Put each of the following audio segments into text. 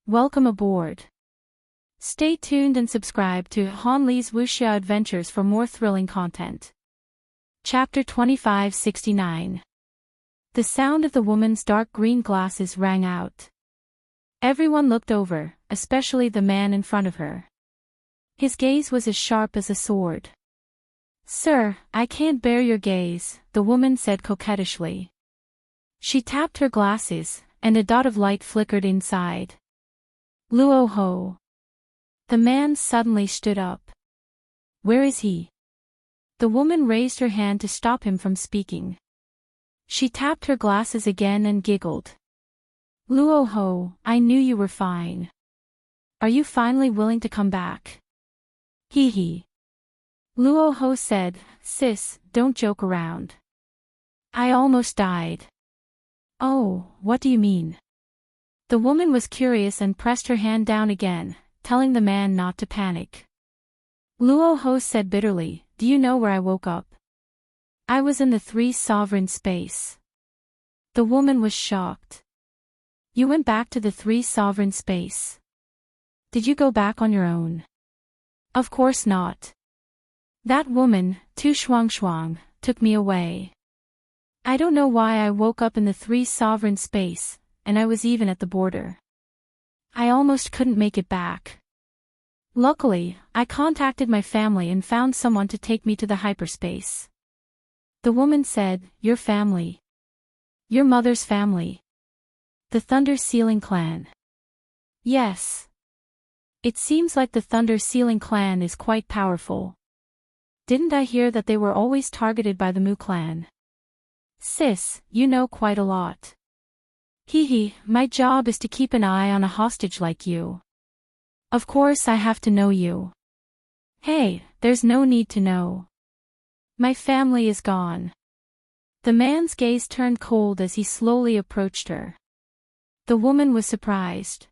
Welcome aboard. Stay tuned and subscribe to Han Li's Wuxia Adventures for more thrilling content. Chapter 2569. The sound of the woman's dark green glasses rang out. Everyone looked over, especially the man in front of her. His gaze was as sharp as a sword. "Sir, I can't bear your gaze," the woman said coquettishly. She tapped her glasses, and a dot of light flickered inside. "Luo Ho." The man suddenly stood up. "Where is he?" The woman raised her hand to stop him from speaking. She tapped her glasses again and giggled. "Luo Ho, I knew you were fine. Are you finally willing to come back?" "Hee hee." Luo Ho said, "Sis, don't joke around. I almost died." "Oh, what do you mean?" The woman was curious and pressed her hand down again, telling the man not to panic. Luo Ho said bitterly, "Do you know where I woke up? I was in the three sovereign space." The woman was shocked. "You went back to the three sovereign space? Did you go back on your own?" "Of course not. That woman, Tu Shuang, took me away. I don't know why I woke up in the three sovereign space, and I was even at the border. I almost couldn't make it back. Luckily, I contacted my family and found someone to take me to the hyperspace." The woman said, "Your family? Your mother's family? The Thunder Sealing Clan?" "Yes. It seems like the Thunder Sealing Clan is quite powerful. Didn't I hear that they were always targeted by the Mu clan?" "Sis, you know quite a lot." "Hee hee, my job is to keep an eye on a hostage like you. Of course I have to know you." "Hey, there's no need to know. My family is gone." The man's gaze turned cold as he slowly approached her. The woman was surprised.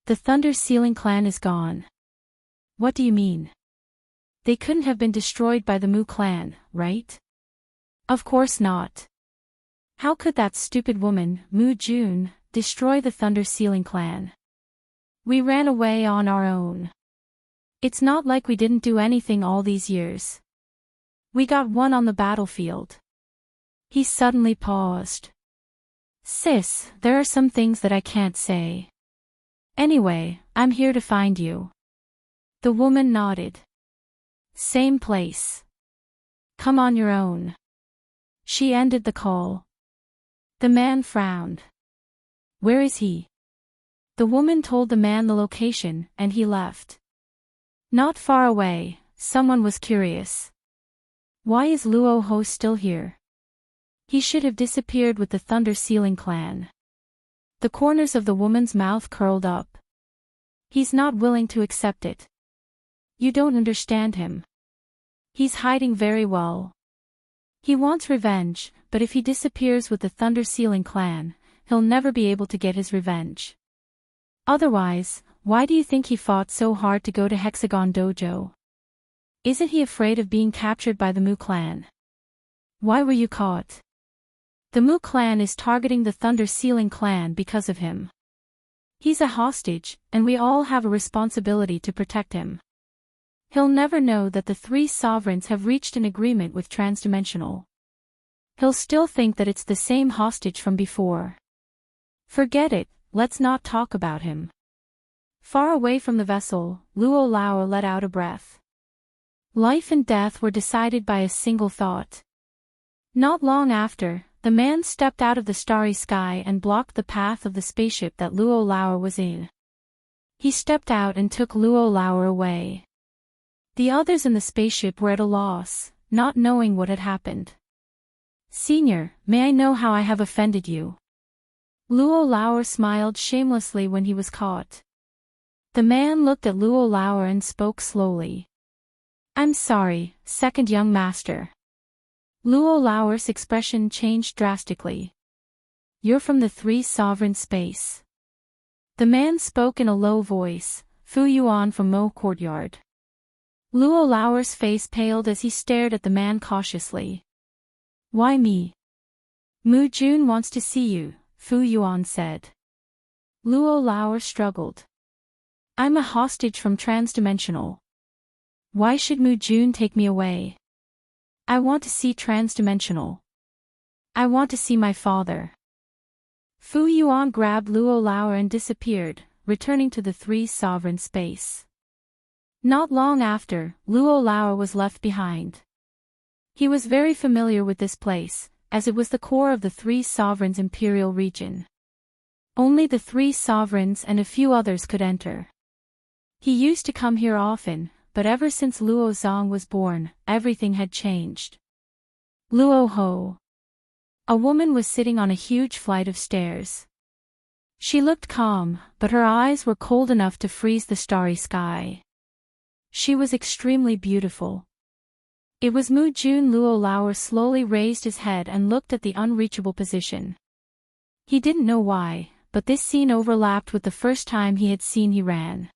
"The Thunder Sealing Clan is gone? What do you mean? They couldn't have been destroyed by the Mu clan, right?" "Of course not. How could that stupid woman, Mu Jun, destroy the Thunder Sealing Clan? We ran away on our own. It's not like we didn't do anything all these years. We got one on the battlefield." He suddenly paused. "Sis, there are some things that I can't say. Anyway, I'm here to find you." The woman nodded. "Same place. Come on your own." She ended the call. The man frowned. "Where is he?" The woman told the man the location, and he left. Not far away, someone was curious. "Why is Luo Ho still here? He should have disappeared with the Thunder Sealing Clan." The corners of the woman's mouth curled up. "He's not willing to accept it. You don't understand him. He's hiding very well. He wants revenge, but if he disappears with the Thunder Sealing Clan, he'll never be able to get his revenge. Otherwise, why do you think he fought so hard to go to Hexagon Dojo? Isn't he afraid of being captured by the Mu clan? Why were you caught? The Mu clan is targeting the Thunder Sealing Clan because of him. He's a hostage, and we all have a responsibility to protect him. He'll never know that the three sovereigns have reached an agreement with Transdimensional. He'll still think that it's the same hostage from before. Forget it, let's not talk about him." Far away from the vessel, Luo Lao let out a breath. Life and death were decided by a single thought. Not long after, the man stepped out of the starry sky and blocked the path of the spaceship that Luo Lao was in. He stepped out and took Luo Lao away. The others in the spaceship were at a loss, not knowing what had happened. "Senior, may I know how I have offended you?" Luo Lao smiled shamelessly when he was caught. The man looked at Luo Lao and spoke slowly. "I'm sorry, second young master." Luo Lao's expression changed drastically. "You're from the three sovereign space." The man spoke in a low voice, "Fu Yuan from Mo Courtyard." Luo Lao's face paled as he stared at the man cautiously. "Why me?" "Mu Jun wants to see you," Fu Yuan said. Luo Lao struggled. I'm a hostage from transdimensional. Why should Mu Jun take me away? I want to see transdimensional. I want to see my father. Fu Yuan grabbed Luo Lao and disappeared, returning to the three sovereign space. Not long after, Luo Lao was left behind. He was very familiar with this place, as it was the core of the three sovereigns' imperial region. Only the three sovereigns and a few others could enter. He used to come here often, but ever since Luo Zong was born, everything had changed. Luo Ho. A woman was sitting on a huge flight of stairs. She looked calm, but her eyes were cold enough to freeze the starry sky. She was extremely beautiful. It was Mu Jun. Luo Lao slowly raised his head and looked at the unreachable position. He didn't know why, but this scene overlapped with the first time he had seen he ran.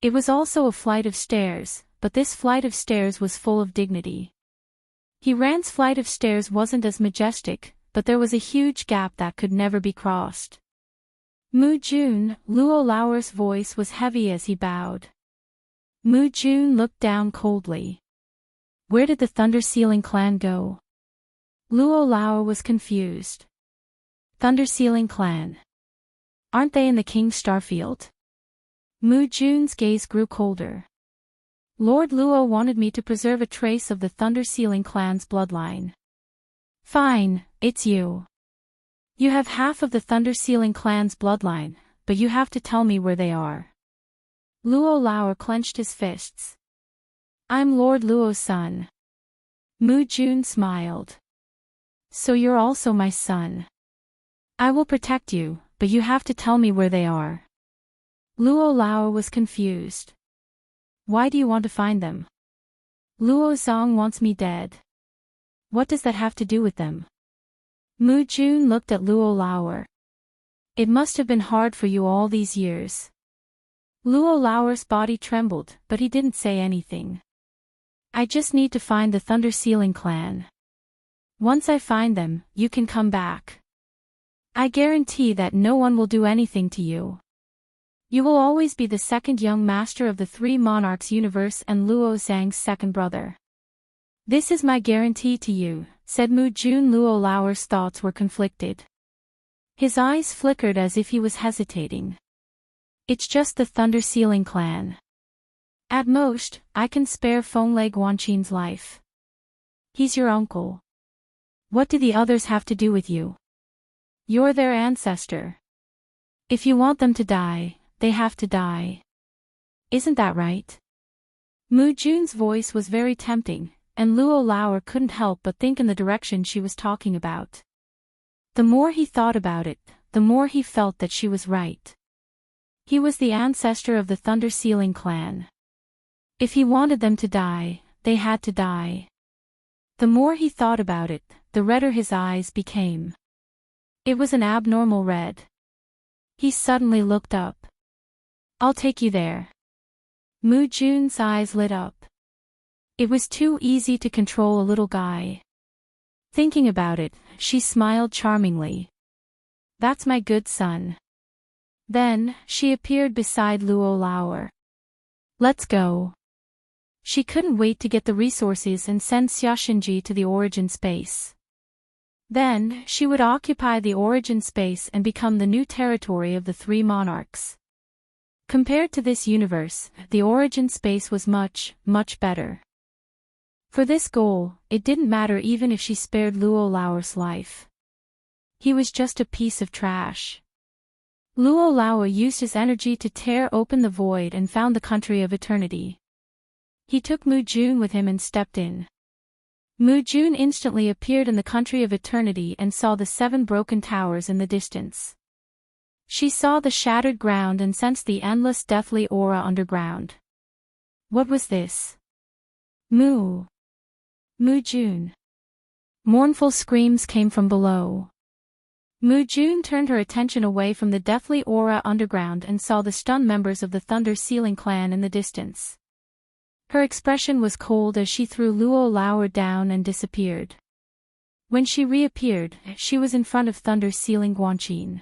It was also a flight of stairs, but this flight of stairs was full of dignity. He ran's flight of stairs wasn't as majestic, but there was a huge gap that could never be crossed. Mu Jun. Luo Lao's voice was heavy as he bowed. Mu Jun looked down coldly. Where did the Thunder Sealing clan go? Luo Lao was confused. Thunder Sealing clan. Aren't they in the King's Starfield? Mu Jun's gaze grew colder. Lord Luo wanted me to preserve a trace of the Thunder Sealing clan's bloodline. Fine, it's you. You have half of the Thunder Sealing clan's bloodline, but you have to tell me where they are. Luo Lao clenched his fists. I'm Lord Luo's son. Mu Jun smiled. So you're also my son. I will protect you, but you have to tell me where they are. Luo Lao was confused. Why do you want to find them? Luo Zong wants me dead. What does that have to do with them? Mu Jun looked at Luo Lao. It must have been hard for you all these years. Luo Lao's body trembled, but he didn't say anything. I just need to find the Thunder Sealing clan. Once I find them, you can come back. I guarantee that no one will do anything to you. You will always be the second young master of the Three Monarchs universe and Luo Zhang's second brother. This is my guarantee to you, said Mu Jun. Luo Lao's thoughts were conflicted. His eyes flickered as if he was hesitating. It's just the Thunder Sealing clan. At most, I can spare Fengleg Wanqin's life. He's your uncle. What do the others have to do with you? You're their ancestor. If you want them to die, they have to die. Isn't that right? Mu Jun's voice was very tempting, and Luo Lao couldn't help but think in the direction she was talking about. The more he thought about it, the more he felt that she was right. He was the ancestor of the Thunder Sealing clan. If he wanted them to die, they had to die. The more he thought about it, the redder his eyes became. It was an abnormal red. He suddenly looked up. I'll take you there. Mu Jun's eyes lit up. It was too easy to control a little guy. Thinking about it, she smiled charmingly. That's my good son. Then, she appeared beside Luo Lao. Let's go. She couldn't wait to get the resources and send Xiaxinji to the origin space. Then, she would occupy the origin space and become the new territory of the Three Monarchs. Compared to this universe, the origin space was much, much better. For this goal, it didn't matter even if she spared Luo Lao's life. He was just a piece of trash. Luo Lao used his energy to tear open the void and found the country of eternity. He took Mu Jun with him and stepped in. Mu Jun instantly appeared in the country of eternity and saw the 7 broken towers in the distance. She saw the shattered ground and sensed the endless deathly aura underground. What was this? Mu Jun. Mournful screams came from below. Mu Jun turned her attention away from the deathly aura underground and saw the stunned members of the Thunder Sealing clan in the distance. Her expression was cold as she threw Luo Lao down and disappeared. When she reappeared, she was in front of Thunder Sealing Guanqin.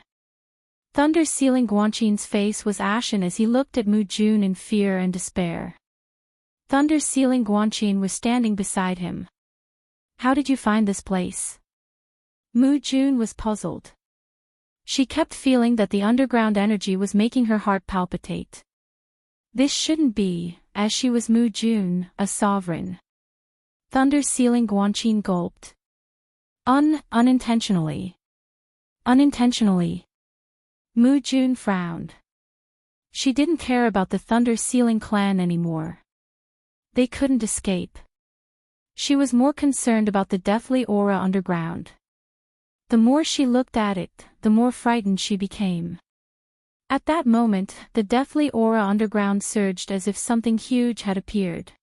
Thunder Sealing Guanchin's face was ashen as he looked at Mu Jun in fear and despair. Thunder Sealing Guanchin was standing beside him. How did you find this place? Mu Jun was puzzled. She kept feeling that the underground energy was making her heart palpitate. This shouldn't be, as she was Mu Jun, a sovereign. Thunder Sealing Guanchin gulped. Unintentionally. Unintentionally. Mu Jun frowned. She didn't care about the Thunder Sealing clan anymore. They couldn't escape. She was more concerned about the deathly aura underground. The more she looked at it, the more frightened she became. At that moment, the deathly aura underground surged as if something huge had appeared.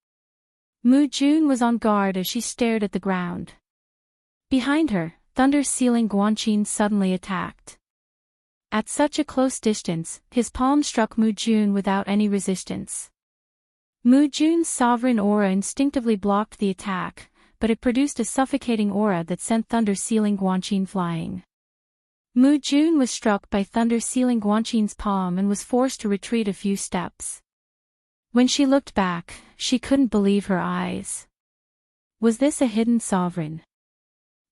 Mu Jun was on guard as she stared at the ground. Behind her, Thunder Sealing Guanchin suddenly attacked. At such a close distance, his palm struck Mu Jun without any resistance. Mu Jun's sovereign aura instinctively blocked the attack, but it produced a suffocating aura that sent Thunder Sealing Guanchin flying. Mu Jun was struck by Thunder Sealing Guanchin's palm and was forced to retreat a few steps. When she looked back, she couldn't believe her eyes. Was this a hidden sovereign?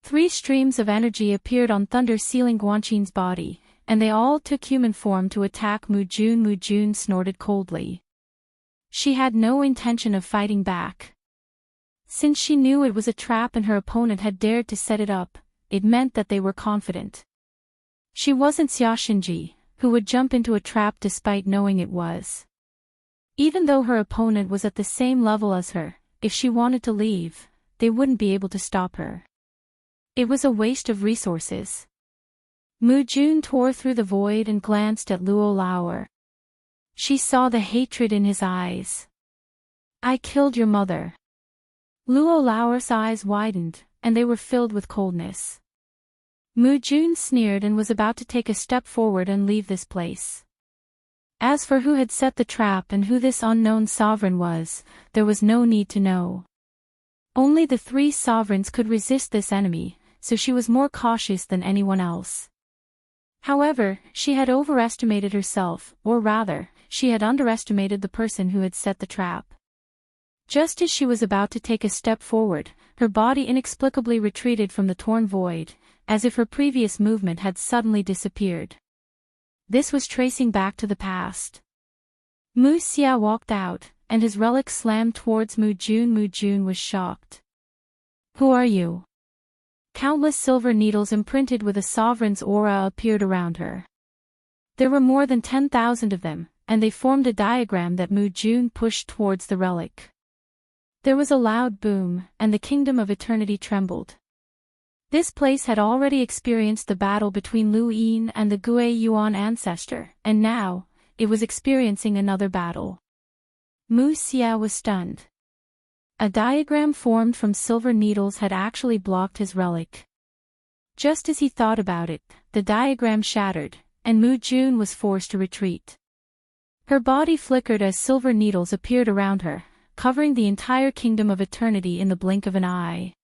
3 streams of energy appeared on Thunder Sealing Guanchin's body, and they all took human form to attack Mu Jun. Mu Jun snorted coldly. She had no intention of fighting back. Since she knew it was a trap and her opponent had dared to set it up, it meant that they were confident. She wasn't Xia Xinji, who would jump into a trap despite knowing it was. Even though her opponent was at the same level as her, if she wanted to leave, they wouldn't be able to stop her. It was a waste of resources. Mu Jun tore through the void and glanced at Luo Lauer. She saw the hatred in his eyes. I killed your mother. Luo Lauer's eyes widened, and they were filled with coldness. Mu Jun sneered and was about to take a step forward and leave this place. As for who had set the trap and who this unknown sovereign was, there was no need to know. Only the 3 sovereigns could resist this enemy, so she was more cautious than anyone else. However, she had overestimated herself, or rather, she had underestimated the person who had set the trap. Just as she was about to take a step forward, her body inexplicably retreated from the torn void, as if her previous movement had suddenly disappeared. This was tracing back to the past. Mu Xia walked out, and his relic slammed towards Mu Jun. Mu Jun was shocked. Who are you? Countless silver needles imprinted with a sovereign's aura appeared around her. There were more than 10,000 of them, and they formed a diagram that Mu Jun pushed towards the relic. There was a loud boom, and the kingdom of eternity trembled. This place had already experienced the battle between Lu Yin and the Gui Yuan ancestor, and now, it was experiencing another battle. Mu Xia was stunned. A diagram formed from silver needles had actually blocked his relic. Just as he thought about it, the diagram shattered, and Mu Jun was forced to retreat. Her body flickered as silver needles appeared around her, covering the entire kingdom of eternity in the blink of an eye.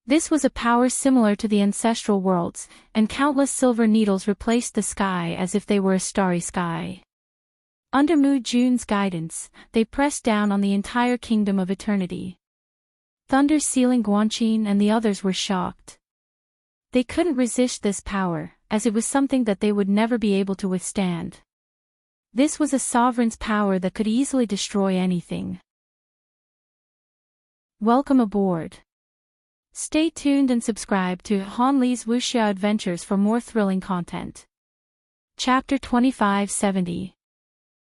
This was a power similar to the ancestral worlds, and countless silver needles replaced the sky as if they were a starry sky. Under Mu Jun's guidance, they pressed down on the entire kingdom of eternity. Thunder Sealing Guanchin and the others were shocked. They couldn't resist this power, as it was something that they would never be able to withstand. This was a sovereign's power that could easily destroy anything. Welcome aboard. Stay tuned and subscribe to Han Li's Wuxia Adventures for more thrilling content. Chapter 2570.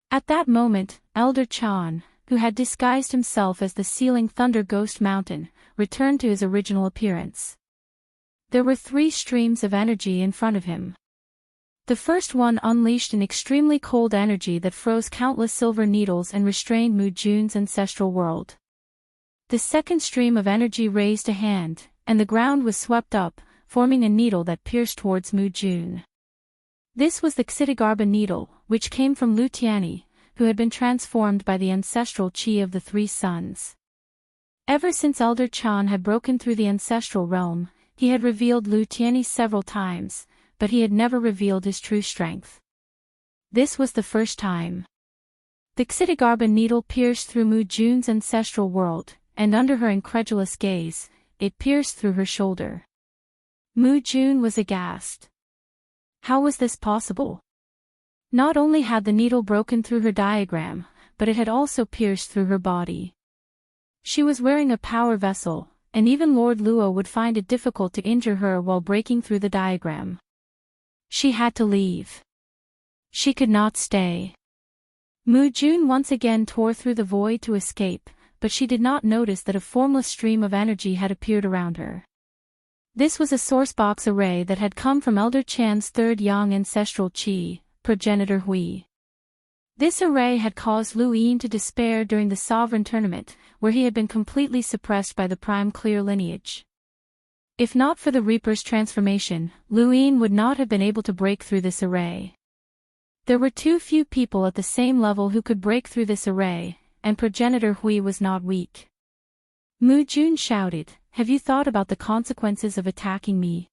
At that moment, Elder Chan, who had disguised himself as the Sealing Thunder Ghost Mountain, returned to his original appearance. There were 3 streams of energy in front of him. The first one unleashed an extremely cold energy that froze countless silver needles and restrained Mu Jun's ancestral world. The second stream of energy raised a hand, and the ground was swept up, forming a needle that pierced towards Mu Jun. This was the Xitigarbha needle, which came from Lu Tianyi, who had been transformed by the ancestral qi of the 3 sons. Ever since Elder Chan had broken through the ancestral realm, he had revealed Lu Tianyi several times, but he had never revealed his true strength. This was the first time. The Ksitigarbha needle pierced through Mu Jun's ancestral world, and under her incredulous gaze, it pierced through her shoulder. Mu Jun was aghast. How was this possible? Not only had the needle broken through her diagram, but it had also pierced through her body. She was wearing a power vessel, and even Lord Luo would find it difficult to injure her while breaking through the diagram. She had to leave. She could not stay. Mu Jun once again tore through the void to escape, but she did not notice that a formless stream of energy had appeared around her. This was a sourcebox array that had come from Elder Chan's third yang ancestral chi, progenitor Hui. This array had caused Lu Yin to despair during the sovereign tournament, where he had been completely suppressed by the prime clear lineage. If not for the Reaper's transformation, Lu Yin would not have been able to break through this array. There were too few people at the same level who could break through this array, and progenitor Hui was not weak. Mu Jun shouted, "Have you thought about the consequences of attacking me?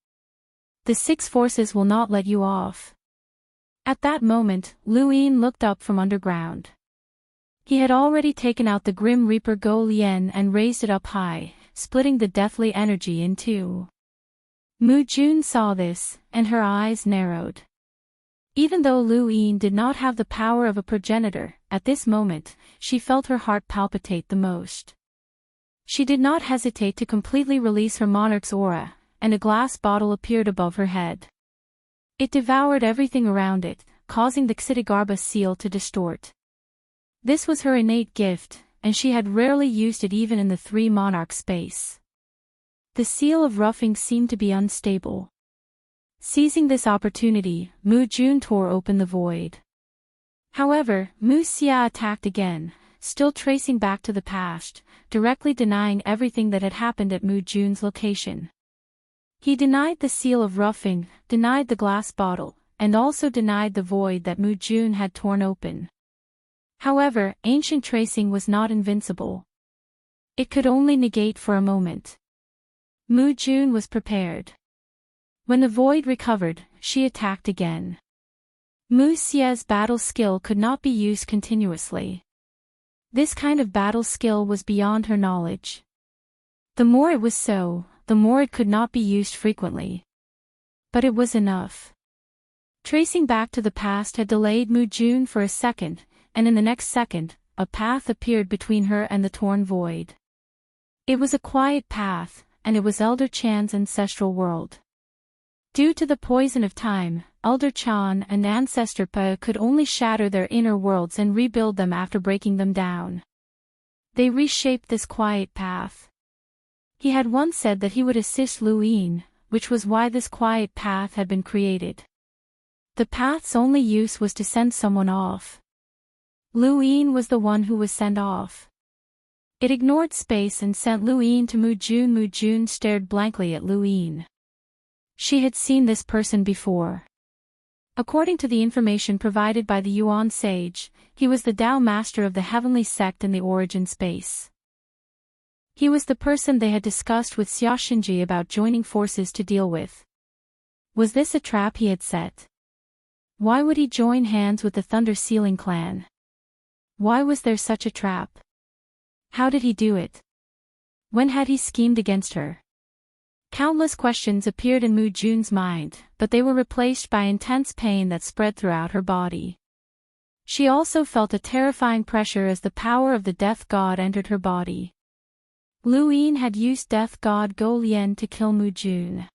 The six forces will not let you off." At that moment, Lu Yin looked up from underground. He had already taken out the Grim Reaper Go Lien and raised it up high, splitting the deathly energy in two. Mu Jun saw this, and her eyes narrowed. Even though Lu Yin did not have the power of a progenitor, at this moment, she felt her heart palpitate the most. She did not hesitate to completely release her monarch's aura, and a glass bottle appeared above her head. It devoured everything around it, causing the Ksitigarbha seal to distort. This was her innate gift, and she had rarely used it even in the three monarch space. The seal of roughing seemed to be unstable. Seizing this opportunity, Mu Jun tore open the void. However, Mu Xia attacked again, still tracing back to the past, directly denying everything that had happened at Mu Jun's location. He denied the seal of roughing, denied the glass bottle, and also denied the void that Mu Jun had torn open. However, ancient tracing was not invincible. It could only negate for a moment. Mu Jun was prepared. When the void recovered, she attacked again. Mu Xia's battle skill could not be used continuously. This kind of battle skill was beyond her knowledge. The more it was so, the more it could not be used frequently. But it was enough. Tracing back to the past had delayed Mu Jun for a second, and in the next second, a path appeared between her and the torn void. It was a quiet path, and it was Elder Chan's ancestral world. Due to the poison of time, Elder Chan and Ancestor Pa could only shatter their inner worlds and rebuild them after breaking them down. They reshaped this quiet path. He had once said that he would assist Lu Yin, which was why this quiet path had been created. The path's only use was to send someone off. Lu Yin was the one who was sent off. It ignored space and sent Lu Yin to Mu Jun. Mu Jun stared blankly at Lu Yin. She had seen this person before. According to the information provided by the Yuan sage, he was the Tao master of the heavenly sect in the origin space. He was the person they had discussed with Xia Xinji about joining forces to deal with. Was this a trap he had set? Why would he join hands with the Thunder Sealing clan? Why was there such a trap? How did he do it? When had he schemed against her? Countless questions appeared in Mu Jun's mind, but they were replaced by intense pain that spread throughout her body. She also felt a terrifying pressure as the power of the Death God entered her body. Lu Yin had used Death God Go Lien to kill Mu Jun.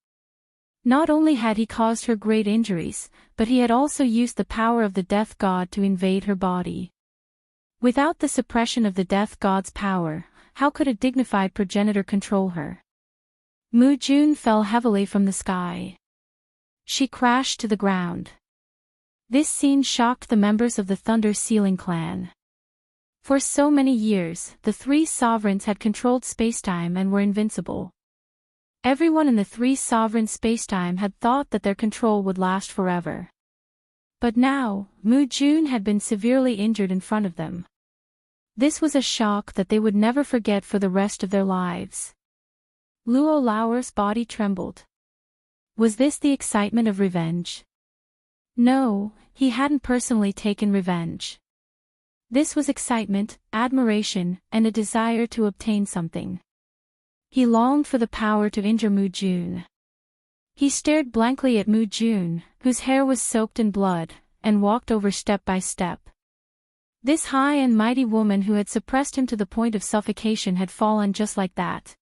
Not only had he caused her great injuries, but he had also used the power of the Death God to invade her body. Without the suppression of the Death God's power, how could a dignified progenitor control her? Mu Jun fell heavily from the sky. She crashed to the ground. This scene shocked the members of the Thunder Sealing clan. For so many years, the three sovereigns had controlled spacetime and were invincible. Everyone in the three sovereign spacetime had thought that their control would last forever. But now, Mu Jun had been severely injured in front of them. This was a shock that they would never forget for the rest of their lives. Luo Lauer's body trembled. Was this the excitement of revenge? No, he hadn't personally taken revenge. This was excitement, admiration, and a desire to obtain something. He longed for the power to injure Mu Jun. He stared blankly at Mu Jun, whose hair was soaked in blood, and walked over step by step. This high and mighty woman who had suppressed him to the point of suffocation had fallen just like that.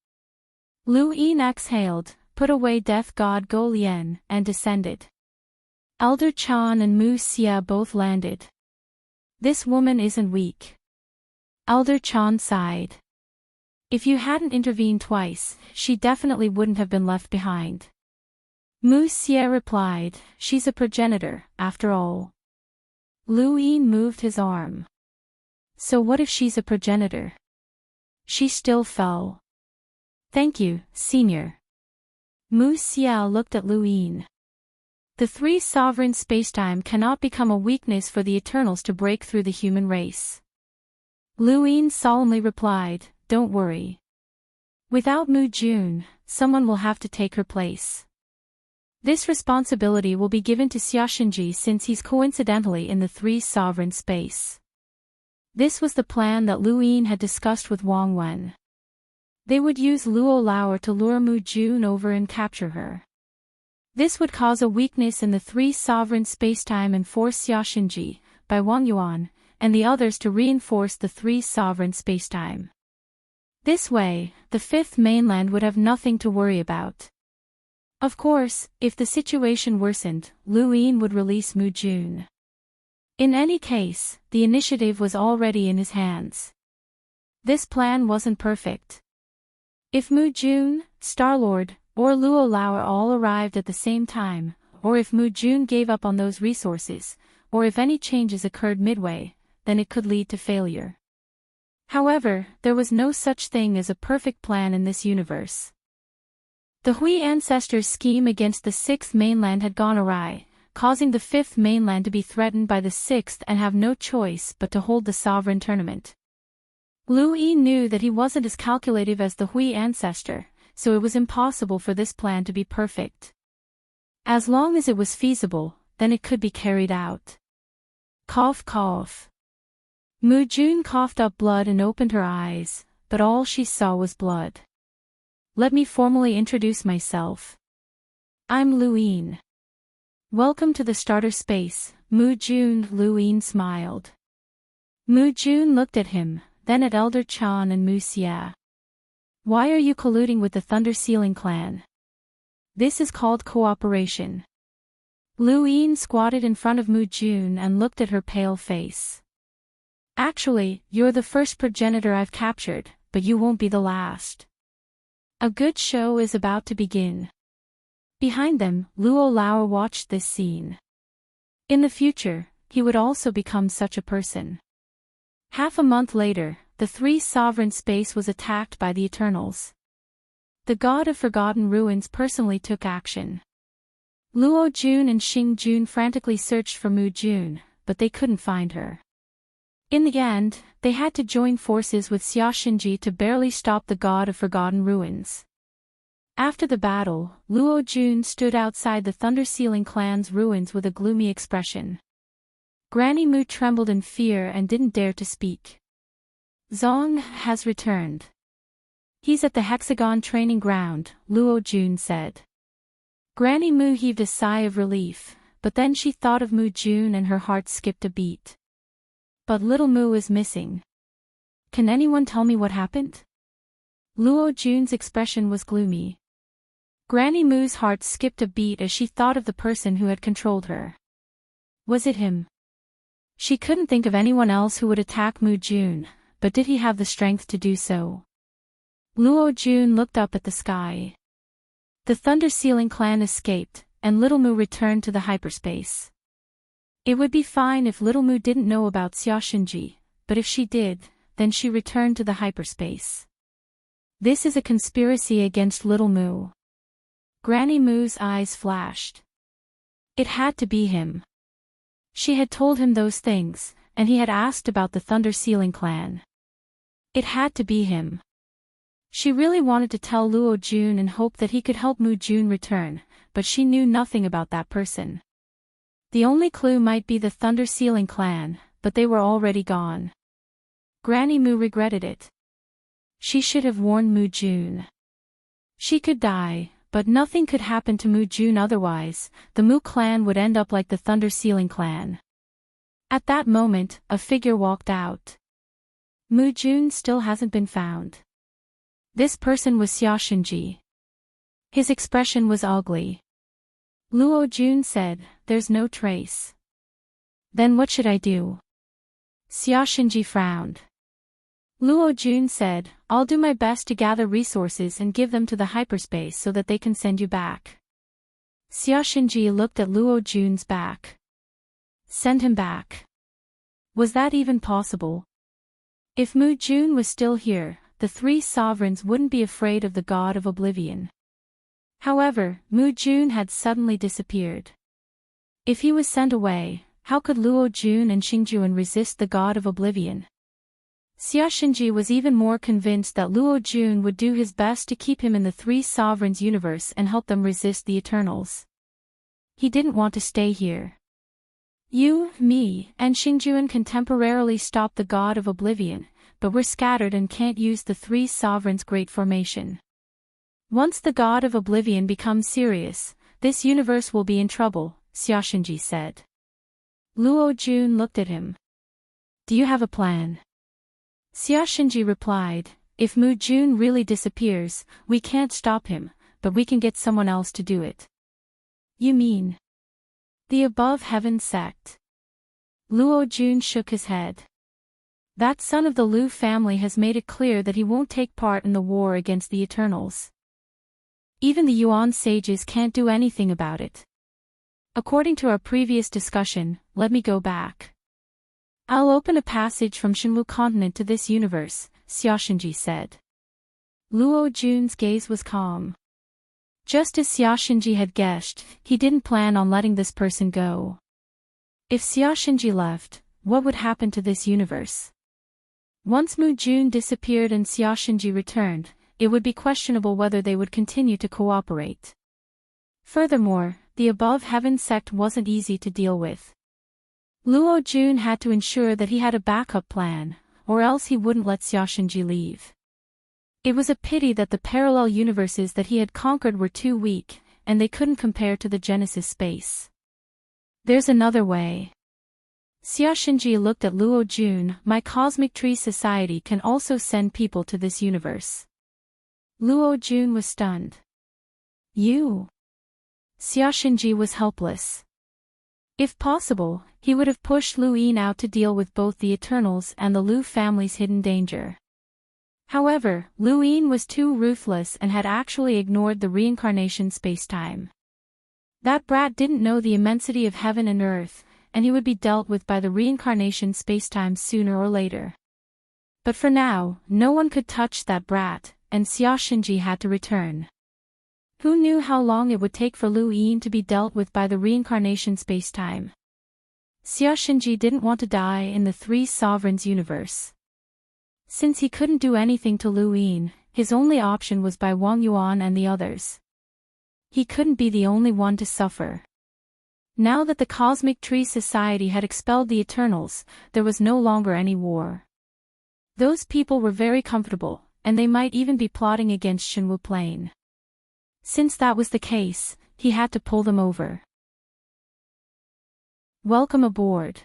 Lu Yin exhaled, put away death god Go Lien, and descended. Elder Chan and Mu Xia both landed. This woman isn't weak. Elder Chan sighed. If you hadn't intervened twice, she definitely wouldn't have been left behind. Mu Xia replied, she's a progenitor, after all. Lu Yin moved his arm. So what if she's a progenitor? She still fell. Thank you, senior. Mu Xia looked at Lu Yin. The three sovereign spacetime cannot become a weakness for the Eternals to break through the human race. Lu Yin solemnly replied, don't worry. Without Mu Jun, someone will have to take her place. This responsibility will be given to Xiaxinji since he's coincidentally in the three sovereign space. This was the plan that Lu Yin had discussed with Wang Wen. They would use Luo Lauer to lure Mu Jun over and capture her. This would cause a weakness in the three sovereign spacetime and force Xiaxinji, by Wang Yuan, and the others to reinforce the three sovereign spacetime. This way, the fifth mainland would have nothing to worry about. Of course, if the situation worsened, Lu Yin would release Mu Jun. In any case, the initiative was already in his hands. This plan wasn't perfect. If Mu Jun, Star-Lord, or Luo Lauer all arrived at the same time, or if Mu Jun gave up on those resources, or if any changes occurred midway, then it could lead to failure. However, there was no such thing as a perfect plan in this universe. The Hui ancestors' scheme against the sixth mainland had gone awry, causing the fifth mainland to be threatened by the sixth and have no choice but to hold the sovereign tournament. Lu Yin knew that he wasn't as calculative as the Hui ancestor, so it was impossible for this plan to be perfect. As long as it was feasible, then it could be carried out. Cough cough. Mu Jun coughed up blood and opened her eyes, but all she saw was blood. Let me formally introduce myself. I'm Lu Yin. Welcome to the starter space, Mu Jun. Lu Yin smiled. Mu Jun looked at him, then at Elder Chan and Mu Xia. Why are you colluding with the Thunder Sealing clan? This is called cooperation. Lu Yin squatted in front of Mu Jun and looked at her pale face. Actually, you're the first progenitor I've captured, but you won't be the last. A good show is about to begin. Behind them, Luo Lauer watched this scene. In the future, he would also become such a person. Half a month later, the three sovereign space was attacked by the Eternals. The god of Forgotten Ruins personally took action. Luo Jun and Xing Jun frantically searched for Mu Jun, but they couldn't find her. In the end, they had to join forces with Xiaxinji to barely stop the god of Forgotten Ruins. After the battle, Luo Jun stood outside the Thunder Sealing clan's ruins with a gloomy expression. Granny Mu trembled in fear and didn't dare to speak. Zong has returned. He's at the Hexagon training ground, Luo Jun said. Granny Mu heaved a sigh of relief, but then she thought of Mu Jun and her heart skipped a beat. But little Mu is missing. Can anyone tell me what happened? Luo Jun's expression was gloomy. Granny Mu's heart skipped a beat as she thought of the person who had controlled her. Was it him? She couldn't think of anyone else who would attack Mu Jun, but did he have the strength to do so? Luo Jun looked up at the sky. The Thunder Sealing clan escaped, and Little Mu returned to the hyperspace. It would be fine if Little Mu didn't know about Xiaxinji, but if she did, then she returned to the hyperspace. This is a conspiracy against Little Mu. Granny Mu's eyes flashed. It had to be him. She had told him those things, and he had asked about the Thunder Sealing clan. It had to be him. She really wanted to tell Luo Jun and hope that he could help Mu Jun return, but she knew nothing about that person. The only clue might be the Thunder Sealing clan, but they were already gone. Granny Mu regretted it. She should have warned Mu Jun. She could die, but nothing could happen to Mu Jun otherwise. The Mu clan would end up like the Thunder Sealing clan. At that moment, a figure walked out. Mu Jun still hasn't been found. This person was Xiaoshenji. His expression was ugly. Luo Jun said, "There's no trace." "Then what should I do?" Xiaoshenji frowned. Luo Jun said, "I'll do my best to gather resources and give them to the hyperspace so that they can send you back." Xiaoshenji looked at Luo Jun's back. Send him back. Was that even possible? If Mu Jun was still here, the three sovereigns wouldn't be afraid of the god of oblivion. However, Mu Jun had suddenly disappeared. If he was sent away, how could Luo Jun and Xingjuan resist the god of oblivion? Xiaoshenji was even more convinced that Luo Jun would do his best to keep him in the three sovereigns universe and help them resist the Eternals. He didn't want to stay here. You, me, and Xingjuan can temporarily stop the god of oblivion, but we're scattered and can't use the three sovereigns' great formation. Once the god of oblivion becomes serious, this universe will be in trouble, Xiaoshenji said. Luo Jun looked at him. Do you have a plan? Xiaoshenji replied, if Mu Jun really disappears, we can't stop him, but we can get someone else to do it. You mean the above heaven sect? Luo Jun shook his head. That son of the Lu family has made it clear that he won't take part in the war against the Eternals. Even the Yuan sages can't do anything about it. According to our previous discussion, let me go back. I'll open a passage from Shenwu continent to this universe, Xiaoshenji said. Luo Jun's gaze was calm. Just as Xiaoshenji had guessed, he didn't plan on letting this person go. If Xiaoshenji left, what would happen to this universe? Once Mu Jun disappeared and Xiaoshenji returned, it would be questionable whether they would continue to cooperate. Furthermore, the above heaven sect wasn't easy to deal with. Luo Jun had to ensure that he had a backup plan, or else he wouldn't let Xiaoshenji leave. It was a pity that the parallel universes that he had conquered were too weak, and they couldn't compare to the Genesis space. There's another way. Xiaoshenji looked at Luo Jun. My Cosmic Tree Society can also send people to this universe. Luo Jun was stunned. You? Xiaoshenji was helpless. If possible, he would have pushed Lu Yin out to deal with both the Eternals and the Lu family's hidden danger. However, Lu Yin was too ruthless and had actually ignored the reincarnation spacetime. That brat didn't know the immensity of heaven and earth, and he would be dealt with by the reincarnation spacetime sooner or later. But for now, no one could touch that brat, and Xiaoshenji had to return. Who knew how long it would take for Lu Yin to be dealt with by the reincarnation spacetime? Xiaoshenji didn't want to die in the Three Sovereigns universe. Since he couldn't do anything to Lu Yin, his only option was by Wang Yuan and the others. He couldn't be the only one to suffer. Now that the Cosmic Tree Society had expelled the Eternals, there was no longer any war. Those people were very comfortable, and they might even be plotting against Shenwu Plain. Since that was the case, he had to pull them over. Welcome aboard.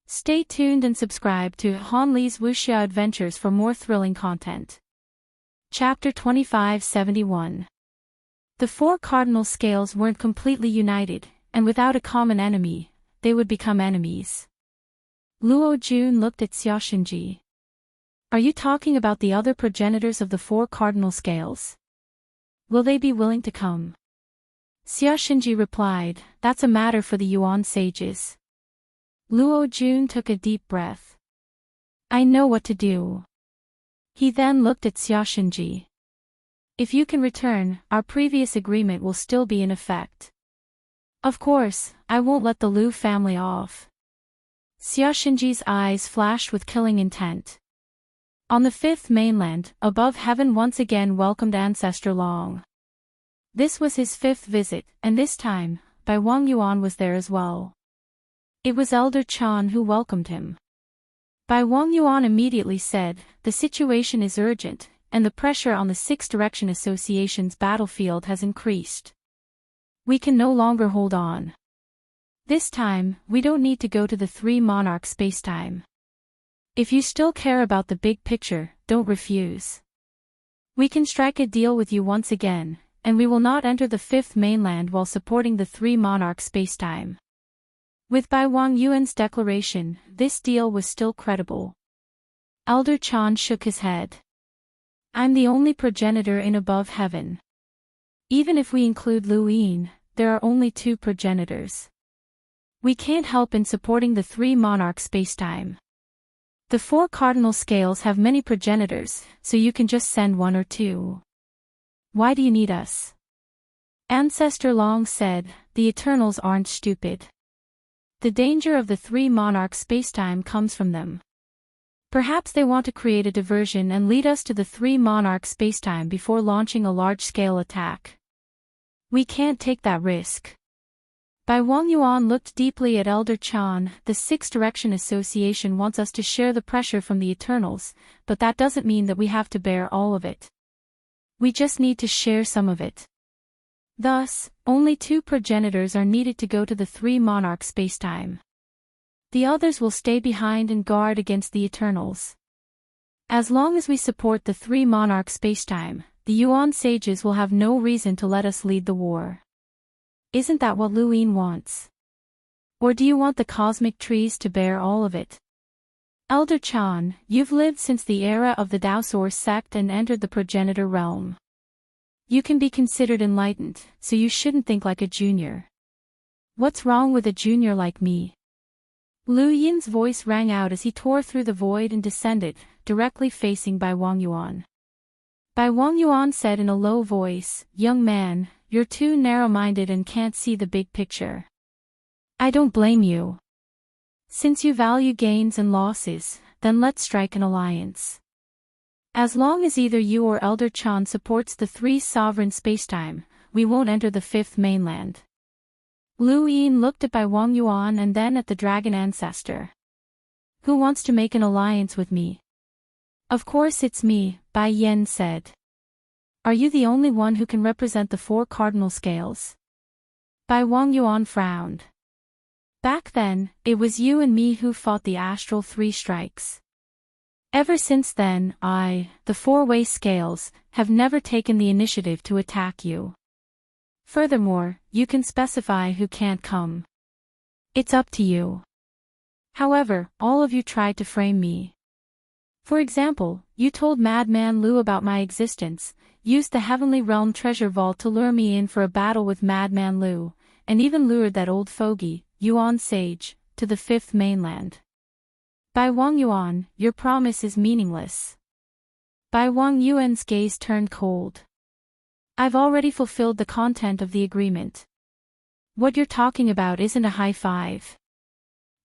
Stay tuned and subscribe to Han Li's Wuxia Adventures for more thrilling content. Chapter 2571. The four cardinal scales weren't completely united, and without a common enemy, they would become enemies. Luo Jun looked at Xiaoshenji. Are you talking about the other progenitors of the four cardinal scales? Will they be willing to come? Xiaoshenji replied, that's a matter for the Yuan sages. Luo Jun took a deep breath. I know what to do. He then looked at Xiaoshenji. If you can return, our previous agreement will still be in effect. Of course, I won't let the Lu family off. Xiaoshenji's eyes flashed with killing intent. On the fifth mainland, above heaven once again welcomed Ancestor Long. This was his 5th visit, and this time, Bai Wang Yuan was there as well. It was Elder Chan who welcomed him. Bai Wang Yuan immediately said, "The situation is urgent, and the pressure on the Six Direction Association's battlefield has increased. We can no longer hold on. This time, we don't need to go to the Three Monarch spacetime. If you still care about the big picture, don't refuse. We can strike a deal with you once again, and we will not enter the Fifth Mainland while supporting the Three Monarch spacetime." With Bai Wang Yuan's declaration, this deal was still credible. Elder Chan shook his head. "I'm the only progenitor in above heaven. Even if we include Lu Yin, there are only 2 progenitors. We can't help in supporting the Three Monarch spacetime. The 4 cardinal scales have many progenitors, so you can just send 1 or 2. Why do you need us?" Ancestor Long said, "The Eternals aren't stupid. The danger of the Three Monarch spacetime comes from them. Perhaps they want to create a diversion and lead us to the Three Monarch spacetime before launching a large-scale attack. We can't take that risk." Bai Wang Yuan looked deeply at Elder Chan. "The Six Direction Association wants us to share the pressure from the Eternals, but that doesn't mean that we have to bear all of it. We just need to share some of it. Thus, only 2 progenitors are needed to go to the Three Monarch spacetime. The others will stay behind and guard against the Eternals. As long as we support the Three Monarch spacetime, the Yuan sages will have no reason to let us lead the war. Isn't that what Lu Yin wants? Or do you want the cosmic trees to bear all of it?" "Elder Chan, you've lived since the era of the Daosaur sect and entered the progenitor realm. You can be considered enlightened, so you shouldn't think like a junior. What's wrong with a junior like me?" Lu Yin's voice rang out as he tore through the void and descended, directly facing Bai Wang Yuan. Bai Wang Yuan said in a low voice, "Young man, you're too narrow-minded and can't see the big picture. I don't blame you. Since you value gains and losses, then let's strike an alliance. As long as either you or Elder Chan supports the Three Sovereign spacetime, we won't enter the Fifth Mainland." Lu Yin looked at Bai Wang Yuan and then at the dragon ancestor. "Who wants to make an alliance with me?" "Of course it's me," Bai Yen said. "Are you the only one who can represent the 4 cardinal scales?" Bai Wang Yuan frowned. "Back then, it was you and me who fought the astral 3 strikes. Ever since then, the 4-way scales, have never taken the initiative to attack you. Furthermore, you can specify who can't come. It's up to you. However, all of you tried to frame me. For example, you told Madman Lu about my existence, used the Heavenly Realm treasure vault to lure me in for a battle with Madman Lu, and even lured that old fogey, Yuan Sage, to the Fifth Mainland. Bai Wang Yuan, your promise is meaningless." Bai Wang Yuan's gaze turned cold. "I've already fulfilled the content of the agreement. What you're talking about isn't a high five.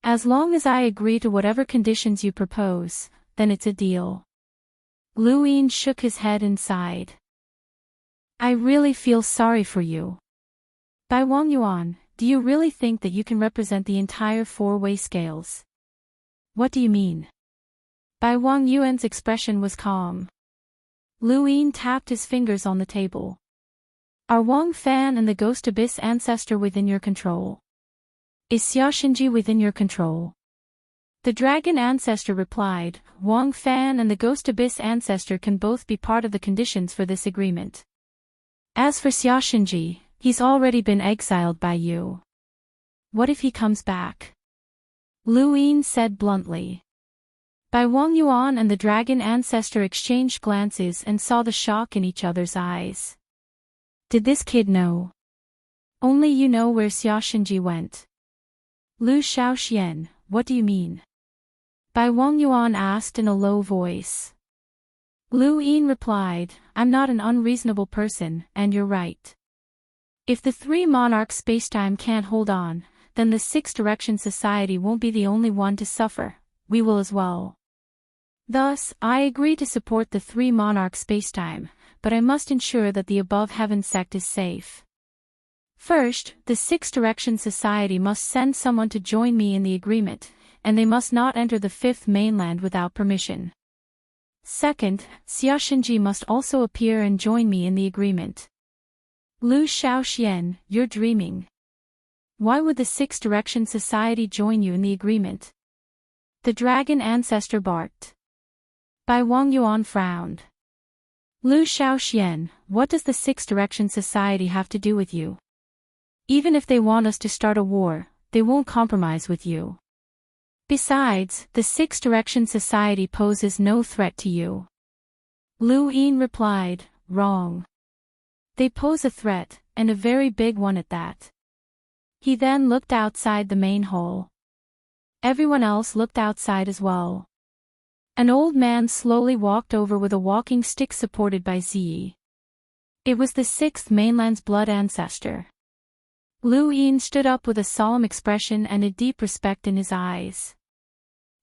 As long as I agree to whatever conditions you propose, then it's a deal." Lu Yin shook his head and sighed. "I really feel sorry for you. Bai Wang Yuan, do you really think that you can represent the entire 4-way scales?" "What do you mean?" Bai Wang Yuan's expression was calm. Lu Yin tapped his fingers on the table. "Are Wang Fan and the Ghost Abyss ancestor within your control? Is Xiaoxinji within your control?" The dragon ancestor replied, "Wang Fan and the Ghost Abyss ancestor can both be part of the conditions for this agreement. As for Xiaoxinji, he's already been exiled by you. What if he comes back?" Lu Yin said bluntly. Bai Wang Yuan and the dragon ancestor exchanged glances and saw the shock in each other's eyes. Did this kid know? Only you know where Xiaoxinji went. Lu Xiaoxian, what do you mean? Bai Wang Yuan asked in a low voice. Lu Yin replied, I'm not an unreasonable person, and you're right. If the 3 monarchs spacetime can't hold on, then the 6 Direction Society won't be the only one to suffer, we will as well. Thus, I agree to support the 3 monarchs spacetime, but I must ensure that the above heaven sect is safe. First, the Six Direction Society must send someone to join me in the agreement, and they must not enter the fifth mainland without permission. Second, Xiaoshenji must also appear and join me in the agreement. Lu Xiaoxian, you're dreaming. Why would the Six Direction Society join you in the agreement? The dragon ancestor barked. Bai Wangyuan frowned. Lu Xiaoxian, what does the Six Direction Society have to do with you? Even if they want us to start a war, they won't compromise with you. Besides, the Six Direction Society poses no threat to you. Lu Yin replied, wrong. They pose a threat, and a very big one at that. He then looked outside the main hall. Everyone else looked outside as well. An old man slowly walked over with a walking stick supported by Ziyi. It was the sixth mainland's blood ancestor. Lu Yin stood up with a solemn expression and a deep respect in his eyes.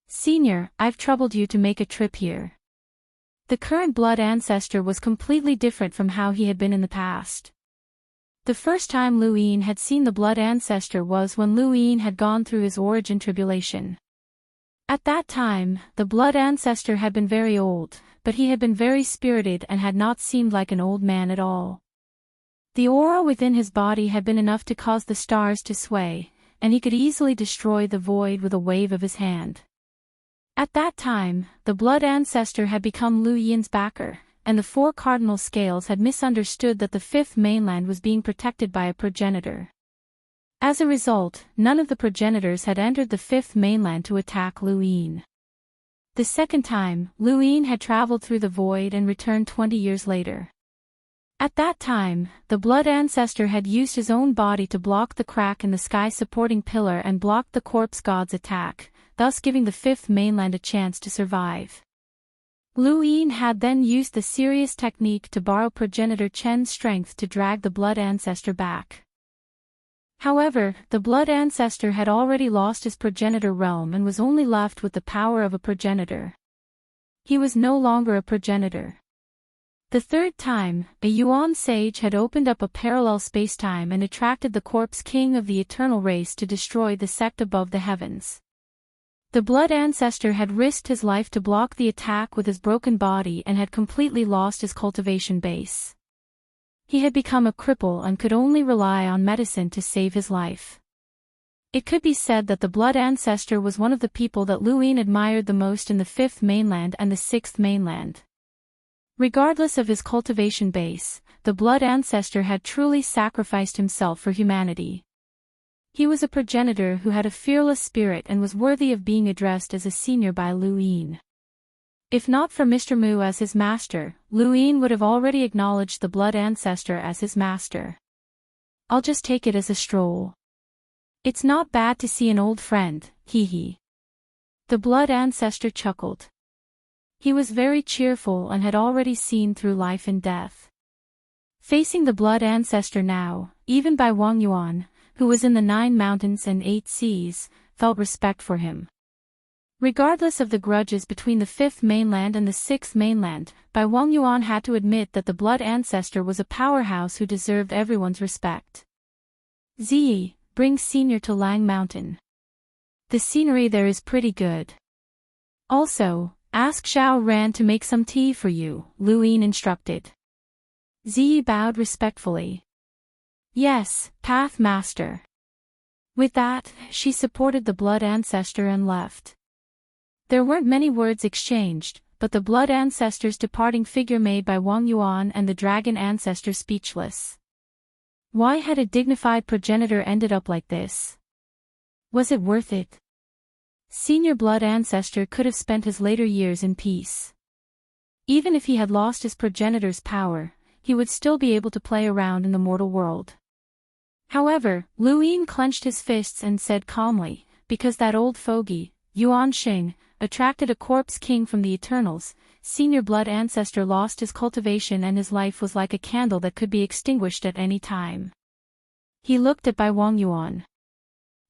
Senior, I've troubled you to make a trip here. The current blood ancestor was completely different from how he had been in the past. The first time Lu Yin had seen the blood ancestor was when Lu Yin had gone through his origin tribulation. At that time, the blood ancestor had been very old, but he had been very spirited and had not seemed like an old man at all. The aura within his body had been enough to cause the stars to sway, and he could easily destroy the void with a wave of his hand. At that time, the blood ancestor had become Lu Yin's backer, and the four cardinal scales had misunderstood that the fifth mainland was being protected by a progenitor. As a result, none of the progenitors had entered the fifth mainland to attack Lu Yin. The second time, Lu Yin had traveled through the void and returned 20 years later. At that time, the blood ancestor had used his own body to block the crack in the sky supporting pillar and blocked the corpse god's attack, thus giving the fifth mainland a chance to survive. Lu Yin had then used the serious technique to borrow progenitor Chen's strength to drag the blood ancestor back. However, the blood ancestor had already lost his progenitor realm and was only left with the power of a progenitor. He was no longer a progenitor. The third time, a Yuan sage had opened up a parallel spacetime and attracted the corpse king of the eternal race to destroy the sect above the heavens. The blood ancestor had risked his life to block the attack with his broken body and had completely lost his cultivation base. He had become a cripple and could only rely on medicine to save his life. It could be said that the blood ancestor was one of the people that Lu Yin admired the most in the fifth mainland and the sixth mainland. Regardless of his cultivation base, the blood ancestor had truly sacrificed himself for humanity. He was a progenitor who had a fearless spirit and was worthy of being addressed as a senior by Lu Yin. If not for Mr. Mu as his master, Lu Yin would have already acknowledged the blood ancestor as his master. I'll just take it as a stroll. It's not bad to see an old friend, hee hee. The blood ancestor chuckled. He was very cheerful and had already seen through life and death. Facing the blood ancestor now, even Bai Wangyuan, who was in the 9 mountains and 8 seas, felt respect for him. Regardless of the grudges between the fifth mainland and the sixth mainland, Bai Wangyuan had to admit that the blood ancestor was a powerhouse who deserved everyone's respect. Ziyi, bring senior to Lang Mountain. The scenery there is pretty good. Also, ask Xiao Ran to make some tea for you, Lu Yin instructed. Ziyi bowed respectfully. Yes, Path Master. With that, she supported the blood ancestor and left. There weren't many words exchanged, but the blood ancestor's departing figure made Bai Wangyuan and the dragon ancestor speechless. Why had a dignified progenitor ended up like this? Was it worth it? Senior blood ancestor could have spent his later years in peace. Even if he had lost his progenitor's power, he would still be able to play around in the mortal world. However, Lu Yin clenched his fists and said calmly, because that old fogey, Yuan Xing, attracted a corpse king from the Eternals, senior blood ancestor lost his cultivation and his life was like a candle that could be extinguished at any time. He looked at Bai Wangyuan.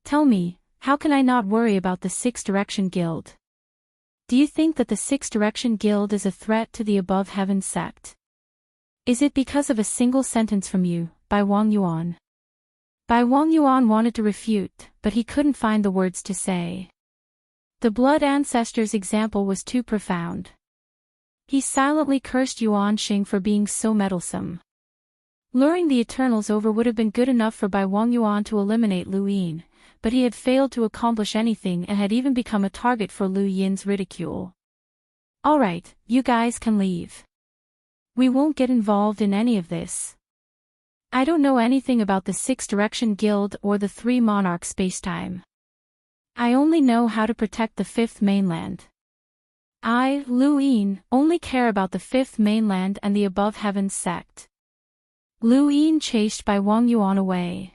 Tell me, how can I not worry about the Six Direction Guild? Do you think that the Six Direction Guild is a threat to the above heaven sect? Is it because of a single sentence from you, Bai Wang Yuan? Bai Wang Yuan wanted to refute, but he couldn't find the words to say. The blood ancestor's example was too profound. He silently cursed Yuan Xing for being so meddlesome. Luring the Eternals over would have been good enough for Bai Wang Yuan to eliminate Lu Yin, but he had failed to accomplish anything and had even become a target for Lu Yin's ridicule. Alright, you guys can leave. We won't get involved in any of this. I don't know anything about the Six Direction Guild or the Three Monarch Spacetime. I only know how to protect the Fifth Mainland. I, Lu Yin, only care about the Fifth Mainland and the Above Heavens sect. Lu Yin chased Bai Wang Yuan away.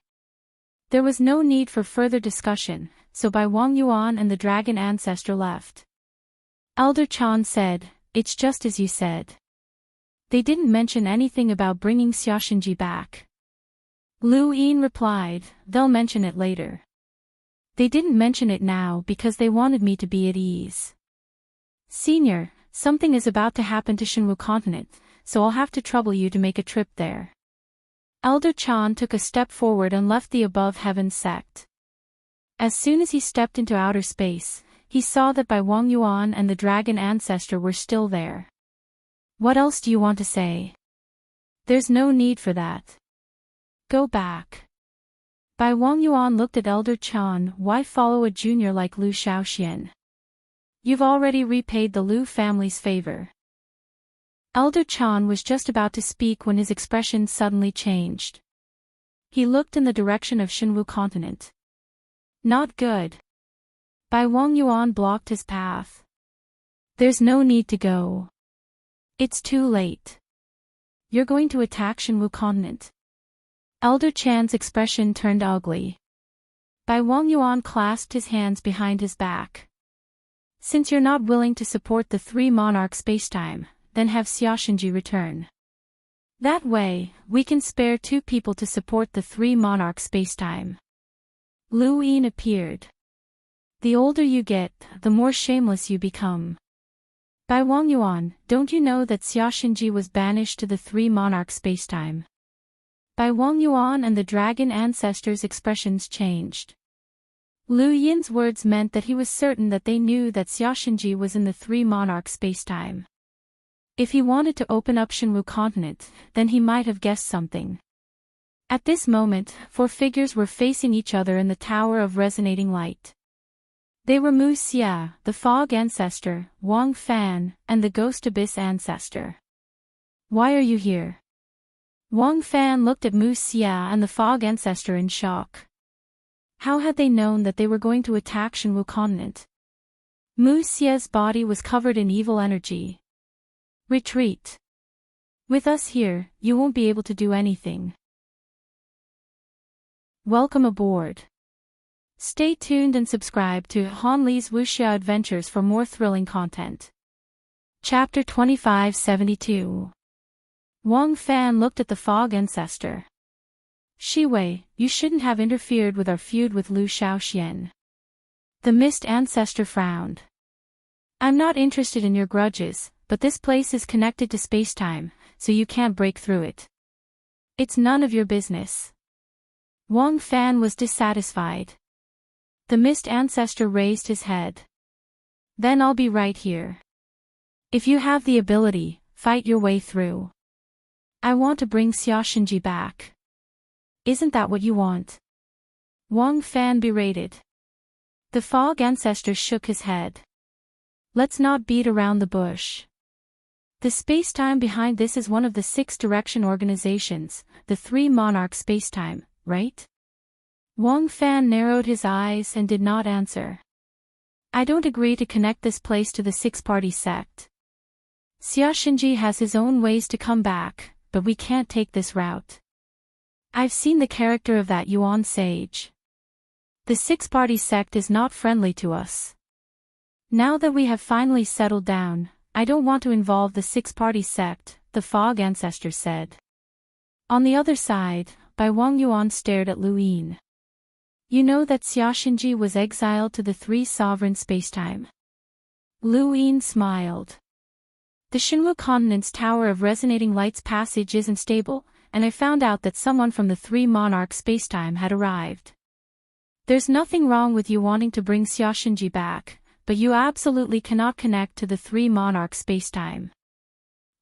There was no need for further discussion, so Bai Wang Yuan and the dragon ancestor left. Elder Chan said, "It's just as you said. They didn't mention anything about bringing Xiaoxinji back." Lu Yin replied, "They'll mention it later. They didn't mention it now because they wanted me to be at ease. Senior, something is about to happen to Shenwu continent, so I'll have to trouble you to make a trip there." Elder Chan took a step forward and left the Above Heavens sect. As soon as he stepped into outer space, he saw that Bai Wang Yuan and the dragon ancestor were still there. "What else do you want to say?" "There's no need for that. Go back." Bai Wang Yuan looked at Elder Chan. "Why follow a junior like Lu Shaoxian? You've already repaid the Lu family's favor." Elder Chan was just about to speak when his expression suddenly changed. He looked in the direction of Shenwu continent. "Not good." Bai Wang Yuan blocked his path. "There's no need to go. It's too late. You're going to attack Shenwu continent." Elder Chan's expression turned ugly. Bai Wang Yuan clasped his hands behind his back. "Since you're not willing to support the Three Monarch Spacetime, then have Xiaoxinji return. That way, we can spare 2 people to support the Three Monarch Spacetime." Lu Yin appeared. "The older you get, the more shameless you become. Bai Wang Yuan, don't you know that Xiaoxinji was banished to the Three Monarch Spacetime?" Bai Wang Yuan and the dragon ancestors' expressions changed. Lu Yin's words meant that he was certain that they knew that Xiaoxinji was in the Three Monarch Spacetime. If he wanted to open up Shenwu continent, then he might have guessed something. At this moment, 4 figures were facing each other in the Tower of Resonating Light. They were Mu Xia, the Fog Ancestor, Wang Fan, and the Ghost Abyss Ancestor. "Why are you here?" Wang Fan looked at Mu Xia and the Fog Ancestor in shock. How had they known that they were going to attack Shenwu continent? Mu Xia's body was covered in evil energy. "Retreat. With us here, you won't be able to do anything." Welcome aboard. Stay tuned and subscribe to Han Li's Wuxia Adventures for more thrilling content. Chapter 2572. Wang Fan looked at the Fog Ancestor. "Shiwei, you shouldn't have interfered with our feud with Lu Shaoxian." The Mist Ancestor frowned. "I'm not interested in your grudges, but this place is connected to spacetime, so you can't break through it. It's none of your business." Wang Fan was dissatisfied. The Mist Ancestor raised his head. "Then I'll be right here. If you have the ability, fight your way through. I want to bring Xiaoxinji back." "Isn't that what you want?" Wang Fan berated. The Fog Ancestor shook his head. "Let's not beat around the bush. The spacetime behind this is one of the 6 direction organizations, the Three Monarch Spacetime, right?" Wang Fan narrowed his eyes and did not answer. "I don't agree to connect this place to the 6-party sect. Xiaoxinji has his own ways to come back, but we can't take this route. I've seen the character of that Yuan sage. The 6-party sect is not friendly to us. Now that we have finally settled down, I don't want to involve the 6-party sect," the Fog Ancestor said. On the other side, Bai Wang Yuan stared at Lu Yin. "You know that Xiaoxinji was exiled to the 3 sovereign spacetime?" Lu Yin smiled. The Shinwu continent's tower of resonating light's passage isn't stable, and I found out that someone from the Three Monarch spacetime had arrived. There's nothing wrong with you wanting to bring Xiaoshinji back, but you absolutely cannot connect to the Three Monarch spacetime.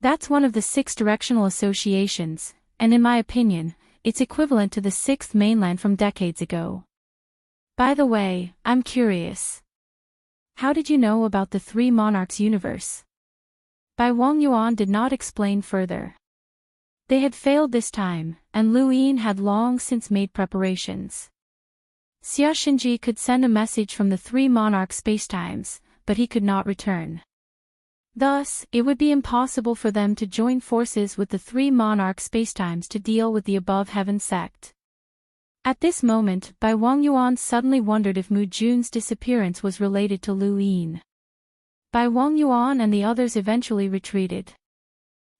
That's one of the 6 directional associations, and in my opinion, it's equivalent to the 6th mainland from decades ago. By the way, I'm curious. How did you know about the Three Monarchs universe? Bai Wangyuan did not explain further. They had failed this time, and Lu Yin had long since made preparations. Xiaoshinji could send a message from the Three Monarch spacetimes, but he could not return. Thus, it would be impossible for them to join forces with the Three Monarch spacetimes to deal with the above heaven sect. At this moment, Bai Wangyuan suddenly wondered if Mu Jun's disappearance was related to Lu Yin. Bai Wangyuan and the others eventually retreated.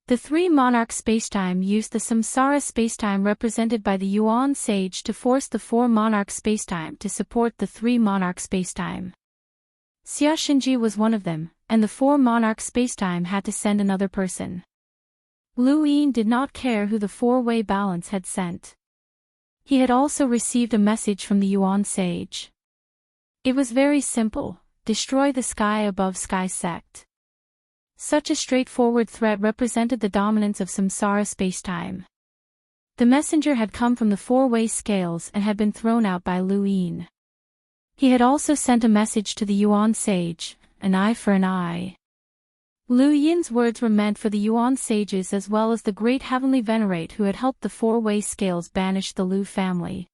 The Three Monarch spacetime used the Samsara spacetime represented by the Yuan sage to force the Four Monarch spacetime to support the Three Monarch spacetime. Xiaoshinji was one of them, and the Four Monarch spacetime had to send another person. Lu Yin did not care who the four-way balance had sent. He had also received a message from the Yuan sage. It was very simple: destroy the sky above sky sect. Such a straightforward threat represented the dominance of samsara spacetime. The messenger had come from the four-way scales and had been thrown out by Lu Yin. He had also sent a message to the Yuan sage, an eye for an eye. Lu Yin's words were meant for the Yuan sages as well as the great heavenly venerate who had helped the four-way scales banish the Lu family.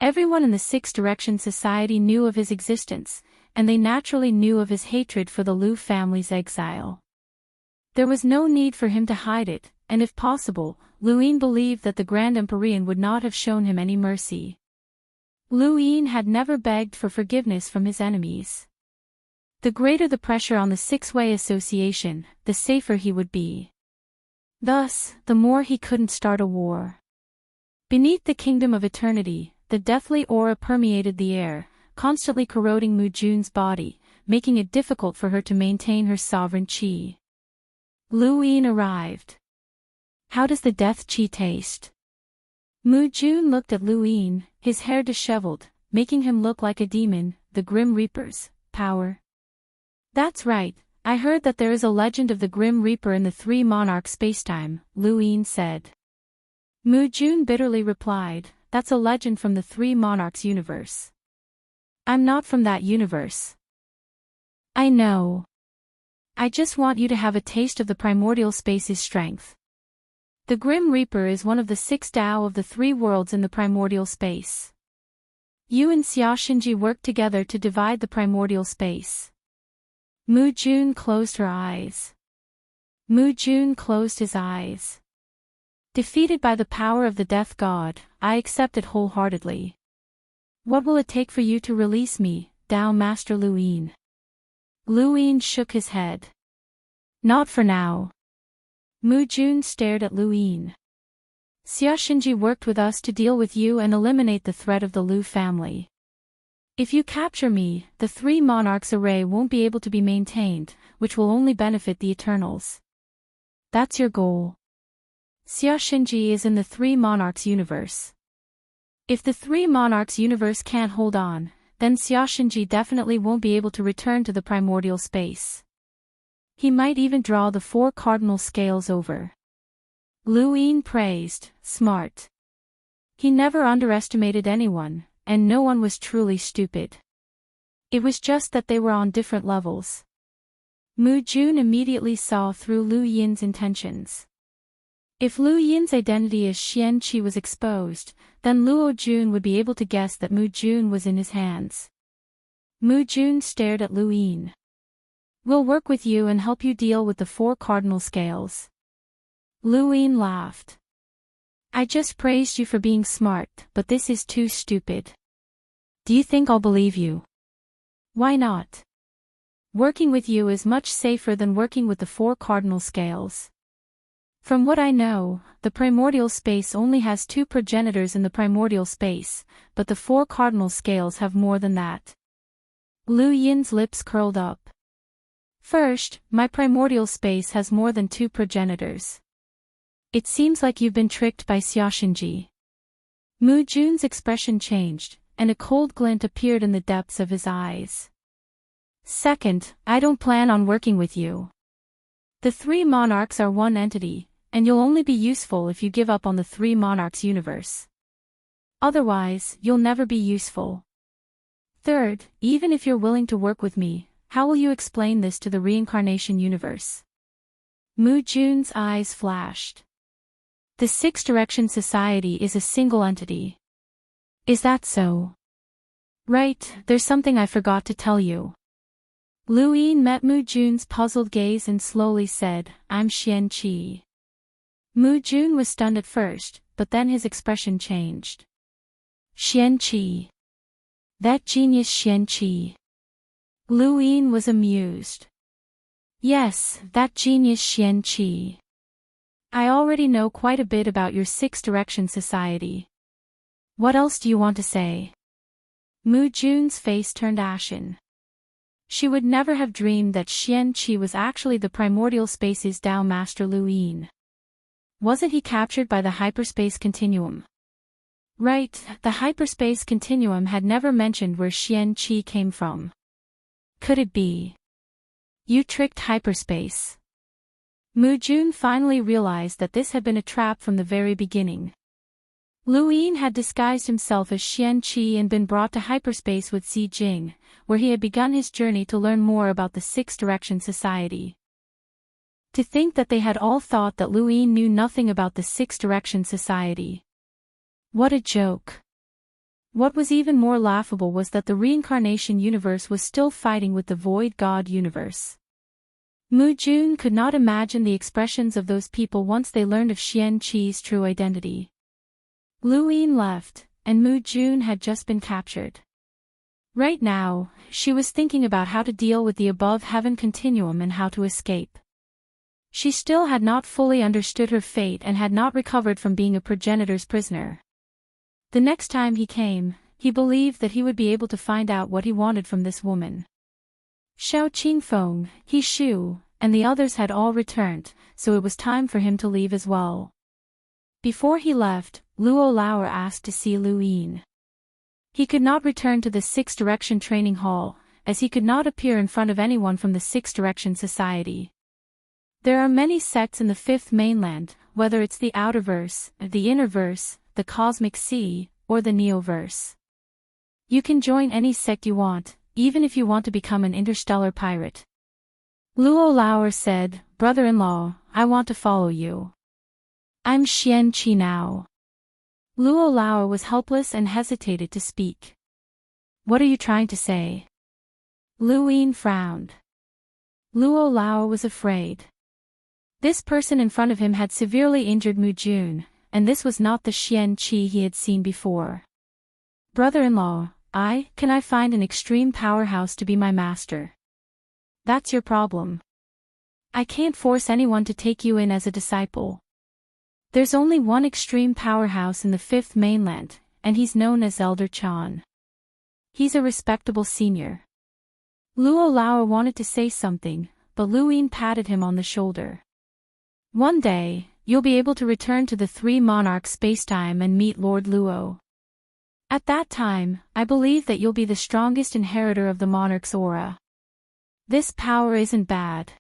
Everyone in the Six Direction Society knew of his existence, and they naturally knew of his hatred for the Lu family's exile. There was no need for him to hide it, and if possible, Lu Yin believed that the Grand Empyrean would not have shown him any mercy. Lu Yin had never begged for forgiveness from his enemies. The greater the pressure on the six-way association, the safer he would be. Thus, the more he couldn't start a war. Beneath the kingdom of eternity, the deathly aura permeated the air, constantly corroding Mu Jun's body, making it difficult for her to maintain her sovereign qi. Lu Yin arrived. How does the death qi taste? Mu Jun looked at Lu Yin, his hair disheveled, making him look like a demon, the Grim Reaper's power. That's right, I heard that there is a legend of the Grim Reaper in the Three Monarch spacetime, Lu Yin said. Mu Jun bitterly replied, that's a legend from the Three Monarchs universe. I'm not from that universe. I know. I just want you to have a taste of the primordial space's strength. The Grim Reaper is one of the 6 Tao of the 3 worlds in the primordial space. You and Xiaoshinji worked together to divide the primordial space. Mu Jun closed her eyes. Mu Jun closed his eyes. Defeated by the power of the death god, I accept it wholeheartedly. What will it take for you to release me, Tao Master Lu Yin? Lu Yin shook his head. Not for now. Mu Jun stared at Lu Yin. Xiaoshinji worked with us to deal with you and eliminate the threat of the Lu family. If you capture me, the Three Monarchs array won't be able to be maintained, which will only benefit the Eternals. That's your goal. Xiaoshinji is in the Three Monarchs universe. If the Three Monarchs universe can't hold on, then Xiaoshinji definitely won't be able to return to the primordial space. He might even draw the 4 cardinal scales over. Lu Yin praised, smart. He never underestimated anyone, and no one was truly stupid. It was just that they were on different levels. Mu Jun immediately saw through Lu Yin's intentions. If Lu Yin's identity as Xian Qi was exposed, then Luo Jun would be able to guess that Mu Jun was in his hands. Mu Jun stared at Lu Yin. We'll work with you and help you deal with the 4 cardinal scales. Lu Yin laughed. I just praised you for being smart, but this is too stupid. Do you think I'll believe you? Why not? Working with you is much safer than working with the 4 cardinal scales. From what I know, the primordial space only has 2 progenitors in the primordial space, but the 4 cardinal scales have more than that. Lu Yin's lips curled up. First, my primordial space has more than 2 progenitors. It seems like you've been tricked by Xiaoshinji. Mu Jun's expression changed, and a cold glint appeared in the depths of his eyes. Second, I don't plan on working with you. The 3 monarchs are one entity, and you'll only be useful if you give up on the 3 monarchs universe. Otherwise, you'll never be useful. Third, even if you're willing to work with me, how will you explain this to the reincarnation universe? Mu Jun's eyes flashed. The 6 Direction Society is a single entity. Is that so? Right, there's something I forgot to tell you. Lu Yin met Mu Jun's puzzled gaze and slowly said, I'm Xian Qi. Mu Jun was stunned at first, but then his expression changed. Xian Qi. That genius Xian Qi. Lu Yin was amused. Yes, that genius Xian Qi. I already know quite a bit about your 6 Direction Society. What else do you want to say? Mu Jun's face turned ashen. She would never have dreamed that Xian Qi was actually the primordial space's Tao Master Lu Yin. Wasn't he captured by the hyperspace continuum? Right, the hyperspace continuum had never mentioned where Xian Qi came from. Could it be? You tricked hyperspace. Mu Jun finally realized that this had been a trap from the very beginning. Lu Yin had disguised himself as Xian Qi and been brought to hyperspace with Xi Jing, where he had begun his journey to learn more about the 6 Direction Society. To think that they had all thought that Lu Yin knew nothing about the 6 Direction Society. What a joke. What was even more laughable was that the reincarnation universe was still fighting with the Void God universe. Mu Jun could not imagine the expressions of those people once they learned of Xian Qi's true identity. Lu Yin left, and Mu Jun had just been captured. Right now, she was thinking about how to deal with the above heaven continuum and how to escape. She still had not fully understood her fate and had not recovered from being a progenitor's prisoner. The next time he came, he believed that he would be able to find out what he wanted from this woman. Xiao Qingfeng, He Shu, and the others had all returned, so it was time for him to leave as well. Before he left, Luo Lao asked to see Lu Yin. He could not return to the 6 Direction Training Hall, as he could not appear in front of anyone from the 6 Direction Society. There are many sects in the 5th mainland, whether it's the Outerverse, the Innerverse, the Cosmic Sea, or the Neoverse. You can join any sect you want, even if you want to become an interstellar pirate. Luo Lao said, Brother-in-law, I want to follow you. I'm Xian Qi now. Luo Lao was helpless and hesitated to speak. What are you trying to say? Lu Yin frowned. Luo Lao was afraid. This person in front of him had severely injured Mu Jun, and this was not the Xian Qi he had seen before. Brother-in-law, can I find an extreme powerhouse to be my master? That's your problem. I can't force anyone to take you in as a disciple. There's only one extreme powerhouse in the 5th mainland, and he's known as Elder Chan. He's a respectable senior. Luo Lao wanted to say something, but Lu Yin patted him on the shoulder. One day, you'll be able to return to the 3 monarchs spacetime and meet Lord Luo. At that time, I believe that you'll be the strongest inheritor of the monarch's aura. This power isn't bad.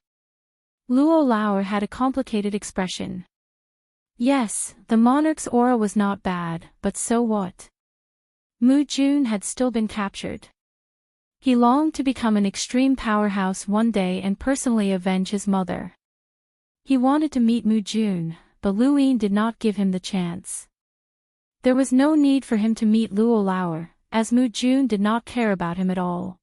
Luo Lao had a complicated expression. Yes, the monarch's aura was not bad, but so what? Mu Jun had still been captured. He longed to become an extreme powerhouse one day and personally avenge his mother. He wanted to meet Mu Jun, but Lu Yin did not give him the chance. There was no need for him to meet Luo Lao, as Mu Jun did not care about him at all.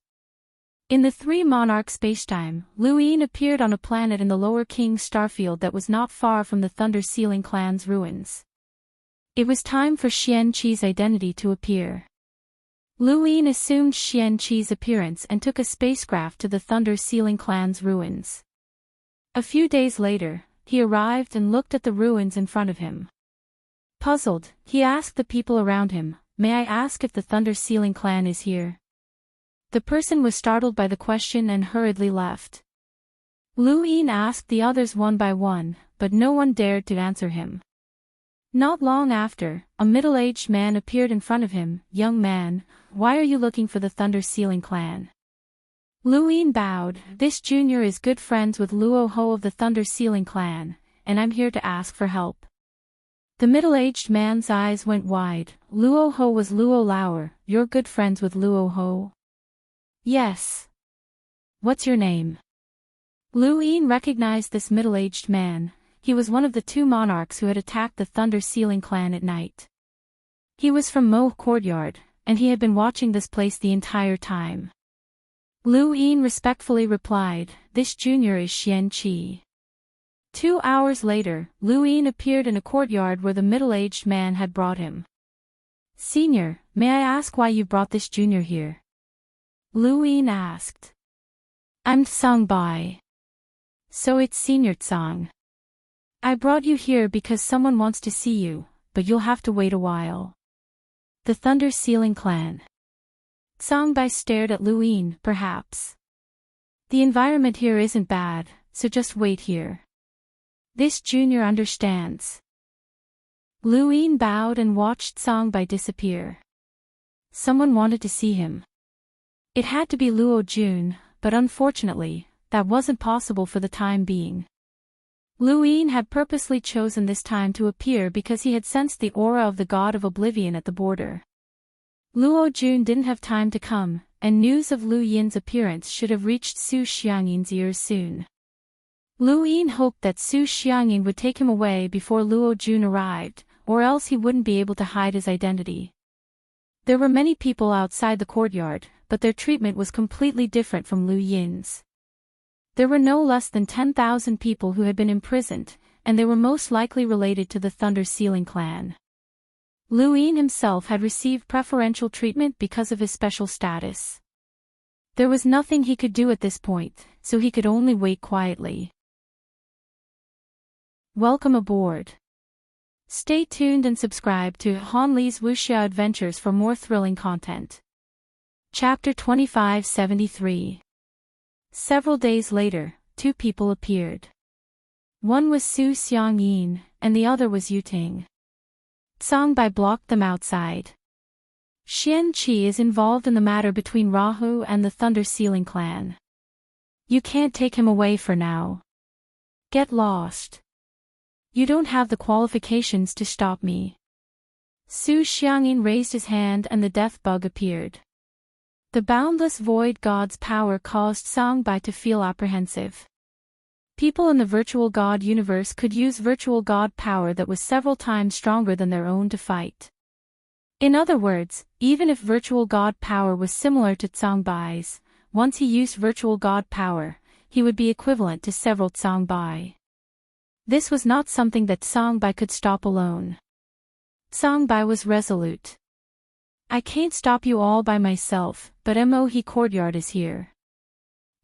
In the 3 monarch spacetime, Lu Yin appeared on a planet in the Lower King starfield that was not far from the Thunder Sealing clan's ruins. It was time for Xian Qi's identity to appear. Lu Yin assumed Xian Qi's appearance and took a spacecraft to the Thunder Sealing clan's ruins. A few days later, he arrived and looked at the ruins in front of him. Puzzled, he asked the people around him, "May I ask if the Thunder Sealing clan is here?" The person was startled by the question and hurriedly left. Lu Yin asked the others one by one, but no one dared to answer him. Not long after, a middle-aged man appeared in front of him. "Young man, why are you looking for the Thunder Sealing clan?" Lu Yin bowed. "This junior is good friends with Luo Ho of the Thunder Sealing clan, and I'm here to ask for help." The middle-aged man's eyes went wide. "Luo Ho was Luo Lauer. You're good friends with Luo Ho?" "Yes." "What's your name?" Lu Yin recognized this middle-aged man. He was one of the two monarchs who had attacked the Thunder Sealing clan at night. He was from Mo Courtyard, and he had been watching this place the entire time. Lu Yin respectfully replied, "This junior is Xian Qi." 2 hours later, Lu Yin appeared in a courtyard where the middle-aged man had brought him. "Senior, may I ask why you brought this junior here?" Lu Yin asked. "I'm Tsang Bai." "So it's Senior Tsang. I brought you here because someone wants to see you, but you'll have to wait a while." The Thunder Sealing clan. Tsang Bai stared at Lu Yin. "Perhaps. The environment here isn't bad, so just wait here. This junior understands." Lu Yin bowed and watched Tsang Bai disappear. Someone wanted to see him. It had to be Luo Jun, but unfortunately, that wasn't possible for the time being. Lu Yin had purposely chosen this time to appear because he had sensed the aura of the god of oblivion at the border. Luo Jun didn't have time to come, and news of Lu Yin's appearance should have reached Su Xiangyin's ears soon. Lu Yin hoped that Su Xiangyin would take him away before Luo Jun arrived, or else he wouldn't be able to hide his identity. There were many people outside the courtyard, but their treatment was completely different from Lu Yin's. There were no less than 10,000 people who had been imprisoned, and they were most likely related to the Thunder Sealing clan. Lu Yin himself had received preferential treatment because of his special status. There was nothing he could do at this point, so he could only wait quietly. Welcome aboard. Stay tuned and subscribe to Han Li's Wuxia Adventures for more thrilling content. Chapter 2573. Several days later, two people appeared. One was Su Xiangyin, and the other was Yuting. Tsang Bai blocked them outside. "Xian Qi is involved in the matter between Rahu and the Thunder Sealing clan. You can't take him away for now. Get lost. You don't have the qualifications to stop me." Su Xiangyin raised his hand and the death bug appeared. The boundless void god's power caused Tsang Bai to feel apprehensive. People in the virtual god universe could use virtual god power that was several times stronger than their own to fight. In other words, even if virtual god power was similar to Tsang Bai's, once he used virtual god power, he would be equivalent to several Tsang Bai. This was not something that Tsang Bai could stop alone. Tsang Bai was resolute. "I can't stop you all by myself, but Mohe Courtyard is here."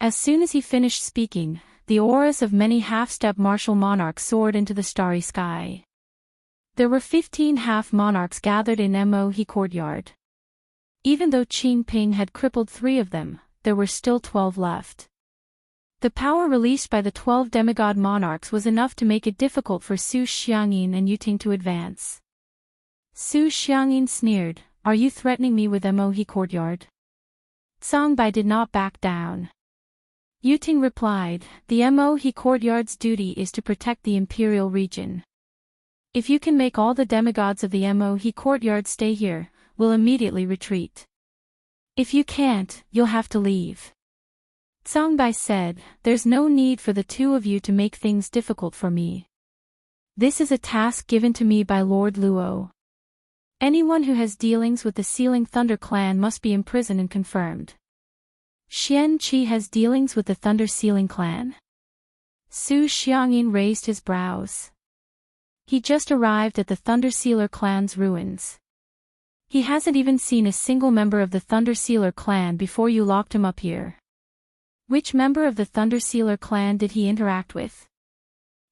As soon as he finished speaking, the auras of many half-step martial monarchs soared into the starry sky. There were 15 half-monarchs gathered in Mohe Courtyard. Even though Qin Ping had crippled 3 of them, there were still 12 left. The power released by the 12 demigod monarchs was enough to make it difficult for Su Xiangyin and Yuting to advance. Su Xiangyin sneered, "Are you threatening me with Mohe Courtyard?" Tsang Bai did not back down. Yuting replied, "The Mohe Courtyard's duty is to protect the imperial region. If you can make all the demigods of the Mohe Courtyard stay here, we'll immediately retreat. If you can't, you'll have to leave." Tsang Bai said, "There's no need for the two of you to make things difficult for me. This is a task given to me by Lord Luo. Anyone who has dealings with the Sealing Thunder clan must be imprisoned and confirmed." "Xian Qi has dealings with the Thunder Sealing clan?" Su Xiangyin raised his brows. "He just arrived at the Thunder Sealer clan's ruins. He hasn't even seen a single member of the Thunder Sealer clan before you locked him up here." "Which member of the Thunder Sealer clan did he interact with?"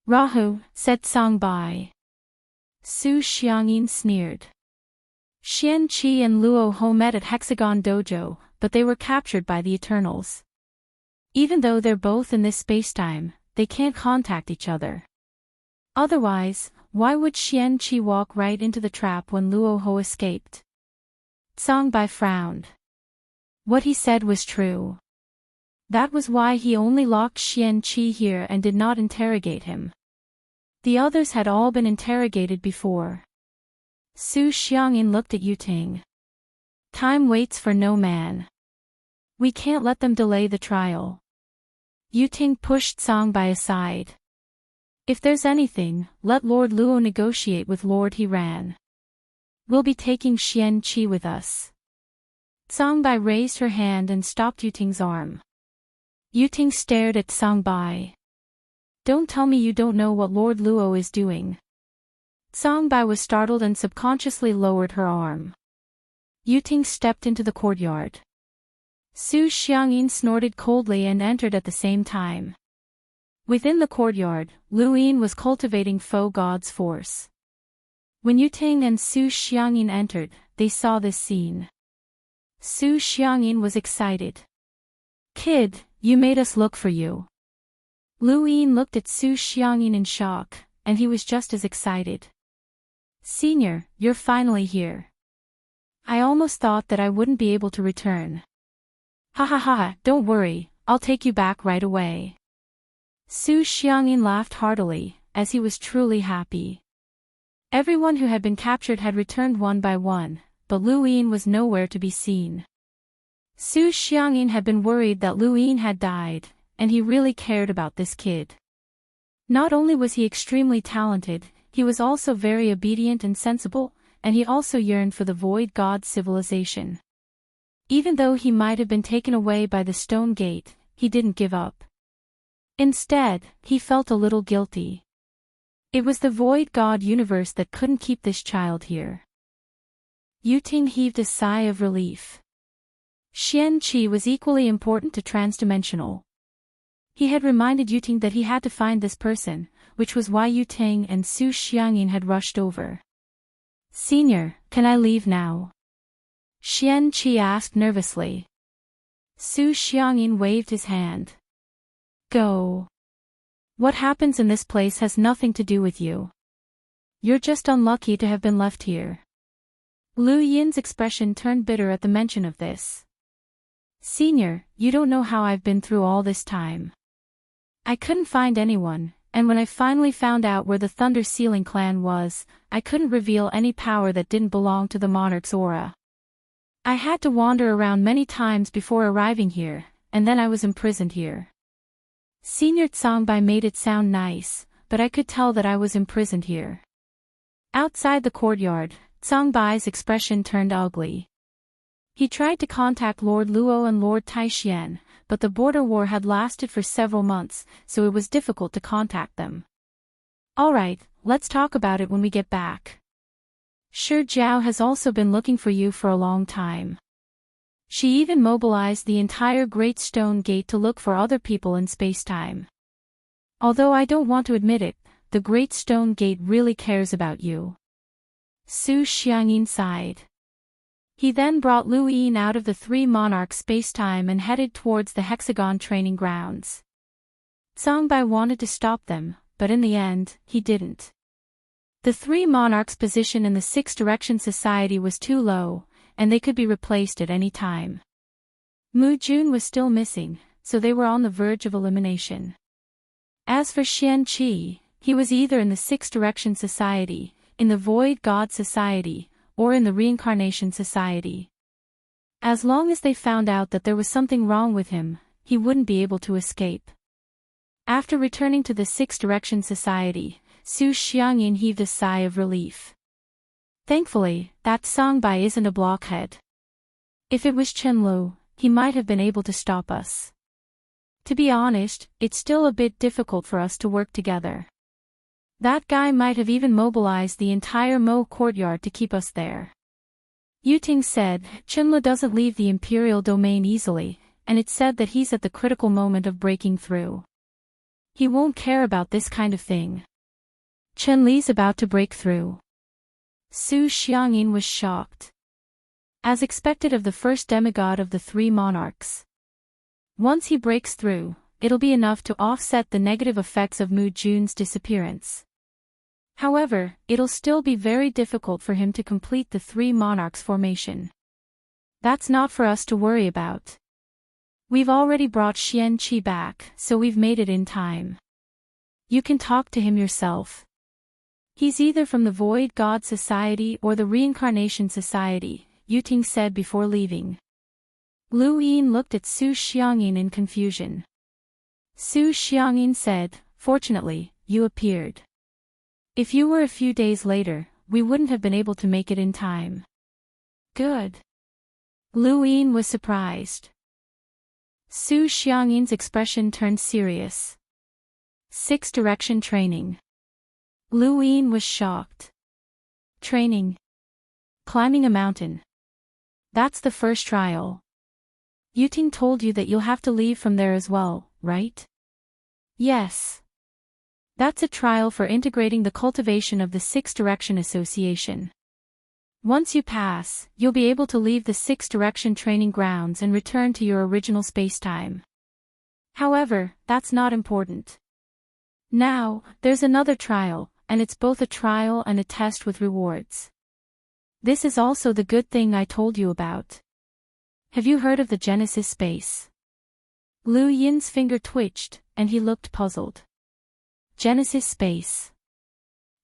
"Rahu," said Tsang Bai. Su Xiangyin sneered. "Xian Qi and Luo Ho met at Hexagon Dojo, but they were captured by the Eternals. Even though they're both in this spacetime, they can't contact each other. Otherwise, why would Qian-Chi walk right into the trap when Luo Ho escaped? Songbai frowned. What he said was true. That was why he only locked Qian-Chi here and did not interrogate him. The others had all been interrogated before. Su Xiangyin looked at Yuting. Time waits for no man. We can't let them delay the trial. Yuting pushed Songbai aside. If there's anything, let Lord Luo negotiate with Lord Hiran. We'll be taking Qian-Chi with us. Songbai raised her hand and stopped Yuting's arm. Yuting stared at Songbai. Don't tell me you don't know what Lord Luo is doing. Songbai was startled and subconsciously lowered her arm. Yuting stepped into the courtyard. Su Xiangyin snorted coldly and entered at the same time. Within the courtyard, Lu Yin was cultivating faux god's force. When Yuting and Su Xiangyin entered, they saw this scene. Su Xiangyin was excited. Kid, you made us look for you. Lu Yin looked at Su Xiangyin in shock, and he was just as excited. Senior, you're finally here. I almost thought that I wouldn't be able to return. Ha ha ha, don't worry, I'll take you back right away. Su Xiangyin laughed heartily, as he was truly happy. Everyone who had been captured had returned one by one, but Lu Yin was nowhere to be seen. Su Xiangyin had been worried that Lu Yin had died, and he really cared about this kid. Not only was he extremely talented, he was also very obedient and sensible, and he also yearned for the void god civilization. Even though he might have been taken away by the stone gate, he didn't give up. Instead, he felt a little guilty. It was the void god universe that couldn't keep this child here. Yuting heaved a sigh of relief. Qian-Chi was equally important to transdimensional. He had reminded Yuting that he had to find this person, which was why Yuting and Su Xiangyin had rushed over. Senior, can I leave now? Qian-Chi asked nervously. Su Xiangyin waved his hand. Go. What happens in this place has nothing to do with you. You're just unlucky to have been left here. Lu Yin's expression turned bitter at the mention of this. Senior, you don't know how I've been through all this time. I couldn't find anyone, and when I finally found out where the Thunder Sealing clan was, I couldn't reveal any power that didn't belong to the monarch's aura. I had to wander around many times before arriving here, and then I was imprisoned here. Senior Songbai made it sound nice, but I could tell that I was imprisoned here. Outside the courtyard, Songbai's expression turned ugly. He tried to contact Lord Luo and Lord Taishian, but the border war had lasted for several months, so it was difficult to contact them. Alright, let's talk about it when we get back. Shi Jiao has also been looking for you for a long time. She even mobilized the entire Great Stone Gate to look for other people in spacetime. Although I don't want to admit it, the Great Stone Gate really cares about you. Su Xiangyin sighed. He then brought Lu Yin out of the Three Monarchs spacetime and headed towards the Hexagon training grounds. Songbai wanted to stop them, but in the end, he didn't. The Three Monarchs' position in the Six Direction Society was too low, and they could be replaced at any time. Mu Jun was still missing, so they were on the verge of elimination. As for Qian-Chi, he was either in the Six Direction Society, in the Void God Society, or in the Reincarnation Society. As long as they found out that there was something wrong with him, he wouldn't be able to escape. After returning to the Six Direction Society, Su Xiangyin heaved a sigh of relief. Thankfully, that Songbai isn't a blockhead. If it was Chenlu, he might have been able to stop us. To be honest, it's still a bit difficult for us to work together. That guy might have even mobilized the entire Mo courtyard to keep us there. Yuting said, Chenlu doesn't leave the Imperial domain easily, and it's said that he's at the critical moment of breaking through. He won't care about this kind of thing. Chenli's about to break through. Su Xiangyin was shocked. As expected of the first demigod of the Three Monarchs. Once he breaks through, it'll be enough to offset the negative effects of Mu Jun's disappearance. However, it'll still be very difficult for him to complete the 3 monarchs formation. That's not for us to worry about. We've already brought Xian Qi back, so we've made it in time. You can talk to him yourself. He's either from the Void God Society or the Reincarnation Society, Yuting said before leaving. Lu Yin looked at Su Xiangyin in confusion. Su Xiangyin said, "Fortunately, you appeared. If you were a few days later, we wouldn't have been able to make it in time." Good. Lu Yin was surprised. Su Xiangyin's expression turned serious. 6 direction training. Lu Yin was shocked. Training? Climbing a mountain. That's the first trial. Yuting told you that you'll have to leave from there as well, right? Yes. That's a trial for integrating the cultivation of the 6 direction association. Once you pass, you'll be able to leave the 6 direction training grounds and return to your original spacetime. However, that's not important. Now, there's another trial, and it's both a trial and a test with rewards. This is also the good thing I told you about. Have you heard of the Genesis space? Lu Yin's finger twitched, and he looked puzzled. Genesis space.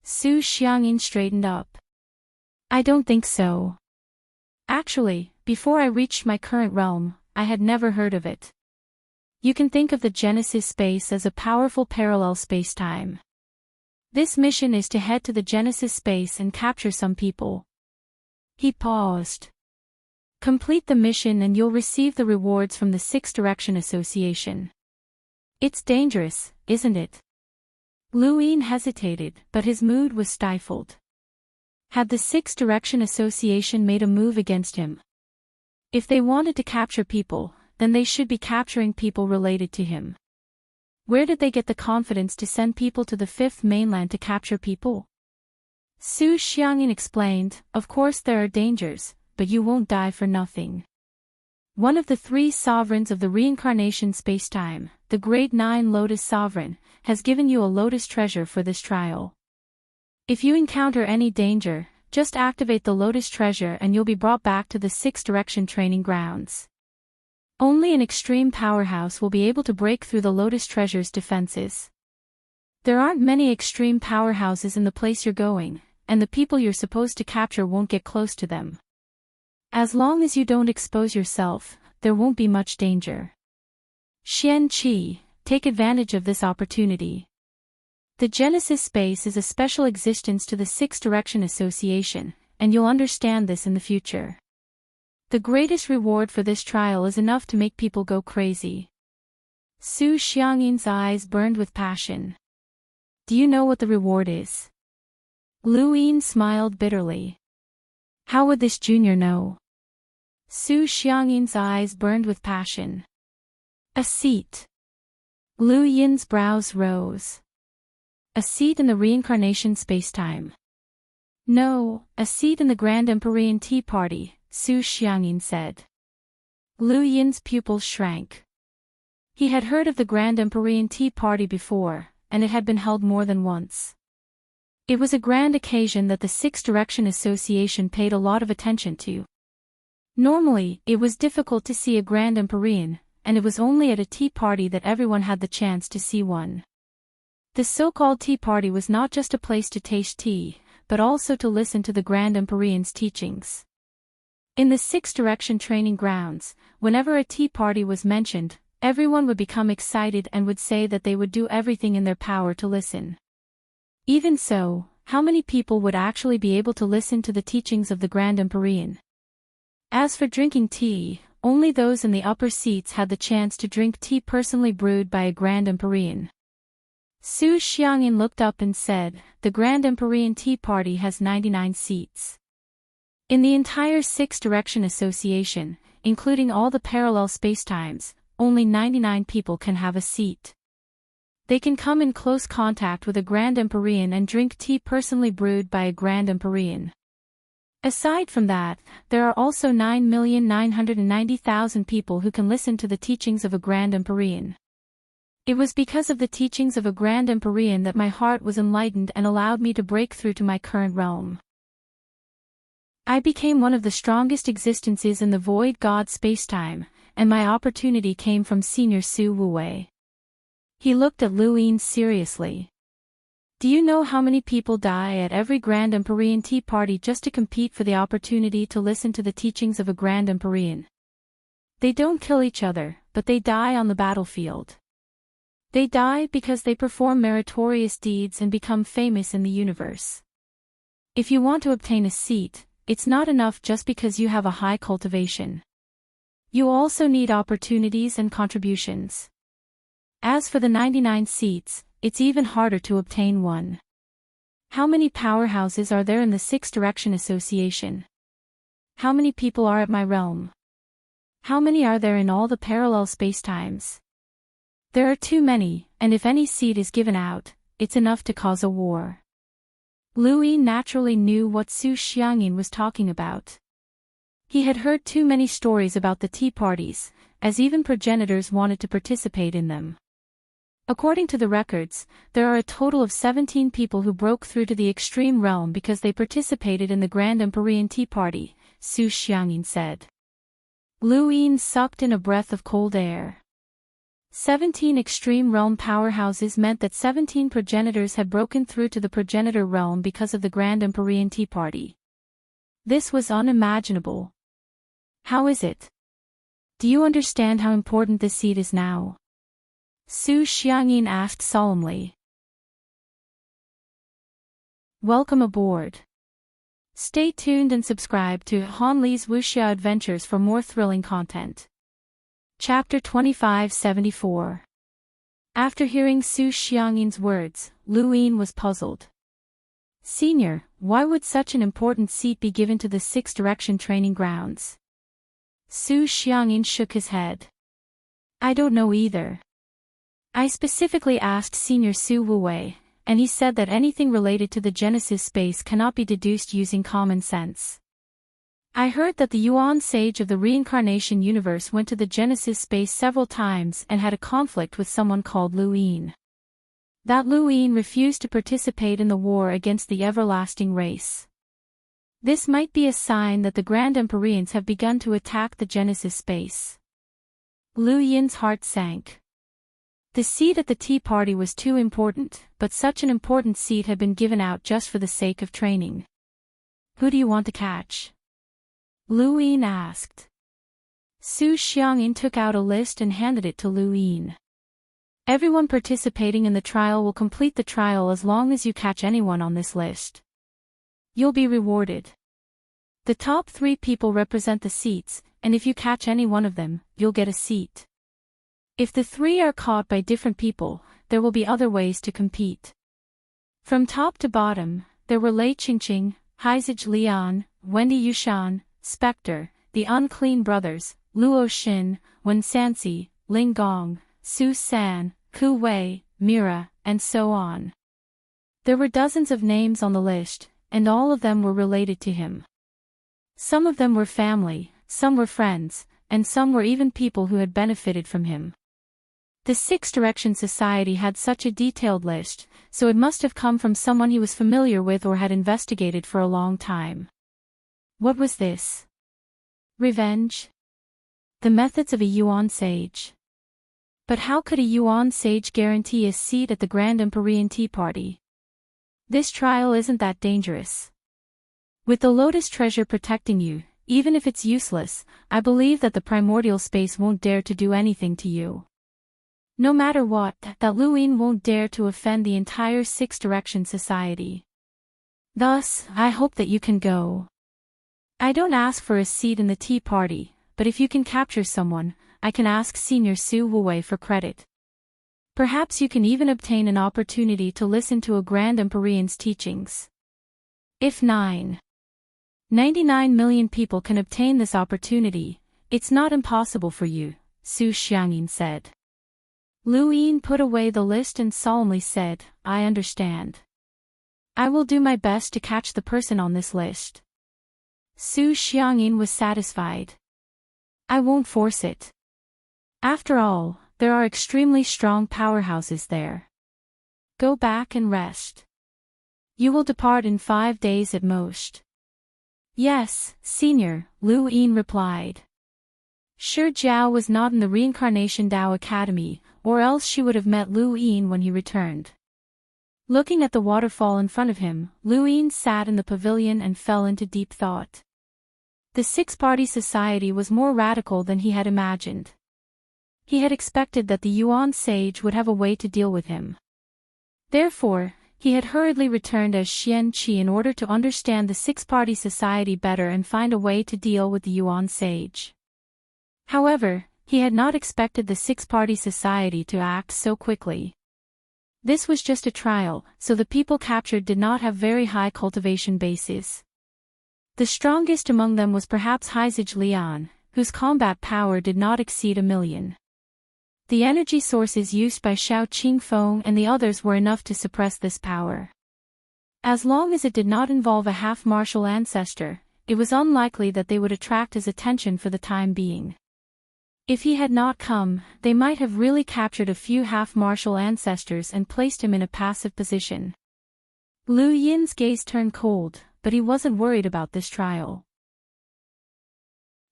Su Xiangyin straightened up. I don't think so. Actually, before I reached my current realm, I had never heard of it. You can think of the Genesis space as a powerful parallel spacetime. This mission is to head to the Genesis space and capture some people. He paused. Complete the mission and you'll receive the rewards from the 6 Direction Association. It's dangerous, isn't it? Lu Yin hesitated, but his mood was stifled. Had the 6 Direction Association made a move against him? If they wanted to capture people, then they should be capturing people related to him. Where did they get the confidence to send people to the 5th mainland to capture people? Su Xiangyin explained, of course there are dangers, but you won't die for nothing. One of the 3 sovereigns of the reincarnation spacetime, the Great 9 Lotus Sovereign, has given you a lotus treasure for this trial. If you encounter any danger, just activate the lotus treasure and you'll be brought back to the 6 Direction training grounds. Only an extreme powerhouse will be able to break through the lotus treasure's defenses. There aren't many extreme powerhouses in the place you're going, and the people you're supposed to capture won't get close to them. As long as you don't expose yourself, there won't be much danger. Xian Qi, take advantage of this opportunity. The Genesis space is a special existence to the 6 Direction Association, and you'll understand this in the future. The greatest reward for this trial is enough to make people go crazy. Su Xiangyin's eyes burned with passion. Do you know what the reward is? Lu Yin smiled bitterly. How would this junior know? Su Xiangyin's eyes burned with passion. A seat. Lu Yin's brows rose. A seat in the reincarnation spacetime. No, a seat in the Grand Empyrean Tea Party, Su Xiangyin said. Lu Yin's pupils shrank. He had heard of the Grand Empyrean Tea Party before, and it had been held more than once. It was a grand occasion that the 6 Direction Association paid a lot of attention to. Normally, it was difficult to see a Grand Empyrean, and it was only at a tea party that everyone had the chance to see one. The so-called tea party was not just a place to taste tea, but also to listen to the Grand Empyrean's teachings. In the 6 Direction training grounds, whenever a tea party was mentioned, everyone would become excited and would say that they would do everything in their power to listen. Even so, how many people would actually be able to listen to the teachings of the Grand Empyrean? As for drinking tea, only those in the upper seats had the chance to drink tea personally brewed by a Grand Empyrean. Su Xiangyin looked up and said, the Grand Empyrean Tea Party has 99 seats. In the entire 6 Direction Association, including all the parallel spacetimes, only 99 people can have a seat. They can come in close contact with a Grand Empyrean and drink tea personally brewed by a Grand Empyrean. Aside from that, there are also 9,990,000 people who can listen to the teachings of a Grand Empyrean. It was because of the teachings of a Grand Empyrean that my heart was enlightened and allowed me to break through to my current realm. I became one of the strongest existences in the void God spacetime, and my opportunity came from Senior Su Wu-wei. He looked at Lu Yin seriously. Do you know how many people die at every Grand Empyrean tea party just to compete for the opportunity to listen to the teachings of a Grand Empyrean? They don't kill each other, but they die on the battlefield. They die because they perform meritorious deeds and become famous in the universe. If you want to obtain a seat, it's not enough just because you have a high cultivation. You also need opportunities and contributions. As for the 99 seats, it's even harder to obtain one. How many powerhouses are there in the Six Direction Association? How many people are at my realm? How many are there in all the parallel spacetimes? There are too many, and if any seat is given out, it's enough to cause a war. Lu Yin naturally knew what Su Xiangyin was talking about. He had heard too many stories about the tea parties, as even progenitors wanted to participate in them. According to the records, there are a total of 17 people who broke through to the extreme realm because they participated in the Grand Empyrean Tea Party, Su Xiangyin said. Lu Yin sucked in a breath of cold air. 17 extreme realm powerhouses meant that 17 progenitors had broken through to the progenitor realm because of the Grand Empyrean Tea Party. This was unimaginable. How is it? Do you understand how important this seat is now? Su Xiangyin asked solemnly. Welcome aboard. Stay tuned and subscribe to Han Li's Wuxia Adventures for more thrilling content. Chapter 2574. After hearing Su Xiangyin's words, Lu Yin was puzzled. Senior, why would such an important seat be given to the Six Direction training grounds? Su Xiangyin shook his head. I don't know either. I specifically asked Senior Su Wu-wei, and he said that anything related to the Genesis space cannot be deduced using common sense. I heard that the Yuan sage of the reincarnation universe went to the Genesis space several times and had a conflict with someone called Lu Yin. That Lu Yin refused to participate in the war against the everlasting race. This might be a sign that the Grand Empyreans have begun to attack the Genesis space. Lu Yin's heart sank. The seat at the tea party was too important, but such an important seat had been given out just for the sake of training. Who do you want to catch? Lu Yin asked. Su Xiangyin took out a list and handed it to Lu Yin. Everyone participating in the trial will complete the trial as long as you catch anyone on this list. You'll be rewarded. The top 3 people represent the seats, and if you catch any one of them, you'll get a seat. If the 3 are caught by different people, there will be other ways to compete. From top to bottom, there were Lei Qingqing, Haizij Lian, Wendy Yushan, Spectre, the Unclean Brothers, Luo Xin, Wen Sansi, Ling Gong, Su San, Ku Wei, Mira, and so on. There were dozens of names on the list, and all of them were related to him. Some of them were family, some were friends, and some were even people who had benefited from him. The Six Direction Society had such a detailed list, so it must have come from someone he was familiar with or had investigated for a long time. What was this? Revenge? The methods of a Yuan sage. But how could a Yuan sage guarantee a seat at the Grand Empyrean Tea Party? This trial isn't that dangerous. With the Lotus treasure protecting you, even if it's useless, I believe that the primordial space won't dare to do anything to you. No matter what, that Lu Yin won't dare to offend the entire Six Direction Society. Thus, I hope that you can go. I don't ask for a seat in the tea party, but if you can capture someone, I can ask Senior Su Wu-wei for credit. Perhaps you can even obtain an opportunity to listen to a Grand Empyrean's teachings. If 99 million people can obtain this opportunity, it's not impossible for you, Su Xiangyin said. Lu Yin put away the list and solemnly said, I understand. I will do my best to catch the person on this list. Su Xiangyin was satisfied. I won't force it. After all, there are extremely strong powerhouses there. Go back and rest. You will depart in 5 days at most. Yes, Senior, Lu Yin replied. Shi Jiao was not in the Reincarnation Dao Academy, or else she would have met Lu Yin when he returned. Looking at the waterfall in front of him, Lu Yin sat in the pavilion and fell into deep thought. The six-party society was more radical than he had imagined. He had expected that the Yuan sage would have a way to deal with him. Therefore, he had hurriedly returned as Xian Qi in order to understand the six-party society better and find a way to deal with the Yuan sage. However, he had not expected the six-party society to act so quickly. This was just a trial, so the people captured did not have very high cultivation bases. The strongest among them was perhaps Haizij Lian, whose combat power did not exceed 1,000,000. The energy sources used by Xiao Qingfeng and the others were enough to suppress this power. As long as it did not involve a half-martial ancestor, it was unlikely that they would attract his attention for the time being. If he had not come, they might have really captured a few half-martial ancestors and placed him in a passive position. Lu Yin's gaze turned cold, but he wasn't worried about this trial.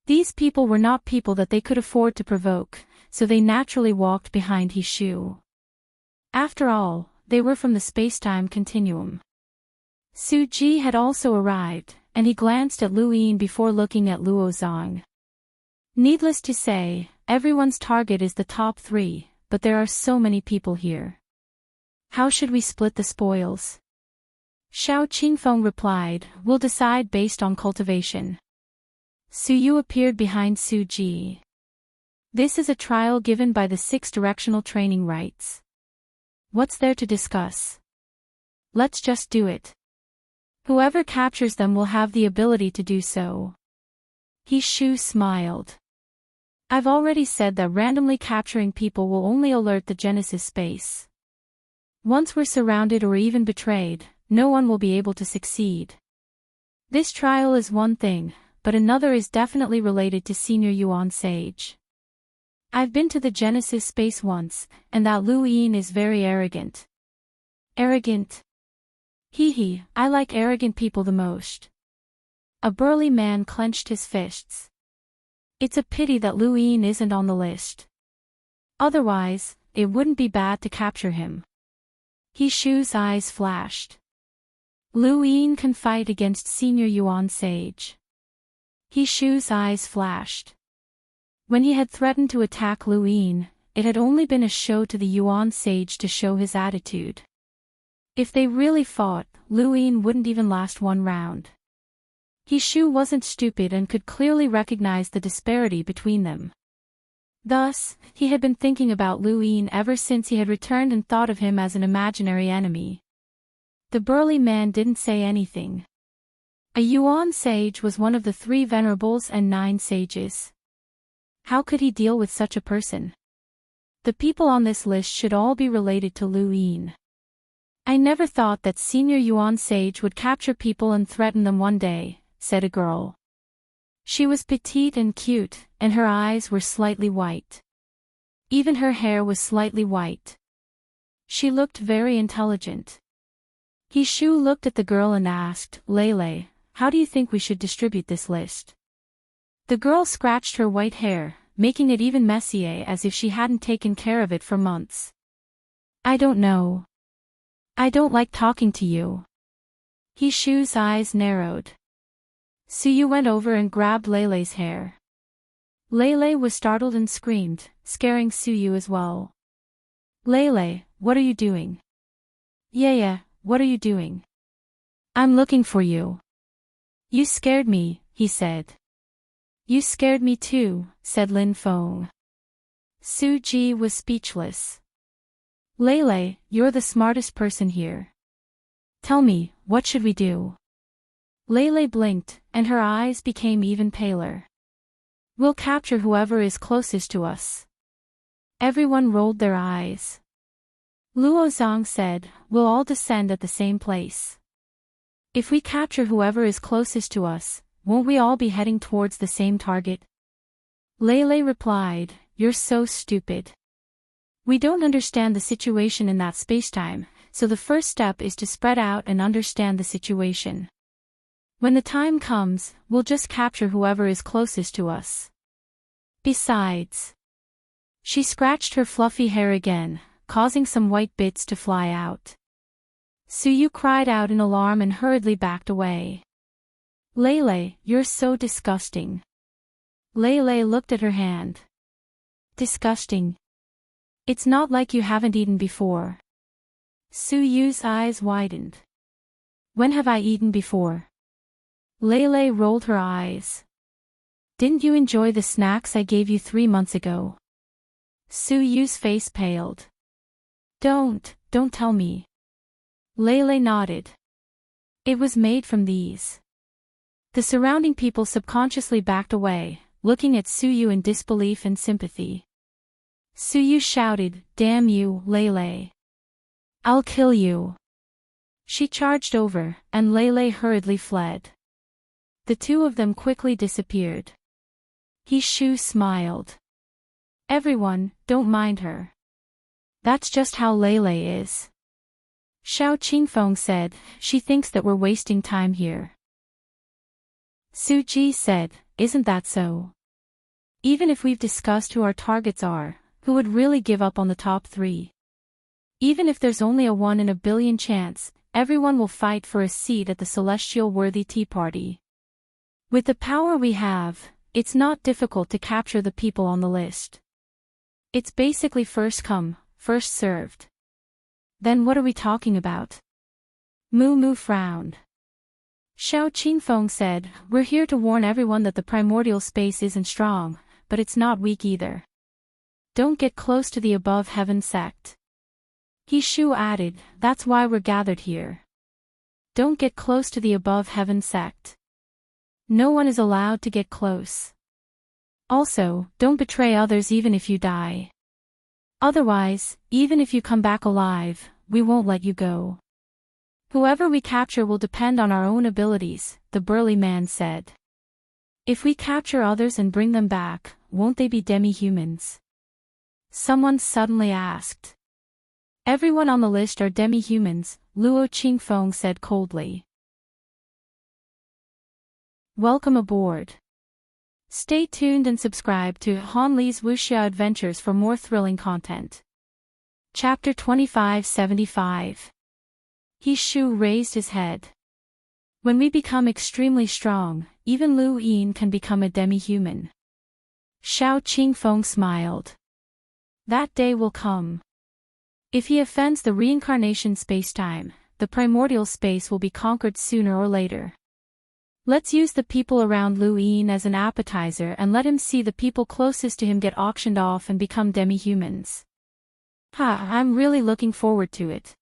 These people were not people that they could afford to provoke, so they naturally walked behind He Shu. After all, they were from the space-time continuum. Su Ji had also arrived, and he glanced at Lu Yin before looking at Luo Zhang. Needless to say, everyone's target is the top 3, but there are so many people here. How should we split the spoils? Xiao Qingfeng replied, we'll decide based on cultivation. Su Yu appeared behind Su Ji. This is a trial given by the 6 directional training rites. What's there to discuss? Let's just do it. Whoever captures them will have the ability to do so. He Shu smiled. I've already said that randomly capturing people will only alert the Genesis space. Once we're surrounded or even betrayed, no one will be able to succeed. This trial is one thing, but another is definitely related to Senior Yuan Sage. I've been to the Genesis space once, and that Lu Yin is very arrogant. Arrogant? Hee, I like arrogant people the most. A burly man clenched his fists. It's a pity that Lu Yin isn't on the list. Otherwise, it wouldn't be bad to capture him. He Shu's eyes flashed. Lu Yin can fight against Senior Yuan Sage. He Shu's eyes flashed. When he had threatened to attack Lu Yin, it had only been a show to the Yuan Sage to show his attitude. If they really fought, Lu Yin wouldn't even last one round. He Shu wasn't stupid and could clearly recognize the disparity between them. Thus, he had been thinking about Lu Yin ever since he had returned and thought of him as an imaginary enemy. The burly man didn't say anything. A Yuan Sage was one of the 3 venerables and 9 sages. How could he deal with such a person? The people on this list should all be related to Lu Yin. I never thought that Senior Yuan Sage would capture people and threaten them one day, said a girl. She was petite and cute, and her eyes were slightly white. Even her hair was slightly white. She looked very intelligent. He Shu looked at the girl and asked, Lele, how do you think we should distribute this list? The girl scratched her white hair, making it even messier as if she hadn't taken care of it for months. I don't know. I don't like talking to you. He Shu's eyes narrowed. Su Yu went over and grabbed Lele's hair. Lele was startled and screamed, scaring Su Yu as well. Lele, what are you doing? Yeah, what are you doing? I'm looking for you. You scared me, he said. You scared me too, said Lin Feng. Su Ji was speechless. Lele, you're the smartest person here. Tell me, what should we do? Lele blinked, and her eyes became even paler. We'll capture whoever is closest to us. Everyone rolled their eyes. Luo Zhang said, we'll all descend at the same place. If we capture whoever is closest to us, won't we all be heading towards the same target? Lele replied, "You're so stupid. We don't understand the situation in that spacetime, so the first step is to spread out and understand the situation. When the time comes, we'll just capture whoever is closest to us. Besides..." She scratched her fluffy hair again, causing some white bits to fly out. Suyu cried out in alarm and hurriedly backed away. "Lele, you're so disgusting." Lele looked at her hand. "Disgusting? It's not like you haven't eaten before." Suyu's eyes widened. "When have I eaten before?" Lele rolled her eyes. "Didn't you enjoy the snacks I gave you 3 months ago?" Suyu's face paled. Don't tell me." Lele nodded. "It was made from these." The surrounding people subconsciously backed away, looking at Suyu in disbelief and sympathy. Suyu shouted, "Damn you, Lele. I'll kill you." She charged over, and Lele hurriedly fled. The two of them quickly disappeared. Shu smiled. "Everyone, don't mind her. That's just how Lele is." Xiao Qingfeng said, "She thinks that we're wasting time here." Su Ji said, "Isn't that so? Even if we've discussed who our targets are, who would really give up on the top 3? Even if there's only a 1 in a billion chance, everyone will fight for a seat at the celestial worthy tea party. With the power we have, it's not difficult to capture the people on the list. It's basically first come, first served." "Then what are we talking about?" Mu Mu frowned. Xiao Qingfeng said, "We're here to warn everyone that the primordial space isn't strong, but it's not weak either. Don't get close to the above heaven sect." Shu added, "That's why we're gathered here. Don't get close to the above heaven sect. No one is allowed to get close. Also, don't betray others even if you die. Otherwise, even if you come back alive, we won't let you go. Whoever we capture will depend on our own abilities," the burly man said. "If we capture others and bring them back, won't they be demi-humans?" Someone suddenly asked. "Everyone on the list are demi-humans," Luo Qingfeng said coldly. Welcome aboard. Stay tuned and subscribe to Han Li's Wuxia Adventures for more thrilling content. Chapter 2575. Shu raised his head. "When we become extremely strong, even Lu Yin can become a demi-human." Xiao Qingfeng smiled. "That day will come. If he offends the reincarnation spacetime, the primordial space will be conquered sooner or later. Let's use the people around Lu Yin as an appetizer and let him see the people closest to him get auctioned off and become demi-humans. I'm really looking forward to it.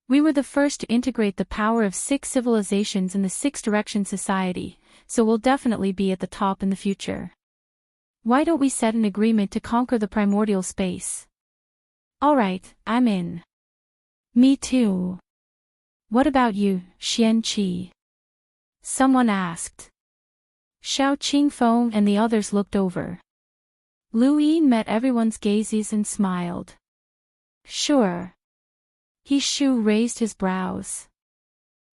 We were the first to integrate the power of 6 civilizations in the 6 Direction Society, so we'll definitely be at the top in the future. Why don't we set an agreement to conquer the primordial space?" "Alright, I'm in." "Me too." "What about you, Xian Qi?" someone asked. Xiao Qingfeng and the others looked over. Lu Yin met everyone's gazes and smiled. "Sure." Shu raised his brows.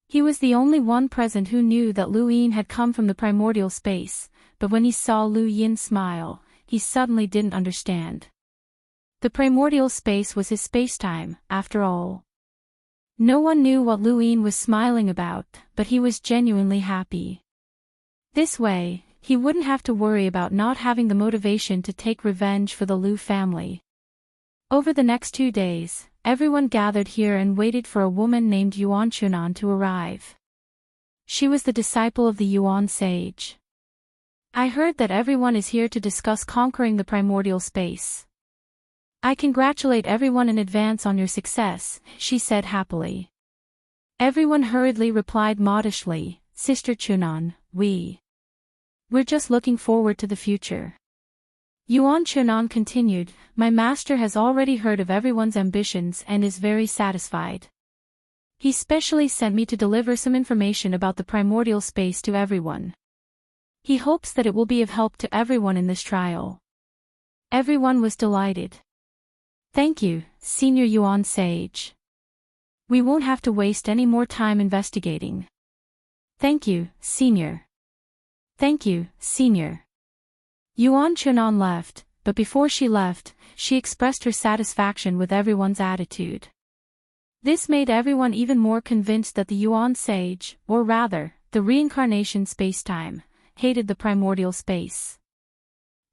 He was the only one present who knew that Lu Yin had come from the primordial space, but when he saw Lu Yin smile, he suddenly didn't understand. The primordial space was his spacetime, after all. No one knew what Lu Yin was smiling about, but he was genuinely happy. This way, he wouldn't have to worry about not having the motivation to take revenge for the Lu family. Over the next 2 days, everyone gathered here and waited for a woman named Yuan Chunan to arrive. She was the disciple of the Yuan sage. "I heard that everyone is here to discuss conquering the primordial space. I congratulate everyone in advance on your success," she said happily. Everyone hurriedly replied modestly, "Sister Chunan, we're just looking forward to the future." Yuan Chunan continued, "My master has already heard of everyone's ambitions and is very satisfied. He specially sent me to deliver some information about the primordial space to everyone. He hopes that it will be of help to everyone in this trial. Everyone was delighted. Thank you, Senior Yuan Sage. We won't have to waste any more time investigating. Thank you, Senior. Thank you, Senior. Yuan Chunan left, but before she left, she expressed her satisfaction with everyone's attitude. This made everyone even more convinced that the Yuan Sage, or rather, the reincarnation space-time, hated the primordial space.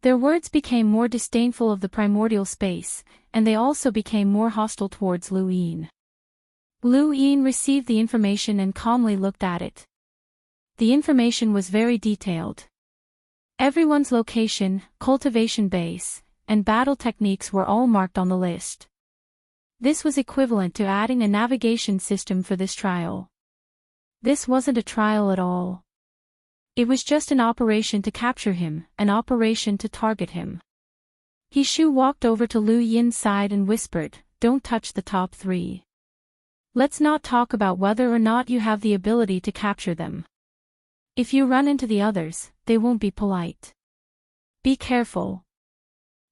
Their words became more disdainful of the primordial space, and they also became more hostile towards Lu Yin. Lu Yin received the information and calmly looked at it. The information was very detailed. Everyone's location, cultivation base, and battle techniques were all marked on the list. This was equivalent to adding a navigation system for this trial. This wasn't a trial at all. It was just an operation to capture him, an operation to target him. He Shu walked over to Lu Yin's side and whispered, "Don't touch the top 3. Let's not talk about whether or not you have the ability to capture them. If you run into the others, they won't be polite. Be careful."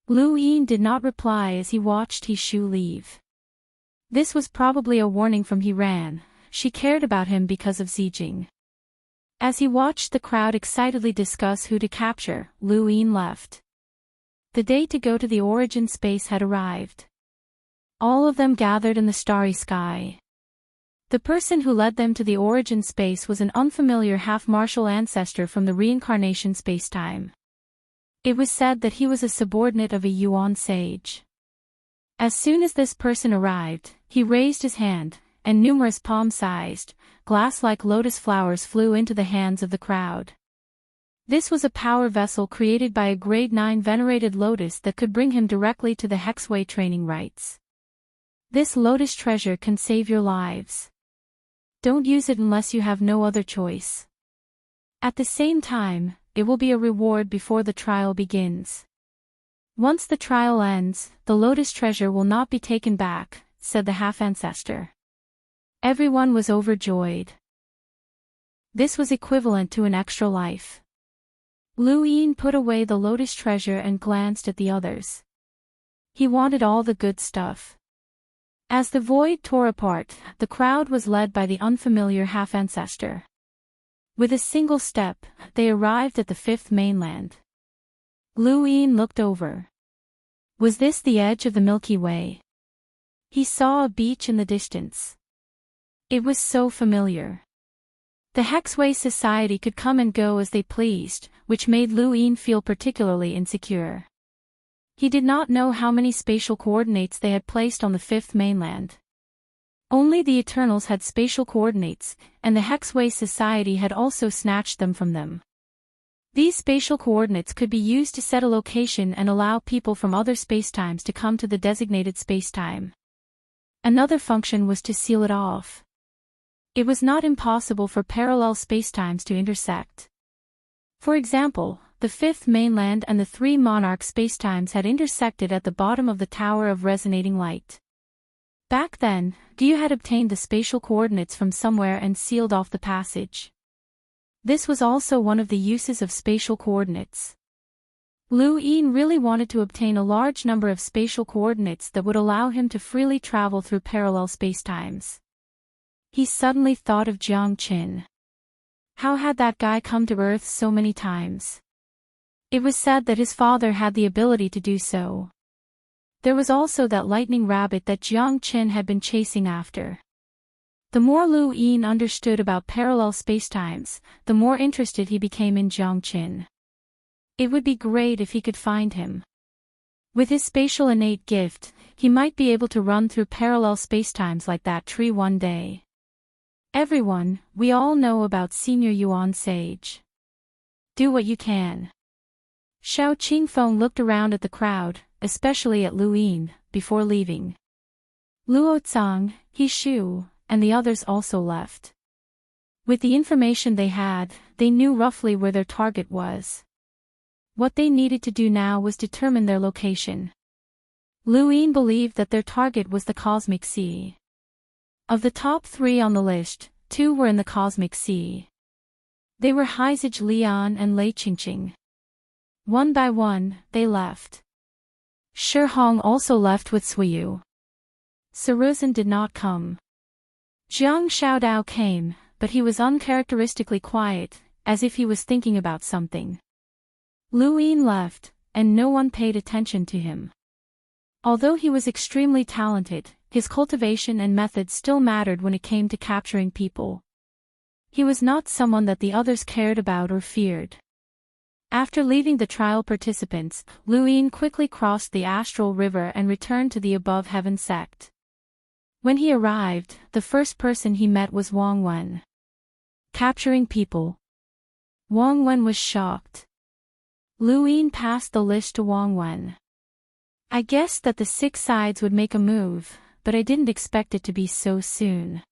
Lu Yin did not reply as he watched He Shu leave. This was probably a warning from He Ran. She cared about him because of Zijing. As he watched the crowd excitedly discuss who to capture, Lu Yin left. The day to go to the origin space had arrived. All of them gathered in the starry sky. The person who led them to the origin space was an unfamiliar half-martial ancestor from the reincarnation space-time. It was said that he was a subordinate of a Yuan sage. As soon as this person arrived, he raised his hand, and numerous palm-sized, glass-like lotus flowers flew into the hands of the crowd. This was a power vessel created by a grade 9 venerated lotus that could bring him directly to the Hexway training rites. This lotus treasure can save your lives. Don't use it unless you have no other choice. At the same time, it will be a reward before the trial begins. Once the trial ends, the lotus treasure will not be taken back, said the half-ancestor. Everyone was overjoyed. This was equivalent to an extra life. Lu Yin put away the lotus treasure and glanced at the others. He wanted all the good stuff. As the void tore apart, the crowd was led by the unfamiliar half-ancestor. With a single step, they arrived at the 5th mainland. Lu Yin looked over. Was this the edge of the Milky Way? He saw a beach in the distance. It was so familiar. The Hexway Society could come and go as they pleased, which made Lu Yin feel particularly insecure. He did not know how many spatial coordinates they had placed on the 5th mainland. Only the Eternals had spatial coordinates, and the Hexway Society had also snatched them from them. These spatial coordinates could be used to set a location and allow people from other spacetimes to come to the designated spacetime. Another function was to seal it off. It was not impossible for parallel spacetimes to intersect. For example, the 5th mainland and the 3 monarch spacetimes had intersected at the bottom of the Tower of Resonating Light. Back then, Gu had obtained the spatial coordinates from somewhere and sealed off the passage. This was also one of the uses of spatial coordinates. Lu Yin really wanted to obtain a large number of spatial coordinates that would allow him to freely travel through parallel spacetimes. He suddenly thought of Jiang Qin. How had that guy come to Earth so many times? It was said that his father had the ability to do so. There was also that lightning rabbit that Jiang Qin had been chasing after. The more Lu Yin understood about parallel spacetimes, the more interested he became in Jiang Qin. It would be great if he could find him. With his spatial innate gift, he might be able to run through parallel spacetimes like that tree one day. Everyone, we all know about Senior Yuan Sage. Do what you can. Xiao Qingfeng looked around at the crowd, especially at Lu Yin, before leaving. Luo Cang, He Shu, and the others also left. With the information they had, they knew roughly where their target was. What they needed to do now was determine their location. Lu Yin believed that their target was the Cosmic Sea. Of the top 3 on the list, 2 were in the Cosmic Sea. They were Heizij Lian and Lei Qingqing. One by one, they left. Shi Hong also left with Suiyu. Saruzin did not come. Jiang Xiaodao came, but he was uncharacteristically quiet, as if he was thinking about something. Lu Yin left, and no one paid attention to him. Although he was extremely talented, his cultivation and methods still mattered when it came to capturing people. He was not someone that the others cared about or feared. After leaving the trial participants, Lu Yin quickly crossed the astral river and returned to the above heaven sect. When he arrived, the first person he met was Wang Wen. Capturing people. Wang Wen was shocked. Lu Yin passed the list to Wang Wen. I guessed that the 6 sides would make a move, but I didn't expect it to be so soon.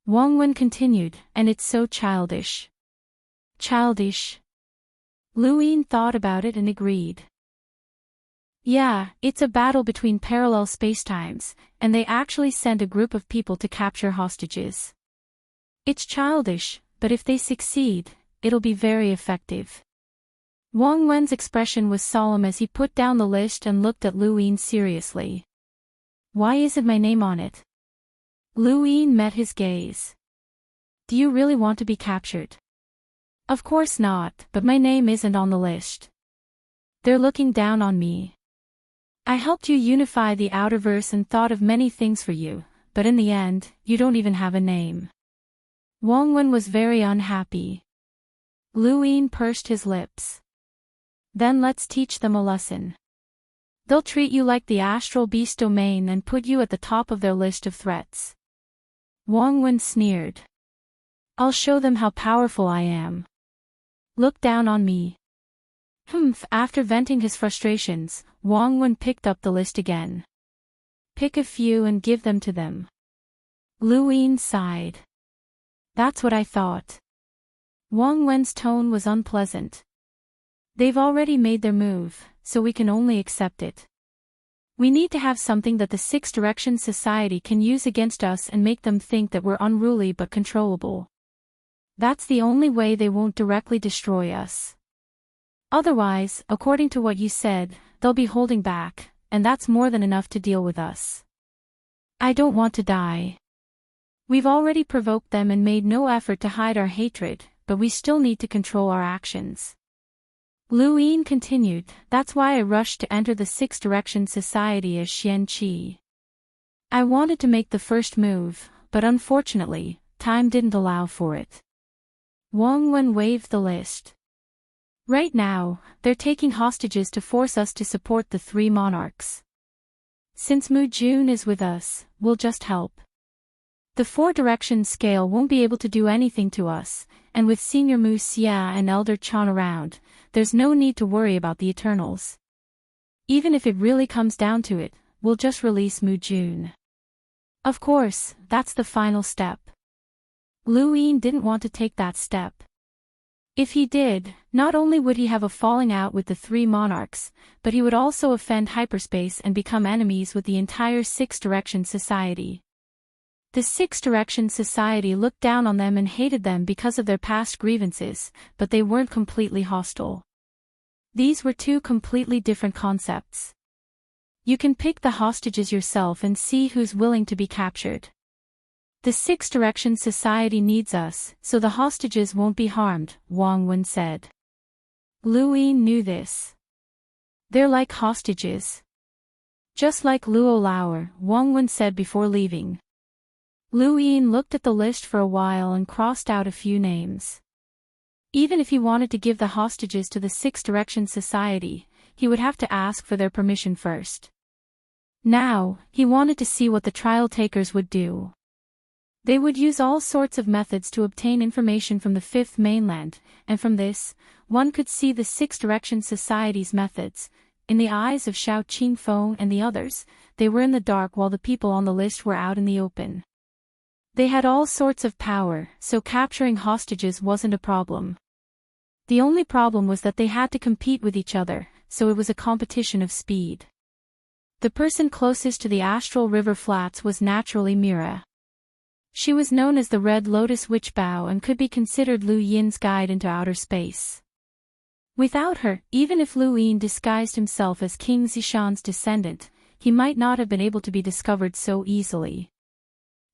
Wang Wen continued, and it's so childish. Childish? Lu Yin thought about it and agreed. Yeah, it's a battle between parallel spacetimes, and they actually sent a group of people to capture hostages. It's childish, but if they succeed, it'll be very effective. Wang Wen's expression was solemn as he put down the list and looked at Lu Yin seriously. Why isn't my name on it? Lu Yin met his gaze. Do you really want to be captured? Of course not, but my name isn't on the list. They're looking down on me. I helped you unify the outerverse and thought of many things for you, but in the end, you don't even have a name. Wang Wen was very unhappy. Lu Yin pursed his lips. Then let's teach them a lesson. They'll treat you like the astral beast domain and put you at the top of their list of threats. Wang Wen sneered. I'll show them how powerful I am. Look down on me. After venting his frustrations, Wang Wen picked up the list again. Pick a few and give them to them. Lu Yin sighed. That's what I thought. Wang Wen's tone was unpleasant. They've already made their move, so we can only accept it. We need to have something that the 6 Directions Society can use against us and make them think that we're unruly but controllable. That's the only way they won't directly destroy us. Otherwise, according to what you said, they'll be holding back, and that's more than enough to deal with us. I don't want to die. We've already provoked them and made no effort to hide our hatred, but we still need to control our actions. Lu Yin continued, that's why I rushed to enter the 6 Directions Society as Xian Qi. I wanted to make the first move, but unfortunately, time didn't allow for it. Wang Wen waved the list. Right now, they're taking hostages to force us to support the 3 monarchs. Since Mu Jun is with us, we'll just help. The 4 Directions scale won't be able to do anything to us, and with Senior Mu Xia and Elder Chan around, there's no need to worry about the Eternals. Even if it really comes down to it, we'll just release Mu Jun. Of course, that's the final step. Lu Yin didn't want to take that step. If he did, not only would he have a falling out with the 3 monarchs, but he would also offend hyperspace and become enemies with the entire 6 Directions Society. The 6 Directions Society looked down on them and hated them because of their past grievances, but they weren't completely hostile. These were 2 completely different concepts. You can pick the hostages yourself and see who's willing to be captured. The 6 Directions Society needs us, so the hostages won't be harmed, Wang Wen said. Lu Yin knew this. They're like hostages. Just like Luo Lauer, Wang Wen said before leaving. Lu Yin looked at the list for a while and crossed out a few names. Even if he wanted to give the hostages to the 6 Directions Society, he would have to ask for their permission first. Now, he wanted to see what the trial takers would do. They would use all sorts of methods to obtain information from the 5th mainland, and from this, one could see the 6 Directions Society's methods. In the eyes of Xiao Qingfeng and the others, they were in the dark while the people on the list were out in the open. They had all sorts of power, so capturing hostages wasn't a problem. The only problem was that they had to compete with each other, so it was a competition of speed. The person closest to the astral river flats was naturally Mira. She was known as the Red Lotus Witchbow and could be considered Lu Yin's guide into outer space. Without her, even if Lu Yin disguised himself as King Zishan's descendant, he might not have been able to be discovered so easily.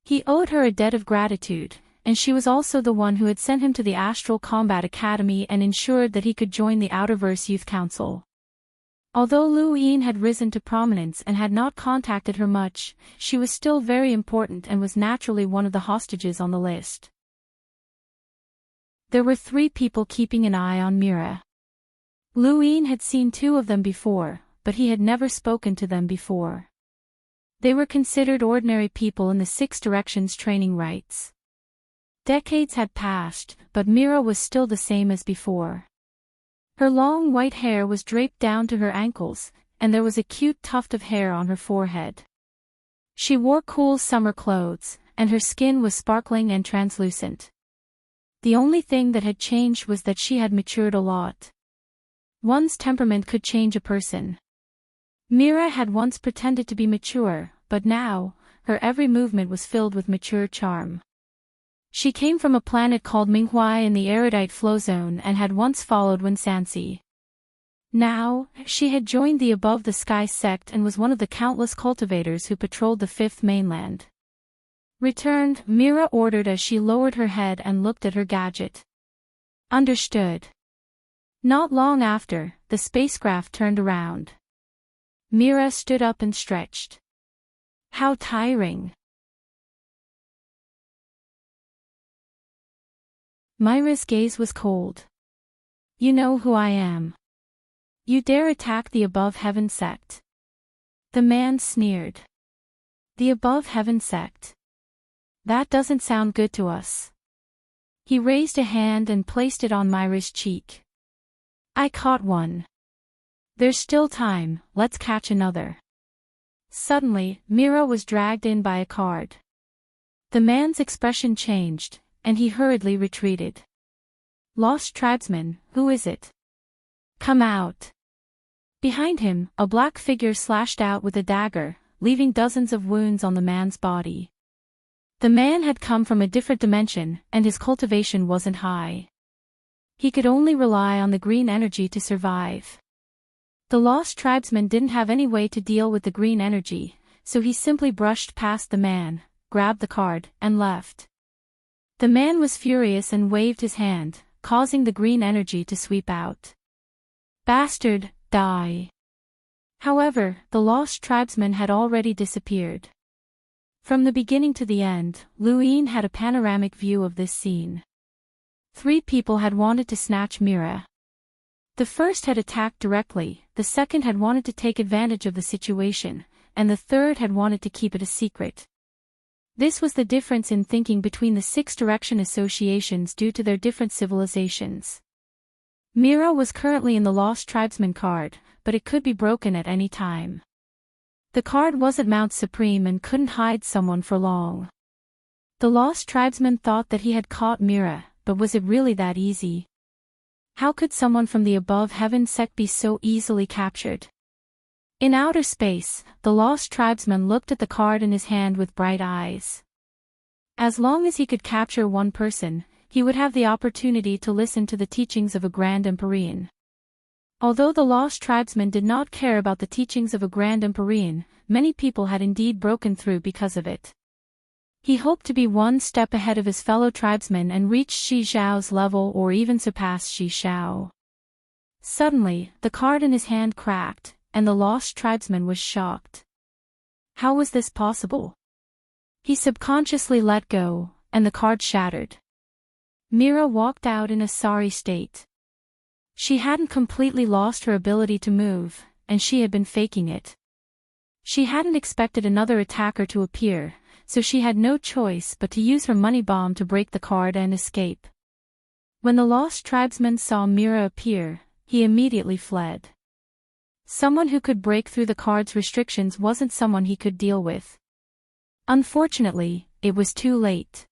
He owed her a debt of gratitude, and she was also the one who had sent him to the Astral Combat Academy and ensured that he could join the Outerverse Youth Council. Although Lu Yin had risen to prominence and had not contacted her much, she was still very important and was naturally one of the hostages on the list. There were 3 people keeping an eye on Mira. Lu Yin had seen 2 of them before, but he had never spoken to them before. They were considered ordinary people in the 6 Directions training rites. Decades had passed, but Mira was still the same as before. Her long white hair was draped down to her ankles, and there was a cute tuft of hair on her forehead. She wore cool summer clothes, and her skin was sparkling and translucent. The only thing that had changed was that she had matured a lot. One's temperament could change a person. Mira had once pretended to be mature, but now, her every movement was filled with mature charm. She came from a planet called Minghuai in the erudite flow zone and had once followed Wensansi. Now, she had joined the Above the Sky sect and was one of the countless cultivators who patrolled the 5th mainland. Returned, Mira ordered as she lowered her head and looked at her gadget. Understood. Not long after, the spacecraft turned around. Mira stood up and stretched. How tiring. Mira's gaze was cold. You know who I am. You dare attack the Above Heaven sect. The man sneered. The Above Heaven sect. That doesn't sound good to us. He raised a hand and placed it on Mira's cheek. I caught one. There's still time, let's catch another. Suddenly, Mira was dragged in by a card. The man's expression changed, and he hurriedly retreated. Lost tribesman, who is it? Come out. Behind him, a black figure slashed out with a dagger, leaving dozens of wounds on the man's body. The man had come from a different dimension, and his cultivation wasn't high. He could only rely on the green energy to survive. The lost tribesman didn't have any way to deal with the green energy, so he simply brushed past the man, grabbed the card, and left. The man was furious and waved his hand, causing the green energy to sweep out. Bastard, die. However, the lost tribesman had already disappeared. From the beginning to the end, Lu Yin had a panoramic view of this scene. 3 people had wanted to snatch Mira. The first had attacked directly, the second had wanted to take advantage of the situation, and the third had wanted to keep it a secret. This was the difference in thinking between the 6 direction associations due to their different civilizations. Mira was currently in the Lost Tribesman card, but it could be broken at any time. The card wasn't Mount Supreme and couldn't hide someone for long. The Lost Tribesman thought that he had caught Mira, but was it really that easy? How could someone from the Above Heaven sect be so easily captured? In outer space, the Lost Tribesman looked at the card in his hand with bright eyes. As long as he could capture one person, he would have the opportunity to listen to the teachings of a Grand Empyrean. Although the Lost Tribesman did not care about the teachings of a Grand Empyrean, many people had indeed broken through because of it. He hoped to be one step ahead of his fellow tribesmen and reach Shi Zhao's level or even surpass Shi Zhao. Suddenly, the card in his hand cracked, and the Lost Tribesman was shocked. How was this possible? He subconsciously let go, and the card shattered. Mira walked out in a sorry state. She hadn't completely lost her ability to move, and she had been faking it. She hadn't expected another attacker to appear, so she had no choice but to use her money bomb to break the card and escape. When the Lost Tribesman saw Mira appear, he immediately fled. Someone who could break through the card's restrictions wasn't someone he could deal with. Unfortunately, it was too late.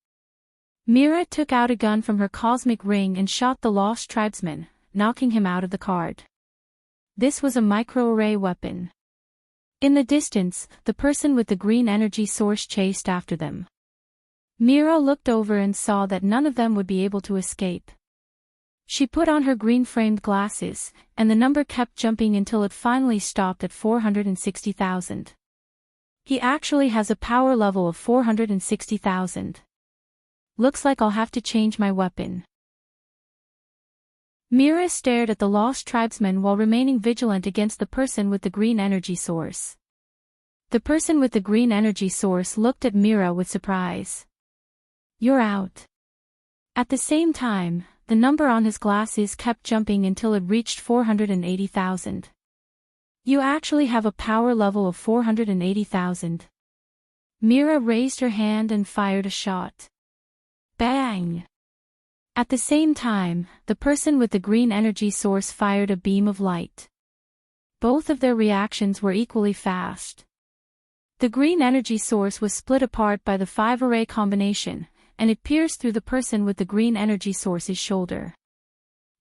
Mira took out a gun from her cosmic ring and shot the Lost Tribesman, knocking him out of the card. This was a microarray weapon. In the distance, the person with the green energy source chased after them. Mira looked over and saw that none of them would be able to escape. She put on her green-framed glasses, and the number kept jumping until it finally stopped at 460,000. He actually has a power level of 460,000. Looks like I'll have to change my weapon. Mira stared at the lost tribesman while remaining vigilant against the person with the green energy source. The person with the green energy source looked at Mira with surprise. "You're out." At the same time, the number on his glasses kept jumping until it reached 480,000. "You actually have a power level of 480,000. Mira raised her hand and fired a shot. Bang! At the same time, the person with the green energy source fired a beam of light. Both of their reactions were equally fast. The green energy source was split apart by the 5-array combination, and it pierced through the person with the green energy source's shoulder.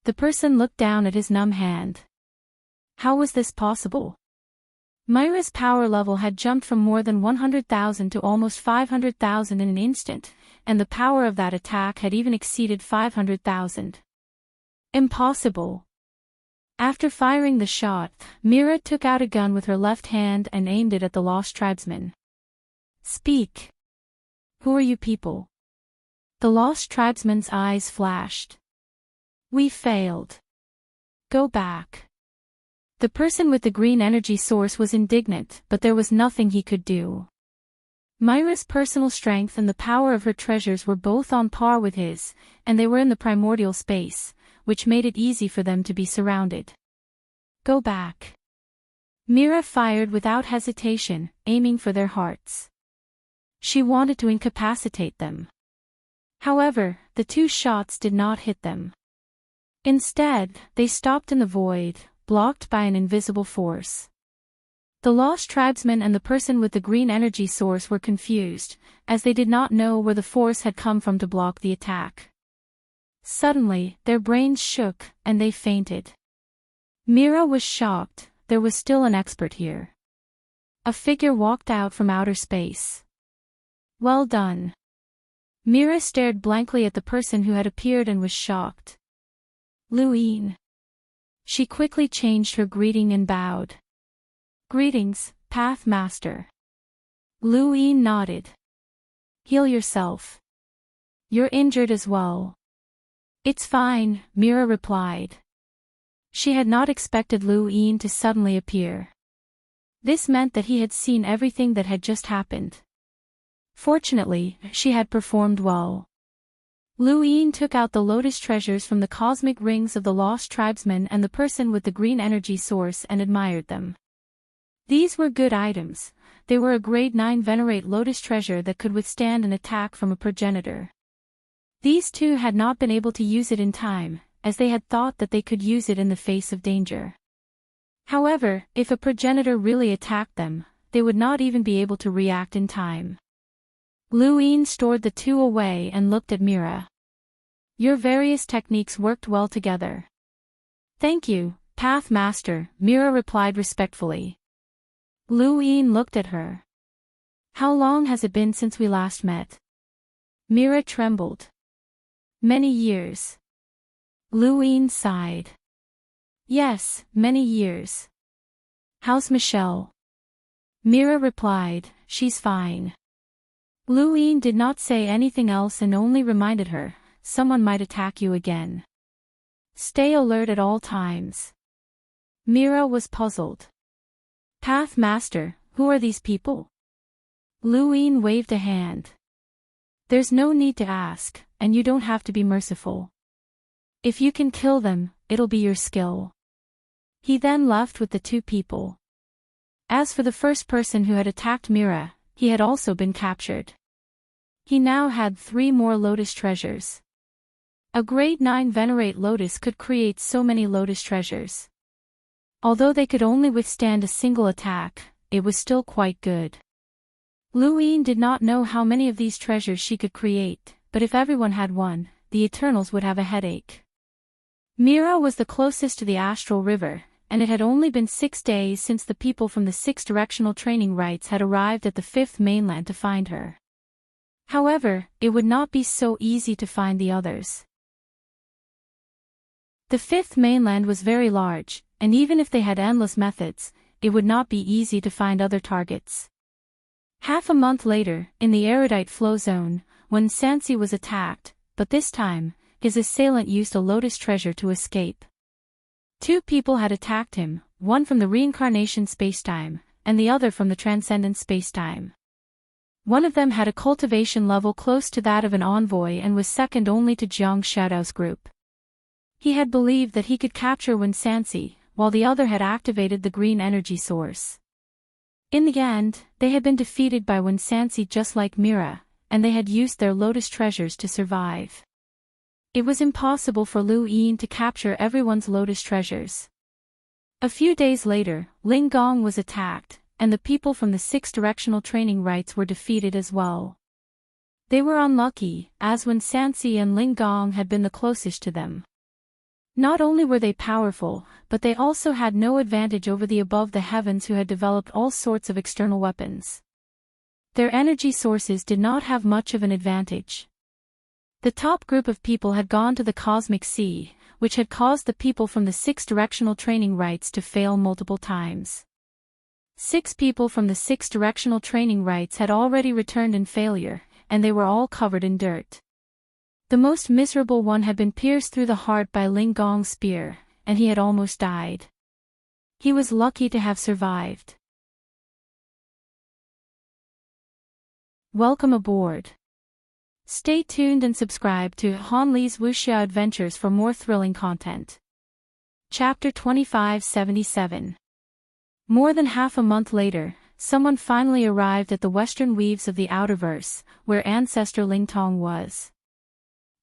The person looked down at his numb hand. How was this possible? Mira's power level had jumped from more than 100,000 to almost 500,000 in an instant, and the power of that attack had even exceeded 500,000. Impossible. After firing the shot, Mira took out a gun with her left hand and aimed it at the lost tribesman. "Speak. Who are you people?" The lost tribesman's eyes flashed. "We failed. Go back." The person with the green energy source was indignant, but there was nothing he could do. Mira's personal strength and the power of her treasures were both on par with his, and they were in the primordial space, which made it easy for them to be surrounded. "Go back." Mira fired without hesitation, aiming for their hearts. She wanted to incapacitate them. However, the 2 shots did not hit them. Instead, they stopped in the void, blocked by an invisible force. The lost tribesman and the person with the green energy source were confused, as they did not know where the force had come from to block the attack. Suddenly, their brains shook, and they fainted. Mira was shocked. There was still an expert here. A figure walked out from outer space. "Well done." Mira stared blankly at the person who had appeared and was shocked. "Luine." She quickly changed her greeting and bowed. "Greetings, Path Master." Luine nodded. "Heal yourself. You're injured as well." "It's fine," Mira replied. She had not expected Luine to suddenly appear. This meant that he had seen everything that had just happened. Fortunately, she had performed well. Luine took out the lotus treasures from the cosmic rings of the lost tribesmen and the person with the green energy source and admired them. These were good items. They were a grade 9 venerate lotus treasure that could withstand an attack from a progenitor. These 2 had not been able to use it in time, as they had thought that they could use it in the face of danger. However, if a progenitor really attacked them, they would not even be able to react in time. Luine stored the 2 away and looked at Mira. "Your various techniques worked well together." "Thank you, Path Master," Mira replied respectfully. Luine looked at her. "How long has it been since we last met?" Mira trembled. "Many years." Luine sighed. "Yes, many years. How's Michelle?" Mira replied, "She's fine." Luine did not say anything else and only reminded her, "Someone might attack you again. Stay alert at all times." Mira was puzzled. "Path Master, who are these people?" Luine waved a hand. "There's no need to ask, and you don't have to be merciful. If you can kill them, it'll be your skill." He then left with the 2 people. As for the first person who had attacked Mira, he had also been captured. He now had 3 more lotus treasures. A grade 9 venerate lotus could create so many lotus treasures. Although they could only withstand a single attack, it was still quite good. Luine did not know how many of these treasures she could create, but if everyone had one, the Eternals would have a headache. Mira was the closest to the astral river, and it had only been 6 days since the people from the 6 directional training rites had arrived at the 5th mainland to find her. However, it would not be so easy to find the others. The fifth mainland was very large, and even if they had endless methods, it would not be easy to find other targets. Half a month later, in the erudite flow zone, when Sansi was attacked, but this time, his assailant used a lotus treasure to escape. Two people had attacked him, one from the reincarnation spacetime, and the other from the transcendent spacetime. One of them had a cultivation level close to that of an envoy and was second only to Jiang Shaodao's group. He had believed that he could capture Wen Sansi, while the other had activated the green energy source. In the end, they had been defeated by Wen Sansi just like Mira, and they had used their lotus treasures to survive. It was impossible for Lu Yin to capture everyone's lotus treasures. A few days later, Ling Gong was attacked, and the people from the 6 directional training rites were defeated as well. They were unlucky, as Wen Sansi and Ling Gong had been the closest to them. Not only were they powerful, but they also had no advantage over the above the heavens who had developed all sorts of external weapons. Their energy sources did not have much of an advantage. The top group of people had gone to the cosmic sea, which had caused the people from the 6 directional training rites to fail multiple times. 6 people from the 6 directional training rites had already returned in failure, and they were all covered in dirt. The most miserable one had been pierced through the heart by Ling Gong's spear, and he had almost died. He was lucky to have survived. Welcome aboard. Stay tuned and subscribe to Han Li's Wuxia Adventures for more thrilling content. Chapter 2577. More than half a month later, someone finally arrived at the western weaves of the Outerverse, where ancestor Ling Tong was.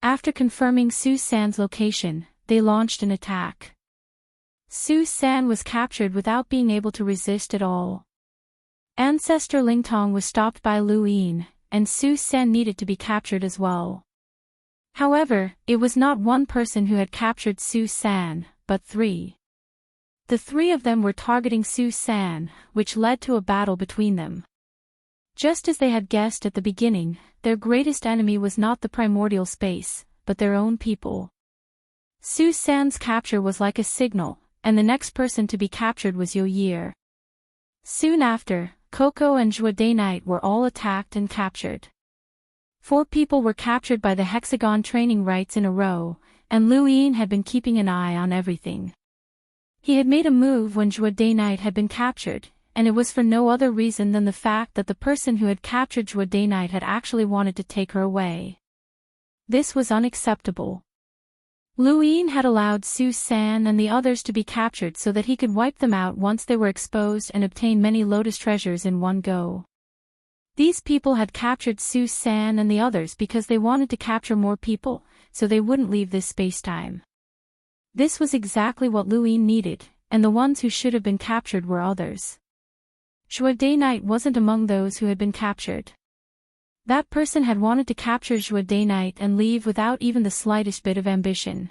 After confirming Su San's location, they launched an attack. Su San was captured without being able to resist at all. Ancestor Ling Tong was stopped by Lu Yin, and Su San needed to be captured as well. However, it was not one person who had captured Su San, but 3. The 3 of them were targeting Su San, which led to a battle between them. Just as they had guessed at the beginning, their greatest enemy was not the primordial space, but their own people. Su San's capture was like a signal, and the next person to be captured was Yo Year. Soon after, Coco and Zhua Day Night were all attacked and captured. 4 people were captured by the hexagon training rites in a row, and Lu Yin had been keeping an eye on everything. He had made a move when Zhua Day Night had been captured, and it was for no other reason than the fact that the person who had captured Zhua Day Night had actually wanted to take her away. This was unacceptable. Lu Yin had allowed Su San and the others to be captured so that he could wipe them out once they were exposed and obtain many lotus treasures in one go. These people had captured Su San and the others because they wanted to capture more people, so they wouldn't leave this spacetime. This was exactly what Lu Yin needed, and the ones who should have been captured were others. Zhua Day Night wasn't among those who had been captured. That person had wanted to capture Zhua Day Night and leave without even the slightest bit of ambition.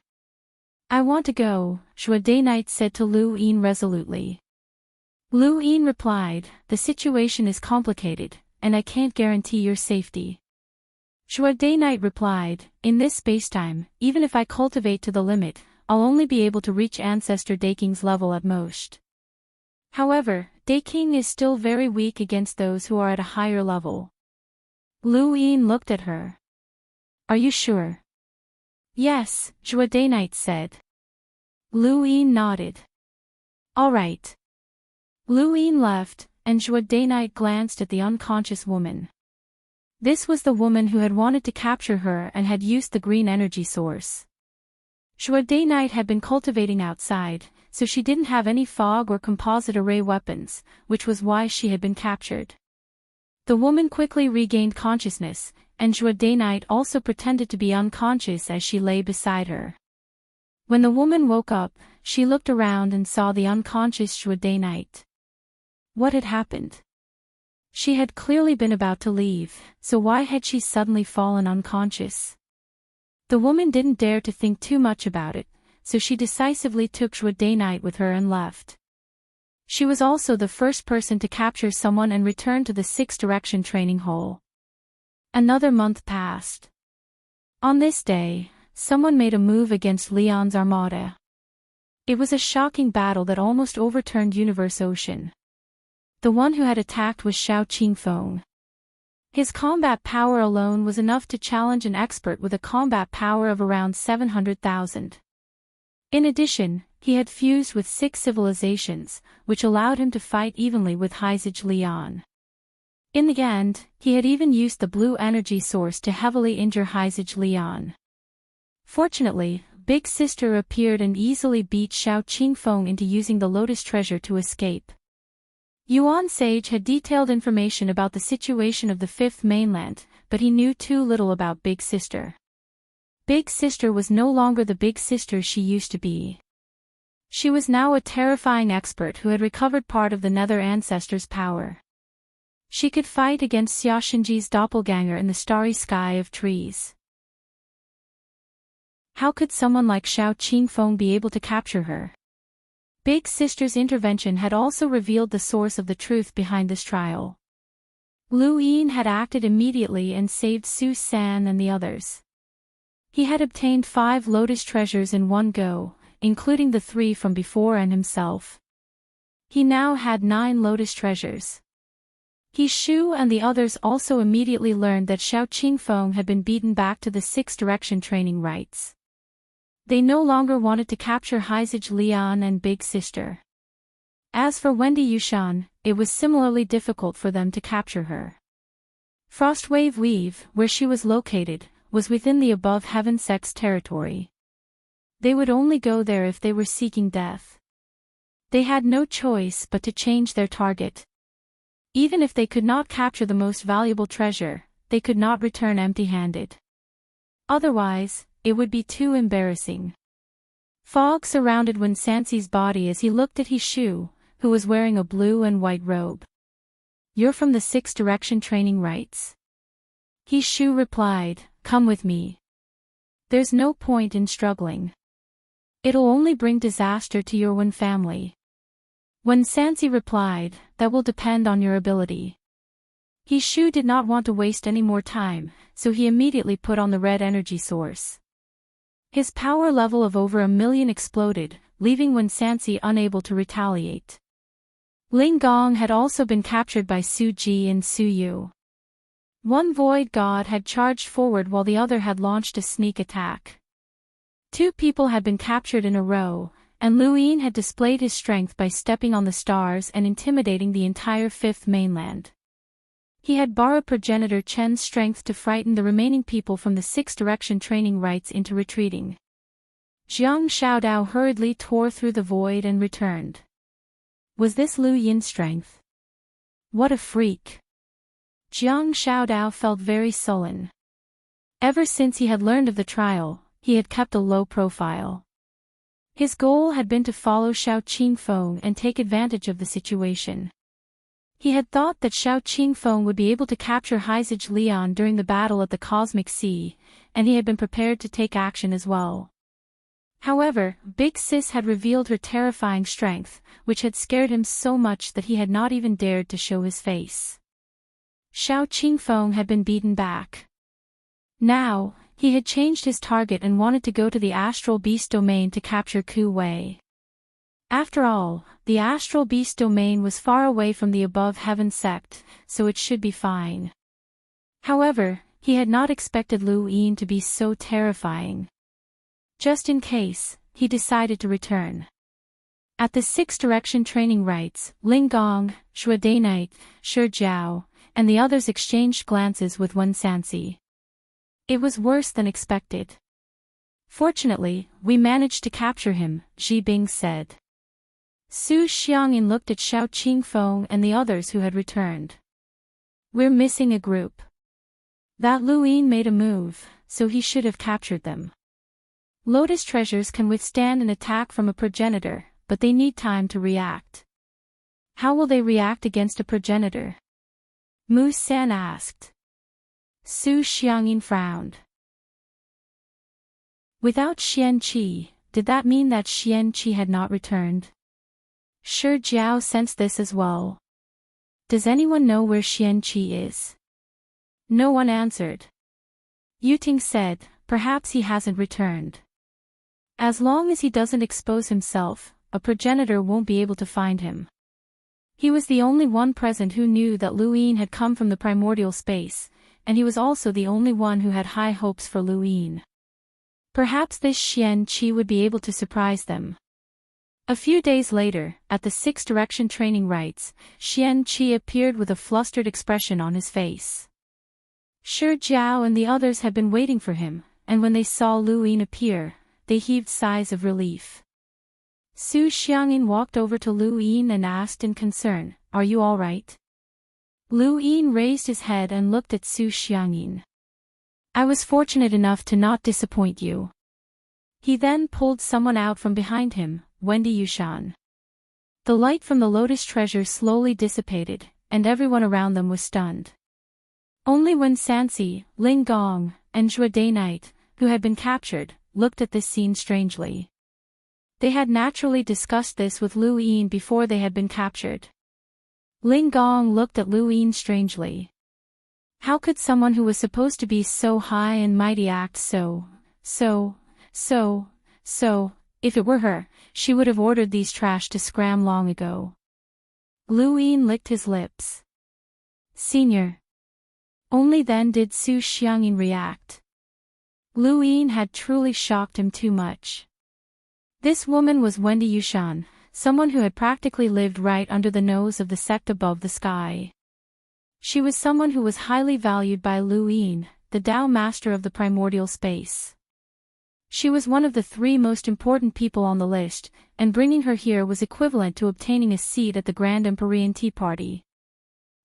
I want to go, Zhua Day Night said to Lu Yin resolutely. Lu Yin replied, the situation is complicated, and I can't guarantee your safety. Zhua Day Night replied, in this spacetime, even if I cultivate to the limit, I'll only be able to reach Ancestor Daking's level at most. However, Daking is still very weak against those who are at a higher level. Lu Yin looked at her. Are you sure? Yes, Zhua Day Night said. Lu Yin nodded. All right. Lu Yin left, and Zhua Day Night glanced at the unconscious woman. This was the woman who had wanted to capture her and had used the green energy source. Zhua Day Night had been cultivating outside, so she didn't have any fog or composite array weapons, which was why she had been captured. The woman quickly regained consciousness, and Zhua Day Night also pretended to be unconscious as she lay beside her. When the woman woke up, she looked around and saw the unconscious Zhua Day Night. What had happened? She had clearly been about to leave, so why had she suddenly fallen unconscious? The woman didn't dare to think too much about it, so she decisively took Zhua Day Night with her and left. She was also the first person to capture someone and return to the 6 direction training hole. Another month passed. On this day, someone made a move against Leon's armada. It was a shocking battle that almost overturned Universe Ocean. The one who had attacked was Xiao Qingfeng. His combat power alone was enough to challenge an expert with a combat power of around 700,000. In addition, he had fused with 6 civilizations, which allowed him to fight evenly with Heizage Lian. In the end, he had even used the blue energy source to heavily injure Heizage Lian. Fortunately, Big Sister appeared and easily beat Xiao Qingfeng into using the Lotus Treasure to escape. Yuan Sage had detailed information about the situation of the Fifth Mainland, but he knew too little about Big Sister. Big Sister was no longer the Big Sister she used to be. She was now a terrifying expert who had recovered part of the Nether Ancestors' power. She could fight against Xiaoshinji's doppelganger in the starry sky of trees. How could someone like Xiao Qingfeng be able to capture her? Big Sister's intervention had also revealed the source of the truth behind this trial. Lu Yin had acted immediately and saved Su San and the others. He had obtained 5 Lotus treasures in one go, including the 3 from before and himself. He now had 9 Lotus treasures. He Shu and the others also immediately learned that Xiao Qingfeng had been beaten back to the 6 direction training rites. They no longer wanted to capture Heizage Lian and Big Sister. As for Wendy Yushan, it was similarly difficult for them to capture her. Frostwave Weave, where she was located, was within the above heaven sect's territory. They would only go there if they were seeking death. They had no choice but to change their target. Even if they could not capture the most valuable treasure, they could not return empty-handed. Otherwise, it would be too embarrassing. Fog surrounded Wen Sanxi's body as he looked at He Shu, who was wearing a blue and white robe. "You're from the 6 direction training rites?" He Shu replied, "Come with me. There's no point in struggling. It'll only bring disaster to your Wen family." Wen Sanxi replied, "That will depend on your ability." He Shu did not want to waste any more time, so he immediately put on the red energy source. His power level of over 1 million exploded, leaving Wen Sanxi unable to retaliate. Ling Gong had also been captured by Su Ji and Su Yu. One void god had charged forward while the other had launched a sneak attack. 2 people had been captured in a row, and Lu Yin had displayed his strength by stepping on the stars and intimidating the entire Fifth Mainland. He had borrowed progenitor Chen's strength to frighten the remaining people from the 6 direction training rites into retreating. Jiang Xiaodao hurriedly tore through the void and returned. Was this Lu Yin's strength? What a freak! Jiang Xiaodao felt very sullen. Ever since he had learned of the trial, he had kept a low profile. His goal had been to follow Xiao Qingfeng and take advantage of the situation. He had thought that Xiao Qingfeng would be able to capture Heizage Lian during the battle at the Cosmic Sea, and he had been prepared to take action as well. However, Big Sis had revealed her terrifying strength, which had scared him so much that he had not even dared to show his face. Xiao Qingfeng had been beaten back. Now, he had changed his target and wanted to go to the Astral Beast domain to capture Ku Wei. After all, the Astral Beast domain was far away from the above heaven sect, so it should be fine. However, he had not expected Lu Yin to be so terrifying. Just in case, he decided to return. At the 6 direction training rites, Ling Gong, Shui Dainite, Shi Jiao, and the others exchanged glances with Wen Sanxi. It was worse than expected. "Fortunately, we managed to capture him," Ji Bing said. Su Xiangyin looked at Xiao Qingfeng and the others who had returned. "We're missing a group. That Lu Yin made a move, so he should have captured them. Lotus treasures can withstand an attack from a progenitor, but they need time to react." "How will they react against a progenitor?" Mu San asked. Su Xiangyin frowned. Without Xian Qi, did that mean that Xian Qi had not returned? Shi Jiao sensed this as well. Does anyone know where Xian Qi is? No one answered. Yuting said, perhaps he hasn't returned. As long as he doesn't expose himself, a progenitor won't be able to find him. He was the only one present who knew that Lu Yin had come from the primordial space, and he was also the only one who had high hopes for Lu Yin. Perhaps this Xian Qi would be able to surprise them. A few days later, at the Six Direction training rites, Xian Qi appeared with a flustered expression on his face. Shi Jiao and the others had been waiting for him, and when they saw Lu Yin appear, they heaved sighs of relief. Su Xiangyin walked over to Lu Yin and asked in concern, "Are you all right?" Lu Yin raised his head and looked at Su Xiangyin. "I was fortunate enough to not disappoint you." He then pulled someone out from behind him, Wendy Yushan. The light from the lotus treasure slowly dissipated, and everyone around them was stunned. Only Wen Sanxi, Ling Gong, and Zhua Daynite, who had been captured, looked at this scene strangely. They had naturally discussed this with Lu Yin before they had been captured. Ling Gong looked at Lu Yin strangely. How could someone who was supposed to be so high and mighty act so? If it were her, she would have ordered these trash to scram long ago. Lu Yin licked his lips. "Senior." Only then did Su Xiangyin react. Lu Yin had truly shocked him too much. This woman was Wendy Yushan, someone who had practically lived right under the nose of the sect above the sky. She was someone who was highly valued by Lu Yin, the Tao master of the primordial space. She was one of the 3 most important people on the list, and bringing her here was equivalent to obtaining a seat at the Grand Empyrean Tea Party.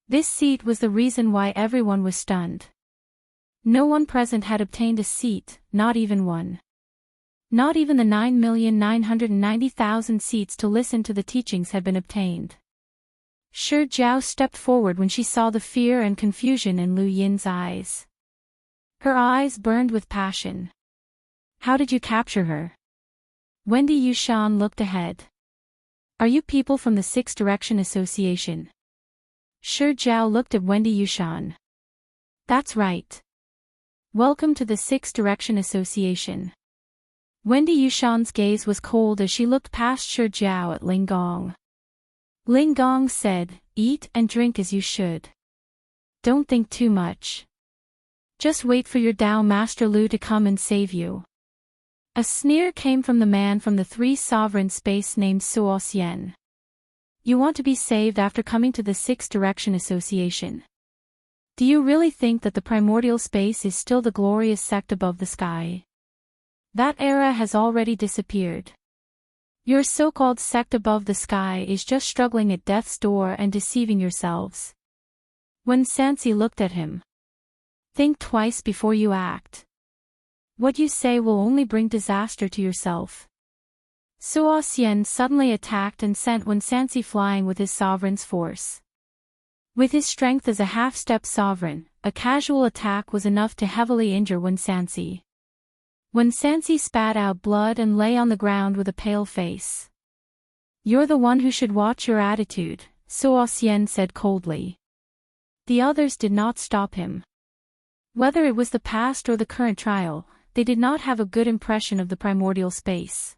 This seat was the reason why everyone was stunned. No one present had obtained a seat, not even one. Not even the 9,990,000 seats to listen to the teachings had been obtained. Shi Jiao stepped forward when she saw the fear and confusion in Lu Yin's eyes. Her eyes burned with passion. "How did you capture her?" Wendy Yushan looked ahead. "Are you people from the Six Direction Association?" Shi Jiao looked at Wendy Yushan. "That's right. Welcome to the Six Direction Association." Wendy Yushan's gaze was cold as she looked past Shi Jiao at Ling Gong. Ling Gong said, "Eat and drink as you should. Don't think too much. Just wait for your Tao Master Lu to come and save you." A sneer came from the man from the 3 sovereign space named Suo Xian. "You want to be saved after coming to the Six Direction Association? Do you really think that the primordial space is still the glorious sect above the sky? That era has already disappeared. Your so-called sect above the sky is just struggling at death's door and deceiving yourselves." When Sanxi looked at him. "Think twice before you act. What you say will only bring disaster to yourself." Suo Xian suddenly attacked and sent Wen Sanxi flying with his sovereign's force. With his strength as a half-step sovereign, a casual attack was enough to heavily injure Wen Sanxi. Wen Sanxi spat out blood and lay on the ground with a pale face. "You're the one who should watch your attitude," Suo Xian said coldly. The others did not stop him. Whether it was the past or the current trial, they did not have a good impression of the primordial space.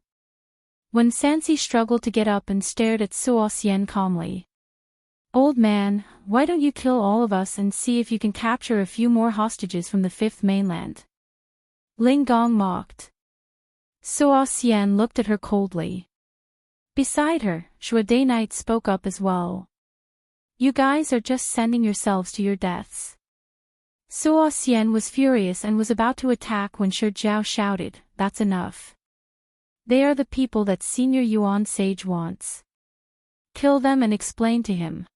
Wen Sanxi struggled to get up and stared at Suo Xian calmly. "Old man, why don't you kill all of us and see if you can capture a few more hostages from the 5th mainland?" Ling Gong mocked. Suo Xian looked at her coldly. Beside her, Zhua Daynite spoke up as well. "You guys are just sending yourselves to your deaths." Suo Xian was furious and was about to attack when Shi Jiao shouted, "That's enough. They are the people that Senior Yuan Sage wants. Kill them and explain to him."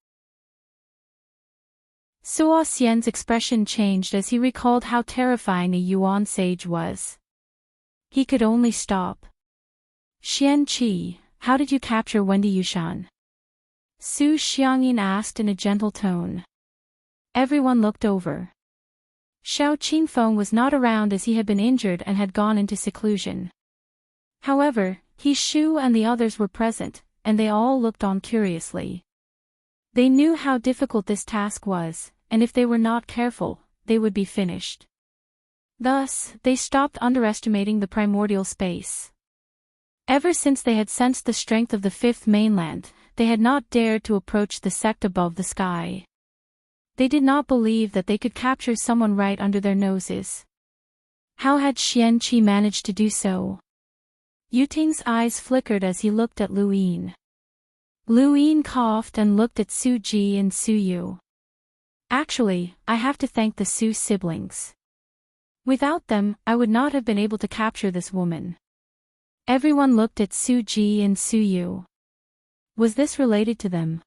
Suo Xian's expression changed as he recalled how terrifying a Yuan sage was. He could only stop. "Xian Qi, how did you capture Wendy Yushan?" Su Xiangyin asked in a gentle tone. Everyone looked over. Xiao Qingfeng was not around as he had been injured and had gone into seclusion. However, He Shu and the others were present, and they all looked on curiously. They knew how difficult this task was, and if they were not careful, they would be finished. Thus, they stopped underestimating the primordial space. Ever since they had sensed the strength of the fifth mainland, they had not dared to approach the sect above the sky. They did not believe that they could capture someone right under their noses. How had Xianqi managed to do so? Yuting's eyes flickered as he looked at Lu Yin. Lu Yin coughed and looked at Su Ji and Su Yu. Actually, I have to thank the Su siblings. Without them, I would not have been able to capture this woman. Everyone looked at Su Ji and Su Yu. Was this related to them?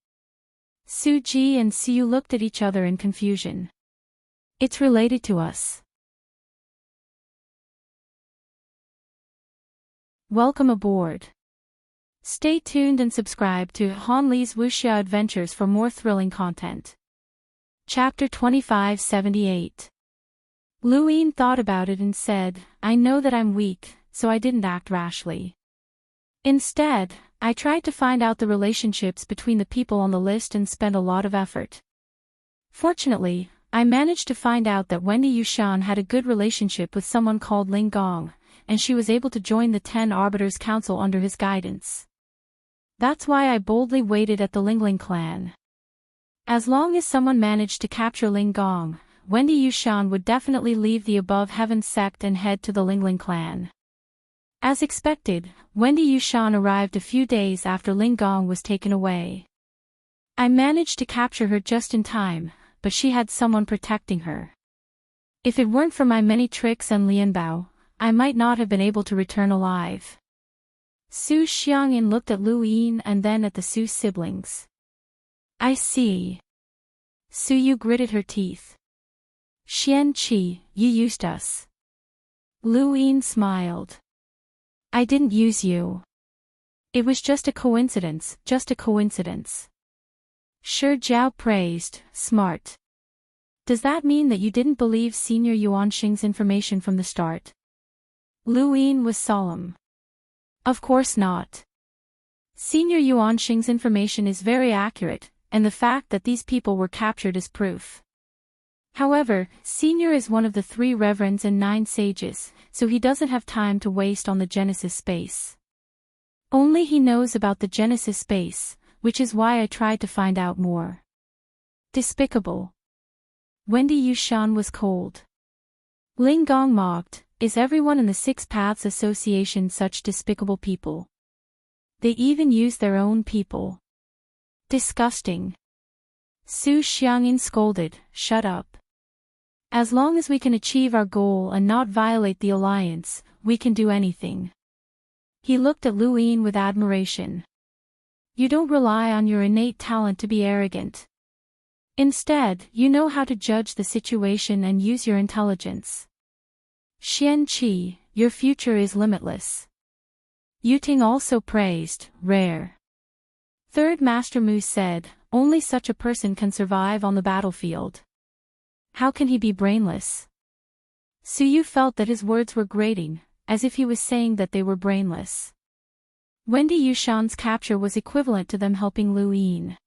Su Ji and Su Yu looked at each other in confusion. It's related to us. Welcome aboard. Stay tuned and subscribe to Han Li's Wuxia Adventures for more thrilling content. Chapter 2578. Lu Yin thought about it and said, I know that I'm weak, so I didn't act rashly. Instead, I tried to find out the relationships between the people on the list and spent a lot of effort. Fortunately, I managed to find out that Wendy Yushan had a good relationship with someone called Ling Gong, and she was able to join the 10 Arbiters' Council under his guidance. That's why I boldly waited at the Lingling clan. As long as someone managed to capture Ling Gong, Wendy Yushan would definitely leave the Above Heaven sect and head to the Lingling clan. As expected, Wendy Yushan arrived a few days after Ling Gong was taken away. I managed to capture her just in time, but she had someone protecting her. If it weren't for my many tricks and Lianbao, I might not have been able to return alive. Su Xiangyin looked at Lu Yin and then at the Su siblings. I see. Su Yu gritted her teeth. Xianqi, you used us. Lu Yin smiled. I didn't use you. It was just a coincidence, just a coincidence. Shi Jiao praised, smart. Does that mean that you didn't believe Senior Yuanxing's information from the start? Lu Yin was solemn. Of course not. Senior Yuanxing's information is very accurate, and the fact that these people were captured is proof. However, Senior is one of the 3 reverends and 9 sages, so he doesn't have time to waste on the Genesis space. Only he knows about the Genesis space, which is why I tried to find out more. Despicable. Wendy Yushan was cold. Ling Gong mocked, is everyone in the 6 Paths Association such despicable people? They even use their own people. Disgusting. Su Xiangyin scolded, shut up. As long as we can achieve our goal and not violate the alliance, we can do anything. He looked at Lu Yin with admiration. You don't rely on your innate talent to be arrogant. Instead, you know how to judge the situation and use your intelligence. Xianqi, your future is limitless. Yuting also praised, rare. Third Master Mu said, only such a person can survive on the battlefield. How can he be brainless? Su Yu felt that his words were grating, as if he was saying that they were brainless. Wendy Yushan's capture was equivalent to them helping Lu Yin.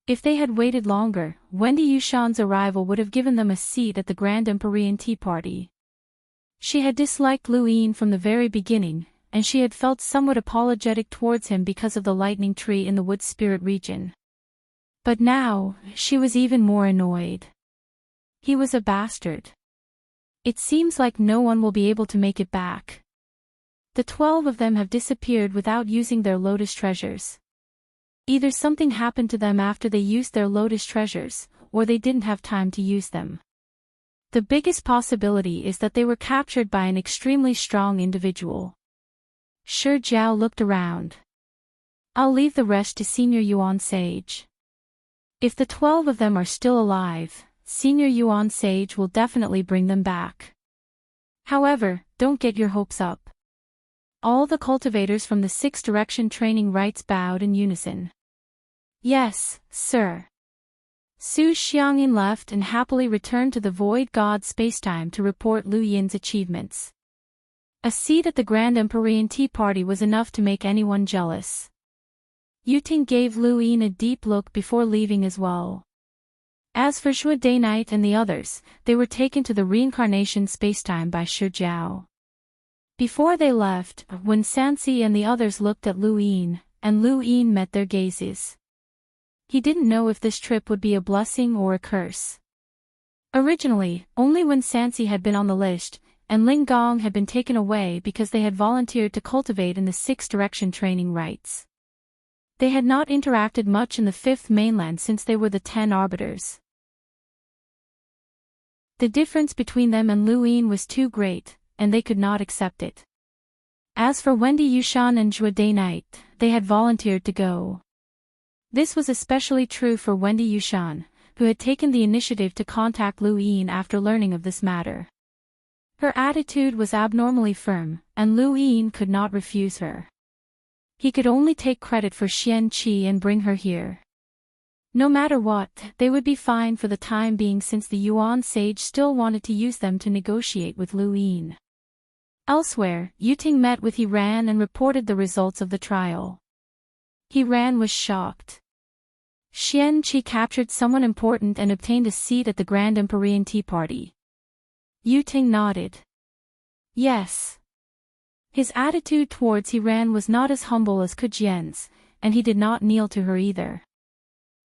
If they had waited longer, Wendy Yushan's arrival would have given them a seat at the Grand Empyrean Tea Party. She had disliked Lu Yin from the very beginning, and she had felt somewhat apologetic towards him because of the lightning tree in the wood spirit region. But now, she was even more annoyed. He was a bastard. It seems like no one will be able to make it back. The 12 of them have disappeared without using their lotus treasures. Either something happened to them after they used their lotus treasures, or they didn't have time to use them. The biggest possibility is that they were captured by an extremely strong individual. Shi Jiao looked around. I'll leave the rest to Senior Yuan Sage. If the 12 of them are still alive, Senior Yuan Sage will definitely bring them back. However, don't get your hopes up. All the cultivators from the 6 Direction Training Rites bowed in unison. Yes, sir. Su Xiangyin left and happily returned to the Void God Spacetime to report Lu Yin's achievements. A seat at the Grand Empyrean Tea Party was enough to make anyone jealous. Yuting gave Lu Yin a deep look before leaving as well. As for Zhuo Dainite and the others, they were taken to the reincarnation spacetime by Shi Jiao. Before they left, Wen Sanxi and the others looked at Lu Yin, and Lu Yin met their gazes. He didn't know if this trip would be a blessing or a curse. Originally, only Wen Sanxi had been on the list, and Ling Gong had been taken away because they had volunteered to cultivate in the Sixth Direction training rites. They had not interacted much in the Fifth Mainland since they were the 10 arbiters. The difference between them and Lu Yin was too great, and they could not accept it. As for Wendy Yushan and Zhuo Dainite, they had volunteered to go. This was especially true for Wendy Yushan, who had taken the initiative to contact Lu Yin after learning of this matter. Her attitude was abnormally firm, and Lu Yin could not refuse her. He could only take credit for Xian Qi and bring her here. No matter what, they would be fine for the time being since the Yuan sage still wanted to use them to negotiate with Lu Yin. Elsewhere, Yuting met with He Ran and reported the results of the trial. He Ran was shocked. Xian Qi captured someone important and obtained a seat at the Grand Empyrean Tea Party. Yuting nodded. Yes. His attitude towards He Ran was not as humble as Kujian's, and he did not kneel to her either.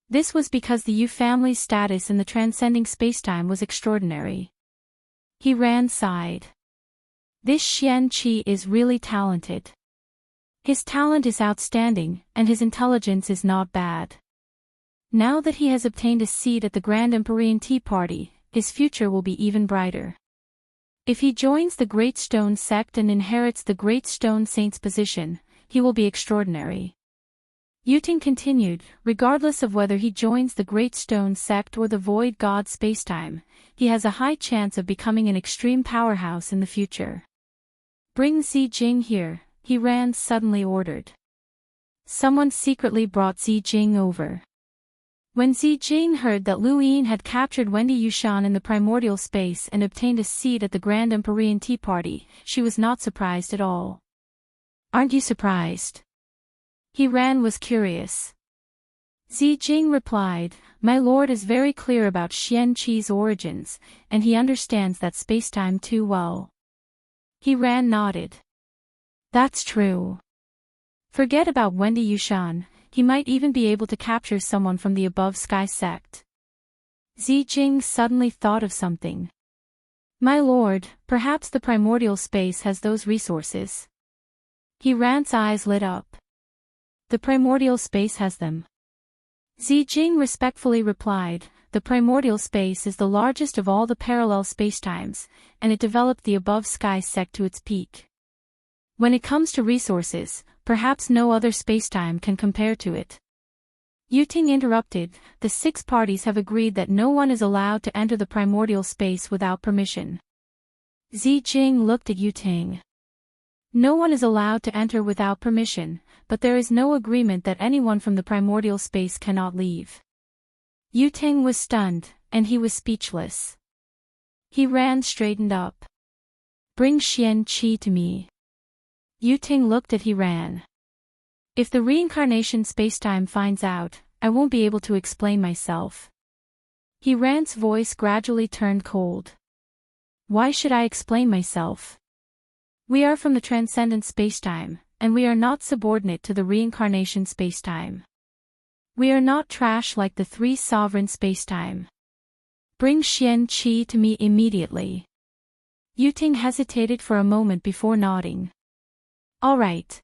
This was because the Yu family's status in the transcending spacetime was extraordinary. He Ran sighed. This Xian Qi is really talented. His talent is outstanding, and his intelligence is not bad. Now that he has obtained a seat at the Grand Empyrean Tea Party, his future will be even brighter. If he joins the Great Stone sect and inherits the Great Stone Saint's position, he will be extraordinary. Yuting continued, regardless of whether he joins the Great Stone sect or the Void God spacetime, he has a high chance of becoming an extreme powerhouse in the future. Bring Zi Jing here, He Ran suddenly ordered. Someone secretly brought Zi Jing over. When Zi Jing heard that Lu Yin had captured Wendy Yushan in the primordial space and obtained a seat at the Grand Empyrean Tea Party, she was not surprised at all. Aren't you surprised? He Ran was curious. Zi Jing replied, My lord is very clear about Xian Qi's origins, and he understands that spacetime too well. He Ran nodded. That's true. Forget about Wendy Yushan, he might even be able to capture someone from the above sky sect. Zi Jing suddenly thought of something. My lord, perhaps the primordial space has those resources. He Ran's eyes lit up. The primordial space has them. Zi Jing respectfully replied, the primordial space is the largest of all the parallel spacetimes, and it developed the above sky sect to its peak. When it comes to resources, perhaps no other spacetime can compare to it. Yuting interrupted, the 6 parties have agreed that no one is allowed to enter the primordial space without permission. Zi Jing looked at Yuting. No one is allowed to enter without permission, but there is no agreement that anyone from the primordial space cannot leave. Yuting was stunned, and he was speechless. He Ran straightened up. Bring Xian Qi to me. Yuting looked at He Ran. If the reincarnation spacetime finds out, I won't be able to explain myself. He Ran's voice gradually turned cold. Why should I explain myself? We are from the transcendent spacetime, and we are not subordinate to the reincarnation spacetime. We are not trash like the 3 sovereign spacetime. Bring Xian Qi to me immediately. Yuting hesitated for a moment before nodding. All right.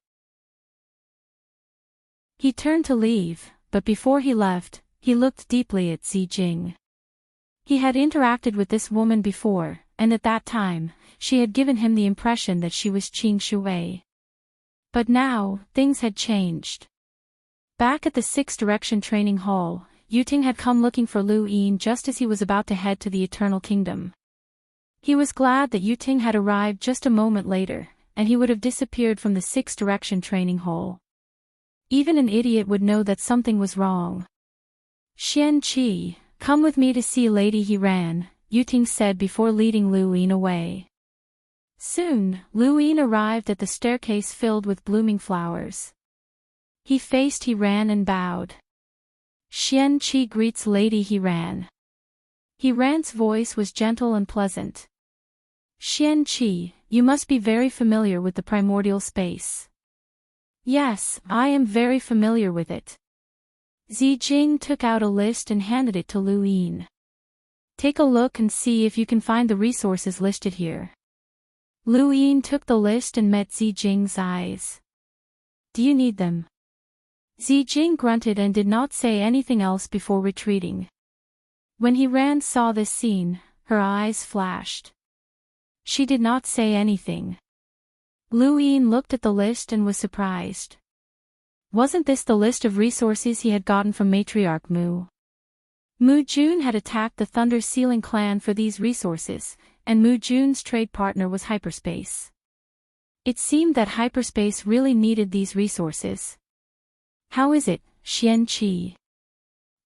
He turned to leave, but before he left, he looked deeply at Zi Jing. He had interacted with this woman before, and at that time, she had given him the impression that she was Qing Shui. But now, things had changed. Back at the Sixth Direction training hall, Yuting had come looking for Lu Yin just as he was about to head to the Eternal Kingdom. He was glad that Yuting had arrived just a moment later, and he would have disappeared from the Sixth Direction training hall. Even an idiot would know that something was wrong. Xian Qi, come with me to see Lady He Ran, Yuting said before leading Lu Yin away. Soon, Lu Yin arrived at the staircase filled with blooming flowers. He faced He Ran and bowed. Xian Qi greets Lady He Ran. He Ran's voice was gentle and pleasant. Xian Qi, you must be very familiar with the primordial space. Yes, I am very familiar with it. Zijing took out a list and handed it to Lu Yin. Take a look and see if you can find the resources listed here. Lu Yin took the list and met Zijing's eyes. Do you need them? Zijing grunted and did not say anything else before retreating. When He Ran saw this scene, her eyes flashed. She did not say anything. Lu Yin looked at the list and was surprised. Wasn't this the list of resources he had gotten from Matriarch Mu? Mu Jun had attacked the Thunder Sealing clan for these resources, and Mu Jun's trade partner was hyperspace. It seemed that hyperspace really needed these resources. How is it, Xian Qi?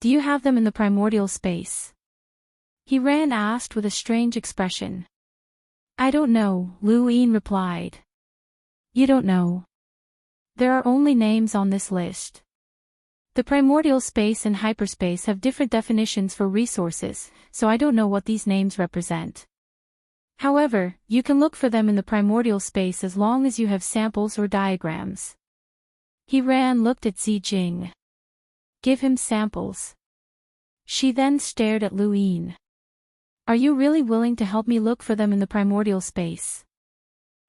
Do you have them in the primordial space? He Ran asked with a strange expression. I don't know, Lu Yin replied. You don't know? There are only names on this list. The primordial space and hyperspace have different definitions for resources, so I don't know what these names represent. However, you can look for them in the primordial space as long as you have samples or diagrams. He Ran looked at Zijing. Give him samples. She then stared at Lu Yin. Are you really willing to help me look for them in the primordial space?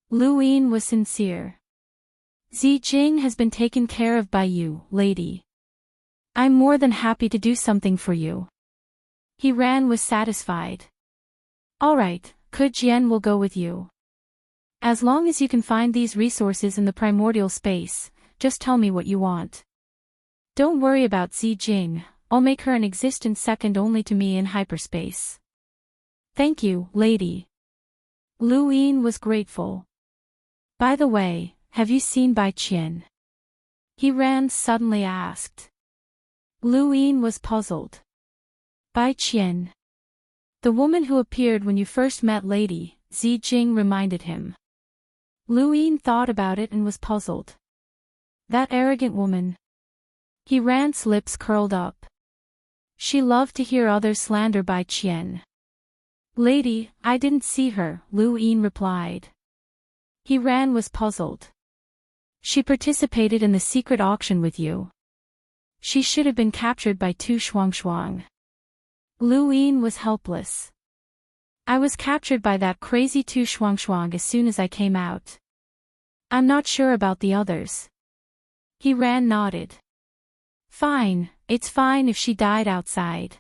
Lu Yin was sincere. Zijing has been taken care of by you, lady. I'm more than happy to do something for you. He Ran was satisfied. Alright, Ke Jian will go with you. As long as you can find these resources in the primordial space, just tell me what you want. Don't worry about Zijing, I'll make her an existence second only to me in hyperspace. Thank you, lady. Lu Yin was grateful. By the way, have you seen Bai Qian? He Ran suddenly asked. Lu Yin was puzzled. Bai Qian. The woman who appeared when you first met Lady, Zijing reminded him. Lu Yin thought about it and was puzzled. That arrogant woman. He Ran's lips curled up. She loved to hear others slander Bai Qian. Lady, I didn't see her, Lu Yin replied. He Ran was puzzled. She participated in the secret auction with you. She should have been captured by Tu Shuangshuang. Lu Yin was helpless. I was captured by that crazy Tu Shuangshuang as soon as I came out. I'm not sure about the others. He Ran nodded. Fine, it's fine if she died outside.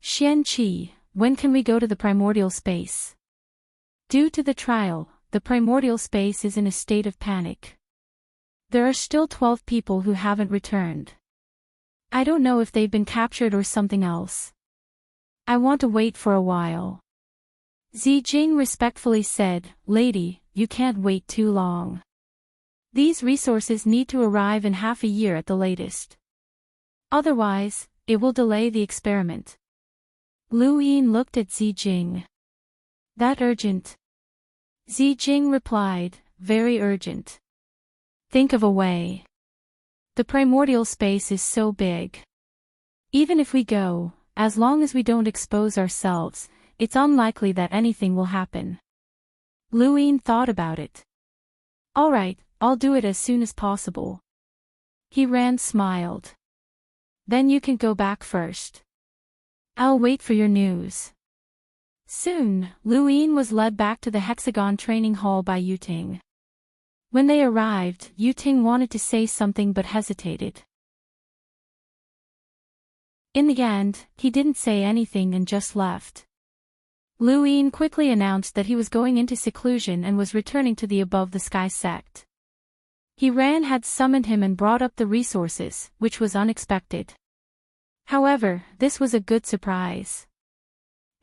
Xian Qi, when can we go to the primordial space? Due to the trial, the primordial space is in a state of panic. There are still 12 people who haven't returned. I don't know if they've been captured or something else. I want to wait for a while. Zijing respectfully said, Lady, you can't wait too long. These resources need to arrive in half a year at the latest. Otherwise, it will delay the experiment. Lu Yin looked at Zijing. That urgent? Zijing replied, very urgent. Think of a way. The primordial space is so big. Even if we go, as long as we don't expose ourselves, it's unlikely that anything will happen. Lu Yin thought about it. Alright, I'll do it as soon as possible. He Ran smiled. Then you can go back first. I'll wait for your news. Soon, Lu Yin was led back to the Hexagon training hall by Yuting. When they arrived, Yuting wanted to say something but hesitated. In the end, he didn't say anything and just left. Lu Yin quickly announced that he was going into seclusion and was returning to the Above the Sky sect. He Ran had summoned him and brought up the resources, which was unexpected. However, this was a good surprise.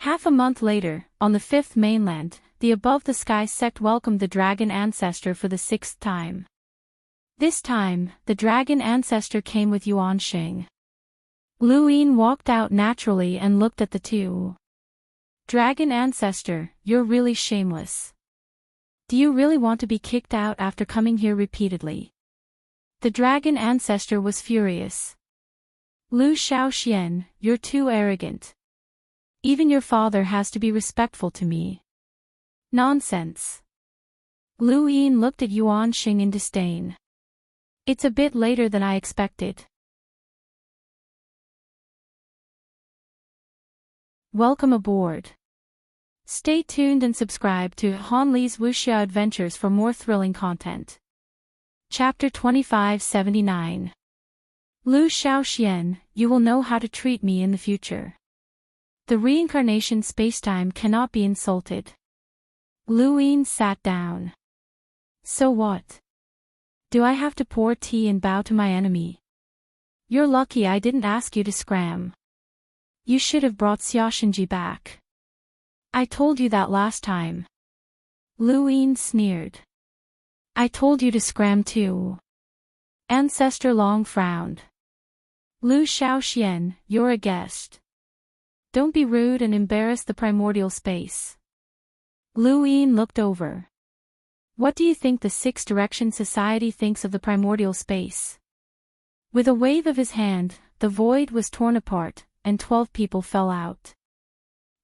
Half a month later, on the 5th mainland, the Above the Sky sect welcomed the Dragon Ancestor for the 6th time. This time, the Dragon Ancestor came with Yuan Sheng. Lu Yin walked out naturally and looked at the two. Dragon Ancestor, you're really shameless. Do you really want to be kicked out after coming here repeatedly? The Dragon Ancestor was furious. Lu Shaoxian, you're too arrogant. Even your father has to be respectful to me. Nonsense. Lu Yin looked at Yuan Xing in disdain. It's a bit later than I expected. Welcome aboard. Stay tuned and subscribe to Han Li's Wuxia Adventures for more thrilling content. Chapter 2579. Lu Shaoxian, you will know how to treat me in the future. The reincarnation spacetime cannot be insulted. Lu Yin sat down. So what? Do I have to pour tea and bow to my enemy? You're lucky I didn't ask you to scram. You should have brought Xiaoshenji back. I told you that last time. Lu Yin sneered. I told you to scram too. Ancestor Long frowned. Lu Shaoxian, you're a guest. Don't be rude and embarrass the primordial space. Lu Yin looked over. What do you think the Six Direction Society thinks of the primordial space? With a wave of his hand, the void was torn apart, and 12 people fell out.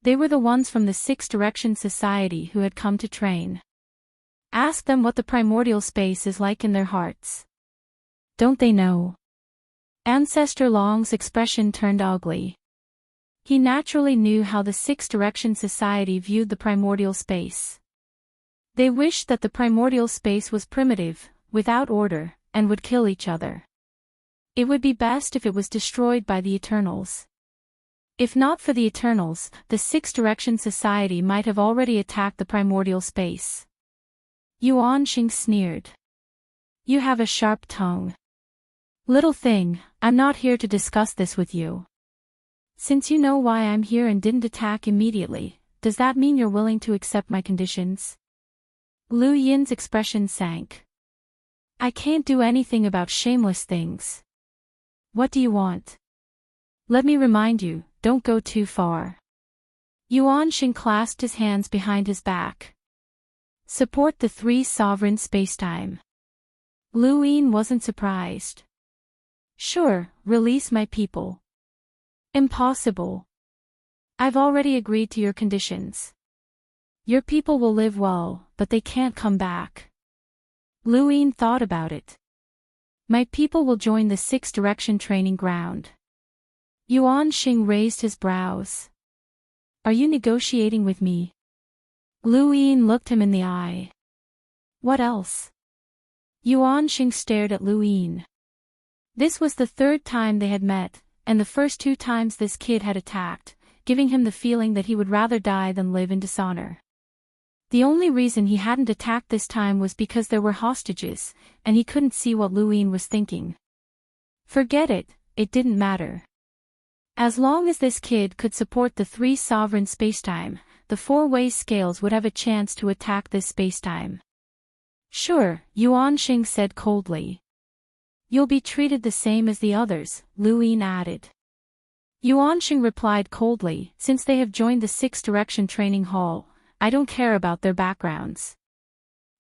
They were the ones from the Six Direction Society who had come to train. Ask them what the primordial space is like in their hearts. Don't they know? Ancestor Long's expression turned ugly. He naturally knew how the Six Direction Society viewed the primordial space. They wished that the primordial space was primitive, without order, and would kill each other. It would be best if it was destroyed by the Eternals. If not for the Eternals, the Six Direction Society might have already attacked the primordial space. Yuan Xing sneered. You have a sharp tongue. Little thing, I'm not here to discuss this with you. Since you know why I'm here and didn't attack immediately, does that mean you're willing to accept my conditions? Lu Yin's expression sank. I can't do anything about shameless things. What do you want? Let me remind you, don't go too far. Yuan Xing clasped his hands behind his back. Support the three sovereign spacetime. Lu Yin wasn't surprised. Sure, release my people. Impossible. I've already agreed to your conditions. Your people will live well, but they can't come back. Lu Yin thought about it. My people will join the Six Direction training ground. Yuan Xing raised his brows. Are you negotiating with me? Lu Yin looked him in the eye. What else? Yuan Xing stared at Lu Yin. This was the third time they had met, and the first two times this kid had attacked, giving him the feeling that he would rather die than live in dishonor. The only reason he hadn't attacked this time was because there were hostages, and he couldn't see what Lu Yin was thinking. Forget it, it didn't matter. As long as this kid could support the three sovereign spacetime, the four-way scales would have a chance to attack this spacetime. Sure, Yuan Xing said coldly. You'll be treated the same as the others, Lu Yin added. Yuan Xing replied coldly, since they have joined the Six Direction training hall, I don't care about their backgrounds.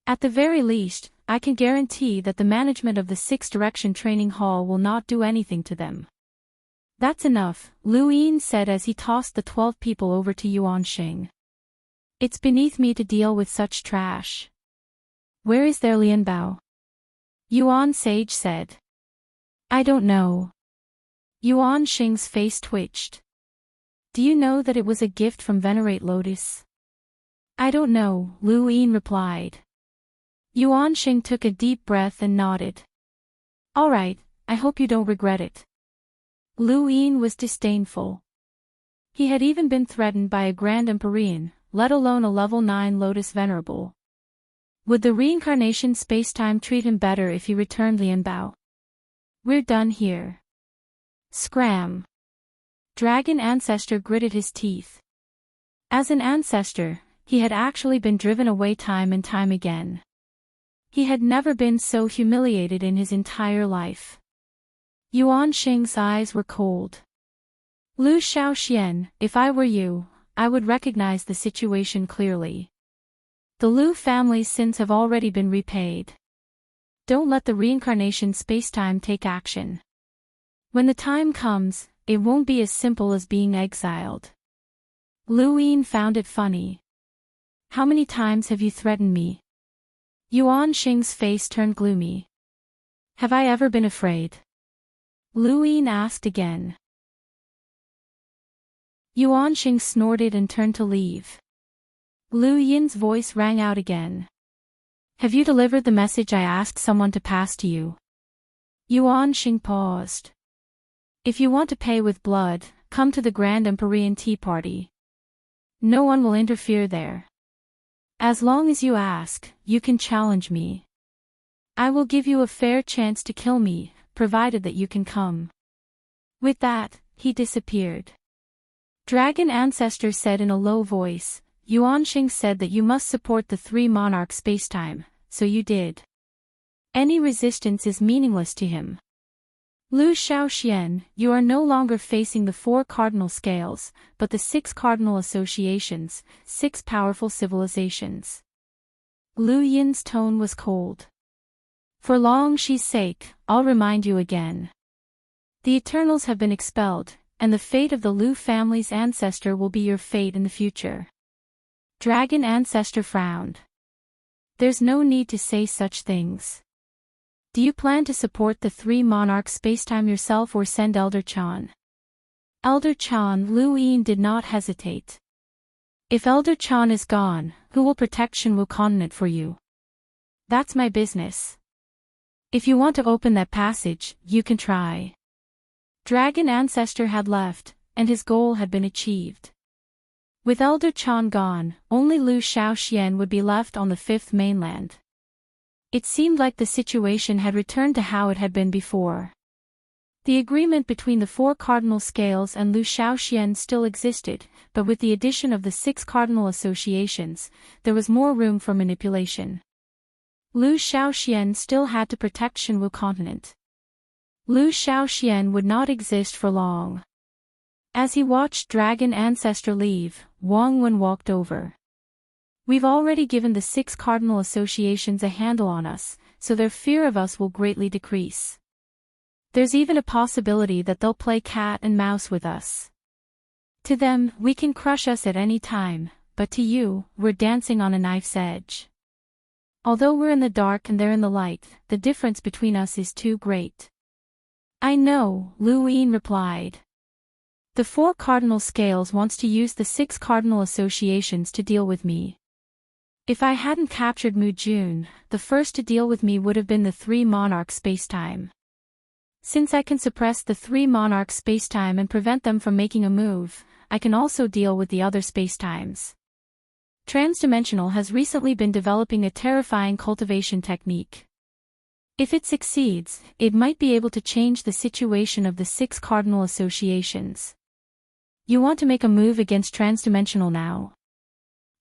At the very least, I can guarantee that the management of the Six Direction training hall will not do anything to them. That's enough, Lu Yin said as he tossed the 12 people over to Yuan Xing. It's beneath me to deal with such trash. Where is their Lianbao? Yuan Sage said. I don't know. Yuan Xing's face twitched. Do you know that it was a gift from Venerate Lotus? I don't know, Lu Yin replied. Yuan Xing took a deep breath and nodded. All right, I hope you don't regret it. Lu Yin was disdainful. He had even been threatened by a Grand Empyrean, let alone a level 9 Lotus Venerable. Would the reincarnation spacetime treat him better if he returned Lianbao? We're done here. Scram. Dragon Ancestor gritted his teeth. As an ancestor, he had actually been driven away time and time again. He had never been so humiliated in his entire life. Yuan Xing's eyes were cold. Lu Shaoxian, if I were you, I would recognize the situation clearly. The Lu family's sins have already been repaid. Don't let the reincarnation spacetime take action. When the time comes, it won't be as simple as being exiled. Lu Yin found it funny. How many times have you threatened me? Yuan Xing's face turned gloomy. Have I ever been afraid? Lu Yin asked again. Yuan Xing snorted and turned to leave. Lu Yin's voice rang out again. Have you delivered the message I asked someone to pass to you? Yuan Xing paused. If you want to pay with blood, come to the Grand Empyrean Tea Party. No one will interfere there. As long as you ask, you can challenge me. I will give you a fair chance to kill me, provided that you can come. With that, he disappeared. Dragon Ancestor said in a low voice, Yuan Xing said that you must support the three monarch spacetime, so you did. Any resistance is meaningless to him. Lu Shaoxian, you are no longer facing the four cardinal scales, but the six cardinal associations, six powerful civilizations. Lu Yin's tone was cold. For Long Shi's sake, I'll remind you again. The Eternals have been expelled, and the fate of the Lu family's ancestor will be your fate in the future. Dragon Ancestor frowned. There's no need to say such things. Do you plan to support the three monarchs spacetime yourself or send Elder Chan? Elder Chan, Lu Yin did not hesitate. If Elder Chan is gone, who will protect Shenwu continent for you? That's my business. If you want to open that passage, you can try. Dragon Ancestor had left, and his goal had been achieved. With Elder Chan gone, only Lu Shaoxian would be left on the fifth mainland. It seemed like the situation had returned to how it had been before. The agreement between the four cardinal scales and Lu Shaoxian still existed, but with the addition of the six cardinal associations, there was more room for manipulation. Lu Shaoxian still had to protect Shenwu continent. Lu Shaoxian would not exist for long. As he watched Dragon Ancestor leave, Wang Wen walked over. We've already given the six cardinal associations a handle on us, so their fear of us will greatly decrease. There's even a possibility that they'll play cat and mouse with us. To them, we can crush us at any time, but to you, we're dancing on a knife's edge. Although we're in the dark and they're in the light, the difference between us is too great. I know, Lu Yin replied. The four cardinal scales wants to use the six cardinal associations to deal with me. If I hadn't captured Mu Jun, the first to deal with me would have been the three monarch spacetime. Since I can suppress the three monarch spacetime and prevent them from making a move, I can also deal with the other spacetimes. Transdimensional has recently been developing a terrifying cultivation technique. If it succeeds, it might be able to change the situation of the six cardinal associations. You want to make a move against transdimensional now?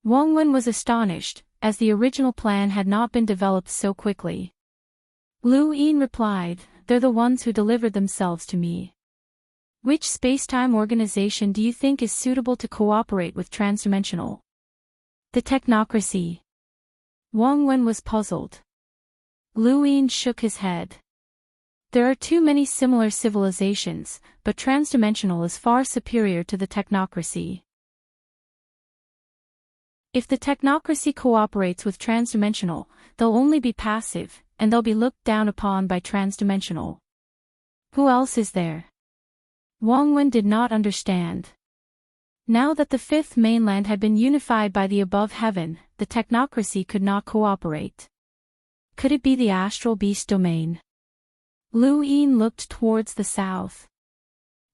Wang Wen was astonished, as the original plan had not been developed so quickly. Lu Yin replied, they're the ones who delivered themselves to me. Which spacetime organization do you think is suitable to cooperate with transdimensional? The technocracy. Wang Wen was puzzled. Lu Yin shook his head. There are too many similar civilizations, but transdimensional is far superior to the technocracy. If the technocracy cooperates with transdimensional, they'll only be passive, and they'll be looked down upon by transdimensional. Who else is there? Wang Wen did not understand. Now that the fifth mainland had been unified by the above heaven, the technocracy could not cooperate. Could it be the astral beast domain? Lu Yin looked towards the south.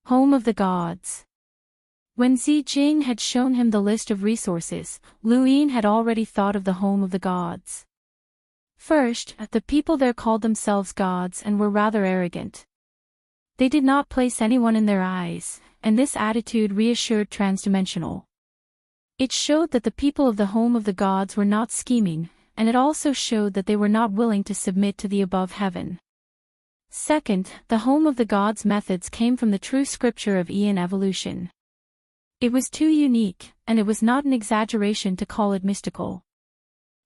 Home of the gods. When Zi Jing had shown him the list of resources, Lu Yin had already thought of the home of the gods. First, the people there called themselves gods and were rather arrogant. They did not place anyone in their eyes, and this attitude reassured transdimensional. It showed that the people of the home of the gods were not scheming, and it also showed that they were not willing to submit to the above heaven. Second, the home of the gods' methods came from the true scripture of Aeon evolution. It was too unique, and it was not an exaggeration to call it mystical.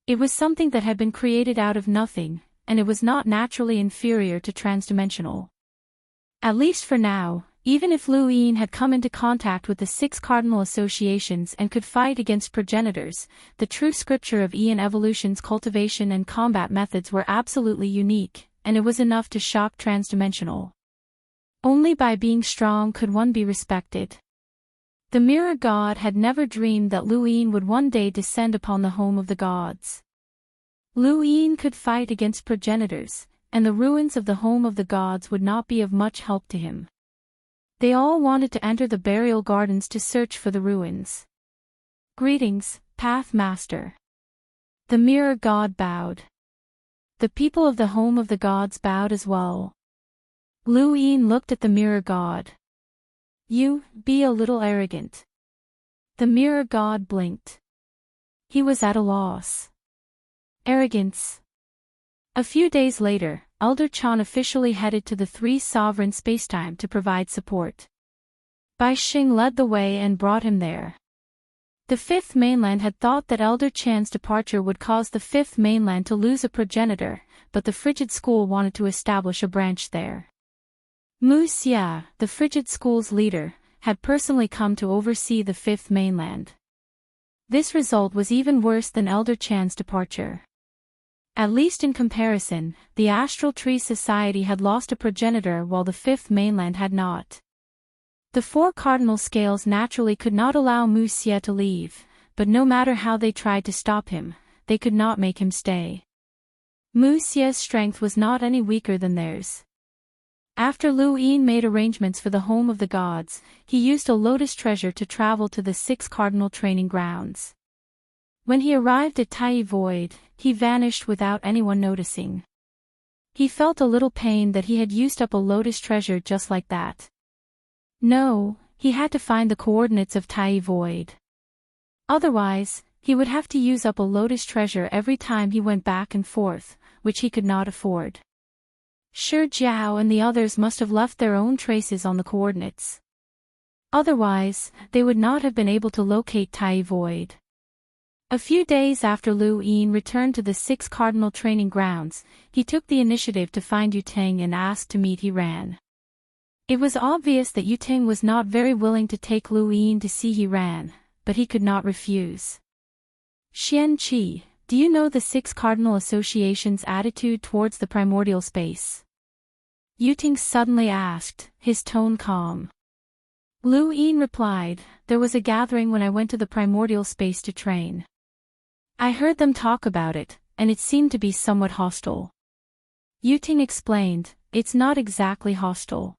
It was something that had been created out of nothing, and it was not naturally inferior to transdimensional. At least for now, even if Lu Yin had come into contact with the 6 cardinal associations and could fight against progenitors, the true scripture of Yin evolution's cultivation and combat methods were absolutely unique, and it was enough to shock transdimensional. Only by being strong could one be respected. The mirror god had never dreamed that Lu Yin would one day descend upon the home of the gods. Lu Yin could fight against progenitors, and the ruins of the home of the gods would not be of much help to him. They all wanted to enter the burial gardens to search for the ruins. Greetings, Path Master. The mirror god bowed. The people of the home of the gods bowed as well. Lu Yin looked at the mirror god. You be a little arrogant. The mirror god blinked. He was at a loss. Arrogance. A few days later, Elder Chan officially headed to the 3 sovereign spacetime to provide support. Bai Xing led the way and brought him there. The 5th mainland had thought that Elder Chan's departure would cause the 5th mainland to lose a progenitor, but the Frigid School wanted to establish a branch there. Mu Xia, the Frigid School's leader, had personally come to oversee the 5th mainland. This result was even worse than Elder Chan's departure. At least in comparison, the Astral Tree Society had lost a progenitor while the 5th mainland had not. The 4 cardinal scales naturally could not allow Mu Xia to leave, but no matter how they tried to stop him, they could not make him stay. Mu Xia's strength was not any weaker than theirs. After Lu Yin made arrangements for the home of the gods, he used a lotus treasure to travel to the 6 cardinal training grounds. When he arrived at Tai Void, he vanished without anyone noticing. He felt a little pain that he had used up a lotus treasure just like that. No, he had to find the coordinates of Tai Void. Otherwise, he would have to use up a lotus treasure every time he went back and forth, which he could not afford. Shi Jiao and the others must have left their own traces on the coordinates. Otherwise, they would not have been able to locate Tai Void. A few days after Lu Yin returned to the 6 cardinal training grounds, he took the initiative to find Yu Ting and asked to meet He Ran. It was obvious that Yu Ting was not very willing to take Lu Yin to see He Ran, but he could not refuse. Xian Qi, do you know the 6 cardinal associations' attitude towards the primordial space? Yu Ting suddenly asked, his tone calm. Lu Yin replied, there was a gathering when I went to the primordial space to train. I heard them talk about it, and it seemed to be somewhat hostile. Yu Ting explained, it's not exactly hostile.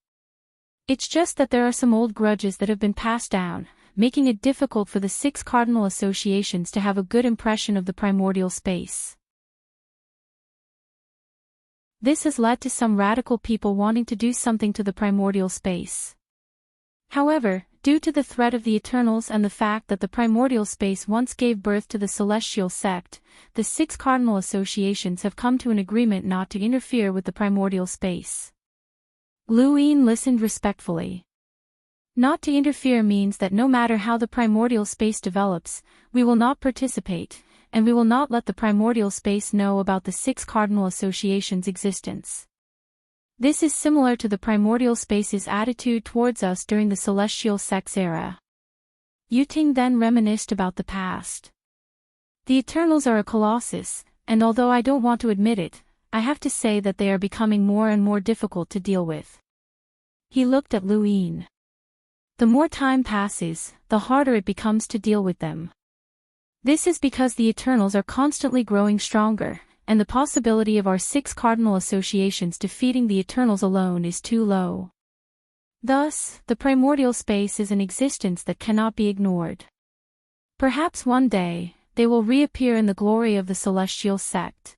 It's just that there are some old grudges that have been passed down, making it difficult for the 6 cardinal associations to have a good impression of the primordial space. This has led to some radical people wanting to do something to the primordial space. However, due to the threat of the Eternals and the fact that the primordial space once gave birth to the celestial sect, the 6 cardinal associations have come to an agreement not to interfere with the primordial space. Lu Yin listened respectfully. Not to interfere means that no matter how the primordial space develops, we will not participate, and we will not let the primordial space know about the 6 cardinal associations' existence. This is similar to the primordial space's attitude towards us during the celestial sect's era. Yu Ting then reminisced about the past. The Eternals are a colossus, and although I don't want to admit it, I have to say that they are becoming more and more difficult to deal with. He looked at Lu Yin. The more time passes, the harder it becomes to deal with them. This is because the Eternals are constantly growing stronger, and the possibility of our 6 cardinal associations defeating the Eternals alone is too low. Thus, the primordial space is an existence that cannot be ignored. Perhaps one day, they will reappear in the glory of the celestial sect.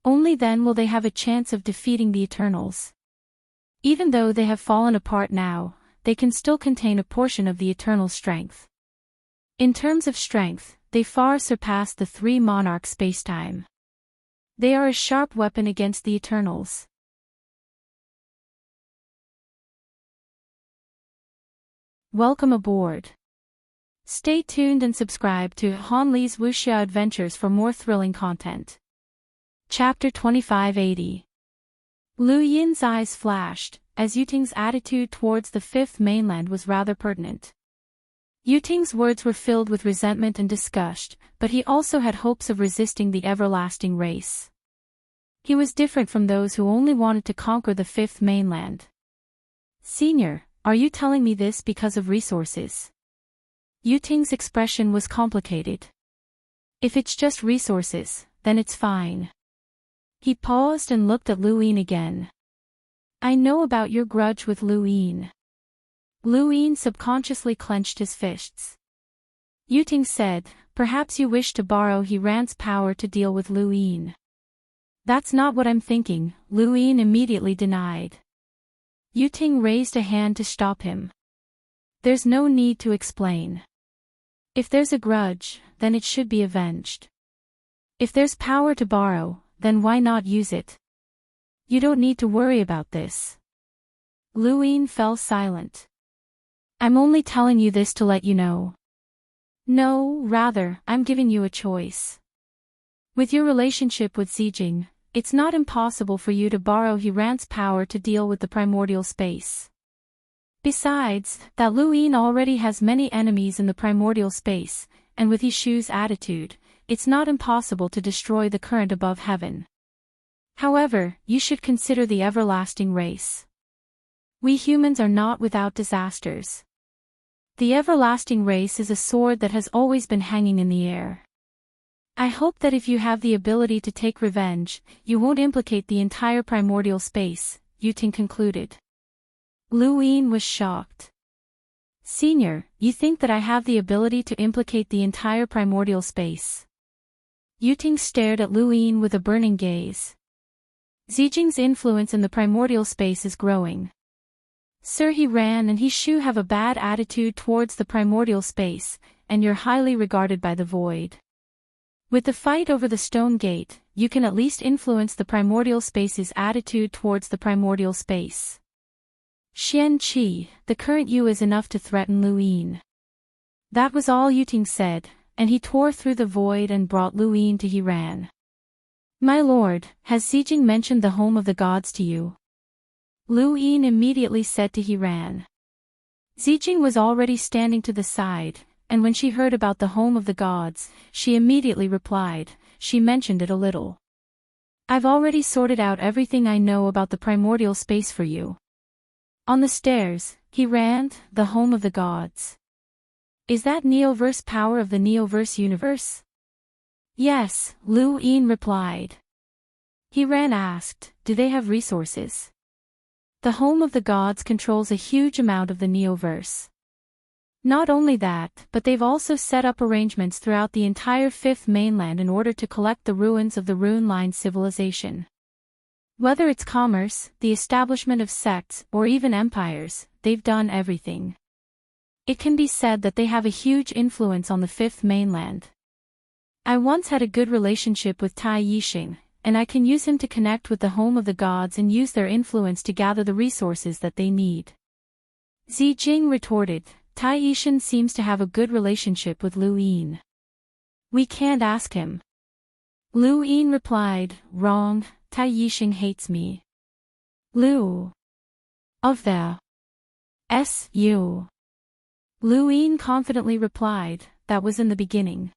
Only then will they have a chance of defeating the Eternals. Even though they have fallen apart now, they can still contain a portion of the Eternal strength. In terms of strength, they far surpass the 3 monarchs spacetime. They are a sharp weapon against the Eternals. Welcome aboard. Stay tuned and subscribe to Han Li's Wuxia Adventures for more thrilling content. Chapter 2580. Lu Yin's eyes flashed, as Yuting's attitude towards the fifth mainland was rather pertinent. Yuting's words were filled with resentment and disgust, but he also had hopes of resisting the everlasting race. He was different from those who only wanted to conquer the fifth mainland. "Senior, are you telling me this because of resources?" Yuting's expression was complicated. "If it's just resources, then it's fine." He paused and looked at Lu Yin again. "I know about your grudge with Lu Yin." Lu Yin subconsciously clenched his fists. Yuting said, "Perhaps you wish to borrow He Ran's power to deal with Lu Yin." "That's not what I'm thinking," Lu Yin immediately denied. Yuting raised a hand to stop him. "There's no need to explain. If there's a grudge, then it should be avenged. If there's power to borrow, then why not use it? You don't need to worry about this." Lu Yin fell silent. "I'm only telling you this to let you know." "No, rather, I'm giving you a choice. With your relationship with Zijing, it's not impossible for you to borrow He Ran's power to deal with the primordial space. Besides, that Lu Yin already has many enemies in the primordial space, and with He Shu's attitude, it's not impossible to destroy the current above heaven. However, you should consider the everlasting race. We humans are not without disasters. The everlasting race is a sword that has always been hanging in the air. I hope that if you have the ability to take revenge, you won't implicate the entire primordial space," Yuting concluded. Lu Yin was shocked. "Senior, you think that I have the ability to implicate the entire primordial space?" Yuting stared at Lu Yin with a burning gaze. "Zijing's influence in the primordial space is growing. Sir He Ran and He Shu have a bad attitude towards the primordial space, and you're highly regarded by the void. With the fight over the stone gate, you can at least influence the primordial space's attitude towards the primordial space. Xian Qi, the current you is enough to threaten Lu Yin." That was all Yuting said, and he tore through the void and brought Lu Yin to He Ran. "My lord, has Zijing mentioned the home of the gods to you?" Lu Yin immediately said to He Ran. Zijing was already standing to the side, and when she heard about the home of the gods, she immediately replied, "She mentioned it a little. I've already sorted out everything I know about the primordial space for you. On the stairs, He Ran, the home of the gods. Is that Neoverse power of the Neoverse universe?" "Yes," Lu Yin replied. He Ran asked, "Do they have resources?" "The home of the gods controls a huge amount of the Neoverse. Not only that, but they've also set up arrangements throughout the entire fifth mainland in order to collect the ruins of the rune-line civilization. Whether it's commerce, the establishment of sects, or even empires, they've done everything. It can be said that they have a huge influence on the fifth mainland. I once had a good relationship with Tai Yixing, and I can use him to connect with the home of the gods and use their influence to gather the resources that they need." Zijing retorted, "Tai Yixing seems to have a good relationship with Lu Yin. We can't ask him." Lu Yin replied, "Wrong, Tai Yixing hates me. Lu of the S.U. Lu Yin confidently replied, "That was in the beginning.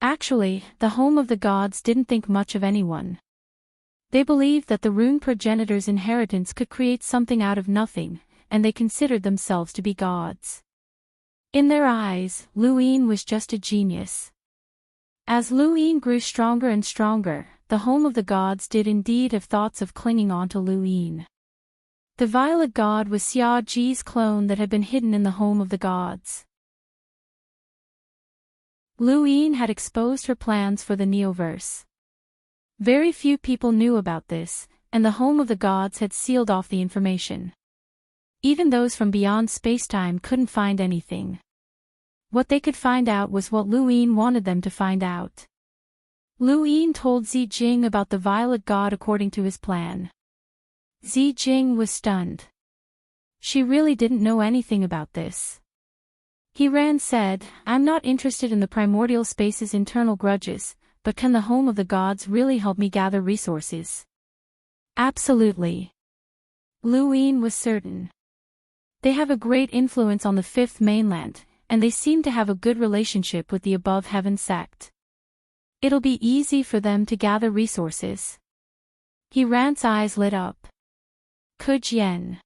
Actually, the home of the gods didn't think much of anyone. They believed that the rune progenitor's inheritance could create something out of nothing, and they considered themselves to be gods. In their eyes, Lu Yin was just a genius." As Lu Yin grew stronger and stronger, the home of the gods did indeed have thoughts of clinging on to Lu Yin. The violet god was Xia Ji's clone that had been hidden in the home of the gods. Lu Yin had exposed her plans for the Neoverse. Very few people knew about this, and the home of the gods had sealed off the information. Even those from beyond spacetime couldn't find anything. What they could find out was what Lu Yin wanted them to find out. Lu Yin told Zijing about the violet god according to his plan. Zijing was stunned. She really didn't know anything about this. He Ran said, "I'm not interested in the primordial space's internal grudges, but can the home of the gods really help me gather resources?" "Absolutely." Luin was certain. They have a great influence on the fifth mainland, and they seem to have a good relationship with the above heaven sect. It'll be easy for them to gather resources. He Rant's eyes lit up. Kujian.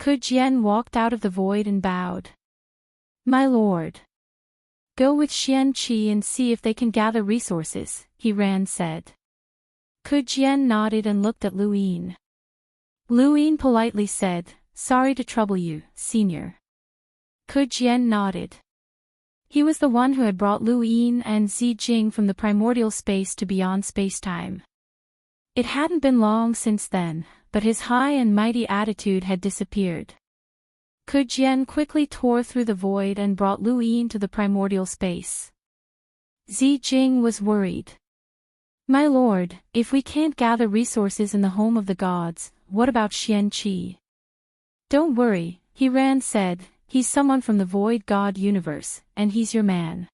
Kujian walked out of the void and bowed. My lord. Go with Xian Qi and see if they can gather resources, He Ran said. Kujian nodded and looked at Luin. Luin politely said, sorry to trouble you, senior. Kujian nodded. He was the one who had brought Luin and Zijing from the primordial space to beyond spacetime. It hadn't been long since then, but his high and mighty attitude had disappeared. Kujian quickly tore through the void and brought Luin to the primordial space. Zijing was worried. My lord, if we can't gather resources in the home of the gods, what about Xian Qi? Don't worry, He Ran said, he's someone from the void god universe, and he's your man.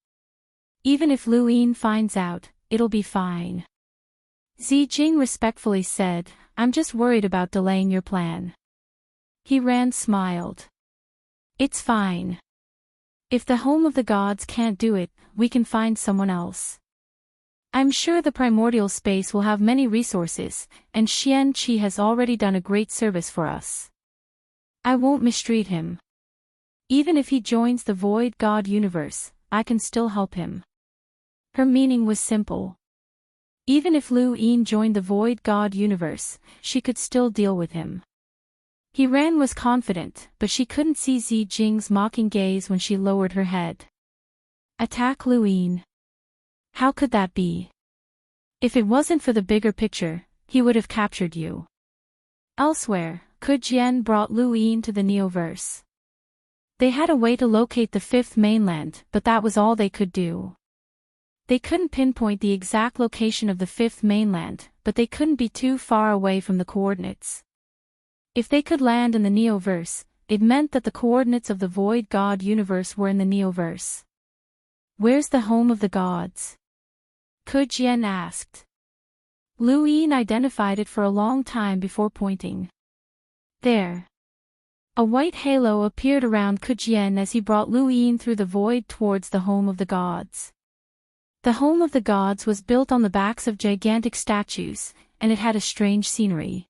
Even if Luin finds out, it'll be fine. Zijing respectfully said, I'm just worried about delaying your plan. He Ran smiled. It's fine. If the home of the gods can't do it, we can find someone else. I'm sure the primordial space will have many resources, and Xian Qi has already done a great service for us. I won't mistreat him. Even if he joins the void god universe, I can still help him. Her meaning was simple. Even if Luin joined the void god universe, she could still deal with him. He Ran was confident, but she couldn't see Zijing's mocking gaze when she lowered her head. Attack Luin. How could that be? If it wasn't for the bigger picture, he would have captured you. Elsewhere, Kujian brought Luin to the Neoverse. They had a way to locate the fifth mainland, but that was all they could do. They couldn't pinpoint the exact location of the fifth mainland, but they couldn't be too far away from the coordinates. If they could land in the Neoverse, it meant that the coordinates of the void god universe were in the Neoverse. Where's the home of the gods? Kujian asked. Luin identified it for a long time before pointing. There. A white halo appeared around Kujian as he brought Luin through the void towards the home of the gods. The home of the gods was built on the backs of gigantic statues, and it had a strange scenery.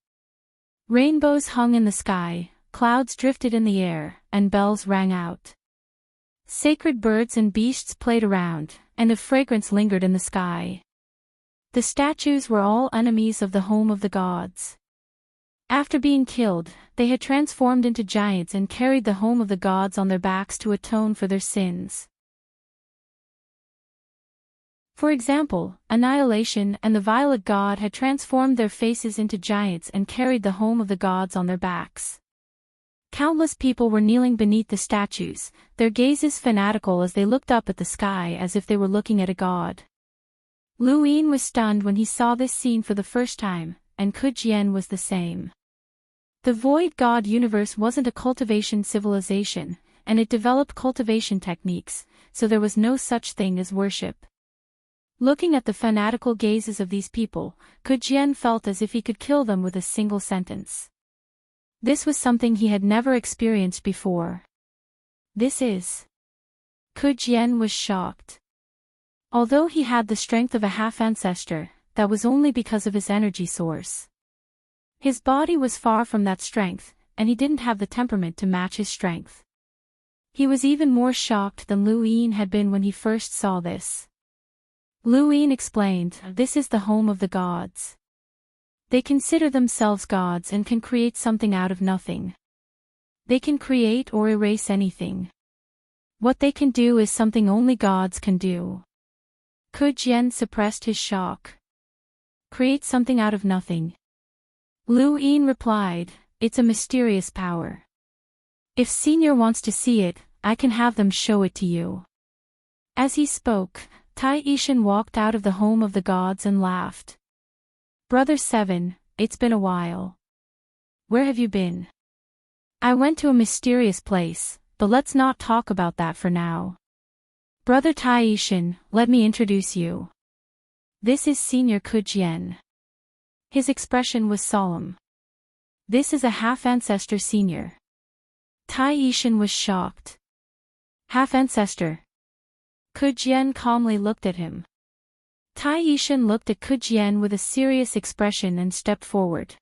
Rainbows hung in the sky, clouds drifted in the air, and bells rang out. Sacred birds and beasts played around, and a fragrance lingered in the sky. The statues were all enemies of the home of the gods. After being killed, they had transformed into giants and carried the home of the gods on their backs to atone for their sins. For example, Annihilation and the Violet God had transformed their faces into giants and carried the home of the gods on their backs. Countless people were kneeling beneath the statues, their gazes fanatical as they looked up at the sky as if they were looking at a god. Luin was stunned when he saw this scene for the first time, and Kujian was the same. The void god universe wasn't a cultivation civilization, and it developed cultivation techniques, so there was no such thing as worship. Looking at the fanatical gazes of these people, Kujian felt as if he could kill them with a single sentence. This was something he had never experienced before. This is... Kujian was shocked. Although he had the strength of a half-ancestor, that was only because of his energy source. His body was far from that strength, and he didn't have the temperament to match his strength. He was even more shocked than Luin had been when he first saw this. Luin explained, this is the home of the gods. They consider themselves gods and can create something out of nothing. They can create or erase anything. What they can do is something only gods can do. Kujian suppressed his shock. Create something out of nothing. Luin replied, it's a mysterious power. If Senior wants to see it, I can have them show it to you. As he spoke, Tai Ishan walked out of the home of the gods and laughed. Brother 7, it's been a while. Where have you been? I went to a mysterious place, but let's not talk about that for now. Brother Tai Ishan, let me introduce you. This is Senior Kujian. His expression was solemn. This is a half-ancestor senior. Tai Yishan was shocked. Half-ancestor. Kujian calmly looked at him. Tai Yishan looked at Kujian with a serious expression and stepped forward.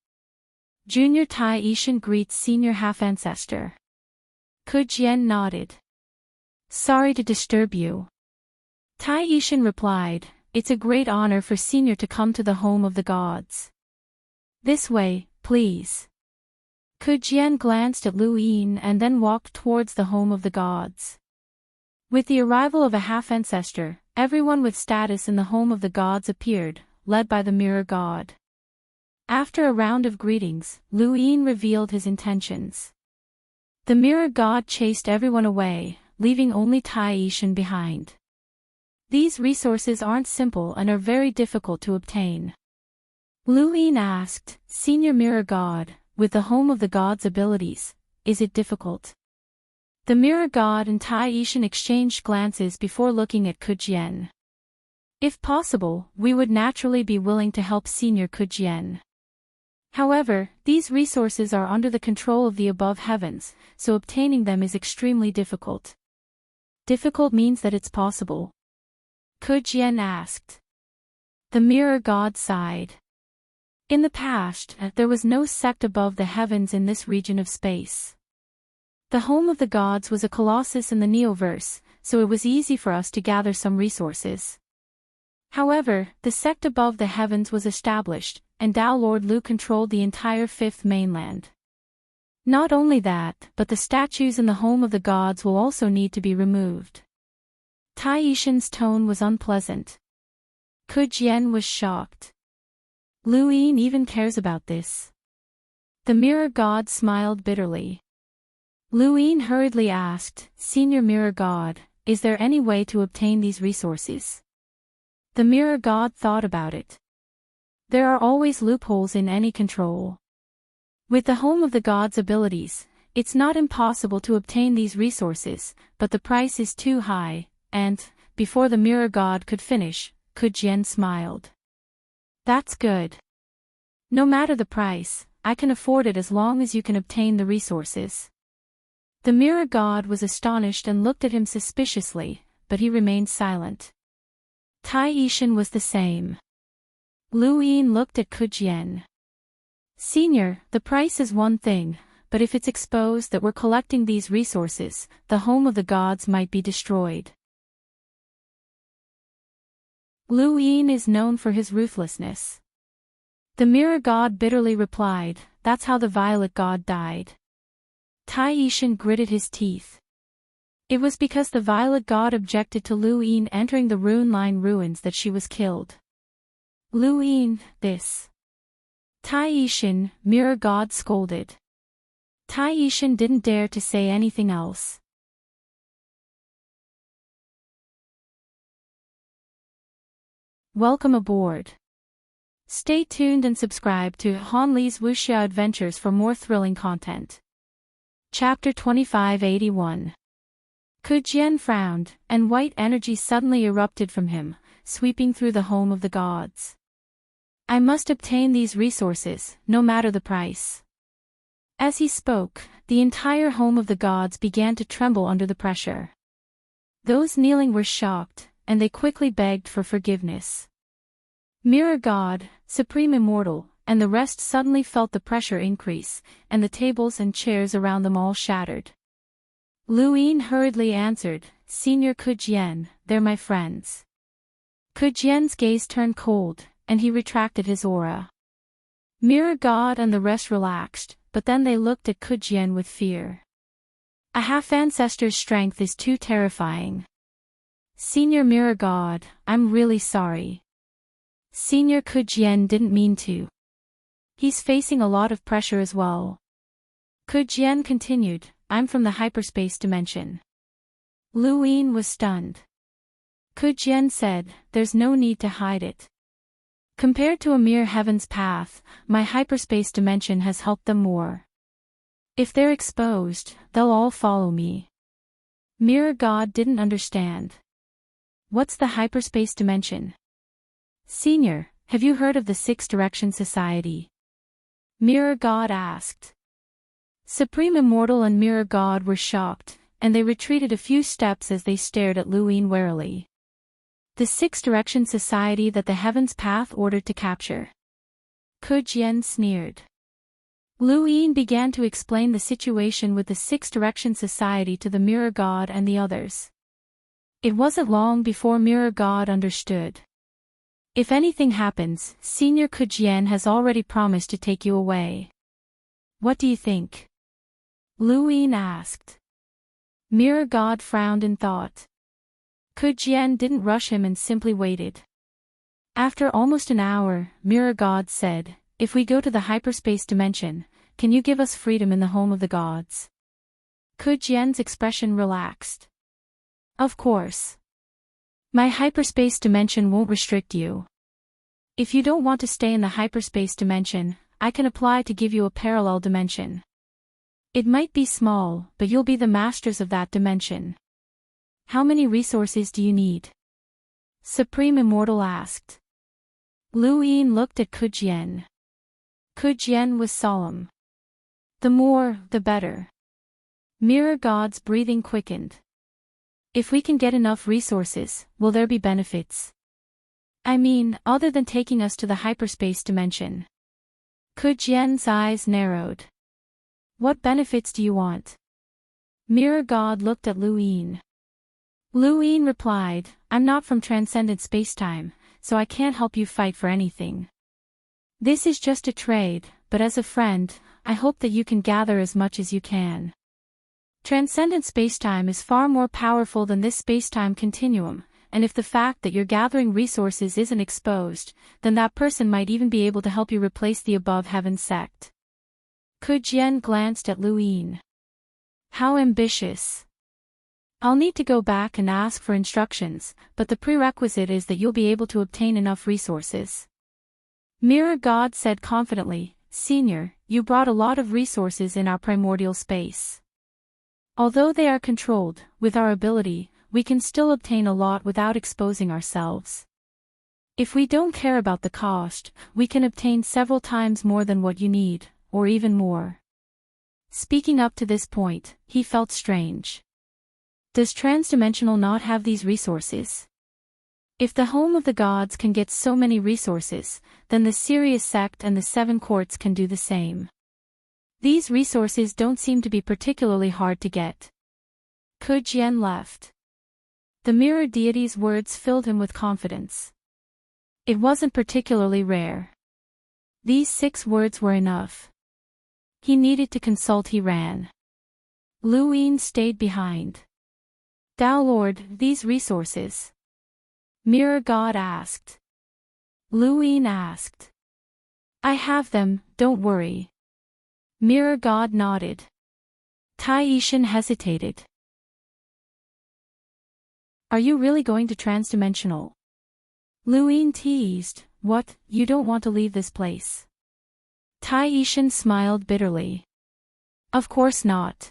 Junior Tai Yishan greets senior half-ancestor. Kujian nodded. Sorry to disturb you. Tai Yishan replied, it's a great honor for senior to come to the home of the gods. This way, please. Kujian glanced at Lu Yin and then walked towards the home of the gods. With the arrival of a half-ancestor, everyone with status in the home of the gods appeared, led by the mirror god. After a round of greetings, Lu Yin revealed his intentions. The mirror god chased everyone away, leaving only Tai Yishan behind. These resources aren't simple and are very difficult to obtain. Lu Yin asked, Senior Mirror God, with the home of the gods' abilities, is it difficult? The mirror god and Tai Yishan exchanged glances before looking at Kujian. If possible, we would naturally be willing to help Senior Kujian. However, these resources are under the control of the above heavens, so obtaining them is extremely difficult. Difficult means that it's possible. Kujian asked. The mirror god sighed. In the past, there was no sect above the heavens in this region of space. The home of the gods was a colossus in the Neoverse, so it was easy for us to gather some resources. However, the sect above the heavens was established, and Tao Lord Lu controlled the entire fifth mainland. Not only that, but the statues in the home of the gods will also need to be removed. Tai Yishan's tone was unpleasant. Kujian was shocked. Lu Yin even cares about this. The mirror god smiled bitterly. Lu Yin hurriedly asked, Senior Mirror God, is there any way to obtain these resources? The mirror god thought about it. There are always loopholes in any control. With the home of the gods' abilities, it's not impossible to obtain these resources, but the price is too high, and, before the mirror god could finish, Kujian smiled. That's good. No matter the price, I can afford it as long as you can obtain the resources. The mirror god was astonished and looked at him suspiciously, but he remained silent. Tai Yishan was the same. Lu Yin looked at Kujian. Senior, the price is one thing, but if it's exposed that we're collecting these resources, the home of the gods might be destroyed. Lu Yin is known for his ruthlessness. The mirror god bitterly replied, that's how the violet god died. Tai Yishan gritted his teeth. It was because the violet god objected to Lu Yin entering the rune line ruins that she was killed. Lu Yin, this. Tai Yishan, mirror god scolded. Tai Yishan didn't dare to say anything else. Welcome aboard. Stay tuned and subscribe to Han Li's Wuxia Adventures for more thrilling content. Chapter 2581. Kujian frowned, and white energy suddenly erupted from him, sweeping through the home of the gods. I must obtain these resources, no matter the price. As he spoke, the entire home of the gods began to tremble under the pressure. Those kneeling were shocked, and they quickly begged for forgiveness. Mirror God, Supreme Immortal, and the rest suddenly felt the pressure increase, and the tables and chairs around them all shattered. Lu Yin hurriedly answered, Senior Kujian, they're my friends. Kujian's gaze turned cold, and he retracted his aura. Mirror God and the rest relaxed, but then they looked at Kujian with fear. A half-ancestor's strength is too terrifying. Senior Mirror God, I'm really sorry. Senior Kujian didn't mean to. He's facing a lot of pressure as well. Kujian continued, I'm from the hyperspace dimension. Lu Yin was stunned. Kujian said, there's no need to hide it. Compared to a mere heaven's path, my hyperspace dimension has helped them more. If they're exposed, they'll all follow me. Mirror God didn't understand. What's the hyperspace dimension? Senior, have you heard of the Six Direction Society? Mirror God asked. Supreme Immortal and Mirror God were shocked, and they retreated a few steps as they stared at Luin warily. The Six Direction Society that the Heaven's Path ordered to capture. Ku Jian sneered. Luin began to explain the situation with the Six Direction Society to the Mirror God and the others. It wasn't long before Mirror God understood. If anything happens, Senior Ku Jian has already promised to take you away. What do you think? Luin asked. Mirror God frowned in thought. Ku Jian didn't rush him and simply waited. After almost an hour, Mirror God said, "If we go to the hyperspace dimension, can you give us freedom in the home of the gods?" Ku Jian's expression relaxed. Of course. My hyperspace dimension won't restrict you. If you don't want to stay in the hyperspace dimension, I can apply to give you a parallel dimension. It might be small, but you'll be the masters of that dimension. How many resources do you need? Supreme Immortal asked. Luin looked at Ku Jian. Ku Jian was solemn. The more, the better. Mirror God's breathing quickened. If we can get enough resources, will there be benefits? I mean, other than taking us to the hyperspace dimension. Ku Jian's eyes narrowed. What benefits do you want? Mirror God looked at Luin. Luin replied, I'm not from transcendent spacetime, so I can't help you fight for anything. This is just a trade, but as a friend, I hope that you can gather as much as you can. Transcendent spacetime is far more powerful than this spacetime continuum, and if the fact that you're gathering resources isn't exposed, then that person might even be able to help you replace the above heaven sect. Ku Jian glanced at Luin. How ambitious. I'll need to go back and ask for instructions, but the prerequisite is that you'll be able to obtain enough resources. Mirror God said confidently, Senior, you brought a lot of resources in our primordial space. Although they are controlled, with our ability, we can still obtain a lot without exposing ourselves. If we don't care about the cost, we can obtain several times more than what you need, or even more. Speaking up to this point, he felt strange. Does transdimensional not have these resources? If the home of the gods can get so many resources, then the Sirius sect and the Seven Courts can do the same. These resources don't seem to be particularly hard to get. Ku Jian left. The mirror deity's words filled him with confidence. It wasn't particularly rare. These 6 words were enough. He needed to consult. He ran. Luin stayed behind. Tao Lord, these resources. Mirror God asked. Luin asked. I have them, don't worry. Mirror God nodded. Tai-Ishan hesitated. Are you really going to transdimensional? Luin teased, what, you don't want to leave this place? Tai-Ishan smiled bitterly. Of course not.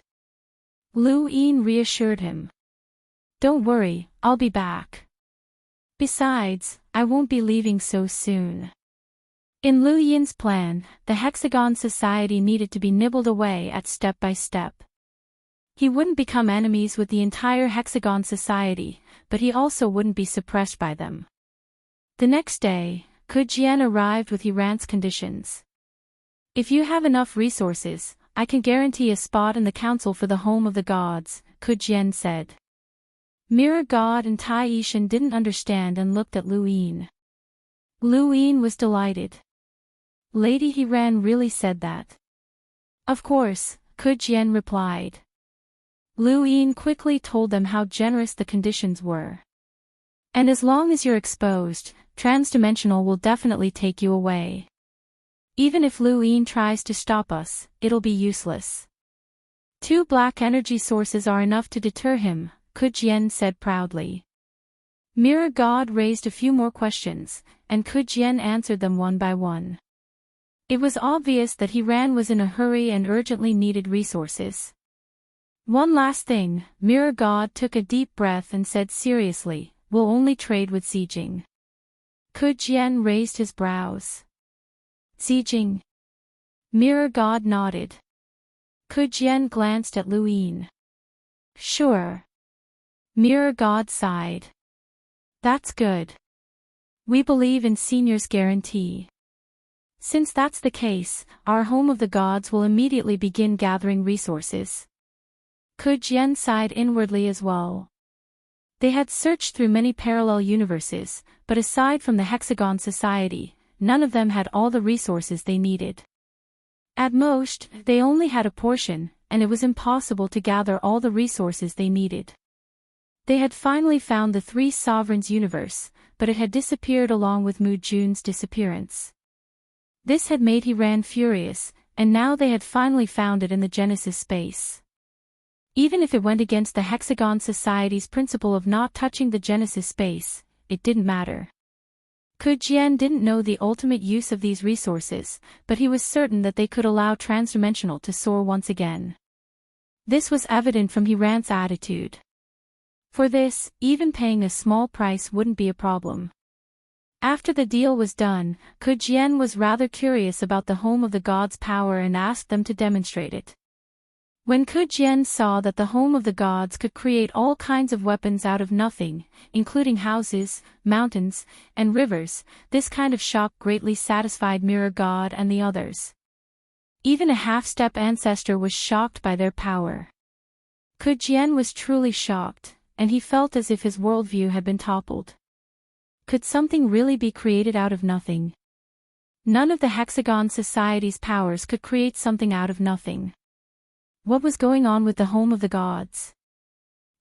Luin reassured him. Don't worry, I'll be back. Besides, I won't be leaving so soon. In Lu Yin's plan, the Hexagon Society needed to be nibbled away at step by step. He wouldn't become enemies with the entire Hexagon Society, but he also wouldn't be suppressed by them. The next day, Ku Jian arrived with Hirant's conditions. If you have enough resources, I can guarantee a spot in the council for the home of the gods, Ku Jian said. Mirror God and Tai-Ishan didn't understand and looked at Luin. Luin was delighted. Lady Hiran really said that. Of course, Ku Jian replied. Luin quickly told them how generous the conditions were. And as long as you're exposed, transdimensional will definitely take you away. Even if Luin tries to stop us, it'll be useless. 2 black energy sources are enough to deter him, Ku Jian said proudly. Mirror God raised a few more questions, and Ku Jian answered them one by one. It was obvious that Hiran was in a hurry and urgently needed resources. One last thing, Mirror God took a deep breath and said seriously, we'll only trade with Zijing. Ku Jian raised his brows. Zijing? Mirror God nodded. Ku Jian glanced at Lu Yin. Sure. Mirror God sighed. That's good. We believe in Senior's guarantee. Since that's the case, our home of the gods will immediately begin gathering resources. Ku Jian sighed inwardly as well. They had searched through many parallel universes, but aside from the Hexagon Society, none of them had all the resources they needed. At most, they only had a portion, and it was impossible to gather all the resources they needed. They had finally found the Three Sovereigns universe, but it had disappeared along with Mu Jun's disappearance. This had made He-Ran furious, and now they had finally found it in the Genesis space. Even if it went against the Hexagon Society's principle of not touching the Genesis space, it didn't matter. Ku Jian didn't know the ultimate use of these resources, but he was certain that they could allow transdimensional to soar once again. This was evident from He-Ran's attitude. For this, even paying a small price wouldn't be a problem. After the deal was done, Ku Jian was rather curious about the home of the gods' power and asked them to demonstrate it. When Ku Jian saw that the home of the gods could create all kinds of weapons out of nothing, including houses, mountains, and rivers, this kind of shock greatly satisfied Mirror God and the others. Even a half-step ancestor was shocked by their power. Ku Jian was truly shocked, and he felt as if his worldview had been toppled. Could something really be created out of nothing? None of the Hexagon Society's powers could create something out of nothing. What was going on with the home of the gods?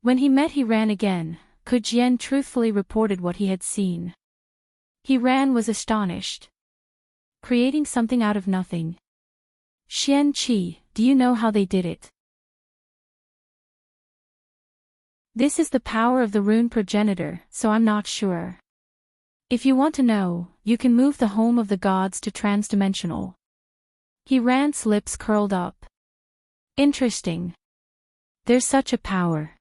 When he met He-Ran again, Ku Jian truthfully reported what he had seen. He-Ran was astonished. Creating something out of nothing. Xian Qi, do you know how they did it? This is the power of the rune progenitor, so I'm not sure. If you want to know, you can move the home of the gods to transdimensional. He-Ran's lips curled up. Interesting. There's such a power.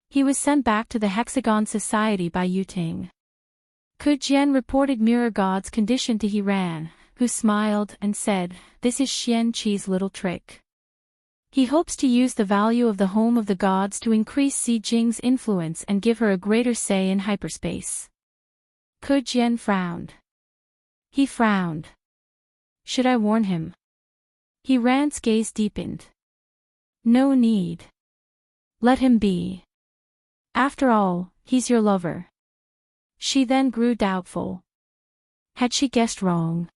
He was sent back to the Hexagon Society by Yuting. Ku Jian reported Mirror God's condition to He-Ran, who smiled and said, "This is Xian Qi's little trick. He hopes to use the value of the home of the gods to increase Xi Jing's influence and give her a greater say in hyperspace." Ku Jian frowned. He frowned. Should I warn him? He-Ran's gaze deepened. No need. Let him be. After all, he's your lover. She then grew doubtful. Had she guessed wrong?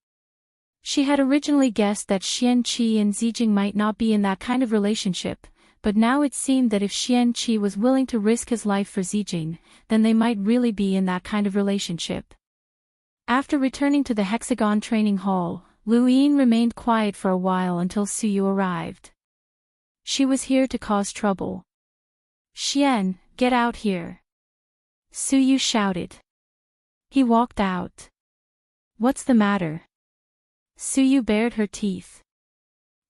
She had originally guessed that Xian Qi and Zijing might not be in that kind of relationship, but now it seemed that if Xian Qi was willing to risk his life for Zijing, then they might really be in that kind of relationship. After returning to the Hexagon training hall, Lu Yin remained quiet for a while until Suyu arrived. She was here to cause trouble. Xian, get out here. Suyu shouted. He walked out. What's the matter? Suyu bared her teeth.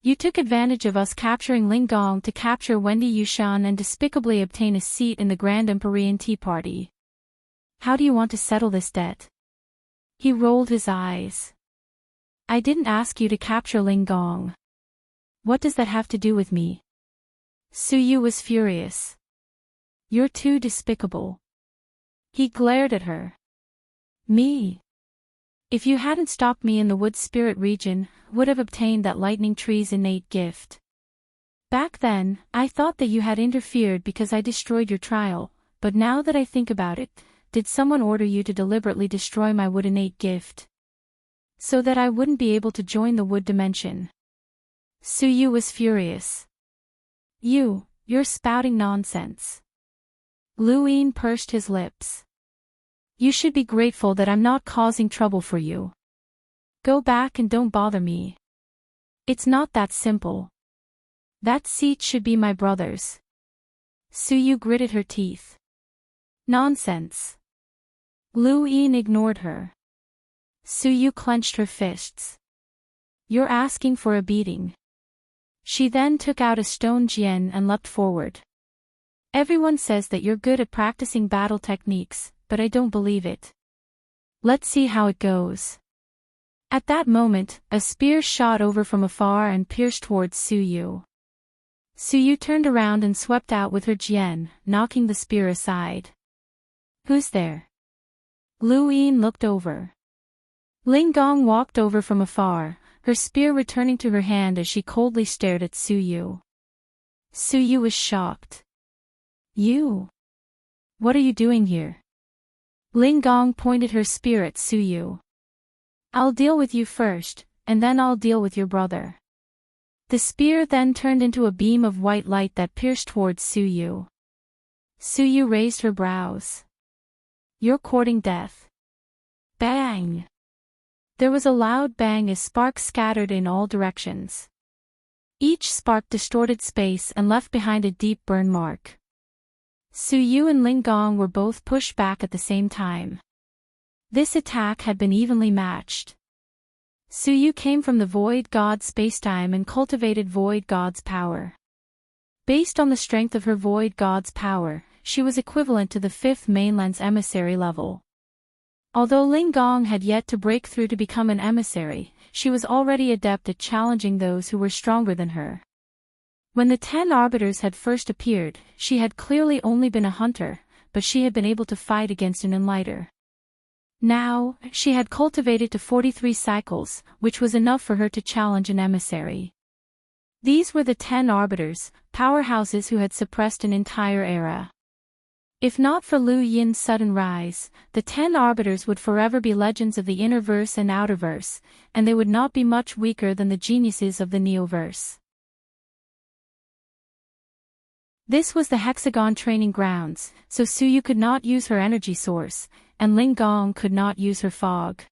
You took advantage of us capturing Linggong to capture Wendy Yushan and despicably obtain a seat in the Grand Empyrean Tea Party. How do you want to settle this debt? He rolled his eyes. I didn't ask you to capture Linggong. What does that have to do with me? Suyu was furious. You're too despicable. He glared at her. Me? If you hadn't stopped me in the wood spirit region, would have obtained that lightning tree's innate gift. Back then, I thought that you had interfered because I destroyed your trial, but now that I think about it, did someone order you to deliberately destroy my wood innate gift? So that I wouldn't be able to join the wood dimension. Suyu was furious. You're spouting nonsense. Lu Yin pursed his lips. You should be grateful that I'm not causing trouble for you. Go back and don't bother me. It's not that simple. That seat should be my brother's. Suyu gritted her teeth. Nonsense. Lu Yin ignored her. Suyu clenched her fists. You're asking for a beating. She then took out a stone jian and leapt forward. Everyone says that you're good at practicing battle techniques, but I don't believe it. Let's see how it goes. At that moment, a spear shot over from afar and pierced towards Suyu. Suyu turned around and swept out with her jian, knocking the spear aside. "Who's there?" Lu Yin looked over. Ling Gong walked over from afar, her spear returning to her hand as she coldly stared at Suyu. Suyu was shocked. "You? What are you doing here?" Ling Gong pointed her spear at Suyu. "I'll deal with you first, and then I'll deal with your brother." The spear then turned into a beam of white light that pierced towards Suyu. Suyu raised her brows. "You're courting death." Bang! There was a loud bang as sparks scattered in all directions. Each spark distorted space and left behind a deep burn mark. Suyu and Ling Gong were both pushed back at the same time. This attack had been evenly matched. Suyu came from the Void God spacetime and cultivated Void God's power. Based on the strength of her Void God's power, she was equivalent to the Fifth Mainland's emissary level. Although Ling Gong had yet to break through to become an emissary, she was already adept at challenging those who were stronger than her. When the 10 arbiters had first appeared, she had clearly only been a hunter, but she had been able to fight against an enlighter. Now, she had cultivated to 43 cycles, which was enough for her to challenge an emissary. These were the 10 arbiters, powerhouses who had suppressed an entire era. If not for Lu Yin's sudden rise, the 10 arbiters would forever be legends of the innerverse and outerverse, and they would not be much weaker than the geniuses of the neoverse. This was the hexagon training grounds, so Suyu could not use her energy source, and Ling Gong could not use her fog.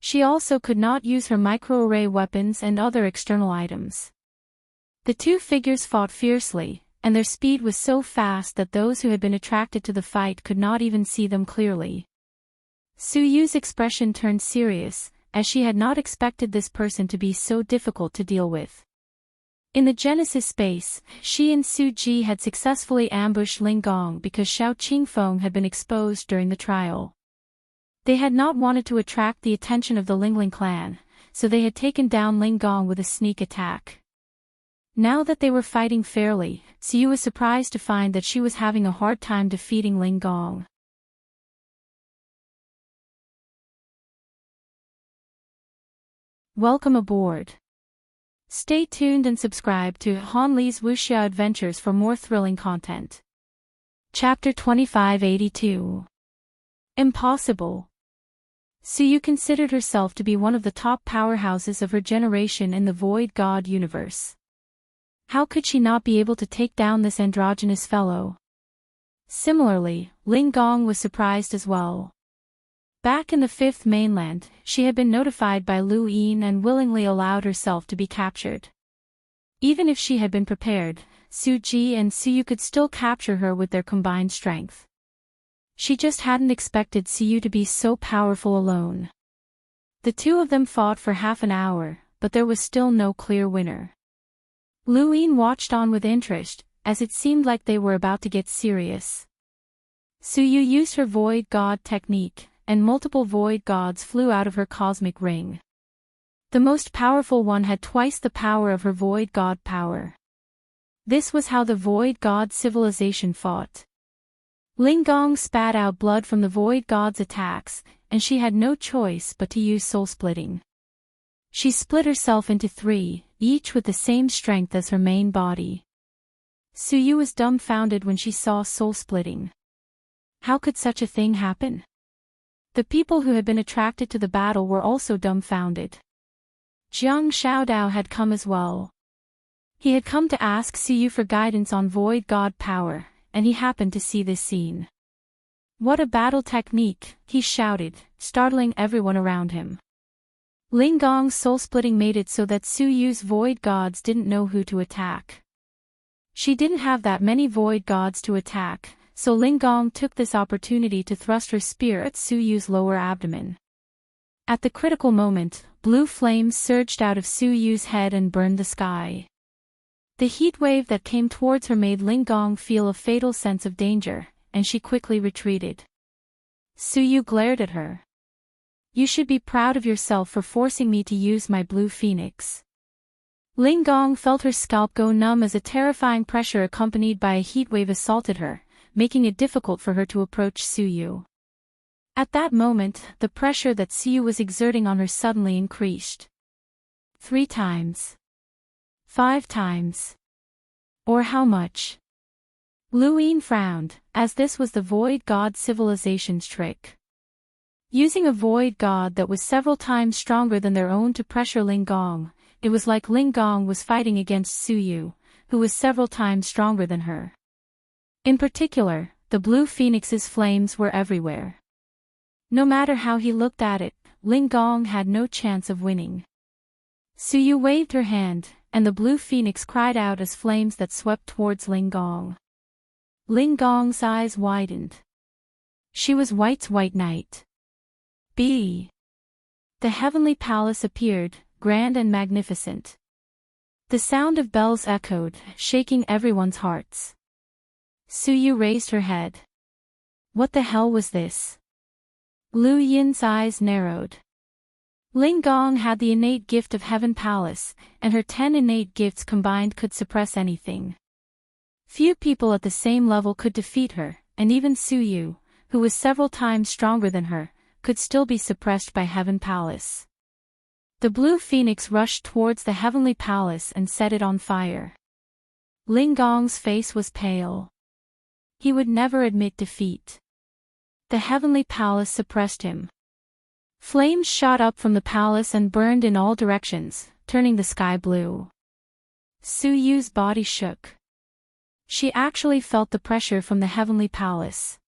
She also could not use her microarray weapons and other external items. The two figures fought fiercely, and their speed was so fast that those who had been attracted to the fight could not even see them clearly. Suyu's expression turned serious, as she had not expected this person to be so difficult to deal with. In the Genesis space, she and Su Ji had successfully ambushed Ling Gong because Xiao Qingfeng had been exposed during the trial. They had not wanted to attract the attention of the Lingling clan, so they had taken down Ling Gong with a sneak attack. Now that they were fighting fairly, Suyu was surprised to find that she was having a hard time defeating Ling Gong. Welcome aboard. Stay tuned and subscribe to Han Li's Wuxia Adventures for more thrilling content. Chapter 2582. Impossible. Suyu considered herself to be one of the top powerhouses of her generation in the Void God universe. How could she not be able to take down this androgynous fellow? Similarly, Ling Gong was surprised as well. Back in the Fifth Mainland, she had been notified by Lu Yin and willingly allowed herself to be captured. Even if she had been prepared, Su Ji and Suyu could still capture her with their combined strength. She just hadn't expected Suyu to be so powerful alone. The two of them fought for half an hour, but there was still no clear winner. Lu Yin watched on with interest, as it seemed like they were about to get serious. Suyu used her Void God technique, and multiple Void Gods flew out of her cosmic ring. The most powerful one had twice the power of her Void God power. This was how the Void God civilization fought. Ling Gong spat out blood from the Void God's attacks, and she had no choice but to use soul splitting. She split herself into 3, each with the same strength as her main body. Suyu was dumbfounded when she saw soul splitting. How could such a thing happen? The people who had been attracted to the battle were also dumbfounded. Jiang Xiaodao had come as well. He had come to ask Suyu for guidance on Void God power, and he happened to see this scene. "What a battle technique!" he shouted, startling everyone around him. Ling Gong's soul-splitting made it so that Suyu's Void Gods didn't know who to attack. She didn't have that many Void Gods to attack, so Ling Gong took this opportunity to thrust her spear at Suyu's lower abdomen. At the critical moment, blue flames surged out of Suyu's head and burned the sky. The heat wave that came towards her made Ling Gong feel a fatal sense of danger, and she quickly retreated. Suyu glared at her. You should be proud of yourself for forcing me to use my blue phoenix. Ling Gong felt her scalp go numb as a terrifying pressure accompanied by a heat wave assaulted her, making it difficult for her to approach Suyu. At that moment, the pressure that Suyu was exerting on her suddenly increased. 3 times. 5 times. Or how much? Lu Yin frowned, as this was the Void God civilization's trick. Using a Void God that was several times stronger than their own to pressure Ling Gong, it was like Ling Gong was fighting against Suyu, who was several times stronger than her. In particular, the blue phoenix's flames were everywhere. No matter how he looked at it, Ling Gong had no chance of winning. Suyu waved her hand, and the blue phoenix cried out as flames that swept towards Ling Gong. Ling Gong's eyes widened. She was White's white knight. The heavenly palace appeared, grand and magnificent. The sound of bells echoed, shaking everyone's hearts. Suyu raised her head. What the hell was this? Lu Yin's eyes narrowed. Ling Gong had the innate gift of Heaven Palace, and her 10 innate gifts combined could suppress anything. Few people at the same level could defeat her, and even Suyu, who was several times stronger than her, could still be suppressed by Heaven Palace. The blue phoenix rushed towards the Heavenly Palace and set it on fire. Ling Gong's face was pale. He would never admit defeat. The Heavenly Palace suppressed him. Flames shot up from the palace and burned in all directions, turning the sky blue. Suyu's body shook. She actually felt the pressure from the Heavenly Palace.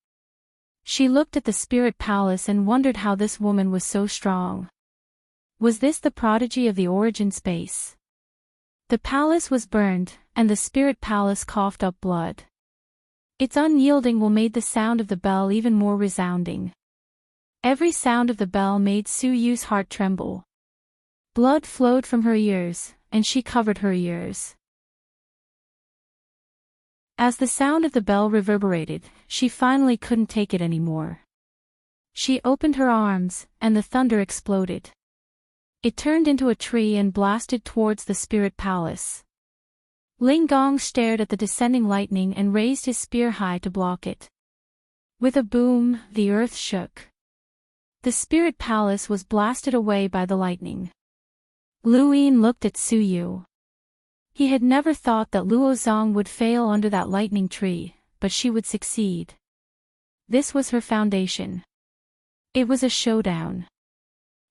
She looked at the Spirit Palace and wondered how this woman was so strong. Was this the prodigy of the origin space? The palace was burned, and the Spirit Palace coughed up blood. Its unyielding will made the sound of the bell even more resounding. Every sound of the bell made Suyu's heart tremble. Blood flowed from her ears, and she covered her ears. As the sound of the bell reverberated, she finally couldn't take it anymore. She opened her arms, and the thunder exploded. It turned into a tree and blasted towards the Spirit Palace. Ling Gong stared at the descending lightning and raised his spear high to block it. With a boom, the earth shook. The Spirit Palace was blasted away by the lightning. Lu Yin looked at Suyu. He had never thought that Luo Zong would fail under that lightning tree, but she would succeed. This was her foundation. It was a showdown.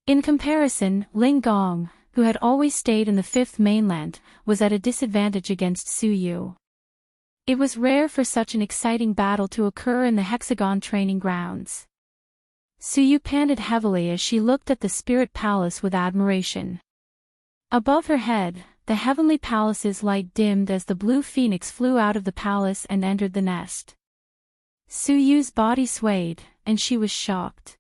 In comparison, Ling Gong, who had always stayed in the Fifth Mainland, was at a disadvantage against Suyu. It was rare for such an exciting battle to occur in the Hexagon training grounds. Suyu panted heavily as she looked at the Spirit Palace with admiration. Above her head, the Heavenly Palace's light dimmed as the blue phoenix flew out of the palace and entered the nest. Suyu's body swayed, and she was shocked.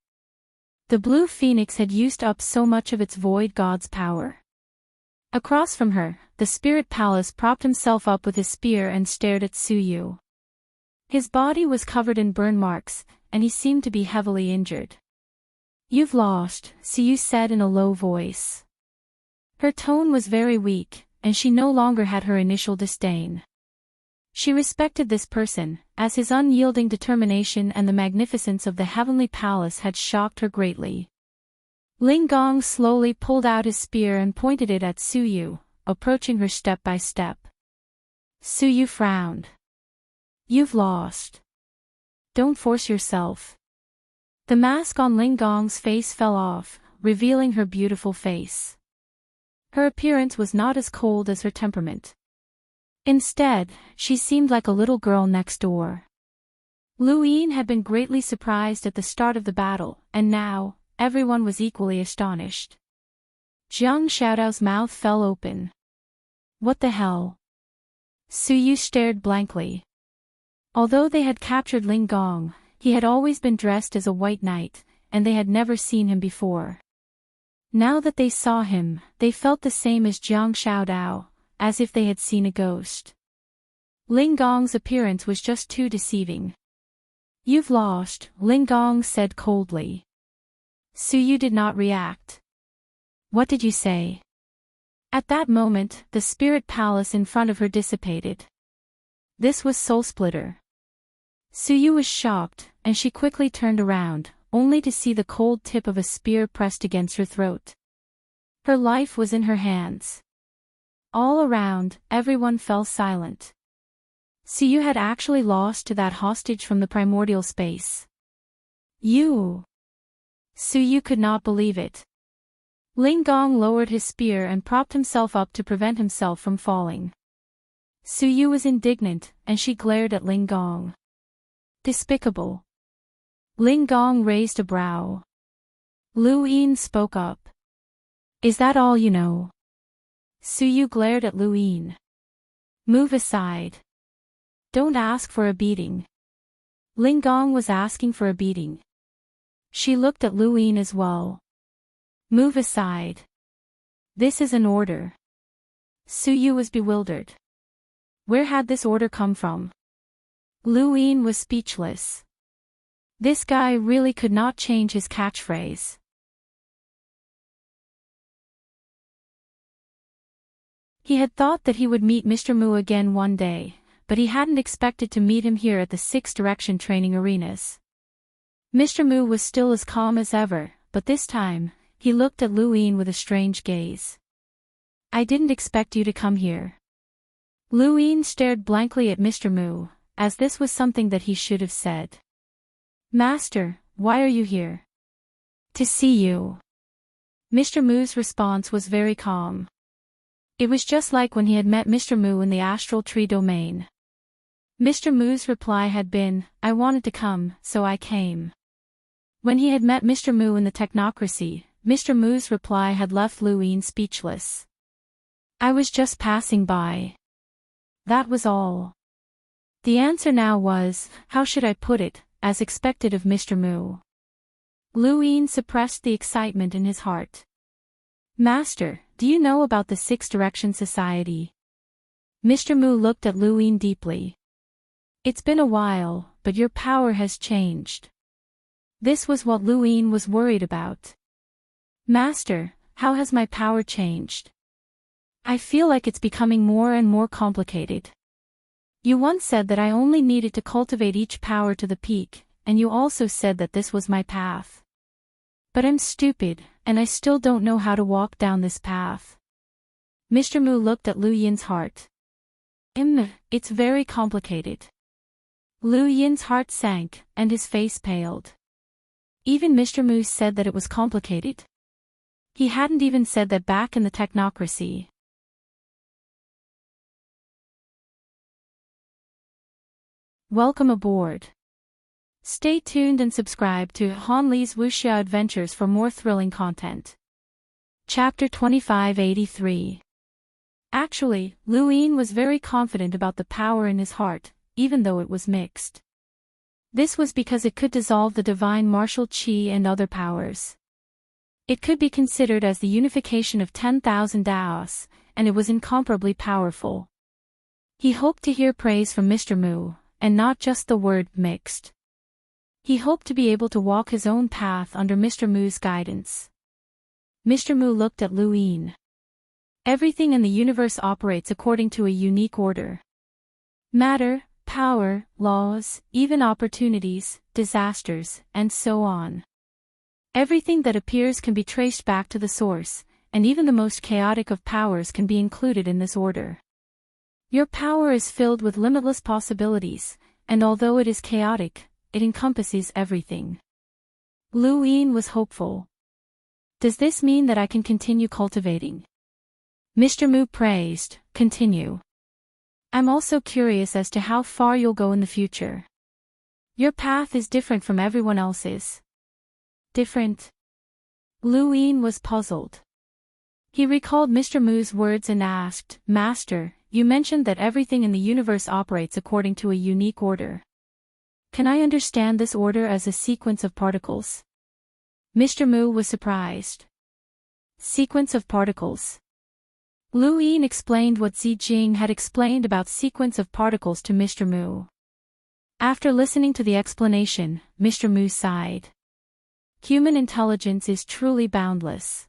The blue phoenix had used up so much of its Void God's power. Across from her, the Spirit Palace propped himself up with his spear and stared at Suyu. His body was covered in burn marks, and he seemed to be heavily injured. "You've lost," Suyu said in a low voice. Her tone was very weak, and she no longer had her initial disdain. She respected this person, as his unyielding determination and the magnificence of the Heavenly Palace had shocked her greatly. Ling Gong slowly pulled out his spear and pointed it at Suyu, approaching her step by step. Suyu frowned. "You've lost. Don't force yourself." The mask on Ling Gong's face fell off, revealing her beautiful face. Her appearance was not as cold as her temperament. Instead, she seemed like a little girl next door. Lu Yin had been greatly surprised at the start of the battle, and now, everyone was equally astonished. Jiang Xiaodao's mouth fell open. What the hell? Suyu stared blankly. Although they had captured Ling Gong, he had always been dressed as a white knight, and they had never seen him before. Now that they saw him, they felt the same as Jiang Xiaodao, as if they had seen a ghost. Ling Gong's appearance was just too deceiving. "You've lost," Ling Gong said coldly. Suyu did not react. What did you say? At that moment, the spirit palace in front of her dissipated. This was Soul Splitter. Suyu was shocked, and she quickly turned around, only to see the cold tip of a spear pressed against her throat. Her life was in her hands. All around, everyone fell silent. Suyu had actually lost to that hostage from the primordial space. You! Suyu could not believe it. Linggong lowered his spear and propped himself up to prevent himself from falling. Suyu was indignant, and she glared at Linggong. Despicable. Linggong raised a brow. Lu Yin spoke up. Is that all you know? Suyu glared at Lu Yin. Move aside. Don't ask for a beating. Linggong was asking for a beating. She looked at Lu Yin as well. Move aside. This is an order. Suyu was bewildered. Where had this order come from? Lu Yin was speechless. This guy really could not change his catchphrase. He had thought that he would meet Mr. Mu again one day, but he hadn't expected to meet him here at the Six Direction training arenas. Mr. Mu was still as calm as ever, but this time, he looked at Lu Yin with a strange gaze. I didn't expect you to come here. Lu Yin stared blankly at Mr. Mu, as this was something that he should have said. Master, why are you here? To see you. Mr. Mu's response was very calm. It was just like when he had met Mr. Mu in the astral tree domain. Mr. Mu's reply had been, I wanted to come, so I came. When he had met Mr. Mu in the technocracy, Mr. Mu's reply had left Lu Yin speechless. I was just passing by. That was all. The answer now was, how should I put it, as expected of Mr. Mu. Lu Yin suppressed the excitement in his heart. Master, do you know about the Six Direction Society? Mr. Mu looked at Lu Yin deeply. It's been a while, but your power has changed. This was what Lu Yin was worried about. Master, how has my power changed? I feel like it's becoming more and more complicated. You once said that I only needed to cultivate each power to the peak, and you also said that this was my path. But I'm stupid, and I still don't know how to walk down this path. Mr. Mu looked at Lu Yin's heart. It's very complicated. Lu Yin's heart sank, and his face paled. Even Mr. Mu said that it was complicated. He hadn't even said that back in the technocracy. Welcome aboard. Stay tuned and subscribe to Han Li's Wuxia Adventures for more thrilling content. Chapter 2583. Actually, Lu Yin was very confident about the power in his heart, even though it was mixed. This was because it could dissolve the divine martial qi and other powers. It could be considered as the unification of 10,000 Daos, and it was incomparably powerful. He hoped to hear praise from Mr. Mu, and not just the word mixed. He hoped to be able to walk his own path under Mr. Mu's guidance. Mr. Mu looked at Lu Yin. Everything in the universe operates according to a unique order. Matter, power, laws, even opportunities, disasters, and so on. Everything that appears can be traced back to the source, and even the most chaotic of powers can be included in this order. Your power is filled with limitless possibilities, and although it is chaotic, it encompasses everything. Lu Yin was hopeful. Does this mean that I can continue cultivating? Mr. Mu praised, continue. I'm also curious as to how far you'll go in the future. Your path is different from everyone else's. Different? Lu Yin was puzzled. He recalled Mr. Mu's words and asked, Master, you mentioned that everything in the universe operates according to a unique order. Can I understand this order as a sequence of particles? Mr. Mu was surprised. Sequence of particles. Lu Yin explained what Zi Jing had explained about sequence of particles to Mr. Mu. After listening to the explanation, Mr. Mu sighed. Human intelligence is truly boundless.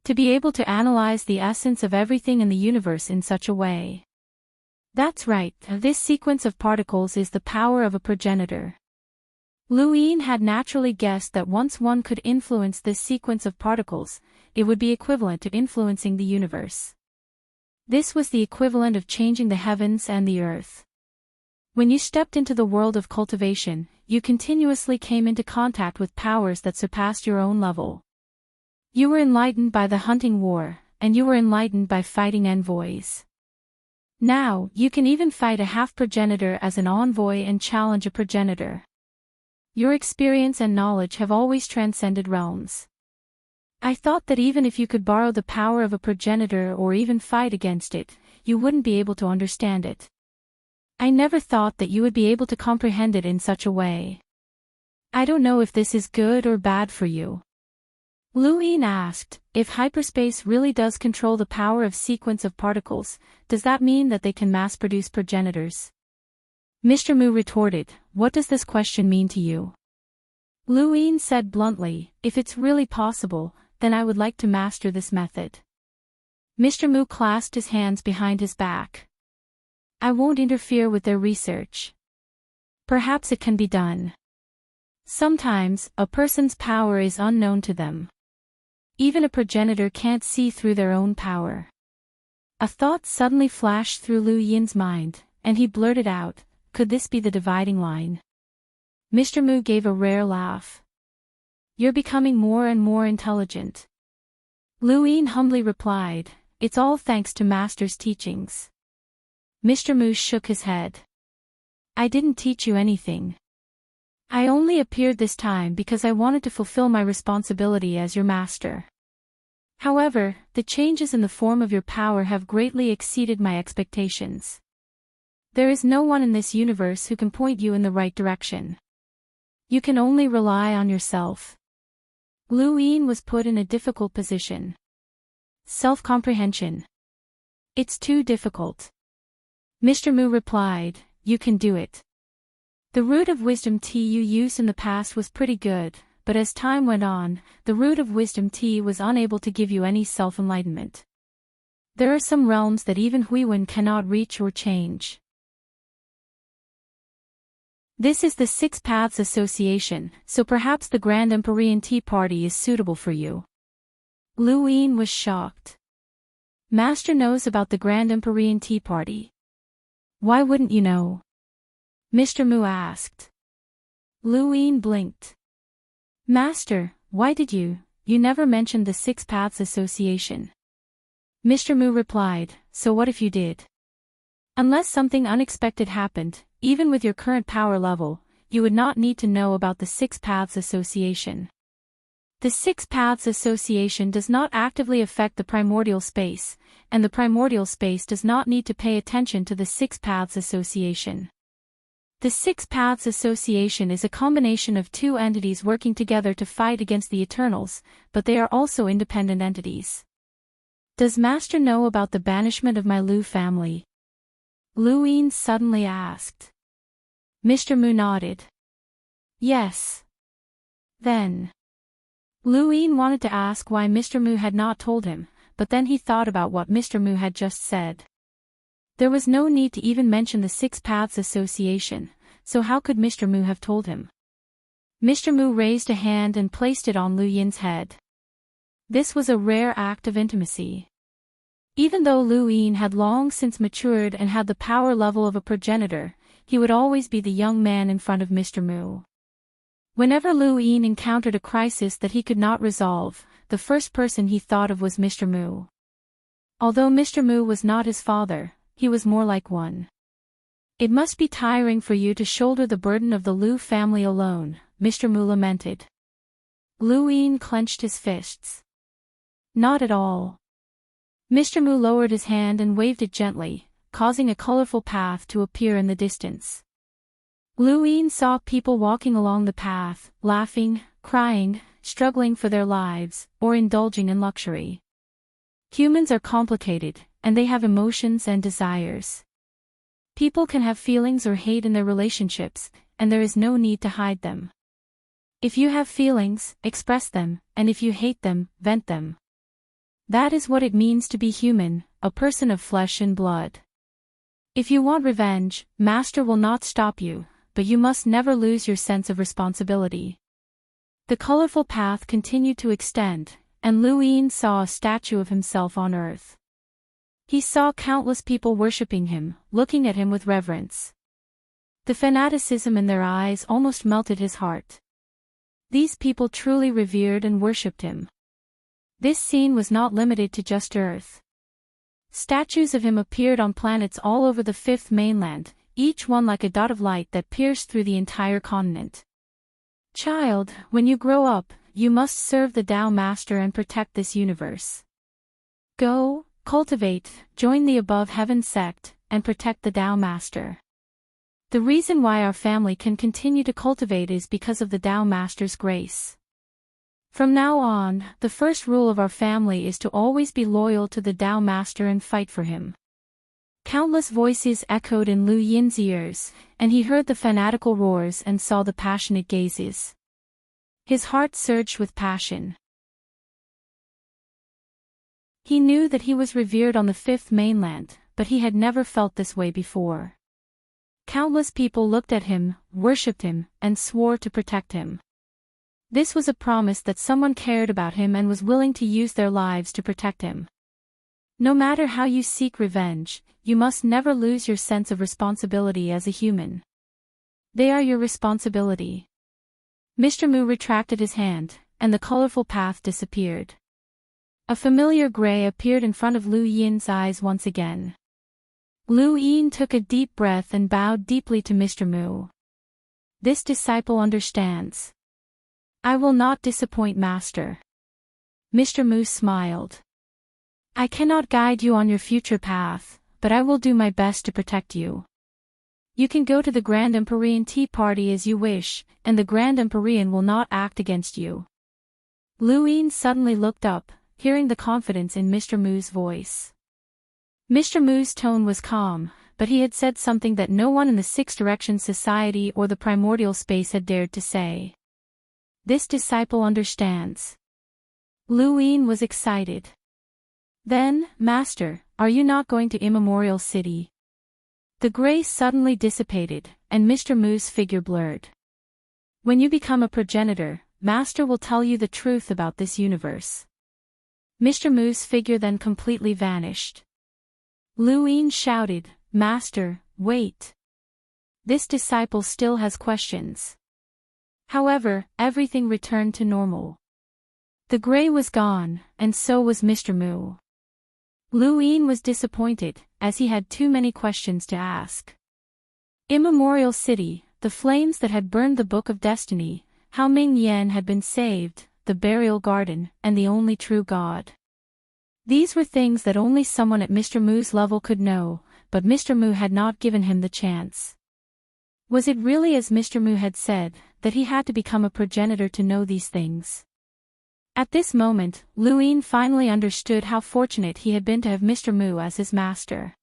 To be able to analyze the essence of everything in the universe in such a way. That's right, this sequence of particles is the power of a progenitor. Luoyin had naturally guessed that once one could influence this sequence of particles, it would be equivalent to influencing the universe. This was the equivalent of changing the heavens and the earth. When you stepped into the world of cultivation, you continuously came into contact with powers that surpassed your own level. You were enlightened by the hunting war, and you were enlightened by fighting envoys. Now, you can even fight a half-progenitor as an envoy and challenge a progenitor. Your experience and knowledge have always transcended realms. I thought that even if you could borrow the power of a progenitor or even fight against it, you wouldn't be able to understand it. I never thought that you would be able to comprehend it in such a way. I don't know if this is good or bad for you. Luoyin asked, if hyperspace really does control the power of sequence of particles, does that mean that they can mass-produce progenitors? Mr. Mu retorted, what does this question mean to you? Luoyin said bluntly, if it's really possible, then I would like to master this method. Mr. Mu clasped his hands behind his back. I won't interfere with their research. Perhaps it can be done. Sometimes, a person's power is unknown to them. Even a progenitor can't see through their own power. A thought suddenly flashed through Luoyin's mind, and he blurted out, could this be the dividing line? Mr. Mu gave a rare laugh. You're becoming more and more intelligent. Luoyin humbly replied, it's all thanks to Master's teachings. Mr. Mu shook his head. I didn't teach you anything. I only appeared this time because I wanted to fulfill my responsibility as your master. However, the changes in the form of your power have greatly exceeded my expectations. There is no one in this universe who can point you in the right direction. You can only rely on yourself. Luoyin was put in a difficult position. Self-comprehension. It's too difficult. Mr. Mu replied, you can do it. The root of wisdom tea you used in the past was pretty good, but as time went on, the root of wisdom tea was unable to give you any self-enlightenment. There are some realms that even Huiwen cannot reach or change. This is the Six Paths Association, so perhaps the Grand Empyrean Tea Party is suitable for you. Luoyin was shocked. Master knows about the Grand Empyrean Tea Party. Why wouldn't you know? Mr. Mu asked. Luoyin blinked. Master, why did you never mentioned the Six Paths Association? Mr. Mu replied, so what if you did? Unless something unexpected happened, even with your current power level, you would not need to know about the Six Paths Association. The Six Paths Association does not actively affect the primordial space, and the primordial space does not need to pay attention to the Six Paths Association. The Six Paths Association is a combination of two entities working together to fight against the Eternals, but they are also independent entities. Does Master know about the banishment of my Lu family? Luoyin suddenly asked. Mr. Mu nodded. Yes. Then. Luoyin wanted to ask why Mr. Mu had not told him, but then he thought about what Mr. Mu had just said. There was no need to even mention the Six Paths Association, so how could Mr. Mu have told him? Mr. Mu raised a hand and placed it on Luoyin's head. This was a rare act of intimacy. Even though Luoyin had long since matured and had the power level of a progenitor, he would always be the young man in front of Mr. Mu. Whenever Luoyin encountered a crisis that he could not resolve, the first person he thought of was Mr. Mu. Although Mr. Mu was not his father, he was more like one. It must be tiring for you to shoulder the burden of the Lu family alone, Mr. Mu lamented. Luoyin clenched his fists. Not at all. Mr. Mu lowered his hand and waved it gently, causing a colorful path to appear in the distance. Luoyin saw people walking along the path, laughing, crying, struggling for their lives, or indulging in luxury. Humans are complicated, and they have emotions and desires. People can have feelings or hate in their relationships, and there is no need to hide them. If you have feelings, express them, and if you hate them, vent them. That is what it means to be human, a person of flesh and blood. If you want revenge, Master will not stop you, but you must never lose your sense of responsibility. The colorful path continued to extend, and Lu Yin saw a statue of himself on earth. He saw countless people worshipping him, looking at him with reverence. The fanaticism in their eyes almost melted his heart. These people truly revered and worshipped him. This scene was not limited to just Earth. Statues of him appeared on planets all over the fifth mainland, each one like a dot of light that pierced through the entire continent. Child, when you grow up, you must serve the Tao Master and protect this universe. Go, cultivate, join the above heaven sect, and protect the Tao Master. The reason why our family can continue to cultivate is because of the Tao Master's grace. From now on, the first rule of our family is to always be loyal to the Tao Master and fight for him. Countless voices echoed in Lu Yin's ears, and he heard the fanatical roars and saw the passionate gazes. His heart surged with passion. He knew that he was revered on the fifth mainland, but he had never felt this way before. Countless people looked at him, worshipped him, and swore to protect him. This was a promise that someone cared about him and was willing to use their lives to protect him. No matter how you seek revenge, you must never lose your sense of responsibility as a human. They are your responsibility. Mr. Mu retracted his hand, and the colorful path disappeared. A familiar gray appeared in front of Lu Yin's eyes once again. Lu Yin took a deep breath and bowed deeply to Mr. Mu. This disciple understands. I will not disappoint Master. Mr. Mu smiled. I cannot guide you on your future path, but I will do my best to protect you. You can go to the Grand Empyrean tea party as you wish, and the Grand Empyrean will not act against you. Lu Yin suddenly looked up, hearing the confidence in Mr. Mu's voice. Mr. Mu's tone was calm, but he had said something that no one in the Six Directions Society or the primordial space had dared to say. This disciple understands. Lu Yin was excited. Then, Master, are you not going to Immemorial City? The gray suddenly dissipated, and Mr. Mu's figure blurred. When you become a progenitor, Master will tell you the truth about this universe. Mr. Mu's figure then completely vanished. Lu Yin shouted, Master, wait. This disciple still has questions. However, everything returned to normal. The gray was gone, and so was Mr. Mu. Lu Yin was disappointed, as he had too many questions to ask. Immemorial City, the flames that had burned the Book of Destiny, how Ming Yan had been saved, the burial garden, and the only true God. These were things that only someone at Mr. Mu's level could know, but Mr. Mu had not given him the chance. Was it really as Mr. Mu had said, that he had to become a progenitor to know these things? At this moment, Lu Yin finally understood how fortunate he had been to have Mr. Mu as his master.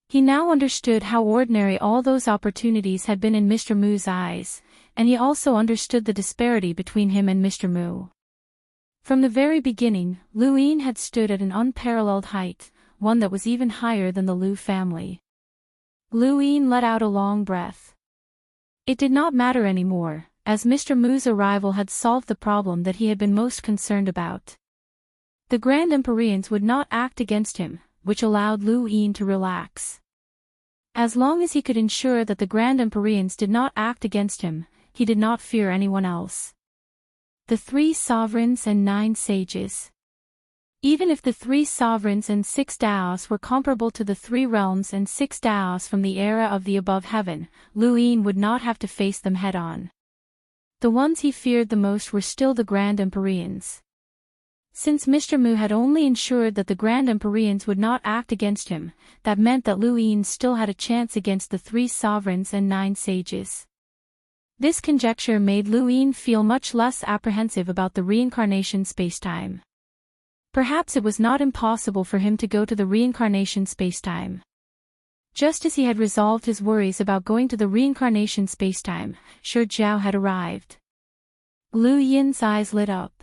He now understood how ordinary all those opportunities had been in Mr. Mu's eyes, and he also understood the disparity between him and Mr. Mu. From the very beginning, Lu Yin had stood at an unparalleled height, one that was even higher than the Lu family. Lu Yin let out a long breath. It did not matter anymore, as Mr. Mu's arrival had solved the problem that he had been most concerned about. The Grand Empyreans would not act against him, which allowed Lu Yin to relax. As long as he could ensure that the Grand Empyreans did not act against him, he did not fear anyone else. The 3 sovereigns and 9 sages. Even if the 3 sovereigns and 6 Taos were comparable to the 3 realms and 6 Taos from the era of the above heaven, Lu Yin would not have to face them head-on. The ones he feared the most were still the Grand Empyreans. Since Mr. Mu had only ensured that the Grand Empyreans would not act against him, that meant that Lu Yin still had a chance against the 3 sovereigns and 9 sages. This conjecture made Lu Yin feel much less apprehensive about the reincarnation spacetime. Perhaps it was not impossible for him to go to the reincarnation spacetime. Just as he had resolved his worries about going to the reincarnation spacetime, Shi Jiao had arrived. Lu Yin's eyes lit up.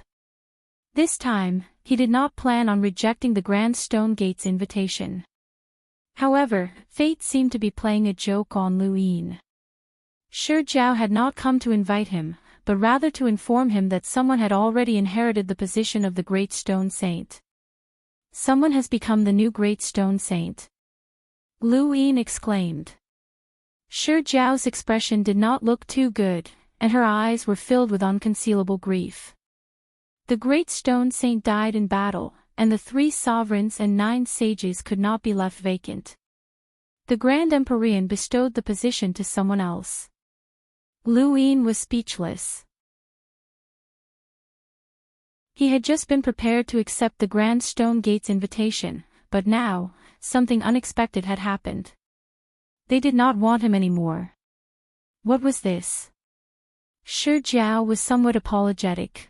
This time, he did not plan on rejecting the Grand Stone Gate's invitation. However, fate seemed to be playing a joke on Lu Yin. Shi Jiao had not come to invite him, but rather to inform him that someone had already inherited the position of the Great Stone Saint. Someone has become the new Great Stone Saint. Lu Yin exclaimed. Shi Jiao's expression did not look too good, and her eyes were filled with unconcealable grief. The Great Stone Saint died in battle, and the 3 sovereigns and 9 sages could not be left vacant. The Grand Empyrean bestowed the position to someone else. Lu Yin was speechless. He had just been prepared to accept the Grand Stone Gate's invitation, but now, something unexpected had happened. They did not want him anymore. What was this? Shi Jiao was somewhat apologetic.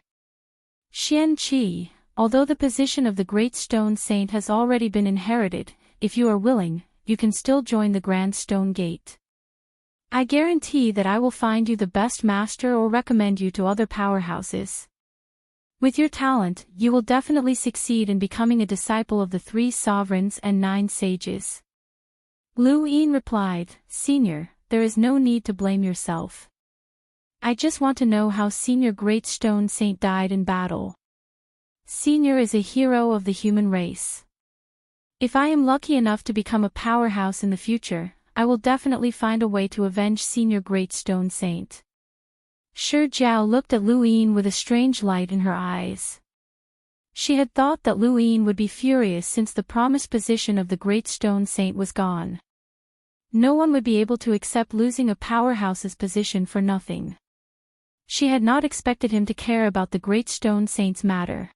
Xian Qi, although the position of the Great Stone Saint has already been inherited, if you are willing, you can still join the Grand Stone Gate. I guarantee that I will find you the best master or recommend you to other powerhouses. With your talent, you will definitely succeed in becoming a disciple of the 3 sovereigns and 9 sages. Lu Yin replied, Senior, there is no need to blame yourself. I just want to know how Senior Great Stone Saint died in battle. Senior is a hero of the human race. If I am lucky enough to become a powerhouse in the future, I will definitely find a way to avenge Senior Great Stone Saint. Shi Jiao looked at Lu Yin with a strange light in her eyes. She had thought that Lu Yin would be furious since the promised position of the Great Stone Saint was gone. No one would be able to accept losing a powerhouse's position for nothing. She had not expected him to care about the Great Stone Saint's matter.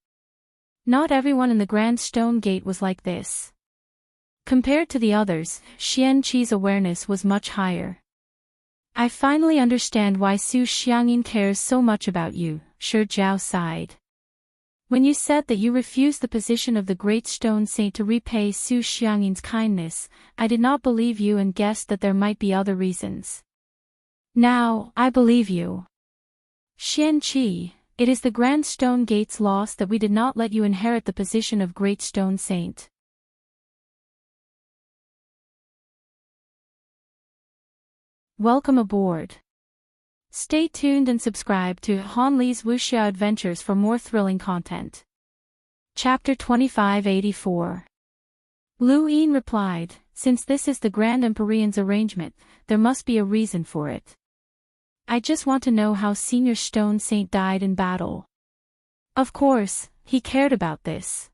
Not everyone in the Grand Stone Gate was like this. Compared to the others, Xian Qi's awareness was much higher. I finally understand why Su Xiangyin cares so much about you, Shi Jiao sighed. When you said that you refused the position of the Great Stone Saint to repay Su Xiangyin's kindness, I did not believe you and guessed that there might be other reasons. Now, I believe you. Xian Qi, it is the Grand Stone Gate's loss that we did not let you inherit the position of Great Stone Saint. Welcome aboard. Stay tuned and subscribe to Han Li's Wuxia Adventures for more thrilling content. Chapter 2584. Lu Yin replied, Since this is the Grand Empyrean's arrangement, there must be a reason for it. I just want to know how Senior Stone Saint died in battle. Of course, he cared about this.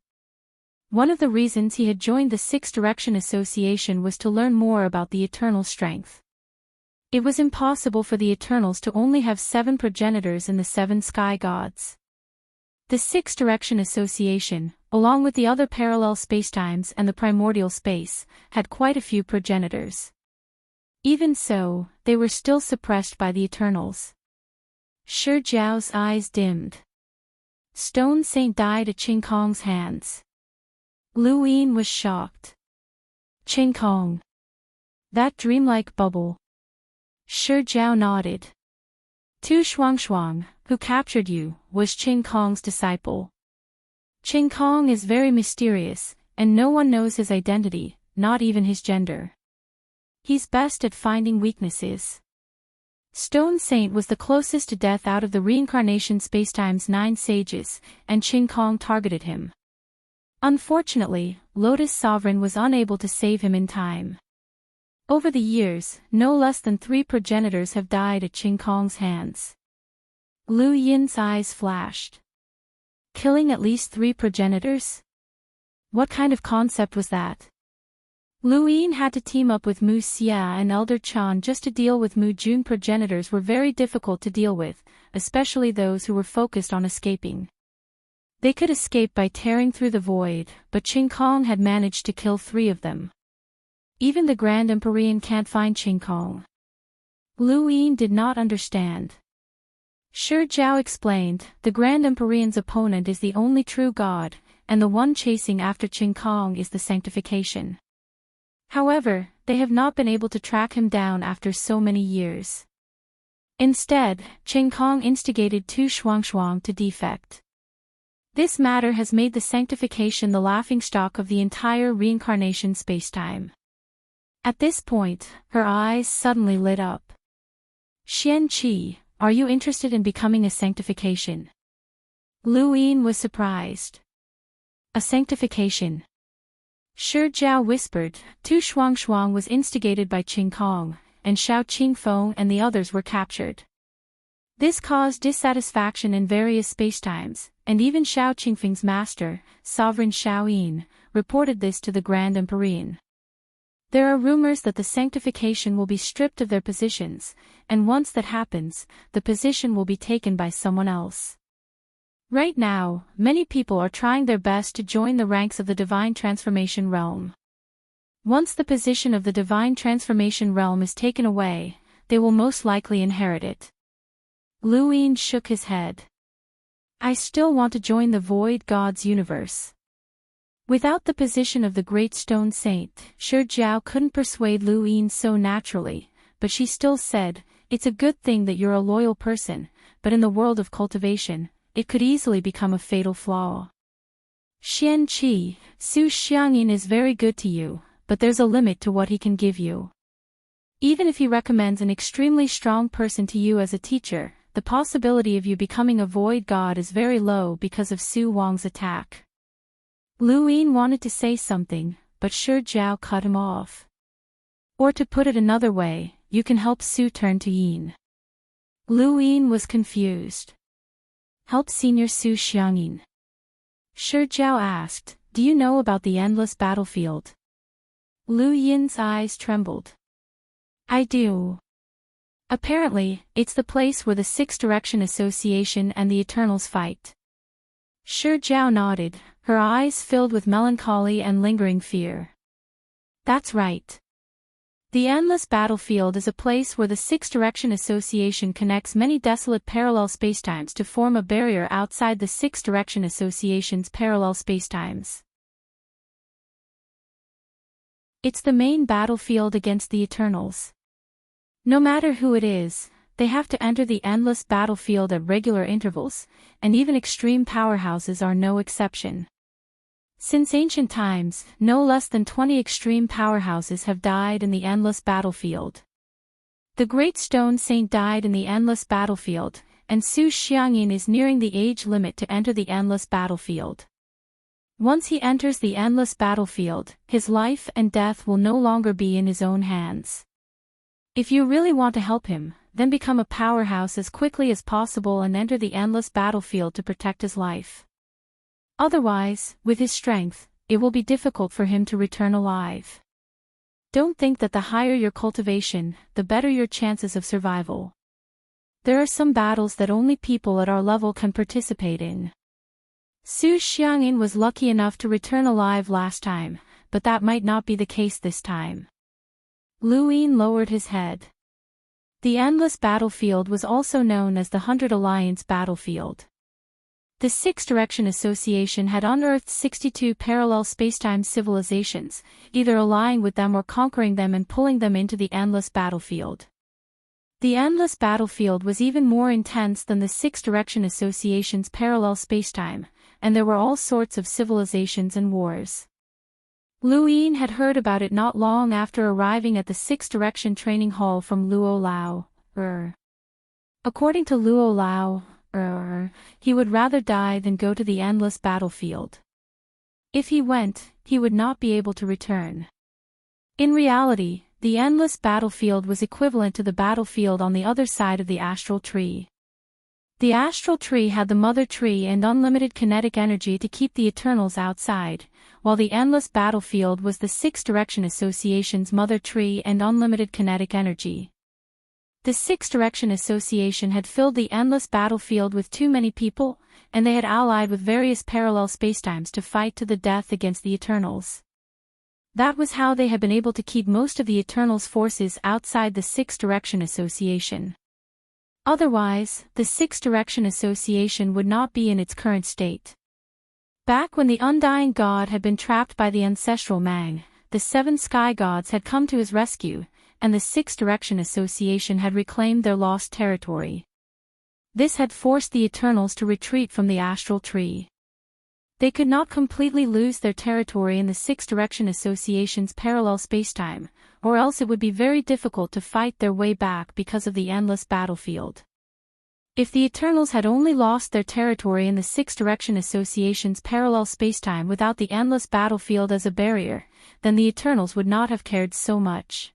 One of the reasons he had joined the Six Direction Association was to learn more about the eternal strength. It was impossible for the Eternals to only have 7 progenitors in the 7 sky gods. The Six Direction Association, along with the other parallel spacetimes and the primordial space, had quite a few progenitors. Even so, they were still suppressed by the Eternals. Shi Jiao's eyes dimmed. Stone Saint died at Qin Kong's hands. Lu Yin was shocked. Qin Kong. That dreamlike bubble. Shi Jiao nodded. Tu Shuangshuang, who captured you, was Qin Kong's disciple. Qin Kong is very mysterious, and no one knows his identity, not even his gender. He's best at finding weaknesses. Stone Saint was the closest to death out of the reincarnation spacetime's 9 sages, and Qin Kong targeted him. Unfortunately, Lotus Sovereign was unable to save him in time. Over the years, no less than 3 progenitors have died at Qin Kong's hands. Lu Yin's eyes flashed. Killing at least 3 progenitors? What kind of concept was that? Lu Yin had to team up with Mu Xia and Elder Chan just to deal with Mu Jun. Progenitors were very difficult to deal with, especially those who were focused on escaping. They could escape by tearing through the void, but Qin Kong had managed to kill 3 of them. Even the Grand Empyrean can't find Qin Kong. Lu Yin did not understand. Shi Jiao explained, the Grand Empyrean's opponent is the only true god, and the one chasing after Qin Kong is the sanctification. However, they have not been able to track him down after so many years. Instead, Qing Kong instigated Tu Shuangshuang to defect. This matter has made the sanctification the laughingstock of the entire reincarnation spacetime. At this point, her eyes suddenly lit up. Xian Qi, are you interested in becoming a sanctification? Lu Yin was surprised. A sanctification? Shi Jiao whispered. Tu Shuangshuang was instigated by Qing Kong, and Xiao Qingfeng and the others were captured. This caused dissatisfaction in various spacetimes, and even Xiao Qingfeng's master, Sovereign Xiao Yin, reported this to the Grand Emperor. There are rumors that the sanctification will be stripped of their positions, and once that happens, the position will be taken by someone else. Right now, many people are trying their best to join the ranks of the divine transformation realm. Once the position of the divine transformation realm is taken away, they will most likely inherit it. Lu Yin shook his head. I still want to join the void God's universe. Without the position of the great stone saint, Shi Jiao couldn't persuade Lu Yin so naturally, but she still said, it's a good thing that you're a loyal person, but in the world of cultivation, it could easily become a fatal flaw. Xian Qi, Su Xiangyin is very good to you, but there's a limit to what he can give you. Even if he recommends an extremely strong person to you as a teacher, the possibility of you becoming a void god is very low because of Su Wang's attack. Lu Yin wanted to say something, but Shi Jiao cut him off. Or to put it another way, you can help Su turn to Yin. Lu Yin was confused. Help Senior Su Xiangyin? Shi Jiao asked, do you know about the endless battlefield? Lu Yin's eyes trembled. I do. Apparently, it's the place where the Six Direction Association and the Eternals fight. Shi Jiao nodded, her eyes filled with melancholy and lingering fear. That's right. The endless battlefield is a place where the Six Direction Association connects many desolate parallel spacetimes to form a barrier outside the Six Direction Association's parallel spacetimes. It's the main battlefield against the Eternals. No matter who it is, they have to enter the endless battlefield at regular intervals, and even extreme powerhouses are no exception. Since ancient times, no less than 20 extreme powerhouses have died in the endless battlefield. The Great Stone Saint died in the endless battlefield, and Su Xiangyin is nearing the age limit to enter the endless battlefield. Once he enters the endless battlefield, his life and death will no longer be in his own hands. If you really want to help him, then become a powerhouse as quickly as possible and enter the endless battlefield to protect his life. Otherwise, with his strength, it will be difficult for him to return alive. Don't think that the higher your cultivation, the better your chances of survival. There are some battles that only people at our level can participate in. Su Xiangyin was lucky enough to return alive last time, but that might not be the case this time. Lu Yin lowered his head. The endless battlefield was also known as the 100 Alliance battlefield. The Six Direction Association had unearthed 62 parallel spacetime civilizations, either allying with them or conquering them and pulling them into the endless battlefield. The endless battlefield was even more intense than the Six Direction Association's parallel spacetime, and there were all sorts of civilizations and wars. Lu Yin had heard about it not long after arriving at the Six Direction Training Hall from Luo Lao. According to Luo Lao, he would rather die than go to the endless battlefield. If he went, he would not be able to return. In reality, the endless battlefield was equivalent to the battlefield on the other side of the astral tree. The astral tree had the mother tree and unlimited kinetic energy to keep the Eternals outside, while the endless battlefield was the Six Direction Association's mother tree and unlimited kinetic energy. The Six Direction Association had filled the endless battlefield with too many people, and they had allied with various parallel spacetimes to fight to the death against the Eternals. That was how they had been able to keep most of the Eternals' forces outside the Six Direction Association. Otherwise, the Six Direction Association would not be in its current state. Back when the Undying God had been trapped by the ancestral Mang, the 7 sky gods had come to his rescue, and the Sixth Direction Association had reclaimed their lost territory. This had forced the Eternals to retreat from the astral tree. They could not completely lose their territory in the Sixth Direction Association's parallel spacetime, or else it would be very difficult to fight their way back because of the endless battlefield. If the Eternals had only lost their territory in the Sixth Direction Association's parallel spacetime without the endless battlefield as a barrier, then the Eternals would not have cared so much.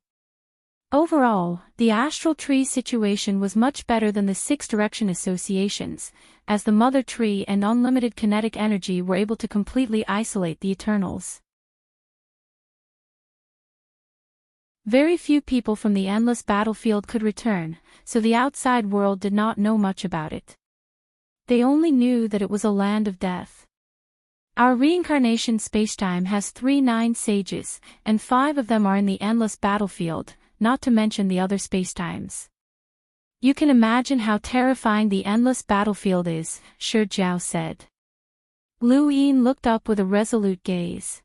Overall, the astral tree situation was much better than the Sixth Direction Association's, as the Mother Tree and unlimited kinetic energy were able to completely isolate the Eternals. Very few people from the endless battlefield could return, so the outside world did not know much about it. They only knew that it was a land of death. Our reincarnation spacetime has 39 sages, and 5 of them are in the endless battlefield, not to mention the other spacetimes. You can imagine how terrifying the endless battlefield is, Shi Jiao said. Lu Yin looked up with a resolute gaze.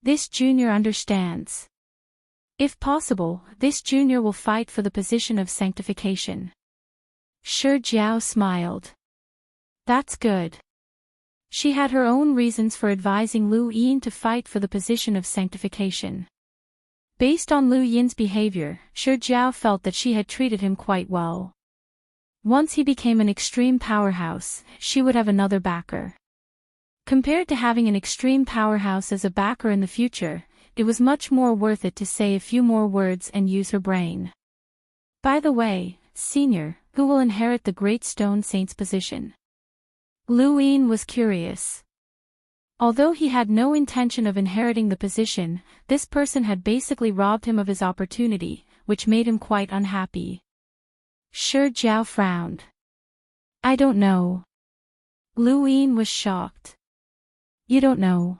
This junior understands. If possible, this junior will fight for the position of sanctification. Shi Jiao smiled. That's good. She had her own reasons for advising Lu Yin to fight for the position of sanctification. Based on Lu Yin's behavior, Shi Jiao felt that she had treated him quite well. Once he became an extreme powerhouse, she would have another backer. Compared to having an extreme powerhouse as a backer in the future, it was much more worth it to say a few more words and use her brain. By the way, Senior, who will inherit the Great Stone Saint's position? Lu Yin was curious. Although he had no intention of inheriting the position, this person had basically robbed him of his opportunity, which made him quite unhappy. Shi Jiao frowned. I don't know. Lu Yin was shocked. You don't know?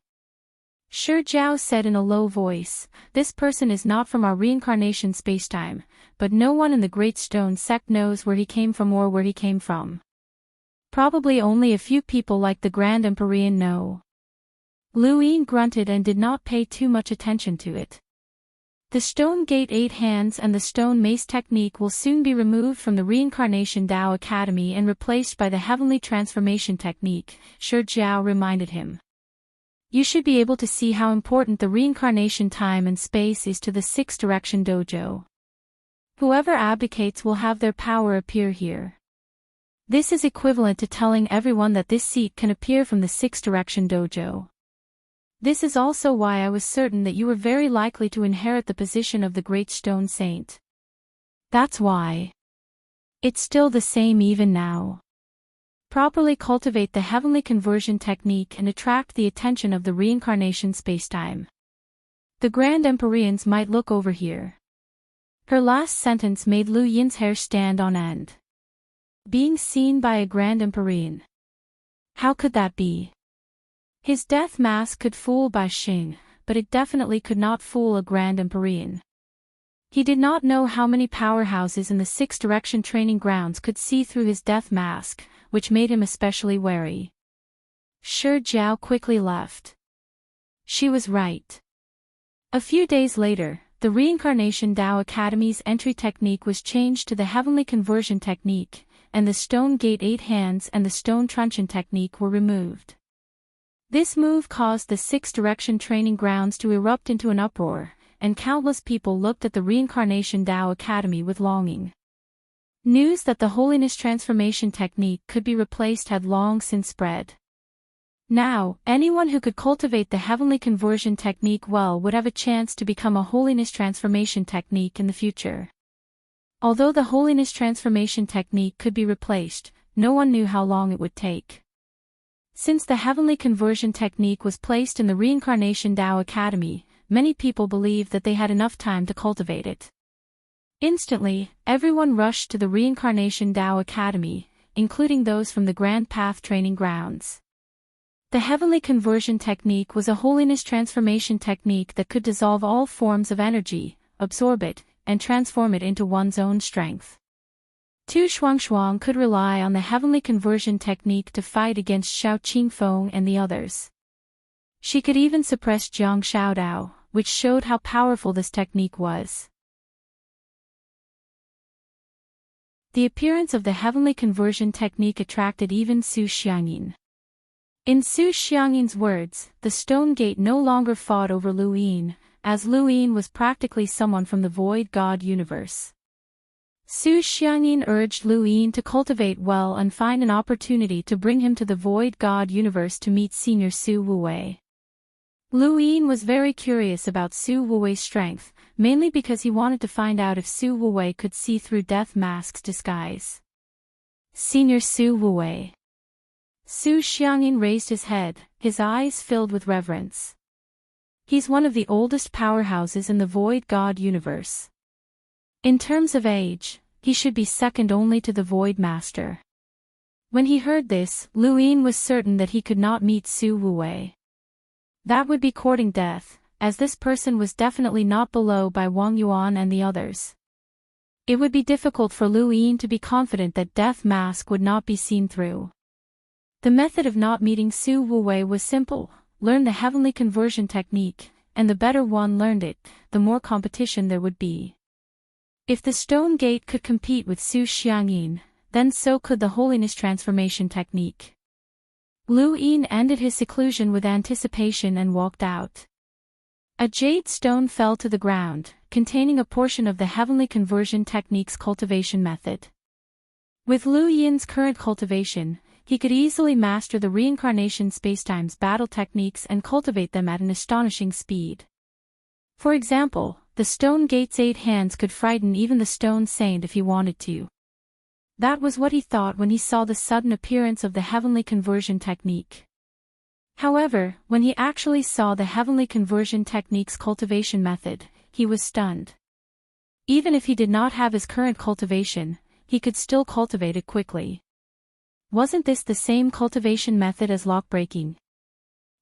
Shi Jiao said in a low voice, this person is not from our reincarnation spacetime, but no one in the Great Stone sect knows where he came from or where he came from. Probably only a few people like the Grand Empyrean know. Lu Yin grunted and did not pay too much attention to it. The Stone Gate 8 Hands and the Stone Mace technique will soon be removed from the Reincarnation Tao Academy and replaced by the Heavenly Transformation technique, Shi Jiao reminded him. You should be able to see how important the reincarnation time and space is to the Sixth Direction Dojo. Whoever abdicates will have their power appear here. This is equivalent to telling everyone that this seat can appear from the Sixth Direction Dojo. This is also why I was certain that you were very likely to inherit the position of the Great Stone Saint. That's why. It's still the same even now. Properly cultivate the heavenly conversion technique and attract the attention of the reincarnation spacetime. The Grand Empyreans might look over here. Her last sentence made Lu Yin's hair stand on end. Being seen by a Grand Empyrean. How could that be? His death mask could fool Bai Xing, but it definitely could not fool a Grand Empyrean. He did not know how many powerhouses in the Sixth Direction training grounds could see through his death mask, which made him especially wary. Shi Jiao quickly left. She was right. A few days later, the Reincarnation Tao Academy's entry technique was changed to the Heavenly Conversion technique, and the Stone Gate 8 Hands and the Stone Truncheon technique were removed. This move caused the Sixth Direction training grounds to erupt into an uproar, and countless people looked at the Reincarnation Tao Academy with longing. News that the Holiness Transformation technique could be replaced had long since spread. Now, anyone who could cultivate the Heavenly Conversion technique well would have a chance to become a Holiness Transformation technique in the future. Although the Holiness Transformation technique could be replaced, no one knew how long it would take. Since the Heavenly Conversion technique was placed in the Reincarnation Tao Academy, many people believed that they had enough time to cultivate it. Instantly, everyone rushed to the Reincarnation Tao Academy, including those from the Grand Path training grounds. The Heavenly Conversion technique was a Holiness Transformation technique that could dissolve all forms of energy, absorb it, and transform it into one's own strength. Tu Shuangshuang could rely on the Heavenly Conversion technique to fight against Xiao Qingfeng and the others. She could even suppress Jiang Shaodao, which showed how powerful this technique was. The appearance of the heavenly conversion technique attracted even Su Xiangyin. In Su Xiangyin's words, the stone gate no longer fought over Lu Yin, as Lu Yin was practically someone from the void God universe. Su Xiangyin urged Lu Yin to cultivate well and find an opportunity to bring him to the void God universe to meet senior Su Wuwei. Lu Yin was very curious about Su Wuwei's strength, mainly because he wanted to find out if Su Wuwei could see through Death Mask's disguise. Senior Su Wuwei. Su Xiangyin raised his head, his eyes filled with reverence. He's one of the oldest powerhouses in the Void God universe. In terms of age, he should be second only to the Void Master. When he heard this, Lu Yin was certain that he could not meet Su Wuwei. That would be courting death, as this person was definitely not below by Wang Yuan and the others. It would be difficult for Lu Yin to be confident that Death Mask would not be seen through. The method of not meeting Su Wuwei was simple: learn the heavenly conversion technique, and the better one learned it, the more competition there would be. If the stone gate could compete with Su Xiangyin, then so could the holiness transformation technique. Lu Yin ended his seclusion with anticipation and walked out. A jade stone fell to the ground, containing a portion of the heavenly conversion technique's cultivation method. With Lu Yin's current cultivation, he could easily master the reincarnation spacetime's battle techniques and cultivate them at an astonishing speed. For example, the stone gate's 8 hands could frighten even the stone saint if he wanted to. That was what he thought when he saw the sudden appearance of the heavenly conversion technique. However, when he actually saw the heavenly conversion technique's cultivation method, he was stunned. Even if he did not have his current cultivation, he could still cultivate it quickly. Wasn't this the same cultivation method as lock-breaking?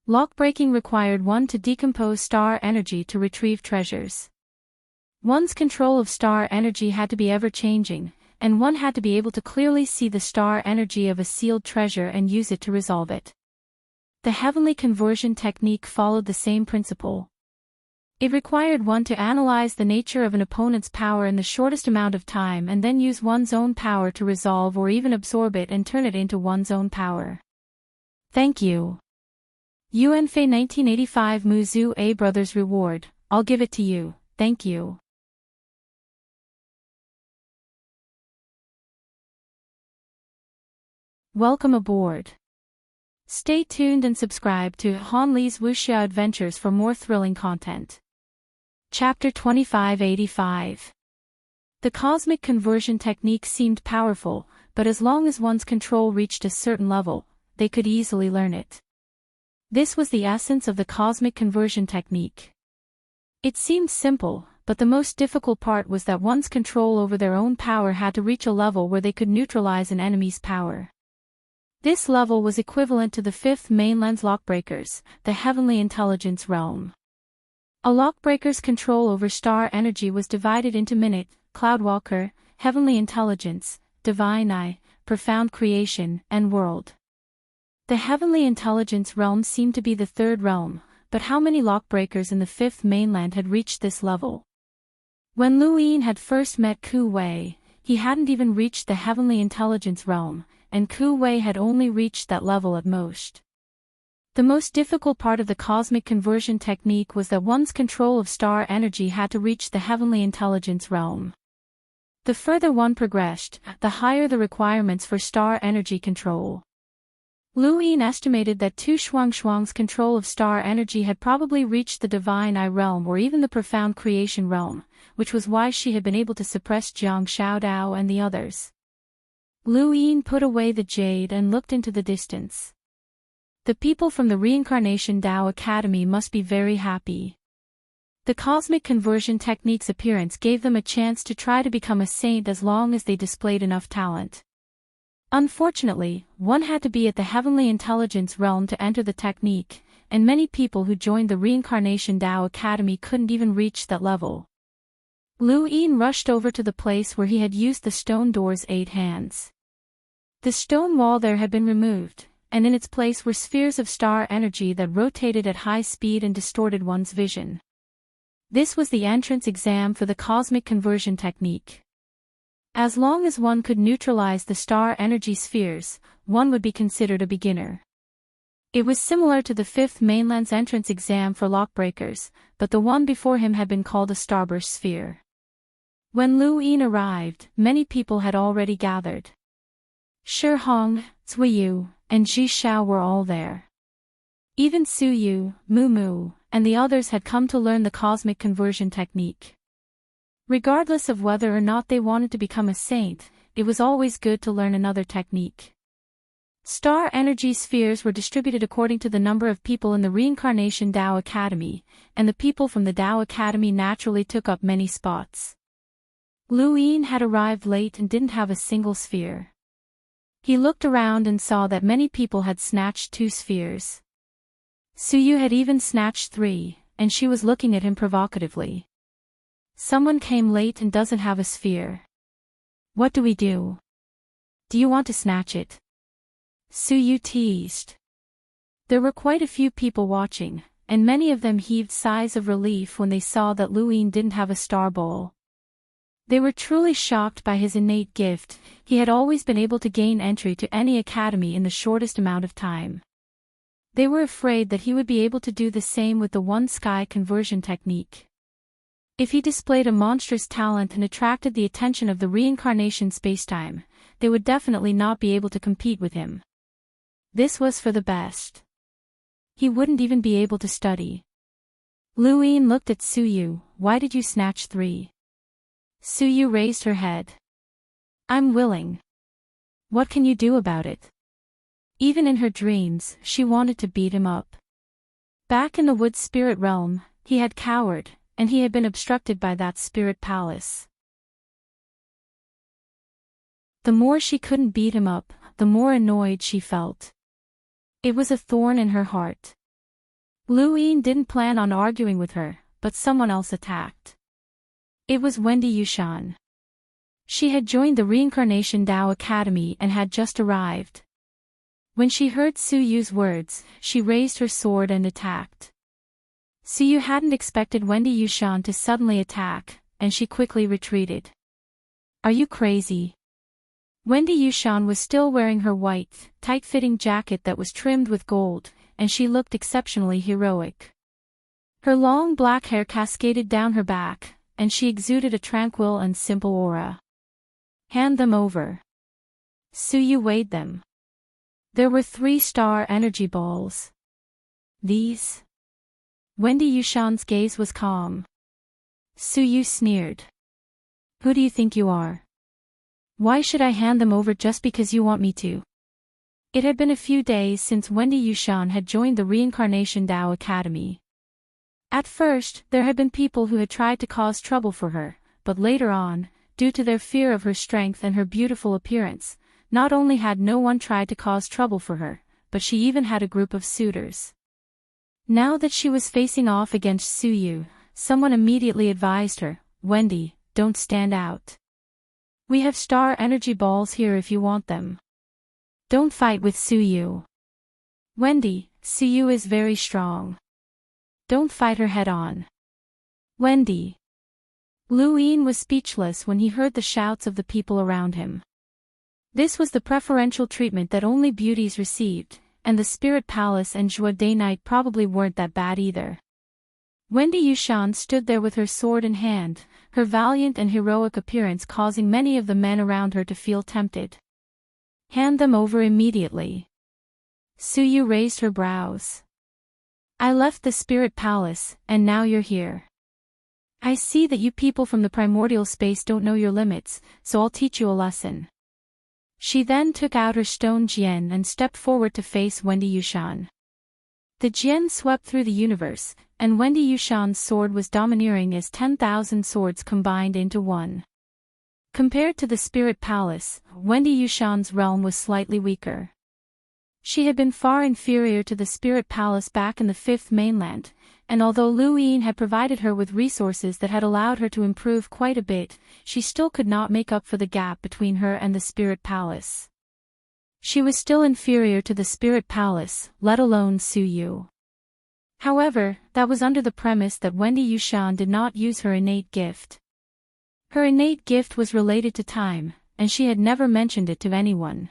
Lock-breaking required one to decompose star energy to retrieve treasures. One's control of star energy had to be ever-changing, and one had to be able to clearly see the star energy of a sealed treasure and use it to resolve it. The heavenly conversion technique followed the same principle. It required one to analyze the nature of an opponent's power in the shortest amount of time and then use one's own power to resolve or even absorb it and turn it into one's own power. Thank you. Yuanfei 1985 Muzu A Brothers Reward, I'll give it to you, thank you. Welcome aboard. Stay tuned and subscribe to Han Li's Wuxia Adventures for more thrilling content. Chapter 2585. The cosmic conversion technique seemed powerful, but as long as one's control reached a certain level, they could easily learn it. This was the essence of the cosmic conversion technique. It seemed simple, but the most difficult part was that one's control over their own power had to reach a level where they could neutralize an enemy's power. This level was equivalent to the fifth mainland's lockbreakers, the heavenly intelligence realm. A lockbreaker's control over star energy was divided into minute, cloudwalker, heavenly intelligence, divine eye, profound creation, and world. The heavenly intelligence realm seemed to be the third realm, but how many lockbreakers in the fifth mainland had reached this level? When Lu Yin had first met Ku Wei, he hadn't even reached the heavenly intelligence realm, and Ku Wei had only reached that level at most. The most difficult part of the cosmic conversion technique was that one's control of star energy had to reach the heavenly intelligence realm. The further one progressed, the higher the requirements for star energy control. Lu Yin estimated that Tu Shuang's control of star energy had probably reached the divine eye realm or even the profound creation realm, which was why she had been able to suppress Jiang Xiaodao and the others. Lu Yin put away the jade and looked into the distance. The people from the Reincarnation Tao Academy must be very happy. The cosmic conversion technique's appearance gave them a chance to try to become a saint as long as they displayed enough talent. Unfortunately, one had to be at the heavenly intelligence realm to enter the technique, and many people who joined the Reincarnation Tao Academy couldn't even reach that level. Lu Yin rushed over to the place where he had used the stone door's 8 hands. The stone wall there had been removed, and in its place were spheres of star energy that rotated at high speed and distorted one's vision. This was the entrance exam for the cosmic conversion technique. As long as one could neutralize the star energy spheres, one would be considered a beginner. It was similar to the fifth mainland's entrance exam for lockbreakers, but the one before him had been called a starburst sphere. When Lu Yin arrived, many people had already gathered. Shi Hong, Cui Yu, and Ji Xiao were all there. Even Su Yu, Mu Mu, and the others had come to learn the cosmic conversion technique. Regardless of whether or not they wanted to become a saint, it was always good to learn another technique. Star energy spheres were distributed according to the number of people in the Reincarnation Tao Academy, and the people from the Tao Academy naturally took up many spots. Lu Yin had arrived late and didn't have a single sphere. He looked around and saw that many people had snatched 2 spheres. Su Yu had even snatched 3, and she was looking at him provocatively. Someone came late and doesn't have a sphere. What do we do? Do you want to snatch it? Su Yu teased. There were quite a few people watching, and many of them heaved sighs of relief when they saw that Lu Yin didn't have a star bowl. They were truly shocked by his innate gift. He had always been able to gain entry to any academy in the shortest amount of time. They were afraid that he would be able to do the same with the one sky conversion technique. If he displayed a monstrous talent and attracted the attention of the reincarnation spacetime, they would definitely not be able to compete with him. This was for the best. He wouldn't even be able to study. Lu Yin looked at Su Yu. Why did you snatch 3? Su Yu raised her head. I'm willing. What can you do about it? Even in her dreams, she wanted to beat him up. Back in the wood spirit realm, he had cowered, and he had been obstructed by that spirit palace. The more she couldn't beat him up, the more annoyed she felt. It was a thorn in her heart. Lu Yin didn't plan on arguing with her, but someone else attacked. It was Wendy Yushan. She had joined the Reincarnation Tao Academy and had just arrived. When she heard Su Yu's words, she raised her sword and attacked. Su Yu hadn't expected Wendy Yushan to suddenly attack, and she quickly retreated. Are you crazy? Wendy Yushan was still wearing her white, tight-fitting jacket that was trimmed with gold, and she looked exceptionally heroic. Her long black hair cascaded down her back, and she exuded a tranquil and simple aura. Hand them over. Su Yu weighed them. There were 3 star energy balls. These? Wendy Yushan's gaze was calm. Su Yu sneered. Who do you think you are? Why should I hand them over just because you want me to? It had been a few days since Wendy Yushan had joined the Reincarnation Tao Academy. At first, there had been people who had tried to cause trouble for her, but later on, due to their fear of her strength and her beautiful appearance, not only had no one tried to cause trouble for her, but she even had a group of suitors. Now that she was facing off against Su Yu, someone immediately advised her, Wendy, don't stand out. We have star energy balls here if you want them. Don't fight with Su Yu. Wendy, Su Yu is very strong. Don't fight her head on. Wendy. Lu Yin was speechless when he heard the shouts of the people around him. This was the preferential treatment that only beauties received, and the Spirit Palace and Jua Day Night probably weren't that bad either. Wendy Yushan stood there with her sword in hand, her valiant and heroic appearance causing many of the men around her to feel tempted. Hand them over immediately. Su Yu raised her brows. I left the Spirit Palace, and now you're here. I see that you people from the primordial space don't know your limits, so I'll teach you a lesson. She then took out her stone jian and stepped forward to face Wendy Yushan. The jian swept through the universe, and Wendy Yushan's sword was domineering as 10,000 swords combined into one. Compared to the Spirit Palace, Wendy Yushan's realm was slightly weaker. She had been far inferior to the Spirit Palace back in the Fifth Mainland, and although Lu Yin had provided her with resources that had allowed her to improve quite a bit, she still could not make up for the gap between her and the Spirit Palace. She was still inferior to the Spirit Palace, let alone Su Yu. However, that was under the premise that Wendy Yushan did not use her innate gift. Her innate gift was related to time, and she had never mentioned it to anyone.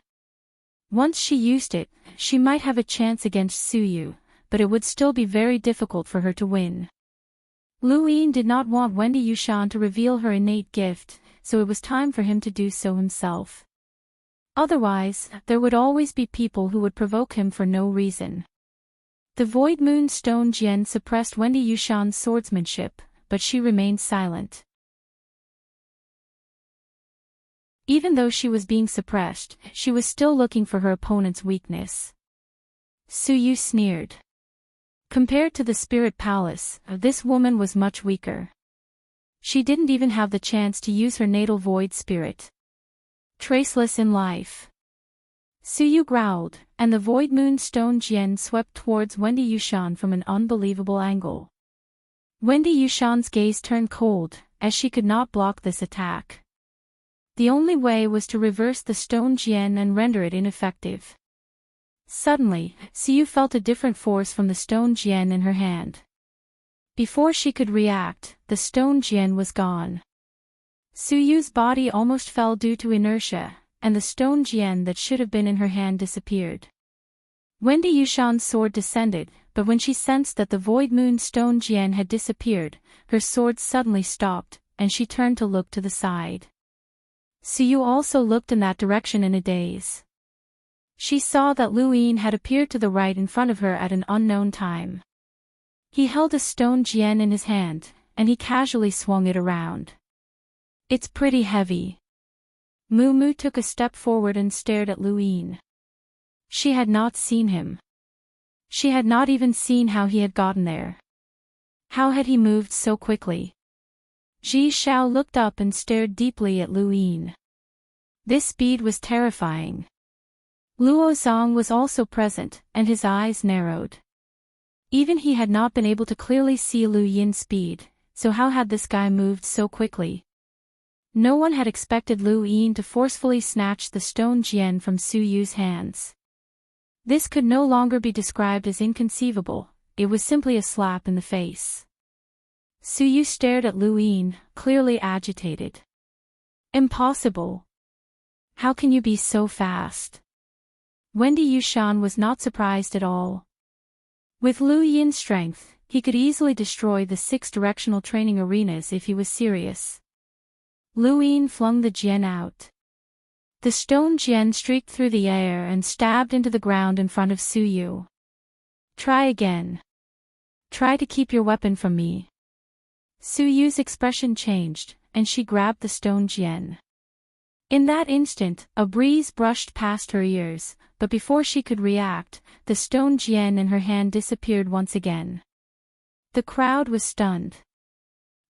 Once she used it, she might have a chance against Suyu, but it would still be very difficult for her to win. Lu Yin did not want Wendy Yushan to reveal her innate gift, so it was time for him to do so himself. Otherwise, there would always be people who would provoke him for no reason. The Void Moon Stone Jian suppressed Wendy Yushan's swordsmanship, but she remained silent. Even though she was being suppressed, she was still looking for her opponent's weakness. Suyu sneered. Compared to the Spirit Palace, this woman was much weaker. She didn't even have the chance to use her natal void spirit. Traceless in life. Suyu growled, and the Void Moon Stone Jian swept towards Wendy Yushan from an unbelievable angle. Wendy Yushan's gaze turned cold, as she could not block this attack. The only way was to reverse the Stone Jian and render it ineffective. Suddenly, Suyu felt a different force from the Stone Jian in her hand. Before she could react, the Stone Jian was gone. Suyu's body almost fell due to inertia, and the Stone Jian that should have been in her hand disappeared. Wendy Yushan's sword descended, but when she sensed that the Void Moon Stone Jian had disappeared, her sword suddenly stopped, and she turned to look to the side. Suyu also looked in that direction in a daze. She saw that Lu Yin had appeared to the right in front of her at an unknown time. He held a Stone Jian in his hand, and he casually swung it around. It's pretty heavy. Mu took a step forward and stared at Lu Yin. She had not seen him. She had not even seen how he had gotten there. How had he moved so quickly? Ji Xiao looked up and stared deeply at Lu Yin. This speed was terrifying. Luo Zong was also present, and his eyes narrowed. Even he had not been able to clearly see Lu Yin's speed, so how had this guy moved so quickly? No one had expected Lu Yin to forcefully snatch the Stone Jian from Suyu's hands. This could no longer be described as inconceivable, it was simply a slap in the face. Suyu stared at Lu Yin, clearly agitated. Impossible. How can you be so fast? Wendy Yushan was not surprised at all. With Lu Yin's strength, he could easily destroy the 6 directional training arenas if he was serious. Lu Yin flung the Jian out. The Stone Jian streaked through the air and stabbed into the ground in front of Suyu. Try again. Try to keep your weapon from me. Suyu's expression changed, and she grabbed the Stone Jian. In that instant, a breeze brushed past her ears, but before she could react, the Stone Jian in her hand disappeared once again. The crowd was stunned.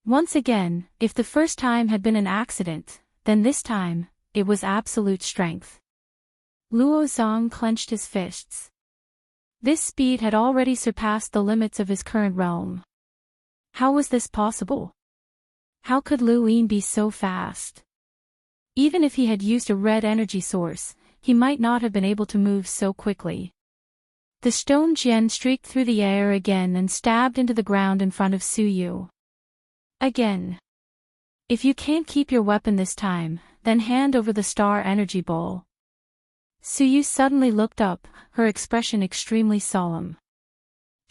Once again, if the first time had been an accident, then this time, it was absolute strength. Luo Zong clenched his fists. This speed had already surpassed the limits of his current realm. How was this possible? How could Lu Yin be so fast? Even if he had used a red energy source, he might not have been able to move so quickly. The Stone Jian streaked through the air again and stabbed into the ground in front of Suyu. Again. If you can't keep your weapon this time, then hand over the star energy ball. Suyu suddenly looked up, her expression extremely solemn.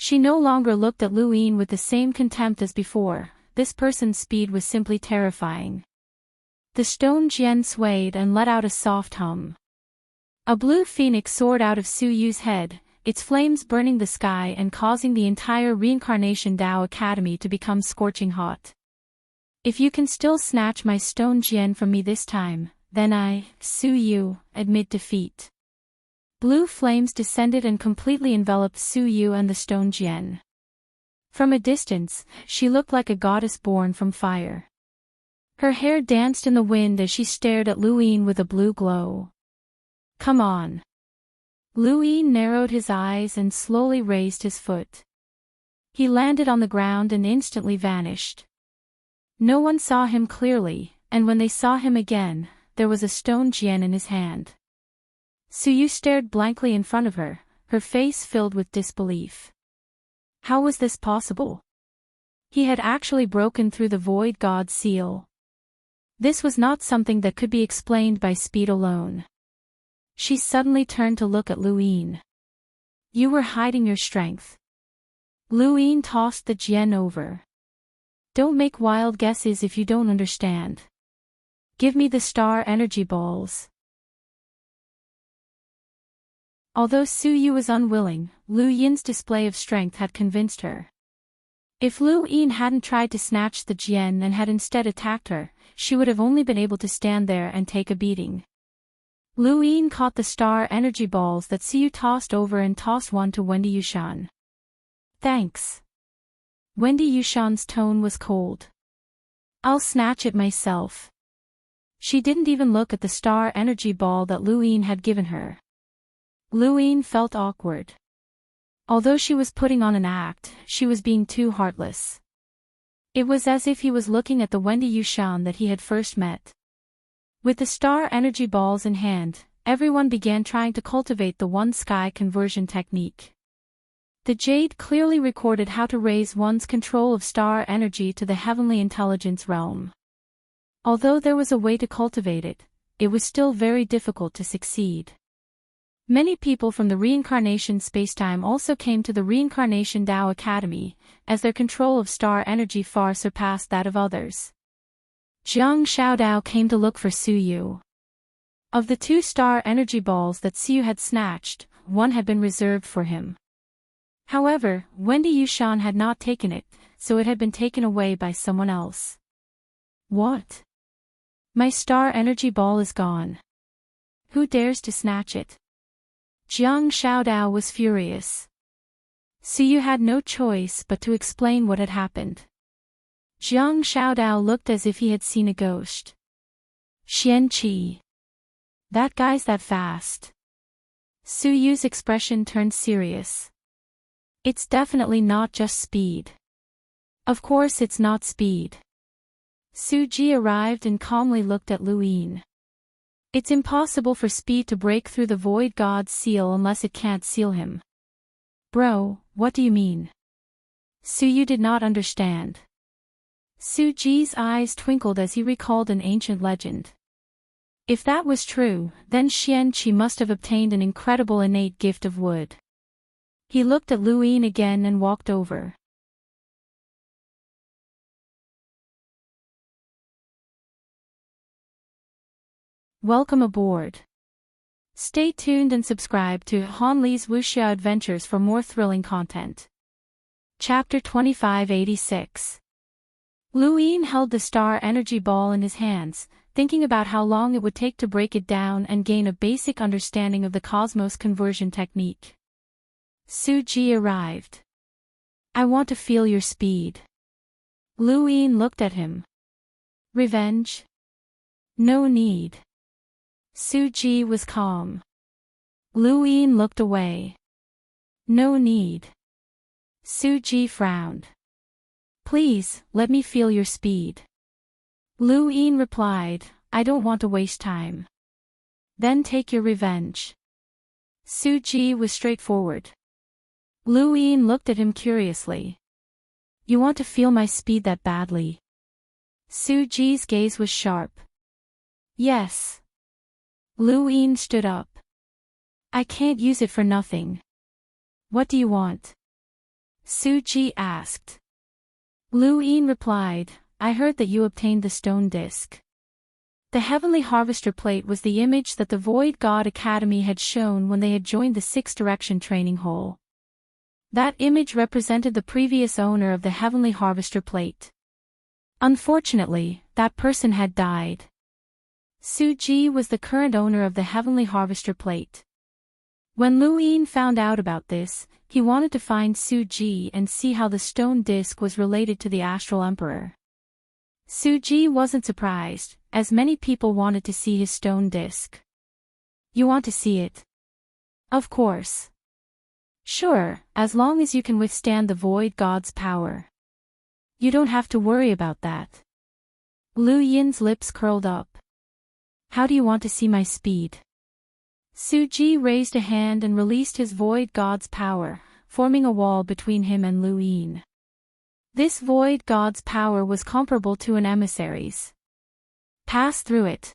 She no longer looked at Lu Yin with the same contempt as before, this person's speed was simply terrifying. The Stone Jian swayed and let out a soft hum. A blue phoenix soared out of Suyu's head, its flames burning the sky and causing the entire Reincarnation Tao Academy to become scorching hot. If you can still snatch my Stone Jian from me this time, then I, Suyu, admit defeat. Blue flames descended and completely enveloped Suyu and the Stone Jian. From a distance, she looked like a goddess born from fire. Her hair danced in the wind as she stared at Lu Yin with a blue glow. Come on. Lu Yin narrowed his eyes and slowly raised his foot. He landed on the ground and instantly vanished. No one saw him clearly, and when they saw him again, there was a Stone Jian in his hand. Suyu stared blankly in front of her, her face filled with disbelief. How was this possible? He had actually broken through the Void God's seal. This was not something that could be explained by speed alone. She suddenly turned to look at Luin. You were hiding your strength. Luin tossed the Jian over. Don't make wild guesses if you don't understand. Give me the star energy balls. Although Su Yu was unwilling, Lu Yin's display of strength had convinced her. If Lu Yin hadn't tried to snatch the Jian and had instead attacked her, she would have only been able to stand there and take a beating. Lu Yin caught the star energy balls that Su Yu tossed over and tossed one to Wendy Yushan. Thanks. Wendy Yushan's tone was cold. I'll snatch it myself. She didn't even look at the star energy ball that Lu Yin had given her. Lu Yin felt awkward. Although she was putting on an act, she was being too heartless. It was as if he was looking at the Wendy Yushan that he had first met. With the star energy balls in hand, everyone began trying to cultivate the one sky conversion technique. The jade clearly recorded how to raise one's control of star energy to the heavenly intelligence realm. Although there was a way to cultivate it, it was still very difficult to succeed. Many people from the reincarnation spacetime also came to the Reincarnation Tao Academy, as their control of star energy far surpassed that of others. Jiang Xiaodao came to look for Su Yu. Of the 2 star energy balls that Su Yu had snatched, one had been reserved for him. However, Wendy Yushan had not taken it, so it had been taken away by someone else. What? My star energy ball is gone. Who dares to snatch it? Jiang Xiaodao was furious. Su Yu had no choice but to explain what had happened. Jiang Xiaodao looked as if he had seen a ghost. Xian Qi. That guy's that fast. Su Yu's expression turned serious. It's definitely not just speed. Of course it's not speed. Su Ji arrived and calmly looked at Lu Yin. It's impossible for speed to break through the void god's seal unless it can't seal him. Bro, what do you mean? Su Yu did not understand. Su Ji's eyes twinkled as he recalled an ancient legend. If that was true, then Xian Qi must have obtained an incredible innate gift of wood. He looked at Lu Yin again and walked over. Welcome aboard. Stay tuned and subscribe to Han Li's Wuxia Adventures for more thrilling content. Chapter 2586. Lu Yin held the star energy ball in his hands, thinking about how long it would take to break it down and gain a basic understanding of the cosmos conversion technique. Su Ji arrived. I want to feel your speed. Lu Yin looked at him. Revenge? No need. Su Ji was calm. Lu Yin looked away. No need. Su Ji frowned. Please, let me feel your speed. Lu Yin replied, I don't want to waste time. Then take your revenge. Su Ji was straightforward. Lu Yin looked at him curiously. You want to feel my speed that badly? Su Ji's gaze was sharp. Yes. Lu Yin stood up. I can't use it for nothing. What do you want? Su Ji asked. Lu Yin replied, I heard that you obtained the stone disc. The heavenly harvester plate was the image that the Void God Academy had shown when they had joined the Sixth Direction training hole. That image represented the previous owner of the heavenly harvester plate. Unfortunately, that person had died. Su Ji was the current owner of the heavenly harvester plate. When Lu Yin found out about this, he wanted to find Su Ji and see how the stone disc was related to the astral emperor. Su Ji wasn't surprised, as many people wanted to see his stone disc. You want to see it? Of course. Sure, as long as you can withstand the Void God's power. You don't have to worry about that. Lu Yin's lips curled up. How do you want to see my speed? Su Ji raised a hand and released his Void God's power, forming a wall between him and Lu Yin. This Void God's power was comparable to an emissary's Pass through it.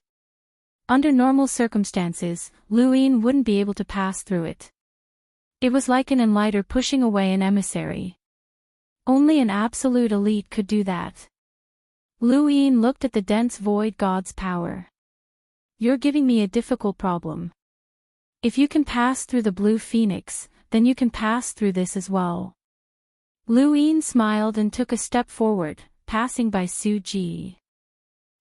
Under normal circumstances, Lu Yin wouldn't be able to pass through it. It was like an enlighter pushing away an emissary. Only an absolute elite could do that. Lu Yin looked at the dense void god's power. You're giving me a difficult problem. If you can pass through the blue phoenix, then you can pass through this as well. Lu Yin smiled and took a step forward, passing by Su Ji.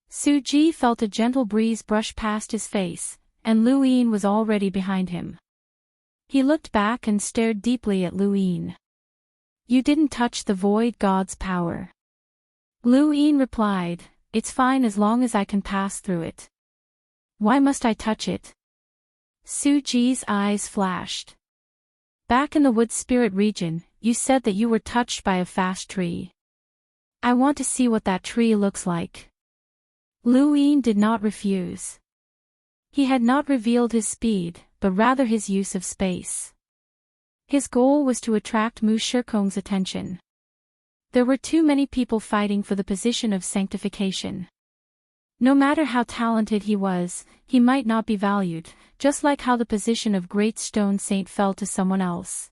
Su Ji felt a gentle breeze brush past his face, and Lu Yin was already behind him. He looked back and stared deeply at Lu Yin. You didn't touch the void god's power. Lu Yin replied, it's fine as long as I can pass through it. Why must I touch it? Su Ji's eyes flashed. Back in the wood spirit region, you said that you were touched by a fast tree. I want to see what that tree looks like. Lu Yin did not refuse. He had not revealed his speed, but rather his use of space. His goal was to attract Mu Shikong's attention. There were too many people fighting for the position of sanctification. No matter how talented he was, he might not be valued, just like how the position of Great Stone Saint fell to someone else.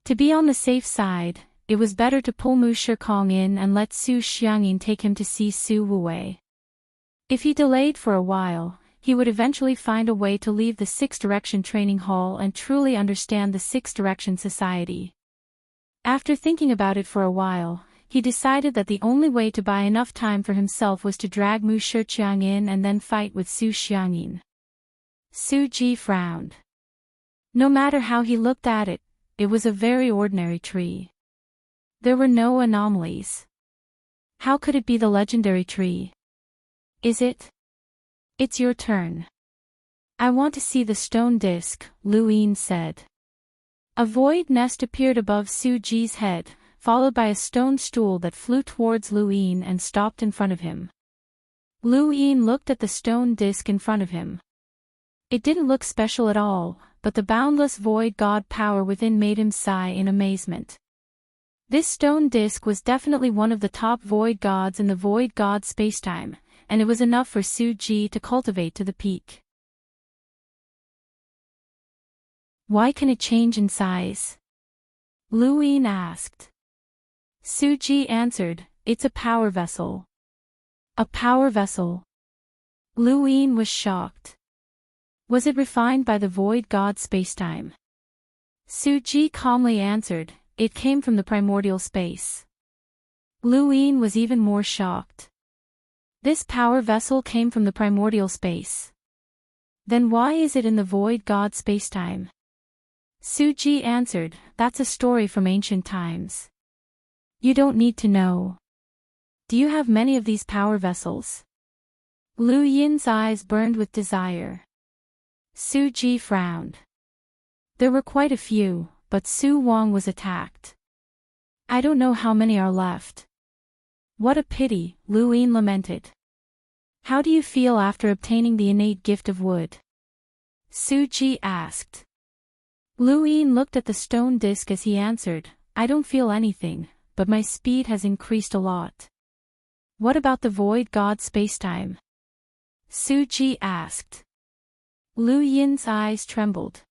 To be on the safe side, it was better to pull Mu Shikong in and let Su Xiangyin take him to see Su Wuwei. If he delayed for a while, he would eventually find a way to leave the Six Direction Training Hall and truly understand the Six Direction Society. After thinking about it for a while, he decided that the only way to buy enough time for himself was to drag Mu Shiqiang in and then fight with Su Xiangyin. Su Ji frowned. No matter how he looked at it, it was a very ordinary tree. There were no anomalies. How could it be the legendary tree? Is it? It's your turn. I want to see the stone disc, Lu Yin said. A void nest appeared above Su Ji's head, followed by a stone stool that flew towards Lu Yin and stopped in front of him. Lu Yin looked at the stone disc in front of him. It didn't look special at all, but the boundless void god power within made him sigh in amazement. This stone disc was definitely one of the top void gods in the void god spacetime, and it was enough for Su Ji to cultivate to the peak. Why can it change in size? Lu Yin asked. Su Ji answered, it's a power vessel. A power vessel? Lu Yin was shocked. Was it refined by the void god spacetime? Su Ji calmly answered, it came from the primordial space. Lu Yin was even more shocked. This power vessel came from the primordial space. Then why is it in the void god spacetime? Su Ji answered, that's a story from ancient times. You don't need to know. Do you have many of these power vessels? Lu Yin's eyes burned with desire. Su Ji frowned. There were quite a few, but Su Wang was attacked. I don't know how many are left. What a pity, Lu Yin lamented. How do you feel after obtaining the innate gift of wood? Su Ji asked. Lu Yin looked at the stone disc as he answered, I don't feel anything, but my speed has increased a lot. What about the void god spacetime? Su Ji asked. Lu Yin's eyes trembled.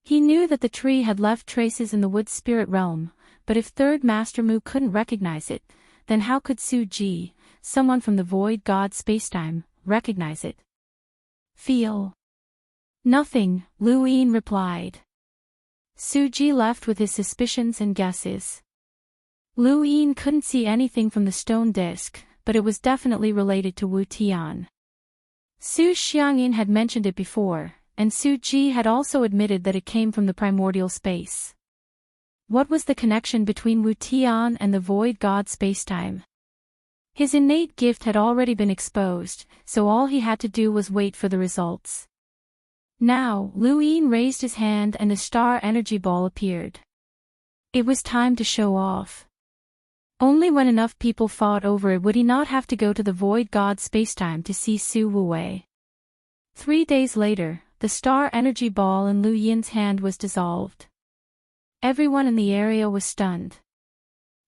He knew that the tree had left traces in the wood spirit realm, but if Third Master Mu couldn't recognize it, then how could Su Ji, someone from the void god spacetime, recognize it? Feel? Nothing, Lu Yin replied. Su Ji left with his suspicions and guesses. Lu Yin couldn't see anything from the stone disc, but it was definitely related to Wu Tian. Su Xiangyin had mentioned it before, and Su Ji had also admitted that it came from the primordial space. What was the connection between Wu Tian and the void god spacetime? His innate gift had already been exposed, so all he had to do was wait for the results. Now, Lu Yin raised his hand and a star energy ball appeared. It was time to show off. Only when enough people fought over it would he not have to go to the void god spacetime to see Su Wuwei. 3 days later, the star energy ball in Lu Yin's hand was dissolved. Everyone in the area was stunned.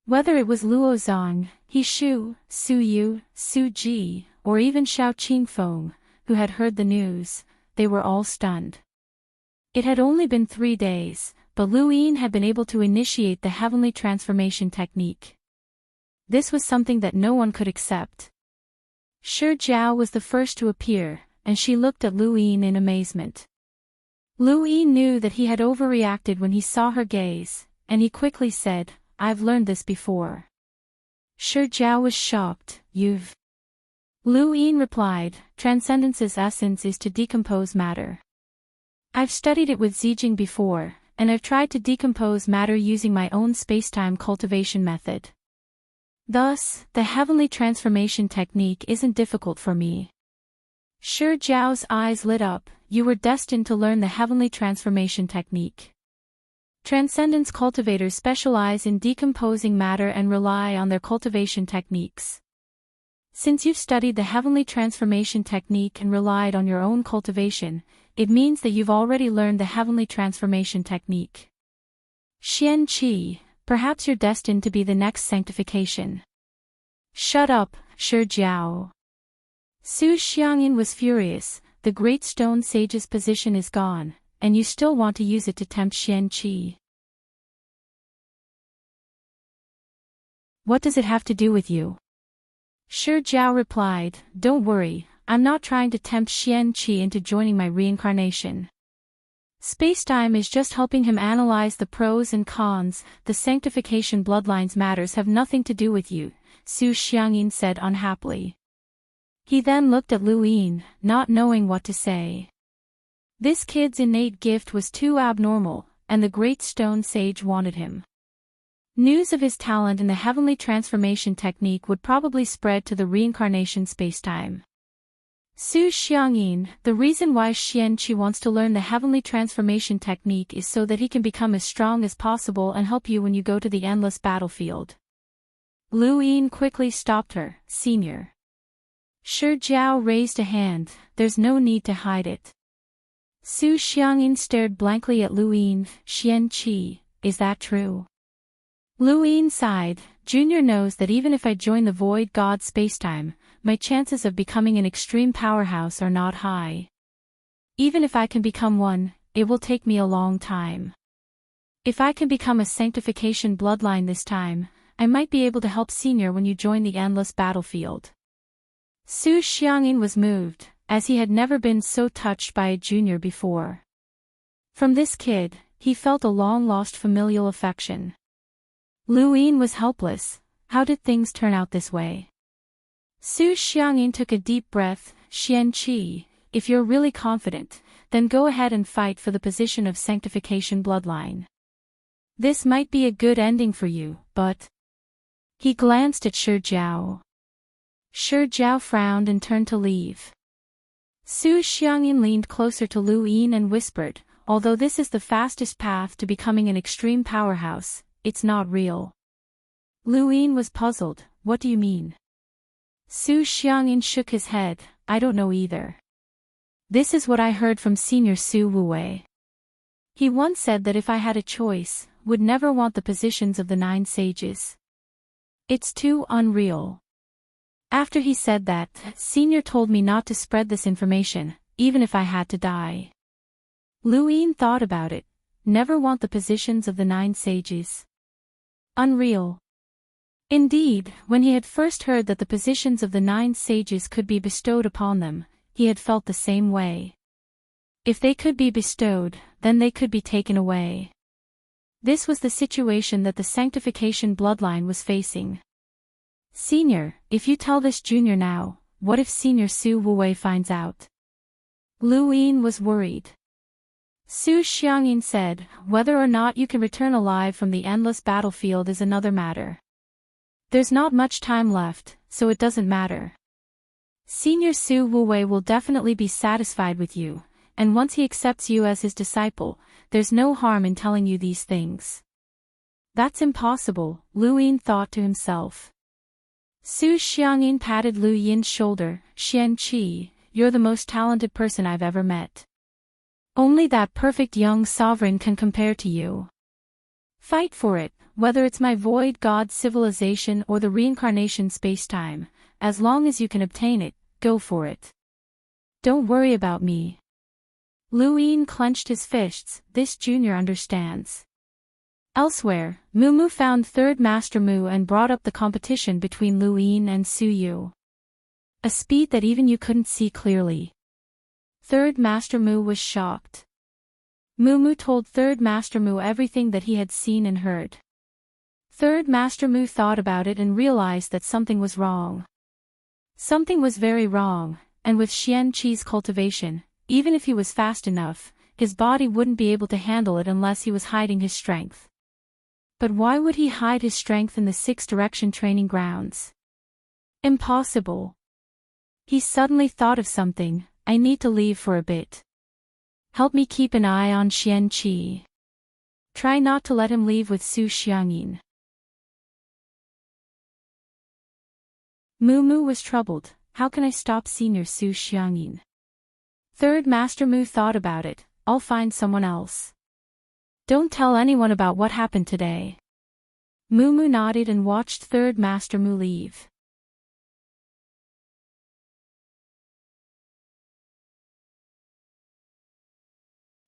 Whether it was Luo Zhang, He Shu, Su Yu, Su Ji, or even Xiao Qingfeng, who had heard the news. They were all stunned. It had only been 3 days, but Lu Yin had been able to initiate the heavenly transformation technique. This was something that no one could accept. Shi Jiao was the first to appear, and she looked at Lu Yin in amazement. Lu Yin knew that he had overreacted when he saw her gaze, and he quickly said, "I've learned this before." Shi Jiao was shocked. "You've..." Lu Yin replied, "Transcendence's essence is to decompose matter. I've studied it with Zijing before, and I've tried to decompose matter using my own spacetime cultivation method. Thus, the heavenly transformation technique isn't difficult for me." Shi Jiao's eyes lit up. "You were destined to learn the heavenly transformation technique. Transcendence cultivators specialize in decomposing matter and rely on their cultivation techniques. Since you've studied the heavenly transformation technique and relied on your own cultivation, it means that you've already learned the heavenly transformation technique. Xian Qi, perhaps you're destined to be the next sanctification." "Shut up, Shi Jiao." Su Xiangyin was furious. "The great stone sage's position is gone, and you still want to use it to tempt Xian Qi. What does it have to do with you?" Shi Jiao replied, "Don't worry, I'm not trying to tempt Xian Qi into joining my reincarnation. Spacetime is just helping him analyze the pros and cons. The sanctification bloodlines matters have nothing to do with you," Su Xiangyin said unhappily. He then looked at Lu Yin, not knowing what to say. This kid's innate gift was too abnormal, and the great stone sage wanted him. News of his talent in the heavenly transformation technique would probably spread to the reincarnation spacetime. Su Xiangyin, the reason why Xian Qi wants to learn the heavenly transformation technique is so that he can become as strong as possible and help you when you go to the endless battlefield. Lu Yin quickly stopped her. "Senior." Shi Jiao raised a hand. "There's no need to hide it." Su Xiangyin stared blankly at Lu Yin. "Xian Qi, is that true?" Lu Yin sighed. "Junior knows that even if I join the Void God spacetime, my chances of becoming an extreme powerhouse are not high. Even if I can become one, it will take me a long time. If I can become a sanctification bloodline this time, I might be able to help Senior when you join the endless battlefield." Su Xiangyin was moved, as he had never been so touched by a junior before. From this kid, he felt a long-lost familial affection. Lu Yin was helpless. How did things turn out this way? Su Xiangyin took a deep breath. "Xian Qi, if you're really confident, then go ahead and fight for the position of sanctification bloodline. This might be a good ending for you, but..." He glanced at Shi Jiao. Shi Jiao frowned and turned to leave. Su Xiangyin leaned closer to Lu Yin and whispered, "Although this is the fastest path to becoming an extreme powerhouse, it's not real." Lu Yin was puzzled. "What do you mean?" Su Xiangyin shook his head. "I don't know either. This is what I heard from Senior Su Wuwei. He once said that if I had a choice, would never want the positions of the 9 sages. It's too unreal. After he said that, Senior told me not to spread this information, even if I had to die." Lu Yin thought about it. Never want the positions of the 9 sages. Unreal. Indeed, when he had first heard that the positions of the 9 sages could be bestowed upon them, he had felt the same way. If they could be bestowed, then they could be taken away. This was the situation that the sanctification bloodline was facing. "Senior, if you tell this junior now, what if Senior Su Wuwei finds out?" Lu Yin was worried. Su Xiangyin said, "Whether or not you can return alive from the endless battlefield is another matter. There's not much time left, so it doesn't matter. Senior Su Wuwei will definitely be satisfied with you, and once he accepts you as his disciple, there's no harm in telling you these things." "That's impossible," Lu Yin thought to himself. Su Xiangyin patted Lu Yin's shoulder. "Xian Qi, you're the most talented person I've ever met. Only that perfect young sovereign can compare to you. Fight for it, whether it's my Void God civilization or the reincarnation spacetime. As long as you can obtain it, go for it. Don't worry about me. Lu Yin clenched his fists, this junior understands. Elsewhere, Mu Mu found Third Master Mu and brought up the competition between Lu Yin and Su Yu. A speed that even you couldn't see clearly. Third Master Mu was shocked. Mu Mu told Third Master Mu everything that he had seen and heard. Third Master Mu thought about it and realized that something was wrong. Something was very wrong, and with Xian Qi's cultivation, even if he was fast enough, his body wouldn't be able to handle it unless he was hiding his strength. But why would he hide his strength in the Six Direction training grounds? Impossible. He suddenly thought of something. I need to leave for a bit. Help me keep an eye on Xian Qi. Try not to let him leave with Su Xiangyin. Mu Mu was troubled. How can I stop Senior Su Xiangyin? Third Master Mu thought about it. I'll find someone else. Don't tell anyone about what happened today. Mu Mu nodded and watched Third Master Mu leave.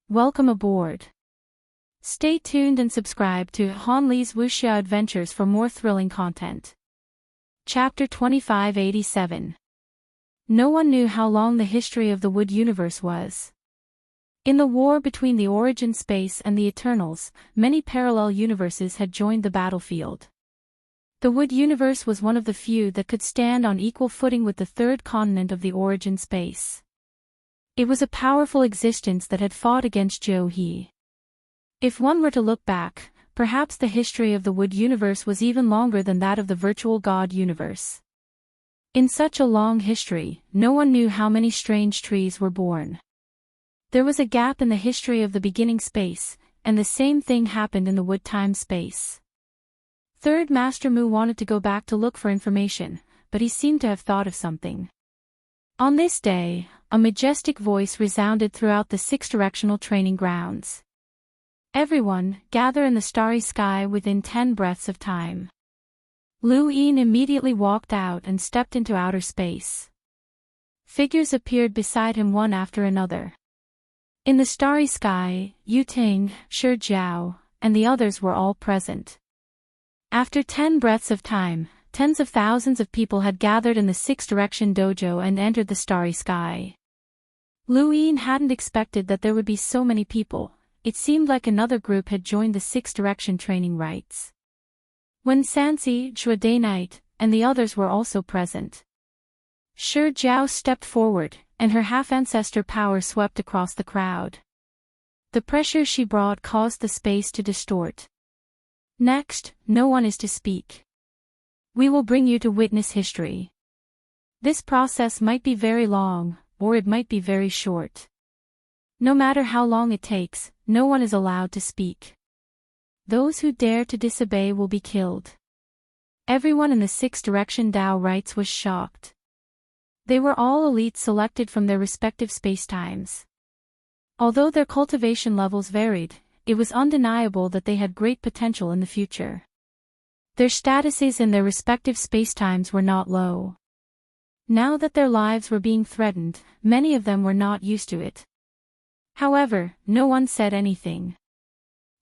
Welcome aboard. Stay tuned and subscribe to Han Li's Wuxia Adventures for more thrilling content. Chapter 2587. No one knew how long the history of the Wood universe was. In the war between the origin space and the Eternals, many parallel universes had joined the battlefield. The Wood universe was one of the few that could stand on equal footing with the third continent of the origin space. It was a powerful existence that had fought against Zhou He. If one were to look back, perhaps the history of the Wood universe was even longer than that of the virtual God universe. In such a long history, no one knew how many strange trees were born. There was a gap in the history of the beginning space, and the same thing happened in the Wood time space. Third Master Mu wanted to go back to look for information, but he seemed to have thought of something. On this day, a majestic voice resounded throughout the six-directional training grounds. Everyone, gather in the starry sky within 10 breaths of time. Lu Yin immediately walked out and stepped into outer space. Figures appeared beside him one after another. In the starry sky, Yu Ting, Shi Jiao, and the others were all present. After 10 breaths of time, tens of thousands of people had gathered in the six-direction dojo and entered the starry sky. Lu Yin hadn't expected that there would be so many people. It seemed like another group had joined the six-direction training rites. Wen Sanxi, Zhua Dainite, and the others were also present. Shi Jiao stepped forward, and her half-ancestor power swept across the crowd. The pressure she brought caused the space to distort. Next, no one is to speak. We will bring you to witness history. This process might be very long, or it might be very short. No matter how long it takes, no one is allowed to speak. Those who dare to disobey will be killed. Everyone in the six-direction Dao rites was shocked. They were all elites selected from their respective spacetimes. Although their cultivation levels varied, it was undeniable that they had great potential in the future. Their statuses in their respective spacetimes were not low. Now that their lives were being threatened, many of them were not used to it. However, no one said anything.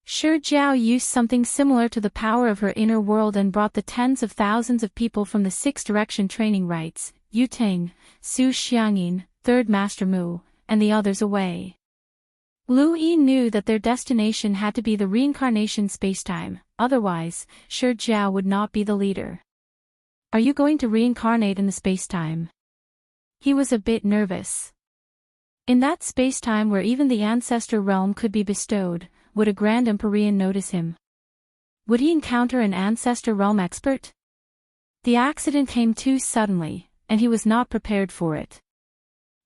Shi Jiao used something similar to the power of her inner world and brought the tens of thousands of people from the six-direction training rites, Yu Ting, Su Xiangyin, Third Master Mu, and the others away. Lu Yin knew that their destination had to be the reincarnation spacetime, otherwise, Shi Jiao would not be the leader. Are you going to reincarnate in the spacetime? He was a bit nervous. In that spacetime where even the ancestor realm could be bestowed, would a Grand Empyrean notice him? Would he encounter an ancestor realm expert? The accident came too suddenly, and he was not prepared for it.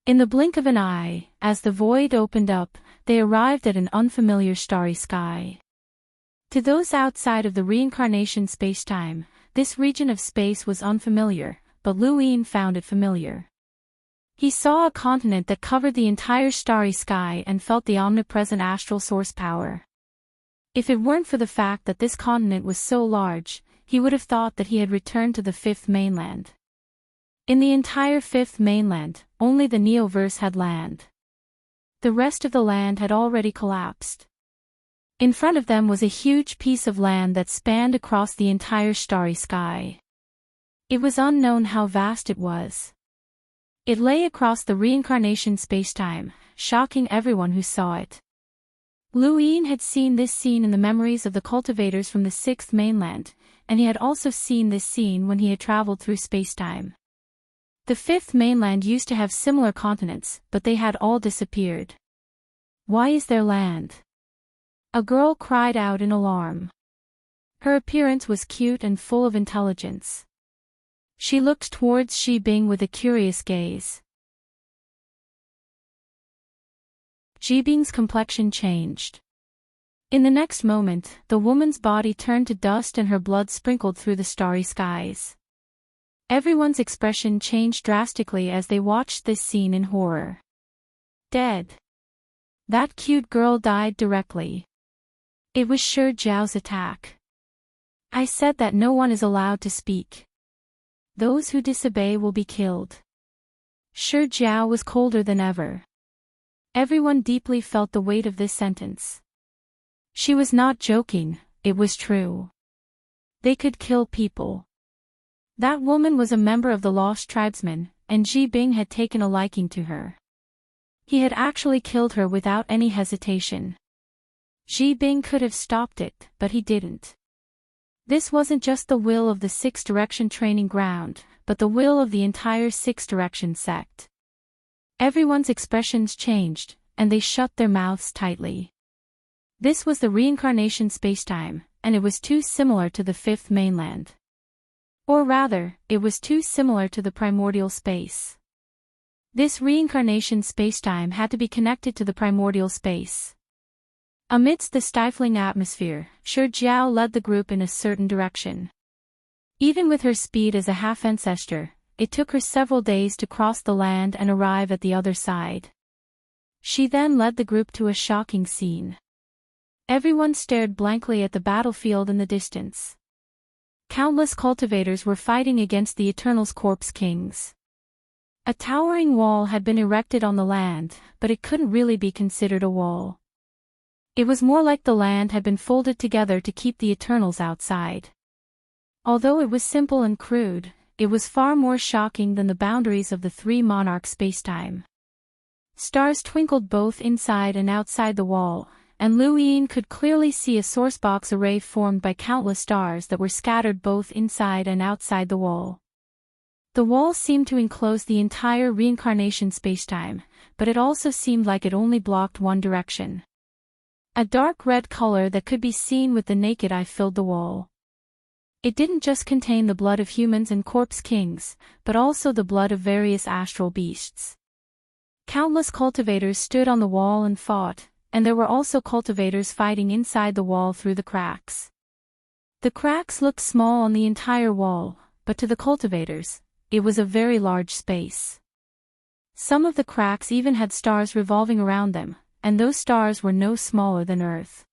In the blink of an eye, as the void opened up, they arrived at an unfamiliar starry sky. To those outside of the reincarnation spacetime, this region of space was unfamiliar, but Lu Yin found it familiar. He saw a continent that covered the entire starry sky and felt the omnipresent astral source power. If it weren't for the fact that this continent was so large, he would have thought that he had returned to the fifth mainland. In the entire fifth mainland, only the Neoverse had land. The rest of the land had already collapsed. In front of them was a huge piece of land that spanned across the entire starry sky. It was unknown how vast it was. It lay across the reincarnation spacetime, shocking everyone who saw it. Luin had seen this scene in the memories of the cultivators from the sixth mainland, and he had also seen this scene when he had traveled through spacetime. The fifth mainland used to have similar continents, but they had all disappeared. Why is there land? A girl cried out in alarm. Her appearance was cute and full of intelligence. She looked towards Xi Bing with a curious gaze. Xi Bing's complexion changed. In the next moment, the woman's body turned to dust and her blood sprinkled through the starry skies. Everyone's expression changed drastically as they watched this scene in horror. Dead. That cute girl died directly. It was Shi Jiao's attack. I said that no one is allowed to speak. Those who disobey will be killed. Shi Jiao was colder than ever. Everyone deeply felt the weight of this sentence. She was not joking, it was true. They could kill people. That woman was a member of the Lost Tribesmen, and Xi Bing had taken a liking to her. He had actually killed her without any hesitation. Xi Bing could have stopped it, but he didn't. This wasn't just the will of the Six Direction training ground, but the will of the entire Six Direction sect. Everyone's expressions changed, and they shut their mouths tightly. This was the reincarnation spacetime, and it was too similar to the fifth mainland. Or rather, it was too similar to the primordial space. This reincarnation spacetime had to be connected to the primordial space. Amidst the stifling atmosphere, Shi Jiao led the group in a certain direction. Even with her speed as a half-ancestor, it took her several days to cross the land and arrive at the other side. She then led the group to a shocking scene. Everyone stared blankly at the battlefield in the distance. Countless cultivators were fighting against the Eternal's corpse kings. A towering wall had been erected on the land, but it couldn't really be considered a wall. It was more like the land had been folded together to keep the Eternals outside. Although it was simple and crude, it was far more shocking than the boundaries of the three monarch spacetime. Stars twinkled both inside and outside the wall, and Luin could clearly see a sourcebox array formed by countless stars that were scattered both inside and outside the wall. The wall seemed to enclose the entire reincarnation spacetime, but it also seemed like it only blocked one direction. A dark red color that could be seen with the naked eye filled the wall. It didn't just contain the blood of humans and corpse kings, but also the blood of various astral beasts. Countless cultivators stood on the wall and fought, and there were also cultivators fighting inside the wall through the cracks. The cracks looked small on the entire wall, but to the cultivators, it was a very large space. Some of the cracks even had stars revolving around them, and those stars were no smaller than Earth.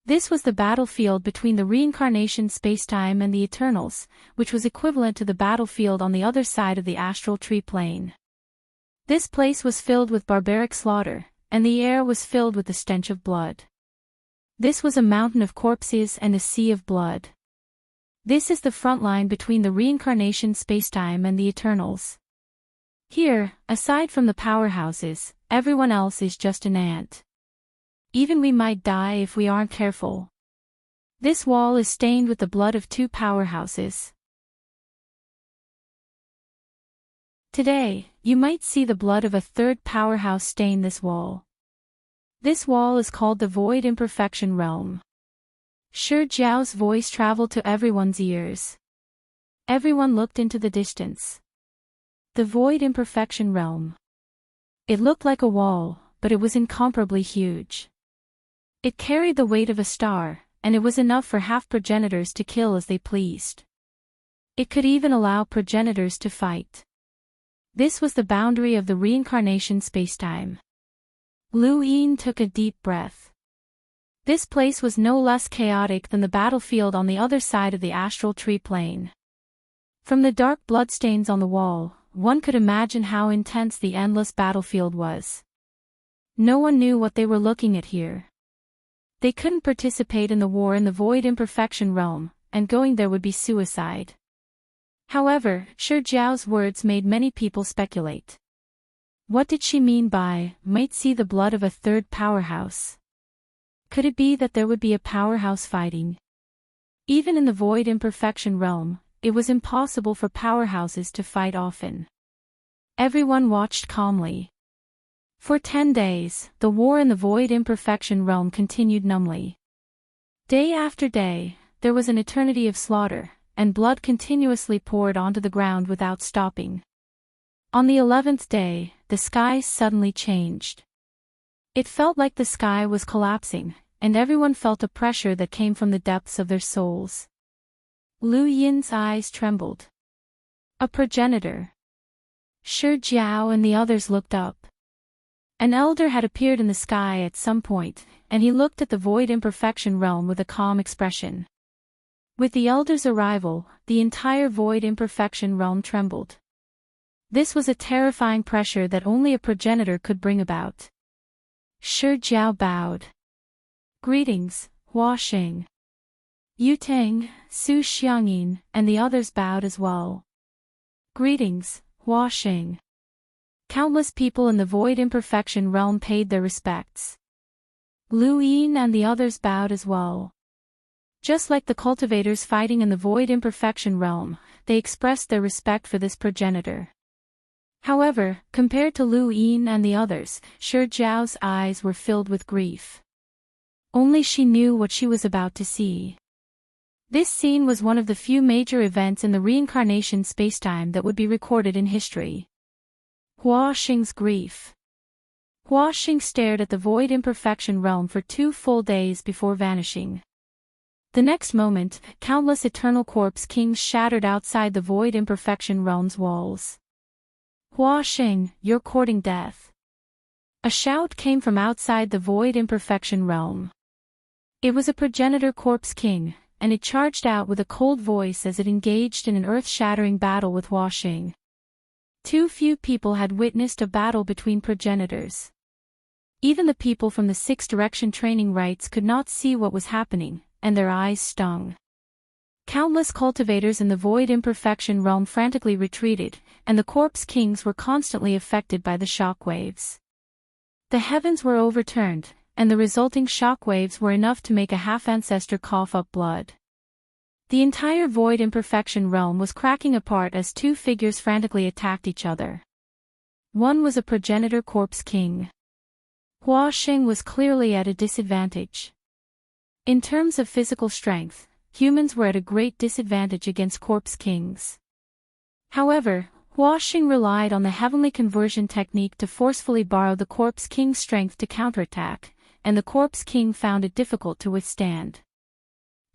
This was the battlefield between the reincarnation spacetime and the Eternals, which was equivalent to the battlefield on the other side of the astral tree plane. This place was filled with barbaric slaughter, and the air was filled with the stench of blood. This was a mountain of corpses and a sea of blood. This is the front line between the reincarnation spacetime and the Eternals. Here, aside from the powerhouses, everyone else is just an ant. Even we might die if we aren't careful. This wall is stained with the blood of two powerhouses. Today, you might see the blood of a third powerhouse stain this wall. This wall is called the Void Imperfection Realm. Shi Jiao's voice traveled to everyone's ears. Everyone looked into the distance. The Void Imperfection Realm. It looked like a wall, but it was incomparably huge. It carried the weight of a star, and it was enough for half progenitors to kill as they pleased. It could even allow progenitors to fight. This was the boundary of the reincarnation spacetime. Luin took a deep breath. This place was no less chaotic than the battlefield on the other side of the astral tree plane. From the dark bloodstains on the wall, one could imagine how intense the endless battlefield was. No one knew what they were looking at here. They couldn't participate in the war in the void imperfection realm, and going there would be suicide. However, Shi Jiao's words made many people speculate. What did she mean by, might see the blood of a third powerhouse? Could it be that there would be a powerhouse fighting? Even in the void imperfection realm, it was impossible for powerhouses to fight often. Everyone watched calmly. For 10 days, the war in the void imperfection realm continued numbly. Day after day, there was an eternity of slaughter, and blood continuously poured onto the ground without stopping. On the 11th day, the sky suddenly changed. It felt like the sky was collapsing, and everyone felt a pressure that came from the depths of their souls. Lu Yin's eyes trembled. A progenitor. Shi Jiao and the others looked up. An elder had appeared in the sky at some point, and he looked at the void imperfection realm with a calm expression. With the elder's arrival, the entire void imperfection realm trembled. This was a terrifying pressure that only a progenitor could bring about. Shi Jiao bowed. Greetings, Hua Xing. Yu Teng, Su Xiangyin, and the others bowed as well. Greetings, Hua Xing. Countless people in the void imperfection realm paid their respects. Lu Yin and the others bowed as well. Just like the cultivators fighting in the void imperfection realm, they expressed their respect for this progenitor. However, compared to Lu Yin and the others, Shi Jiao's eyes were filled with grief. Only she knew what she was about to see. This scene was one of the few major events in the reincarnation spacetime that would be recorded in history. Hua Xing's grief. Hua Xing stared at the void imperfection realm for 2 full days before vanishing. The next moment, countless eternal corpse kings shattered outside the void imperfection realm's walls. Hua Xing, you're courting death. A shout came from outside the void imperfection realm. It was a progenitor corpse king, and it charged out with a cold voice as it engaged in an earth-shattering battle with Hua Xing. Too few people had witnessed a battle between progenitors. Even the people from the 6 direction training rites could not see what was happening, and their eyes stung. Countless cultivators in the void imperfection realm frantically retreated, and the corpse kings were constantly affected by the shockwaves. The heavens were overturned, and the resulting shockwaves were enough to make a half-ancestor cough up blood. The entire void imperfection realm was cracking apart as 2 figures frantically attacked each other. One was a progenitor corpse king. Hua Xing was clearly at a disadvantage. In terms of physical strength, humans were at a great disadvantage against corpse kings. However, Hua Xing relied on the heavenly conversion technique to forcefully borrow the corpse king's strength to counterattack, and the corpse king found it difficult to withstand.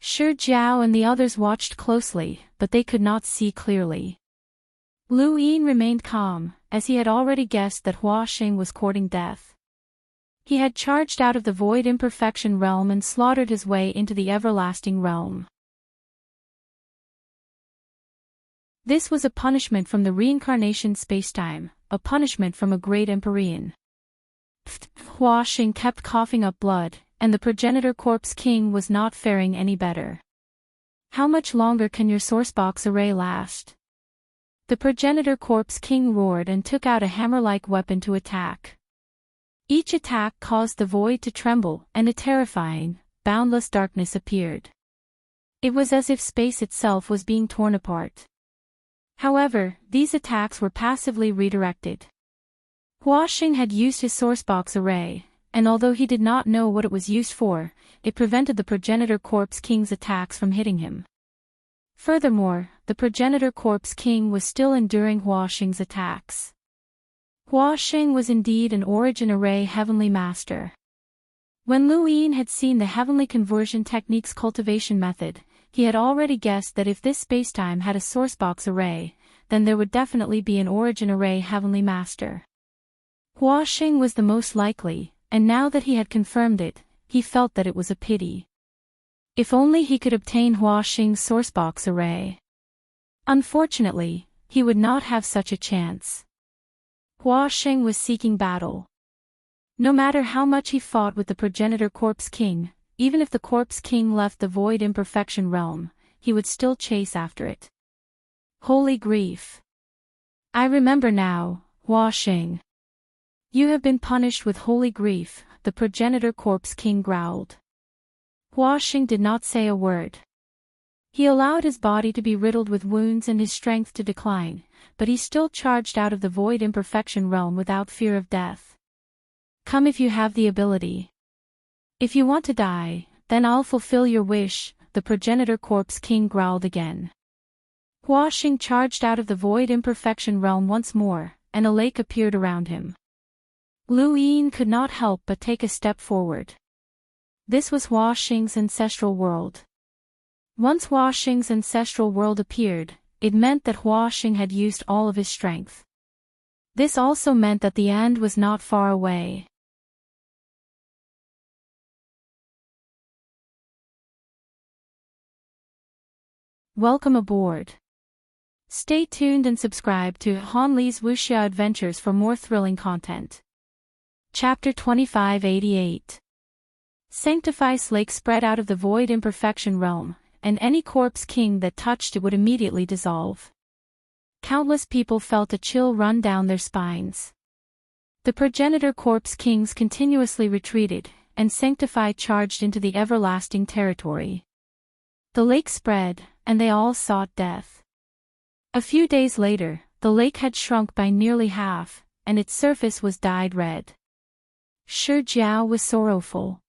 Shi Jiao and the others watched closely, but they could not see clearly. Lu Yin remained calm, as he had already guessed that Hua Xing was courting death. He had charged out of the void imperfection realm and slaughtered his way into the everlasting realm. This was a punishment from the reincarnation spacetime, a punishment from a great Empyrean. Hua Xing kept coughing up blood, and the progenitor corpse king was not faring any better. How much longer can your sourcebox array last? The progenitor corpse king roared and took out a hammer-like weapon to attack. Each attack caused the void to tremble, and a terrifying, boundless darkness appeared. It was as if space itself was being torn apart. However, these attacks were passively redirected. Hua Xing had used his sourcebox array, and although he did not know what it was used for, it prevented the progenitor corpse king's attacks from hitting him. Furthermore, the progenitor corpse king was still enduring Hua Xing's attacks. Hua Xing was indeed an origin array heavenly master. When Lu Yin had seen the heavenly conversion technique's cultivation method, he had already guessed that if this spacetime had a sourcebox array, then there would definitely be an origin array heavenly master. Hua Xing was the most likely, and now that he had confirmed it, he felt that it was a pity. If only he could obtain Hua Xing's sourcebox array. Unfortunately, he would not have such a chance. Hua Sheng was seeking battle. No matter how much he fought with the progenitor Corpse King, even if the Corpse King left the void imperfection realm, he would still chase after it. Holy grief! I remember now, Hua Sheng. You have been punished with holy grief, the progenitor Corpse King growled. Hua Sheng did not say a word. He allowed his body to be riddled with wounds and his strength to decline, but he still charged out of the void imperfection realm without fear of death. Come if you have the ability. If you want to die, then I'll fulfill your wish, the progenitor Corpse King growled again. Hua Sheng charged out of the void imperfection realm once more, and a lake appeared around him. Lu Yin could not help but take a step forward. This was Hua Sheng's ancestral world. Once Hua Sheng's ancestral world appeared, it meant that Hua Sheng had used all of his strength. This also meant that the end was not far away. Welcome aboard. Stay tuned and subscribe to Han Li's Wuxia Adventures for more thrilling content. Chapter 2588. Sanctifice Lake spread out of the void imperfection realm, and any corpse king that touched it would immediately dissolve. Countless people felt a chill run down their spines. The progenitor corpse kings continuously retreated, and Sanctify charged into the everlasting territory. The lake spread, and they all sought death. A few days later, the lake had shrunk by nearly half, and its surface was dyed red. Shi Jiao was sorrowful.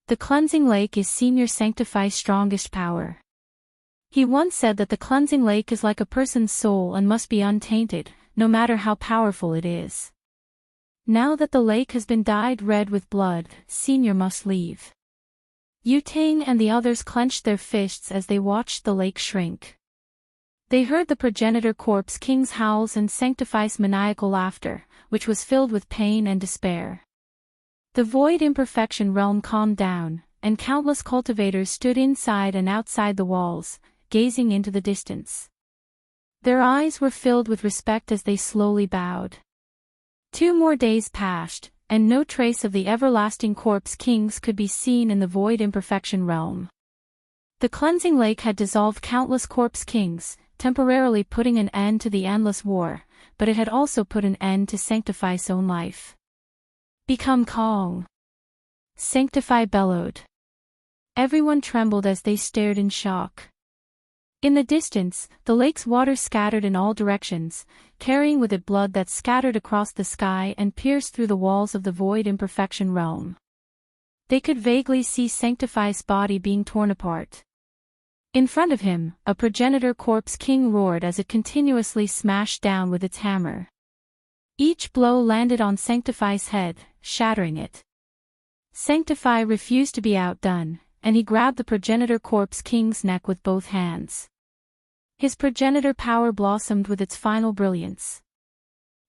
The cleansing lake is Senior Sanctify's strongest power. He once said that the cleansing lake is like a person's soul and must be untainted, no matter how powerful it is. Now that the lake has been dyed red with blood, Senior must leave. Yu Ting and the others clenched their fists as they watched the lake shrink. They heard the progenitor corpse king's howls and Sanctify's maniacal laughter, which was filled with pain and despair. The void imperfection realm calmed down, and countless cultivators stood inside and outside the walls, gazing into the distance. Their eyes were filled with respect as they slowly bowed. 2 more days passed, and no trace of the everlasting corpse kings could be seen in the void imperfection realm. The cleansing lake had dissolved countless corpse kings, temporarily putting an end to the endless war, but it had also put an end to Sanctify's own life. Become calm. Sanctify bellowed. Everyone trembled as they stared in shock. In the distance, the lake's water scattered in all directions, carrying with it blood that scattered across the sky and pierced through the walls of the void imperfection realm. They could vaguely see Sanctify's body being torn apart. In front of him, a progenitor corpse king roared as it continuously smashed down with its hammer. Each blow landed on Sanctify's head, shattering it. Sanctify refused to be outdone, and he grabbed the progenitor corpse king's neck with both hands. His progenitor power blossomed with its final brilliance.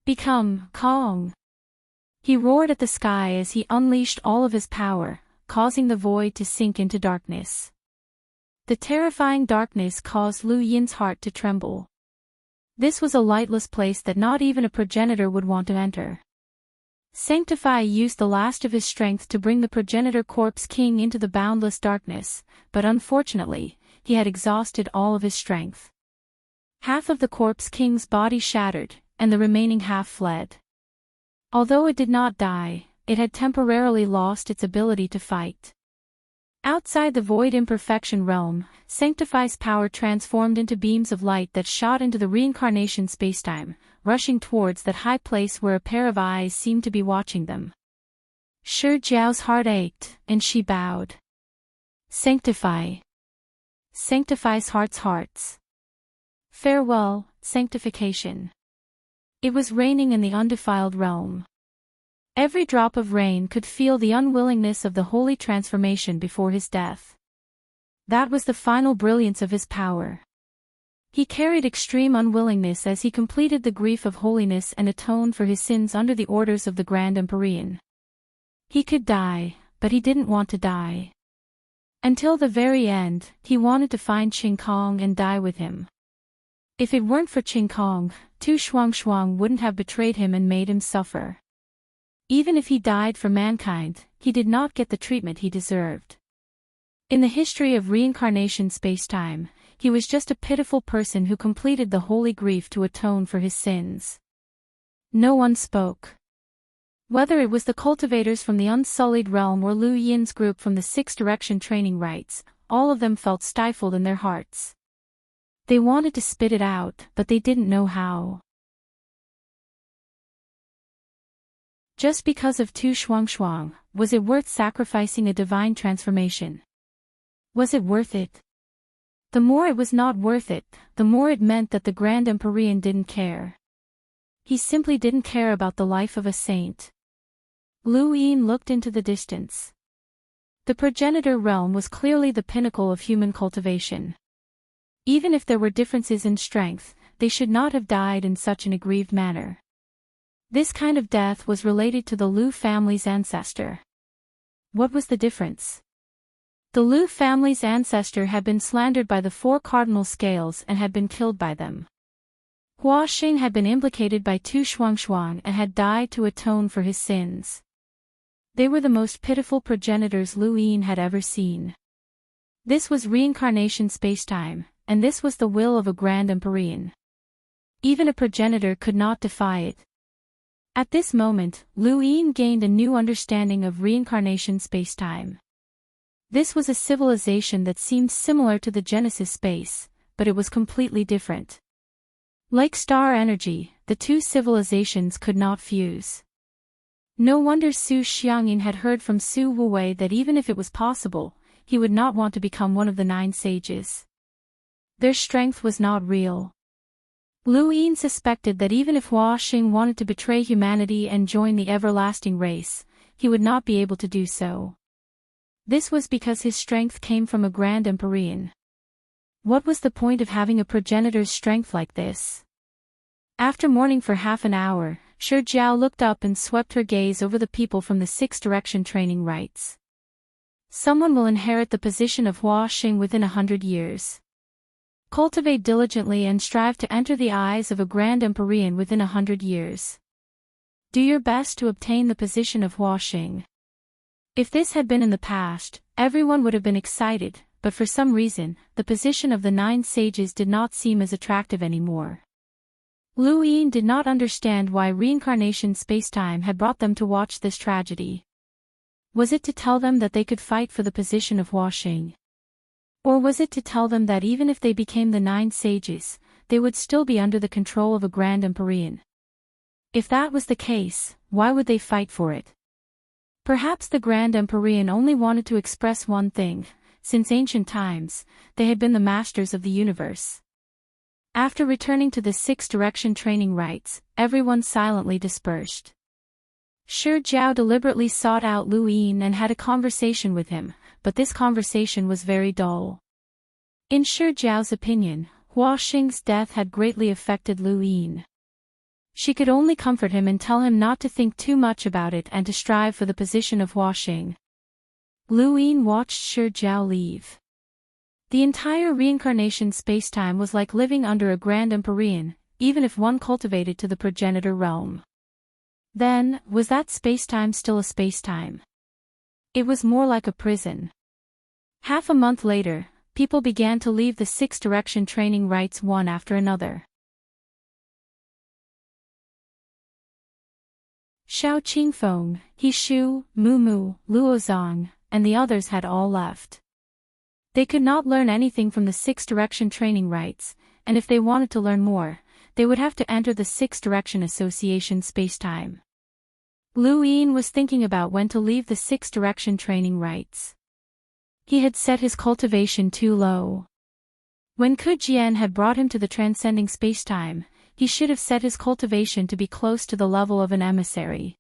Become calm. He roared at the sky as he unleashed all of his power, causing the void to sink into darkness. The terrifying darkness caused Lu Yin's heart to tremble. This was a lightless place that not even a progenitor would want to enter. Sanctify used the last of his strength to bring the progenitor corpse king into the boundless darkness, but unfortunately, he had exhausted all of his strength. Half of the corpse king's body shattered, and the remaining half fled. Although it did not die, it had temporarily lost its ability to fight. Outside the void imperfection realm, Sanctify's power transformed into beams of light that shot into the reincarnation spacetime, rushing towards that high place where a pair of eyes seemed to be watching them. Shi Jiao's heart ached, and she bowed. Sanctify. Sanctify's hearts. Farewell, sanctification. It was raining in the undefiled realm. Every drop of rain could feel the unwillingness of the holy transformation before his death. That was the final brilliance of his power. He carried extreme unwillingness as he completed the grief of holiness and atoned for his sins under the orders of the Grand Empyrean. He could die, but he didn't want to die. Until the very end, he wanted to find Qing Kong and die with him. If it weren't for Qing Kong, Tu Shuang wouldn't have betrayed him and made him suffer. Even if he died for mankind, he did not get the treatment he deserved. In the history of reincarnation space-time, he was just a pitiful person who completed the holy grief to atone for his sins. No one spoke. Whether it was the cultivators from the unsullied realm or Lu Yin's group from the Sixth Direction training rites, all of them felt stifled in their hearts. They wanted to spit it out, but they didn't know how. Just because of Tu Shuang, was it worth sacrificing a divine transformation? Was it worth it? The more it was not worth it, the more it meant that the Grand Empyrean didn't care. He simply didn't care about the life of a saint. Lu Yin looked into the distance. The progenitor realm was clearly the pinnacle of human cultivation. Even if there were differences in strength, they should not have died in such an aggrieved manner. This kind of death was related to the Lu family's ancestor. What was the difference? The Lu family's ancestor had been slandered by the four cardinal scales and had been killed by them. Hua Xing had been implicated by Tu Shuang and had died to atone for his sins. They were the most pitiful progenitors Lu Yin had ever seen. This was reincarnation spacetime, and this was the will of a Grand Empyrean. Even a progenitor could not defy it. At this moment, Lu Yin gained a new understanding of reincarnation spacetime. This was a civilization that seemed similar to the Genesis space, but it was completely different. Like star energy, the two civilizations could not fuse. No wonder Su Xiangyin had heard from Su Wuwei that even if it was possible, he would not want to become one of the 9 sages. Their strength was not real. Lu Yin suspected that even if Hua Xing wanted to betray humanity and join the everlasting race, he would not be able to do so. This was because his strength came from a Grand Empyrean. What was the point of having a progenitor's strength like this? After mourning for half an hour, Shi Jiao looked up and swept her gaze over the people from the Sixth Direction training rites. Someone will inherit the position of Hua Xing within 100 years. Cultivate diligently and strive to enter the eyes of a Grand Empyrean within 100 years. Do your best to obtain the position of Hua Xing. If this had been in the past, everyone would have been excited, but for some reason, the position of the 9 sages did not seem as attractive anymore. Lu Yin did not understand why reincarnation spacetime had brought them to watch this tragedy. Was it to tell them that they could fight for the position of Hua Xing? Or was it to tell them that even if they became the 9 sages, they would still be under the control of a Grand Empyrean? If that was the case, why would they fight for it? Perhaps the Grand Empyrean only wanted to express one thing: since ancient times, they had been the masters of the universe. After returning to the Sixth Direction training rites, everyone silently dispersed. Shi Jiao deliberately sought out Lu Yin and had a conversation with him, but this conversation was very dull. In Shi Jiao's opinion, Hua Xing's death had greatly affected Lu Yin. She could only comfort him and tell him not to think too much about it and to strive for the position of Hua Xing. Lu Yin watched Shi Jiao leave. The entire reincarnation spacetime was like living under a Grand Empyrean, even if one cultivated to the progenitor realm. Then, was that spacetime still a spacetime? It was more like a prison. Half a month later, people began to leave the Sixth Direction training rites one after another. Xiao Qingfeng, He Shu, Mu Mu, Luo Zhang, and the others had all left. They could not learn anything from the Sixth Direction training rites, and if they wanted to learn more, they would have to enter the Sixth Direction Association spacetime. Lu Yin was thinking about when to leave the Sixth Direction training rites. He had set his cultivation too low. When Ku Jian had brought him to the transcending spacetime, he should have set his cultivation to be close to the level of an emissary.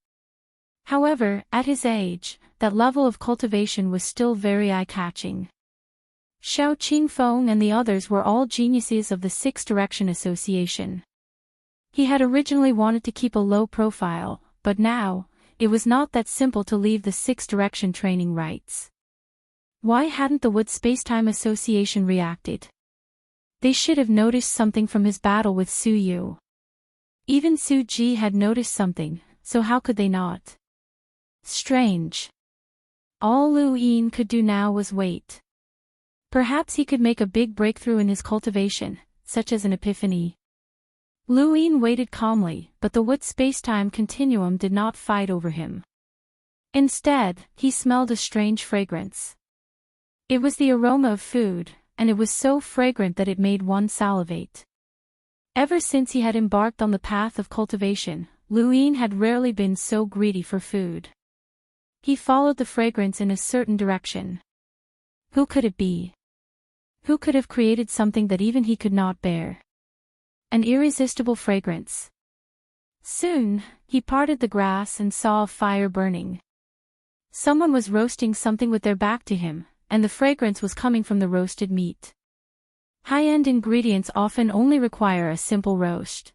However, at his age, that level of cultivation was still very eye-catching. Xiao Qingfeng and the others were all geniuses of the Sixth Direction Association. He had originally wanted to keep a low profile, but now, it was not that simple to leave the Sixth Direction training rites. Why hadn't the Wood Spacetime Association reacted? They should have noticed something from his battle with Su Yu. Even Su Ji had noticed something, so how could they not? Strange. All Lu Yin could do now was wait. Perhaps he could make a big breakthrough in his cultivation, such as an epiphany. Lu Yin waited calmly, but the wood space-time continuum did not fight over him. Instead, he smelled a strange fragrance. It was the aroma of food, and it was so fragrant that it made one salivate. Ever since he had embarked on the path of cultivation, Lu Yin had rarely been so greedy for food. He followed the fragrance in a certain direction. Who could it be? Who could have created something that even he could not bear? An irresistible fragrance. Soon, he parted the grass and saw a fire burning. Someone was roasting something with their back to him, and the fragrance was coming from the roasted meat. High-end ingredients often only require a simple roast.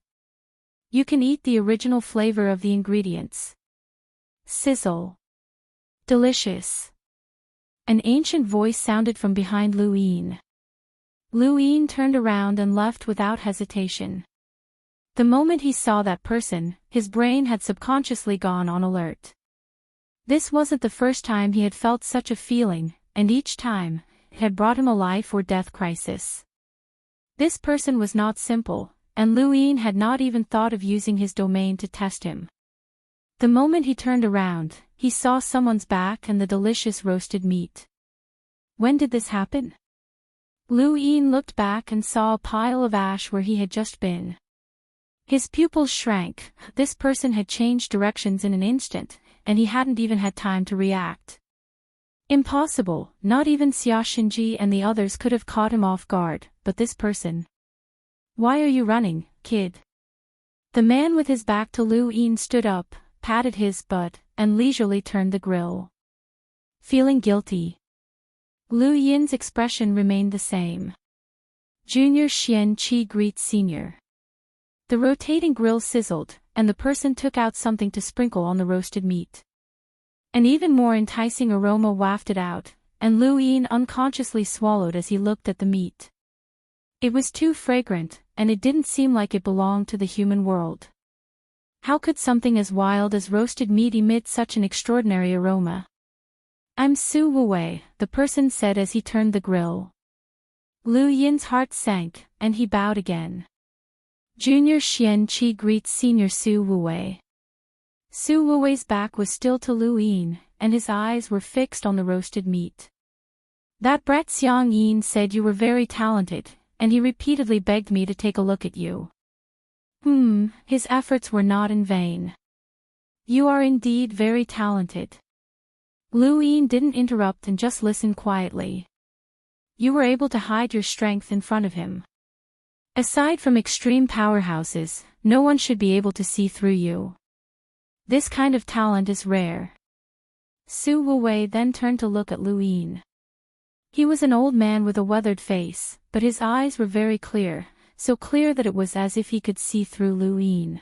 You can eat the original flavor of the ingredients. Sizzle. Delicious. An ancient voice sounded from behind Lu Yin. Lu Yin turned around and left without hesitation. The moment he saw that person, his brain had subconsciously gone on alert. This wasn't the first time he had felt such a feeling, and each time, it had brought him a life or death crisis. This person was not simple, and Lu Yin had not even thought of using his domain to test him. The moment he turned around, he saw someone's back and the delicious roasted meat. When did this happen? Lu Yin looked back and saw a pile of ash where he had just been. His pupils shrank. This person had changed directions in an instant, and he hadn't even had time to react. Impossible, not even Xia Xinji and the others could have caught him off guard, but this person. Why are you running, kid? The man with his back to Lu Yin stood up, patted his butt, and leisurely turned the grill. Feeling guilty. Lu Yin's expression remained the same. Junior Xian Qi greets senior. The rotating grill sizzled, and the person took out something to sprinkle on the roasted meat. An even more enticing aroma wafted out, and Lu Yin unconsciously swallowed as he looked at the meat. It was too fragrant, and it didn't seem like it belonged to the human world. How could something as wild as roasted meat emit such an extraordinary aroma? I'm Su Wuwei, the person said as he turned the grill. Lu Yin's heart sank, and he bowed again. Junior Xian Qi greets senior Su Wuwei. Su Wuwei's back was still to Lu Yin, and his eyes were fixed on the roasted meat. That brat Xiang Yin said you were very talented, and he repeatedly begged me to take a look at you. His efforts were not in vain. You are indeed very talented. Lu Yin didn't interrupt and just listened quietly. You were able to hide your strength in front of him. Aside from extreme powerhouses, no one should be able to see through you. This kind of talent is rare. Su Wuwei then turned to look at Lu Yin. He was an old man with a weathered face, but his eyes were very clear, so clear that it was as if he could see through Lu Yin.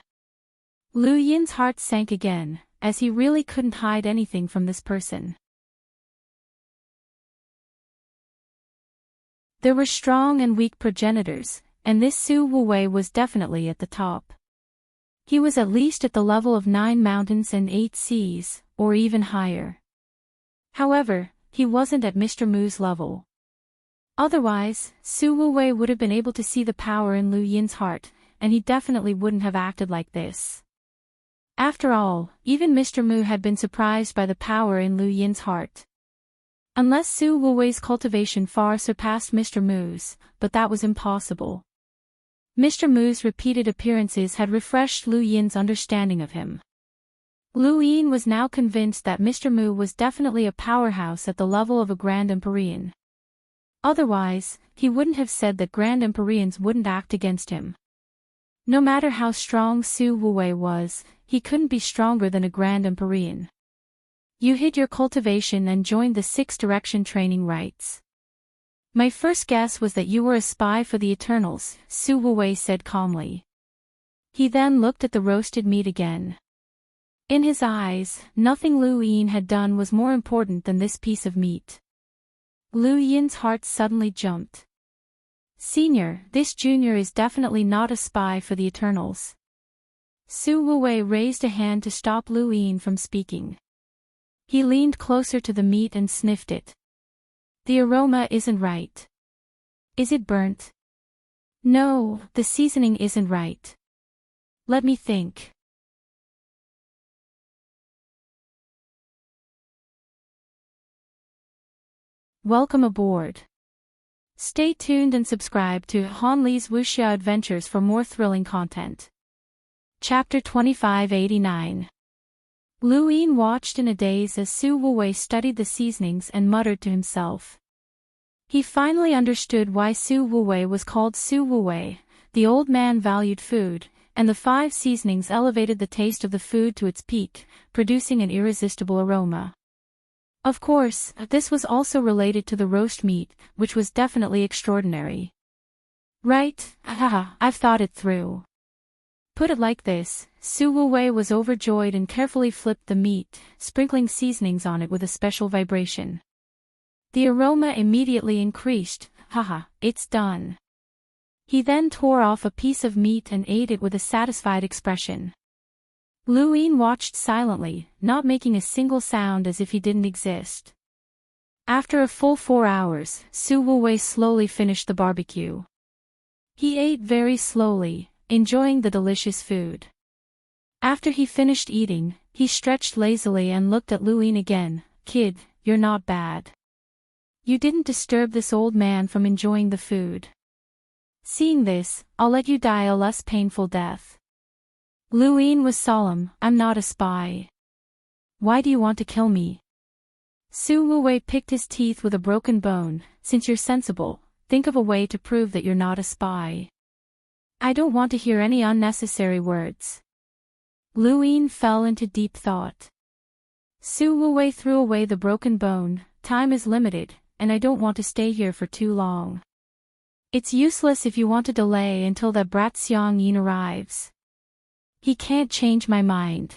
Lu Yin's heart sank again, as he really couldn't hide anything from this person. There were strong and weak progenitors, and this Su Wuwei was definitely at the top. He was at least at the level of 9 mountains and 8 seas, or even higher. However, he wasn't at Mr. Mu's level. Otherwise, Su Wuwei would have been able to see the power in Lu Yin's heart, and he definitely wouldn't have acted like this. After all, even Mr. Mu had been surprised by the power in Lu Yin's heart. Unless Su Wuwei's cultivation far surpassed Mr. Mu's, but that was impossible. Mr. Mu's repeated appearances had refreshed Lu Yin's understanding of him. Lu Yin was now convinced that Mr. Mu was definitely a powerhouse at the level of a Grand Empyrean. Otherwise, he wouldn't have said that Grand Empyreans wouldn't act against him. No matter how strong Su Wuwei was, he couldn't be stronger than a Grand Empyrean. You hid your cultivation and joined the 6 direction training rites. My first guess was that you were a spy for the Eternals, Su Wuwei said calmly. He then looked at the roasted meat again. In his eyes, nothing Lu Yin had done was more important than this piece of meat. Lu Yin's heart suddenly jumped. Senior, this junior is definitely not a spy for the Eternals. Su Wuwei raised a hand to stop Lu Yin from speaking. He leaned closer to the meat and sniffed it. The aroma isn't right. Is it burnt? No, the seasoning isn't right. Let me think. Welcome aboard. Stay tuned and subscribe to Han Li's Wuxia Adventures for more thrilling content. Chapter 2589. Lu Yin watched in a daze as Su Wuwei studied the seasonings and muttered to himself. He finally understood why Su Wuwei was called Su Wuwei. The old man valued food, and the 5 seasonings elevated the taste of the food to its peak, producing an irresistible aroma. Of course, this was also related to the roast meat, which was definitely extraordinary. Right, haha, I've thought it through. Put it like this, Su Wuwei was overjoyed and carefully flipped the meat, sprinkling seasonings on it with a special vibration. The aroma immediately increased. Haha, it's done. He then tore off a piece of meat and ate it with a satisfied expression. Lu Yin watched silently, not making a single sound as if he didn't exist. After a full 4 hours, Su Wuwei slowly finished the barbecue. He ate very slowly, enjoying the delicious food. After he finished eating, he stretched lazily and looked at Lu Yin again. Kid, you're not bad. You didn't disturb this old man from enjoying the food. Seeing this, I'll let you die a less painful death. Lu Yin was solemn. I'm not a spy. Why do you want to kill me? Su Wuwei picked his teeth with a broken bone. Since you're sensible, think of a way to prove that you're not a spy. I don't want to hear any unnecessary words. Lu Yin fell into deep thought. Su Wuwei threw away the broken bone. Time is limited, and I don't want to stay here for too long. It's useless if you want to delay until that brat Xiang Yin arrives. He can't change my mind.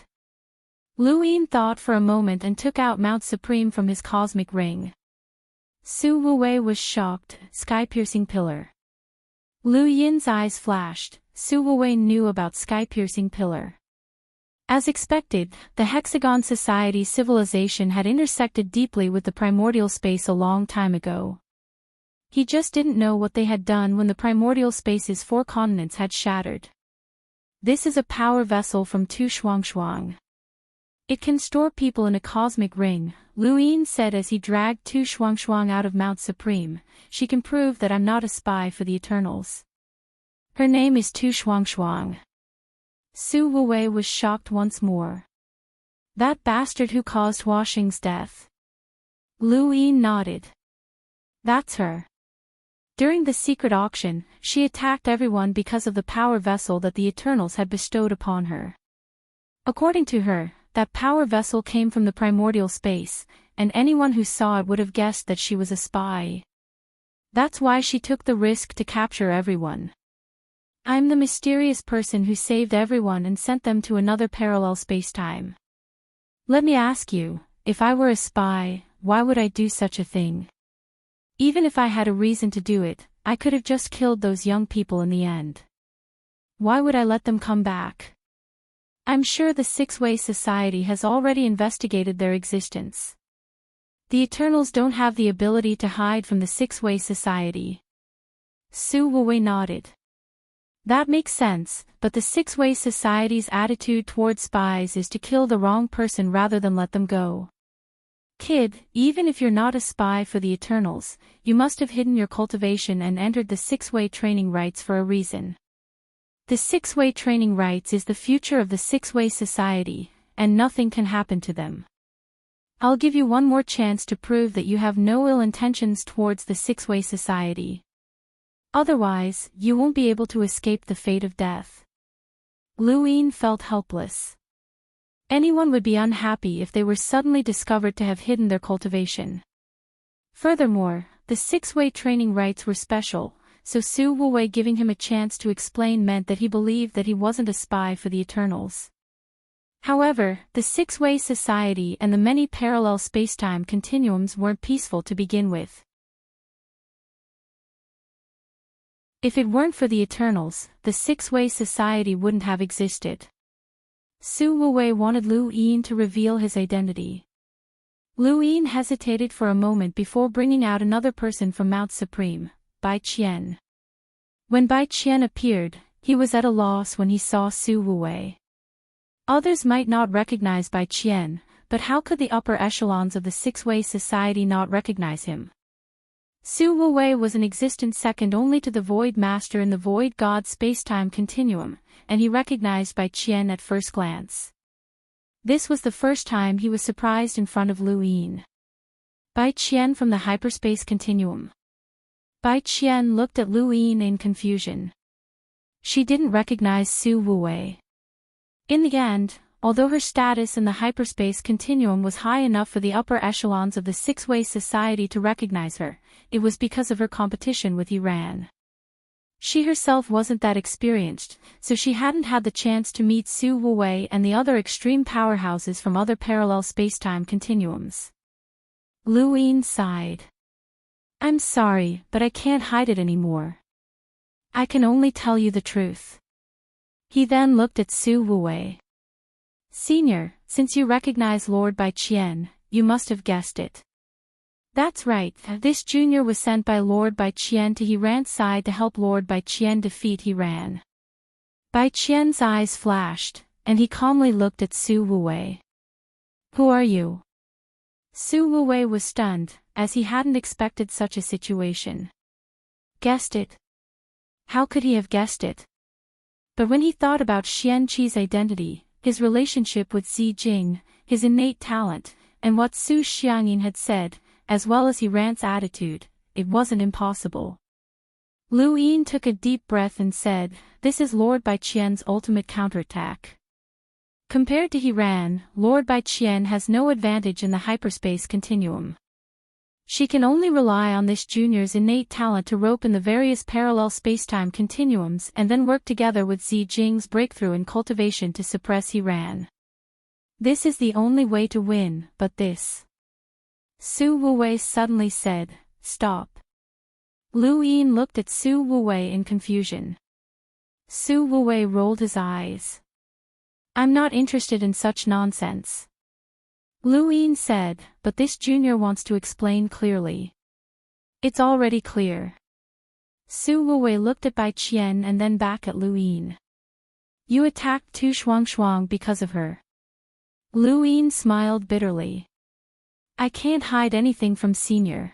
Lu Yin thought for a moment and took out Mount Supreme from his cosmic ring. Su Wuwei was shocked. Sky-piercing pillar. Lu Yin's eyes flashed. Su Wuwei knew about sky-piercing pillar. As expected, the Hexagon Society civilization had intersected deeply with the primordial space a long time ago. He just didn't know what they had done when the primordial space's 4 continents had shattered. This is a power vessel from Tu Shuangshuang. It can store people in a cosmic ring, Lu Yin said as he dragged Tu Shuangshuang out of Mount Supreme. She can prove that I'm not a spy for the Eternals. Her name is Tu Shuangshuang. Su Wuwei was shocked once more. That bastard who caused Huaxing's death. Lu Yin nodded. That's her. During the secret auction, she attacked everyone because of the power vessel that the Eternals had bestowed upon her. According to her, that power vessel came from the primordial space, and anyone who saw it would have guessed that she was a spy. That's why she took the risk to capture everyone. I'm the mysterious person who saved everyone and sent them to another parallel spacetime. Let me ask you, if I were a spy, why would I do such a thing? Even if I had a reason to do it, I could have just killed those young people in the end. Why would I let them come back? I'm sure the Six-Way Society has already investigated their existence. The Eternals don't have the ability to hide from the Six-Way Society. Su Wuwei nodded. That makes sense, but the Six-Way Society's attitude towards spies is to kill the wrong person rather than let them go. Kid, even if you're not a spy for the Eternals, you must have hidden your cultivation and entered the Six-Way training rites for a reason. The Six-Way training rites is the future of the Six-Way Society, and nothing can happen to them. I'll give you one more chance to prove that you have no ill intentions towards the Six-Way Society. Otherwise, you won't be able to escape the fate of death. Lu Yin felt helpless. Anyone would be unhappy if they were suddenly discovered to have hidden their cultivation. Furthermore, the Six-Way training rites were special, so Su Wuwei giving him a chance to explain meant that he believed that he wasn't a spy for the Eternals. However, the Six-Way Society and the many parallel spacetime continuums weren't peaceful to begin with. If it weren't for the Eternals, the six-way society wouldn't have existed. Su Wuwei wanted Lu Yin to reveal his identity. Lu Yin hesitated for a moment before bringing out another person from Mount Supreme, Bai Qian. When Bai Qian appeared, he was at a loss when he saw Su Wuwei. Others might not recognize Bai Qian, but how could the upper echelons of the six-way society not recognize him? Su Wuwei was an existence second only to the Void Master in the Void God spacetime continuum, and he recognized Bai Qian at first glance. This was the first time he was surprised in front of Lu Yin. Bai Qian from the hyperspace continuum. Bai Qian looked at Lu Yin in confusion. She didn't recognize Su Wuwei. In the end, although her status in the hyperspace continuum was high enough for the upper echelons of the six-way society to recognize her, it was because of her competition with Iran. She herself wasn't that experienced, so she hadn't had the chance to meet Su Wuwei and the other extreme powerhouses from other parallel spacetime continuums. Lu Yin sighed. I'm sorry, but I can't hide it anymore. I can only tell you the truth. He then looked at Su Wuwei. Senior, since you recognize Lord Bai Qian, you must have guessed it. That's right, this junior was sent by Lord Bai Qian to Hiran's side to help Lord Bai Qian defeat Hiran. Bai Qian's eyes flashed, and he calmly looked at Su Wuwei. Who are you? Su Wuwei was stunned, as he hadn't expected such a situation. Guessed it? How could he have guessed it? But when he thought about Xian Qi's identity, his relationship with Xi Jing, his innate talent, and what Su Xiangyin had said, as well as Hiran's attitude, it wasn't impossible. Lu Yin took a deep breath and said, "This is Lord Bai Qian's ultimate counterattack." Compared to Hiran, Lord Bai Qian has no advantage in the hyperspace continuum. She can only rely on this junior's innate talent to rope in the various parallel spacetime continuums and then work together with Xi Jing's breakthrough in cultivation to suppress Hiran. This is the only way to win, but this. Su Wuwei suddenly said, "Stop." Lu Yin looked at Su Wuwei in confusion. Su Wuwei rolled his eyes. "I'm not interested in such nonsense." Lu Yin said, "But this junior wants to explain clearly." "It's already clear." Su Wuwei looked at Bai Qian and then back at Lu Yin. "You attacked Tu Shuangshuang because of her." Lu Yin smiled bitterly. "I can't hide anything from Senior.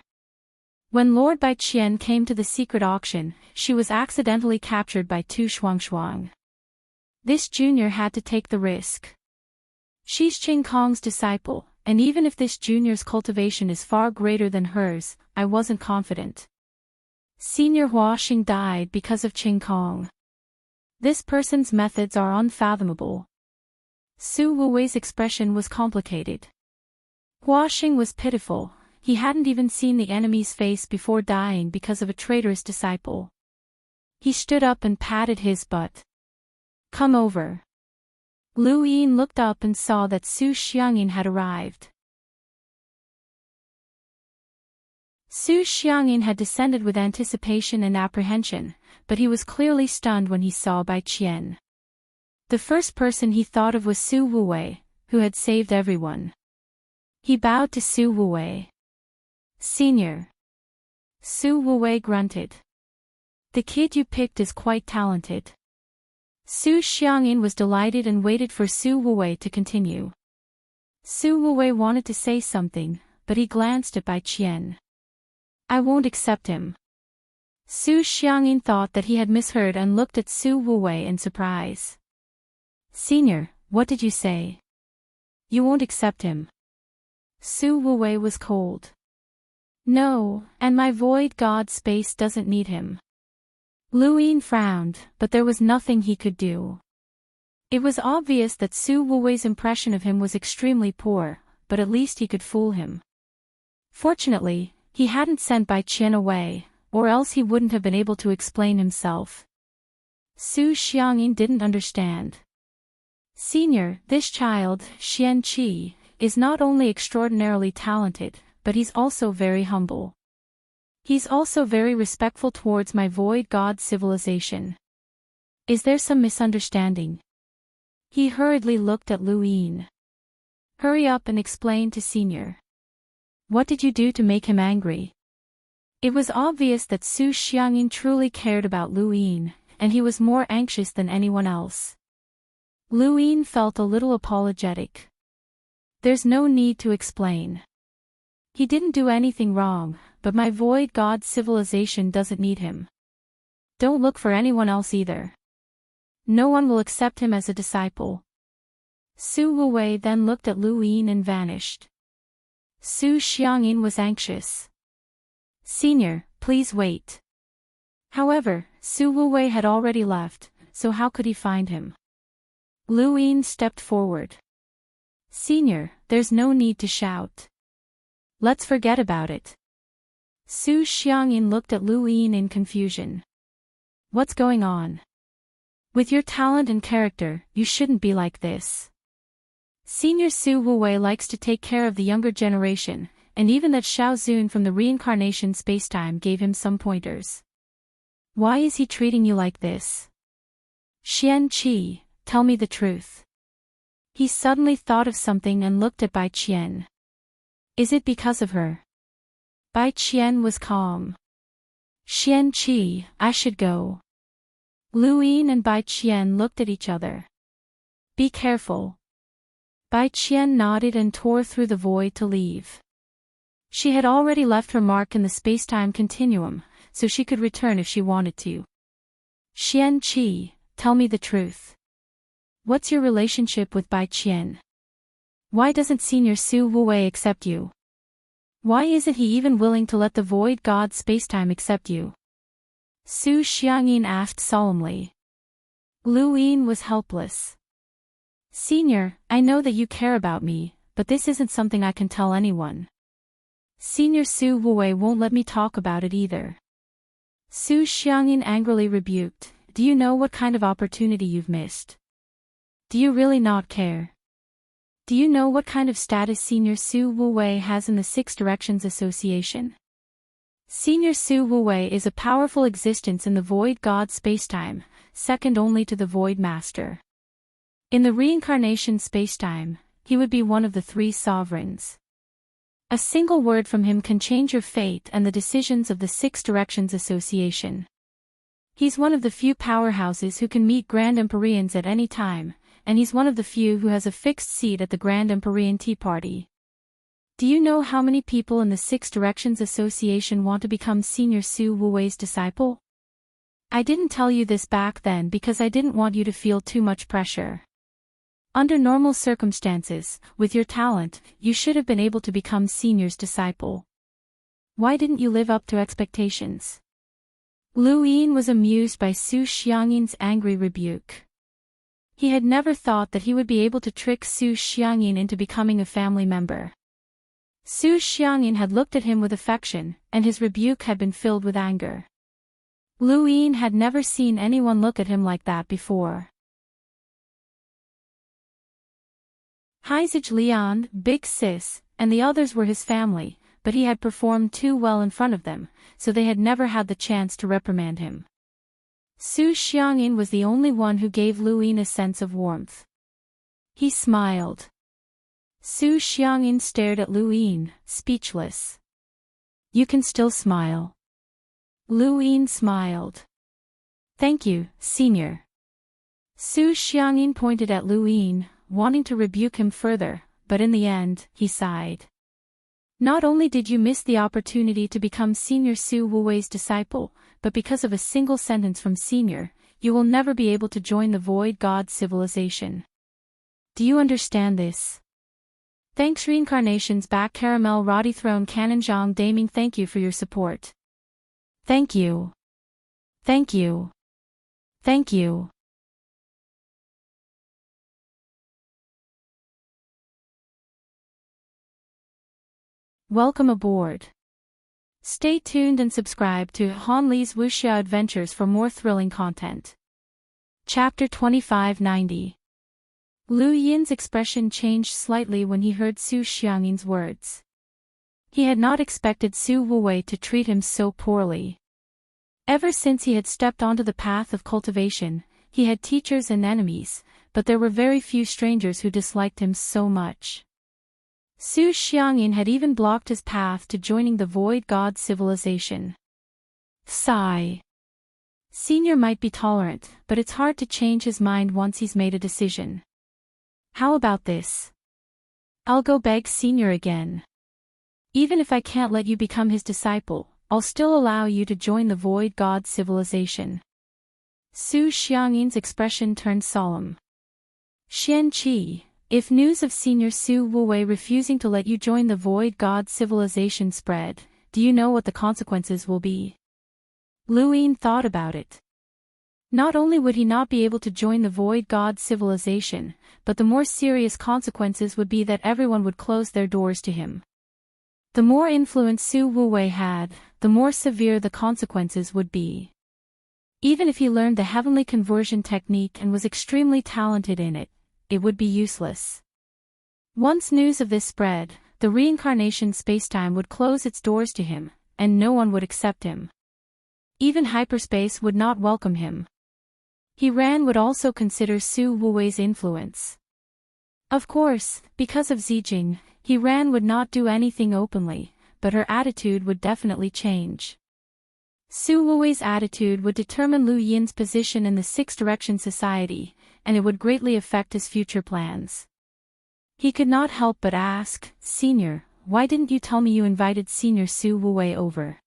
When Lord Bai Qian came to the secret auction, she was accidentally captured by Tu Shuangshuang. This junior had to take the risk. She's Qing Kong's disciple, and even if this junior's cultivation is far greater than hers, I wasn't confident. Senior Hua Xing died because of Qing Kong. This person's methods are unfathomable." Su Wuwei's expression was complicated. Hua Xing was pitiful, he hadn't even seen the enemy's face before dying because of a traitorous disciple. He stood up and patted his butt. "Come over." Lu Yin looked up and saw that Su Xiangyin had arrived. Su Xiangyin had descended with anticipation and apprehension, but he was clearly stunned when he saw Bai Qian. The first person he thought of was Su Wuwei, who had saved everyone. He bowed to Su Wuwei. "Senior." Su Wuwei grunted. "The kid you picked is quite talented." Su Xiangyin was delighted and waited for Su Wuwei to continue. Su Wuwei wanted to say something, but he glanced at Bai Qian. "I won't accept him." Su Xiangyin thought that he had misheard and looked at Su Wuwei in surprise. "Senior, what did you say?" "You won't accept him." Su Wuwei was cold. "No, and my void god space doesn't need him." Lu Yin frowned, but there was nothing he could do. It was obvious that Su Wuwei's impression of him was extremely poor, but at least he could fool him. Fortunately, he hadn't sent Bai Qian away, or else he wouldn't have been able to explain himself. Su Xiangyin didn't understand. "Senior, this child, Xian Qi, is not only extraordinarily talented, but he's also very humble." He's also very respectful towards my void god civilization. Is there some misunderstanding? He hurriedly looked at Lu Yin. Hurry up and explain to Senior. What did you do to make him angry? It was obvious that Su Xiangyin truly cared about Lu Yin, and he was more anxious than anyone else. Lu Yin felt a little apologetic. There's no need to explain. He didn't do anything wrong, but my void god civilization doesn't need him. Don't look for anyone else either. No one will accept him as a disciple. Su Wuwei then looked at Lu Yin and vanished. Su Xiangyin was anxious. Senior, please wait. However, Su Wuwei had already left, so how could he find him? Lu Yin stepped forward. Senior, there's no need to shout. Let's forget about it. Su Xiangyin looked at Lu Yin in confusion. What's going on? With your talent and character, you shouldn't be like this. Senior Su Wuwei likes to take care of the younger generation, and even that Xiao Zun from the reincarnation spacetime gave him some pointers. Why is he treating you like this? Xian Qi, tell me the truth. He suddenly thought of something and looked at Bai Qian. Is it because of her? Bai Qian was calm. Xian Qi, I should go. Lu Yin and Bai Qian looked at each other. Be careful. Bai Qian nodded and tore through the void to leave. She had already left her mark in the spacetime continuum, so she could return if she wanted to. Xian Qi, tell me the truth. What's your relationship with Bai Qian? Why doesn't Senior Su Wuwei accept you? Why isn't he even willing to let the void god spacetime accept you? Su Xiangyin asked solemnly. Lu Yin was helpless. Senior, I know that you care about me, but this isn't something I can tell anyone. Senior Su Wuwei won't let me talk about it either. Su Xiangyin angrily rebuked, do you know what kind of opportunity you've missed? Do you really not care? Do you know what kind of status Senior Su Wuwei has in the Six Directions Association? Senior Su Wuwei is a powerful existence in the void god spacetime, second only to the void master. In the reincarnation spacetime, he would be one of the three sovereigns. A single word from him can change your fate and the decisions of the Six Directions Association. He's one of the few powerhouses who can meet Grand Empyreans at any time, and he's one of the few who has a fixed seat at the Grand Empyrean Tea Party. Do you know how many people in the Six Directions Association want to become Senior Su Wuwei's disciple? I didn't tell you this back then because I didn't want you to feel too much pressure. Under normal circumstances, with your talent, you should have been able to become Senior's disciple. Why didn't you live up to expectations? Lu Yin was amused by Su Xiangyin's angry rebuke. He had never thought that he would be able to trick Su Xiangyin into becoming a family member. Su Xiangyin had looked at him with affection, and his rebuke had been filled with anger. Lu Yin had never seen anyone look at him like that before. Heizij Lian, Big Sis, and the others were his family, but he had performed too well in front of them, so they had never had the chance to reprimand him. Su Xiangyin was the only one who gave Lu Yin a sense of warmth. He smiled. Su Xiangyin stared at Lu Yin, speechless. You can still smile. Lu Yin smiled. Thank you, Senior. Su Xiangyin pointed at Lu Yin, wanting to rebuke him further, but in the end, he sighed. Not only did you miss the opportunity to become Senior Su Wuwei's disciple, but because of a single sentence from Senior, you will never be able to join the void god civilization. Do you understand this? Thanks Reincarnations Back Caramel Roddy Throne Canon Zhang Daming, thank you for your support. Thank you. Thank you. Thank you. Welcome aboard. Stay tuned and subscribe to Han Li's Wuxia Adventures for more thrilling content. Chapter 2590. Lu Yin's expression changed slightly when he heard Su Xiangyin's words. He had not expected Su Wuwei to treat him so poorly. Ever since he had stepped onto the path of cultivation, he had teachers and enemies, but there were very few strangers who disliked him so much. Su Xiangyin had even blocked his path to joining the Void God civilization. Sigh. Senior might be tolerant, but it's hard to change his mind once he's made a decision. How about this? I'll go beg Senior again. Even if I can't let you become his disciple, I'll still allow you to join the Void God civilization. Su Xiangyin's expression turned solemn. Xian Qi, if news of Senior Su Wuwei refusing to let you join the Void God civilization spread, do you know what the consequences will be? Lu Yin thought about it. Not only would he not be able to join the Void God civilization, but the more serious consequences would be that everyone would close their doors to him. The more influence Su Wuwei had, the more severe the consequences would be. Even if he learned the heavenly conversion technique and was extremely talented in it, it would be useless. Once news of this spread, the reincarnation spacetime would close its doors to him, and no one would accept him. Even hyperspace would not welcome him. He Ran would also consider Su Wuwei's influence. Of course, because of Zijing, He Ran would not do anything openly, but her attitude would definitely change. Su Wuwei's attitude would determine Lu Yin's position in the Six Direction Society, and it would greatly affect his future plans. He could not help but ask, "Senior, why didn't you tell me you invited Senior Su Wuwei over?"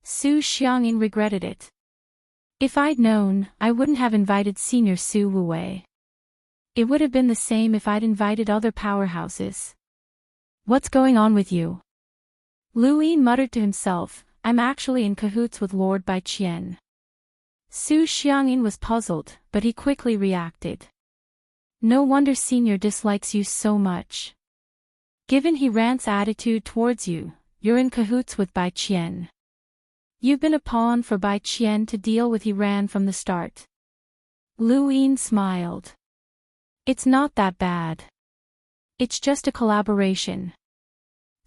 Su Xiangyin regretted it. If I'd known, I wouldn't have invited Senior Su Wuwei. It would have been the same if I'd invited other powerhouses. What's going on with you? Lu Yin muttered to himself, I'm actually in cahoots with Lord Bai Qian. Su Xiangyin was puzzled, but he quickly reacted. No wonder Senior dislikes you so much. Given He Ran's attitude towards you, you're in cahoots with Bai Qian. You've been a pawn for Bai Qian to deal with He Ran from the start. Lu Yin smiled. It's not that bad. It's just a collaboration.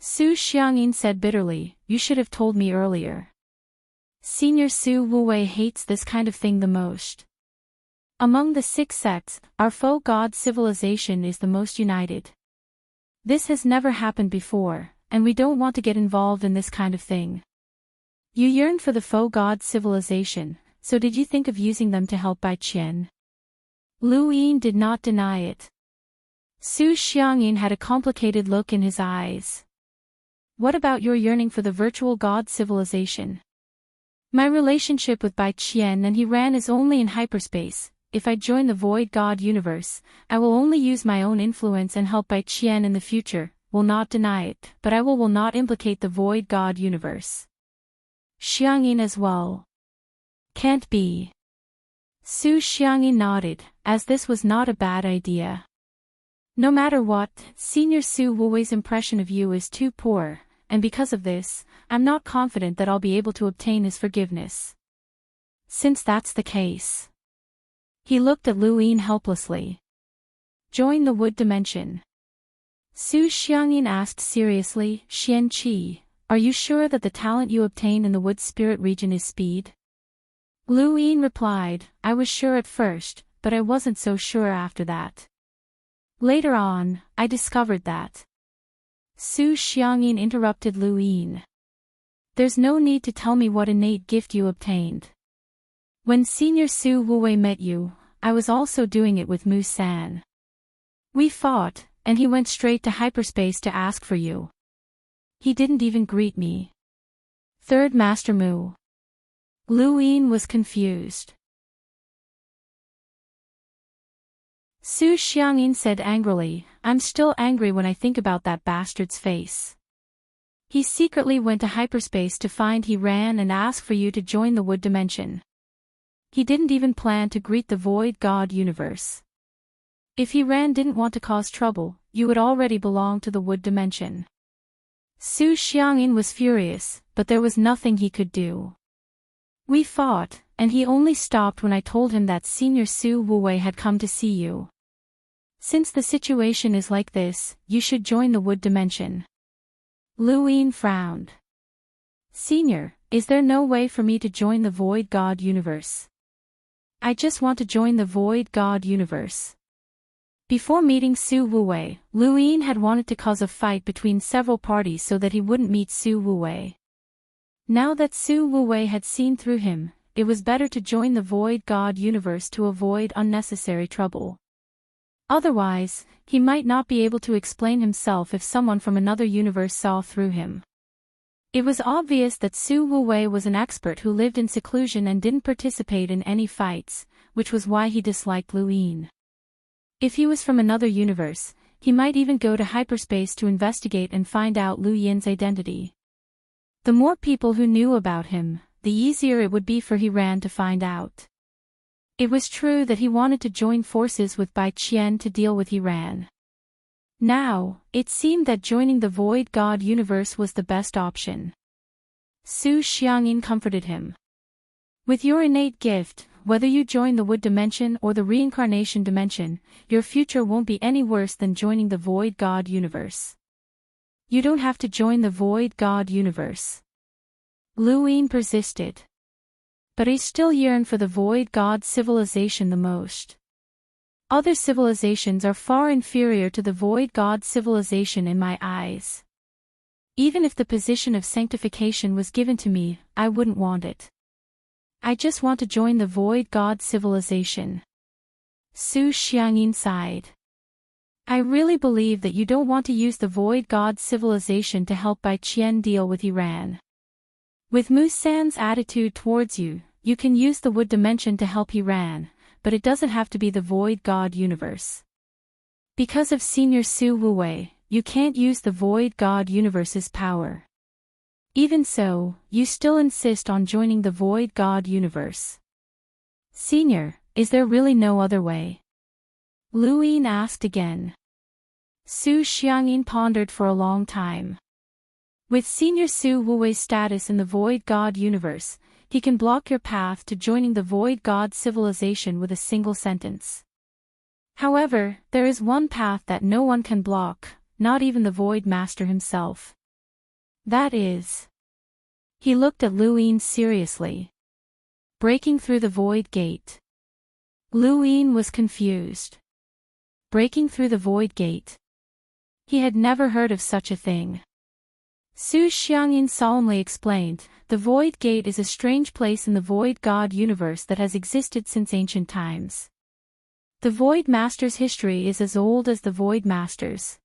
Su Xiangyin said bitterly, you should have told me earlier. Senior Su Wuwei hates this kind of thing the most. Among the 6 sects, our foe god civilization is the most united. This has never happened before, and we don't want to get involved in this kind of thing. You yearned for the foe god civilization, so did you think of using them to help Bai Qian? Lu Yin did not deny it. Su Xiangyin had a complicated look in his eyes. What about your yearning for the virtual god civilization? My relationship with Bai Qian and He Ran is only in hyperspace. If I join the Void God universe, I will only use my own influence and help Bai Qian in the future, will not deny it, but I will not implicate the Void God universe. Xiangyin as well. Can't be. Su Xiangyin nodded, as this was not a bad idea. No matter what, Senior Su Wuwei's impression of you is too poor, and because of this, I'm not confident that I'll be able to obtain his forgiveness. Since that's the case. He looked at Lu Yin helplessly. Join the wood dimension. Su Xiangyin asked seriously, Xian Qi, are you sure that the talent you obtained in the wood spirit region is speed? Lu Yin replied, I was sure at first, but I wasn't so sure after that. Later on, I discovered that. Su Xiangyin interrupted Lu Yin. There's no need to tell me what innate gift you obtained. When Senior Su Wuwei met you, I was also doing it with Mu San. We fought, and he went straight to hyperspace to ask for you. He didn't even greet me. Third Master Mu. Lu Yin was confused. Su Xiangyin said angrily, I'm still angry when I think about that bastard's face. He secretly went to hyperspace to find He Ran and ask for you to join the wood dimension. He didn't even plan to greet the Void God universe. If He Ran didn't want to cause trouble, you would already belong to the wood dimension. Su Xiangyin was furious, but there was nothing he could do. We fought, and he only stopped when I told him that Senior Su Wuwei had come to see you. Since the situation is like this, you should join the wood dimension. Lu Yin frowned. Senior, is there no way for me to join the Void God universe? I just want to join the Void God universe. Before meeting Su Wuwei, Lu Yin had wanted to cause a fight between several parties so that he wouldn't meet Su Wuwei. Now that Su Wuwei had seen through him, it was better to join the Void God universe to avoid unnecessary trouble. Otherwise, he might not be able to explain himself if someone from another universe saw through him. It was obvious that Su Wuwei was an expert who lived in seclusion and didn't participate in any fights, which was why he disliked Lu Yin. If he was from another universe, he might even go to hyperspace to investigate and find out Lu Yin's identity. The more people who knew about him, the easier it would be for He Ran to find out. It was true that he wanted to join forces with Bai Qian to deal with He Ran. Now, it seemed that joining the Void God universe was the best option. Su Xiangyin comforted him. With your innate gift, whether you join the Wood dimension or the reincarnation dimension, your future won't be any worse than joining the Void God universe. You don't have to join the Void God universe. Lu Yin persisted. But he still yearned for the Void God civilization the most. Other civilizations are far inferior to the Void God civilization in my eyes. Even if the position of sanctification was given to me, I wouldn't want it. I just want to join the Void God civilization. Su Xiangyin sighed. I really believe that you don't want to use the Void God civilization to help Bai Qian deal with He Ran. With Mu San's attitude towards you, you can use the Wood dimension to help He Ran, but it doesn't have to be the Void God universe. Because of Senior Su Wuwei, you can't use the Void God universe's power. Even so, you still insist on joining the Void God universe. Senior, is there really no other way? Lu Yin asked again. Su Xiangyin pondered for a long time. With Senior Su Wuwei's status in the Void God universe, he can block your path to joining the Void God civilization with a single sentence. However, there is one path that no one can block, not even the Void Master himself. That is. He looked at Lu Yin seriously. Breaking through the Void Gate. Lu Yin was confused. Breaking through the Void Gate. He had never heard of such a thing. Su Xiangyin solemnly explained, the Void Gate is a strange place in the Void God universe that has existed since ancient times. The Void Master's history is as old as the Void Masters.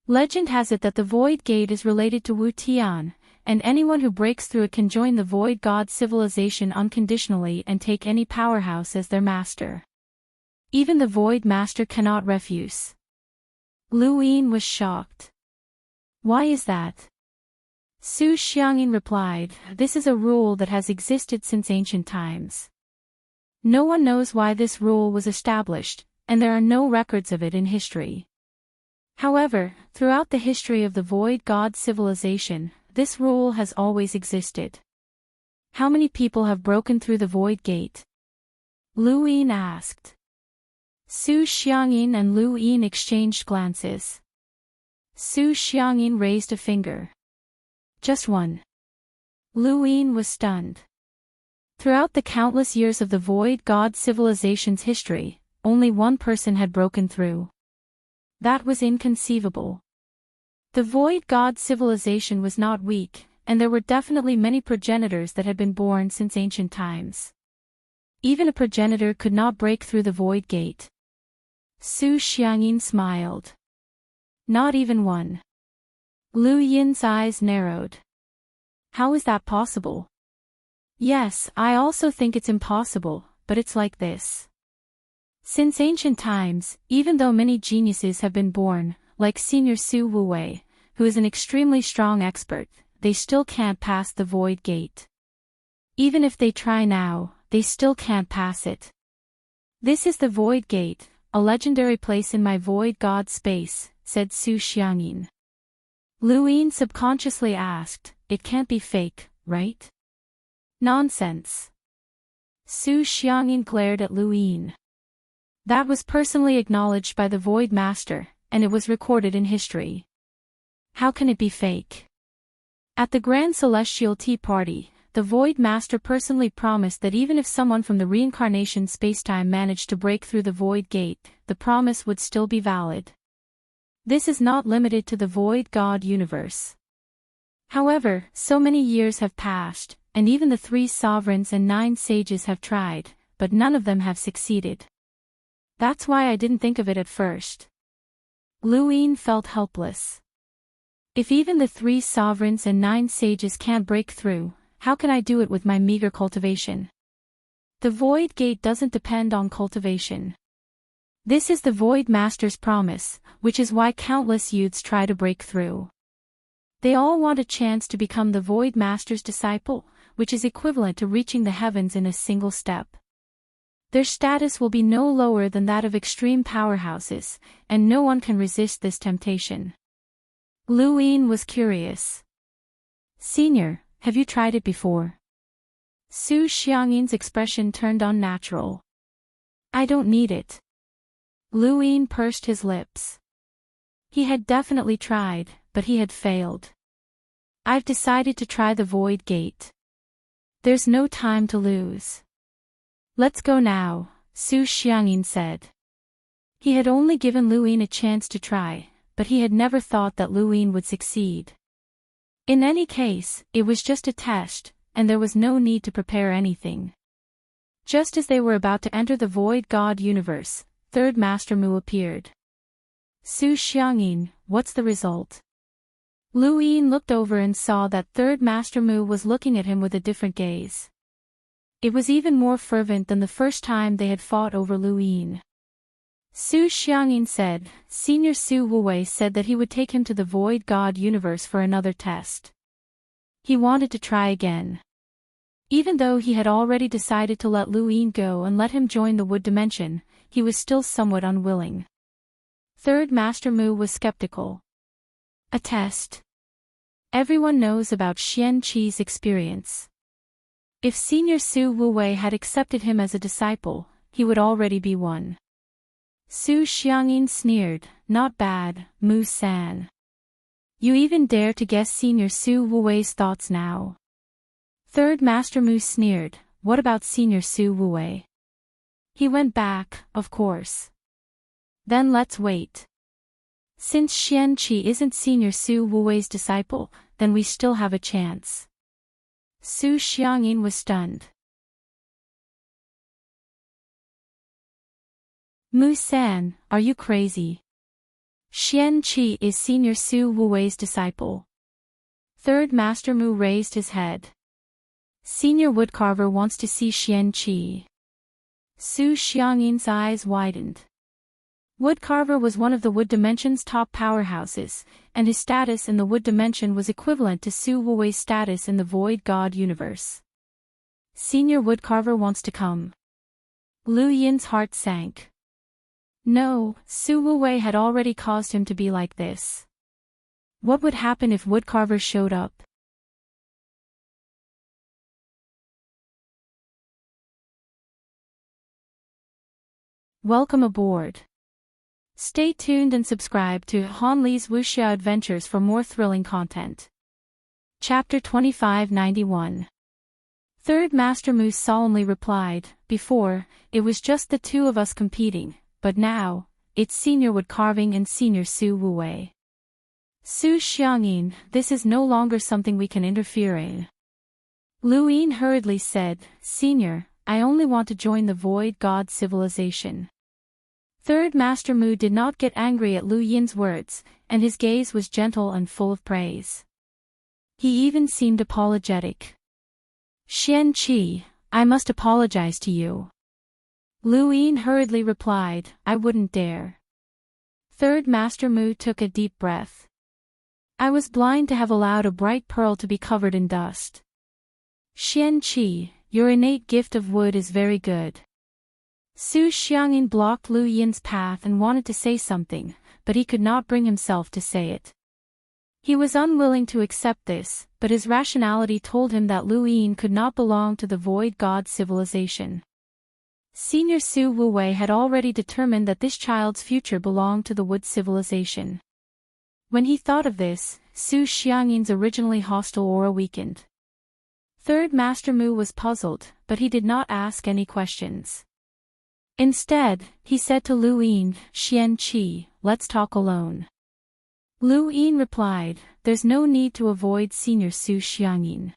Legend has it that the Void Gate is related to Wu Tian, and anyone who breaks through it can join the Void God civilization unconditionally and take any powerhouse as their master. Even the Void Master cannot refuse. Lu Yin was shocked. Why is that? Su Xiangyin replied, this is a rule that has existed since ancient times. No one knows why this rule was established, and there are no records of it in history. However, throughout the history of the Void God civilization, this rule has always existed. How many people have broken through the Void Gate? Lu Yin asked. Su Xiangyin and Lu Yin exchanged glances. Su Xiangyin raised a finger. Just one. Lu Yin was stunned. Throughout the countless years of the Void God civilization's history, only one person had broken through. That was inconceivable. The Void God civilization was not weak, and there were definitely many progenitors that had been born since ancient times. Even a progenitor could not break through the Void Gate. Su Xiangyin smiled. Not even one. Lu Yin's eyes narrowed. How is that possible? Yes, I also think it's impossible, but it's like this. Since ancient times, even though many geniuses have been born, like Senior Su Wuwei, who is an extremely strong expert, they still can't pass the Void Gate. Even if they try now, they still can't pass it. This is the Void Gate, a legendary place in my Void God space, said Su Xiangyin. Lu Yin subconsciously asked, it can't be fake, right? Nonsense. Su Xiangyin glared at Lu Yin. That was personally acknowledged by the Void Master, and it was recorded in history. How can it be fake? At the Grand Celestial Tea Party, the Void Master personally promised that even if someone from the reincarnation spacetime managed to break through the Void Gate, the promise would still be valid. This is not limited to the Void God universe. However, so many years have passed, and even the 3 sovereigns and 9 sages have tried, but none of them have succeeded. That's why I didn't think of it at first. Luin felt helpless. If even the 3 sovereigns and 9 sages can't break through, how can I do it with my meager cultivation? The Void Gate doesn't depend on cultivation. This is the Void Master's promise, which is why countless youths try to break through. They all want a chance to become the Void Master's disciple, which is equivalent to reaching the heavens in a single step. Their status will be no lower than that of extreme powerhouses, and no one can resist this temptation. Luin was curious. Senior, have you tried it before? Su Xiangyin's expression turned unnatural. I don't need it. Luin pursed his lips. He had definitely tried, but he had failed. I've decided to try the Void Gate. There's no time to lose. Let's go now, Su Xiangyin said. He had only given Luin a chance to try, but he had never thought that Luin would succeed. In any case, it was just a test, and there was no need to prepare anything. Just as they were about to enter the Void God universe, Third Master Mu appeared. Su Xiangyin, what's the result? Luin looked over and saw that Third Master Mu was looking at him with a different gaze. It was even more fervent than the first time they had fought over Luin. Su Xiangyin said, Senior Su Wuwei said that he would take him to the Void God universe for another test. He wanted to try again. Even though he had already decided to let Luin go and let him join the Wood Dimension, he was still somewhat unwilling. Third Master Mu was skeptical. A test. Everyone knows about Xian Qi's experience. If Senior Su Wuwei had accepted him as a disciple, he would already be one. Su Xiangyin sneered, not bad, Mu-san. You even dare to guess Senior Su Wuwei's thoughts now. Third Master Mu sneered, what about Senior Su Wuwei? He went back, of course. Then let's wait. Since Xian Qi isn't Senior Su Wuwei's disciple, then we still have a chance. Su Xiangyin was stunned. Mu-san, are you crazy? Xian Qi is Senior Su Wuwei's disciple. Third Master Mu raised his head. Senior Woodcarver wants to see Xian Qi. Su Xiangyin's eyes widened. Woodcarver was one of the Wood Dimension's top powerhouses, and his status in the Wood Dimension was equivalent to Su Wuwei's status in the Void God universe. Senior Woodcarver wants to come. Lu Yin's heart sank. No, Su Wuwei had already caused him to be like this. What would happen if Woodcarver showed up? Welcome aboard. Stay tuned and subscribe to Han Li's Wuxia Adventures for more thrilling content. Chapter 2591. Third Master Mu solemnly replied, before, it was just the 2 of us competing, but now, it's Senior Wood Carving and Senior Su Wuwei. Su Xiangyin, this is no longer something we can interfere in. Luin hurriedly said, Senior, I only want to join the Void God civilization. Third Master Mu did not get angry at Lu Yin's words, and his gaze was gentle and full of praise. He even seemed apologetic. Xian Qi, I must apologize to you. Luin hurriedly replied, I wouldn't dare. Third Master Mu took a deep breath. I was blind to have allowed a bright pearl to be covered in dust. Xian Qi, your innate gift of wood is very good. Su Xiangyin blocked Lu Yin's path and wanted to say something, but he could not bring himself to say it. He was unwilling to accept this, but his rationality told him that Lu Yin could not belong to the Void God civilization. Senior Su Wuwei had already determined that this child's future belonged to the wood civilization. When he thought of this, Su Xiangyin's originally hostile aura weakened. Third Master Mu was puzzled, but he did not ask any questions. Instead, he said to Lu Yin, "Xian Qi, let's talk alone." Lu Yin replied, "There's no need to avoid Senior Su Xiangyin."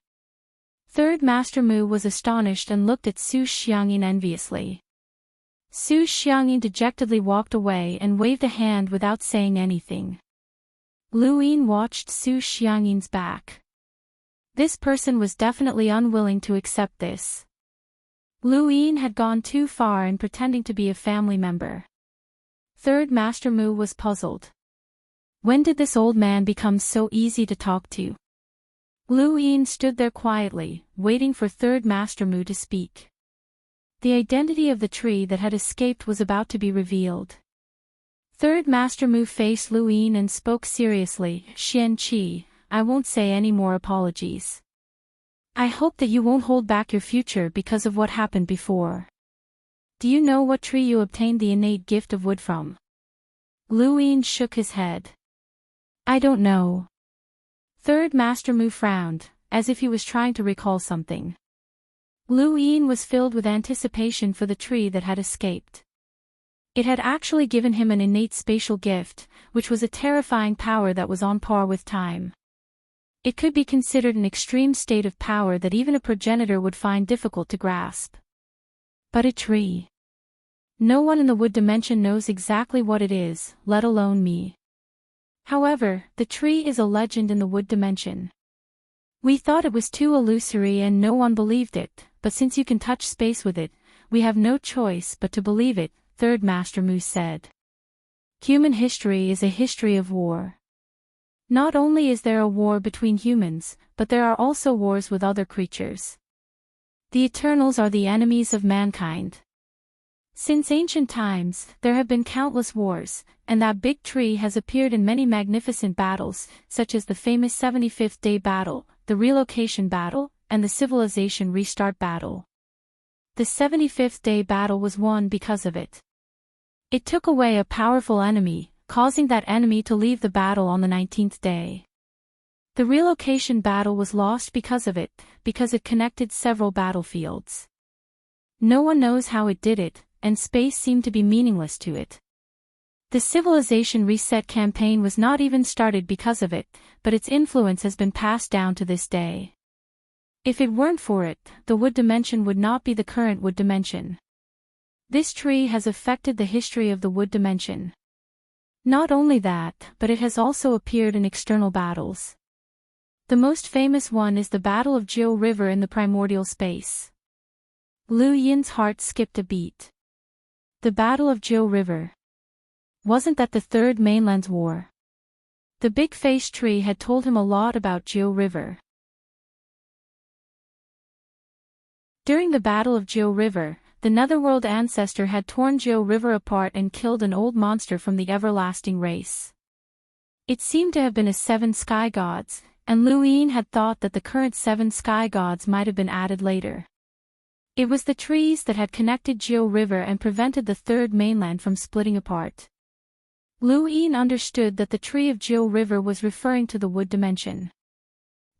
Third Master Mu was astonished and looked at Su Xiangyin enviously. Su Xiangyin dejectedly walked away and waved a hand without saying anything. Lu Yin watched Su Xiangyin's back. This person was definitely unwilling to accept this. Lu Yin had gone too far in pretending to be a family member. Third Master Mu was puzzled. When did this old man become so easy to talk to? Lu Yin stood there quietly, waiting for Third Master Mu to speak. The identity of the tree that had escaped was about to be revealed. Third Master Mu faced Lu Yin and spoke seriously, "Xian Qi, I won't say any more apologies. I hope that you won't hold back your future because of what happened before. Do you know what tree you obtained the innate gift of wood from?" Lu Yin shook his head. "I don't know." Third Master Mu frowned, as if he was trying to recall something. Lu Yin was filled with anticipation for the tree that had escaped. It had actually given him an innate spatial gift, which was a terrifying power that was on par with time. It could be considered an extreme state of power that even a progenitor would find difficult to grasp. But a tree. No one in the wood dimension knows exactly what it is, let alone me. However, the tree is a legend in the wood dimension. We thought it was too illusory and no one believed it, but since you can touch space with it, we have no choice but to believe it, Third Master Mu said. Human history is a history of war. Not only is there a war between humans, but there are also wars with other creatures. The Eternals are the enemies of mankind. Since ancient times, there have been countless wars, and that big tree has appeared in many magnificent battles, such as the famous 75th Day Battle, the Relocation Battle, and the Civilization Restart Battle. The 75th Day Battle was won because of it. It took away a powerful enemy, causing that enemy to leave the battle on the 19th day. The Relocation Battle was lost because of it, because it connected several battlefields. No one knows how it did it, and space seemed to be meaningless to it. The Civilization Reset campaign was not even started because of it, but its influence has been passed down to this day. If it weren't for it, the wood dimension would not be the current wood dimension. This tree has affected the history of the wood dimension. Not only that, but it has also appeared in external battles. The most famous one is the Battle of Jiu River in the primordial space. Lu Yin's heart skipped a beat. The Battle of Jiu River. Wasn't that the Third Mainland's war? The big-faced tree had told him a lot about Jiu River. During the Battle of Jiu River, the Netherworld ancestor had torn Jiu River apart and killed an old monster from the everlasting race. It seemed to have been a 7 sky gods, and Lu Yin had thought that the current 7 sky gods might have been added later. It was the trees that had connected Jiu River and prevented the Third Mainland from splitting apart. Lu Yin understood that the tree of Jiu River was referring to the wood dimension.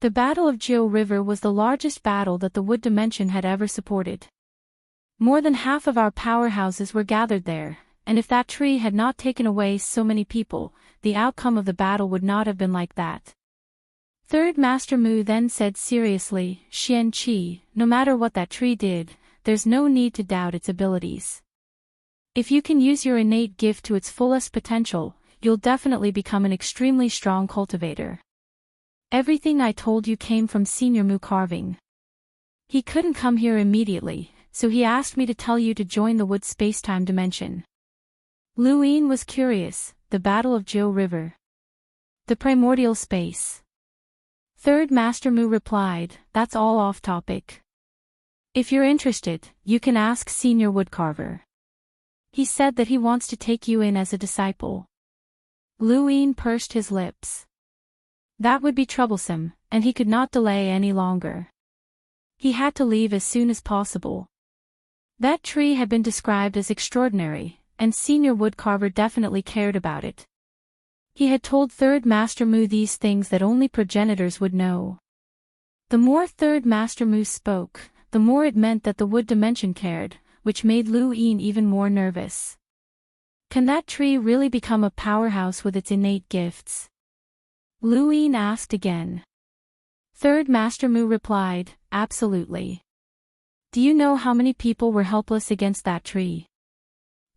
The Battle of Jiu River was the largest battle that the wood dimension had ever supported. More than half of our powerhouses were gathered there, and if that tree had not taken away so many people, the outcome of the battle would not have been like that. Third Master Mu then said seriously, "Xian Qi, no matter what that tree did, there's no need to doubt its abilities. If you can use your innate gift to its fullest potential, you'll definitely become an extremely strong cultivator." Everything I told you came from Senior Mu carving. He couldn't come here immediately, so he asked me to tell you to join the wood spacetime dimension. Lu Yin was curious, the Battle of Jiu River. The primordial space. Third Master Mu replied, "That's all off topic. If you're interested, you can ask Senior Woodcarver. He said that he wants to take you in as a disciple." Lu Yin pursed his lips. That would be troublesome, and he could not delay any longer. He had to leave as soon as possible. That tree had been described as extraordinary, and Senior Woodcarver definitely cared about it. He had told Third Master Mu these things that only progenitors would know. The more Third Master Mu spoke, the more it meant that the wood dimension cared, which made Lu Yin even more nervous. Can that tree really become a powerhouse with its innate gifts? Lu Yin asked again. Third Master Mu replied, absolutely. Do you know how many people were helpless against that tree?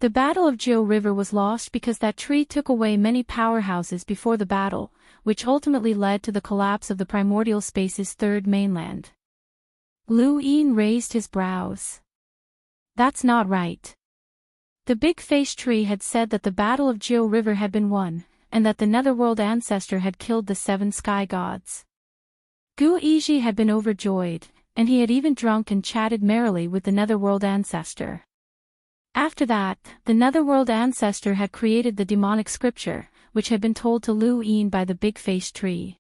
The Battle of Jiu River was lost because that tree took away many powerhouses before the battle, which ultimately led to the collapse of the primordial space's third mainland. Lu Yin raised his brows. That's not right. The big-faced tree had said that the Battle of Jiu River had been won, and that the Netherworld ancestor had killed the 7 sky gods. Gu Yizhi had been overjoyed, and he had even drunk and chatted merrily with the Netherworld ancestor. After that, the Netherworld ancestor had created the demonic scripture, which had been told to Lu Yin by the big-faced tree.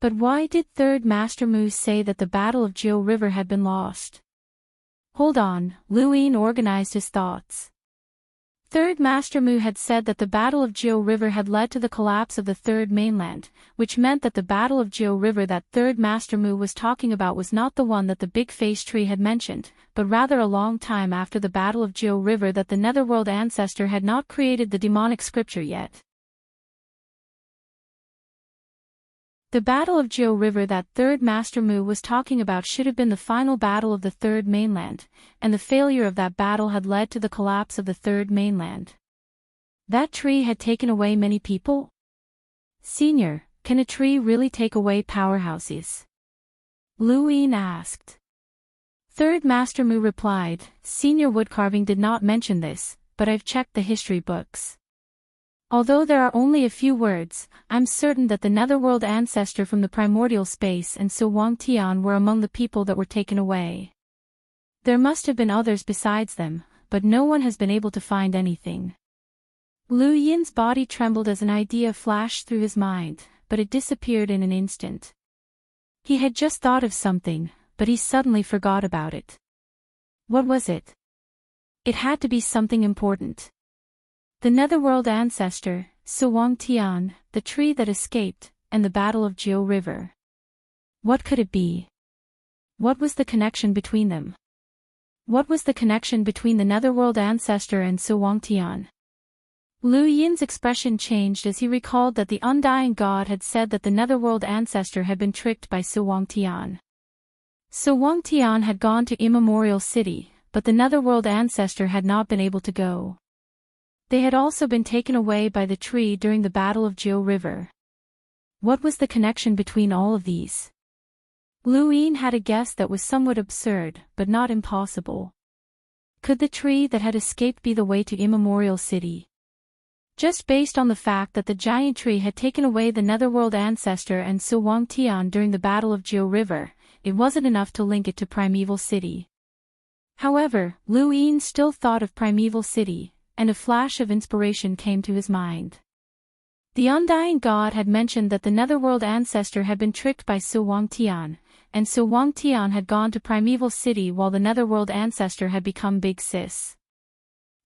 But why did Third Master Mu say that the Battle of Jiu River had been lost? Hold on, Lu Yin organized his thoughts. Third Master Mu had said that the Battle of Jiu River had led to the collapse of the third mainland, which meant that the Battle of Jiu River that Third Master Mu was talking about was not the one that the big-faced tree had mentioned, but rather a long time after the Battle of Jiu River that the Netherworld ancestor had not created the demonic scripture yet. The Battle of Jiu River that Third Master Mu was talking about should have been the final battle of the third mainland, and the failure of that battle had led to the collapse of the third mainland. That tree had taken away many people? Senior, can a tree really take away powerhouses? Lu Yin asked. Third Master Mu replied, Senior Woodcarving did not mention this, but I've checked the history books. Although there are only a few words, I'm certain that the Netherworld ancestor from the primordial space and Su Wangtian were among the people that were taken away. There must have been others besides them, but no one has been able to find anything. Lu Yin's body trembled as an idea flashed through his mind, but it disappeared in an instant. He had just thought of something, but he suddenly forgot about it. What was it? It had to be something important. The Netherworld ancestor, Su Wangtian, the tree that escaped, and the Battle of Jiu River. What could it be? What was the connection between them? What was the connection between the Netherworld ancestor and Su Wangtian? Lu Yin's expression changed as he recalled that the undying god had said that the Netherworld ancestor had been tricked by Su Wangtian. Su Wangtian had gone to Immemorial City, but the Netherworld ancestor had not been able to go. They had also been taken away by the tree during the Battle of Jiu River. What was the connection between all of these? Lu Yin had a guess that was somewhat absurd, but not impossible. Could the tree that had escaped be the way to Immemorial City? Just based on the fact that the giant tree had taken away the Netherworld ancestor and Su Wangtian during the Battle of Jiu River, it wasn't enough to link it to Primeval City. However, Lu Yin still thought of Primeval City, and a flash of inspiration came to his mind. The undying god had mentioned that the Netherworld ancestor had been tricked by Su Wangtian, and Su Wangtian had gone to Primeval City while the Netherworld ancestor had become Big Sis.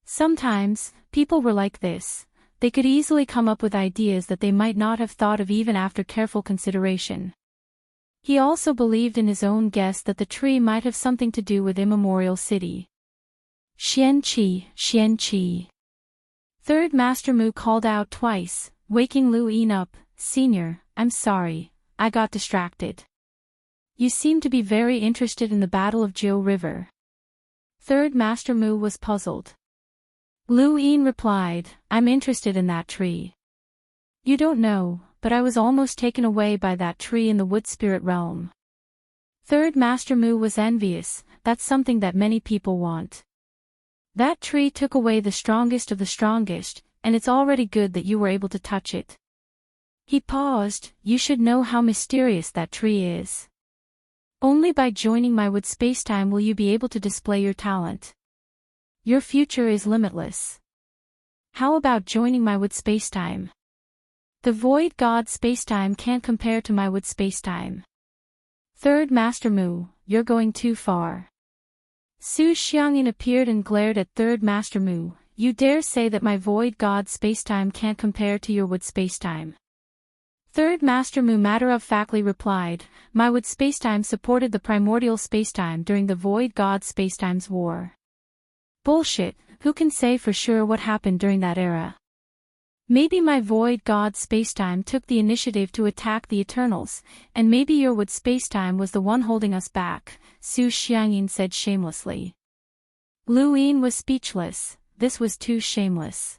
Sometimes, people were like this. They could easily come up with ideas that they might not have thought of even after careful consideration. He also believed in his own guess that the tree might have something to do with Immemorial City. Xian Qi, Xian Qi. Third Master Mu called out twice, waking Lu Yin up. Senior, I'm sorry, I got distracted. You seem to be very interested in the Battle of Jiu River. Third Master Mu was puzzled. Lu Yin replied, I'm interested in that tree. You don't know, but I was almost taken away by that tree in the wood spirit realm. Third Master Mu was envious. That's something that many people want. That tree took away the strongest of the strongest, and it's already good that you were able to touch it. He paused. You should know how mysterious that tree is. Only by joining my wood spacetime will you be able to display your talent. Your future is limitless. How about joining my wood spacetime? The void god spacetime can't compare to my wood spacetime. Third Master Mu, you're going too far. Su Xiangyin appeared and glared at Third Master Mu. You dare say that my void god spacetime can't compare to your wood spacetime? Third Master Mu matter-of-factly replied, my wood spacetime supported the primordial spacetime during the void god spacetime's war. Bullshit, who can say for sure what happened during that era? Maybe my void god spacetime took the initiative to attack the Eternals, and maybe your wood spacetime was the one holding us back, Su Xiangyin said shamelessly. Lu Yin was speechless. This was too shameless.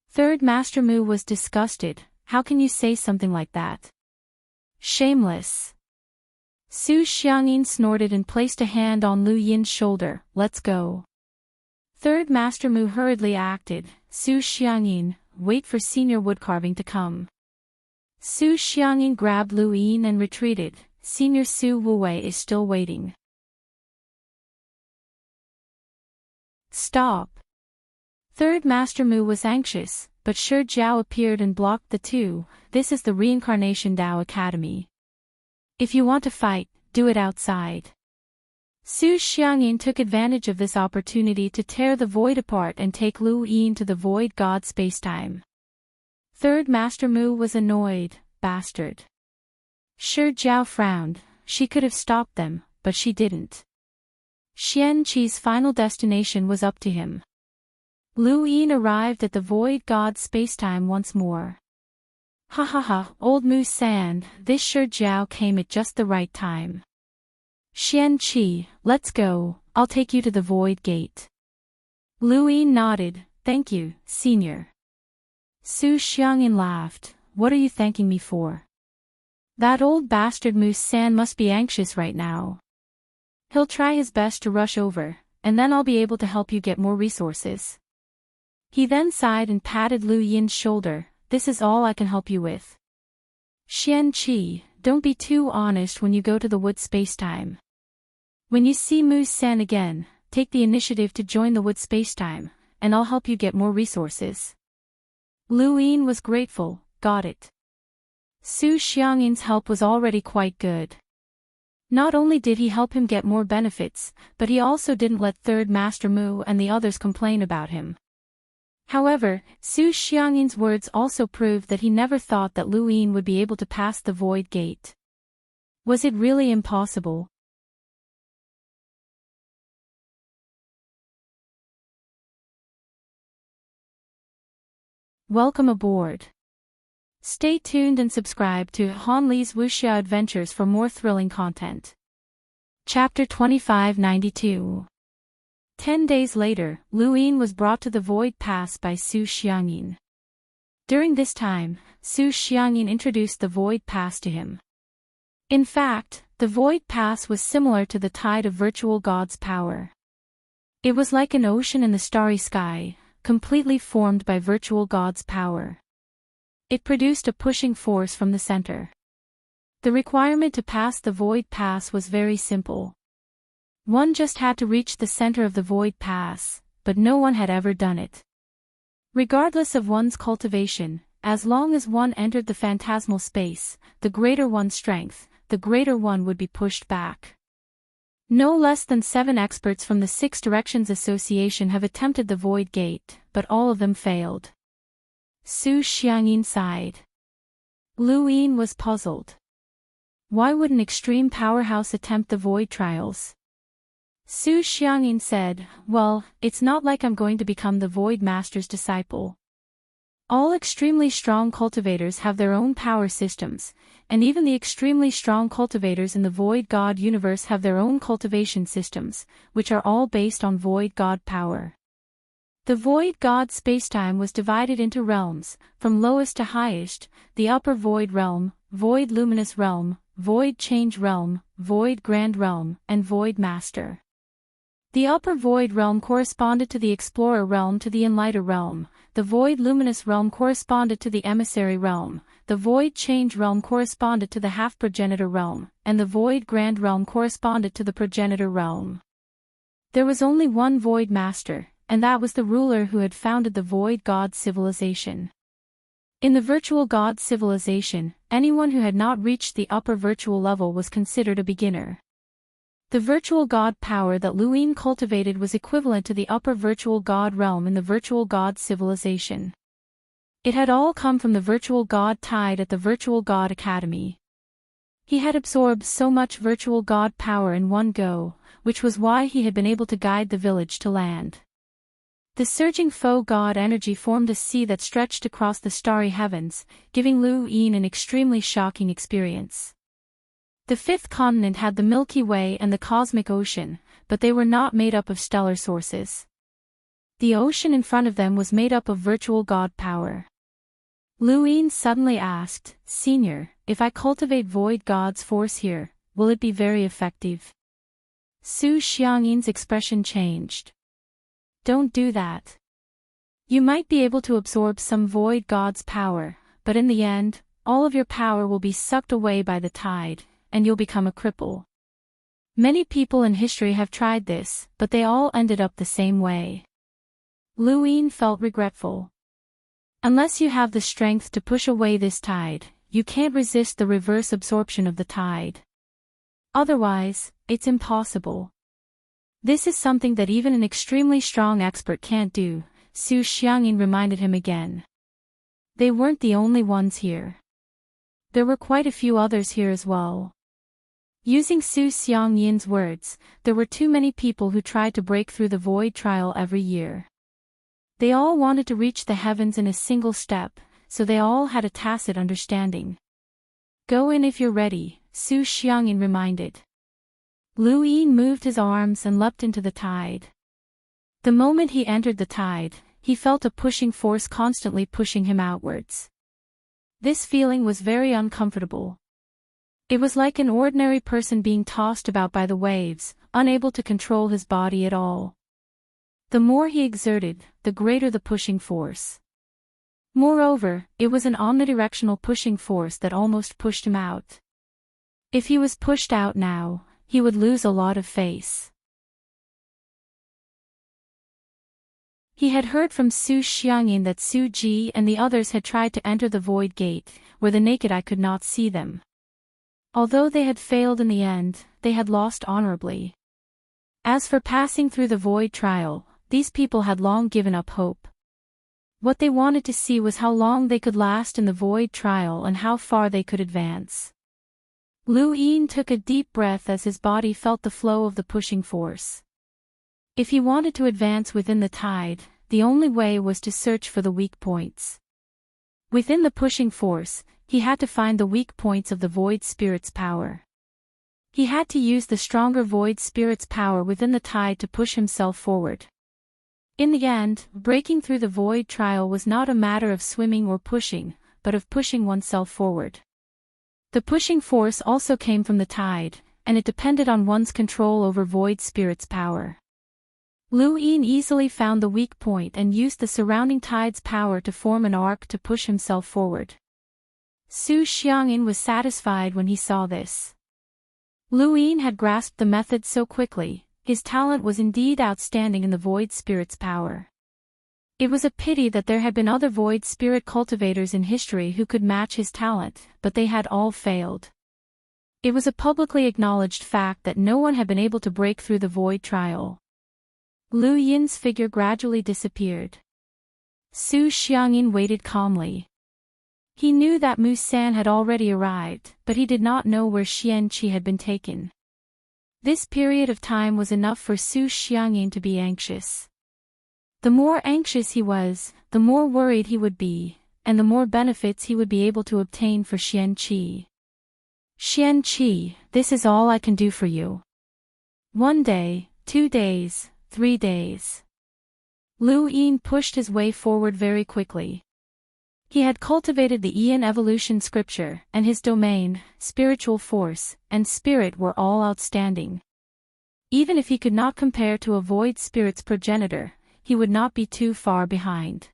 Third Master Mu was disgusted. How can you say something like that? Shameless. Su Xiangyin snorted and placed a hand on Lu Yin's shoulder. Let's go. Third Master Mu hurriedly acted. Su Xiangyin, wait for senior woodcarving to come. Su Xiangyin grabbed Lu Yin and retreated. Senior Su Wuwei is still waiting. Stop. Third Master Mu was anxious, but Shi Jiao appeared and blocked the two. This is the Reincarnation Dao Academy. If you want to fight, do it outside. Su Xiangyin took advantage of this opportunity to tear the void apart and take Lu Yin to the void god spacetime. Third Master Mu was annoyed. Bastard. Shi Jiao frowned. She could have stopped them, but she didn't. Xian Qi's final destination was up to him. Lu Yin arrived at the void god spacetime once more. Ha ha ha, old Mu San, this Shi Jiao came at just the right time. Xian Qi, let's go, I'll take you to the void gate. Lu Yin nodded, thank you, senior. Su Xiangyin laughed, what are you thanking me for? That old bastard Mu San must be anxious right now. He'll try his best to rush over, and then I'll be able to help you get more resources. He then sighed and patted Lu Yin's shoulder, this is all I can help you with. Xian Qi, don't be too honest when you go to the wood spacetime. When you see Mu San again, take the initiative to join the wood spacetime, and I'll help you get more resources. Lu Yin was grateful, got it. Su Xiangyin's help was already quite good. Not only did he help him get more benefits, but he also didn't let Third Master Mu and the others complain about him. However, Su Xiangyin's words also proved that he never thought that Lu Yin would be able to pass the void gate. Was it really impossible? Welcome aboard. Stay tuned and subscribe to Han Li's Wuxia Adventures for more thrilling content. Chapter 2592. 10 days later, Lu Yin was brought to the Void Pass by Su Xiangyin. During this time, Su Xiangyin introduced the Void Pass to him. In fact, the Void Pass was similar to the tide of virtual God's power. It was like an ocean in the starry sky, completely formed by virtual God's power. It produced a pushing force from the center. The requirement to pass the Void Pass was very simple. One just had to reach the center of the Void Pass, but no one had ever done it. Regardless of one's cultivation, as long as one entered the phantasmal space, the greater one's strength, the greater one would be pushed back. No less than 7 experts from the Six Directions Association have attempted the Void Gate, but all of them failed. Su Xiangyin sighed. Lu Yin was puzzled. Why would an extreme powerhouse attempt the Void Trials? Su Xiangyin said, well, it's not like I'm going to become the Void Master's disciple. All extremely strong cultivators have their own power systems, and even the extremely strong cultivators in the Void God universe have their own cultivation systems, which are all based on Void God power. The Void God spacetime was divided into realms, from lowest to highest, the Upper Void Realm, Void Luminous Realm, Void Change Realm, Void Grand Realm, and Void Master. The Upper Void Realm corresponded to the Explorer Realm to the Enlighter Realm, the Void Luminous Realm corresponded to the Emissary Realm, the Void Change Realm corresponded to the Half-Progenitor Realm, and the Void Grand Realm corresponded to the Progenitor Realm. There was only one Void Master, and that was the ruler who had founded the Void God civilization. In the Virtual God civilization, anyone who had not reached the upper virtual level was considered a beginner. The virtual god power that Luin cultivated was equivalent to the upper virtual god realm in the virtual god civilization. It had all come from the virtual god tide at the virtual god academy. He had absorbed so much virtual god power in one go, which was why he had been able to guide the village to land. The surging faux god energy formed a sea that stretched across the starry heavens, giving Luin an extremely shocking experience. The fifth continent had the Milky Way and the cosmic ocean, but they were not made up of stellar sources. The ocean in front of them was made up of virtual god power. Luin suddenly asked, "Senior, if I cultivate void god's force here, will it be very effective?" Su Xiangyin's expression changed. "Don't do that. You might be able to absorb some void god's power, but in the end, all of your power will be sucked away by the tide, and you'll become a cripple. Many people in history have tried this, but they all ended up the same way." Luin felt regretful. Unless you have the strength to push away this tide, you can't resist the reverse absorption of the tide. Otherwise, it's impossible. This is something that even an extremely strong expert can't do, Su Xiangyin reminded him again. They weren't the only ones here. There were quite a few others here as well. Using Su Xiangyin's words, there were too many people who tried to break through the void trial every year. They all wanted to reach the heavens in a single step, so they all had a tacit understanding. "Go in if you're ready," Su Xiangyin reminded. Luin moved his arms and leapt into the tide. The moment he entered the tide, he felt a pushing force constantly pushing him outwards. This feeling was very uncomfortable. It was like an ordinary person being tossed about by the waves, unable to control his body at all. The more he exerted, the greater the pushing force. Moreover, it was an omnidirectional pushing force that almost pushed him out. If he was pushed out now, he would lose a lot of face. He had heard from Su Xiangyin that Su Ji and the others had tried to enter the void gate, where the naked eye could not see them. Although they had failed in the end, they had lost honorably. As for passing through the void trial, these people had long given up hope. What they wanted to see was how long they could last in the void trial and how far they could advance. Luin took a deep breath as his body felt the flow of the pushing force. If he wanted to advance within the tide, the only way was to search for the weak points. Within the pushing force, he had to find the weak points of the void spirit's power. He had to use the stronger void spirit's power within the tide to push himself forward. In the end, breaking through the void trial was not a matter of swimming or pushing, but of pushing oneself forward. The pushing force also came from the tide, and it depended on one's control over void spirit's power. Luin easily found the weak point and used the surrounding tide's power to form an arc to push himself forward. Su Xiangyin was satisfied when he saw this. Luin had grasped the method so quickly, his talent was indeed outstanding in the void spirit's power. It was a pity that there had been other void spirit cultivators in history who could match his talent, but they had all failed. It was a publicly acknowledged fact that no one had been able to break through the void trial. Lu Yin's figure gradually disappeared. Su Xiangyin waited calmly. He knew that Mu San had already arrived, but he did not know where Xian Qi had been taken. This period of time was enough for Su Xiangyin to be anxious. The more anxious he was, the more worried he would be, and the more benefits he would be able to obtain for Xian Qi. "Xian Qi, this is all I can do for you. 1 day, 2 days, 3 days. Lu Yin pushed his way forward very quickly. He had cultivated the Ian evolution scripture, and his domain, spiritual force, and spirit were all outstanding. Even if he could not compare to a void spirit's progenitor, he would not be too far behind.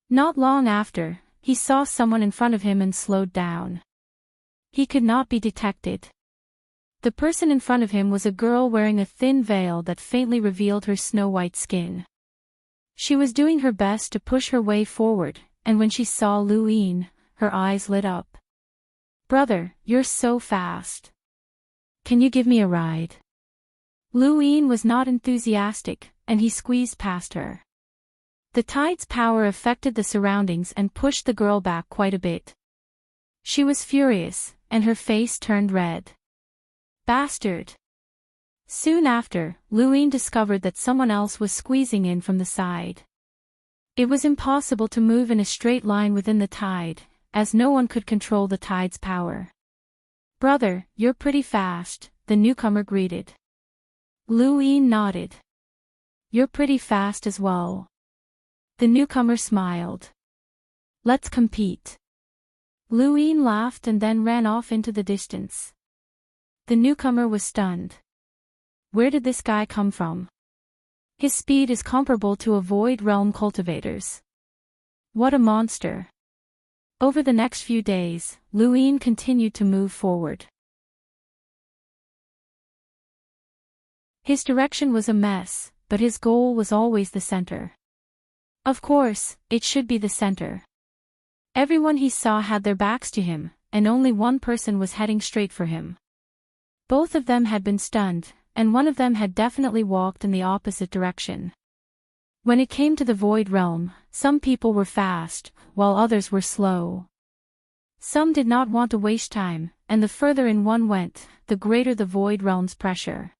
Not long after, he saw someone in front of him and slowed down. He could not be detected. The person in front of him was a girl wearing a thin veil that faintly revealed her snow-white skin. She was doing her best to push her way forward, and when she saw Lu Yin, her eyes lit up. "Brother, you're so fast. Can you give me a ride?" Lu Yin was not enthusiastic, and he squeezed past her. The tide's power affected the surroundings and pushed the girl back quite a bit. She was furious, and her face turned red. Bastard! Soon after, Lu Yin discovered that someone else was squeezing in from the side. It was impossible to move in a straight line within the tide, as no one could control the tide's power. "Brother, you're pretty fast," the newcomer greeted. Lu Yin nodded. "You're pretty fast as well." The newcomer smiled. "Let's compete." Lu Yin laughed and then ran off into the distance. The newcomer was stunned. Where did this guy come from? His speed is comparable to a Void Realm cultivator's. What a monster. Over the next few days, Lu Yin continued to move forward. His direction was a mess, but his goal was always the center. Of course, it should be the center. Everyone he saw had their backs to him, and only one person was heading straight for him. Both of them had been stunned, and one of them had definitely walked in the opposite direction. When it came to the Void Realm, some people were fast, while others were slow. Some did not want to waste time, and the further in one went, the greater the Void Realm's pressure.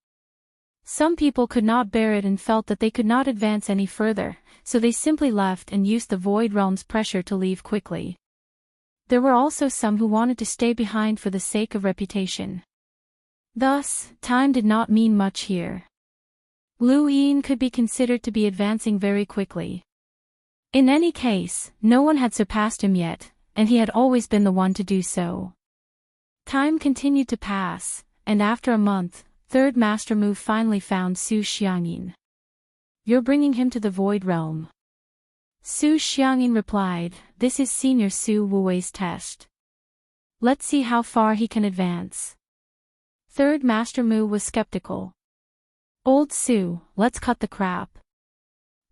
Some people could not bear it and felt that they could not advance any further, so they simply left and used the Void Realm's pressure to leave quickly. There were also some who wanted to stay behind for the sake of reputation. Thus, time did not mean much here. Lu Yin could be considered to be advancing very quickly. In any case, no one had surpassed him yet, and he had always been the one to do so. Time continued to pass, and after a month, Third Master Mu finally found Su Xiangyin. "You're bringing him to the Void Realm." Su Xiangyin replied, "This is Senior Su Wuwei's test. Let's see how far he can advance." Third Master Mu was skeptical. "Old Su, let's cut the crap.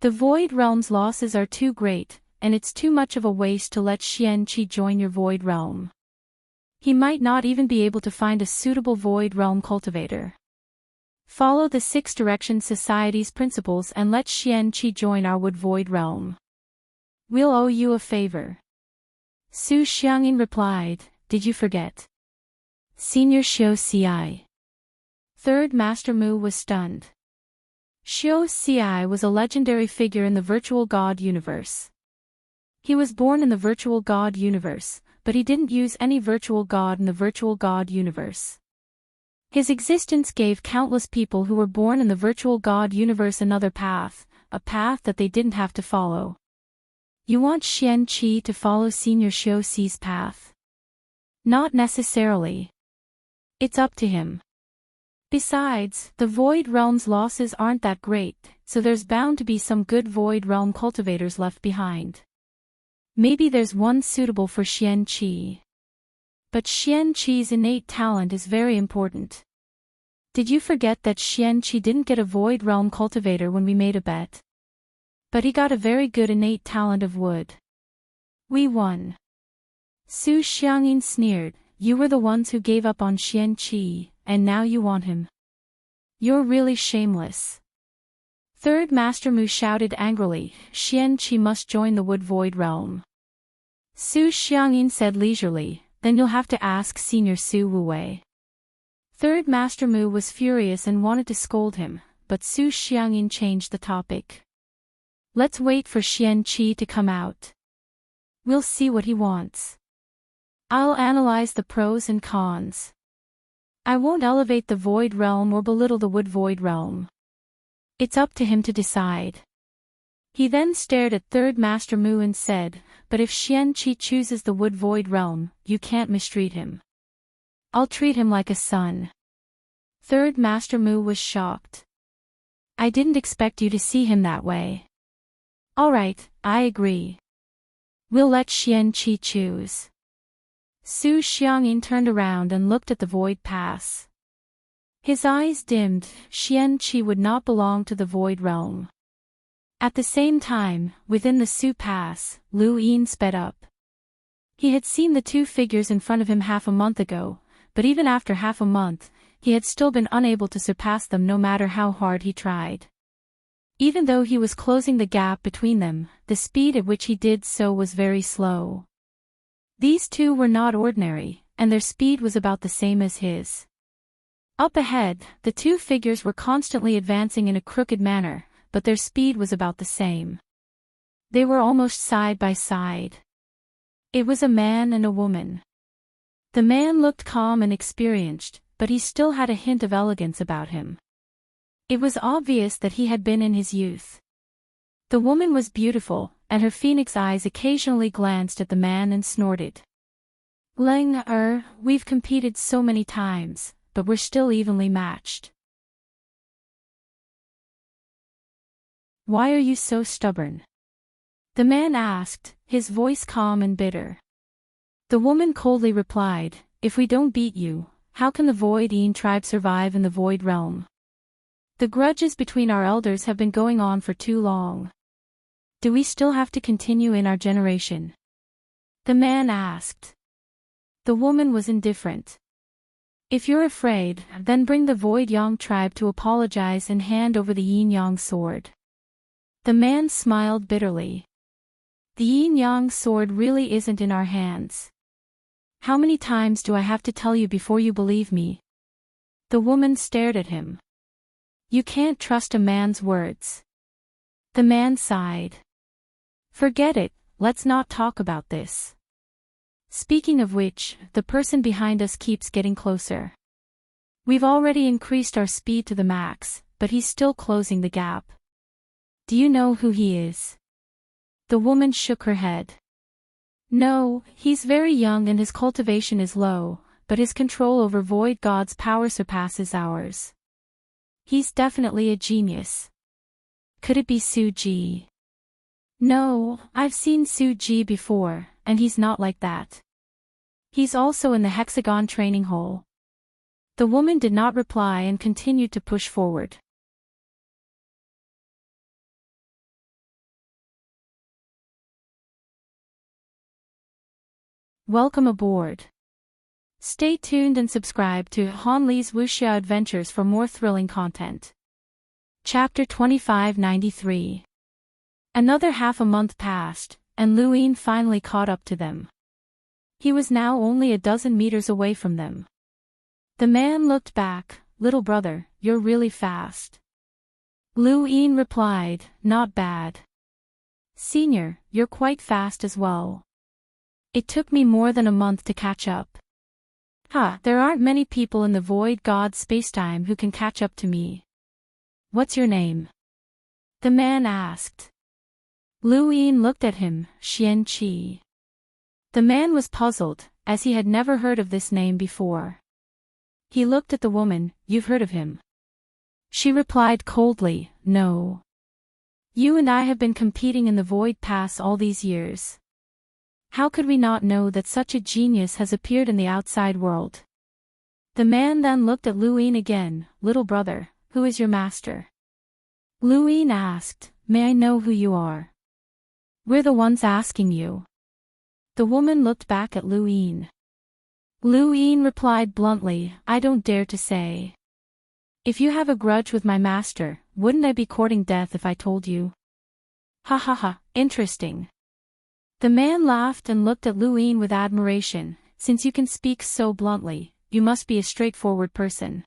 The Void Realm's losses are too great, and it's too much of a waste to let Xian Qi join your Void Realm. He might not even be able to find a suitable Void Realm cultivator. Follow the Six Directions Society's principles and let Xian Qi join our Void Realm. We'll owe you a favor." Su Xiangyin replied, "Did you forget? Senior Xiao Ci." Third Master Mu was stunned. Xiao Ci was a legendary figure in the virtual God universe. He was born in the virtual God universe, but he didn't use any virtual God in the virtual God universe. His existence gave countless people who were born in the virtual God universe another path, a path that they didn't have to follow. You want Xian Qi to follow Senior Xiao Ci's path? Not necessarily. It's up to him. Besides, the Void Realm's losses aren't that great, so there's bound to be some good Void Realm cultivators left behind. Maybe there's one suitable for Xian Qi. But Xian Qi's innate talent is very important. Did you forget that Xian Qi didn't get a Void Realm cultivator when we made a bet? But he got a very good innate talent of wood. We won. Su Xiangyin sneered, "You were the ones who gave up on Xian Qi, and now you want him. You're really shameless." Third Master Mu shouted angrily, "Xian Qi must join the Wood Void Realm." Su Xiangyin said leisurely, "Then you'll have to ask Senior Su Wuwei." Third Master Mu was furious and wanted to scold him, but Su Xiangyin changed the topic. "Let's wait for Xian Qi to come out. We'll see what he wants. I'll analyze the pros and cons. I won't elevate the Void Realm or belittle the Wood Void Realm. It's up to him to decide." He then stared at Third Master Mu and said, "But if Xian Qi chooses the Wood Void Realm, you can't mistreat him. I'll treat him like a son." Third Master Mu was shocked. "I didn't expect you to see him that way." "Alright, I agree. We'll let Xian Qi choose." Su Xiangyin turned around and looked at the Void Pass. His eyes dimmed. Xian Qi would not belong to the Void Realm. At the same time, within the Su Pass, Lu Yin sped up. He had seen the two figures in front of him half a month ago, but even after half a month, he had still been unable to surpass them no matter how hard he tried. Even though he was closing the gap between them, the speed at which he did so was very slow. These two were not ordinary, and their speed was about the same as his. Up ahead, the two figures were constantly advancing in a crooked manner, but their speed was about the same. They were almost side by side. It was a man and a woman. The man looked calm and experienced, but he still had a hint of elegance about him. It was obvious that he had been in his youth. The woman was beautiful, and her phoenix eyes occasionally glanced at the man and snorted. We've competed so many times, but we're still evenly matched. Why are you so stubborn? The man asked, his voice calm and bitter. The woman coldly replied, if we don't beat you, how can the Void tribe survive in the Void realm? The grudges between our elders have been going on for too long. Do we still have to continue in our generation? The man asked. The woman was indifferent. If you're afraid, then bring the Void tribe to apologize and hand over the yin-yang sword. The man smiled bitterly. The yin-yang sword really isn't in our hands. How many times do I have to tell you before you believe me? The woman stared at him. You can't trust a man's words. The man sighed. Forget it, let's not talk about this. Speaking of which, the person behind us keeps getting closer. We've already increased our speed to the max, but he's still closing the gap. Do you know who he is? The woman shook her head. No, he's very young and his cultivation is low, but his control over Void God's power surpasses ours. He's definitely a genius. Could it be Suji? No, I've seen Suji before, and he's not like that. He's also in the hexagon training hole. The woman did not reply and continued to push forward. Welcome aboard. Stay tuned and subscribe to Han Li's Wuxia Adventures for more thrilling content. Chapter 2593. Another half a month passed, and Luin finally caught up to them. He was now only a dozen meters away from them. The man looked back. Little brother, you're really fast. Luin replied, not bad. Senior, you're quite fast as well. It took me more than a month to catch up. There aren't many people in the Void God spacetime who can catch up to me. What's your name? The man asked. Luin looked at him, Xian Qi. The man was puzzled, as he had never heard of this name before. He looked at the woman, you've heard of him? She replied coldly, no. You and I have been competing in the Void Pass all these years. How could we not know that such a genius has appeared in the outside world? The man then looked at Luin again, little brother, who is your master? Luin asked, may I know who you are? We're the ones asking you. The woman looked back at Luin. Luin replied bluntly, I don't dare to say. If you have a grudge with my master, wouldn't I be courting death if I told you? Ha ha ha, interesting. The man laughed and looked at Luin with admiration. Since you can speak so bluntly, you must be a straightforward person.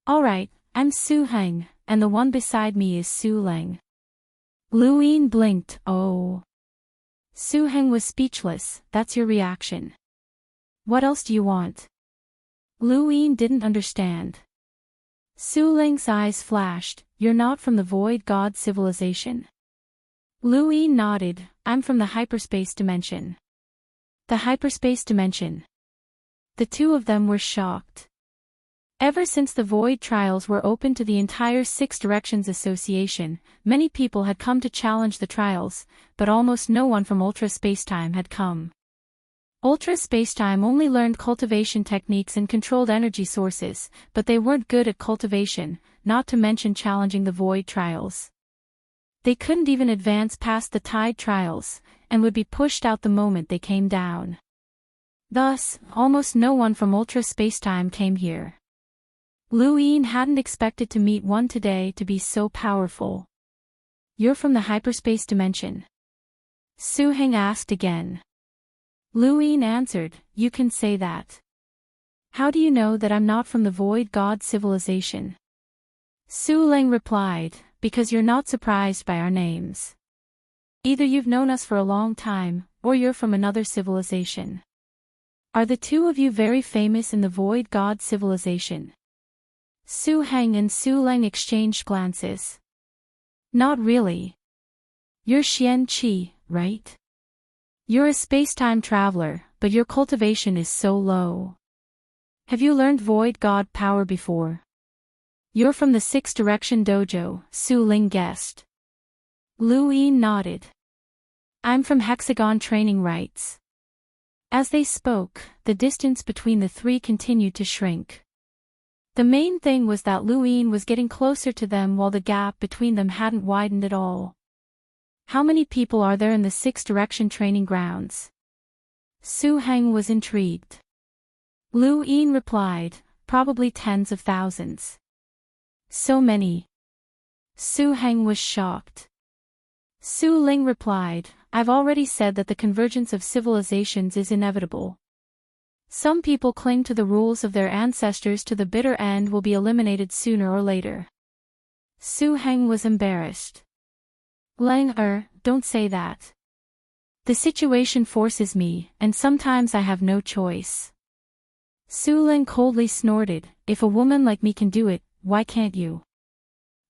Alright, I'm Su Heng, and the one beside me is Su Leng. Luin blinked, oh. Su Heng was speechless, that's your reaction. What else do you want? Luin didn't understand. Su Leng's eyes flashed, you're not from the Void God civilization? Luin nodded, I'm from the hyperspace dimension. The hyperspace dimension. The two of them were shocked. Ever since the Void trials were open to the entire Six Directions Association, many people had come to challenge the trials, but almost no one from Ultra Spacetime had come. Ultra Spacetime only learned cultivation techniques and controlled energy sources, but they weren't good at cultivation, not to mention challenging the Void trials. They couldn't even advance past the Tide trials, and would be pushed out the moment they came down. Thus, almost no one from Ultra Spacetime came here. Lu Yin hadn't expected to meet one today to be so powerful. You're from the hyperspace dimension? Su Heng asked again. Lu Yin answered, you can say that. How do you know that I'm not from the Void God civilization? Su Leng replied, because you're not surprised by our names. Either you've known us for a long time, or you're from another civilization. Are the two of you very famous in the Void God civilization? Su Heng and Su Leng exchanged glances. Not really. You're Xian Qi, right? You're a space-time traveler, but your cultivation is so low. Have you learned Void God power before? You're from the Sixth Direction Dojo, Su Ling guessed. Lu Yin nodded. I'm from Hexagon Training Rites. As they spoke, the distance between the three continued to shrink. The main thing was that Lu Yin was getting closer to them while the gap between them hadn't widened at all. How many people are there in the Sixth Direction training grounds? Su Heng was intrigued. Lu Yin replied, probably tens of thousands. So many. Su Heng was shocked. Su Ling replied, I've already said that the convergence of civilizations is inevitable. Some people cling to the rules of their ancestors to the bitter end will be eliminated sooner or later. Su Heng was embarrassed. Lang don't say that. The situation forces me, and sometimes I have no choice. Su Ling coldly snorted, if a woman like me can do it, why can't you?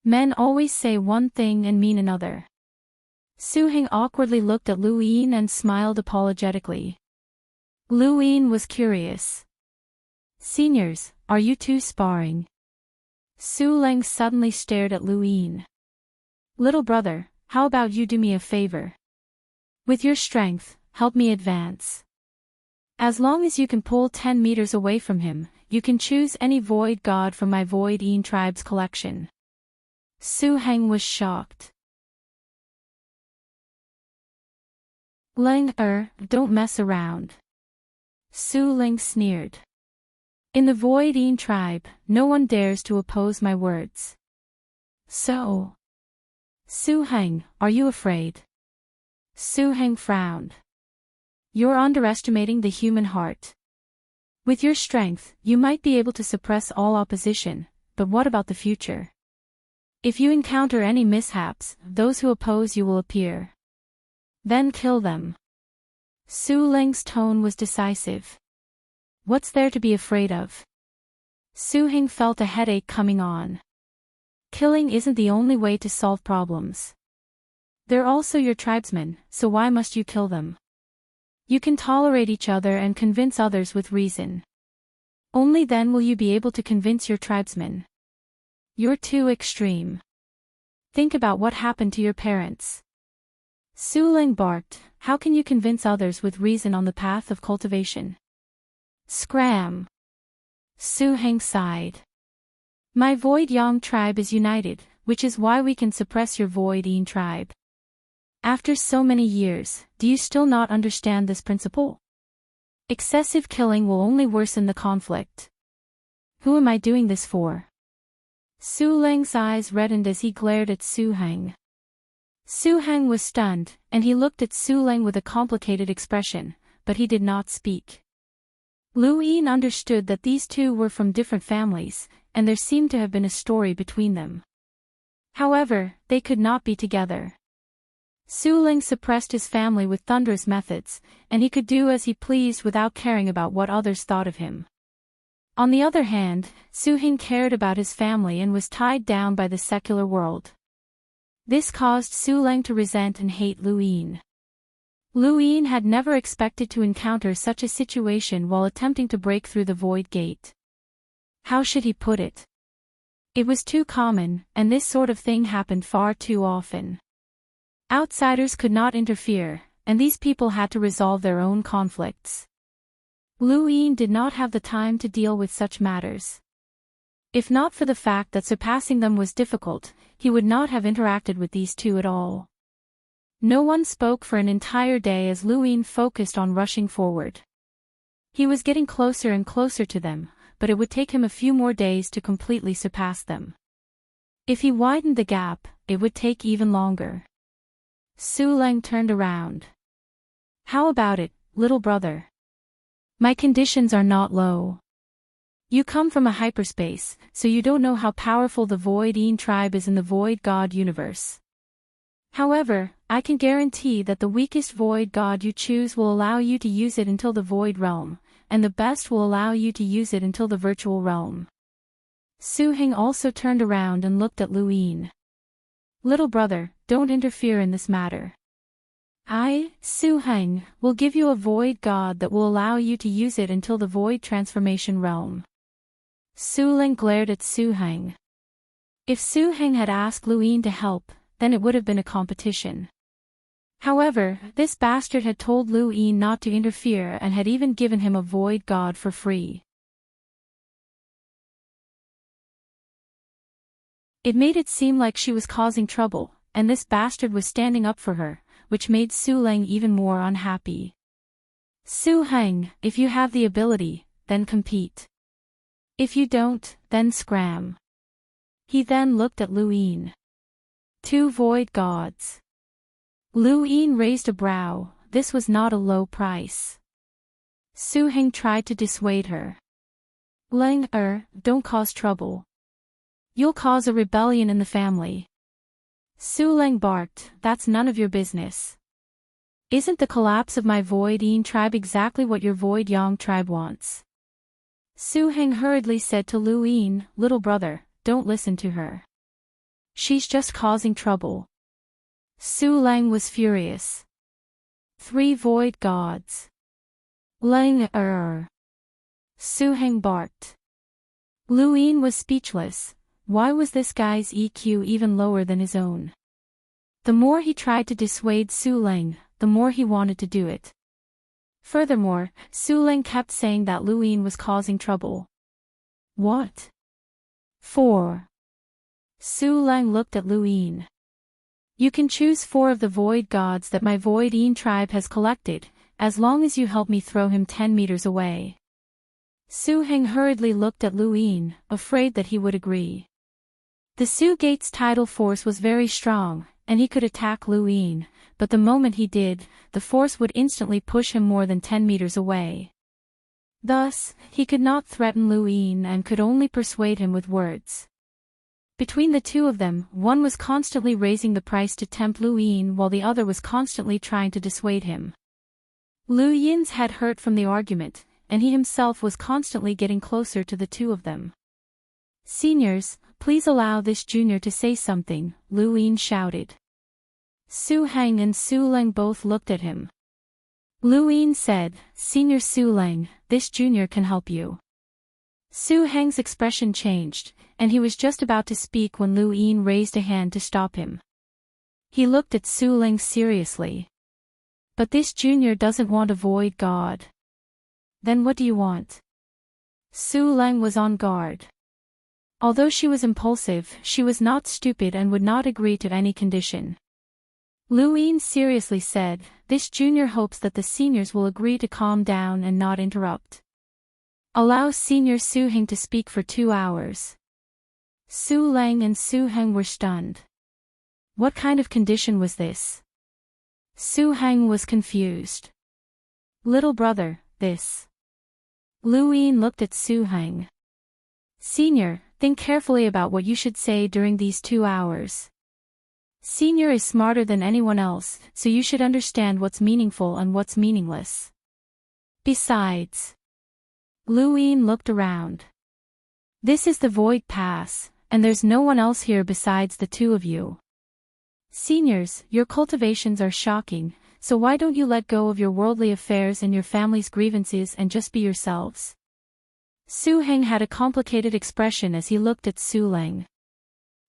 Men always say one thing and mean another. Su Heng awkwardly looked at Lu Yin and smiled apologetically. Lu Yin was curious. Seniors, are you two sparring? Su Leng suddenly stared at Lu Yin. Little brother, how about you do me a favor? With your strength, help me advance. As long as you can pull 10 meters away from him, you can choose any void god from my Void Yin tribe's collection. Su Heng was shocked. Leng don't mess around. Su Ling sneered. In the Void Yin tribe, no one dares to oppose my words. So. Su Heng, are you afraid? Su Heng frowned. You're underestimating the human heart. With your strength, you might be able to suppress all opposition, but what about the future? If you encounter any mishaps, those who oppose you will appear. Then kill them. Su Ling's tone was decisive. What's there to be afraid of? Su Heng felt a headache coming on. Killing isn't the only way to solve problems. They're also your tribesmen, so why must you kill them? You can tolerate each other and convince others with reason. Only then will you be able to convince your tribesmen. You're too extreme. Think about what happened to your parents. Su Ling barked, how can you convince others with reason on the path of cultivation? Scram. Su Heng sighed. My Void Yang tribe is united, which is why we can suppress your Void Yin tribe. After so many years, do you still not understand this principle? Excessive killing will only worsen the conflict. Who am I doing this for? Su Ling's eyes reddened as he glared at Su Heng. Su Heng was stunned, and he looked at Su Ling with a complicated expression, but he did not speak. Lu Yin understood that these two were from different families, and there seemed to have been a story between them. However, they could not be together. Su Ling suppressed his family with thunderous methods, and he could do as he pleased without caring about what others thought of him. On the other hand, Su Heng cared about his family and was tied down by the secular world. This caused Su Ling to resent and hate Lu Yin. Lu Yin had never expected to encounter such a situation while attempting to break through the Void Gate. How should he put it? It was too common, and this sort of thing happened far too often. Outsiders could not interfere, and these people had to resolve their own conflicts. Lu Yin did not have the time to deal with such matters. If not for the fact that surpassing them was difficult, he would not have interacted with these two at all. No one spoke for an entire day as Lu Yin focused on rushing forward. He was getting closer and closer to them, but it would take him a few more days to completely surpass them. If he widened the gap, it would take even longer. Su Leng turned around. How about it, little brother? My conditions are not low. You come from a hyperspace, so you don't know how powerful the Void tribe is in the Void God universe. However, I can guarantee that the weakest Void God you choose will allow you to use it until the Void realm, and the best will allow you to use it until the virtual realm. Su Heng also turned around and looked at Lu Yin. Little brother, don't interfere in this matter. I, Su Heng, will give you a Void God that will allow you to use it until the Void transformation realm. Su Leng glared at Su Heng. If Su Heng had asked Lu Yin to help, then it would have been a competition. However, this bastard had told Lu Yin not to interfere and had even given him a Void God for free. It made it seem like she was causing trouble, and this bastard was standing up for her, which made Su Leng even more unhappy. Su Heng, if you have the ability, then compete. If you don't, then scram. He then looked at Lu Yin. Two Void Gods. Lu Yin raised a brow. This was not a low price. Su Heng tried to dissuade her. Leng, don't cause trouble. You'll cause a rebellion in the family. Su Leng barked, that's none of your business. Isn't the collapse of my Void tribe exactly what your Void Yang tribe wants? Su Heng hurriedly said to Lu Yin, little brother, don't listen to her. She's just causing trouble. Su Leng was furious. Three Void Gods. Leng, Su Heng barked. Lu Yin was speechless. Why was this guy's EQ even lower than his own? The more he tried to dissuade Su Leng, the more he wanted to do it. Furthermore, Su Leng kept saying that Lu Yin was causing trouble. What? 4. Su Leng looked at Lu Yin. You can choose 4 of the Void Gods that my Void tribe has collected, as long as you help me throw him 10 meters away. Su Heng hurriedly looked at Lu Yin, afraid that he would agree. The Su Gate's tidal force was very strong, and he could attack Lu Yin, but the moment he did, the force would instantly push him more than 10 meters away. Thus, he could not threaten Lu Yin and could only persuade him with words. Between the two of them, one was constantly raising the price to tempt Lu Yin while the other was constantly trying to dissuade him. Lu Yin's head hurt from the argument, and he himself was constantly getting closer to the two of them. Seniors, please allow this junior to say something, Lu Yin shouted. Su Heng and Su Leng both looked at him. Lu Yin said, Senior Su Leng, this junior can help you. Su Heng's expression changed, and he was just about to speak when Lu Yin raised a hand to stop him. He looked at Su Leng seriously. But this junior doesn't want a Void God. Then what do you want? Su Leng was on guard. Although she was impulsive, she was not stupid and would not agree to any condition. Lu Yin seriously said, this junior hopes that the seniors will agree to calm down and not interrupt. Allow Senior Su Heng to speak for 2 hours. Su Leng and Su Heng were stunned. What kind of condition was this? Su Heng was confused. Little brother, this. Lu Yin looked at Su Heng. Senior, think carefully about what you should say during these 2 hours. Senior is smarter than anyone else, so you should understand what's meaningful and what's meaningless. Besides, Lu Yin looked around. This is the Void Pass, and there's no one else here besides the two of you. Seniors, your cultivations are shocking, so why don't you let go of your worldly affairs and your family's grievances and just be yourselves? Su Heng had a complicated expression as he looked at Su Leng.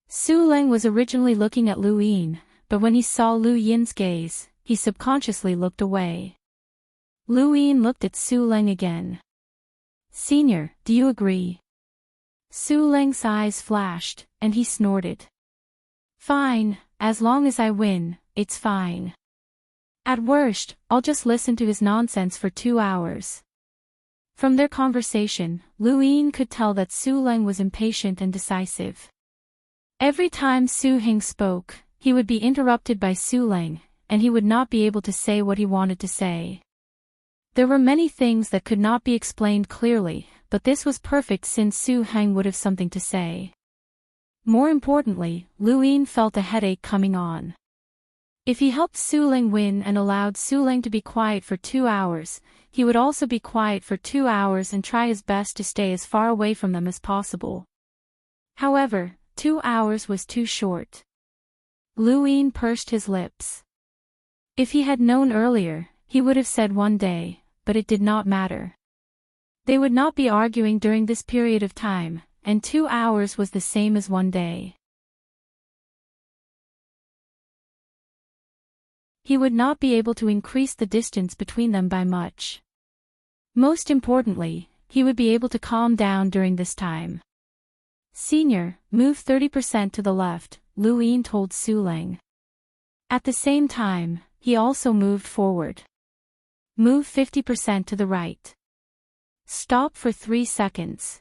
Su Leng was originally looking at Lu Yin, but when he saw Lu Yin's gaze, he subconsciously looked away. Lu Yin looked at Su Leng again. Senior, do you agree? Su Leng's eyes flashed, and he snorted. Fine, as long as I win, it's fine. At worst, I'll just listen to his nonsense for 2 hours. From their conversation, Lu Yin could tell that Su Leng was impatient and decisive. Every time Su Heng spoke, he would be interrupted by Su Leng, and he would not be able to say what he wanted to say. There were many things that could not be explained clearly, but this was perfect since Su Heng would have something to say. More importantly, Lu Yin felt a headache coming on. If he helped Su Leng win and allowed Su Leng to be quiet for 2 hours, he would also be quiet for 2 hours and try his best to stay as far away from them as possible. However, 2 hours was too short. Lu Yin pursed his lips. If he had known earlier, he would have said 1 day, but it did not matter. They would not be arguing during this period of time, and 2 hours was the same as 1 day. He would not be able to increase the distance between them by much. Most importantly, he would be able to calm down during this time. Senior, move 30% to the left, Lu Yin told Su Leng. At the same time, he also moved forward. Move 50% to the right. Stop for 3 seconds.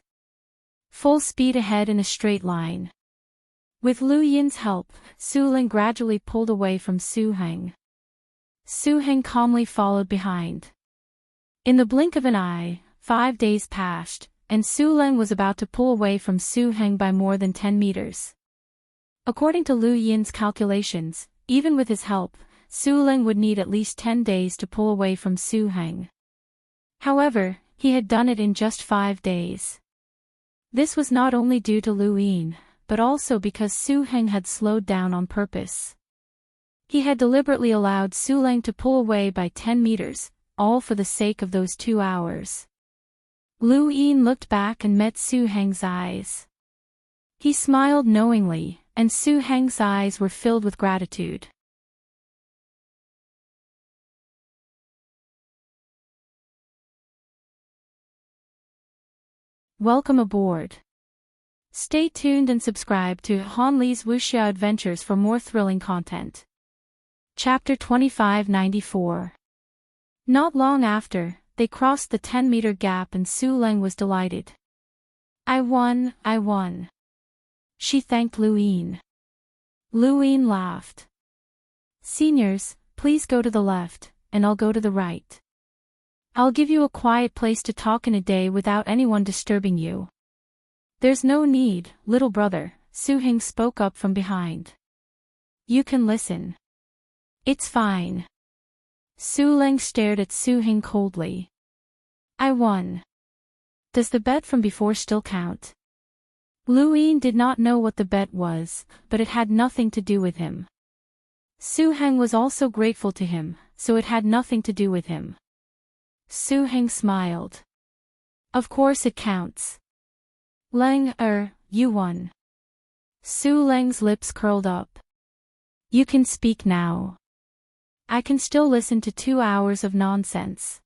Full speed ahead in a straight line. With Lu Yin's help, Su Leng gradually pulled away from Su Heng. Su Heng calmly followed behind. In the blink of an eye, 5 days passed, and Su Leng was about to pull away from Su Heng by more than 10 meters. According to Lu Yin's calculations, even with his help, Su Leng would need at least 10 days to pull away from Su Heng. However, he had done it in just 5 days. This was not only due to Lu Yin, but also because Su Heng had slowed down on purpose. He had deliberately allowed Su Leng to pull away by 10 meters, all for the sake of those 2 hours. Lu Yin looked back and met Su Heng's eyes. He smiled knowingly, and Su Heng's eyes were filled with gratitude. Welcome aboard. Stay tuned and subscribe to Han Li's Wuxia Adventures for more thrilling content. Chapter 2594. Not long after, they crossed the 10-meter gap and Su Leng was delighted. I won. She thanked Lu Yin. Lu Yin laughed. Seniors, please go to the left, and I'll go to the right. I'll give you a quiet place to talk in a day without anyone disturbing you. There's no need, little brother, Su Heng spoke up from behind. You can listen. It's fine. Su Leng stared at Su Heng coldly. I won. Does the bet from before still count? Lu Yin did not know what the bet was, but it had nothing to do with him. Su Heng was also grateful to him, so it had nothing to do with him. Su Heng smiled. Of course it counts. Leng, you won. Su Leng's lips curled up. You can speak now. I can still listen to 2 hours of nonsense.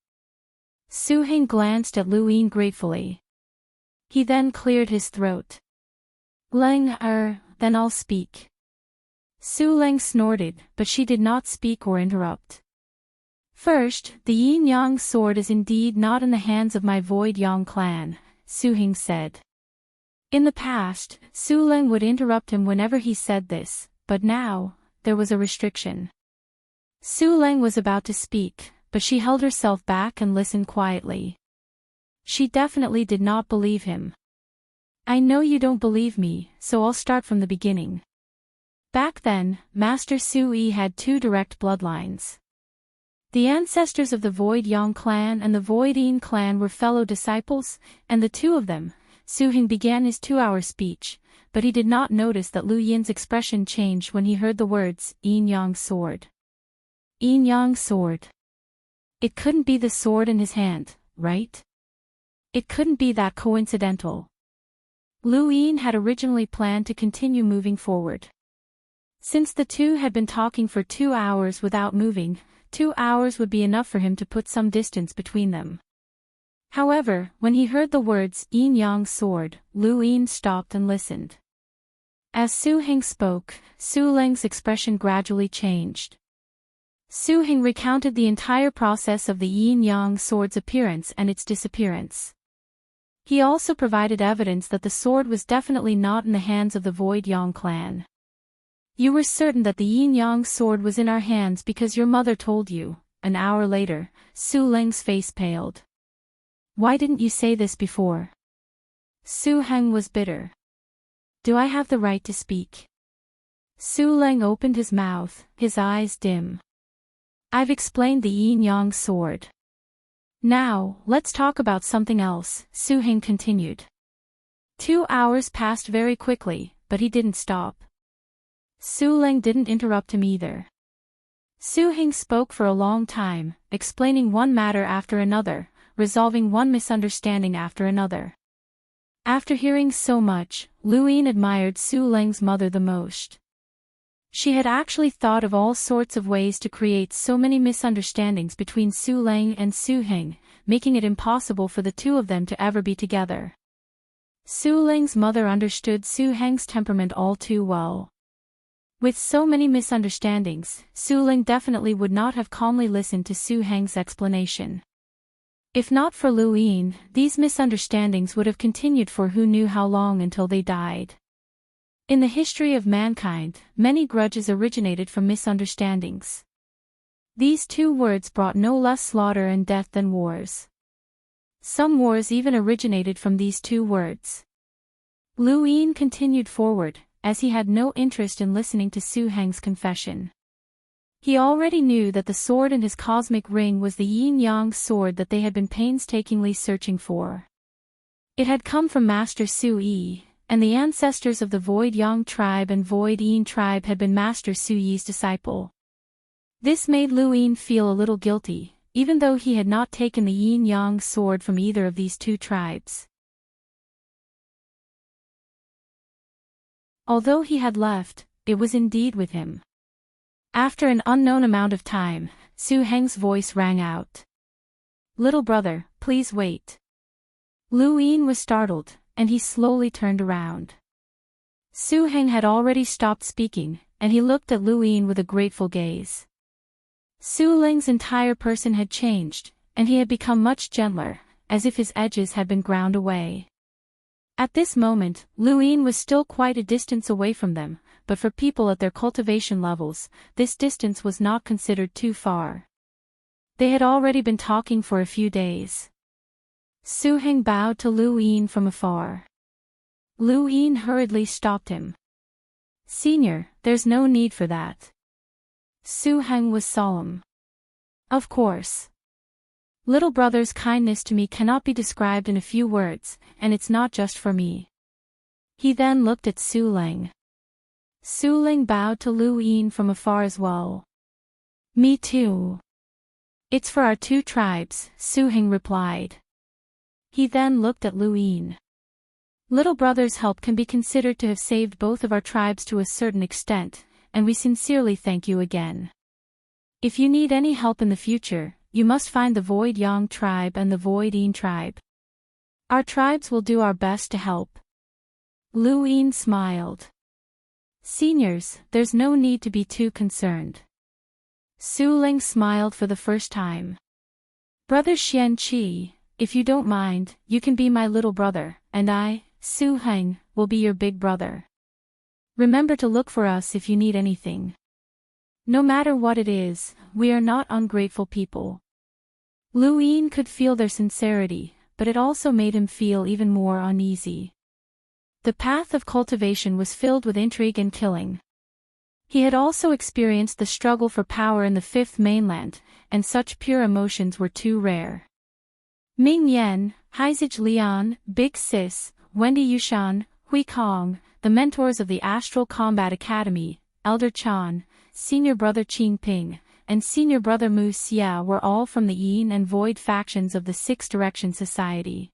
Su Heng glanced at Lu Yin gratefully. He then cleared his throat. Leng, then I'll speak. Su Leng snorted, but she did not speak or interrupt. First, the yin-yang sword is indeed not in the hands of my Void Yang clan, Su Heng said. In the past, Su Leng would interrupt him whenever he said this, but now, there was a restriction. Su Leng was about to speak, but she held herself back and listened quietly. She definitely did not believe him. I know you don't believe me, so I'll start from the beginning. Back then, Master Su Yi had 2 direct bloodlines. The ancestors of the Void Yang clan and the Void Yin clan were fellow disciples, and the 2 of them, Su Heng began his 2-hour speech, but he did not notice that Lu Yin's expression changed when he heard the words, yin-yang sword. Yin-yang sword. It couldn't be the sword in his hand, right? It couldn't be that coincidental. Lu Yin had originally planned to continue moving forward. Since the 2 had been talking for 2 hours without moving, 2 hours would be enough for him to put some distance between them. However, when he heard the words yin-yang sword, Lu Yin stopped and listened. As Su Heng spoke, Su Leng's expression gradually changed. Su Heng recounted the entire process of the yin-yang sword's appearance and its disappearance. He also provided evidence that the sword was definitely not in the hands of the Void Yang clan. You were certain that the yin-yang sword was in our hands because your mother told you. An hour later, Su Leng's face paled. Why didn't you say this before? Su Heng was bitter. Do I have the right to speak? Su Leng opened his mouth, his eyes dim. I've explained the yin-yang sword. Now, let's talk about something else, Su Heng continued. 2 hours passed very quickly, but he didn't stop. Su Leng didn't interrupt him either. Su Heng spoke for a long time, explaining one matter after another, resolving one misunderstanding after another. After hearing so much, Lu Yin admired Su Leng's mother the most. She had actually thought of all sorts of ways to create so many misunderstandings between Su Leng and Su Heng, making it impossible for the two of them to ever be together. Su Leng's mother understood Su Heng's temperament all too well. With so many misunderstandings, Su Leng definitely would not have calmly listened to Su Heng's explanation. If not for Lu Yin, these misunderstandings would have continued for who knew how long until they died. In the history of mankind, many grudges originated from misunderstandings. These two words brought no less slaughter and death than wars. Some wars even originated from these two words. Lu Yin continued forward, as he had no interest in listening to Su Heng's confession. He already knew that the sword in his cosmic ring was the yin-yang sword that they had been painstakingly searching for. It had come from Master Su Yi, and the ancestors of the Void Yang tribe and Void Yin tribe had been Master Su Yi's disciple. This made Lu Yin feel a little guilty, even though he had not taken the yin-yang sword from either of these two tribes. Although he had left, it was indeed with him. After an unknown amount of time, Su Heng's voice rang out. Little brother, please wait. Lu Yin was startled, and he slowly turned around. Su Heng had already stopped speaking, and he looked at Lu Yin with a grateful gaze. Su Leng's entire person had changed, and he had become much gentler, as if his edges had been ground away. At this moment, Lu Yin was still quite a distance away from them, but for people at their cultivation levels, this distance was not considered too far. They had already been talking for a few days. Su Heng bowed to Lu Yin from afar. Lu Yin hurriedly stopped him. Senior, there's no need for that. Su Heng was solemn. Of course. Little brother's kindness to me cannot be described in a few words, and it's not just for me. He then looked at Su Leng. Su Leng bowed to Lu Yin from afar as well. Me too. It's for our two tribes, Su Heng replied. He then looked at Lu Yin. Little brother's help can be considered to have saved both of our tribes to a certain extent, and we sincerely thank you again. If you need any help in the future, you must find the Void Yang tribe and the Void Yin tribe. Our tribes will do our best to help. Lu Yin smiled. Seniors, there's no need to be too concerned. Su Leng smiled for the first time. Brother Xian Qi, if you don't mind, you can be my little brother, and I, Su Heng, will be your big brother. Remember to look for us if you need anything. No matter what it is, we are not ungrateful people. Lu Yin could feel their sincerity, but it also made him feel even more uneasy. The path of cultivation was filled with intrigue and killing. He had also experienced the struggle for power in the Fifth Mainland, and such pure emotions were too rare. Ming Yen, Haizij Lian, Big Sis, Wendy Yushan, Hui Kong, the mentors of the Astral Combat Academy, Elder Chan, Senior Brother Qing Ping, and Senior Brother Mu Xia were all from the Yin and Void factions of the Six Direction Society.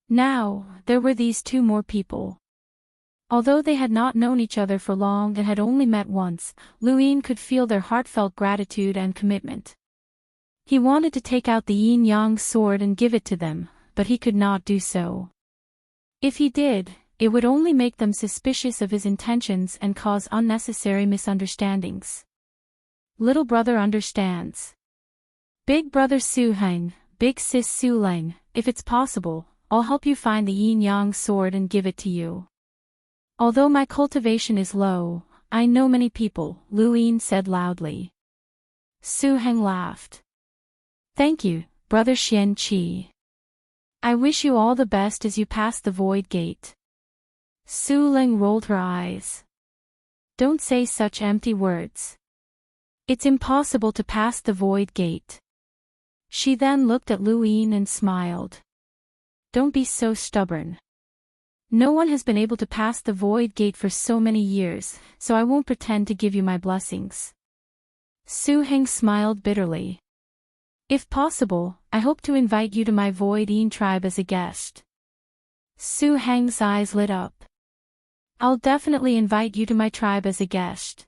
Now, there were these two more people. Although they had not known each other for long and had only met once, Lu Yin could feel their heartfelt gratitude and commitment. He wanted to take out the yin-yang sword and give it to them, but he could not do so. If he did, it would only make them suspicious of his intentions and cause unnecessary misunderstandings. Little brother understands. Big brother Su Heng, big sis Su Leng, if it's possible, I'll help you find the yin-yang sword and give it to you. Although my cultivation is low, I know many people, Lu Yin said loudly. Su Heng laughed. Thank you, brother Xian Qi. I wish you all the best as you pass the void gate. Su Ling rolled her eyes. Don't say such empty words. It's impossible to pass the void gate. She then looked at Lu Yin and smiled. Don't be so stubborn. No one has been able to pass the void gate for so many years, so I won't pretend to give you my blessings. Su Heng smiled bitterly. If possible, I hope to invite you to my Void Yin tribe as a guest. Su Heng's eyes lit up. I'll definitely invite you to my tribe as a guest.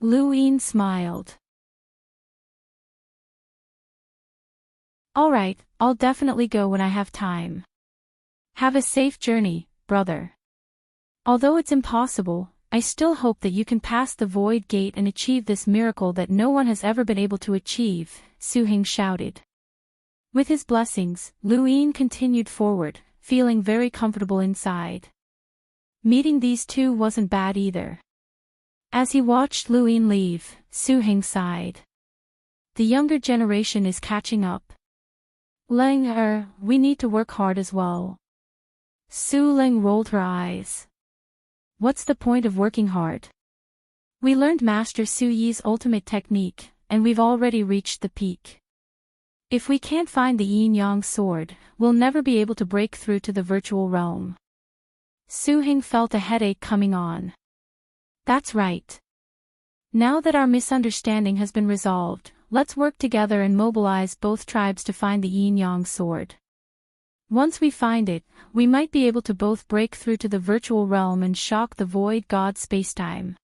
Lu Yin smiled. Alright, I'll definitely go when I have time. Have a safe journey, brother. Although it's impossible, I still hope that you can pass the void gate and achieve this miracle that no one has ever been able to achieve, Su Heng shouted. With his blessings, Lu Yin continued forward, feeling very comfortable inside. Meeting these two wasn't bad either. As he watched Lu Yin leave, Su Heng sighed. The younger generation is catching up. Leng we need to work hard as well. Su Ling rolled her eyes. What's the point of working hard? We learned Master Su Yi's ultimate technique, and we've already reached the peak. If we can't find the yin-yang sword, we'll never be able to break through to the virtual realm. Su Heng felt a headache coming on. That's right. Now that our misunderstanding has been resolved, let's work together and mobilize both tribes to find the yin-yang sword. Once we find it, we might be able to both break through to the virtual realm and shock the void god spacetime.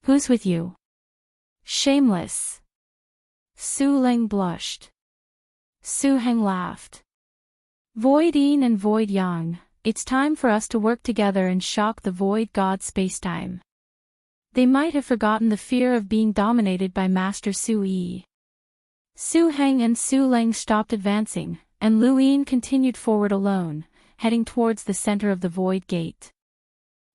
Who's with you? Shameless. Su Ling blushed. Su Heng laughed. Void Yin and Void Yang, it's time for us to work together and shock the void god spacetime. They might have forgotten the fear of being dominated by Master Su Yi. Su Heng and Su Ling stopped advancing, and Lu Yin continued forward alone, heading towards the center of the void gate.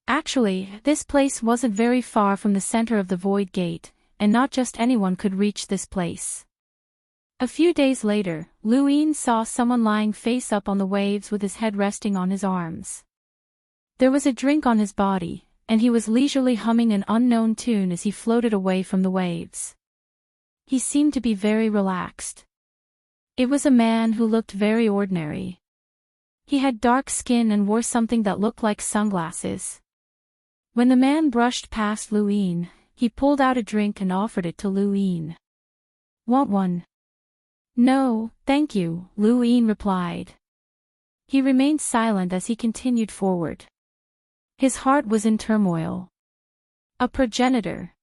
Actually, this place wasn't very far from the center of the void gate, and not just anyone could reach this place. A few days later, Lu Yin saw someone lying face up on the waves with his head resting on his arms. There was a drink on his body, and he was leisurely humming an unknown tune as he floated away from the waves. He seemed to be very relaxed. It was a man who looked very ordinary. He had dark skin and wore something that looked like sunglasses. When the man brushed past Lu Yin, he pulled out a drink and offered it to Lu Yin. Want one? No, thank you, Lu Yin replied. He remained silent as he continued forward. His heart was in turmoil. A progenitor.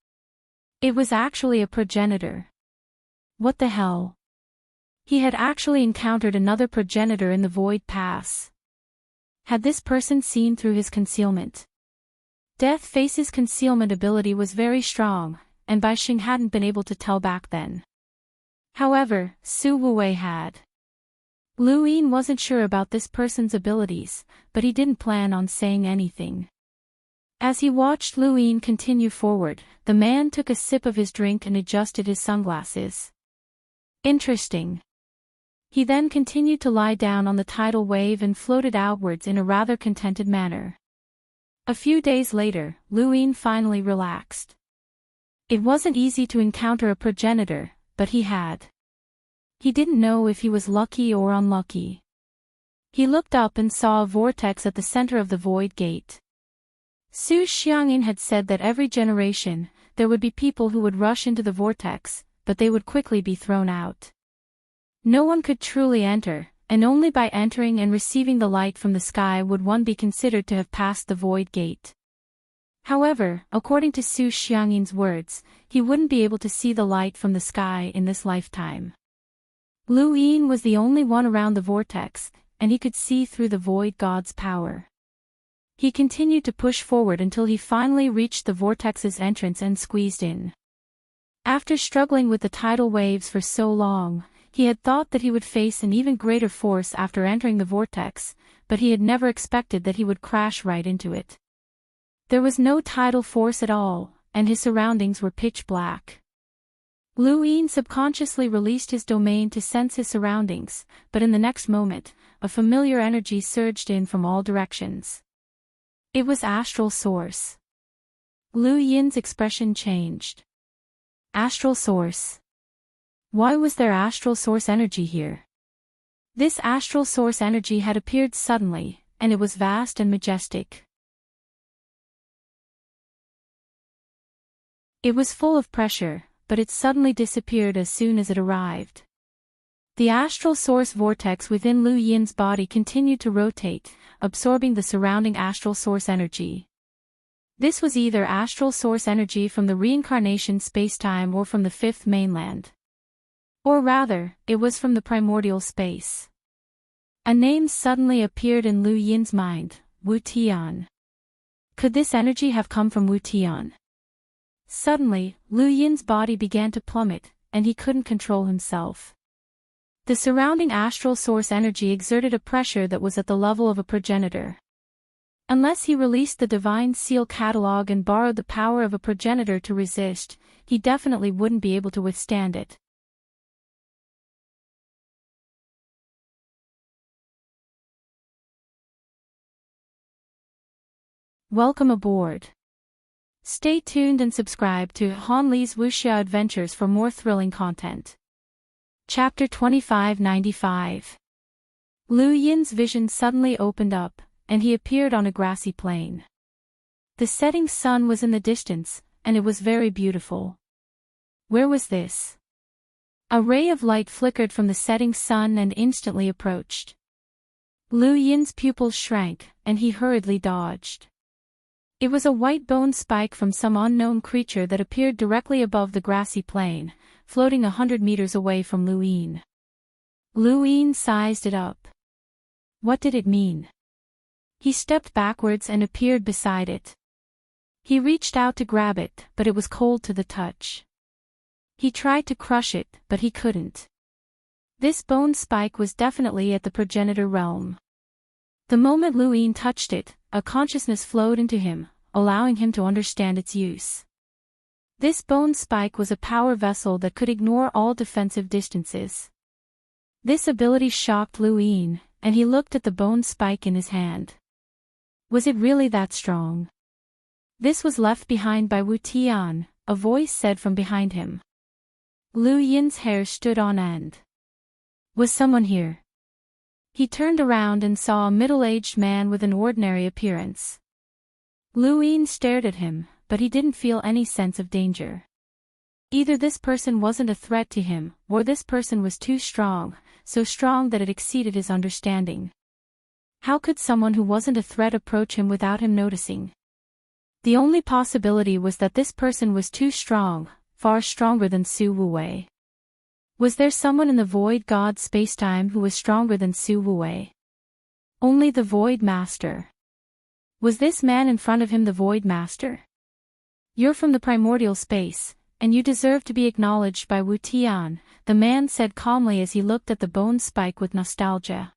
It was actually a progenitor. What the hell? He had actually encountered another progenitor in the Void Pass. Had this person seen through his concealment? Death Face's concealment ability was very strong, and Bai Xing hadn't been able to tell back then. However, Su Wuwei had. Lu Yin wasn't sure about this person's abilities, but he didn't plan on saying anything. As he watched Lu Yin continue forward, the man took a sip of his drink and adjusted his sunglasses. Interesting. He then continued to lie down on the tidal wave and floated outwards in a rather contented manner. A few days later, Lu Yin finally relaxed. It wasn't easy to encounter a progenitor, but he had. He didn't know if he was lucky or unlucky. He looked up and saw a vortex at the center of the void gate. Su Xiangyin had said that every generation, there would be people who would rush into the vortex, but they would quickly be thrown out. No one could truly enter, and only by entering and receiving the light from the sky would one be considered to have passed the void gate. However, according to Su Xiangyin's words, he wouldn't be able to see the light from the sky in this lifetime. Lu Yin was the only one around the vortex, and he could see through the void god's power. He continued to push forward until he finally reached the vortex's entrance and squeezed in. After struggling with the tidal waves for so long, he had thought that he would face an even greater force after entering the vortex, but he had never expected that he would crash right into it. There was no tidal force at all, and his surroundings were pitch black. Lu Yin subconsciously released his domain to sense his surroundings, but in the next moment, a familiar energy surged in from all directions. It was astral source. Lu Yin's expression changed. Astral source. Why was there astral source energy here? This astral source energy had appeared suddenly, and it was vast and majestic. It was full of pressure, but it suddenly disappeared as soon as it arrived. The astral source vortex within Lu Yin's body continued to rotate, absorbing the surrounding astral source energy. This was either astral source energy from the reincarnation spacetime or from the fifth mainland. Or rather, it was from the primordial space. A name suddenly appeared in Lu Yin's mind, Wu Tian. Could this energy have come from Wu Tian? Suddenly, Lu Yin's body began to plummet, and he couldn't control himself. The surrounding astral source energy exerted a pressure that was at the level of a progenitor. Unless he released the divine seal catalog and borrowed the power of a progenitor to resist, he definitely wouldn't be able to withstand it. Welcome aboard. Stay tuned and subscribe to Han Li's Wuxia Adventures for more thrilling content. Chapter 2595. Lu Yin's vision suddenly opened up, and he appeared on a grassy plain. The setting sun was in the distance, and it was very beautiful. Where was this? A ray of light flickered from the setting sun and instantly approached. Lu Yin's pupils shrank, and he hurriedly dodged. It was a white bone spike from some unknown creature that appeared directly above the grassy plain, floating 100 meters away from Lu Yin. Lu Yin sized it up. What did it mean? He stepped backwards and appeared beside it. He reached out to grab it, but it was cold to the touch. He tried to crush it, but he couldn't. This bone spike was definitely at the progenitor realm. The moment Lu Yin touched it, a consciousness flowed into him, allowing him to understand its use. This bone spike was a power vessel that could ignore all defensive distances. This ability shocked Lu Yin, and he looked at the bone spike in his hand. Was it really that strong? This was left behind by Wu Tian, a voice said from behind him. Lu Yin's hair stood on end. Was someone here? He turned around and saw a middle-aged man with an ordinary appearance. Lu Yin stared at him, but he didn't feel any sense of danger. Either this person wasn't a threat to him, or this person was too strong, so strong that it exceeded his understanding. How could someone who wasn't a threat approach him without him noticing? The only possibility was that this person was too strong, far stronger than Su Wuwei. Was there someone in the Void God spacetime who was stronger than Su Wuwei? Only the Void Master. Was this man in front of him the Void Master? You're from the primordial space, and you deserve to be acknowledged by Wu Tian, the man said calmly as he looked at the bone spike with nostalgia.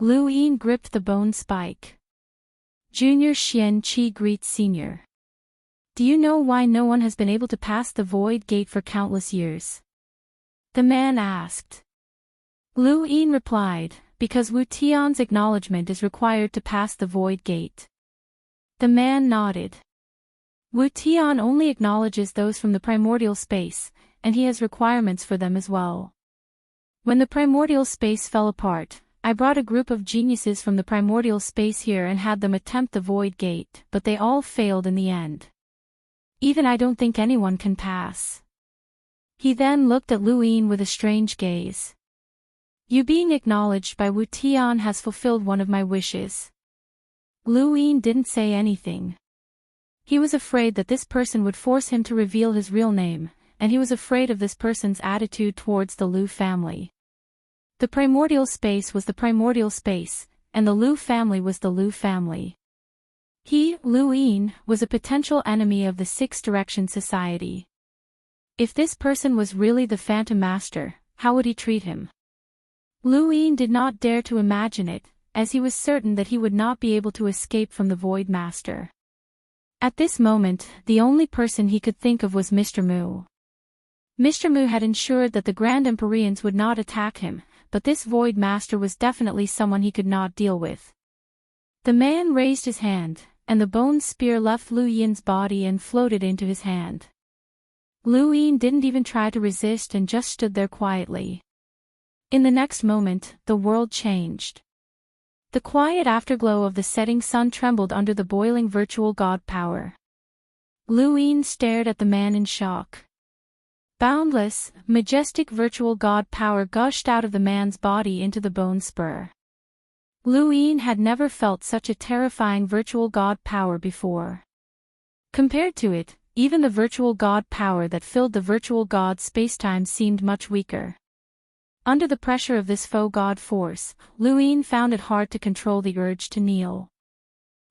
Lu Yin gripped the bone spike. Junior Xian Qi greets Senior. Do you know why no one has been able to pass the Void Gate for countless years? The man asked. Lu Yin replied, because Wu Tian's acknowledgement is required to pass the Void Gate. The man nodded. Wu Tian only acknowledges those from the primordial space, and he has requirements for them as well. When the primordial space fell apart, I brought a group of geniuses from the primordial space here and had them attempt the Void Gate, but they all failed in the end. Even I don't think anyone can pass. He then looked at Lu Yin with a strange gaze. You being acknowledged by Wu Tian has fulfilled one of my wishes. Lu Yin didn't say anything. He was afraid that this person would force him to reveal his real name, and he was afraid of this person's attitude towards the Lu family. The primordial space was the primordial space, and the Lu family was the Lu family. He, Lu Yin, was a potential enemy of the Six Direction Society. If this person was really the Phantom Master, how would he treat him? Lu Yin did not dare to imagine it, as he was certain that he would not be able to escape from the Void Master. At this moment, the only person he could think of was Mr. Mu. Mr. Mu had ensured that the Grand Empyreans would not attack him, but this Void Master was definitely someone he could not deal with. The man raised his hand, and the bone spear left Lu Yin's body and floated into his hand. Lu Yin didn't even try to resist and just stood there quietly. In the next moment, the world changed. The quiet afterglow of the setting sun trembled under the boiling virtual god power. Lu Yin stared at the man in shock. Boundless, majestic virtual god power gushed out of the man's body into the bone spur. Lu Yin had never felt such a terrifying virtual god power before. Compared to it, even the virtual god power that filled the virtual god spacetime seemed much weaker. Under the pressure of this faux god force, Lu Yin found it hard to control the urge to kneel.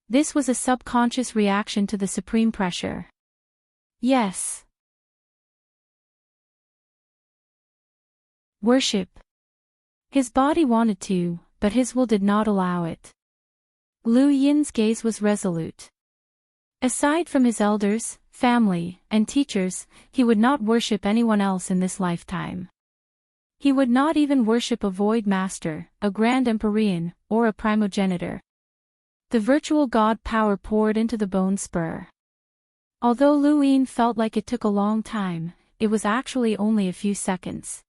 This was a subconscious reaction to the supreme pressure. Yes. Worship. His body wanted to, but his will did not allow it. Lu Yin's gaze was resolute. Aside from his elders, family, and teachers, he would not worship anyone else in this lifetime. He would not even worship a Void Master, a Grand Empyrean, or a primogenitor. The virtual god power poured into the bone spur. Although Lu Yin felt like it took a long time, it was actually only a few seconds.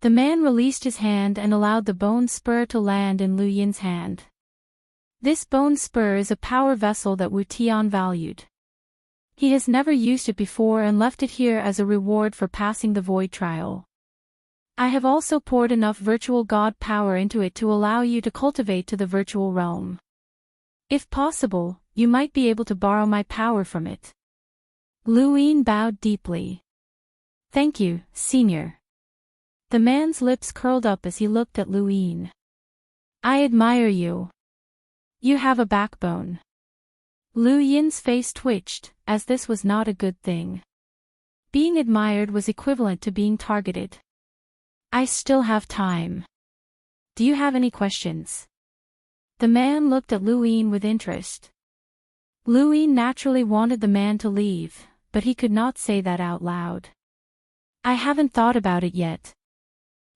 The man released his hand and allowed the bone spur to land in Lu Yin's hand. This bone spur is a power vessel that Wu Tian valued. He has never used it before and left it here as a reward for passing the void trial. I have also poured enough virtual god power into it to allow you to cultivate to the virtual realm. If possible, you might be able to borrow my power from it. Lu Yin bowed deeply. Thank you, Senior. The man's lips curled up as he looked at Lu Yin. I admire you. You have a backbone. Lu Yin's face twitched, as this was not a good thing. Being admired was equivalent to being targeted. I still have time. Do you have any questions? The man looked at Lu Yin with interest. Lu Yin naturally wanted the man to leave, but he could not say that out loud. I haven't thought about it yet.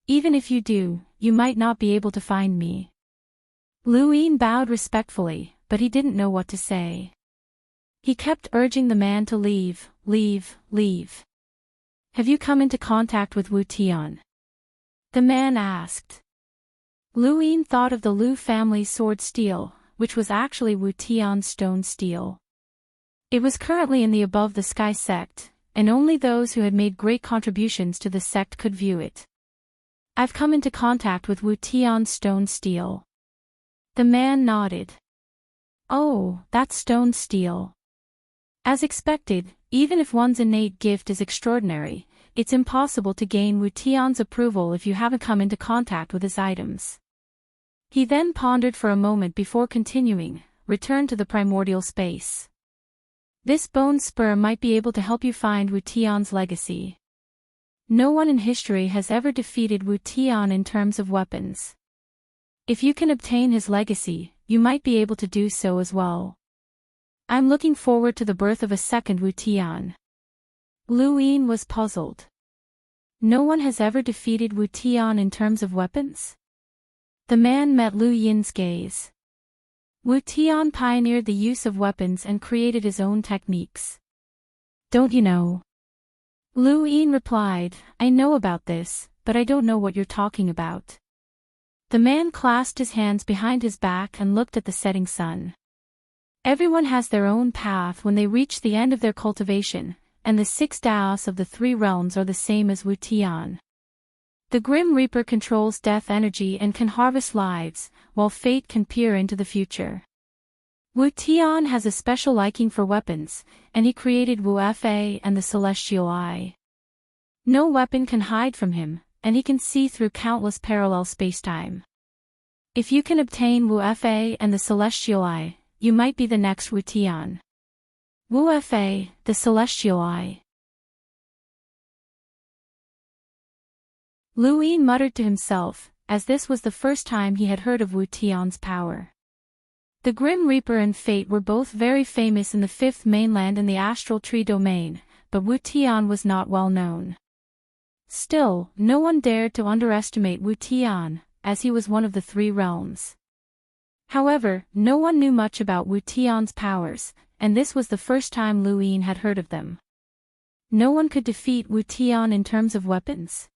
Even if you do, you might not be able to find me. Lu Yin bowed respectfully, but he didn't know what to say. He kept urging the man to leave, leave, leave. Have you come into contact with Wu Tian? The man asked. Lu Yin thought of the Lu family's sword steel, which was actually Wu Tian's stone steel. It was currently in the Above the Sky sect, and only those who had made great contributions to the sect could view it. I've come into contact with Wu Tian's stone steel. The man nodded. Oh, that's stone steel. As expected, even if one's innate gift is extraordinary, it's impossible to gain Wu Tian's approval if you haven't come into contact with his items. He then pondered for a moment before continuing, return to the primordial space. This bone spur might be able to help you find Wu Tian's legacy. No one in history has ever defeated Wu Tian in terms of weapons. If you can obtain his legacy, you might be able to do so as well. I'm looking forward to the birth of a second Wu Tian. Lu Yin was puzzled. No one has ever defeated Wu Tian in terms of weapons? The man met Lu Yin's gaze. Wu Tian pioneered the use of weapons and created his own techniques. Don't you know? Lu Yin replied, I know about this, but I don't know what you're talking about. The man clasped his hands behind his back and looked at the setting sun. Everyone has their own path when they reach the end of their cultivation, and the 6 Daos of the 3 realms are the same as Wu Tian. The Grim Reaper controls death energy and can harvest lives, while Fate can peer into the future. Wu Tian has a special liking for weapons, and he created Wu Fa and the Celestial Eye. No weapon can hide from him, and he can see through countless parallel spacetime. If you can obtain Wu Fa and the Celestial Eye, you might be the next Wu Tian. Wu Fa, the Celestial Eye. Lu Yin muttered to himself, as this was the first time he had heard of Wu Tian's power. The Grim Reaper and Fate were both very famous in the Fifth Mainland and the Astral Tree domain, but Wu Tian was not well known. Still, no one dared to underestimate Wu Tian, as he was one of the three realms. However, no one knew much about Wu Tian's powers, and this was the first time Lu Yin had heard of them. No one could defeat Wu Tian in terms of weapons.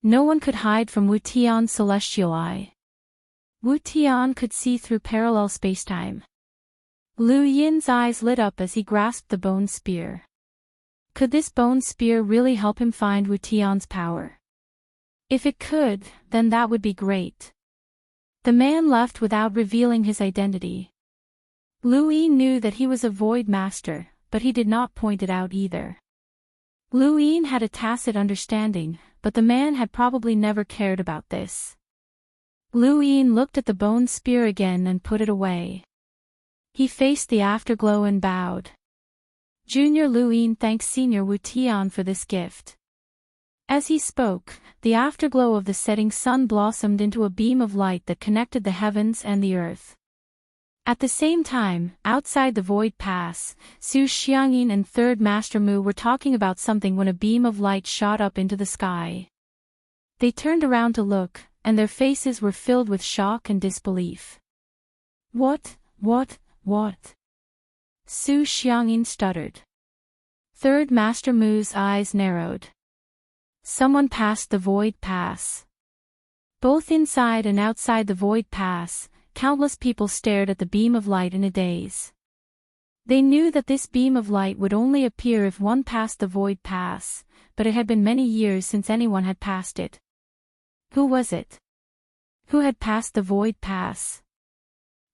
No one could hide from Wu Tian's celestial eye. Wu Tian could see through parallel spacetime. Lu Yin's eyes lit up as he grasped the bone spear. Could this bone spear really help him find Wu Tian's power? If it could, then that would be great. The man left without revealing his identity. Lu Yin knew that he was a Void Master, but he did not point it out either. Lu Yin had a tacit understanding, but the man had probably never cared about this. Lu Yin looked at the bone spear again and put it away. He faced the afterglow and bowed. Junior Lu Yin thanks Senior Wu Tian for this gift. As he spoke, the afterglow of the setting sun blossomed into a beam of light that connected the heavens and the earth. At the same time, outside the Void Pass, Su Xiangyin and Third Master Mu were talking about something when a beam of light shot up into the sky. They turned around to look, and their faces were filled with shock and disbelief. What? Su Xiangyin stuttered. Third Master Mu's eyes narrowed. Someone passed the Void Pass. Both inside and outside the Void Pass, countless people stared at the beam of light in a daze. They knew that this beam of light would only appear if one passed the Void Pass, but it had been many years since anyone had passed it. Who was it? Who had passed the Void Pass?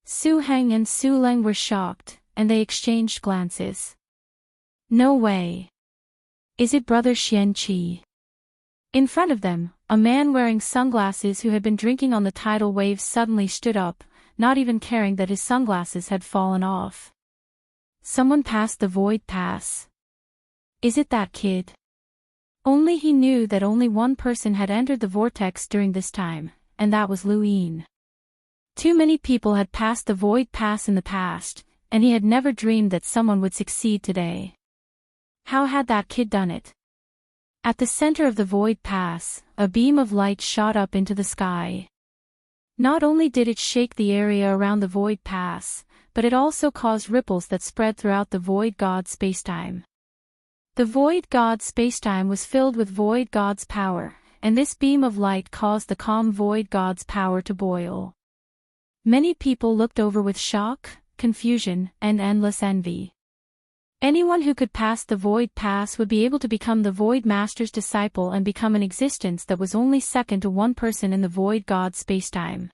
Su Heng and Su Leng were shocked, and they exchanged glances. No way. Is it Brother Xian Qi? In front of them, a man wearing sunglasses who had been drinking on the tidal waves suddenly stood up, not even caring that his sunglasses had fallen off. Someone passed the Void Pass. Is it that kid? Only he knew that only one person had entered the vortex during this time, and that was Lu Yin. Too many people had passed the Void Pass in the past, and he had never dreamed that someone would succeed today. How had that kid done it? At the center of the Void Pass, a beam of light shot up into the sky. Not only did it shake the area around the Void Pass, but it also caused ripples that spread throughout the Void God spacetime. The Void God spacetime was filled with Void God's power, and this beam of light caused the calm Void God's power to boil. Many people looked over with shock, confusion, and endless envy. Anyone who could pass the Void Pass would be able to become the Void Master's disciple and become an existence that was only second to one person in the Void God spacetime.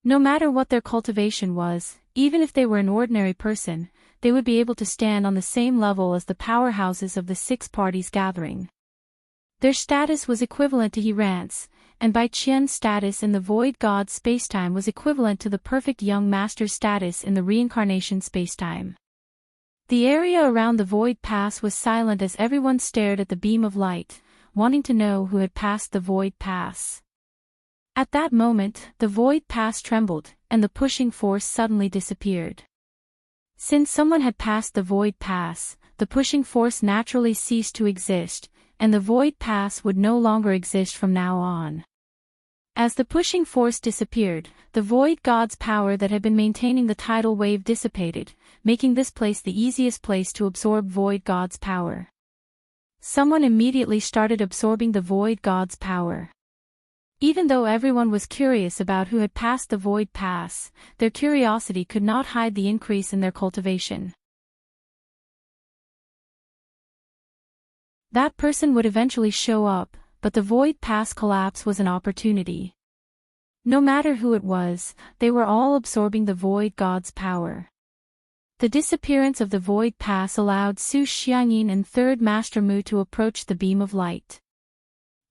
No matter what their cultivation was, even if they were an ordinary person, they would be able to stand on the same level as the powerhouses of the six parties gathering. Their status was equivalent to Yiran's, and Bai Qian's status in the Void God spacetime was equivalent to the perfect young master's status in the reincarnation spacetime. The area around the Void Pass was silent as everyone stared at the beam of light, wanting to know who had passed the Void Pass. At that moment, the Void Pass trembled, and the pushing force suddenly disappeared. Since someone had passed the Void Pass, the pushing force naturally ceased to exist, and the Void Pass would no longer exist from now on. As the pushing force disappeared, the Void God's power that had been maintaining the tidal wave dissipated, making this place the easiest place to absorb Void God's power. Someone immediately started absorbing the Void God's power. Even though everyone was curious about who had passed the Void Pass, their curiosity could not hide the increase in their cultivation. That person would eventually show up, but the Void Pass collapse was an opportunity. No matter who it was, they were all absorbing the Void God's power. The disappearance of the Void Pass allowed Su Xiangyin and Third Master Mu to approach the beam of light.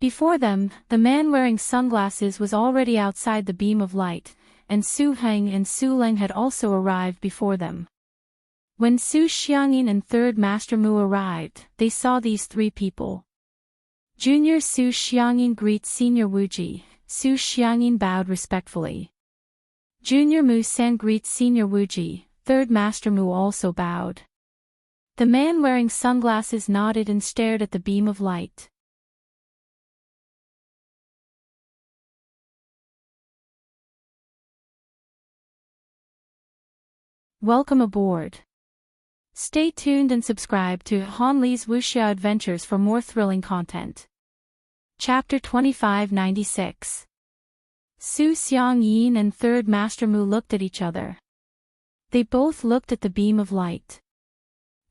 Before them, the man wearing sunglasses was already outside the beam of light, and Su Heng and Su Leng had also arrived before them. When Su Xiangyin and Third Master Mu arrived, they saw these three people. Junior Su Xiangyin greets Senior Wuji. Su Xiangyin bowed respectfully. Junior Mu San greets Senior Wuji. Third Master Mu also bowed. The man wearing sunglasses nodded and stared at the beam of light. Welcome aboard. Stay tuned and subscribe to Han Li's Wuxia Adventures for more thrilling content. Chapter 2596. Su Xiangyin and Third Master Mu looked at each other. They both looked at the beam of light.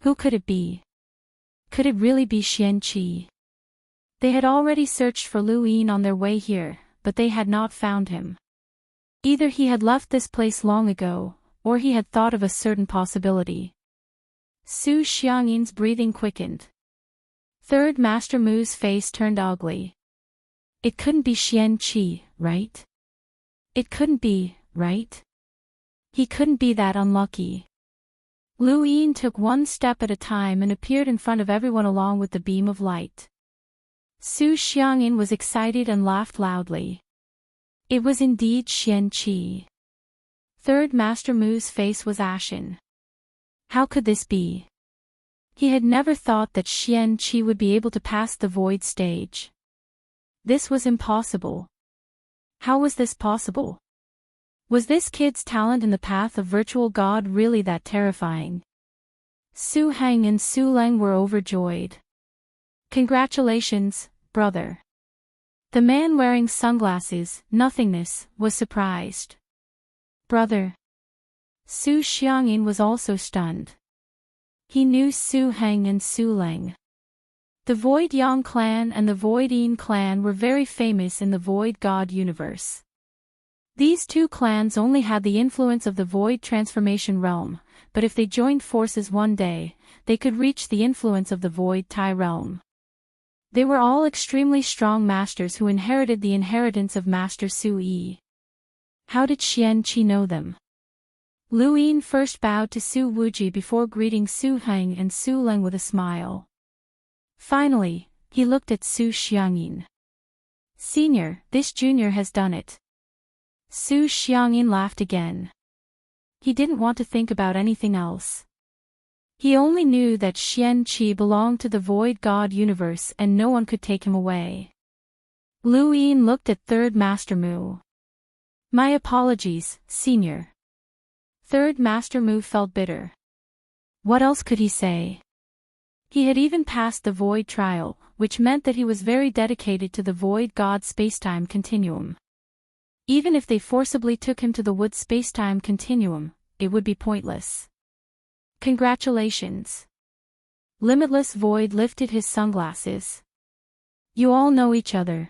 Who could it be? Could it really be Xian Qi? They had already searched for Lu Yin on their way here, but they had not found him. Either he had left this place long ago, or he had thought of a certain possibility. Su Xiangyin's breathing quickened. Third Master Mu's face turned ugly. It couldn't be Xian Qi, right? It couldn't be, right? He couldn't be that unlucky. Lu Yin took one step at a time and appeared in front of everyone along with the beam of light. Su Xiangyin was excited and laughed loudly. It was indeed Xian Qi. Third Master Mu's face was ashen. How could this be? He had never thought that Xian Qi would be able to pass the void stage. This was impossible. How was this possible? Was this kid's talent in the path of virtual God really that terrifying? Su Heng and Su Leng were overjoyed. Congratulations, brother. The man wearing sunglasses, nothingness, was surprised. Brother. Su Xiangyin was also stunned. He knew Su Heng and Su Leng. The Void Yang clan and the Void Yin clan were very famous in the Void God universe. These two clans only had the influence of the Void Transformation realm, but if they joined forces one day, they could reach the influence of the Void Tai realm. They were all extremely strong masters who inherited the inheritance of Master Su Yi. How did Xian Qi know them? Lu Yin first bowed to Su Wuji before greeting Su Heng and Su Leng with a smile. Finally, he looked at Su Xiangyin. Senior, this junior has done it. Su Xiangyin laughed again. He didn't want to think about anything else. He only knew that Xian Qi belonged to the Void God universe and no one could take him away. Lu Yin looked at Third Master Mu. My apologies, Senior. Third Master Mu felt bitter. What else could he say? He had even passed the Void trial, which meant that he was very dedicated to the Void God spacetime continuum. Even if they forcibly took him to the wood spacetime continuum, it would be pointless. Congratulations. Limitless Void lifted his sunglasses. You all know each other.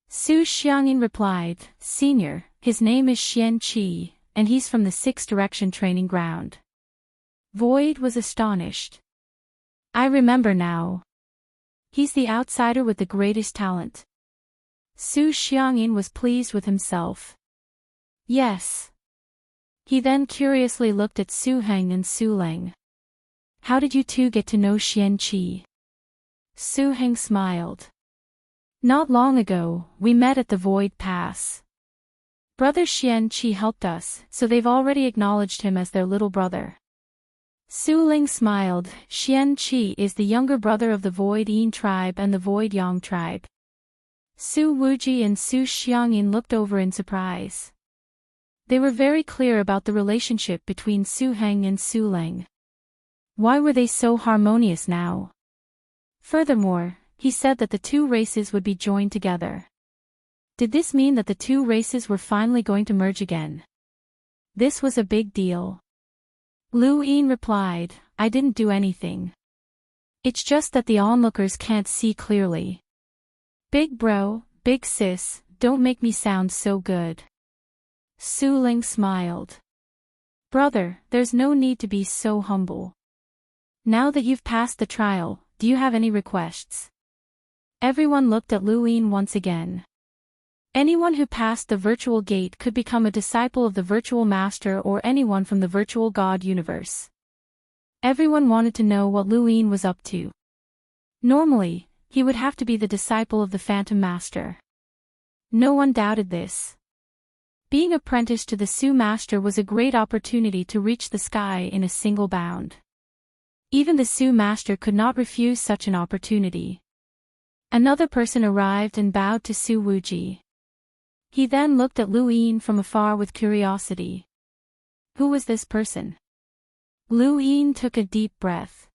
Su Xiangyin replied, Senior, his name is Xian Qi, and he's from the Sixth Direction training ground. Void was astonished. I remember now. He's the outsider with the greatest talent. Su Xiangyin was pleased with himself. Yes. He then curiously looked at Su Heng and Su Leng. How did you two get to know Xian Qi? Su Heng smiled. Not long ago, we met at the Void Pass. Brother Xian Qi helped us, so they've already acknowledged him as their little brother. Su Ling smiled. Xian Qi is the younger brother of the Void Yin tribe and the Void Yang tribe. Su Wuji and Su Xiangyin looked over in surprise. They were very clear about the relationship between Su Heng and Su Leng. Why were they so harmonious now? Furthermore, he said that the two races would be joined together. Did this mean that the two races were finally going to merge again? This was a big deal. Lu Yin replied, I didn't do anything. It's just that the onlookers can't see clearly. Big bro, big sis, don't make me sound so good. Su Ling smiled. Brother, there's no need to be so humble. Now that you've passed the trial, do you have any requests? Everyone looked at Lu Yin once again. Anyone who passed the virtual gate could become a disciple of the virtual master or anyone from the virtual God universe. Everyone wanted to know what Lu Yin was up to. Normally, he would have to be the disciple of the Phantom Master. No one doubted this. Being apprenticed to the Su Master was a great opportunity to reach the sky in a single bound. Even the Su Master could not refuse such an opportunity. Another person arrived and bowed to Su Wuji. He then looked at Lu Yin from afar with curiosity. Who was this person? Lu Yin took a deep breath.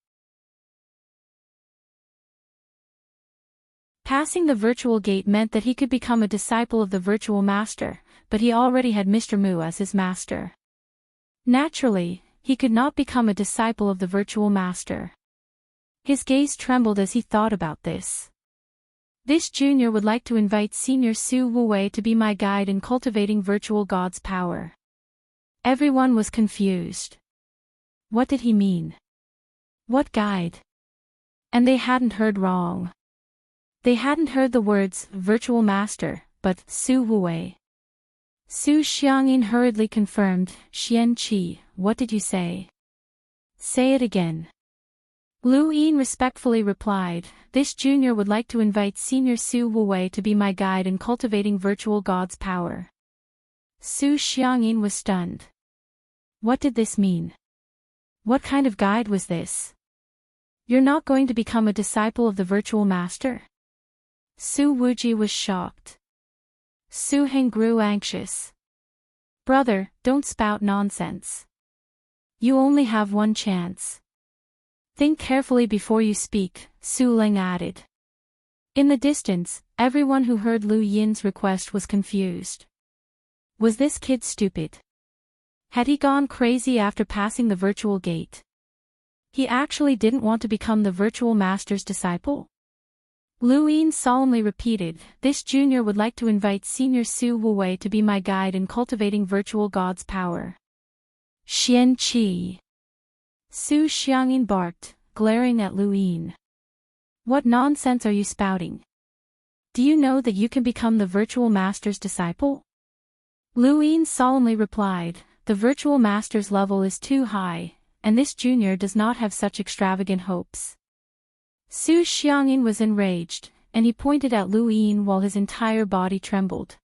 Passing the virtual gate meant that he could become a disciple of the virtual master, but he already had Mr. Mu as his master. Naturally, he could not become a disciple of the virtual master. His gaze trembled as he thought about this. This junior would like to invite Senior Su Wuwei to be my guide in cultivating virtual God's power. Everyone was confused. What did he mean? What guide? And they hadn't heard wrong. They hadn't heard the words, virtual master, but Su Wuwei. Su Xiangyin hurriedly confirmed, Xian Qi, what did you say? Say it again. Lu Yin respectfully replied, this junior would like to invite Senior Su Wuwei to be my guide in cultivating virtual God's power. Su Xiangyin was stunned. What did this mean? What kind of guide was this? You're not going to become a disciple of the virtual master? Su Wuji was shocked. Su Heng grew anxious. Brother, don't spout nonsense. You only have one chance. Think carefully before you speak, Su Ling added. In the distance, everyone who heard Lu Yin's request was confused. Was this kid stupid? Had he gone crazy after passing the virtual gate? He actually didn't want to become the virtual master's disciple? Lu Yin solemnly repeated, this junior would like to invite Senior Su Wuwei to be my guide in cultivating virtual God's power. Xian Qi. Su Xiangyin barked, glaring at Lu Yin. What nonsense are you spouting? Do you know that you can become the virtual master's disciple? Lu Yin solemnly replied, the virtual master's level is too high, and this junior does not have such extravagant hopes. Su Xiangyin was enraged, and he pointed at Lu Yin while his entire body trembled.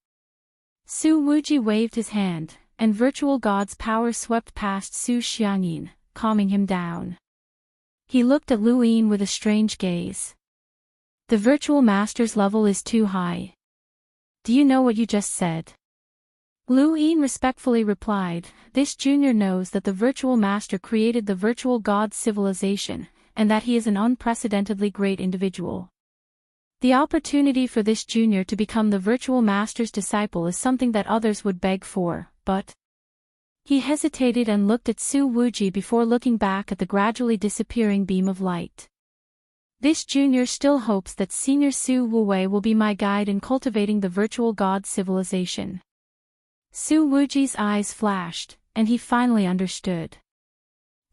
Su Wuji waved his hand, and virtual God's power swept past Su Xiangyin, calming him down. He looked at Lu Yin with a strange gaze. The virtual master's level is too high. Do you know what you just said? Lu Yin respectfully replied, this junior knows that the virtual master created the virtual God civilization, and that he is an unprecedentedly great individual. The opportunity for this junior to become the virtual master's disciple is something that others would beg for, but... He hesitated and looked at Su Wuji before looking back at the gradually disappearing beam of light. This junior still hopes that Senior Su Wuwei will be my guide in cultivating the virtual God civilization. Su Wuji's eyes flashed, and he finally understood.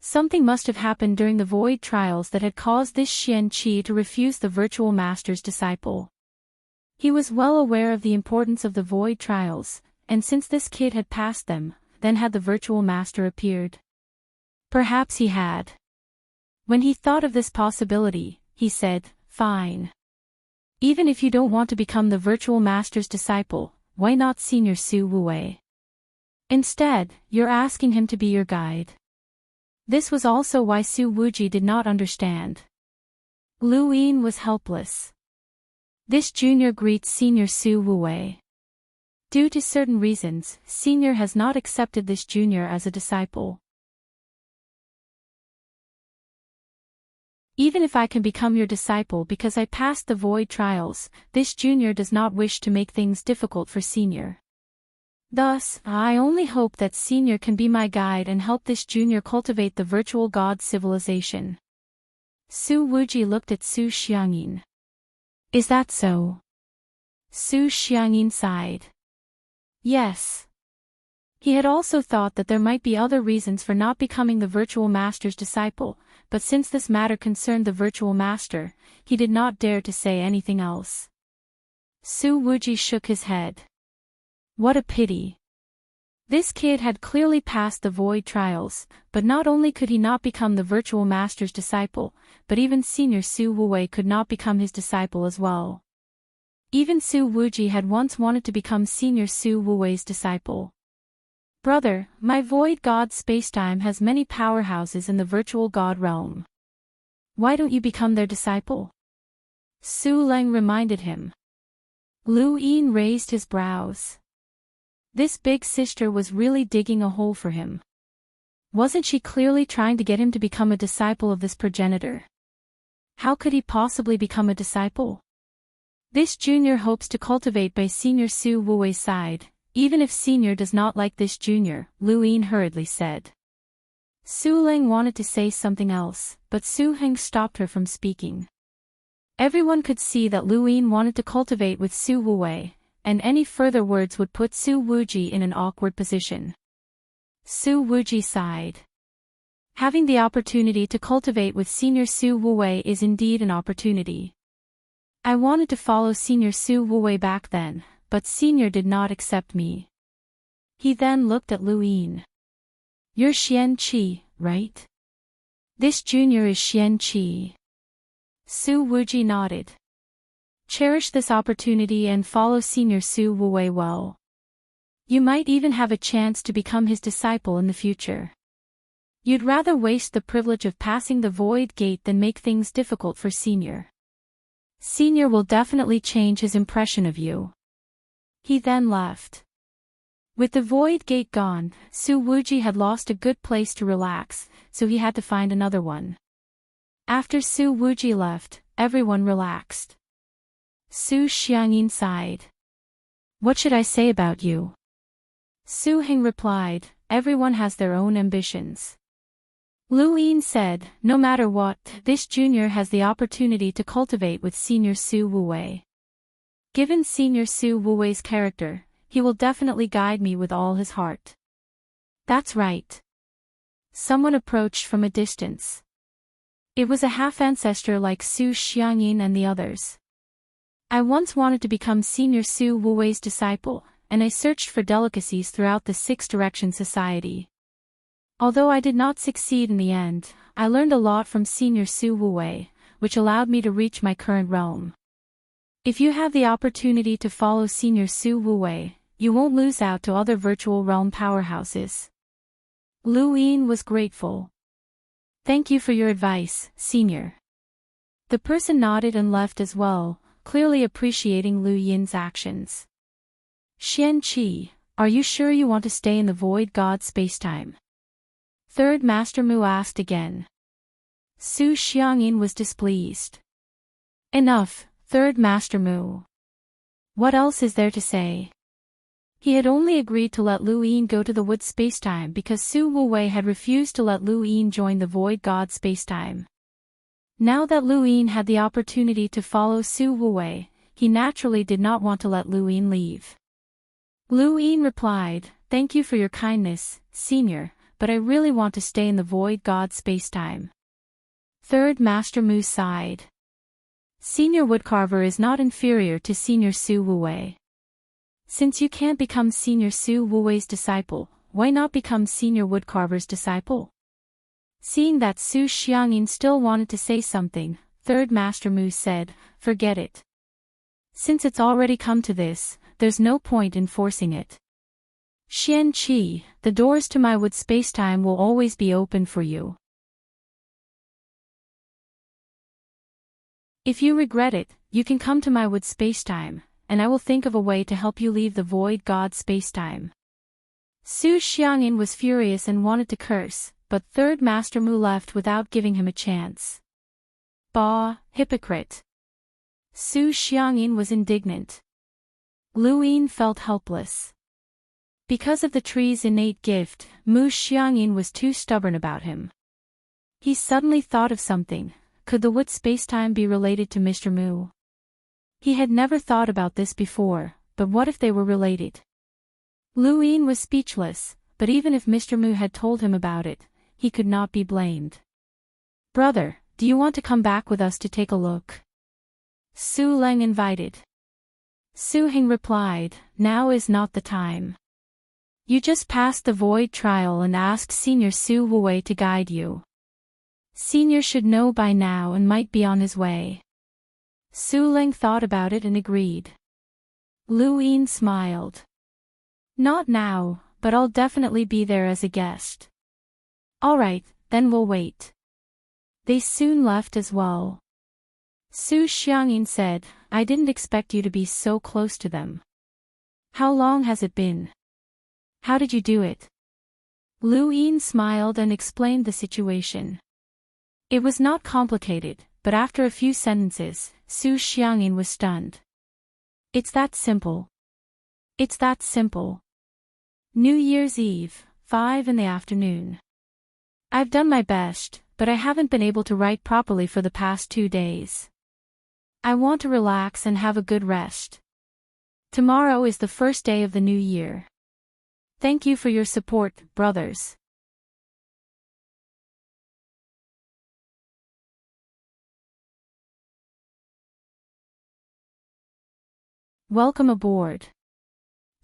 Something must have happened during the void trials that had caused this Xian Qi to refuse the virtual master's disciple. He was well aware of the importance of the void trials, and since this kid had passed them, then had the virtual master appeared? Perhaps he had. When he thought of this possibility, he said, fine. Even if you don't want to become the virtual master's disciple, why not Senior Su Wuwei? Instead, you're asking him to be your guide. This was also why Su Wuji did not understand. Lu Yin was helpless. This junior greets Senior Su Wuwei. Due to certain reasons, Senior has not accepted this junior as a disciple. Even if I can become your disciple because I passed the void trials, this junior does not wish to make things difficult for Senior. Thus, I only hope that Senior can be my guide and help this junior cultivate the virtual God civilization. Su Wuji looked at Su Xiangyin. Is that so? Su Xiangyin sighed. Yes. He had also thought that there might be other reasons for not becoming the virtual master's disciple, but since this matter concerned the virtual master, he did not dare to say anything else. Su Wuji shook his head. What a pity. This kid had clearly passed the void trials, but not only could he not become the virtual master's disciple, but even Senior Su Wuwei could not become his disciple as well. Even Su Wuji had once wanted to become Senior Su Wuwei's disciple. Brother, my void god spacetime has many powerhouses in the virtual god realm. Why don't you become their disciple? Su Leng reminded him. Lu Yin raised his brows. This big sister was really digging a hole for him. Wasn't she clearly trying to get him to become a disciple of this progenitor? How could he possibly become a disciple? This junior hopes to cultivate by Senior Su Wuwei's side, even if Senior does not like this junior, Lu Yin hurriedly said. Su Leng wanted to say something else, but Su Heng stopped her from speaking. Everyone could see that Lu Yin wanted to cultivate with Su Wuwei, and any further words would put Su Wuji in an awkward position. Su Wuji sighed. Having the opportunity to cultivate with Senior Su Wuwei is indeed an opportunity. I wanted to follow Senior Su Wuwei back then, but Senior did not accept me. He then looked at Lu Yin. You're Xian Qi, right? This junior is Xian Qi. Su Wuji nodded. Cherish this opportunity and follow Senior Su Wuwei well. You might even have a chance to become his disciple in the future. You'd rather waste the privilege of passing the void gate than make things difficult for Senior. Senior will definitely change his impression of you. He then left. With the void gate gone, Su Wuji had lost a good place to relax, so he had to find another one. After Su Wuji left, everyone relaxed. Su Xiangyin sighed. What should I say about you? Su Heng replied, everyone has their own ambitions. Lu Yin said, no matter what, this junior has the opportunity to cultivate with Senior Su Wuwei. Given Senior Su Wuwei's character, he will definitely guide me with all his heart. That's right. Someone approached from a distance. It was a half-ancestor like Su Xiangyin and the others. I once wanted to become Senior Su Wuwei's disciple, and I searched for delicacies throughout the Six Direction Society. Although I did not succeed in the end, I learned a lot from Senior Su Wuwei, which allowed me to reach my current realm. If you have the opportunity to follow Senior Su Wuwei, you won't lose out to other virtual realm powerhouses. Lu Yin was grateful. Thank you for your advice, Senior. The person nodded and left as well, clearly appreciating Lu Yin's actions. Xian Qi, are you sure you want to stay in the void god spacetime? Third Master Mu asked again. Su Xiangyin was displeased. Enough, Third Master Mu. What else is there to say? He had only agreed to let Lu Yin go to the wood spacetime because Su Wuwei had refused to let Lu Yin join the void god spacetime. Now that Lu Yin had the opportunity to follow Su Wuwei, he naturally did not want to let Lu Yin leave. Lu Yin replied, thank you for your kindness, Senior, but I really want to stay in the void god spacetime. Third Master Mu sighed. Senior Woodcarver is not inferior to Senior Su Wuwei. Since you can't become Senior Su Wuwei's disciple, why not become Senior Woodcarver's disciple? Seeing that Su Xiangyin still wanted to say something, Third Master Mu said, forget it. Since it's already come to this, there's no point in forcing it. Xian Qi, the doors to my wood spacetime will always be open for you. If you regret it, you can come to my wood spacetime, and I will think of a way to help you leave the void god spacetime. Su Xiangyin was furious and wanted to curse, but Third Master Mu left without giving him a chance. Bah, hypocrite. Su Xiangyin was indignant. Lu Yin felt helpless. Because of the tree's innate gift, Mu Xiangyin was too stubborn about him. He suddenly thought of something. Could the wood spacetime be related to Mr. Mu? He had never thought about this before, but what if they were related? Lu Yin was speechless, but even if Mr. Mu had told him about it, he could not be blamed. Brother, do you want to come back with us to take a look? Su Leng invited. Su Heng replied, now is not the time. You just passed the void trial and asked Senior Su Wu to guide you. Senior should know by now and might be on his way. Su Ling thought about it and agreed. Lu Yin smiled. Not now, but I'll definitely be there as a guest. Alright, then we'll wait. They soon left as well. Su Xiangyin said, I didn't expect you to be so close to them. How long has it been? How did you do it? Lu Yin smiled and explained the situation. It was not complicated, but after a few sentences, Su Xiangyin was stunned. It's that simple. It's that simple. New Year's Eve, 5 in the afternoon. I've done my best, but I haven't been able to write properly for the past 2 days. I want to relax and have a good rest. Tomorrow is the first day of the new year. Thank you for your support, brothers. Welcome aboard.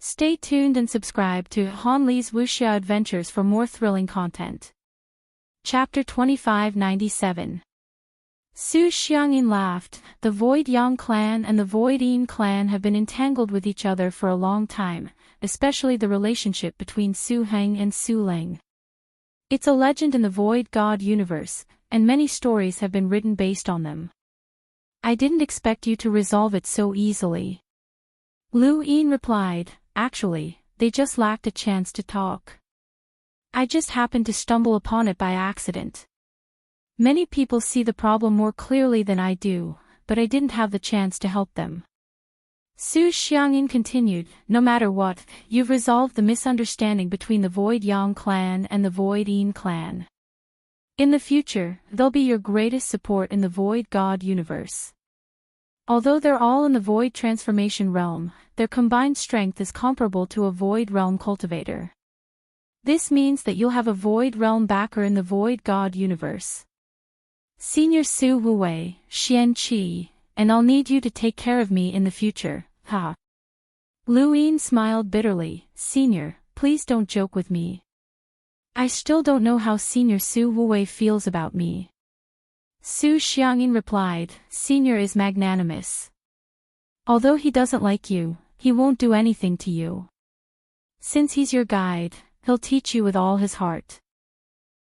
Stay tuned and subscribe to Han Li's Wuxia Adventures for more thrilling content. Chapter 2597. Su Xiangyin laughed. The Void Yang clan and the Void Yin clan have been entangled with each other for a long time, especially the relationship between Su Heng and Su Ling. It's a legend in the Void God universe, and many stories have been written based on them. I didn't expect you to resolve it so easily. Lu Yin replied, actually, they just lacked a chance to talk. I just happened to stumble upon it by accident. Many people see the problem more clearly than I do, but I didn't have the chance to help them. Su Xiangyin continued, no matter what, you've resolved the misunderstanding between the Void Yang clan and the Void Yin clan. In the future, they'll be your greatest support in the Void God universe. Although they're all in the Void transformation realm, their combined strength is comparable to a Void realm cultivator. This means that you'll have a Void realm backer in the Void God universe. Senior Su Wu, Xian Qi, and I'll need you to take care of me in the future, ha. Lu Yin smiled bitterly, Senior, please don't joke with me. I still don't know how Senior Su Wu feels about me. Su Xiangyin replied, Senior is magnanimous. Although he doesn't like you, he won't do anything to you. Since he's your guide, he'll teach you with all his heart.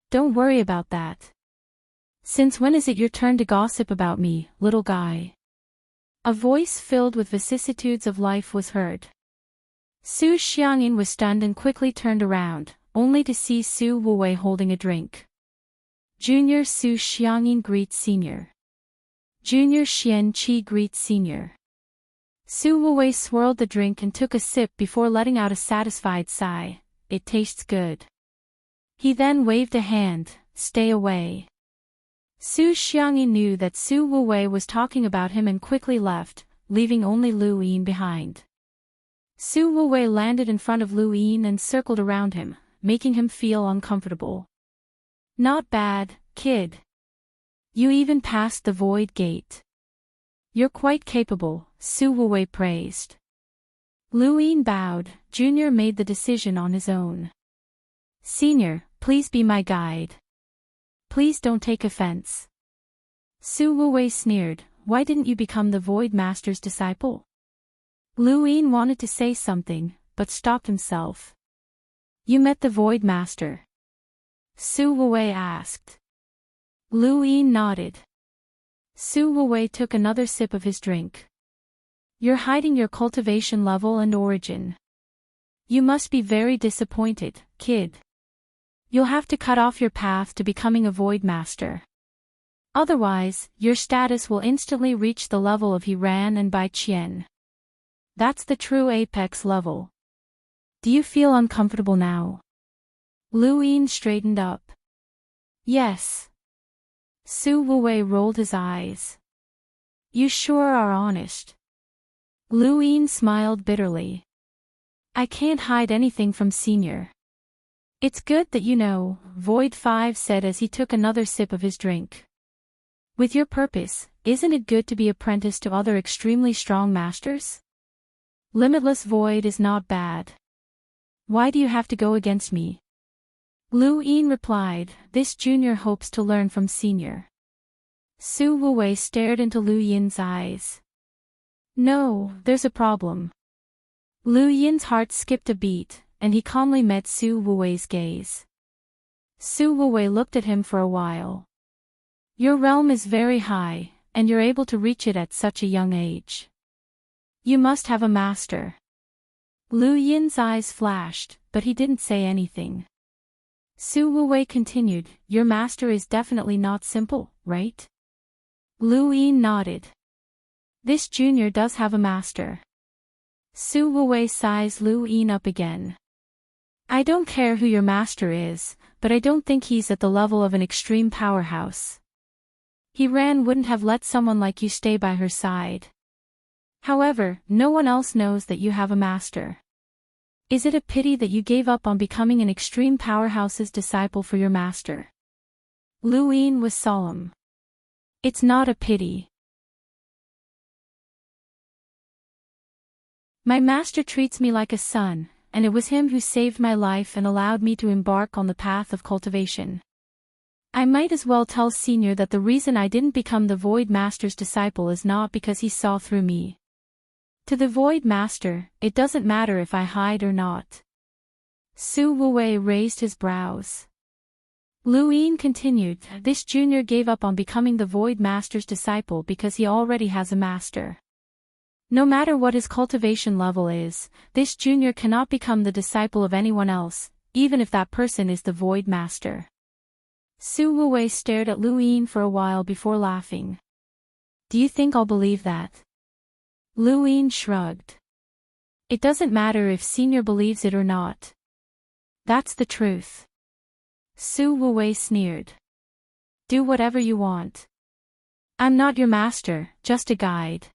Don't worry about that. Since when is it your turn to gossip about me, little guy? A voice filled with vicissitudes of life was heard. Su Xiangyin was stunned and quickly turned around, only to see Su Wu holding a drink. Junior Su Xiangyin greets Senior. Junior Xian Qi greets Senior. Su Wu swirled the drink and took a sip before letting out a satisfied sigh. It tastes good. He then waved a hand, stay away. Su Xiangyin knew that Su Wu was talking about him and quickly left, leaving only Lu Yin behind. Su Wu landed in front of Lu Yin and circled around him, making him feel uncomfortable. Not bad, kid. You even passed the void gate. You're quite capable, Su Wu praised. Lu Yin bowed. Junior made the decision on his own. Senior, please be my guide. Please don't take offense. Su Wu sneered, why didn't you become the Void Master's disciple? Lu Yin wanted to say something, but stopped himself. You met the Void Master? Su Wu asked. Lu Yin nodded. Su Wu took another sip of his drink. You're hiding your cultivation level and origin. You must be very disappointed, kid. You'll have to cut off your path to becoming a Void Master. Otherwise, your status will instantly reach the level of Hiran and Bai Qian. That's the true apex level. Do you feel uncomfortable now? Lu Yin straightened up. Yes. Su Wu rolled his eyes. You sure are honest. Lu Yin smiled bitterly. I can't hide anything from Senior. It's good that you know, Void 5 said as he took another sip of his drink. With your purpose, isn't it good to be apprenticed to other extremely strong masters? Limitless Void is not bad. Why do you have to go against me? Lu Yin replied, this junior hopes to learn from senior. Su Wuwei stared into Lu Yin's eyes. No, there's a problem. Lu Yin's heart skipped a beat, and he calmly met Su Wuwei's gaze. Su Wuwei looked at him for a while. Your realm is very high, and you're able to reach it at such a young age. You must have a master. Lu Yin's eyes flashed, but he didn't say anything. Su Wuwei continued, your master is definitely not simple, right? Lu Yin nodded. This junior does have a master. Su Wuwei sized Lu Yin up again. I don't care who your master is, but I don't think he's at the level of an extreme powerhouse. He wouldn't have let someone like you stay by her side. However, no one else knows that you have a master. Is it a pity that you gave up on becoming an extreme powerhouse's disciple for your master? Lu Yin was solemn. It's not a pity. My master treats me like a son, and it was him who saved my life and allowed me to embark on the path of cultivation. I might as well tell Senior that the reason I didn't become the Void Master's disciple is not because he saw through me. To the Void Master, it doesn't matter if I hide or not. Su Wuwei raised his brows. Lu Yin continued, this junior gave up on becoming the Void Master's disciple because he already has a master. No matter what his cultivation level is, this junior cannot become the disciple of anyone else, even if that person is the Void Master. Su Wuwei stared at Lu Yin for a while before laughing. Do you think I'll believe that? Lu Yin shrugged. It doesn't matter if Senior believes it or not. That's the truth. Su Wuwei sneered. Do whatever you want. I'm not your master, just a guide.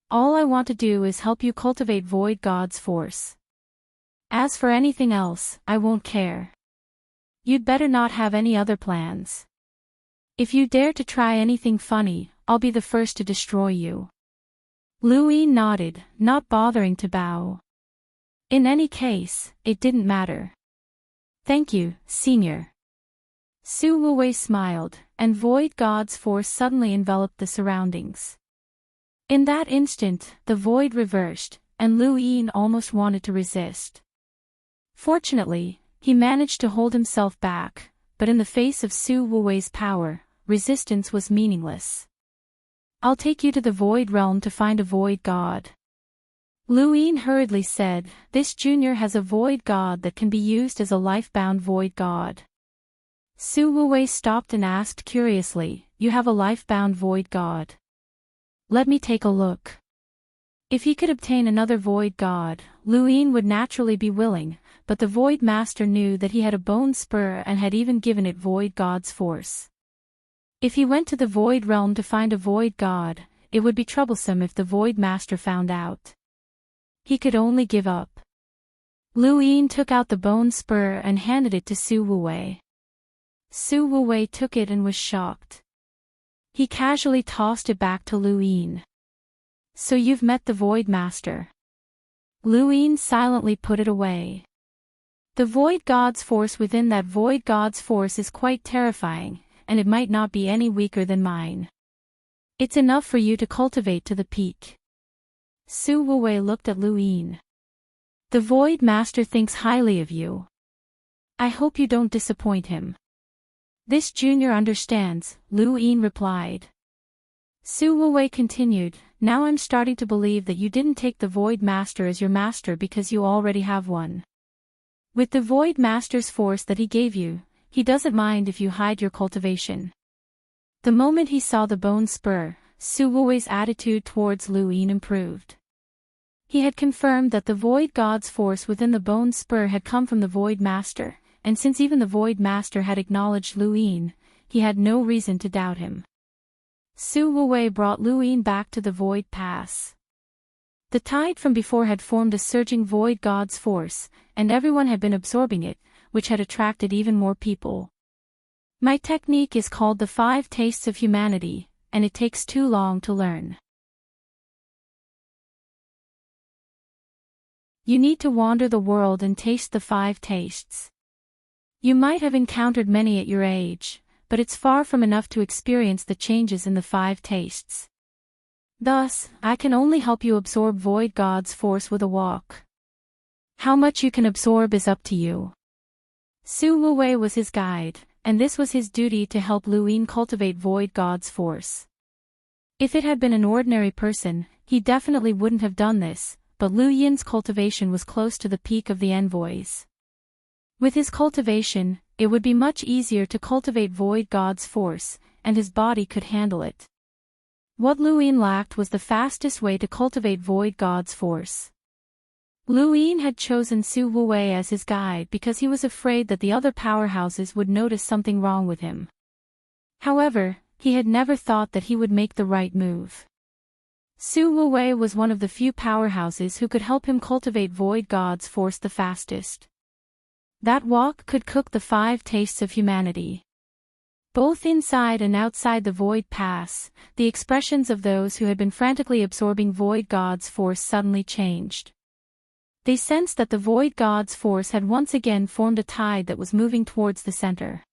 All I want to do is help you cultivate Void God's force. As for anything else, I won't care. You'd better not have any other plans. If you dare to try anything funny, I'll be the first to destroy you. Lu Yin nodded, not bothering to bow. In any case, it didn't matter. Thank you, Senior. Su Wuwei smiled, and Void God's force suddenly enveloped the surroundings. In that instant, the void reversed, and Lu Yin almost wanted to resist. Fortunately, he managed to hold himself back, but in the face of Su Wuwei's power, resistance was meaningless. I'll take you to the Void Realm to find a Void God. Lu Yin hurriedly said, this junior has a Void God that can be used as a life-bound Void God. Su Wuwei stopped and asked curiously, you have a life-bound Void God? Let me take a look. If he could obtain another Void God, Lu Yin would naturally be willing, but the Void Master knew that he had a bone spur and had even given it Void God's force. If he went to the Void Realm to find a Void God, it would be troublesome if the Void Master found out. He could only give up. Lu Yin took out the bone spur and handed it to Su Wuwei. Su Wuwei took it and was shocked. He casually tossed it back to Lu Yin. So you've met the Void Master. Lu Yin silently put it away. The Void God's force within that Void God's force is quite terrifying, and it might not be any weaker than mine. It's enough for you to cultivate to the peak. Su Wuwei looked at Lu Yin. The Void Master thinks highly of you. I hope you don't disappoint him. This junior understands, Lu Yin replied. Su Wuwei continued, now I'm starting to believe that you didn't take the Void Master as your master because you already have one. With the Void Master's force that he gave you, he doesn't mind if you hide your cultivation. The moment he saw the bone spur, Su Wuwei's attitude towards Lu Yin improved. He had confirmed that the Void God's force within the bone spur had come from the Void Master, and since even the Void Master had acknowledged Lu Yin, he had no reason to doubt him. Su Wuwei brought Lu Yin back to the Void Pass. The tide from before had formed a surging Void God's force, and everyone had been absorbing it, which had attracted even more people. My technique is called the 5 Tastes of Humanity, and it takes too long to learn. You need to wander the world and taste the 5 tastes. You might have encountered many at your age, but it's far from enough to experience the changes in the 5 tastes. Thus, I can only help you absorb Void God's force with a walk. How much you can absorb is up to you. Su Wuwei was his guide, and this was his duty to help Lu Yin cultivate Void God's force. If it had been an ordinary person, he definitely wouldn't have done this, but Lu Yin's cultivation was close to the peak of the envoys. With his cultivation, it would be much easier to cultivate Void God's force, and his body could handle it. What Lu Yin lacked was the fastest way to cultivate Void God's force. Lu Yin had chosen Su Wuwei as his guide because he was afraid that the other powerhouses would notice something wrong with him. However, he had never thought that he would make the right move. Su Wuwei was one of the few powerhouses who could help him cultivate Void God's force the fastest. That walk could cook the 5 tastes of humanity. Both inside and outside the Void Pass, the expressions of those who had been frantically absorbing Void God's force suddenly changed. They sensed that the Void God's force had once again formed a tide that was moving towards the center.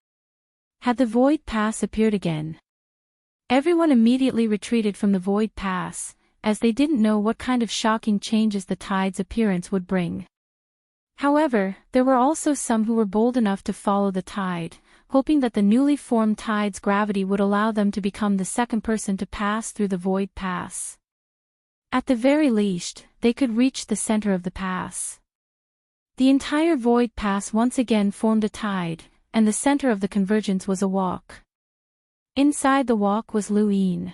Had the Void Pass appeared again? Everyone immediately retreated from the Void Pass, as they didn't know what kind of shocking changes the tide's appearance would bring. However, there were also some who were bold enough to follow the tide, hoping that the newly formed tide's gravity would allow them to become the second person to pass through the Void Pass. At the very least, they could reach the center of the pass. The entire Void Pass once again formed a tide, and the center of the convergence was a walk. Inside the walk was Lu Yin.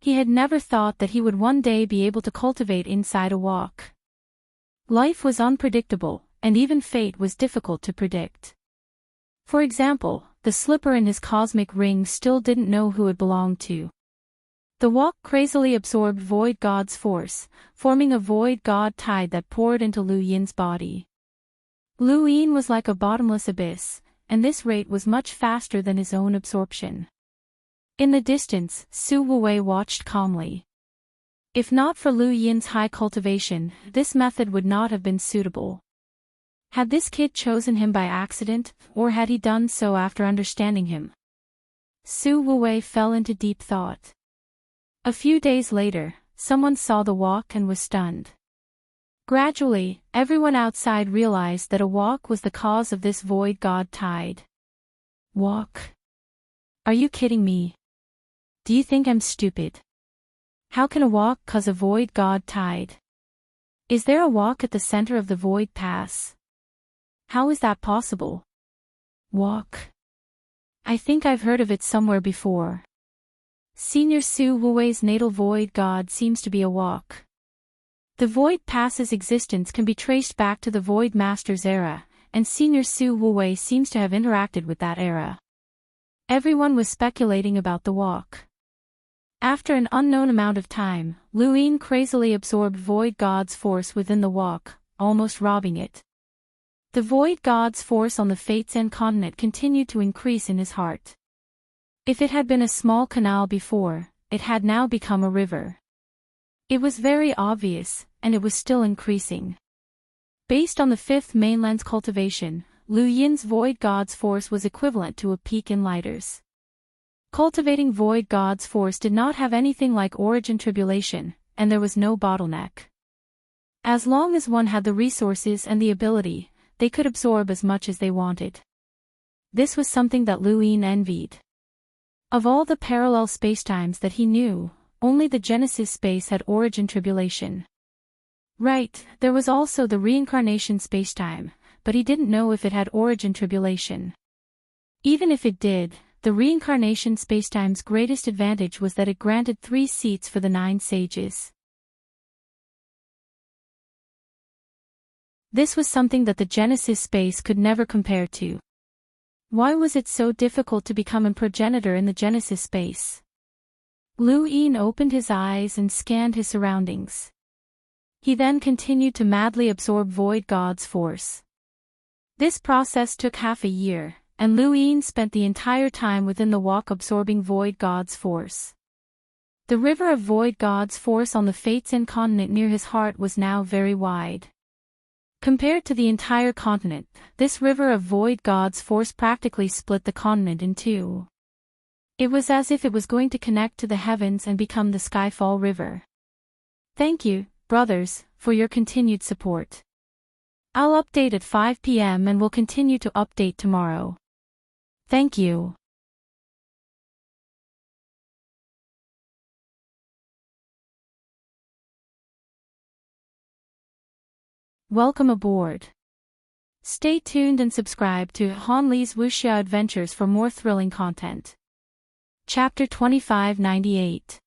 He had never thought that he would one day be able to cultivate inside a walk. Life was unpredictable, and even fate was difficult to predict. For example, the slipper in his cosmic ring still didn't know who it belonged to. The walk crazily absorbed Void God's force, forming a Void God tide that poured into Lu Yin's body. Lu Yin was like a bottomless abyss, and this rate was much faster than his own absorption. In the distance, Su Wuwei watched calmly. If not for Lu Yin's high cultivation, this method would not have been suitable. Had this kid chosen him by accident, or had he done so after understanding him? Su Wuwei fell into deep thought. A few days later, someone saw the walk and was stunned. Gradually, everyone outside realized that a walk was the cause of this Void God tide. Walk? Are you kidding me? Do you think I'm stupid? How can a walk cause a Void God tide? Is there a walk at the center of the Void Pass? How is that possible? Walk? I think I've heard of it somewhere before. Senior Su Wuwei's natal Void God seems to be a walk. The Void Pass's existence can be traced back to the Void Master's era, and Senior Su Wuwei seems to have interacted with that era. Everyone was speculating about the walk. After an unknown amount of time, Lu Yin crazily absorbed Void God's force within the walk, almost robbing it. The Void God's force on the Fates End continent continued to increase in his heart. If it had been a small canal before, it had now become a river. It was very obvious, and it was still increasing. Based on the 5th mainland's cultivation, Lu Yin's Void God's force was equivalent to a peak in lighters. Cultivating Void God's force did not have anything like origin tribulation, and there was no bottleneck. As long as one had the resources and the ability, they could absorb as much as they wanted. This was something that Lu Yin envied. Of all the parallel spacetimes that he knew, only the Genesis space had origin tribulation. Right, there was also the reincarnation spacetime, but he didn't know if it had origin tribulation. Even if it did, the reincarnation spacetime's greatest advantage was that it granted 3 seats for the 9 sages. This was something that the Genesis space could never compare to. Why was it so difficult to become a progenitor in the Genesis space? Lu Yin opened his eyes and scanned his surroundings. He then continued to madly absorb Void God's force. This process took half a year, and Lu Yin spent the entire time within the walk absorbing Void God's force. The river of Void God's force on the Fates End continent near his heart was now very wide. Compared to the entire continent, this river of void god's force practically split the continent in two. It was as if it was going to connect to the heavens and become the Skyfall River. Thank you, brothers, for your continued support. I'll update at 5 p.m. and will continue to update tomorrow. Thank you. Welcome aboard. Stay tuned and subscribe to Han Li's Wuxia Adventures for more thrilling content. Chapter 2598.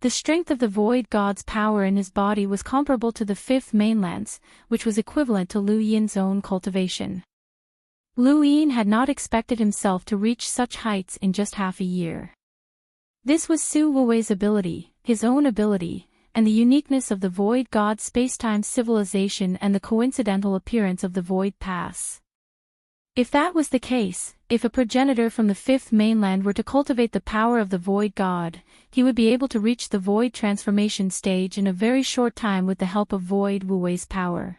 The strength of the void god's power in his body was comparable to the fifth mainland's, which was equivalent to Lu Yin's own cultivation. Lu Yin had not expected himself to reach such heights in just half a year. This was Su Wuwei's ability, his own ability, and the uniqueness of the void god's spacetime civilization and the coincidental appearance of the void pass. If that was the case, if a progenitor from the fifth mainland were to cultivate the power of the void god, he would be able to reach the void transformation stage in a very short time with the help of void Wuwei's power.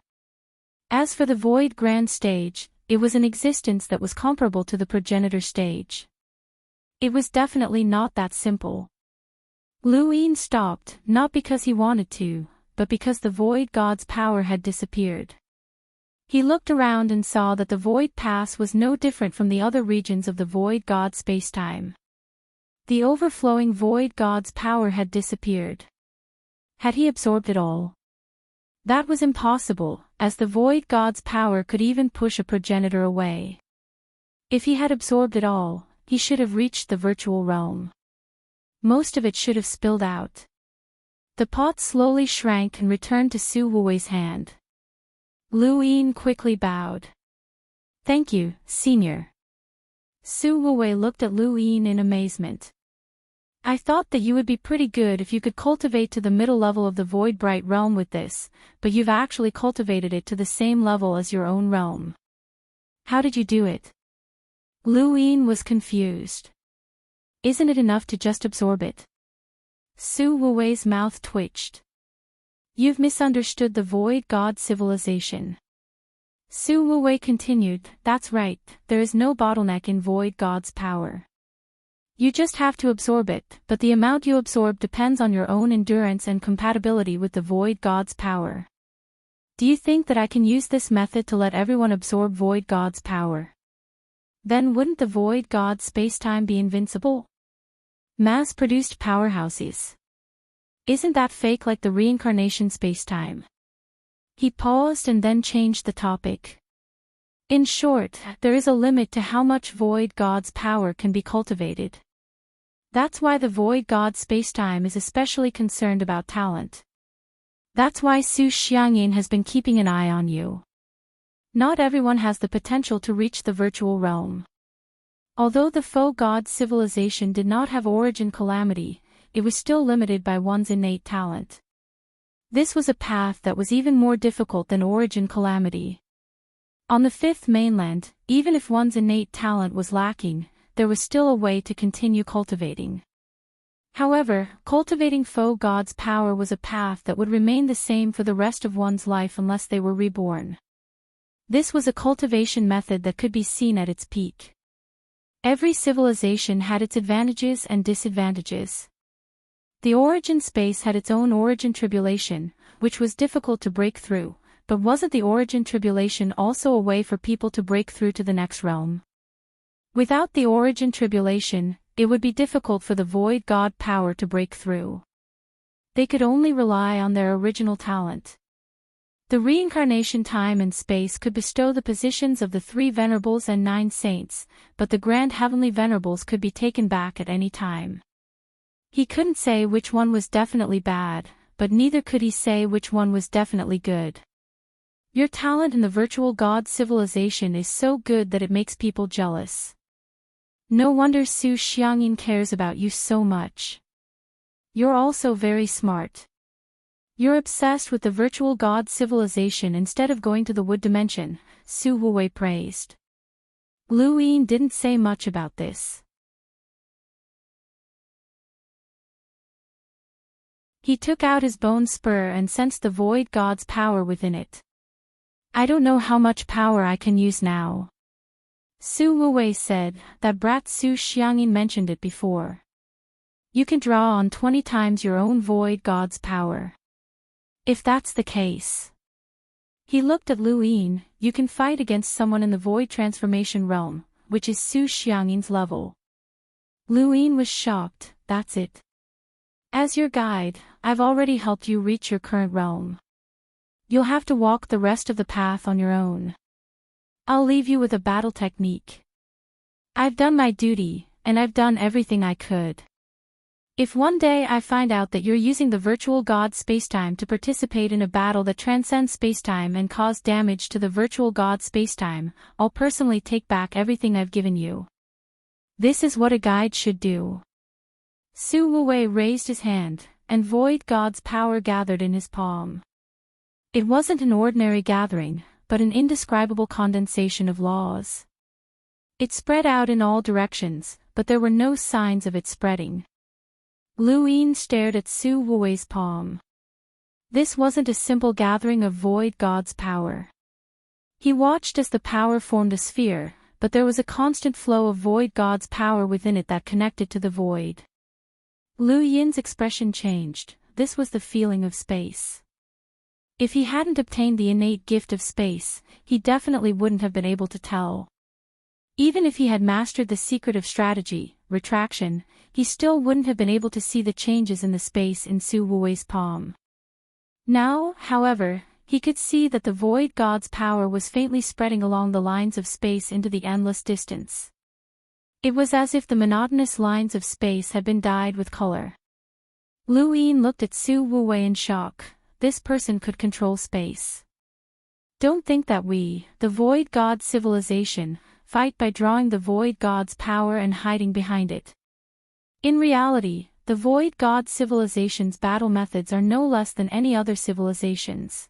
As for the void grand stage, it was an existence that was comparable to the progenitor stage. It was definitely not that simple. Lu Yin stopped, not because he wanted to, but because the void god's power had disappeared. He looked around and saw that the void pass was no different from the other regions of the void god spacetime. The overflowing void god's power had disappeared. Had he absorbed it all? That was impossible, as the void god's power could even push a progenitor away. If he had absorbed it all, he should have reached the virtual realm. Most of it should have spilled out. The pot slowly shrank and returned to Su Wuwei's hand. Lu Yin quickly bowed. Thank you, Senior. Su Wuwei looked at Lu Yin in amazement. I thought that you would be pretty good if you could cultivate to the middle level of the void bright realm with this, but you've actually cultivated it to the same level as your own realm. How did you do it? Lu Yin was confused. Isn't it enough to just absorb it? Su Wuwei's mouth twitched. You've misunderstood the void god civilization. Su Wuwei continued, that's right, there is no bottleneck in void god's power. You just have to absorb it, but the amount you absorb depends on your own endurance and compatibility with the void god's power. Do you think that I can use this method to let everyone absorb void god's power? Then wouldn't the void god spacetime be invincible? Mass-produced powerhouses. Isn't that fake like the reincarnation spacetime? He paused and then changed the topic. In short, there is a limit to how much void god's power can be cultivated. That's why the void god spacetime is especially concerned about talent. That's why Su Xiangyin has been keeping an eye on you. Not everyone has the potential to reach the virtual realm. Although the faux god civilization did not have origin calamity, it was still limited by one's innate talent. This was a path that was even more difficult than origin calamity. On the fifth mainland, even if one's innate talent was lacking, there was still a way to continue cultivating. However, cultivating faux god's power was a path that would remain the same for the rest of one's life unless they were reborn. This was a cultivation method that could be seen at its peak. Every civilization had its advantages and disadvantages. The origin space had its own origin tribulation, which was difficult to break through, but wasn't the origin tribulation also a way for people to break through to the next realm? Without the origin tribulation, it would be difficult for the void god power to break through. They could only rely on their original talent. The reincarnation time and space could bestow the positions of the 3 venerables and 9 saints, but the grand heavenly venerables could be taken back at any time. He couldn't say which one was definitely bad, but neither could he say which one was definitely good. Your talent in the virtual god civilization is so good that it makes people jealous. No wonder Su Xiangyin cares about you so much. You're also very smart. You're obsessed with the virtual god civilization instead of going to the wood dimension, Su Wuwei praised. Lu Yin didn't say much about this. He took out his bone spur and sensed the void god's power within it. I don't know how much power I can use now. Su Wuwei said, that brat Su Xiangyin mentioned it before. You can draw on 20 times your own void god's power. If that's the case. He looked at Lu Yin, you can fight against someone in the void transformation realm, which is Su Xiangyin's level. Lu Yin was shocked, that's it. As your guide, I've already helped you reach your current realm. You'll have to walk the rest of the path on your own. I'll leave you with a battle technique. I've done my duty, and I've done everything I could. If one day I find out that you're using the virtual god spacetime to participate in a battle that transcends spacetime and cause damage to the virtual god spacetime, I'll personally take back everything I've given you. This is what a guide should do. Su Wuwei raised his hand, and void god's power gathered in his palm. It wasn't an ordinary gathering, but an indescribable condensation of laws. It spread out in all directions, but there were no signs of it spreading. Lu Yin stared at Su Wuwei's palm. This wasn't a simple gathering of void god's power. He watched as the power formed a sphere, but there was a constant flow of void god's power within it that connected to the void. Lu Yin's expression changed. This was the feeling of space. If he hadn't obtained the innate gift of space, he definitely wouldn't have been able to tell. Even if he had mastered the secret of strategy, retraction, he still wouldn't have been able to see the changes in the space in Su Wuwei's palm. Now, however, he could see that the void god's power was faintly spreading along the lines of space into the endless distance. It was as if the monotonous lines of space had been dyed with color. Lu Yin looked at Su Wuwei in shock. This person could control space. Don't think that we, the void god civilization, fight by drawing the void god's power and hiding behind it. In reality, the void god civilization's battle methods are no less than any other civilizations.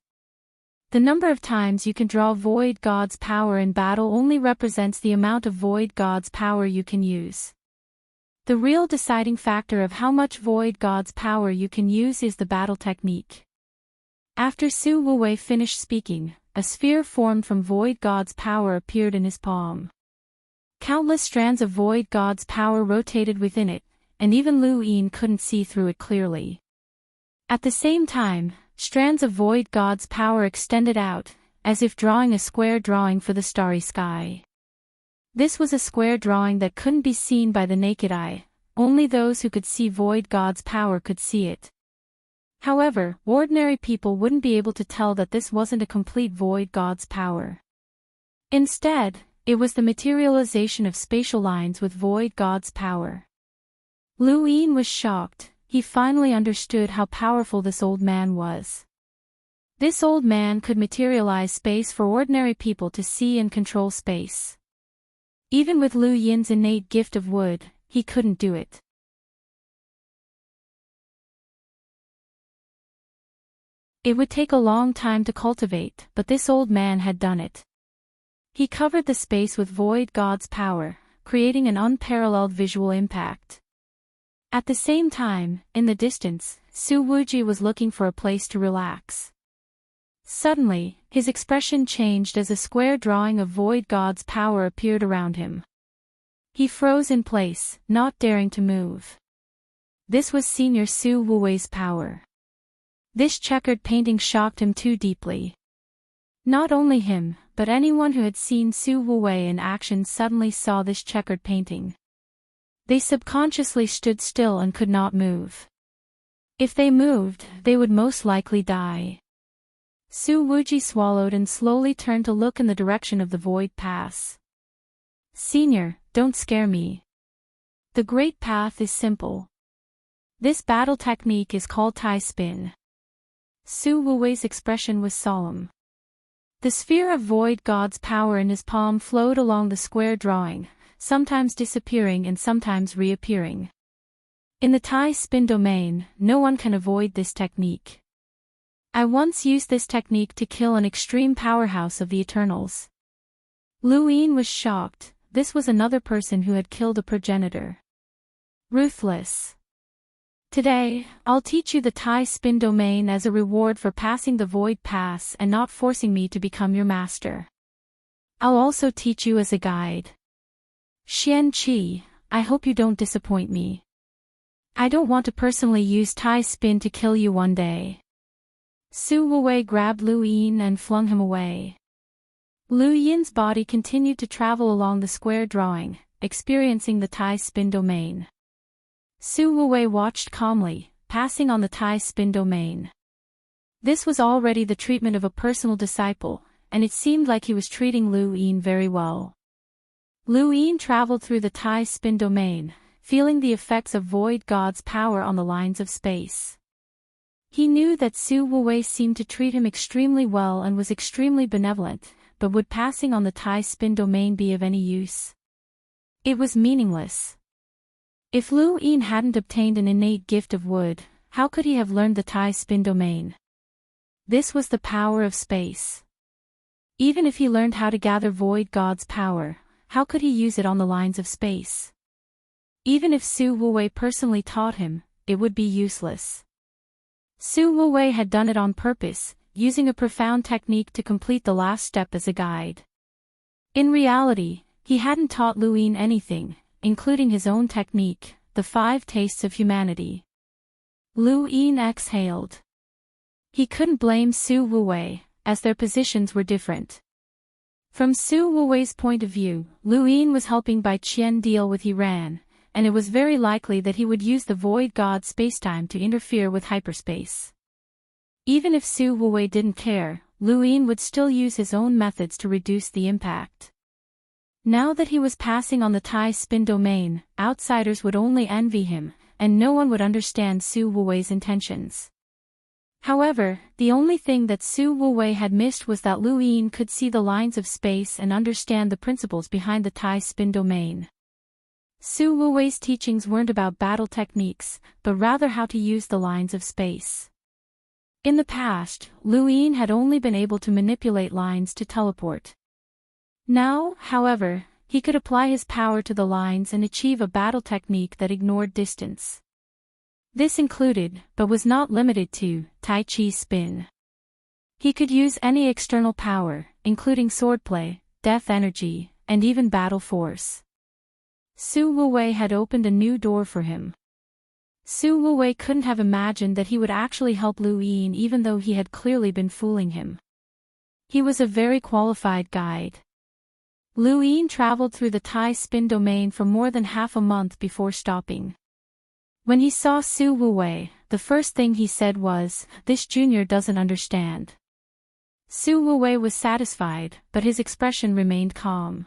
The number of times you can draw void god's power in battle only represents the amount of void god's power you can use. The real deciding factor of how much void god's power you can use is the battle technique. After Su Wuwei finished speaking, a sphere formed from void god's power appeared in his palm. Countless strands of void god's power rotated within it, and even Lu Yin couldn't see through it clearly. At the same time, strands of void god's power extended out, as if drawing a square drawing for the starry sky. This was a square drawing that couldn't be seen by the naked eye, only those who could see void god's power could see it. However, ordinary people wouldn't be able to tell that this wasn't a complete void god's power. Instead, it was the materialization of spatial lines with void god's power. Lu Yin was shocked. He finally understood how powerful this old man was. This old man could materialize space for ordinary people to see and control space. Even with Lu Yin's innate gift of wood, he couldn't do it. It would take a long time to cultivate, but this old man had done it. He covered the space with void god's power, creating an unparalleled visual impact. At the same time, in the distance, Su Wuji was looking for a place to relax. Suddenly, his expression changed as a square drawing of void god's power appeared around him. He froze in place, not daring to move. This was Senior Su Wuwei's power. This checkered painting shocked him too deeply. Not only him, but anyone who had seen Su Wuwei in action suddenly saw this checkered painting. They subconsciously stood still and could not move. If they moved, they would most likely die. Su Wuji swallowed and slowly turned to look in the direction of the void pass. Senior, don't scare me. The great path is simple. This battle technique is called Tai Spin. Su Wuwei's expression was solemn. The sphere of void god's power in his palm flowed along the square drawing, sometimes disappearing and sometimes reappearing. In the Tai Spin domain, no one can avoid this technique. I once used this technique to kill an extreme powerhouse of the Eternals. Lu Yin was shocked. This was another person who had killed a progenitor. Ruthless. Today, I'll teach you the Tai Spin domain as a reward for passing the Void Pass and not forcing me to become your master. I'll also teach you as a guide. Xian Qi, I hope you don't disappoint me. I don't want to personally use Tai Spin to kill you one day. Su Wuwei grabbed Lu Yin and flung him away. Lu Yin's body continued to travel along the square drawing, experiencing the Tai Spin domain. Su Wuwei watched calmly, passing on the Tai Spin domain. This was already the treatment of a personal disciple, and it seemed like he was treating Lu Yin very well. Lu Yin traveled through the Tai Spin domain, feeling the effects of Void God's power on the lines of space. He knew that Su Wuwei seemed to treat him extremely well and was extremely benevolent, but would passing on the Tai Spin domain be of any use? It was meaningless. If Lu Yin hadn't obtained an innate gift of wood, how could he have learned the Tai Spin domain? This was the power of space. Even if he learned how to gather Void God's power, how could he use it on the lines of space? Even if Su Wuwei personally taught him, it would be useless. Su Wuwei had done it on purpose, using a profound technique to complete the last step as a guide. In reality, he hadn't taught Lu Yin anything, including his own technique, the 5 tastes of humanity. Lu Yin exhaled. He couldn't blame Su Wuwei, as their positions were different. From Su Wuwei's point of view, Lu Yin was helping Bai Qian deal with Iran, and it was very likely that he would use the Void God spacetime to interfere with hyperspace. Even if Su Wuwei didn't care, Lu Yin would still use his own methods to reduce the impact. Now that he was passing on the Tai Spin domain, outsiders would only envy him, and no one would understand Su Wuwei's intentions. However, the only thing that Su Wuwei had missed was that Lu Yin could see the lines of space and understand the principles behind the Tai Spin domain. Su Wuwei's teachings weren't about battle techniques, but rather how to use the lines of space. In the past, Lu Yin had only been able to manipulate lines to teleport. Now, however, he could apply his power to the lines and achieve a battle technique that ignored distance. This included, but was not limited to, Tai Chi spin. He could use any external power, including swordplay, death energy, and even battle force. Su Wuwei had opened a new door for him. Su Wuwei couldn't have imagined that he would actually help Lu Yin even though he had clearly been fooling him. He was a very qualified guide. Lu Yin traveled through the Tai Spin domain for more than half a month before stopping. When he saw Su Wuwei, the first thing he said was, "This junior doesn't understand." Su Wuwei was satisfied, but his expression remained calm.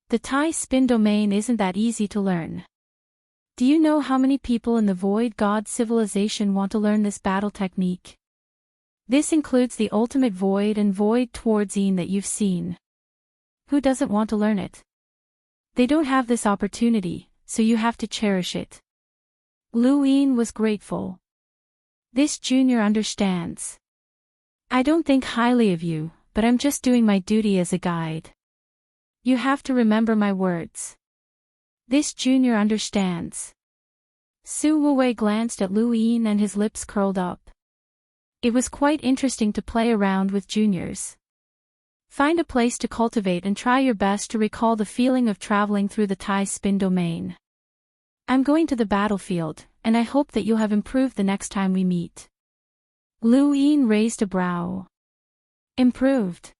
The Tai Spin domain isn't that easy to learn. Do you know how many people in the Void God civilization want to learn this battle technique? This includes the ultimate Void and Void towards Yin that you've seen. Who doesn't want to learn it? They don't have this opportunity, so you have to cherish it. Lu Yin was grateful. This junior understands. I don't think highly of you, but I'm just doing my duty as a guide. You have to remember my words. This junior understands. Su Wuwei glanced at Lu Yin and his lips curled up. It was quite interesting to play around with juniors. Find a place to cultivate and try your best to recall the feeling of traveling through the Tai Spin domain. I'm going to the battlefield, and I hope that you'll have improved the next time we meet. Lu Yin raised a brow. Improved?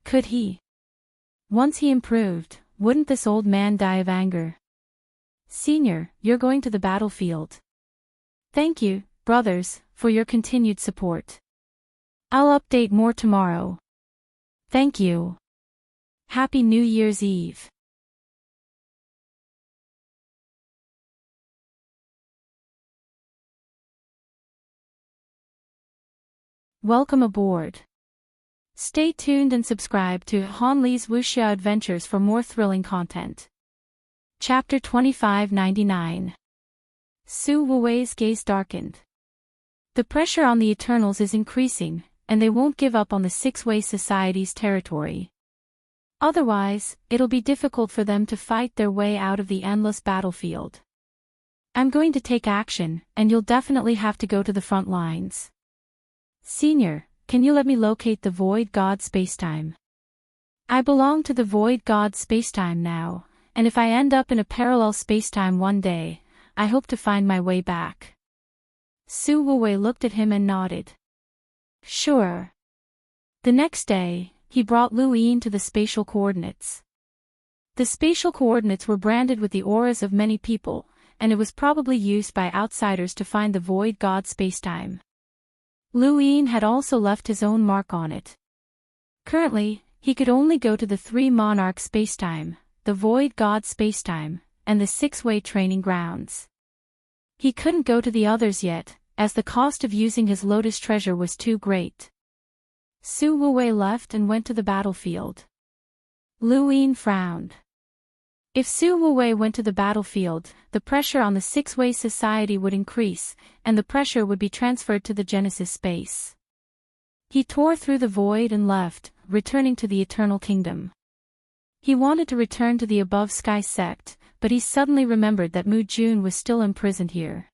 Could he? Once he improved, wouldn't this old man die of anger? Senior, you're going to the battlefield. Thank you, brothers, for your continued support. I'll update more tomorrow. Thank you. Happy New Year's Eve. Welcome aboard. Stay tuned and subscribe to Han Li's Wuxia Adventures for more thrilling content. Chapter 2599. Su Wuwei's gaze darkened. The pressure on the Eternals is increasing, and they won't give up on the Six-Way Society's territory. Otherwise, it'll be difficult for them to fight their way out of the endless battlefield. I'm going to take action, and you'll definitely have to go to the front lines. Senior, can you let me locate the Void God spacetime? I belong to the Void God spacetime now, and if I end up in a parallel spacetime one day, I hope to find my way back. Su Wuwei looked at him and nodded. Sure. The next day, he brought Lu Yin to the spatial coordinates. The spatial coordinates were branded with the auras of many people, and it was probably used by outsiders to find the Void God spacetime. Lu Yin had also left his own mark on it. Currently, he could only go to the 3 monarch spacetime, the Void God spacetime, and the 6-way training grounds. He couldn't go to the others yet, as the cost of using his lotus treasure was too great. Su Wuwei left and went to the battlefield. Lu Yin frowned. If Su Wuwei went to the battlefield, the pressure on the 6-way society would increase, and the pressure would be transferred to the Genesis space. He tore through the void and left, returning to the Eternal Kingdom. He wanted to return to the Above Sky sect, but he suddenly remembered that Mu Jun was still imprisoned here.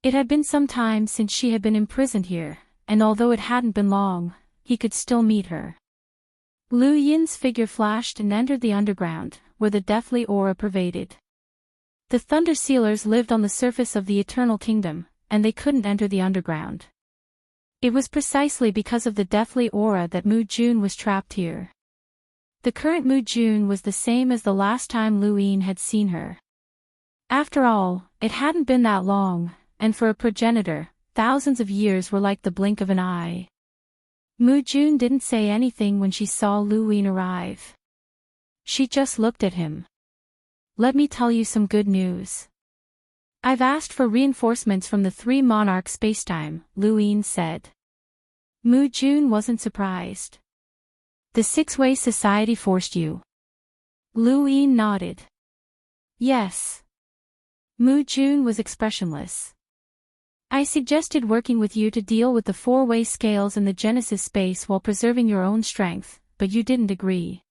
It had been some time since she had been imprisoned here, and although it hadn't been long, he could still meet her. Lu Yin's figure flashed and entered the underground, where the deathly aura pervaded. The Thunder Sealers lived on the surface of the Eternal Kingdom, and they couldn't enter the underground. It was precisely because of the deathly aura that Mu Jun was trapped here. The current Mu Jun was the same as the last time Lu Yin had seen her. After all, it hadn't been that long, and for a progenitor, thousands of years were like the blink of an eye. Mu Jun didn't say anything when she saw Lu Yin arrive. She just looked at him. Let me tell you some good news. I've asked for reinforcements from the 3 monarch spacetime, Lu Yin said. Mu Jun wasn't surprised. The 6-way society forced you. Lu Yin nodded. Yes. Mu Jun was expressionless. I suggested working with you to deal with the 4-way scales in the Genesis space while preserving your own strength, but you didn't agree.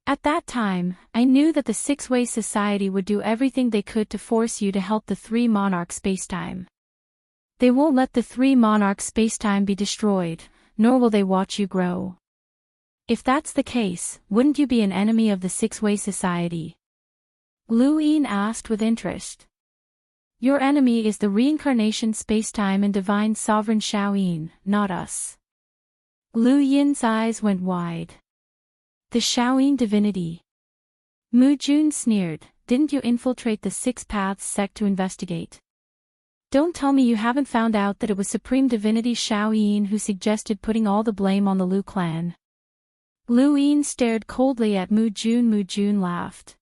At that time, I knew that the 6-way society would do everything they could to force you to help the 3 monarch spacetime. They won't let the 3 monarch spacetime be destroyed, nor will they watch you grow. If that's the case, wouldn't you be an enemy of the 6-way society? Lu Yin asked with interest. Your enemy is the reincarnation spacetime and divine sovereign Shaoyin, not us. Lu Yin's eyes went wide. The Shaoyin divinity. Mu Jun sneered, didn't you infiltrate the 6 Paths sect to investigate? Don't tell me you haven't found out that it was Supreme Divinity Shaoyin who suggested putting all the blame on the Lu clan. Lu Yin stared coldly at Mu Jun. Mu Jun laughed.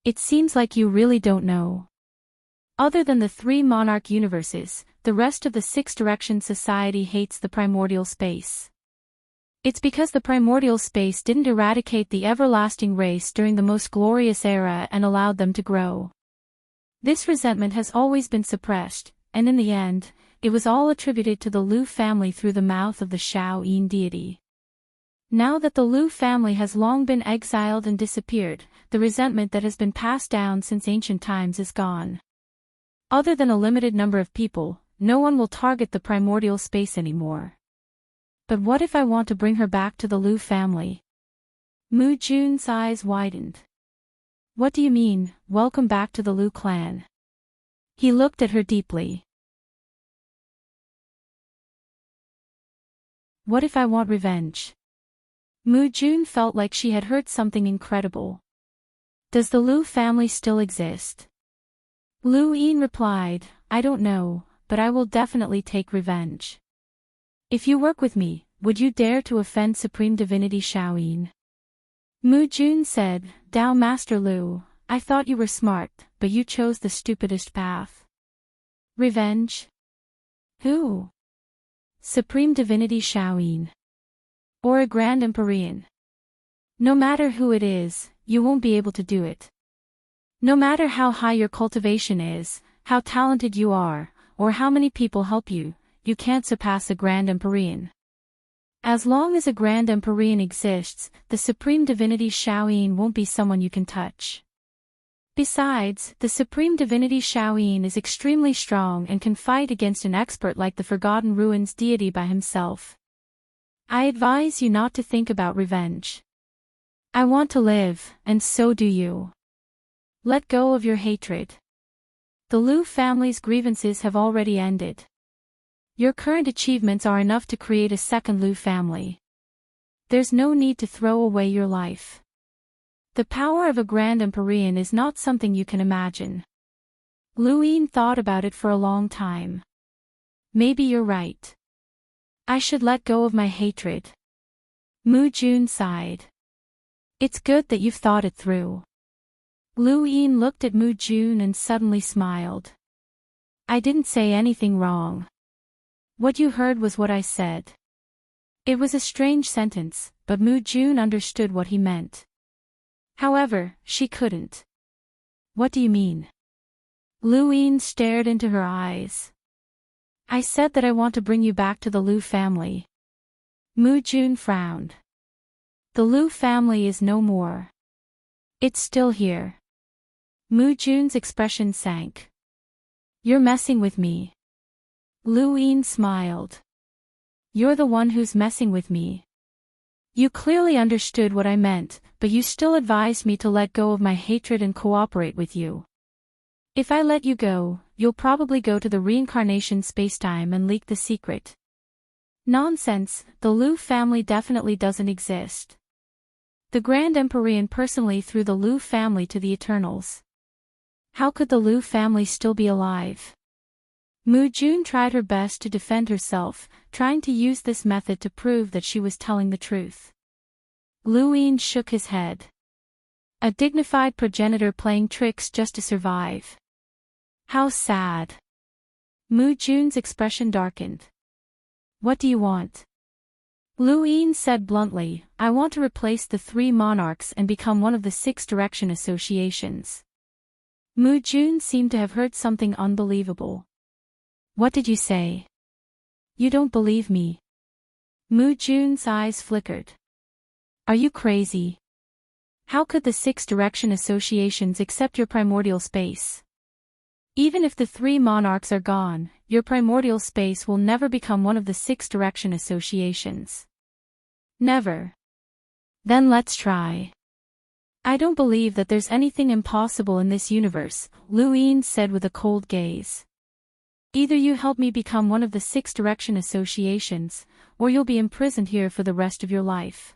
It seems like you really don't know. Other than the 3 monarch universes, the rest of the 6 direction society hates the primordial space. It's because the primordial space didn't eradicate the everlasting race during the most glorious era and allowed them to grow. This resentment has always been suppressed, and in the end, it was all attributed to the Lu family through the mouth of the Shaoyin deity. Now that the Lu family has long been exiled and disappeared, the resentment that has been passed down since ancient times is gone. Other than a limited number of people, no one will target the primordial space anymore. But what if I want to bring her back to the Lu family? Mu Jun's eyes widened. What do you mean, welcome back to the Lu clan? He looked at her deeply. What if I want revenge? Mu Jun felt like she had heard something incredible. Does the Lu family still exist? Lu Yin replied, I don't know, but I will definitely take revenge. If you work with me, would you dare to offend Supreme Divinity Shaoyin? Mu Jun said, Tao Master Lu, I thought you were smart, but you chose the stupidest path. Revenge? Who? Supreme Divinity Shaoyin. Or a Grand Empyrean? No matter who it is, you won't be able to do it. No matter how high your cultivation is, how talented you are, or how many people help you, you can't surpass a Grand Empyrean. As long as a Grand Empyrean exists, the Supreme Divinity Shaoyin won't be someone you can touch. Besides, the Supreme Divinity Shaoyin is extremely strong and can fight against an expert like the Forgotten Ruins deity by himself. I advise you not to think about revenge. I want to live, and so do you. Let go of your hatred. The Liu family's grievances have already ended. Your current achievements are enough to create a second Liu family. There's no need to throw away your life. The power of a Grand Empyrean is not something you can imagine. Lu Yin thought about it for a long time. Maybe you're right. I should let go of my hatred. Mu Jun sighed. It's good that you've thought it through. Lu Yin looked at Mu Jun and suddenly smiled. I didn't say anything wrong. What you heard was what I said. It was a strange sentence, but Mu Jun understood what he meant. However, she couldn't. What do you mean? Lu Yin stared into her eyes. I said that I want to bring you back to the Liu family. Mu Jun frowned. The Liu family is no more. It's still here. Mu Jun's expression sank. You're messing with me. Lu Yin smiled. You're the one who's messing with me. You clearly understood what I meant, but you still advised me to let go of my hatred and cooperate with you. If I let you go, you'll probably go to the reincarnation spacetime and leak the secret. Nonsense, the Liu family definitely doesn't exist. The Grand Empyrean personally threw the Liu family to the Eternals. How could the Liu family still be alive? Mu Jun tried her best to defend herself, trying to use this method to prove that she was telling the truth. Lu Yin shook his head. A dignified progenitor playing tricks just to survive. How sad. Mu Jun's expression darkened. What do you want? Lu Yin said bluntly, I want to replace the 3 monarchs and become one of the 6 direction associations. Mu Jun seemed to have heard something unbelievable. What did you say? You don't believe me. Mu Jun's eyes flickered. Are you crazy? How could the 6 direction associations accept your primordial space? Even if the 3 monarchs are gone, your primordial space will never become one of the 6 direction associations. Never. Then let's try. I don't believe that there's anything impossible in this universe, Lu Yin said with a cold gaze. Either you help me become one of the 6 direction associations, or you'll be imprisoned here for the rest of your life.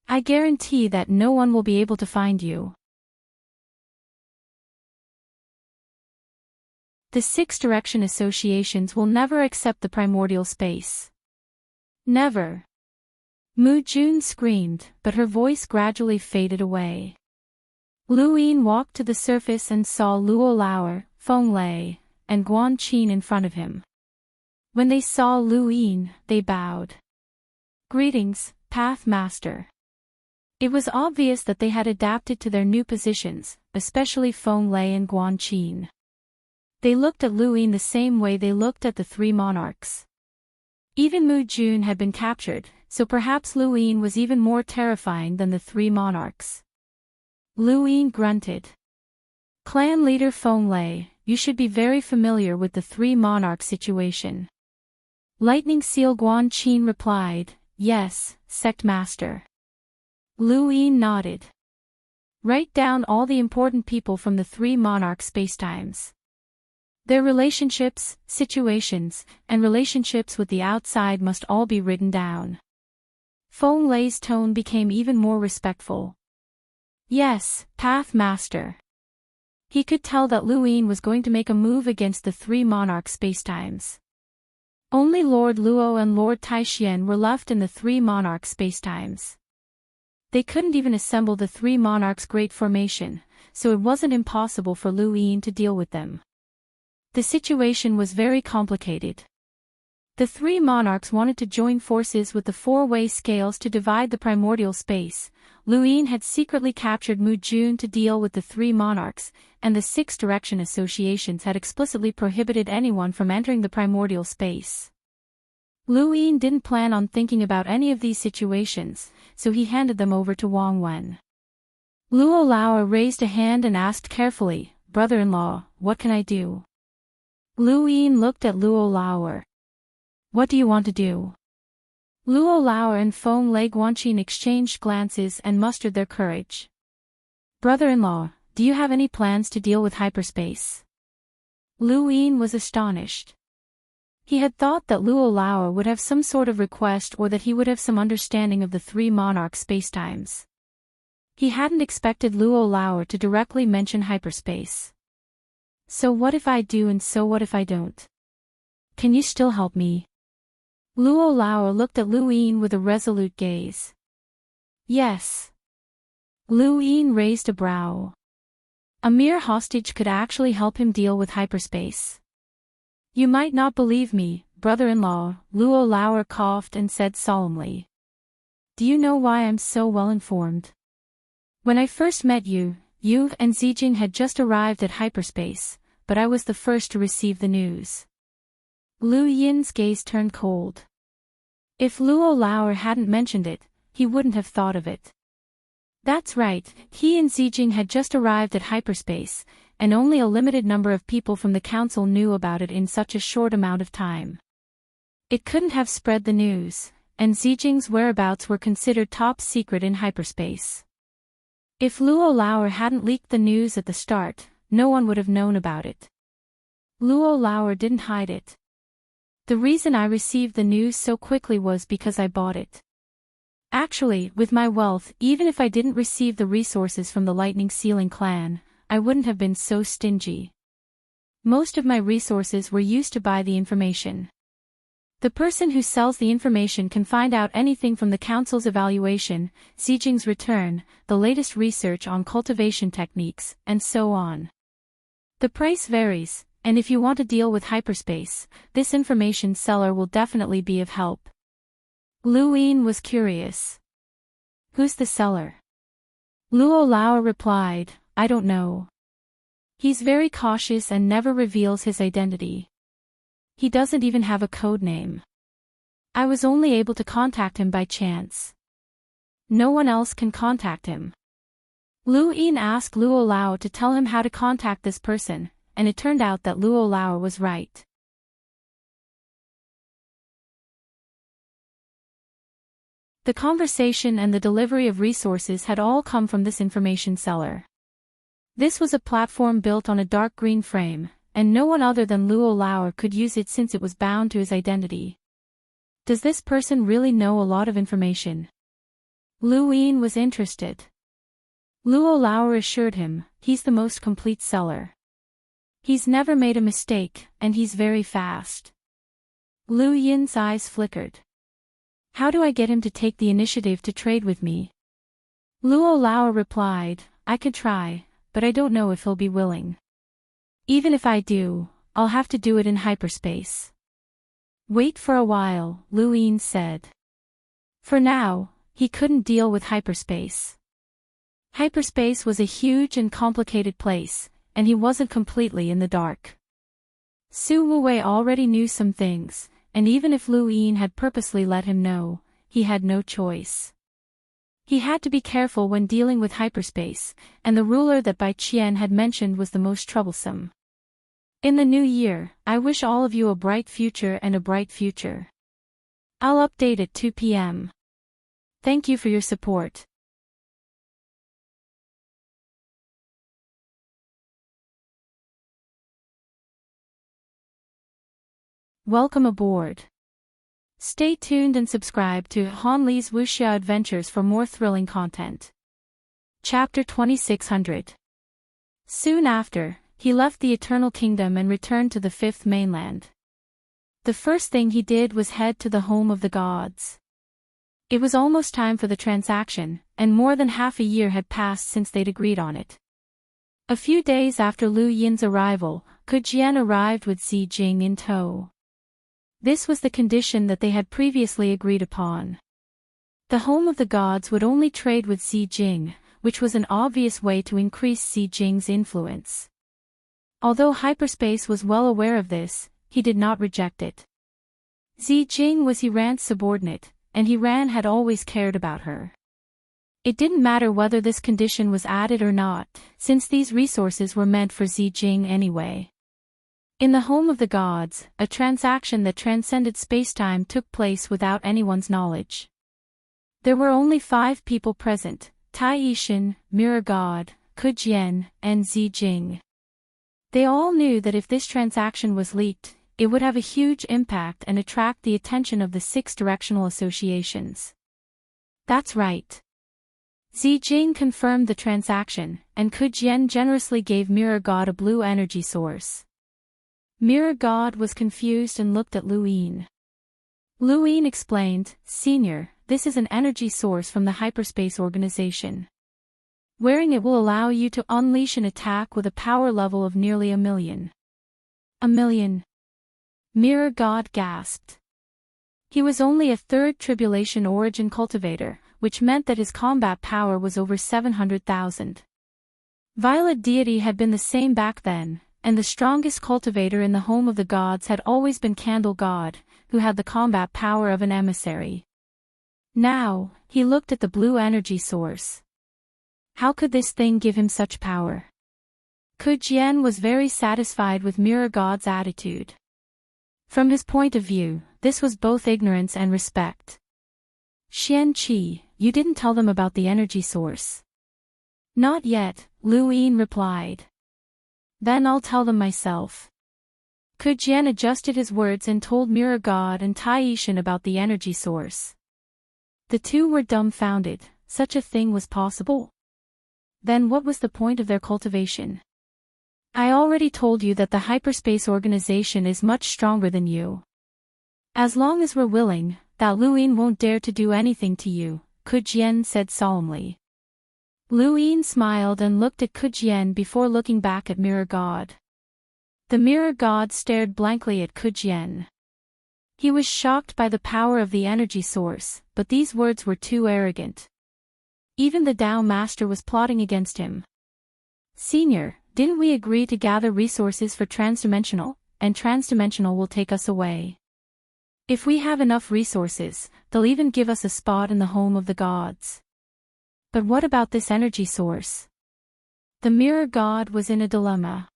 I guarantee that no one will be able to find you. The 6 direction associations will never accept the primordial space. Never. Mu Jun screamed, but her voice gradually faded away. Lu Yin walked to the surface and saw Luo Lauer, Feng Lei, and Guan Qin in front of him. When they saw Lu Yin, they bowed. Greetings, Path Master. It was obvious that they had adapted to their new positions, especially Feng Lei and Guan Qin. They looked at Lu Yin the same way they looked at the 3 monarchs. Even Mu Jun had been captured, so perhaps Lu Yin was even more terrifying than the 3 monarchs. Lu Yin grunted. Clan leader Feng Lei, you should be very familiar with the 3 monarch situation. Lightning Seal Guan Qin replied, yes, Sect Master. Lu Yin nodded. Write down all the important people from the 3 monarch spacetimes. Their relationships, situations, and relationships with the outside must all be written down. Feng Lei's tone became even more respectful. Yes, Path Master. He could tell that Lu Yin was going to make a move against the 3 monarch spacetimes. Only Lord Luo and Lord Taixuan were left in the 3 monarch spacetimes. They couldn't even assemble the 3 monarchs' great formation, so it wasn't impossible for Lu Yin to deal with them. The situation was very complicated. The 3 monarchs wanted to join forces with the 4-way scales to divide the primordial space. Lu Yin had secretly captured Mu Jun to deal with the 3 monarchs, and the 6 direction associations had explicitly prohibited anyone from entering the primordial space. Lu Yin didn't plan on thinking about any of these situations, so he handed them over to Wang Wen. Luo Lao raised a hand and asked carefully, "Brother-in-law, what can I do?" Lu Yin looked at Luo Lao. "What do you want to do?" Luo Lao and Feng Lei Guanqin exchanged glances and mustered their courage. "Brother-in-law, do you have any plans to deal with hyperspace?" Lu Yin was astonished. He had thought that Luo Lao would have some sort of request or that he would have some understanding of the three monarch spacetimes. He hadn't expected Luo Lao to directly mention hyperspace. "So what if I do and so what if I don't? Can you still help me?" Luo Lao looked at Lu Yin with a resolute gaze. "Yes." Lu Yin raised a brow. A mere hostage could actually help him deal with hyperspace. "You might not believe me, brother-in-law," Luo Lao coughed and said solemnly. "Do you know why I'm so well informed? When I first met you, you and Zijing had just arrived at hyperspace, but I was the first to receive the news." Lu Yin's gaze turned cold. If Luo Lao hadn't mentioned it, he wouldn't have thought of it. That's right, he and Zijing had just arrived at hyperspace, and only a limited number of people from the council knew about it in such a short amount of time. It couldn't have spread the news, and Zijing's whereabouts were considered top secret in hyperspace. If Luo Lao hadn't leaked the news at the start, no one would have known about it. Luo Lao didn't hide it. "The reason I received the news so quickly was because I bought it. Actually, with my wealth, even if I didn't receive the resources from the Lightning Ceiling clan, I wouldn't have been so stingy. Most of my resources were used to buy the information. The person who sells the information can find out anything from the council's evaluation, Zijing's return, the latest research on cultivation techniques, and so on. The price varies, and if you want to deal with hyperspace, this information seller will definitely be of help." Lu Yin was curious. "Who's the seller?" Luo Lao replied, "I don't know. He's very cautious and never reveals his identity. He doesn't even have a code name. I was only able to contact him by chance. No one else can contact him." Lu Yin asked Luo Lao to tell him how to contact this person, and it turned out that Luo Lao was right. The conversation and the delivery of resources had all come from this information seller. This was a platform built on a dark green frame, and no one other than Luo Lao could use it since it was bound to his identity. Does this person really know a lot of information? Lu Yin was interested. Luo Lao assured him, "He's the most complete seller. He's never made a mistake, and he's very fast." Lu Yin's eyes flickered. "How do I get him to take the initiative to trade with me?" Luo Lao replied, "I could try, but I don't know if he'll be willing. Even if I do, I'll have to do it in hyperspace." "Wait for a while," Lu Yin said. For now, he couldn't deal with hyperspace. Hyperspace was a huge and complicated place, and he wasn't completely in the dark. Su Wuwei already knew some things, and even if Lu Yin had purposely let him know, he had no choice. He had to be careful when dealing with hyperspace, and the ruler that Bai Qian had mentioned was the most troublesome. In the new year, I wish all of you a bright future and a bright future. I'll update at 2 p.m. Thank you for your support. Welcome aboard. Stay tuned and subscribe to Han Li's Wuxia Adventures for more thrilling content. Chapter 2600. Soon after, he left the Eternal Kingdom and returned to the Fifth Mainland. The first thing he did was head to the home of the gods. It was almost time for the transaction, and more than half a year had passed since they'd agreed on it. A few days after Lu Yin's arrival, Ke Jian arrived with Zijing in tow. This was the condition that they had previously agreed upon. The home of the gods would only trade with Zijing, which was an obvious way to increase Zijing's influence. Although hyperspace was well aware of this, he did not reject it. Zijing was Hiran's subordinate, and Hiran had always cared about her. It didn't matter whether this condition was added or not, since these resources were meant for Zijing anyway. In the home of the gods, a transaction that transcended spacetime took place without anyone's knowledge. There were only 5 people present: Taishan, Mirror God, Kujian, and Zijing. They all knew that if this transaction was leaked, it would have a huge impact and attract the attention of the 6 directional associations. That's right. Zijing confirmed the transaction, and Kujian generously gave Mirror God a blue energy source. Mirror God was confused and looked at Luyin. Luyin explained, "Senior, this is an energy source from the hyperspace organization. Wearing it will allow you to unleash an attack with a power level of nearly 1,000,000. 1,000,000. Mirror God gasped. He was only a 3rd tribulation origin cultivator, which meant that his combat power was over 700,000. Violet deity had been the same back then, and the strongest cultivator in the home of the gods had always been Candle God, who had the combat power of an emissary. Now, he looked at the blue energy source. How could this thing give him such power? Kujian was very satisfied with Mirror God's attitude. From his point of view, this was both ignorance and respect. "Xian Qi, you didn't tell them about the energy source." "Not yet," Luyin replied. "Then I'll tell them myself." Kujian adjusted his words and told Mirror God and Taishan about the energy source. The 2 were dumbfounded. Such a thing was possible? Then what was the point of their cultivation? "I already told you that the hyperspace organization is much stronger than you. As long as we're willing, that Luyin won't dare to do anything to you," Kujian said solemnly. Luyin smiled and looked at Kujian before looking back at Mirror God. The Mirror God stared blankly at Kujian. He was shocked by the power of the energy source, but these words were too arrogant. Even the Tao Master was plotting against him. "Senior, didn't we agree to gather resources for transdimensional, and transdimensional will take us away? If we have enough resources, they'll even give us a spot in the home of the gods. But what about this energy source?" The Mirror God was in a dilemma.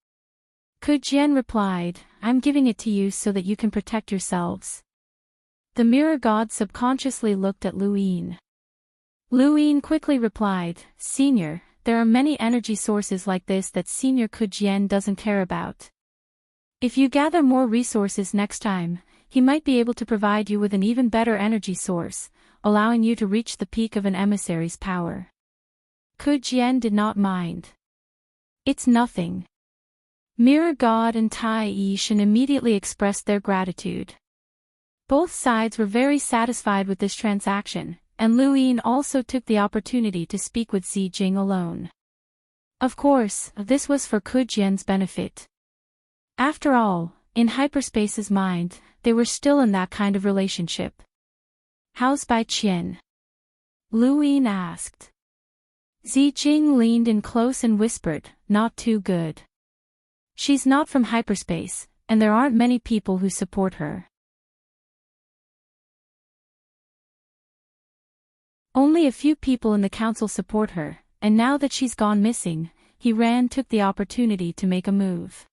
Kujian replied, "I'm giving it to you so that you can protect yourselves." The Mirror God subconsciously looked at Luyin. Luyin quickly replied, "Senior, there are many energy sources like this that Senior Kujian doesn't care about. If you gather more resources next time, he might be able to provide you with an even better energy source, allowing you to reach the peak of an emissary's power." Kujian did not mind. "It's nothing." Mirror God and Taishan immediately expressed their gratitude. Both sides were very satisfied with this transaction, and Luyin also took the opportunity to speak with Zijing alone. Of course, this was for Kujian's benefit. After all, in hyperspace's mind, they were still in that kind of relationship. "How's Bai Qian?" Luyin asked. Zijing leaned in close and whispered, "Not too good. She's not from hyperspace, and there aren't many people who support her. Only a few people in the council support her, and now that she's gone missing, Hiran took the opportunity to make a move.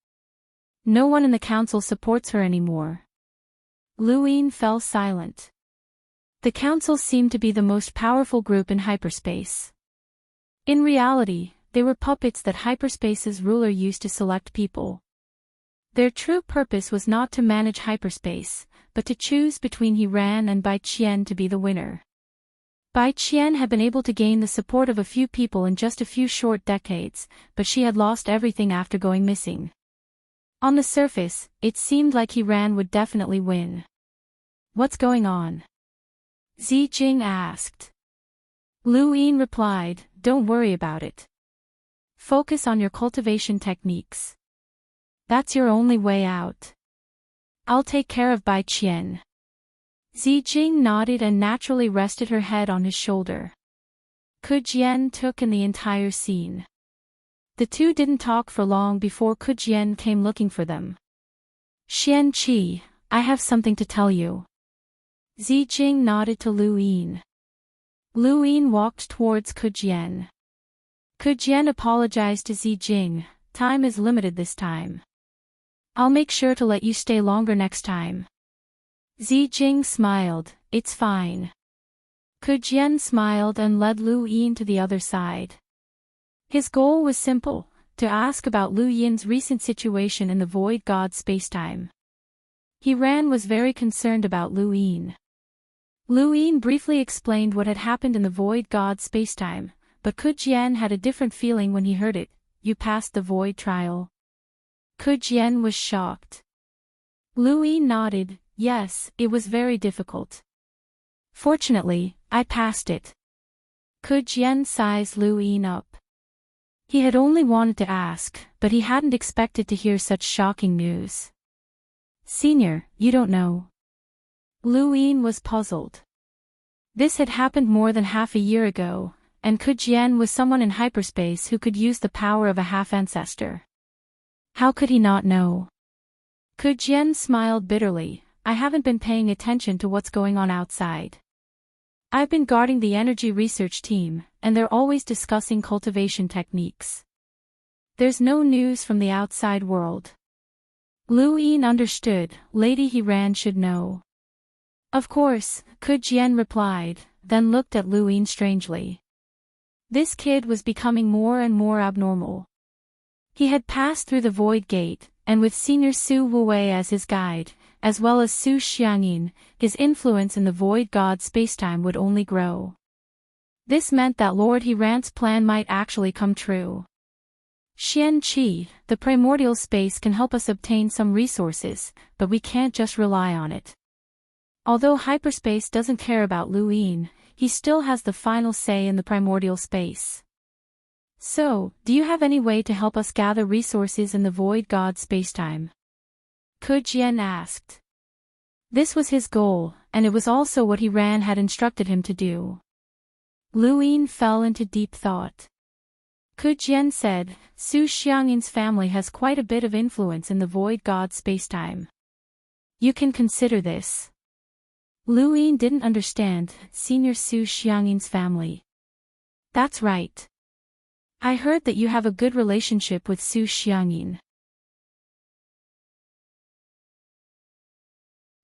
No one in the council supports her anymore." Luyin fell silent. The council seemed to be the most powerful group in hyperspace. In reality, they were puppets that hyperspace's ruler used to select people. Their true purpose was not to manage hyperspace, but to choose between Hiran and Bai Qian to be the winner. Bai Qian had been able to gain the support of a few people in just a few short decades, but she had lost everything after going missing. On the surface, it seemed like Hiran would definitely win. "What's going on?" Zijing asked. Luyin replied, "Don't worry about it. Focus on your cultivation techniques. That's your only way out. I'll take care of Bai Qian." Zijing nodded and naturally rested her head on his shoulder. Kujian took in the entire scene. The 2 didn't talk for long before Kujian came looking for them. "Xian Qi, I have something to tell you." Zijing nodded to Lu Yin. Lu Yin walked towards Kujian. Kujian apologized to Zijing. Time is limited this time. I'll make sure to let you stay longer next time. Zijing smiled. It's fine. Kujian smiled and led Lu Yin to the other side. His goal was simple, to ask about Lu Yin's recent situation in the void god spacetime. He was very concerned about Lu Yin. Lu Yin briefly explained what had happened in the void god spacetime, but Kujian had a different feeling when he heard it. You passed the void trial. Kujian was shocked. Lu Yin nodded. Yes, it was very difficult. Fortunately, I passed it. Kujian sized Lu Yin up. He had only wanted to ask, but he hadn't expected to hear such shocking news. Senior, you don't know. Lu Yin was puzzled. This had happened more than half a year ago, and Kujian was someone in hyperspace who could use the power of a half-ancestor. How could he not know? Kujian smiled bitterly. I haven't been paying attention to what's going on outside. I've been guarding the energy research team, and they're always discussing cultivation techniques. There's no news from the outside world. Lu Yin understood. Lady Hiran should know. Of course, Kujian replied, then looked at Lu Yin strangely. This kid was becoming more and more abnormal. He had passed through the void gate, and with Senior Su Wuwei as his guide, as well as Su Xiangyin, his influence in the void god spacetime would only grow. This meant that Lord Hiran's plan might actually come true. Xian Qi, the primordial space can help us obtain some resources, but we can't just rely on it. Although hyperspace doesn't care about Lu Yin, he still has the final say in the primordial space. So, do you have any way to help us gather resources in the void god spacetime? Kujian asked. This was his goal, and it was also what Hiran had instructed him to do. Lu Yin fell into deep thought. Kujian said, Su Xiangyin's family has quite a bit of influence in the void god spacetime. You can consider this. Lu Yin didn't understand. Senior Su Xiangyin's family. That's right. I heard that you have a good relationship with Su Xiangyin.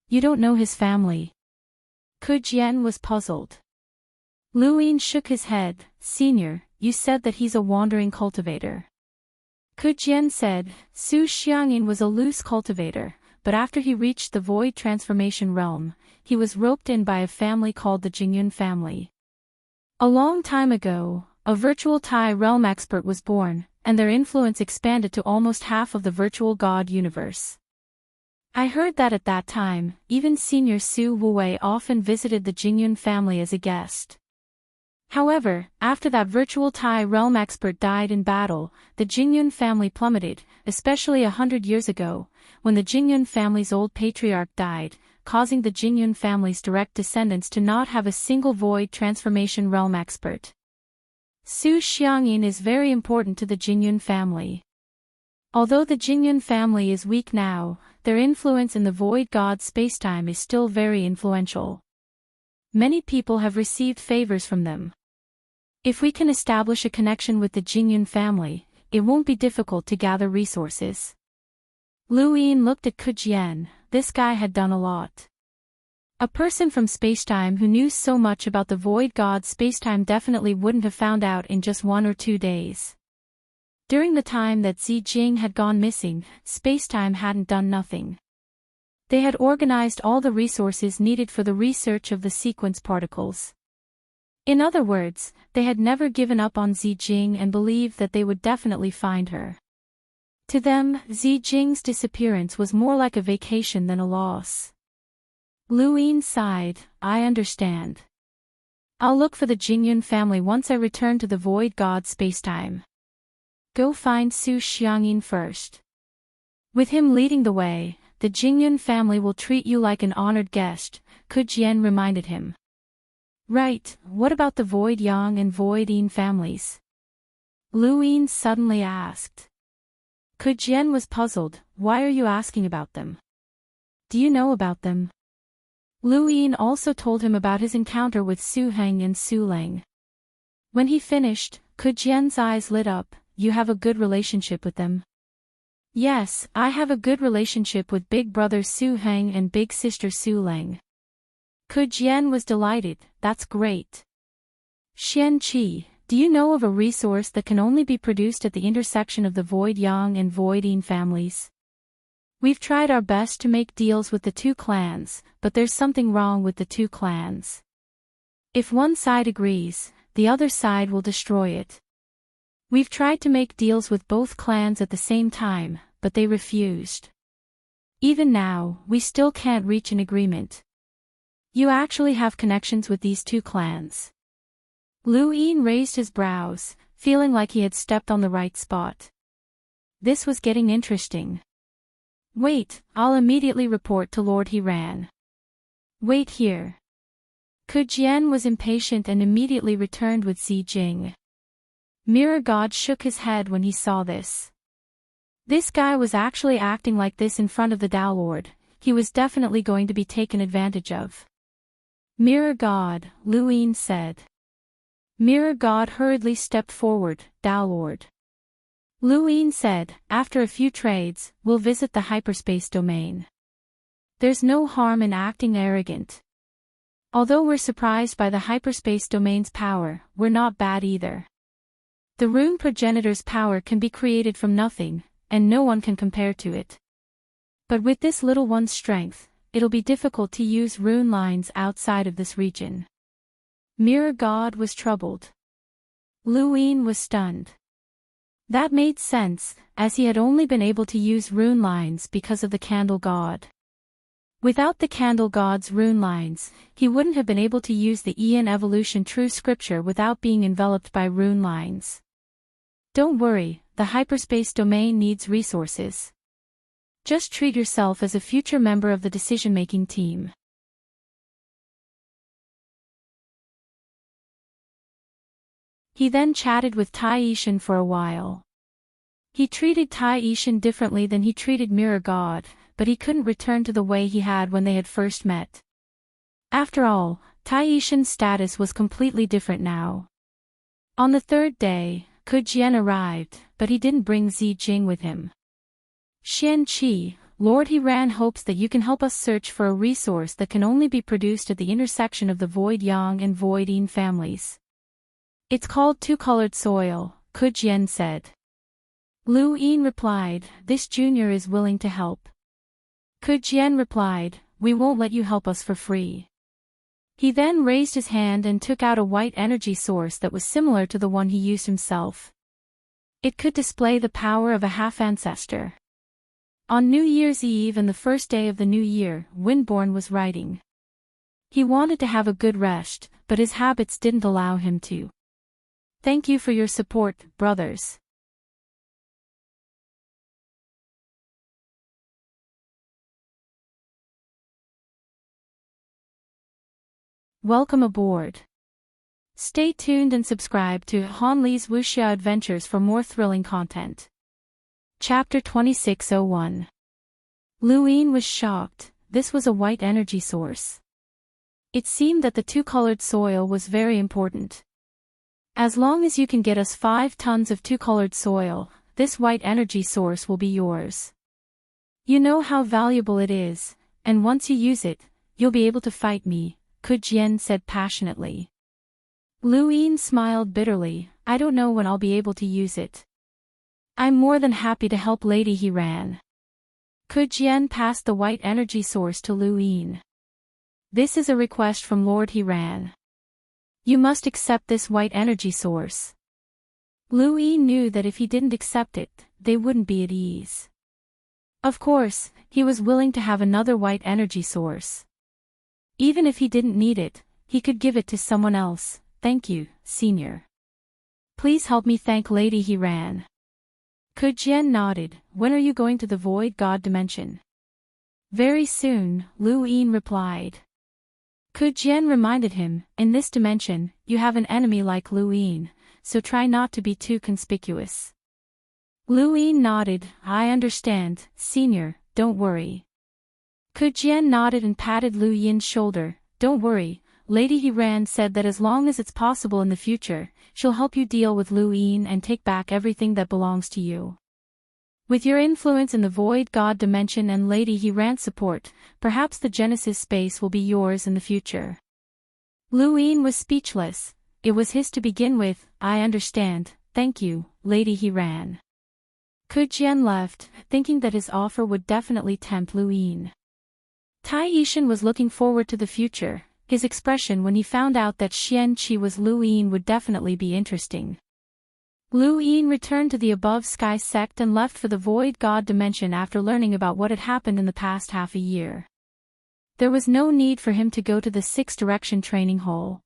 You don't know his family. Kujian was puzzled. Lu Yin shook his head. Senior, you said that he's a wandering cultivator. Kujian said, Su Xiangyin was a loose cultivator, but after he reached the void transformation realm, he was roped in by a family called the Jingyun family. A long time ago, a virtual Tai realm expert was born, and their influence expanded to almost half of the virtual god universe. I heard that at that time, even Senior Su Wuwei often visited the Jingyun family as a guest. However, after that virtual Tai realm expert died in battle, the Jingyun family plummeted, especially 100 years ago, when the Jingyun family's old patriarch died, causing the Jingyun family's direct descendants to not have a single void transformation realm expert. Su Xiangyin is very important to the Jingyun family. Although the Jingyun family is weak now, their influence in the void god spacetime is still very influential. Many people have received favors from them. If we can establish a connection with the Jingyun family, it won't be difficult to gather resources. Lu Yin looked at Kujian. This guy had done a lot. A person from spacetime who knew so much about the void god spacetime definitely wouldn't have found out in just 1 or 2 days. During the time that Zijing had gone missing, spacetime hadn't done nothing. They had organized all the resources needed for the research of the sequence particles. In other words, they had never given up on Zijing and believed that they would definitely find her. To them, Zijing's disappearance was more like a vacation than a loss. Lu Yin sighed. I understand. I'll look for the Jingyun family once I return to the void god spacetime. Go find Su Xiangyin first. With him leading the way, the Jingyun family will treat you like an honored guest, Kujian reminded him. Right, what about the Void Yang and Void Yin families? Lu Yin suddenly asked. Kujian was puzzled. Why are you asking about them? Do you know about them? Lu Yin also told him about his encounter with Su Heng and Su Leng. When he finished, Ku Jian's eyes lit up. You have a good relationship with them? Yes, I have a good relationship with big brother Su Heng and big sister Su Leng. Ku Jian was delighted. That's great. Xian Qi, do you know of a resource that can only be produced at the intersection of the Void Yang and Void Yin families? We've tried our best to make deals with the two clans, but there's something wrong with the two clans. If one side agrees, the other side will destroy it. We've tried to make deals with both clans at the same time, but they refused. Even now, we still can't reach an agreement. You actually have connections with these two clans. Lu Yin raised his brows, feeling like he had stepped on the right spot. This was getting interesting. Wait, I'll immediately report to Lord Hiran. Wait here. Ku Jian was impatient and immediately returned with Xi Jing. Mirror God shook his head when he saw this. This guy was actually acting like this in front of the Tao Lord. He was definitely going to be taken advantage of. Mirror God, Lu Yin said. Mirror God hurriedly stepped forward. Tao Lord. Lu Yin said, after a few trades, we'll visit the hyperspace domain. There's no harm in acting arrogant. Although we're surprised by the hyperspace domain's power, we're not bad either. The rune progenitor's power can be created from nothing, and no one can compare to it. But with this little one's strength, it'll be difficult to use rune lines outside of this region. Mirror God was troubled. Lu Yin was stunned. That made sense, as he had only been able to use rune lines because of the Candle God. Without the Candle God's rune lines, he wouldn't have been able to use the Ian Evolution True Scripture without being enveloped by rune lines. Don't worry, the hyperspace domain needs resources. Just treat yourself as a future member of the decision-making team. He then chatted with Tai Yishan for a while. He treated Tai Yishan differently than he treated Mirror God, but he couldn't return to the way he had when they had first met. After all, Tai Yishan's status was completely different now. On the third day, Ku Jian arrived, but he didn't bring Xi Jing with him. Xian Qi, Lord Hiran hopes that you can help us search for a resource that can only be produced at the intersection of the Void Yang and Void Yin families. It's called two-colored soil, Ku Jian said. Lu Yin replied, this junior is willing to help. Ku Jian replied, we won't let you help us for free. He then raised his hand and took out a white energy source that was similar to the one he used himself. It could display the power of a half-ancestor. On New Year's Eve and the first day of the new year, Windborn was writing. He wanted to have a good rest, but his habits didn't allow him to. Thank you for your support, brothers. Welcome aboard. Stay tuned and subscribe to Han Li's Wuxia Adventures for more thrilling content. Chapter 2601. Lu Yin was shocked. This was a white energy source. It seemed that the two-colored soil was very important. As long as you can get us 5 tons of two-colored soil, this white energy source will be yours. You know how valuable it is, and once you use it, you'll be able to fight me, Ku Jian said passionately. Lu Yin smiled bitterly, I don't know when I'll be able to use it. I'm more than happy to help Lady Hiran. Ku Jian passed the white energy source to Lu Yin. This is a request from Lord Hiran. You must accept this white energy source. Lu Yin knew that if he didn't accept it, they wouldn't be at ease. Of course, he was willing to have another white energy source. Even if he didn't need it, he could give it to someone else. Thank you, Senior. Please help me thank Lady Hiran. Ku Jian nodded. When are you going to the Void God dimension? Very soon, Lu Yin replied. Ku Jian reminded him, in this dimension, you have an enemy like Lu Yin, so try not to be too conspicuous. Lu Yin nodded, I understand, Senior, don't worry. Ku Jian nodded and patted Lu Yin's shoulder. Don't worry, Lady Hiran said that as long as it's possible in the future, she'll help you deal with Lu Yin and take back everything that belongs to you. With your influence in the Void God dimension and Lady Hiran's support, perhaps the Genesis space will be yours in the future. Lu Yin was speechless. It was his to begin with. I understand, thank you, Lady Hiran. Ku Jian left, thinking that his offer would definitely tempt Lu Yin. Tai Yishan was looking forward to the future. His expression when he found out that Xian Qi was Lu Yin would definitely be interesting. Lu Yin returned to the above sky sect and left for the Void God dimension after learning about what had happened in the past half a year. There was no need for him to go to the Six Direction training hole.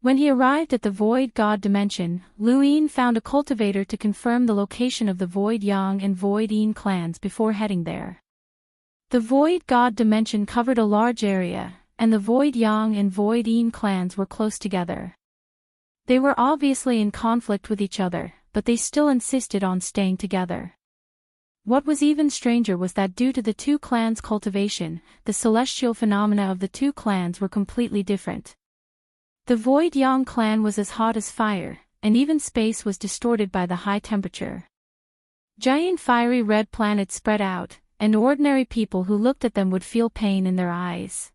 When he arrived at the Void God dimension, Lu Yin found a cultivator to confirm the location of the Void Yang and Void Yin clans before heading there. The Void God dimension covered a large area, and the Void Yang and Void Yin clans were close together. They were obviously in conflict with each other, but they still insisted on staying together. What was even stranger was that due to the two clans' cultivation, the celestial phenomena of the two clans were completely different. The Void Yang clan was as hot as fire, and even space was distorted by the high temperature. Giant fiery red planets spread out, and ordinary people who looked at them would feel pain in their eyes.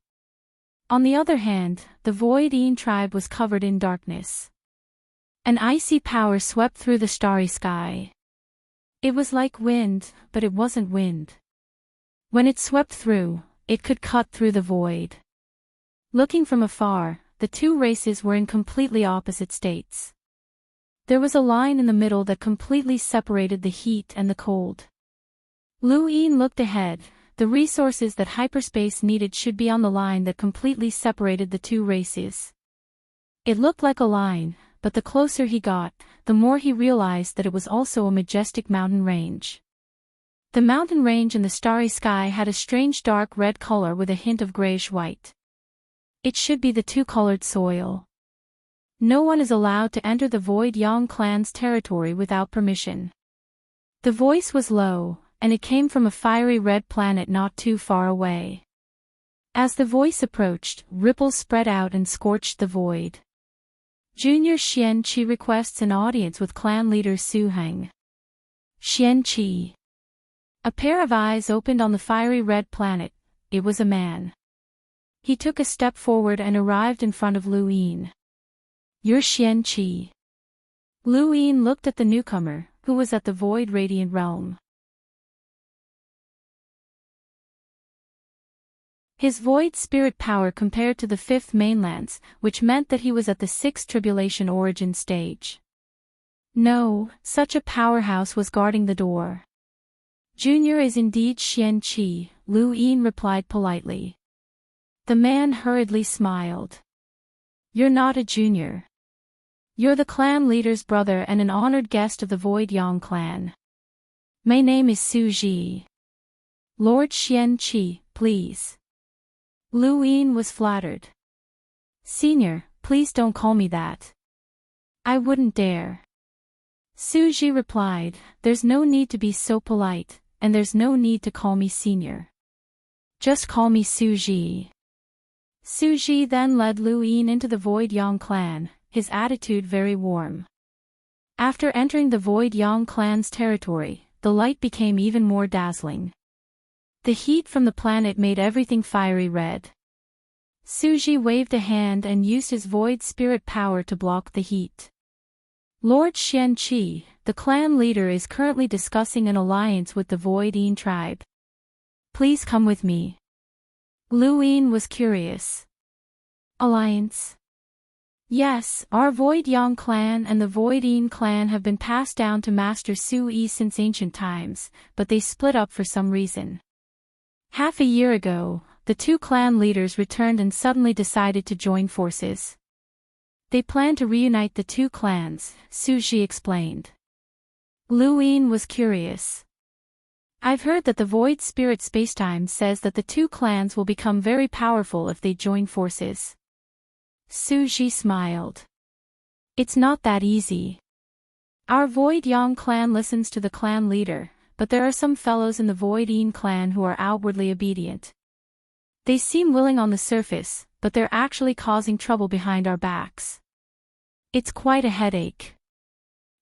On the other hand, the Void Yin tribe was covered in darkness. An icy power swept through the starry sky. It was like wind, but it wasn't wind. When it swept through, it could cut through the void. Looking from afar, the two races were in completely opposite states. There was a line in the middle that completely separated the heat and the cold. Lu Yin looked ahead. The resources that hyperspace needed should be on the line that completely separated the two races. It looked like a line, but the closer he got, the more he realized that it was also a majestic mountain range. The mountain range in the starry sky had a strange dark red color with a hint of grayish-white. It should be the two-colored soil. No one is allowed to enter the Void Yang clan's territory without permission. The voice was low, and it came from a fiery red planet not too far away. As the voice approached, ripples spread out and scorched the void. Junior Xian Qi requests an audience with clan leader Su Heng. Xian Qi. A pair of eyes opened on the fiery red planet. It was a man. He took a step forward and arrived in front of Lu Yin. You're Xian Qi. Lu Yin looked at the newcomer, who was at the Void Radiant Realm. His void spirit power compared to the fifth mainlands, which meant that he was at the sixth tribulation origin stage. No, such a powerhouse was guarding the door. Junior is indeed Xian Qi, Lu Yin replied politely. The man hurriedly smiled. You're not a junior. You're the clan leader's brother and an honored guest of the Void Yang clan. My name is Su Ji. Lord Xian Qi, please. Lu Yin was flattered. Senior, please don't call me that. I wouldn't dare. Su Ji replied, there's no need to be so polite, and there's no need to call me senior. Just call me Su Ji. Su Ji then led Lu Yin into the Void Yang clan, his attitude very warm. After entering the Void Yang clan's territory, the light became even more dazzling. The heat from the planet made everything fiery red. Su Ji waved a hand and used his void spirit power to block the heat. Lord Xian Qi, the clan leader, is currently discussing an alliance with the Void Yin tribe. Please come with me. Lu Yin was curious. Alliance? Yes, our Void Yang clan and the Void Yin clan have been passed down to Master Su Yi since ancient times, but they split up for some reason. Half a year ago, the two clan leaders returned and suddenly decided to join forces. They plan to reunite the two clans, Su Ji explained. Lu Yin was curious. I've heard that the Void Spirit Spacetime says that the two clans will become very powerful if they join forces. Su Ji smiled. It's not that easy. Our Void Yang clan listens to the clan leader, but there are some fellows in the Void Yin clan who are outwardly obedient. They seem willing on the surface, but they're actually causing trouble behind our backs. It's quite a headache.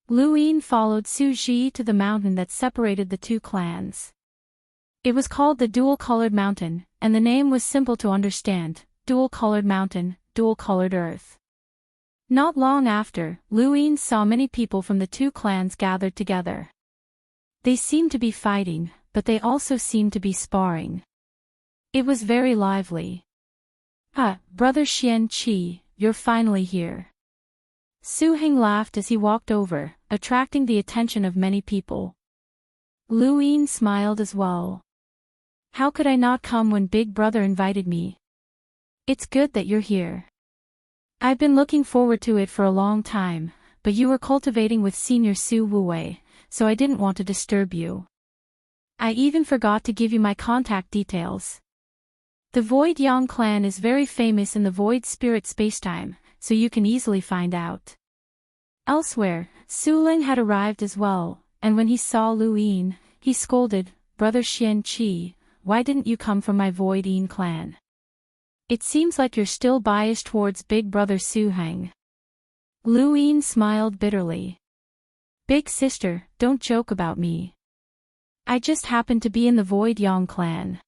Luin followed Su Ji to the mountain that separated the two clans. It was called the Dual-Colored Mountain, and the name was simple to understand: dual-colored mountain, dual-colored earth. Not long after, Luin saw many people from the two clans gathered together. They seemed to be fighting, but they also seemed to be sparring. It was very lively. "Ah, Brother Xian Qi, you're finally here." Su Heng laughed as he walked over, attracting the attention of many people. Luin smiled as well. "How could I not come when Big Brother invited me? It's good that you're here. I've been looking forward to it for a long time, but you were cultivating with Senior Su Wuwei, so I didn't want to disturb you. I even forgot to give you my contact details. The Void Yang clan is very famous in the Void Spirit spacetime, so you can easily find out." Elsewhere, Su Ling had arrived as well, and when he saw Luin, he scolded, "Brother Xian Qi, why didn't you come from my Void Yin clan? It seems like you're still biased towards Big Brother Su Heng." Luin smiled bitterly. "Big sister, don't joke about me. I just happen to be in the Void Yang clan.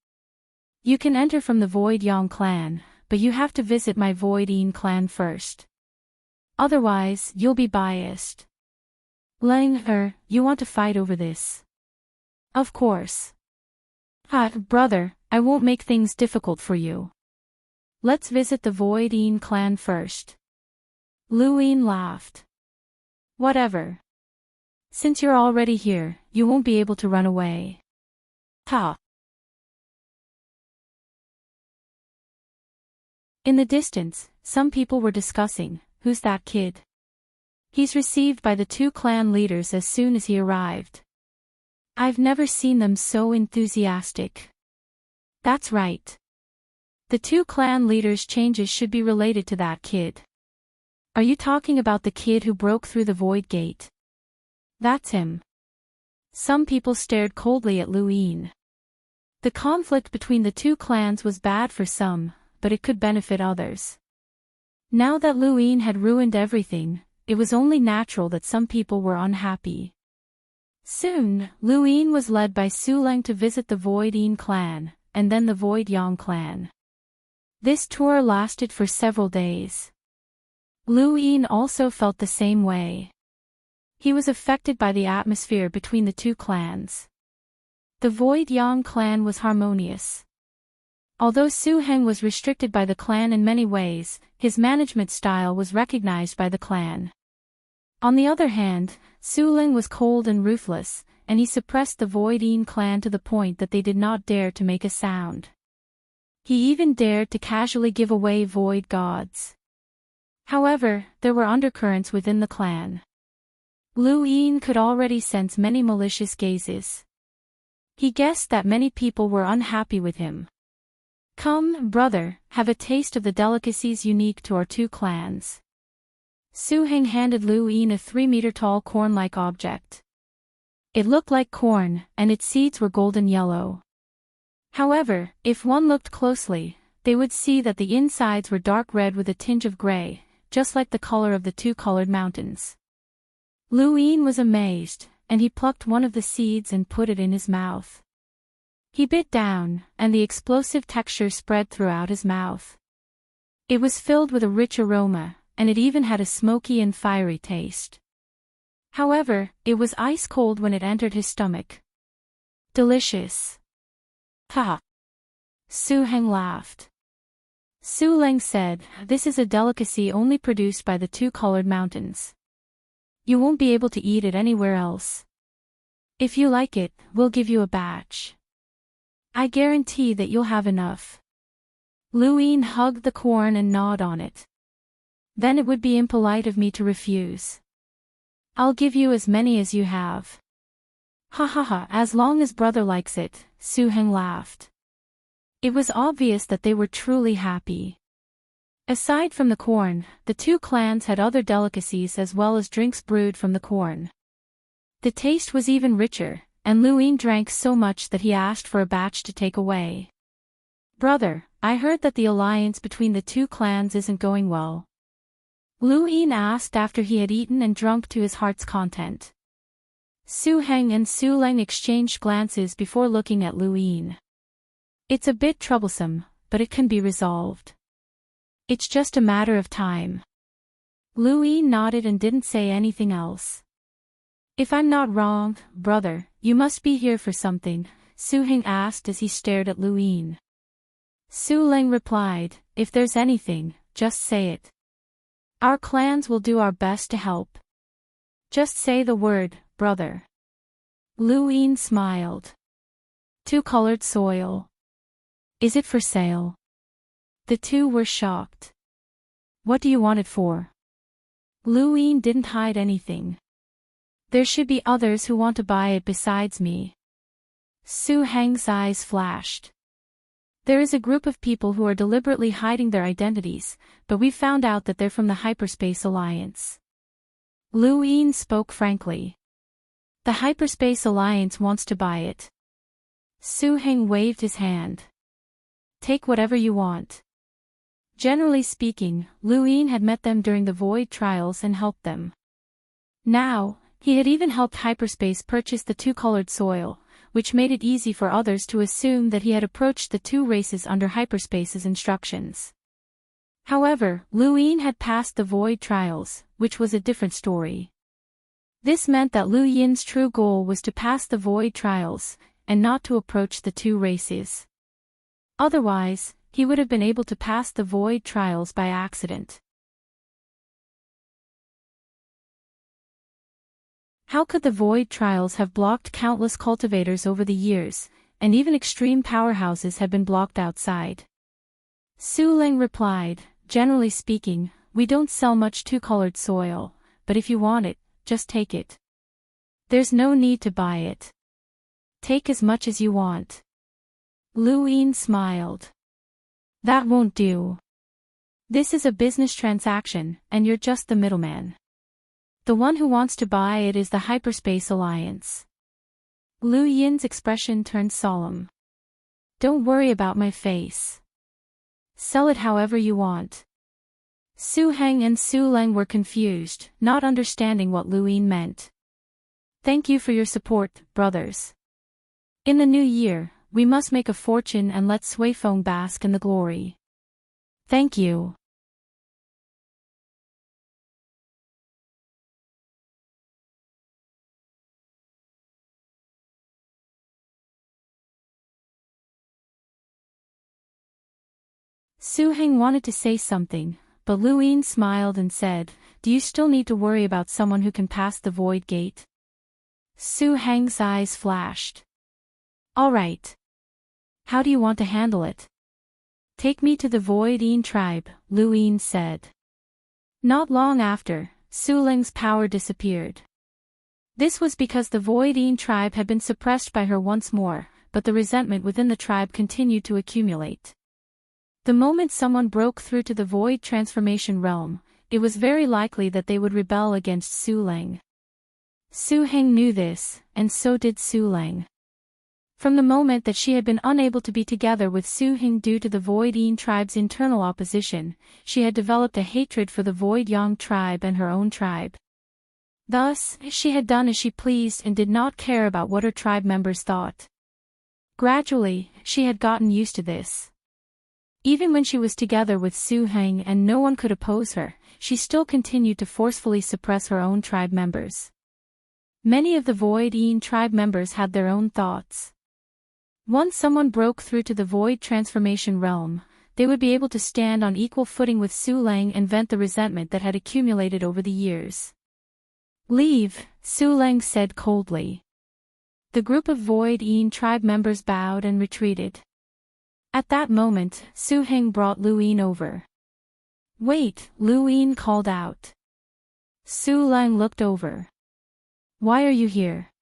You can enter from the Void Yang clan, but you have to visit my Void Yin clan first. Otherwise, you'll be biased." "Lang, you want to fight over this?" "Of course. Brother, I won't make things difficult for you. Let's visit the Void Yin clan first." Luin laughed. "Whatever. Since you're already here, you won't be able to run away." In the distance, some people were discussing, "Who's that kid? He's received by the two clan leaders as soon as he arrived. I've never seen them so enthusiastic." "That's right. The two clan leaders' changes should be related to that kid." "Are you talking about the kid who broke through the void gate?" "That's him." Some people stared coldly at Luin. The conflict between the two clans was bad for some, but it could benefit others. Now that Luin had ruined everything, it was only natural that some people were unhappy. Soon, Luin was led by Su Leng to visit the Void Yin clan, and then the Void Yang clan. This tour lasted for several days. Luin also felt the same way. He was affected by the atmosphere between the two clans. The Void Yang clan was harmonious. Although Su Heng was restricted by the clan in many ways, his management style was recognized by the clan. On the other hand, Su Ling was cold and ruthless, and he suppressed the Void Yin clan to the point that they did not dare to make a sound. He even dared to casually give away void gods. However, there were undercurrents within the clan. Luin could already sense many malicious gazes. He guessed that many people were unhappy with him. "Come, brother, have a taste of the delicacies unique to our two clans." Su Heng handed Luin a 3-meter-tall corn-like object. It looked like corn, and its seeds were golden yellow. However, if one looked closely, they would see that the insides were dark red with a tinge of gray, just like the color of the two-colored mountains. Luin was amazed, and he plucked one of the seeds and put it in his mouth. He bit down, and the explosive texture spread throughout his mouth. It was filled with a rich aroma, and it even had a smoky and fiery taste. However, it was ice-cold when it entered his stomach. "Delicious." "Ha!" Su Heng laughed. Su Leng said, "This is a delicacy only produced by the two-colored mountains. You won't be able to eat it anywhere else. If you like it, we'll give you a batch. I guarantee that you'll have enough." Luin hugged the corn and gnawed on it. "Then it would be impolite of me to refuse. I'll give you as many as you have." "Ha ha ha, as long as brother likes it," Su Heng laughed. It was obvious that they were truly happy. Aside from the corn, the two clans had other delicacies as well as drinks brewed from the corn. The taste was even richer, and Luin drank so much that he asked for a batch to take away. "Brother, I heard that the alliance between the two clans isn't going well. Lu Yin asked after he had eaten and drunk to his heart's content. Su Heng and Su Leng exchanged glances before looking at Lu Yin. It's a bit troublesome, but it can be resolved. It's just a matter of time. Lu Yin nodded and didn't say anything else. If I'm not wrong, brother, you must be here for something, Su Heng asked as he stared at Lu Yin. Su Leng replied, if there's anything, just say it. Our clans will do our best to help. Just say the word, brother. Lu Yin smiled. Two-colored soil. Is it for sale? The two were shocked. What do you want it for? Lu Yin didn't hide anything. There should be others who want to buy it besides me. Su Heng's eyes flashed. There is a group of people who are deliberately hiding their identities, but we found out that they're from the Hyperspace Alliance. Lu Yin spoke frankly. The Hyperspace Alliance wants to buy it. Su Heng waved his hand. Take whatever you want. Generally speaking, Lu Yin had met them during the Void trials and helped them. Now, he had even helped Hyperspace purchase the two-colored soil, which made it easy for others to assume that he had approached the two races under Hyperspace's instructions. However, Lu Yin had passed the Void trials, which was a different story. This meant that Lu Yin's true goal was to pass the Void trials, and not to approach the two races. Otherwise, he would have been able to pass the Void trials by accident. How could the Void trials have blocked countless cultivators over the years, and even extreme powerhouses had been blocked outside? Su Leng replied, generally speaking, we don't sell much two-colored soil, but if you want it, just take it. There's no need to buy it. Take as much as you want. Lu Yin smiled. That won't do. This is a business transaction, and you're just the middleman. The one who wants to buy it is the Hyperspace Alliance. Lu Yin's expression turned solemn. Don't worry about my face. Sell it however you want. Su Heng and Su Leng were confused, not understanding what Lu Yin meant. Thank you for your support, brothers. In the new year, we must make a fortune and let Sui Feng bask in the glory. Thank you. Su Heng wanted to say something, but Lu Yin smiled and said, do you still need to worry about someone who can pass the Void Gate? Su Heng's eyes flashed. All right. How do you want to handle it? Take me to the Void Yin tribe, Lu Yin said. Not long after, Su Leng's power disappeared. This was because the Void Yin tribe had been suppressed by her once more, but the resentment within the tribe continued to accumulate. The moment someone broke through to the Void transformation realm, it was very likely that they would rebel against Su Leng. Su Heng knew this, and so did Su Leng. From the moment that she had been unable to be together with Su Heng due to the Void Yin tribe's internal opposition, she had developed a hatred for the Void Yang tribe and her own tribe. Thus, she had done as she pleased and did not care about what her tribe members thought. Gradually, she had gotten used to this. Even when she was together with Su Heng and no one could oppose her, she still continued to forcefully suppress her own tribe members. Many of the Void Yin tribe members had their own thoughts. Once someone broke through to the Void transformation realm, they would be able to stand on equal footing with Su Leng and vent the resentment that had accumulated over the years. Leave, Su Leng said coldly. The group of Void Yin tribe members bowed and retreated. At that moment, Su Heng brought Lu Yin over. Wait, Lu Yin called out. Su Leng looked over. Why are you here?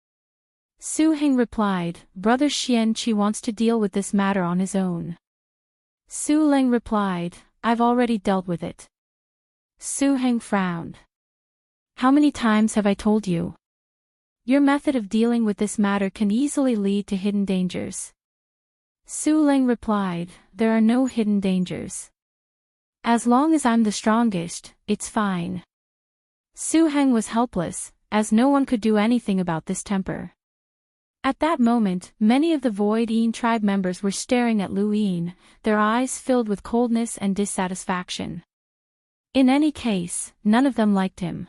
Su Heng replied, Brother Xian Qi wants to deal with this matter on his own. Su Leng replied, I've already dealt with it. Su Heng frowned. How many times have I told you? Your method of dealing with this matter can easily lead to hidden dangers. Su Ling replied, "There are no hidden dangers. As long as I'm the strongest, it's fine." Su Heng was helpless, as no one could do anything about this temper. At that moment, many of the Void Yin tribe members were staring at Lu Yin, their eyes filled with coldness and dissatisfaction. In any case, none of them liked him.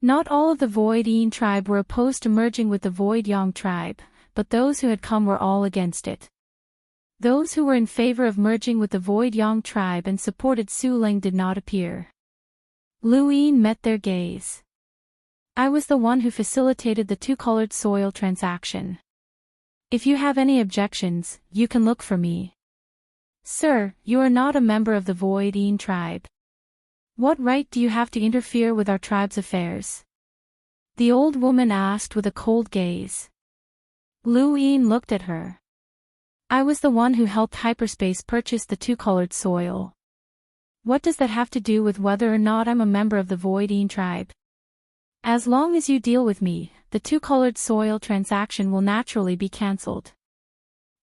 Not all of the Void Yin tribe were opposed to merging with the Void Yang tribe, but those who had come were all against it. Those who were in favor of merging with the Void Yang tribe and supported Su Ling did not appear. Lu Yin met their gaze. "I was the one who facilitated the two-colored soil transaction. If you have any objections, you can look for me." "Sir, you are not a member of the Void Yin tribe. What right do you have to interfere with our tribe's affairs?" the old woman asked with a cold gaze. Lu Yin looked at her. "I was the one who helped hyperspace purchase the two-colored soil. What does that have to do with whether or not I'm a member of the Void Yin tribe? As long as you deal with me, the two-colored soil transaction will naturally be cancelled.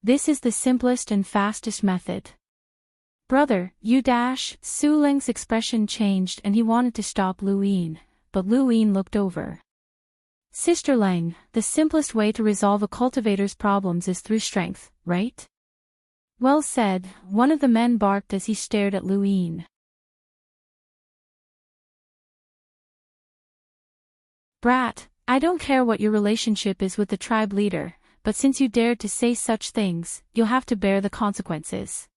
This is the simplest and fastest method." "Brother, you dash." Su Ling's expression changed and he wanted to stop Lu Yin, but Lu Yin looked over. "Sister Lang, the simplest way to resolve a cultivator's problems is through strength, right?" "Well said," one of the men barked as he stared at Lu Yin. "Brat, I don't care what your relationship is with the tribe leader, but since you dared to say such things, you'll have to bear the consequences."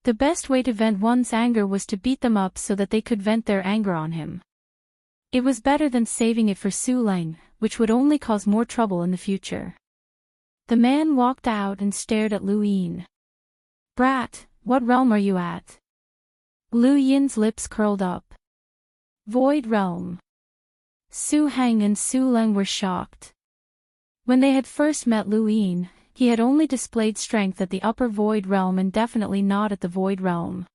The best way to vent one's anger was to beat them up so that they could vent their anger on him. It was better than saving it for Su Ling, which would only cause more trouble in the future. The man walked out and stared at Lu Yin. "Brat, what realm are you at?" Lu Yin's lips curled up. "Void realm." Su Heng and Su Ling were shocked. When they had first met Lu Yin, he had only displayed strength at the upper Void realm and definitely not at the Void realm.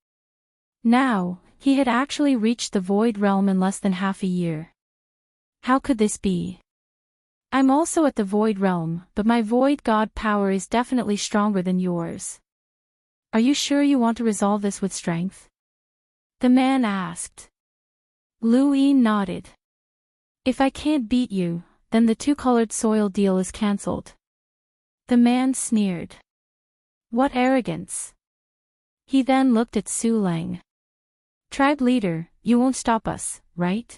Now, he had actually reached the Void realm in less than half a year. How could this be? "I'm also at the Void realm, but my Void God power is definitely stronger than yours. Are you sure you want to resolve this with strength?" the man asked. Lu Yin nodded. "If I can't beat you, then the two-colored soil deal is cancelled." The man sneered. "What arrogance!" He then looked at Su Ling. "Tribe leader, you won't stop us, right?"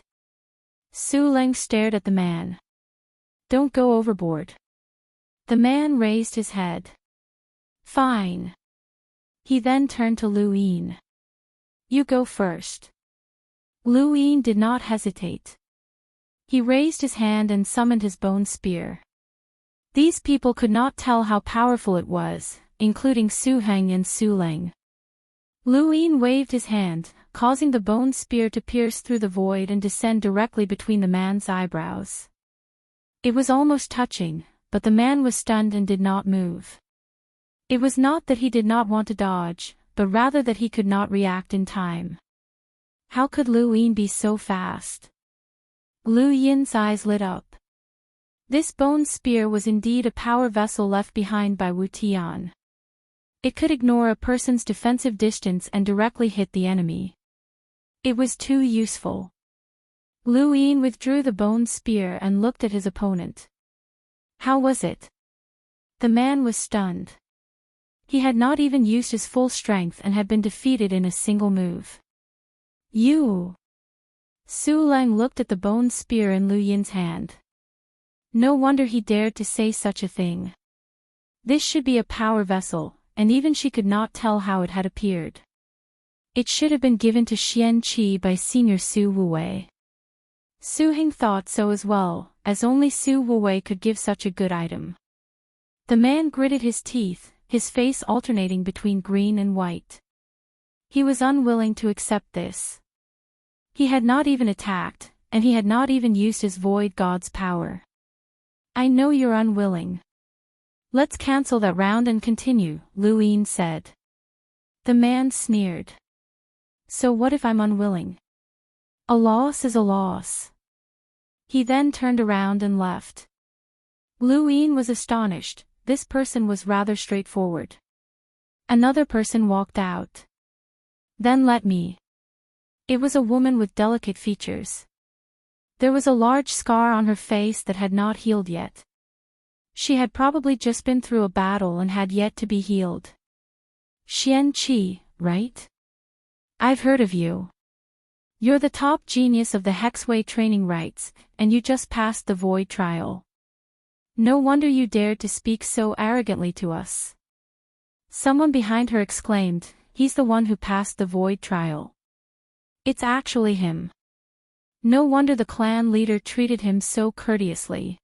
Su Ling stared at the man. "Don't go overboard." The man raised his head. "Fine." He then turned to Lu Yin. "You go first." Lu Yin did not hesitate. He raised his hand and summoned his bone spear. These people could not tell how powerful it was, including Su Heng and Su Ling. Lu Yin waved his hand, causing the bone spear to pierce through the void and descend directly between the man's eyebrows. It was almost touching, but the man was stunned and did not move. It was not that he did not want to dodge, but rather that he could not react in time. How could Lu Yin be so fast? Lu Yin's eyes lit up. This bone spear was indeed a power vessel left behind by Wu Tian. It could ignore a person's defensive distance and directly hit the enemy. It was too useful. Lu Yin withdrew the bone spear and looked at his opponent. How was it? The man was stunned. He had not even used his full strength and had been defeated in a single move. "You!" Su Ling looked at the bone spear in Lu Yin's hand. No wonder he dared to say such a thing. This should be a power vessel, and even she could not tell how it had appeared. It should have been given to Xian Qi by Senior Su Wuwei. Su Heng thought so as well, as only Su Wuwei could give such a good item. The man gritted his teeth, his face alternating between green and white. He was unwilling to accept this. He had not even attacked, and he had not even used his Void God's power. "I know you're unwilling. Let's cancel that round and continue," Lu Yin said. The man sneered. "So what if I'm unwilling? A loss is a loss." He then turned around and left. Lu Yin was astonished. This person was rather straightforward. Another person walked out. Then let me. It was a woman with delicate features. There was a large scar on her face that had not healed yet. She had probably just been through a battle and had yet to be healed. Xian Qi, right? I've heard of you. You're the top genius of the Hexway training rites, and you just passed the Void trial. No wonder you dared to speak so arrogantly to us. Someone behind her exclaimed, he's the one who passed the Void trial. It's actually him. No wonder the clan leader treated him so courteously.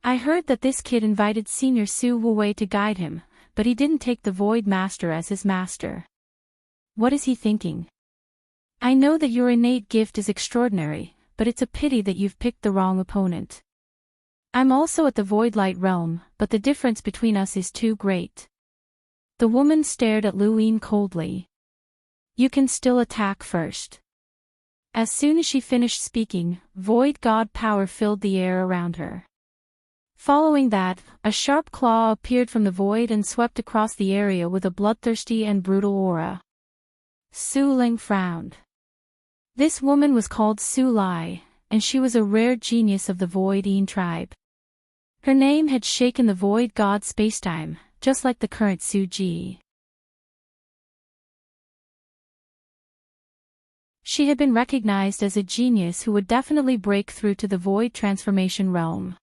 I heard that this kid invited Senior Su Wuwei to guide him, but he didn't take the Void Master as his master. What is he thinking? I know that your innate gift is extraordinary, but it's a pity that you've picked the wrong opponent. I'm also at the Void Light realm, but the difference between us is too great. The woman stared at Lu Yin coldly. You can still attack first. As soon as she finished speaking, Void God power filled the air around her. Following that, a sharp claw appeared from the void and swept across the area with a bloodthirsty and brutal aura. Su Ling frowned. This woman was called Su Lai, and she was a rare genius of the Void Yin tribe. Her name had shaken the Void God spacetime, just like the current Su Ji. She had been recognized as a genius who would definitely break through to the Void transformation realm.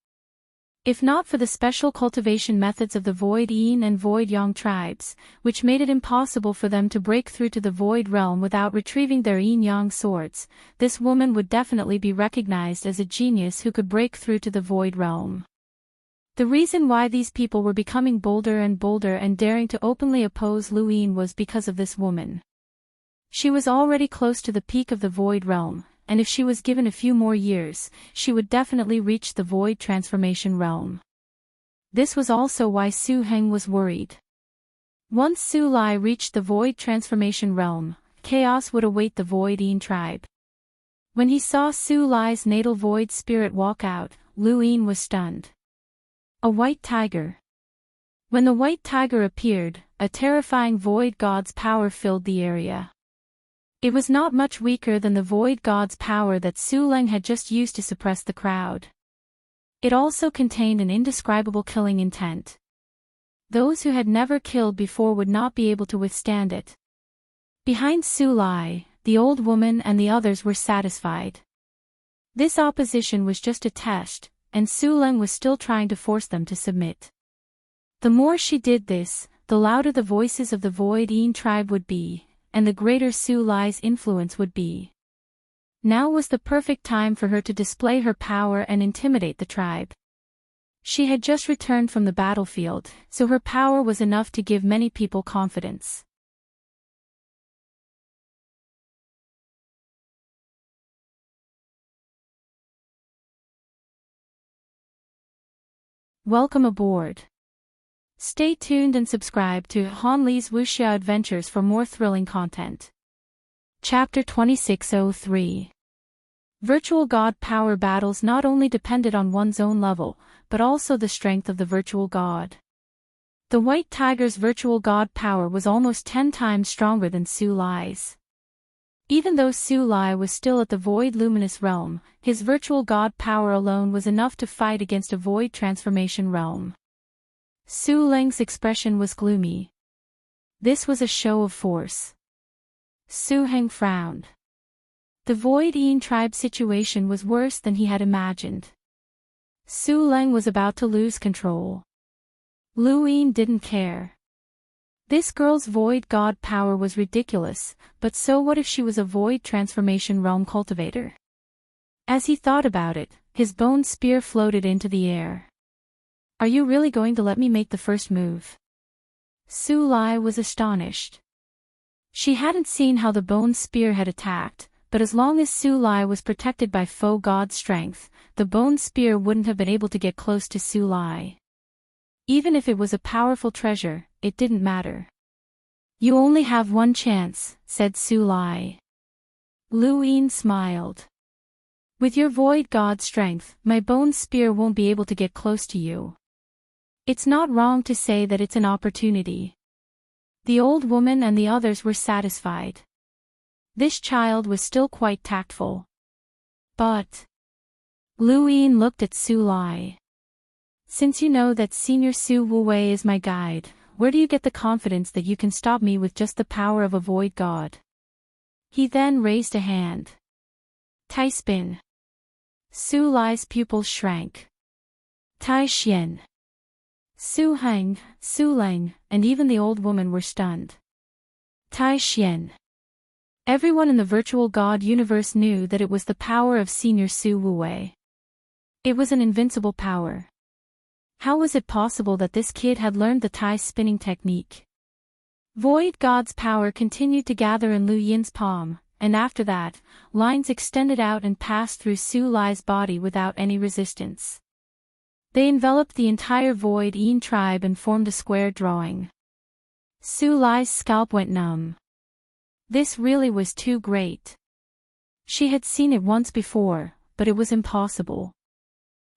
If not for the special cultivation methods of the Void Yin and Void Yang tribes, which made it impossible for them to break through to the Void realm without retrieving their Yin-Yang swords, this woman would definitely be recognized as a genius who could break through to the Void realm. The reason why these people were becoming bolder and daring to openly oppose Lu Yin was because of this woman. She was already close to the peak of the Void realm, and if she was given a few more years, she would definitely reach the Void transformation realm. This was also why Su Heng was worried. Once Su Lai reached the Void transformation realm, chaos would await the Void Yin tribe. When he saw Su Lai's natal Void spirit walk out, Lu Yin was stunned. A white tiger. When the white tiger appeared, a terrifying Void God's power filled the area. It was not much weaker than the Void God's power that Su Ling had just used to suppress the crowd. It also contained an indescribable killing intent. Those who had never killed before would not be able to withstand it. Behind Su Lai, the old woman and the others were satisfied. This opposition was just a test, and Su Ling was still trying to force them to submit. The more she did this, the louder the voices of the Void Yin tribe would be, and the greater Su Lai's influence would be. Now was the perfect time for her to display her power and intimidate the tribe. She had just returned from the battlefield, so her power was enough to give many people confidence. Welcome aboard. Stay tuned and subscribe to Han Li's Wuxia Adventures for more thrilling content. Chapter 2603. Virtual God power battles not only depended on one's own level, but also the strength of the virtual god. The White Tiger's virtual god power was almost 10 times stronger than Su Lai's. Even though Su Lai was still at the Void Luminous realm, his virtual god power alone was enough to fight against a Void transformation realm. Su Ling's expression was gloomy. This was a show of force. Su Heng frowned. The Void Yin tribe situation was worse than he had imagined. Su Ling was about to lose control. Lu Yin didn't care. This girl's Void God power was ridiculous, but so what if she was a Void transformation realm cultivator? As he thought about it, his bone spear floated into the air. Are you really going to let me make the first move? Su Lai was astonished. She hadn't seen how the bone spear had attacked, but as long as Su Lai was protected by foe god's strength, the bone spear wouldn't have been able to get close to Su Lai. Even if it was a powerful treasure, it didn't matter. You only have one chance, said Su Lai. Lu Yin smiled. With your Void God strength, my bone spear won't be able to get close to you. It's not wrong to say that it's an opportunity. The old woman and the others were satisfied. This child was still quite tactful. But Lu Yin looked at Su Lai. Since you know that Senior Su Wu Wei is my guide, where do you get the confidence that you can stop me with just the power of a void god? He then raised a hand. Tai Spin. Su Lai's pupils shrank. Tai Xian. Su Heng, Su Leng, and even the old woman were stunned. Tai Xian. Everyone in the virtual god universe knew that it was the power of Senior Su Wu Wei. It was an invincible power. How was it possible that this kid had learned the Tai spinning technique? Void God's power continued to gather in Lu Yin's palm, and after that, lines extended out and passed through Su Lai's body without any resistance. They enveloped the entire Void Yin tribe and formed a square drawing. Su Lai's scalp went numb. This really was too great. She had seen it once before, but it was impossible.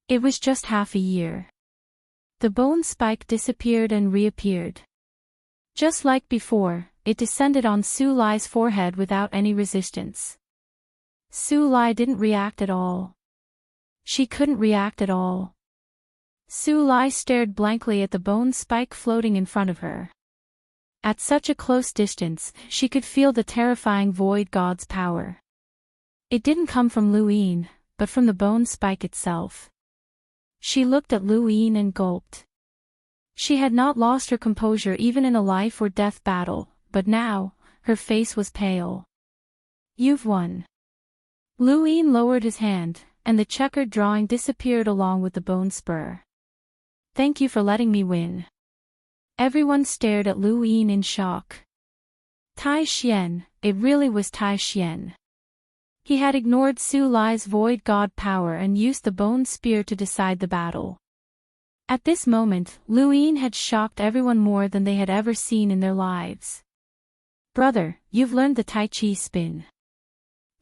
It was just half a year. The bone spike disappeared and reappeared. Just like before, it descended on Su Lai's forehead without any resistance. Su Lai didn't react at all. She couldn't react at all. Su Lai stared blankly at the bone spike floating in front of her. At such a close distance, she could feel the terrifying void god's power. It didn't come from Lu Yin, but from the bone spike itself. She looked at Lu Yin and gulped. She had not lost her composure even in a life or death battle, but now, her face was pale. You've won. Lu Yin lowered his hand, and the checkered drawing disappeared along with the bone spur. Thank you for letting me win. Everyone stared at Lu Yin in shock. Tai Xian, it really was Tai Xian. He had ignored Su Lai's void god power and used the bone spear to decide the battle. At this moment, Lu Yin had shocked everyone more than they had ever seen in their lives. Brother, you've learned the Tai Chi spin.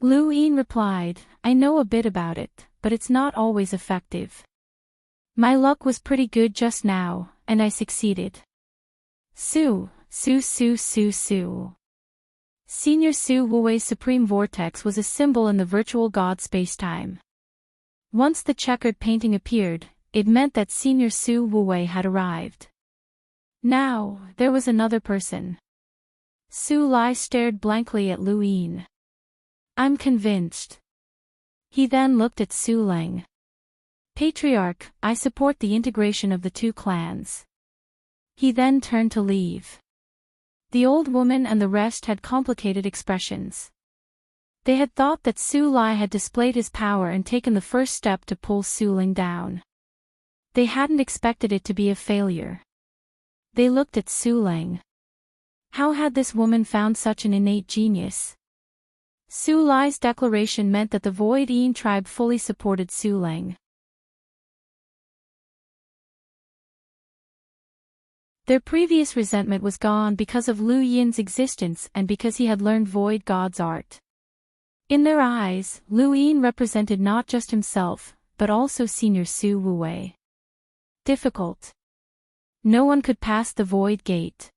Lu Yin replied, I know a bit about it, but it's not always effective. My luck was pretty good just now, and I succeeded. Su. Senior Su Wu Wei's supreme vortex was a symbol in the virtual god spacetime. Once the checkered painting appeared, it meant that Senior Su Wu Wei had arrived. Now, there was another person. Su Lai stared blankly at Lu Yin. I'm convinced. He then looked at Su Leng. Patriarch, I support the integration of the two clans. He then turned to leave. The old woman and the rest had complicated expressions. They had thought that Su Lai had displayed his power and taken the first step to pull Su Ling down. They hadn't expected it to be a failure. They looked at Su Ling. How had this woman found such an innate genius? Su Lai's declaration meant that the Void Yin tribe fully supported Su Ling. Their previous resentment was gone because of Lu Yin's existence and because he had learned Void God's art. In their eyes, Lu Yin represented not just himself, but also Senior Su Wu Wei. Difficult. No one could pass the Void Gate.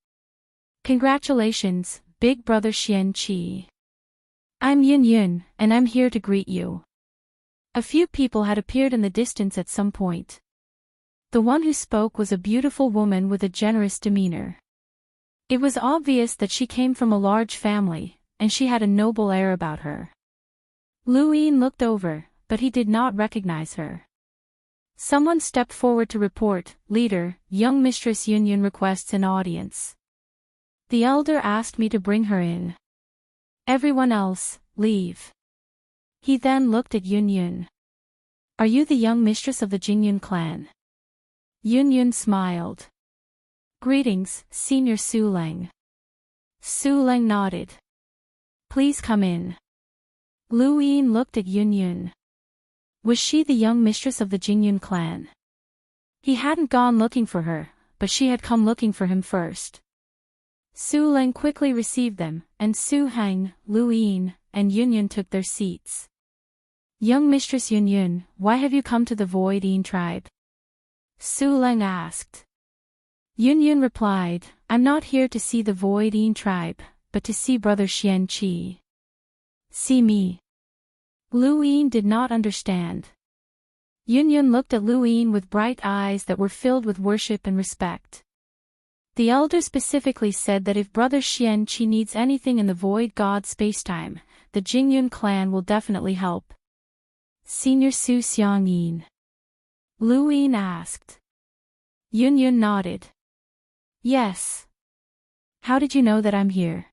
Congratulations, Big Brother Xian Qi. I'm Yun Yun, and I'm here to greet you. A few people had appeared in the distance at some point. The one who spoke was a beautiful woman with a generous demeanor. It was obvious that she came from a large family, and she had a noble air about her. Lu Yin looked over, but he did not recognize her. Someone stepped forward to report, Leader, young Mistress Yun Yun requests an audience. The elder asked me to bring her in. Everyone else, leave. He then looked at Yun Yun. Are you the young mistress of the Jingyun clan? Yun Yun smiled. Greetings, Senior Su Leng. Su Leng nodded. Please come in. Lu Yin looked at Yun Yun. Was she the young mistress of the Jingyun clan? He hadn't gone looking for her, but she had come looking for him first. Su Leng quickly received them, and Su Heng, Lu Yin, and Yun Yun took their seats. Young Mistress Yun Yun, why have you come to the Void Yin tribe? Su Leng asked. Yun Yun replied, I'm not here to see the Void Yin tribe, but to see Brother Xian Qi. See me. Lu Yin did not understand. Yun Yun looked at Lu Yin with bright eyes that were filled with worship and respect. The elder specifically said that if Brother Xian Qi needs anything in the Void God spacetime, the Jingyun clan will definitely help. Senior Su Xiang Yin. Lu Yin asked. Yun Yun nodded. Yes. How did you know that I'm here?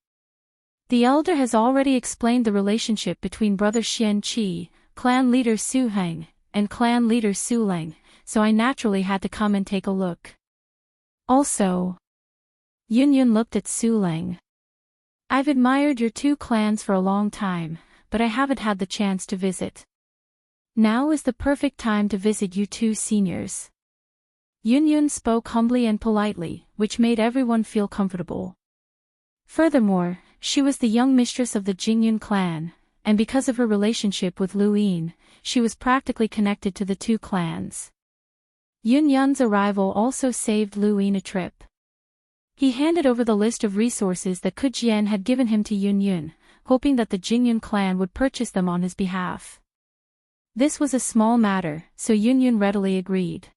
The elder has already explained the relationship between Brother Xian Qi, clan leader Su Heng, and clan leader Su Leng, so I naturally had to come and take a look. Also, Yun Yun looked at Su Leng. I've admired your two clans for a long time, but I haven't had the chance to visit. Now is the perfect time to visit you two seniors. Yun Yun spoke humbly and politely, which made everyone feel comfortable. Furthermore, she was the young mistress of the Jingyun clan, and because of her relationship with Lu Yin, she was practically connected to the two clans. Yun Yun's arrival also saved Lu Yin a trip. He handed over the list of resources that Ku Jian had given him to Yun Yun, hoping that the Jingyun clan would purchase them on his behalf. This was a small matter, so Yun Yun readily agreed.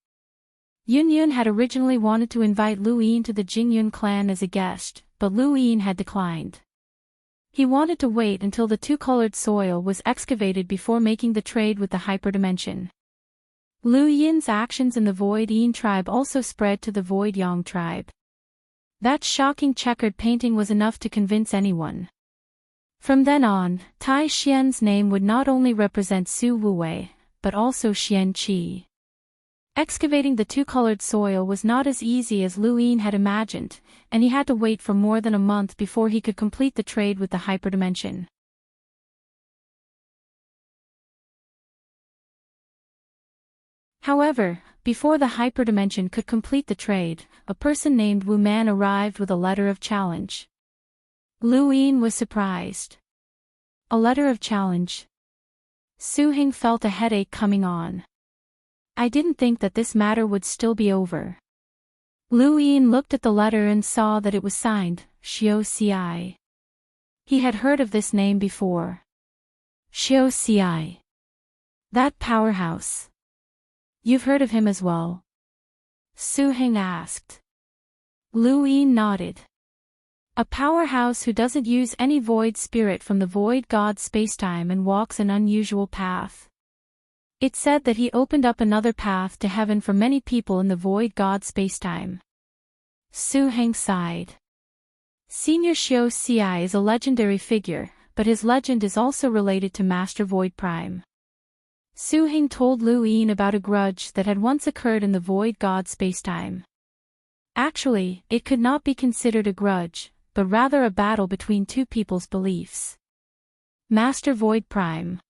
Yun Yun had originally wanted to invite Lu Yin to the Jingyun clan as a guest, but Lu Yin had declined. He wanted to wait until the two-colored soil was excavated before making the trade with the hyperdimension. Lu Yin's actions in the Void Yin tribe also spread to the Void Yang tribe. That shocking checkered painting was enough to convince anyone. From then on, Tai Xian's name would not only represent Su Wuwei, but also Xian Qi. Excavating the two-colored soil was not as easy as Lu Yin had imagined, and he had to wait for more than a month before he could complete the trade with the hyperdimension. However, before the hyperdimension could complete the trade, a person named Wu Man arrived with a letter of challenge. Lu Yin was surprised. A letter of challenge. Su Heng felt a headache coming on. I didn't think that this matter would still be over. Lu Yin looked at the letter and saw that it was signed, Xiao Ci. He had heard of this name before. Xiao Ci. That powerhouse. You've heard of him as well? Su Heng asked. Lu Yin nodded. A powerhouse who doesn't use any void spirit from the void god spacetime and walks an unusual path. It said that he opened up another path to heaven for many people in the void god spacetime. Su Heng sighed. Senior Xiao Ci is a legendary figure, but his legend is also related to Master Void Prime. Su Heng told Lu Yin about a grudge that had once occurred in the void god spacetime. Actually, it could not be considered a grudge, but rather a battle between two people's beliefs. Master Void Prime.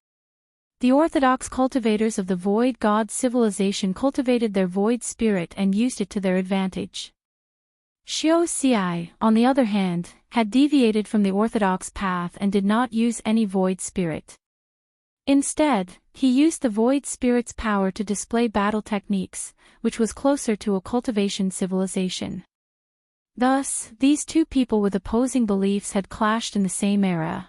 The orthodox cultivators of the void god civilization cultivated their void spirit and used it to their advantage. Xiao Ci, on the other hand, had deviated from the orthodox path and did not use any void spirit. Instead, he used the void spirit's power to display battle techniques, which was closer to a cultivation civilization. Thus, these two people with opposing beliefs had clashed in the same era.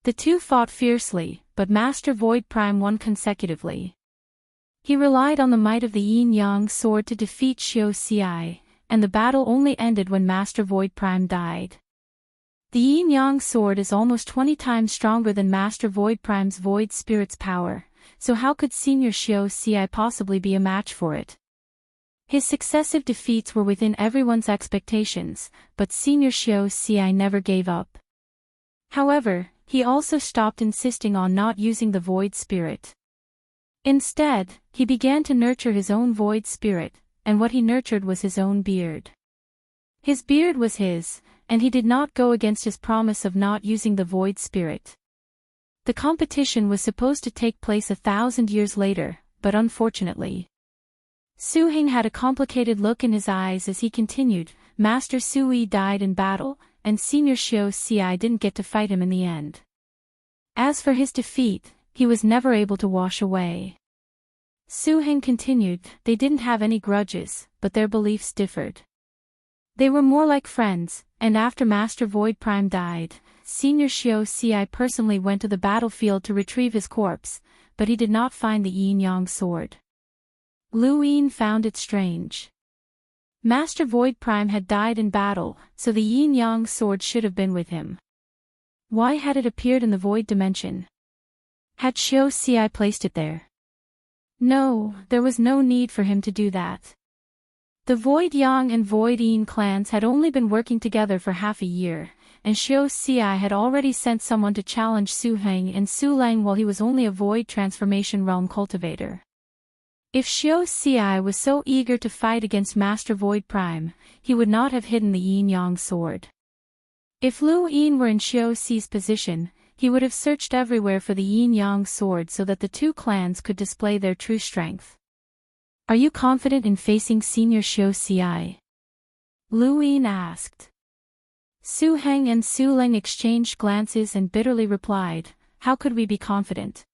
The two fought fiercely, but Master Void Prime won consecutively. He relied on the might of the yin-yang sword to defeat Xiao Ci, and the battle only ended when Master Void Prime died. The yin-yang sword is almost 20 times stronger than Master Void Prime's void spirit's power, so how could Senior Xiao Ci possibly be a match for it? His successive defeats were within everyone's expectations, but Senior Xiao Ci never gave up. However, he also stopped insisting on not using the void spirit. Instead, he began to nurture his own void spirit, and what he nurtured was his own beard. His beard was his, and he did not go against his promise of not using the void spirit. The competition was supposed to take place 1,000 years later, but unfortunately, Su Heng had a complicated look in his eyes as he continued. Master Sui died in battle, and Senior Xiao Ci didn't get to fight him in the end. As for his defeat, he was never able to wash away. Su Heng continued, they didn't have any grudges, but their beliefs differed. They were more like friends, and after Master Void Prime died, Senior Xiao Ci personally went to the battlefield to retrieve his corpse, but he did not find the yin-yang sword. Lu Yin found it strange. Master Void Prime had died in battle, so the yin-yang sword should have been with him. Why had it appeared in the void dimension? Had Xiao Ci placed it there? No, there was no need for him to do that. The Void Yang and Void Yin clans had only been working together for half a year, and Xiao Ci had already sent someone to challenge Su Heng and Su Lang while he was only a void transformation realm cultivator. If Xiao Ci was so eager to fight against Master Void Prime, he would not have hidden the yin-yang sword. If Lu Yin were in Xiao Ci's position, he would have searched everywhere for the yin-yang sword so that the two clans could display their true strength. Are you confident in facing Senior Xiao Ci? Lu Yin asked. Su Heng and Su Leng exchanged glances and bitterly replied, how could we be confident?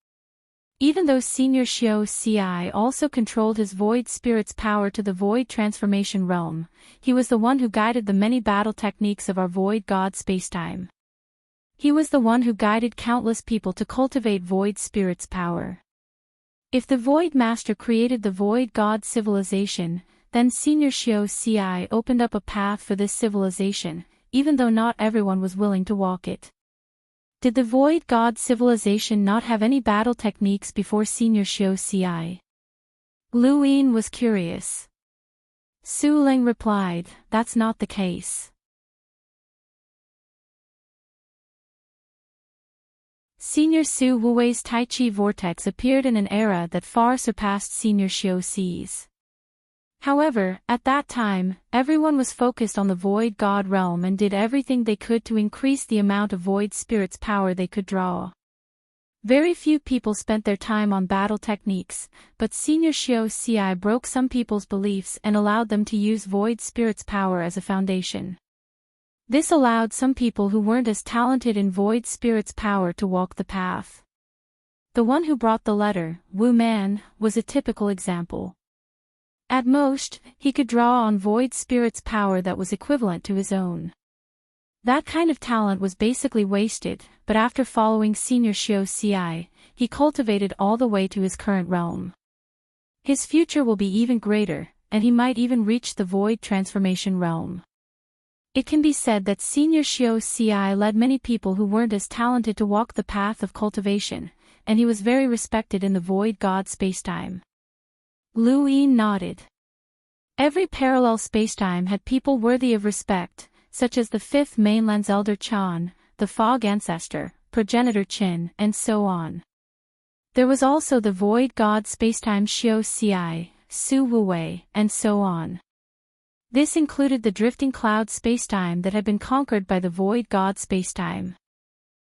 Even though Senior Xiao Ci also controlled his void spirit's power to the void transformation realm, he was the one who guided the many battle techniques of our void god spacetime. He was the one who guided countless people to cultivate void spirit's power. If the Void Master created the Void God civilization, then Senior Xiao Ci opened up a path for this civilization, even though not everyone was willing to walk it. Did the Void God civilization not have any battle techniques before Senior Xiao Ci? Lu Yin was curious. Su Ling replied, that's not the case. Senior Su Wuwei's Tai Chi vortex appeared in an era that far surpassed Senior Xiao Ci's. However, at that time, everyone was focused on the Void God realm and did everything they could to increase the amount of Void Spirit's power they could draw. Very few people spent their time on battle techniques, but Senior Xiao Ci broke some people's beliefs and allowed them to use Void Spirit's power as a foundation. This allowed some people who weren't as talented in Void Spirit's power to walk the path. The one who brought the letter, Wu Man, was a typical example. At most, he could draw on Void Spirit's power that was equivalent to his own. That kind of talent was basically wasted, but after following Senior Xiao Ci, he cultivated all the way to his current realm. His future will be even greater, and he might even reach the Void Transformation realm. It can be said that Senior Xiao Ci led many people who weren't as talented to walk the path of cultivation, and he was very respected in the Void God spacetime. Lu Yin nodded. Every parallel spacetime had people worthy of respect, such as the Fifth Mainland's Elder Chan, the Fog Ancestor, Progenitor Qin, and so on. There was also the Void God spacetime Xiao Ci, Su Wuwei, and so on. This included the drifting cloud spacetime that had been conquered by the Void God spacetime.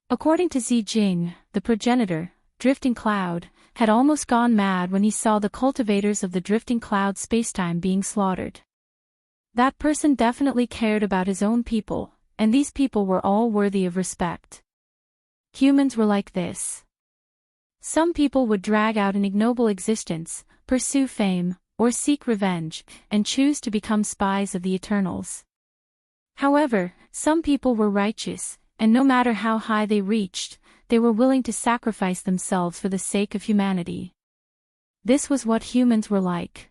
According to Xi Jing, the progenitor, drifting cloud, had almost gone mad when he saw the cultivators of the drifting cloud spacetime being slaughtered. That person definitely cared about his own people, and these people were all worthy of respect. Humans were like this. Some people would drag out an ignoble existence, pursue fame, or seek revenge, and choose to become spies of the Eternals. However, some people were righteous, and no matter how high they reached, they were willing to sacrifice themselves for the sake of humanity. This was what humans were like.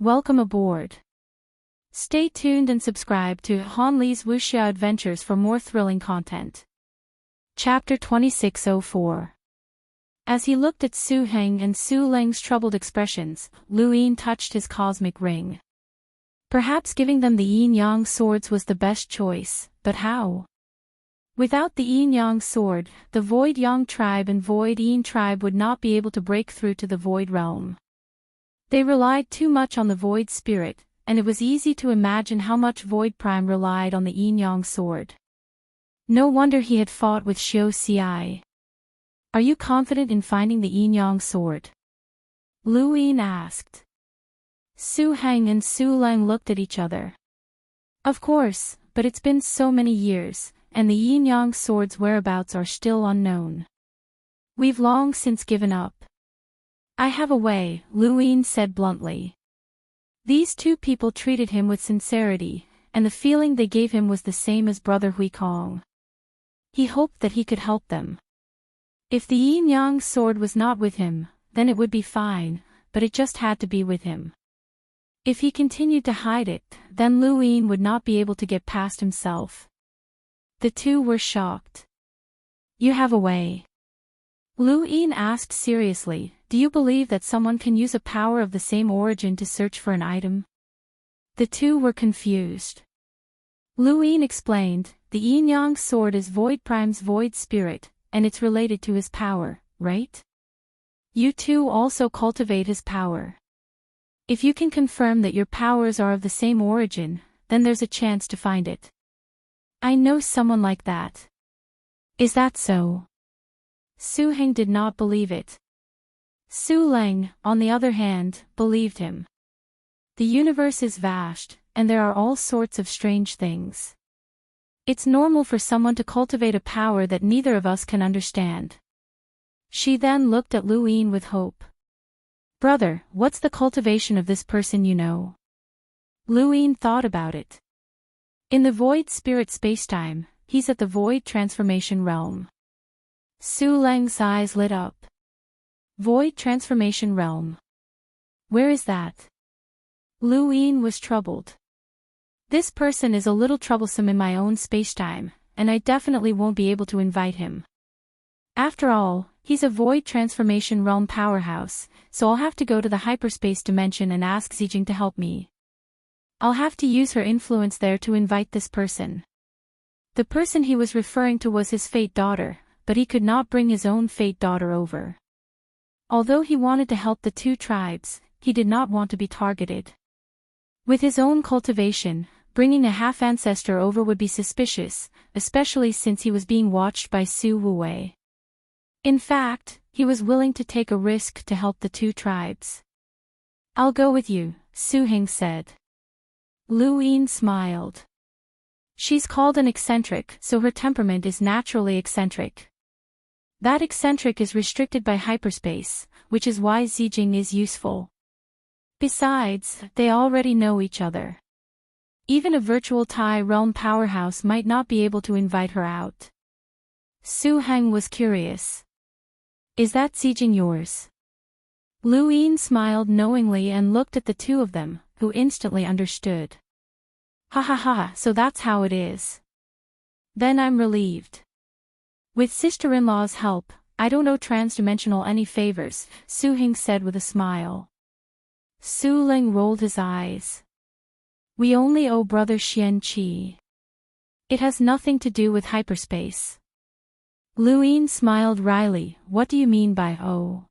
Welcome aboard. Stay tuned and subscribe to Han Li's Wuxia Adventures for more thrilling content. Chapter 2604. As he looked at Su Heng and Su Leng's troubled expressions, Lu Yin touched his cosmic ring. Perhaps giving them the yin-yang swords was the best choice, but how? Without the yin-yang sword, the Void Yang tribe and Void Yin tribe would not be able to break through to the Void realm. They relied too much on the Void Spirit, and it was easy to imagine how much Void Prime relied on the yin-yang sword. No wonder he had fought with Xiao Ci. Are you confident in finding the yin-yang sword? Lu Yin asked. Su Heng and Su Leng looked at each other. Of course, but it's been so many years, and the yin-yang sword's whereabouts are still unknown. We've long since given up. I have a way, Lu Yin said bluntly. These two people treated him with sincerity, and the feeling they gave him was the same as Brother Hui Kong. He hoped that he could help them. If the yin-yang sword was not with him, then it would be fine, but it just had to be with him. If he continued to hide it, then Lu Yin would not be able to get past himself. The two were shocked. You have a way? Lu Yin asked seriously, do you believe that someone can use a power of the same origin to search for an item? The two were confused. Lu Yin explained, the yin-yang sword is Void Prime's void spirit, and it's related to his power, right? You two also cultivate his power. If you can confirm that your powers are of the same origin, then there's a chance to find it. I know someone like that. Is that so? Su Heng did not believe it. Su Leng, on the other hand, believed him. The universe is vast, and there are all sorts of strange things. It's normal for someone to cultivate a power that neither of us can understand. She then looked at Lu Yin with hope. Brother, what's the cultivation of this person you know? Lu Yin thought about it. In the void spirit spacetime, he's at the void transformation realm. Su Leng's eyes lit up. Void transformation realm. Where is that? Lu Yin was troubled. This person is a little troublesome in my own spacetime, and I definitely won't be able to invite him. After all, he's a void transformation realm powerhouse, so I'll have to go to the hyperspace dimension and ask Zijing to help me. I'll have to use her influence there to invite this person. The person he was referring to was his fate daughter, but he could not bring his own fate daughter over. Although he wanted to help the two tribes, he did not want to be targeted. With his own cultivation, bringing a half-ancestor over would be suspicious, especially since he was being watched by Su Wuwei. In fact, he was willing to take a risk to help the two tribes. I'll go with you, Su Heng said. Lu Yin smiled. She's called an eccentric, so her temperament is naturally eccentric. That eccentric is restricted by hyperspace, which is why Zijing is useful. Besides, they already know each other. Even a virtual Tai realm powerhouse might not be able to invite her out. Su Heng was curious. Is that Zijing yours? Lu Yin smiled knowingly and looked at the two of them, who instantly understood. Ha ha ha, so that's how it is. Then I'm relieved. With sister-in-law's help, I don't owe transdimensional any favors, Su Heng said with a smile. Su Ling rolled his eyes. We only owe Brother Xian Qi. It has nothing to do with hyperspace. Lu Yin smiled wryly, what do you mean by owe?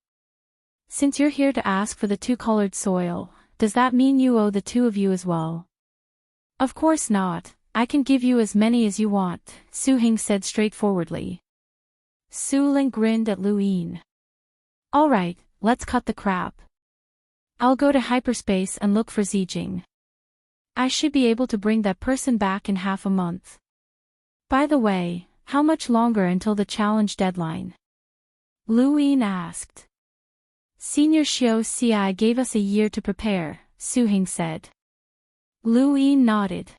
Since you're here to ask for the two-colored soil, does that mean you owe the two of you as well? Of course not, I can give you as many as you want, Su Heng said straightforwardly. Su Ling grinned at Lu Yin. Alright, let's cut the crap. I'll go to hyperspace and look for Zijing. I should be able to bring that person back in half a month. By the way, how much longer until the challenge deadline? Lu Yin asked. Senior Xiao Ci gave us a year to prepare, Su Heng said. Lu Yin nodded.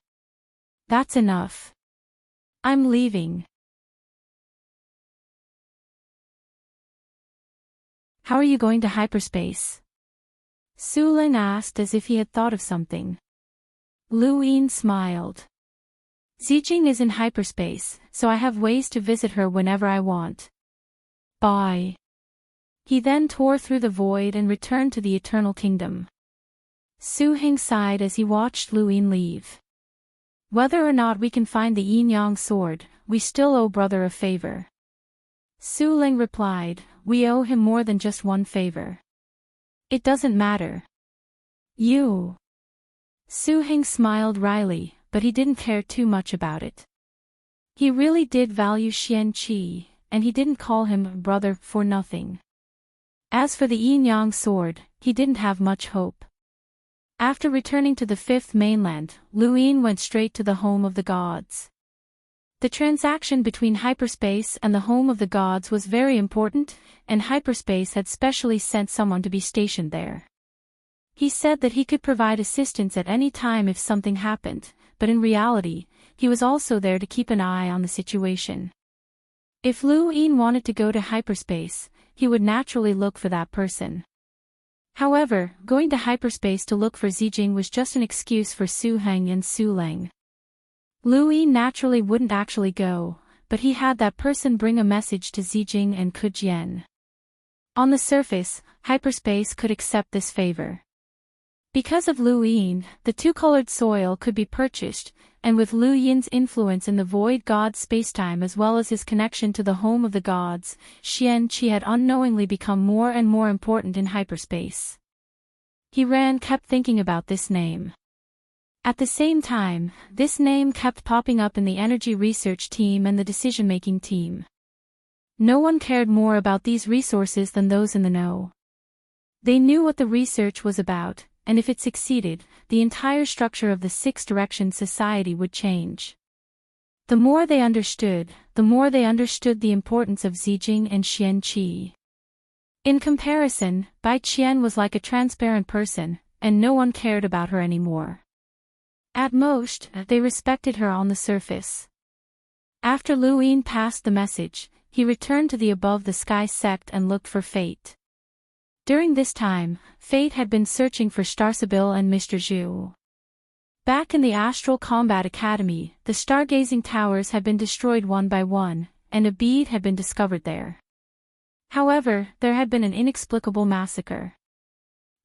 That's enough. I'm leaving. How are you going to hyperspace? Su Ling asked as if he had thought of something. Lu Yin smiled. Zijing is in hyperspace, so I have ways to visit her whenever I want. Bye. He then tore through the void and returned to the Eternal Kingdom. Su Heng sighed as he watched Lu Yin leave. Whether or not we can find the yin-yang sword, we still owe brother a favor. Su Ling replied, we owe him more than just one favor. It doesn't matter. You. Su Heng smiled wryly, but he didn't care too much about it. He really did value Xian Qi, and he didn't call him brother for nothing. As for the yin-yang sword, he didn't have much hope. After returning to the fifth mainland, Lu Yin went straight to the home of the gods. The transaction between hyperspace and the home of the gods was very important, and hyperspace had specially sent someone to be stationed there. He said that he could provide assistance at any time if something happened, but in reality, he was also there to keep an eye on the situation. If Lu Yin wanted to go to hyperspace, he would naturally look for that person. However, going to hyperspace to look for Zijing was just an excuse for Su Heng and Su Leng. Lu Yin naturally wouldn't actually go, but he had that person bring a message to Zijing and Ku Jian. On the surface, hyperspace could accept this favor. Because of Lu Yin, the two-colored soil could be purchased, and with Lu Yin's influence in the void god spacetime as well as his connection to the home of the gods, Xian Qi had unknowingly become more and more important in hyperspace. He kept thinking about this name. At the same time, this name kept popping up in the energy research team and the decision-making team. No one cared more about these resources than those in the know. They knew what the research was about, and if it succeeded, the entire structure of the Six Directions Society would change. The more they understood the importance of Zijing and Xian Qi. In comparison, Bai Qian was like a transparent person, and no one cared about her anymore. At most, they respected her on the surface. After Lu Yin passed the message, he returned to the above-the-sky sect and looked for Fate. During this time, Fate had been searching for Starsabil and Mr. Zhu. Back in the Astral Combat Academy, the stargazing towers had been destroyed one by one, and a bead had been discovered there. However, there had been an inexplicable massacre.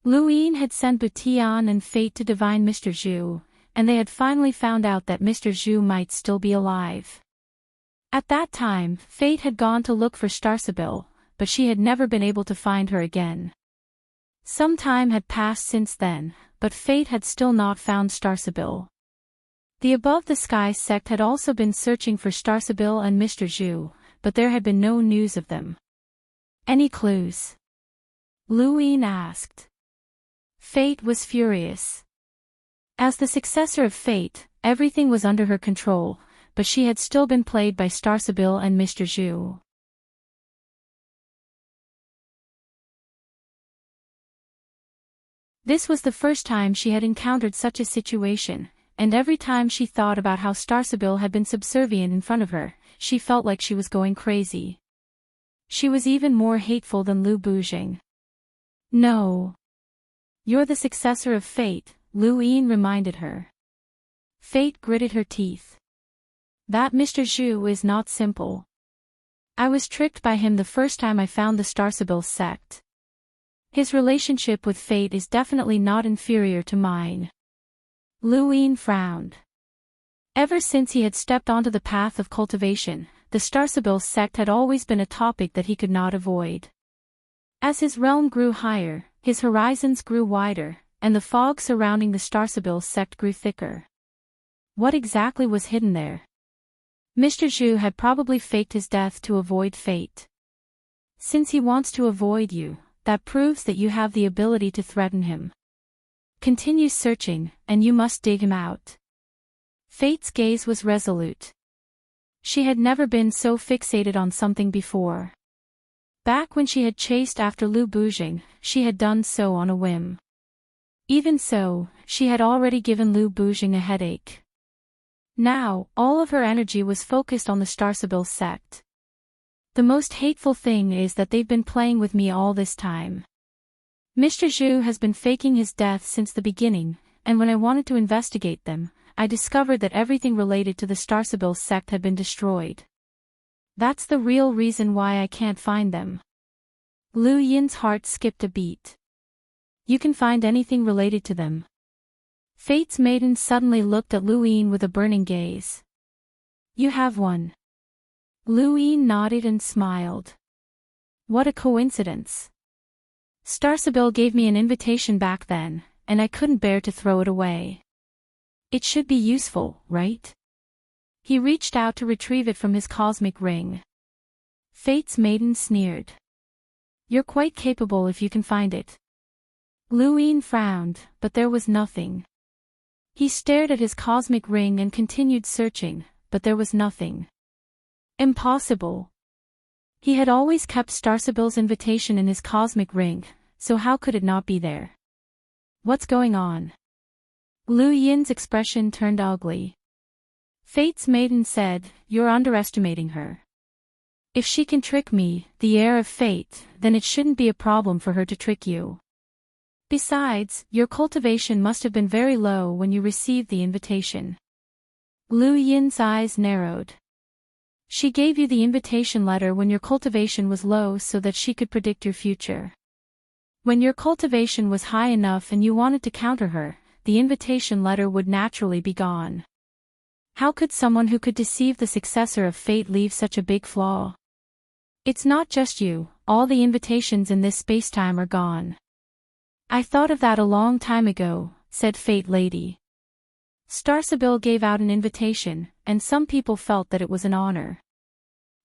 Lu Yin had sent Butian and Fate to divine Mr. Zhu, and they had finally found out that Mr. Zhu might still be alive. At that time, Fate had gone to look for Starsabil, but she had never been able to find her again. Some time had passed since then, but Fate had still not found Starsabil. The above-the-sky sect had also been searching for Starsabil and Mr. Zhu, but there had been no news of them. Any clues? Lu Yin asked. Fate was furious. As the successor of Fate, everything was under her control, but she had still been played by Starsabil and Mr. Zhu. This was the first time she had encountered such a situation, and every time she thought about how Starsabil had been subservient in front of her, she felt like she was going crazy. She was even more hateful than Lu Bujing. No. You're the successor of Fate, Lu Yin reminded her. Fate gritted her teeth. That Mr. Zhu is not simple. I was tricked by him the first time I found the Starsabil sect. His relationship with Fate is definitely not inferior to mine. Lu Yin frowned. Ever since he had stepped onto the path of cultivation, the Starsabil sect had always been a topic that he could not avoid. As his realm grew higher, his horizons grew wider, and the fog surrounding the Starsabil sect grew thicker. What exactly was hidden there? Mr. Zhu had probably faked his death to avoid Fate. Since he wants to avoid you, that proves that you have the ability to threaten him. Continue searching, and you must dig him out. Fate's gaze was resolute. She had never been so fixated on something before. Back when she had chased after Lu Bujing, she had done so on a whim. Even so, she had already given Lu Bujing a headache. Now, all of her energy was focused on the Starsabil sect. The most hateful thing is that they've been playing with me all this time. Mr. Zhu has been faking his death since the beginning, and when I wanted to investigate them, I discovered that everything related to the Starsabil sect had been destroyed. That's the real reason why I can't find them. Lu Yin's heart skipped a beat. You can find anything related to them. Fate's maiden suddenly looked at Lu Yin with a burning gaze. You have one. Lu Yin nodded and smiled. What a coincidence. Starsabil gave me an invitation back then, and I couldn't bear to throw it away. It should be useful, right? He reached out to retrieve it from his cosmic ring. Fate's maiden sneered. You're quite capable if you can find it. Lu Yin frowned, but there was nothing. He stared at his cosmic ring and continued searching, but there was nothing. Impossible. He had always kept Starsibyl's invitation in his cosmic ring, so how could it not be there? What's going on? Lu Yin's expression turned ugly. Fate's maiden said, "You're underestimating her. If she can trick me, the heir of fate, then it shouldn't be a problem for her to trick you. Besides, your cultivation must have been very low when you received the invitation." Lu Yin's eyes narrowed. She gave you the invitation letter when your cultivation was low so that she could predict your future. When your cultivation was high enough and you wanted to counter her, the invitation letter would naturally be gone. How could someone who could deceive the successor of fate leave such a big flaw? It's not just you, all the invitations in this spacetime are gone. I thought of that a long time ago, said Fate Lady. Starsibyl gave out an invitation, and some people felt that it was an honor.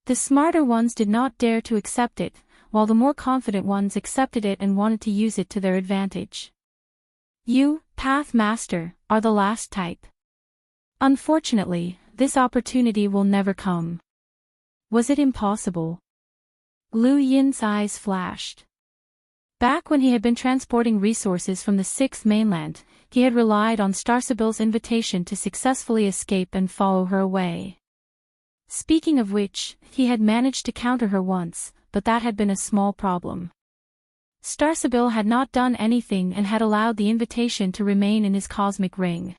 The smarter ones did not dare to accept it, while the more confident ones accepted it and wanted to use it to their advantage. You, Path Master, are the last type. Unfortunately, this opportunity will never come. Was it impossible? Lu Yin's eyes flashed. Back when he had been transporting resources from the sixth mainland, he had relied on Starsibyl's invitation to successfully escape and follow her away. Speaking of which, he had managed to counter her once, but that had been a small problem. Starsibyl had not done anything and had allowed the invitation to remain in his cosmic ring.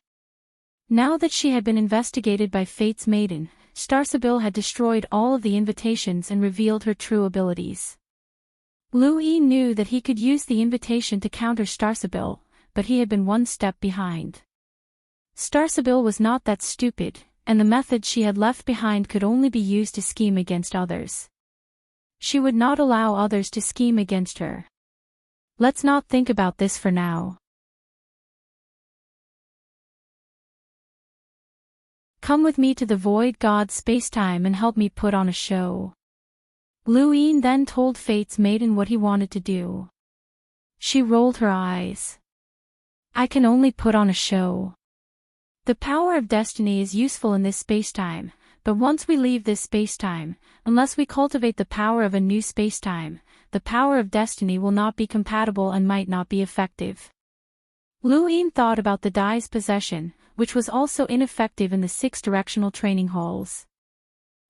Now that she had been investigated by Fate's maiden, Starsibyl had destroyed all of the invitations and revealed her true abilities. Lu Yi knew that he could use the invitation to counter Starsibyl, but he had been one step behind. Starsibyl was not that stupid, and the methods she had left behind could only be used to scheme against others. She would not allow others to scheme against her. Let's not think about this for now. Come with me to the void god spacetime and help me put on a show. Lu Yin then told Fate's maiden what he wanted to do. She rolled her eyes. I can only put on a show. The power of destiny is useful in this spacetime, but once we leave this spacetime, unless we cultivate the power of a new spacetime, the power of destiny will not be compatible and might not be effective. Lu Yin thought about the Dai's possession, which was also ineffective in the 6 directional training halls.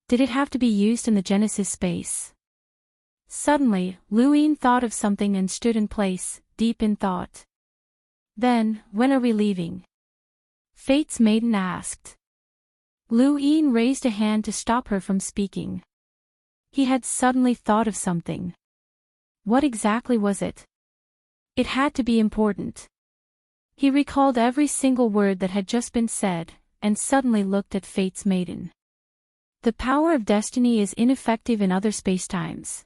Did it have to be used in the Genesis space? Suddenly, Lu Yin thought of something and stood in place, deep in thought. Then, when are we leaving? Fate's maiden asked. Lu Yin raised a hand to stop her from speaking. He had suddenly thought of something. What exactly was it? It had to be important. He recalled every single word that had just been said, and suddenly looked at Fate's maiden. The power of destiny is ineffective in other spacetimes.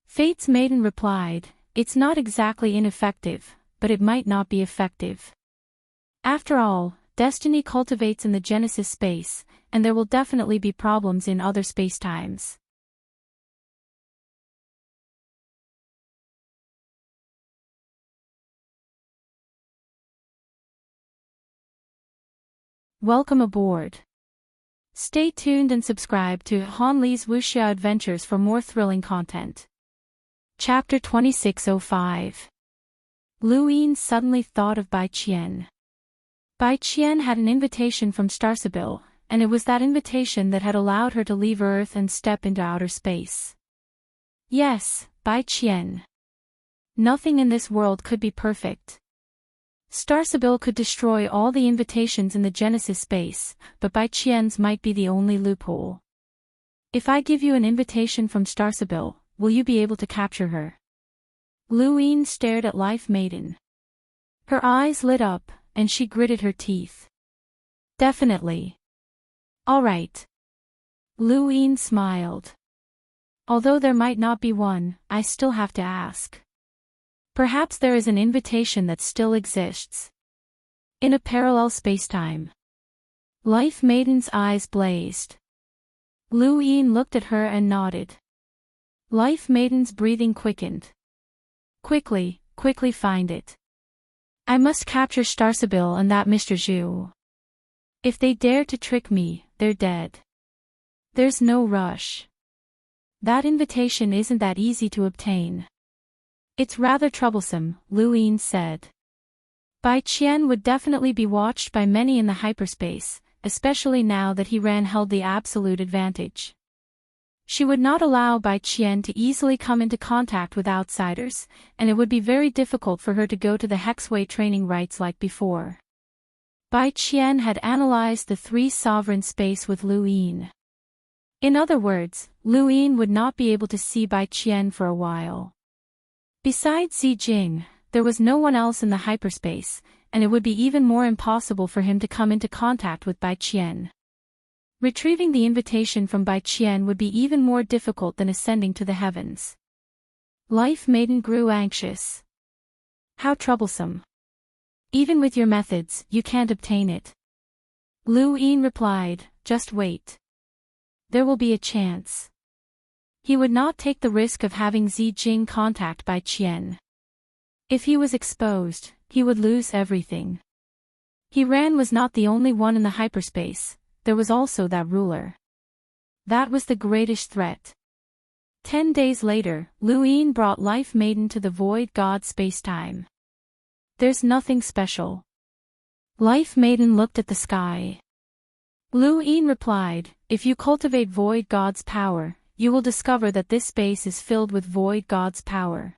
Fate's maiden replied, it's not exactly ineffective, but it might not be effective. After all, destiny cultivates in the Genesis space, and there will definitely be problems in other spacetimes. Welcome aboard. Stay tuned and subscribe to Han Li's Wuxia Adventures for more thrilling content. Chapter 2605. Lu Yin suddenly thought of Bai Qian. Bai Qian had an invitation from Starsibyl, and it was that invitation that had allowed her to leave Earth and step into outer space. Yes, Bai Qian. Nothing in this world could be perfect. Starsibyl could destroy all the invitations in the Genesis space, but Bai Qian's might be the only loophole. If I give you an invitation from Starsibyl, will you be able to capture her? Lu Yin stared at Life Maiden. Her eyes lit up, and she gritted her teeth. Definitely. All right. Lu Yin smiled. Although there might not be one, I still have to ask. Perhaps there is an invitation that still exists. In a parallel spacetime. Life Maiden's eyes blazed. Lu Yin looked at her and nodded. Life Maiden's breathing quickened. Quickly find it. I must capture Starsibyl and that Mr. Zhu. If they dare to trick me, they're dead. There's no rush. That invitation isn't that easy to obtain. It's rather troublesome, Lu Yin said. Bai Qian would definitely be watched by many in the hyperspace, especially now that he held the absolute advantage. She would not allow Bai Qian to easily come into contact with outsiders, and it would be very difficult for her to go to the Hexway training rites like before. Bai Qian had analyzed the three sovereign space with Lu Yin. In other words, Lu Yin would not be able to see Bai Qian for a while. Besides Xi Jing, there was no one else in the hyperspace, and it would be even more impossible for him to come into contact with Bai Qian. Retrieving the invitation from Bai Qian would be even more difficult than ascending to the heavens. Life Maiden grew anxious. How troublesome. Even with your methods, you can't obtain it. Lu Yin replied, just wait. There will be a chance. He would not take the risk of having Xi Jing contact Bai Qian. If he was exposed, he would lose everything. He was not the only one in the hyperspace. There was also that ruler. That was the greatest threat. 10 days later, Lu Yin brought Life Maiden to the Void God space-time. There's nothing special. Life Maiden looked at the sky. Lu Yin replied, if you cultivate Void God's power, you will discover that this space is filled with Void God's power.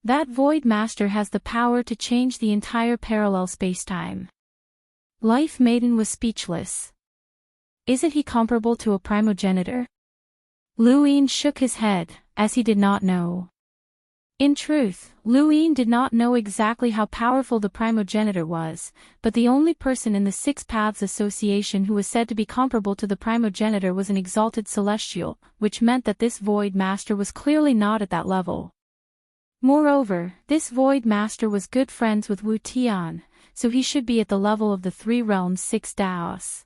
That Void Master has the power to change the entire parallel space-time. Life Maiden was speechless. Isn't he comparable to a primogenitor? Lu Yin shook his head, as he did not know. In truth, Lu Yin did not know exactly how powerful the primogenitor was, but the only person in the Six Paths Association who was said to be comparable to the primogenitor was an exalted celestial, which meant that this Void Master was clearly not at that level. Moreover, this Void Master was good friends with Wu Tian, so he should be at the level of the Three Realms' Six Daos.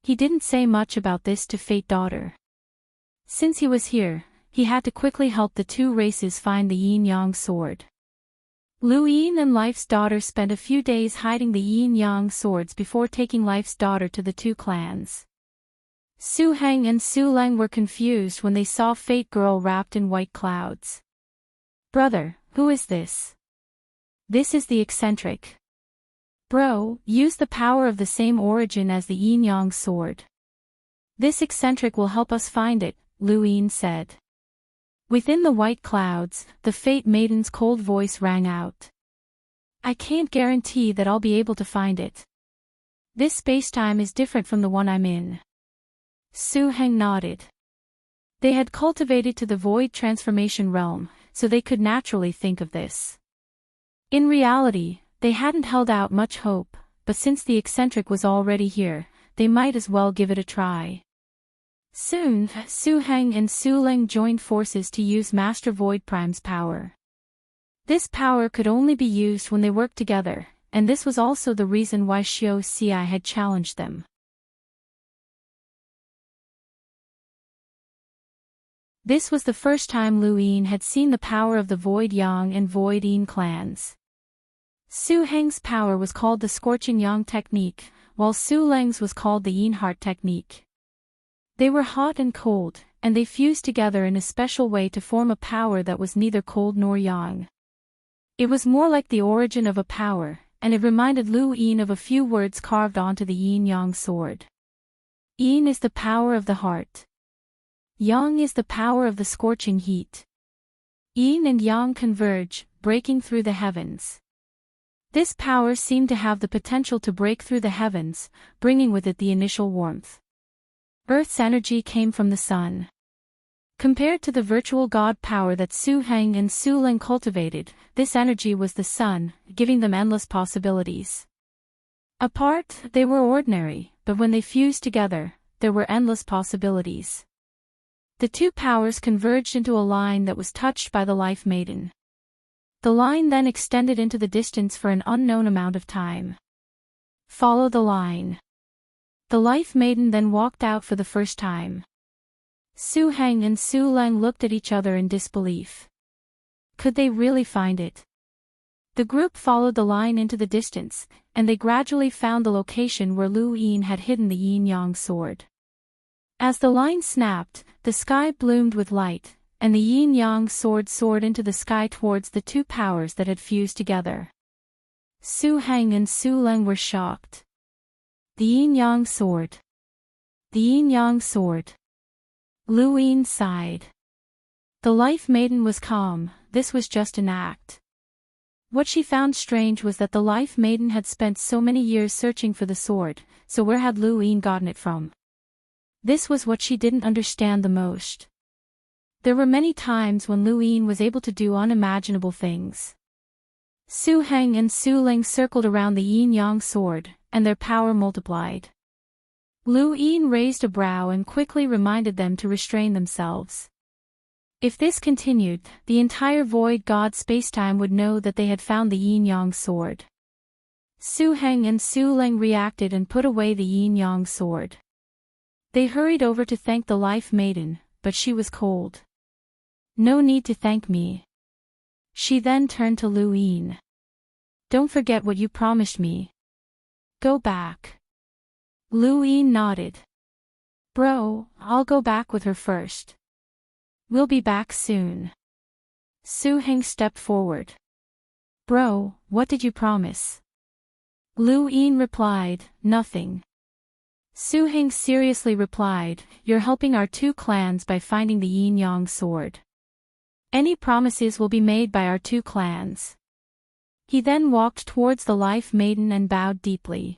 He didn't say much about this to Fate Daughter. Since he was here, he had to quickly help the two races find the yin-yang sword. Lu Yin and Life's Daughter spent a few days hiding the yin-yang swords before taking Life's Daughter to the two clans. Su Heng and Su Leng were confused when they saw Fate Girl wrapped in white clouds. Brother, who is this? This is the eccentric. Bro, use the power of the same origin as the yin-yang sword. This eccentric will help us find it, Lu Yin said. Within the white clouds, the Fate Maiden's cold voice rang out. I can't guarantee that I'll be able to find it. This space-time is different from the one I'm in. Su Heng nodded. They had cultivated to the void transformation realm, so they could naturally think of this. In reality, they hadn't held out much hope, but since the eccentric was already here, they might as well give it a try. Soon, Su Heng and Su Leng joined forces to use Master Void Prime's power. This power could only be used when they worked together, and this was also the reason why Xiao Xi had challenged them. This was the first time Lu Yin had seen the power of the Void Yang and Void Yin clans. Su Heng's power was called the Scorching Yang technique, while Su Leng's was called the Yin Heart technique. They were hot and cold, and they fused together in a special way to form a power that was neither cold nor yang. It was more like the origin of a power, and it reminded Lu Yin of a few words carved onto the yin-yang sword. Yin is the power of the heart. Yang is the power of the scorching heat. Yin and yang converge, breaking through the heavens. This power seemed to have the potential to break through the heavens, bringing with it the initial warmth. Earth's energy came from the sun. Compared to the virtual god power that Su Heng and Su Leng cultivated, this energy was the sun, giving them endless possibilities. Apart, they were ordinary, but when they fused together, there were endless possibilities. The two powers converged into a line that was touched by the Life Maiden. The line then extended into the distance for an unknown amount of time. Follow the line. The Life Maiden then walked out for the first time. Su Heng and Su Leng looked at each other in disbelief. Could they really find it? The group followed the line into the distance, and they gradually found the location where Lu Yin had hidden the yin-yang sword. As the line snapped, the sky bloomed with light, and the yin-yang sword soared into the sky towards the two powers that had fused together. Su Heng and Su Leng were shocked. The yin-yang sword. The yin-yang sword. Lu Yin sighed. The Life Maiden was calm, this was just an act. What she found strange was that the Life Maiden had spent so many years searching for the sword, so where had Lu Yin gotten it from? This was what she didn't understand the most. There were many times when Lu Yin was able to do unimaginable things. Su Heng and Su Leng circled around the yin-yang sword, and their power multiplied. Lu Yin raised a brow and quickly reminded them to restrain themselves. If this continued, the entire void god spacetime would know that they had found the yin-yang sword. Su Heng and Su Leng reacted and put away the yin-yang sword. They hurried over to thank the Life Maiden, but she was cold. No need to thank me. She then turned to Lu Yin. Don't forget what you promised me. Go back. Lu Yin nodded. Bro, I'll go back with her first. We'll be back soon. Su Heng stepped forward. Bro, what did you promise? Lu Yin replied, nothing. Su Heng seriously replied, you're helping our two clans by finding the yin-yang sword. Any promises will be made by our two clans. He then walked towards the Life Maiden and bowed deeply.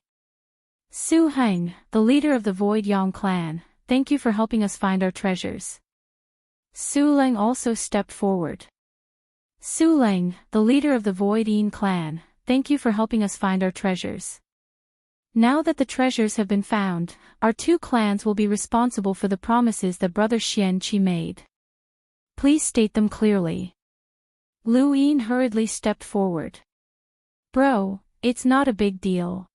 Su Heng, the leader of the Void Yang clan, thank you for helping us find our treasures. Su Leng also stepped forward. Su Leng, the leader of the Void Yin clan, thank you for helping us find our treasures. Now that the treasures have been found, our two clans will be responsible for the promises that Brother Xian Qi made. Please state them clearly. Lu Yin hurriedly stepped forward. Bro, it's not a big deal.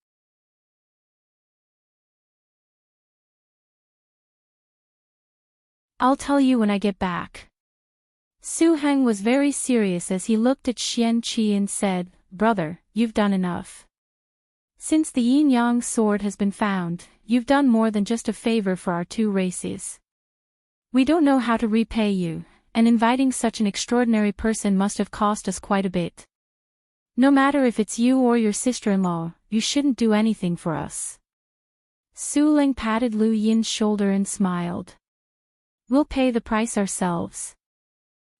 I'll tell you when I get back. Su Heng was very serious as he looked at Xian Qi and said, Brother, you've done enough. Since the yin-yang sword has been found, you've done more than just a favor for our two races. We don't know how to repay you, and inviting such an extraordinary person must have cost us quite a bit. No matter if it's you or your sister-in-law, you shouldn't do anything for us. Su Leng patted Lu Yin's shoulder and smiled. We'll pay the price ourselves.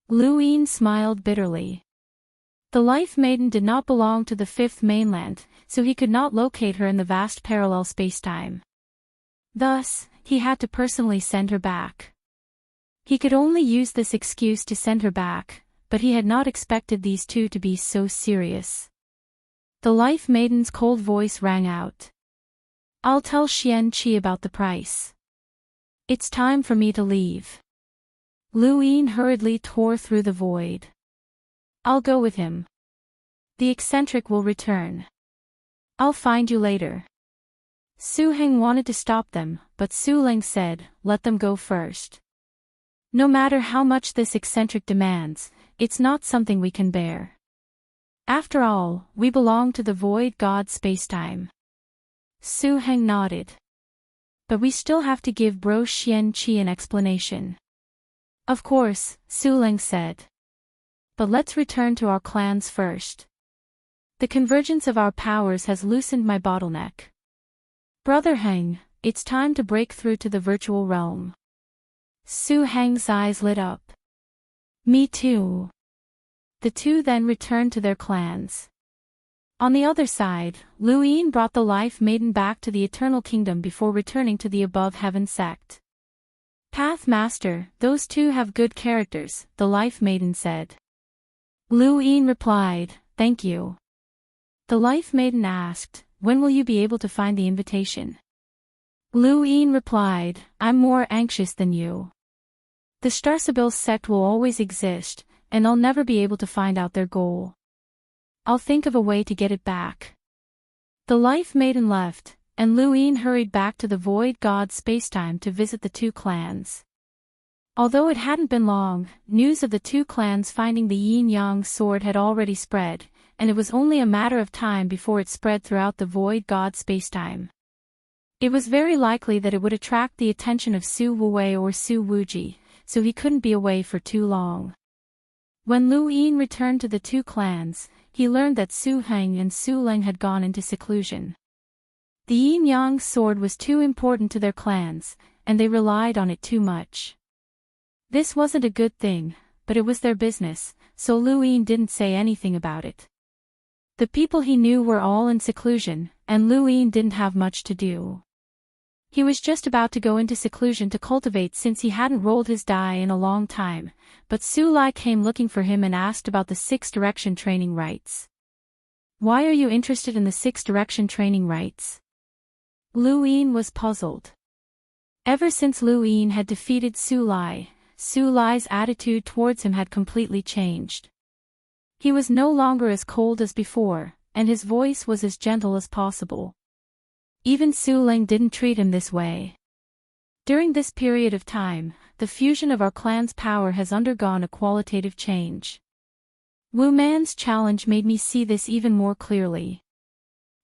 Lu Yin smiled bitterly. The Life Maiden did not belong to the fifth mainland, so he could not locate her in the vast parallel spacetime. Thus, he had to personally send her back. He could only use this excuse to send her back, but he had not expected these two to be so serious. The Life Maiden's cold voice rang out. I'll tell Xian Qi about the price. It's time for me to leave. Lu Yin hurriedly tore through the void. I'll go with him. The eccentric will return. I'll find you later. Su Heng wanted to stop them, but Su Leng said, let them go first. No matter how much this eccentric demands, it's not something we can bear. After all, we belong to the void god spacetime. Su Heng nodded. But we still have to give Bro Xian Qi an explanation. Of course, Su Leng said. But let's return to our clans first. The convergence of our powers has loosened my bottleneck. Brother Heng, it's time to break through to the virtual realm. Su Heng's eyes lit up. Me too. The two then returned to their clans. On the other side, Lu Yin brought the Life Maiden back to the Eternal Kingdom before returning to the Above Heaven sect. Path Master, those two have good characters, the Life Maiden said. Lu Yin replied, thank you. The Life Maiden asked, when will you be able to find the invitation? Lu Yin replied, I'm more anxious than you. The Starsabil sect will always exist, and I'll never be able to find out their goal. I'll think of a way to get it back. The Life Maiden left, and Lu Yin hurried back to the Void God spacetime to visit the two clans. Although it hadn't been long, news of the two clans finding the yin-yang sword had already spread, and it was only a matter of time before it spread throughout the void god spacetime. It was very likely that it would attract the attention of Su Wuwei or Su Wuji, so he couldn't be away for too long. When Lu Yin returned to the two clans, he learned that Su Heng and Su Leng had gone into seclusion. The yin-yang sword was too important to their clans, and they relied on it too much. This wasn't a good thing, but it was their business, so Lu Yin didn't say anything about it. The people he knew were all in seclusion, and Lu Yin didn't have much to do. He was just about to go into seclusion to cultivate since he hadn't rolled his die in a long time, but Su Lai came looking for him and asked about the six direction training rites. Why are you interested in the six direction training rites? Lu Yin was puzzled. Ever since Lu Yin had defeated Su Lai's attitude towards him had completely changed. He was no longer as cold as before, and his voice was as gentle as possible. Even Su Leng didn't treat him this way. During this period of time, the fusion of our clan's power has undergone a qualitative change. Wu Man's challenge made me see this even more clearly.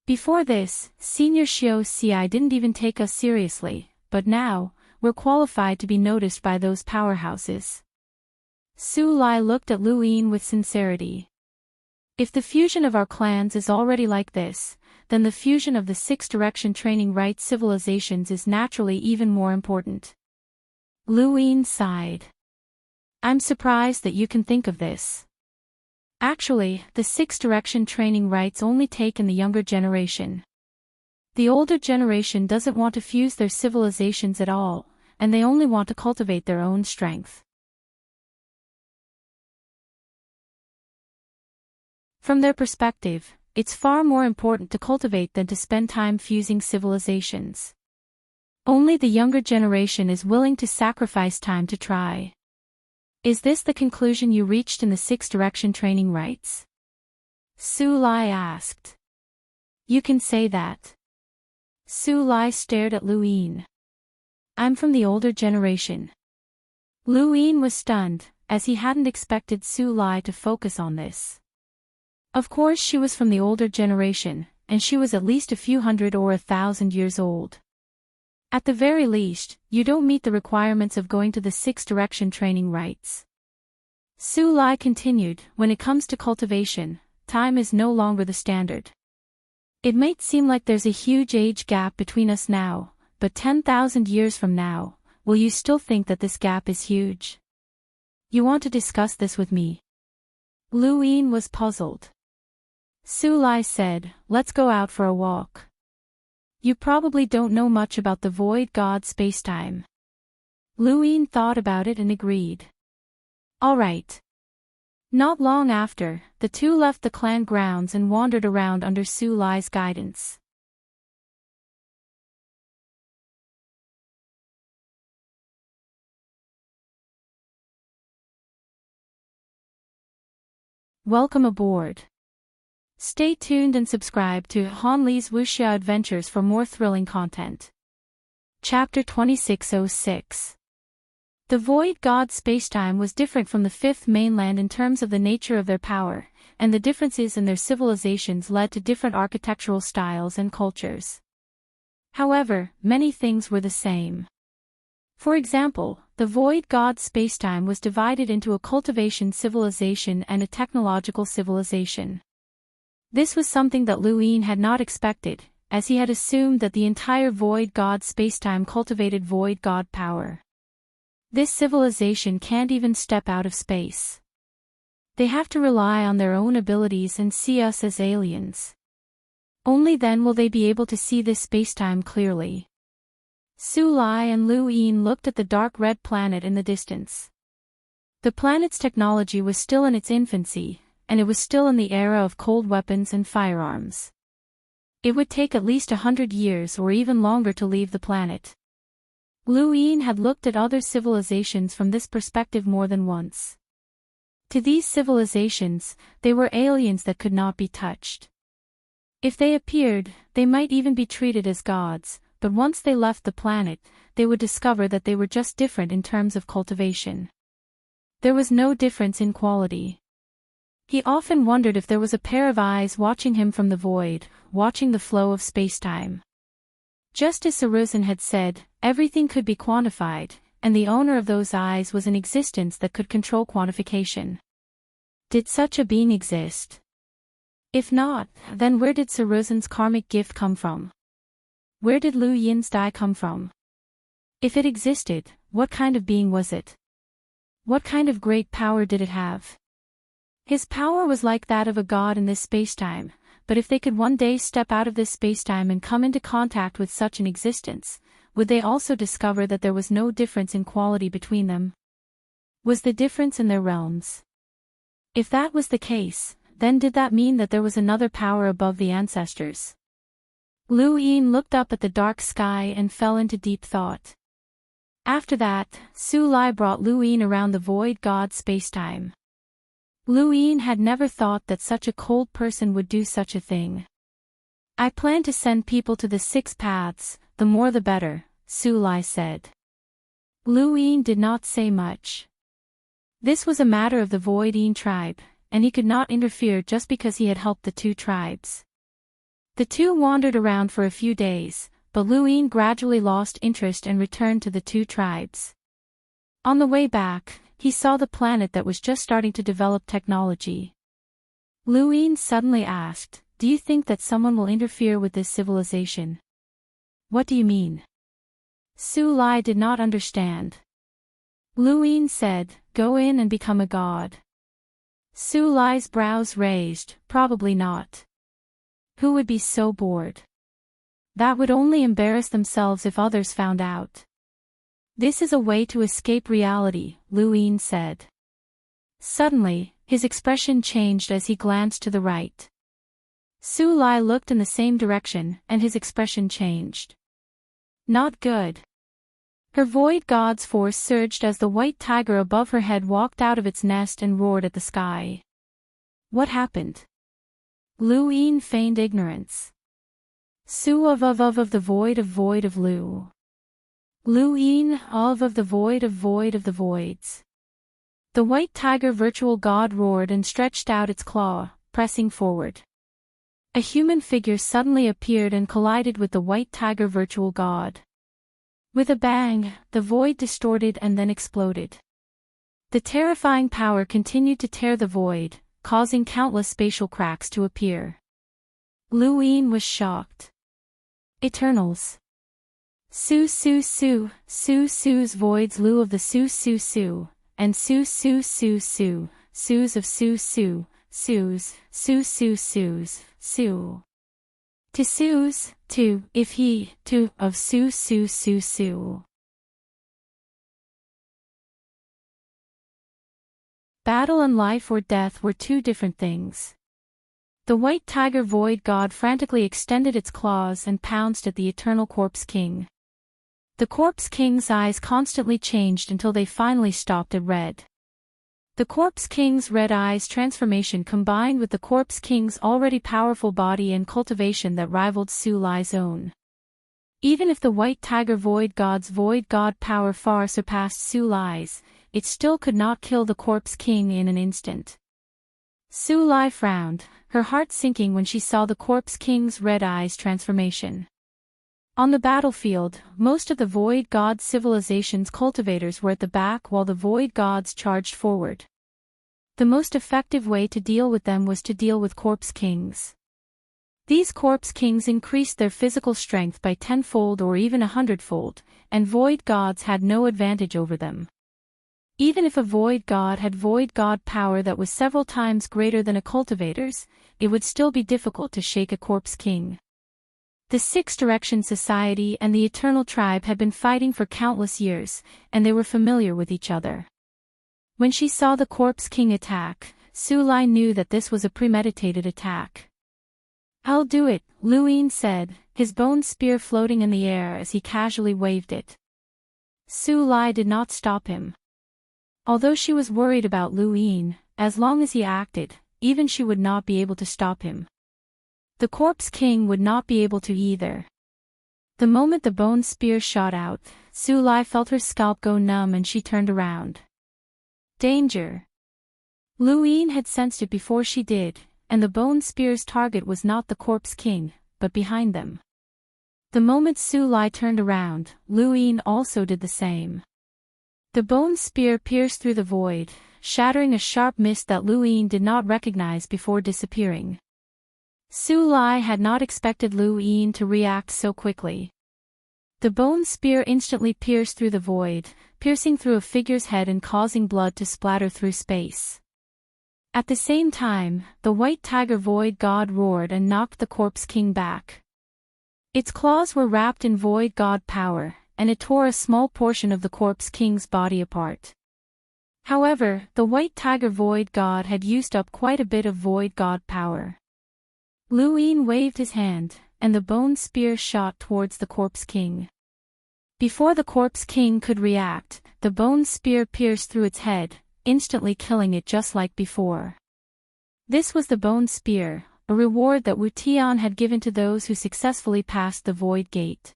Before this, Senior Xiao Ci didn't even take us seriously, but now, we're qualified to be noticed by those powerhouses. Su Lai looked at Lu Yin with sincerity. If the fusion of our clans is already like this, then the fusion of the six direction training right civilizations is naturally even more important. Lu Yin sighed. I'm surprised that you can think of this. Actually, the six direction training rites only take in the younger generation. The older generation doesn't want to fuse their civilizations at all, and they only want to cultivate their own strength. From their perspective, it's far more important to cultivate than to spend time fusing civilizations. Only the younger generation is willing to sacrifice time to try. Is this the conclusion you reached in the six direction training rites? Su Lai asked. You can say that. Su Lai stared at Lu Yin. I'm from the older generation. Lu Yin was stunned, as he hadn't expected Su Lai to focus on this. Of course she was from the older generation, and she was at least a few hundred or 1,000 years old. At the very least, you don't meet the requirements of going to the six direction training rites. Su Lai continued, when it comes to cultivation, time is no longer the standard. It might seem like there's a huge age gap between us now, but 10,000 years from now, will you still think that this gap is huge? You want to discuss this with me? Lu Yin was puzzled. Su Lai said, let's go out for a walk. You probably don't know much about the void god spacetime. Lu Yin thought about it and agreed. All right. Not long after, the two left the clan grounds and wandered around under Su Lai's guidance. Welcome aboard. Stay tuned and subscribe to Han Li's Wuxia Adventures for more thrilling content. Chapter 2606. The Void God spacetime was different from the Fifth Mainland in terms of the nature of their power, and the differences in their civilizations led to different architectural styles and cultures. However, many things were the same. For example, the Void God spacetime was divided into a cultivation civilization and a technological civilization. This was something that Lu Yin had not expected, as he had assumed that the entire Void God spacetime cultivated Void God power. This civilization can't even step out of space. They have to rely on their own abilities and see us as aliens. Only then will they be able to see this spacetime clearly. Su Lai and Lu Yin looked at the dark red planet in the distance. The planet's technology was still in its infancy, and it was still in the era of cold weapons and firearms. It would take at least 100 years or even longer to leave the planet. Lu Yin had looked at other civilizations from this perspective more than once. To these civilizations, they were aliens that could not be touched. If they appeared, they might even be treated as gods, but once they left the planet, they would discover that they were just different in terms of cultivation. There was no difference in quality. He often wondered if there was a pair of eyes watching him from the void, watching the flow of spacetime. Just as Saruzin had said, everything could be quantified, and the owner of those eyes was an existence that could control quantification. Did such a being exist? If not, then where did Saruzin's karmic gift come from? Where did Lu Yin's die come from? If it existed, what kind of being was it? What kind of great power did it have? His power was like that of a god in this spacetime, but if they could one day step out of this spacetime and come into contact with such an existence, would they also discover that there was no difference in quality between them? Was the difference in their realms? If that was the case, then did that mean that there was another power above the ancestors? Lu Yin looked up at the dark sky and fell into deep thought. After that, Su Lai brought Lu Yin around the void god spacetime. Lu Yin had never thought that such a cold person would do such a thing. I plan to send people to the 6 paths, the more the better, Su Lai said. Lu Yin did not say much. This was a matter of the Void Yin tribe, and he could not interfere just because he had helped the 2 tribes. The 2 wandered around for a few days, but Lu Yin gradually lost interest and returned to the 2 tribes. On the way back, he saw the planet that was just starting to develop technology. Lu Yin suddenly asked, "Do you think that someone will interfere with this civilization?" "What do you mean?" Su Lai did not understand. Lu Yin said, "Go in and become a god." Su Lai's brows raised, "Probably not. Who would be so bored? That would only embarrass themselves if others found out." "This is a way to escape reality," Lu Yin said. Suddenly, his expression changed as he glanced to the right. Su Lai looked in the same direction, and his expression changed. Not good. Her void god's force surged as the white tiger above her head walked out of its nest and roared at the sky. What happened? Lu Yin feigned ignorance. Su of the void of Lu. Lu Yin of the void of the voids. The white tiger virtual god roared and stretched out its claw, pressing forward. A human figure suddenly appeared and collided with the white tiger virtual god. With a bang, the void distorted and then exploded. The terrifying power continued to tear the void, causing countless spatial cracks to appear. Lu Yin was shocked. Eternals. Su's voids Lu of the Su, and Su's of Su, Su. To Su's, to, if he, to, of Su. Battle and life or death were 2 different things. The white tiger void god frantically extended its claws and pounced at the eternal corpse king. The corpse king's eyes constantly changed until they finally stopped at red. The corpse king's red eyes transformation combined with the corpse king's already powerful body and cultivation that rivaled Su Lai's own. Even if the white tiger void god's void god power far surpassed Su Lai's, it still could not kill the corpse king in an instant. Su Lai frowned, her heart sinking when she saw the corpse king's red eyes transformation. On the battlefield, most of the Void God civilization's cultivators were at the back while the Void Gods charged forward. The most effective way to deal with them was to deal with Corpse Kings. These Corpse Kings increased their physical strength by 10-fold or even 100-fold, and Void Gods had no advantage over them. Even if a Void God had Void God power that was several times greater than a cultivator's, it would still be difficult to shake a Corpse King. The Six Direction Society and the Eternal Tribe had been fighting for countless years, and they were familiar with each other. When she saw the Corpse King attack, Su Lai knew that this was a premeditated attack. "I'll do it," Lu Yin said, his bone spear floating in the air as he casually waved it. Su Lai did not stop him. Although she was worried about Lu Yin, as long as he acted, even she would not be able to stop him. The Corpse King would not be able to either. The moment the bone spear shot out, Su Lai felt her scalp go numb and she turned around. Danger! Lu Yin had sensed it before she did, and the bone spear's target was not the corpse king, but behind them. The moment Su Lai turned around, Lu Yin also did the same. The bone spear pierced through the void, shattering a sharp mist that Lu Yin did not recognize before disappearing. Su Lai had not expected Lu Yin to react so quickly. The bone spear instantly pierced through the void, piercing through a figure's head and causing blood to splatter through space. At the same time, the white tiger void god roared and knocked the corpse king back. Its claws were wrapped in void god power, and it tore a small portion of the corpse king's body apart. However, the white tiger void god had used up quite a bit of void god power. Lu Yin waved his hand, and the bone spear shot towards the corpse king. Before the corpse king could react, the bone spear pierced through its head, instantly killing it just like before. This was the bone spear, a reward that Wu Tian had given to those who successfully passed the void gate.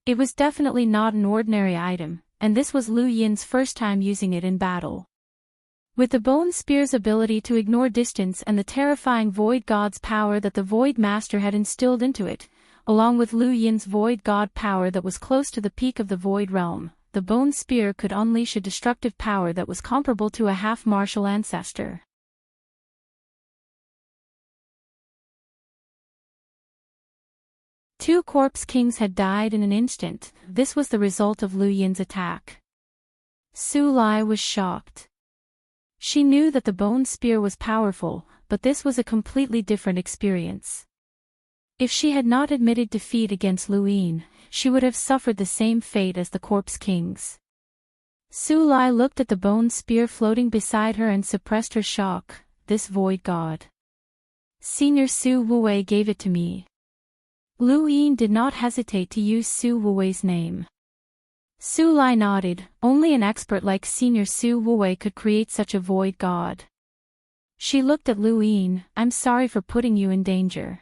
It was definitely not an ordinary item, and this was Lu Yin's first time using it in battle. With the bone spear's ability to ignore distance and the terrifying void god's power that the void master had instilled into it, along with Lu Yin's void god power that was close to the peak of the void realm, the bone spear could unleash a destructive power that was comparable to a half-martial ancestor. Two corpse kings had died in an instant. This was the result of Lu Yin's attack. Su Lai was shocked. She knew that the bone spear was powerful, but this was a completely different experience. If she had not admitted defeat against Lu Yin, she would have suffered the same fate as the corpse kings. Su Lai looked at the bone spear floating beside her and suppressed her shock. This void god. Senior Su Wuwei gave it to me. Lu Yin did not hesitate to use Su Wuwei's name. Su Lai nodded. Only an expert like Senior Su Wuwei could create such a void god. She looked at Lu Yin. I'm sorry for putting you in danger.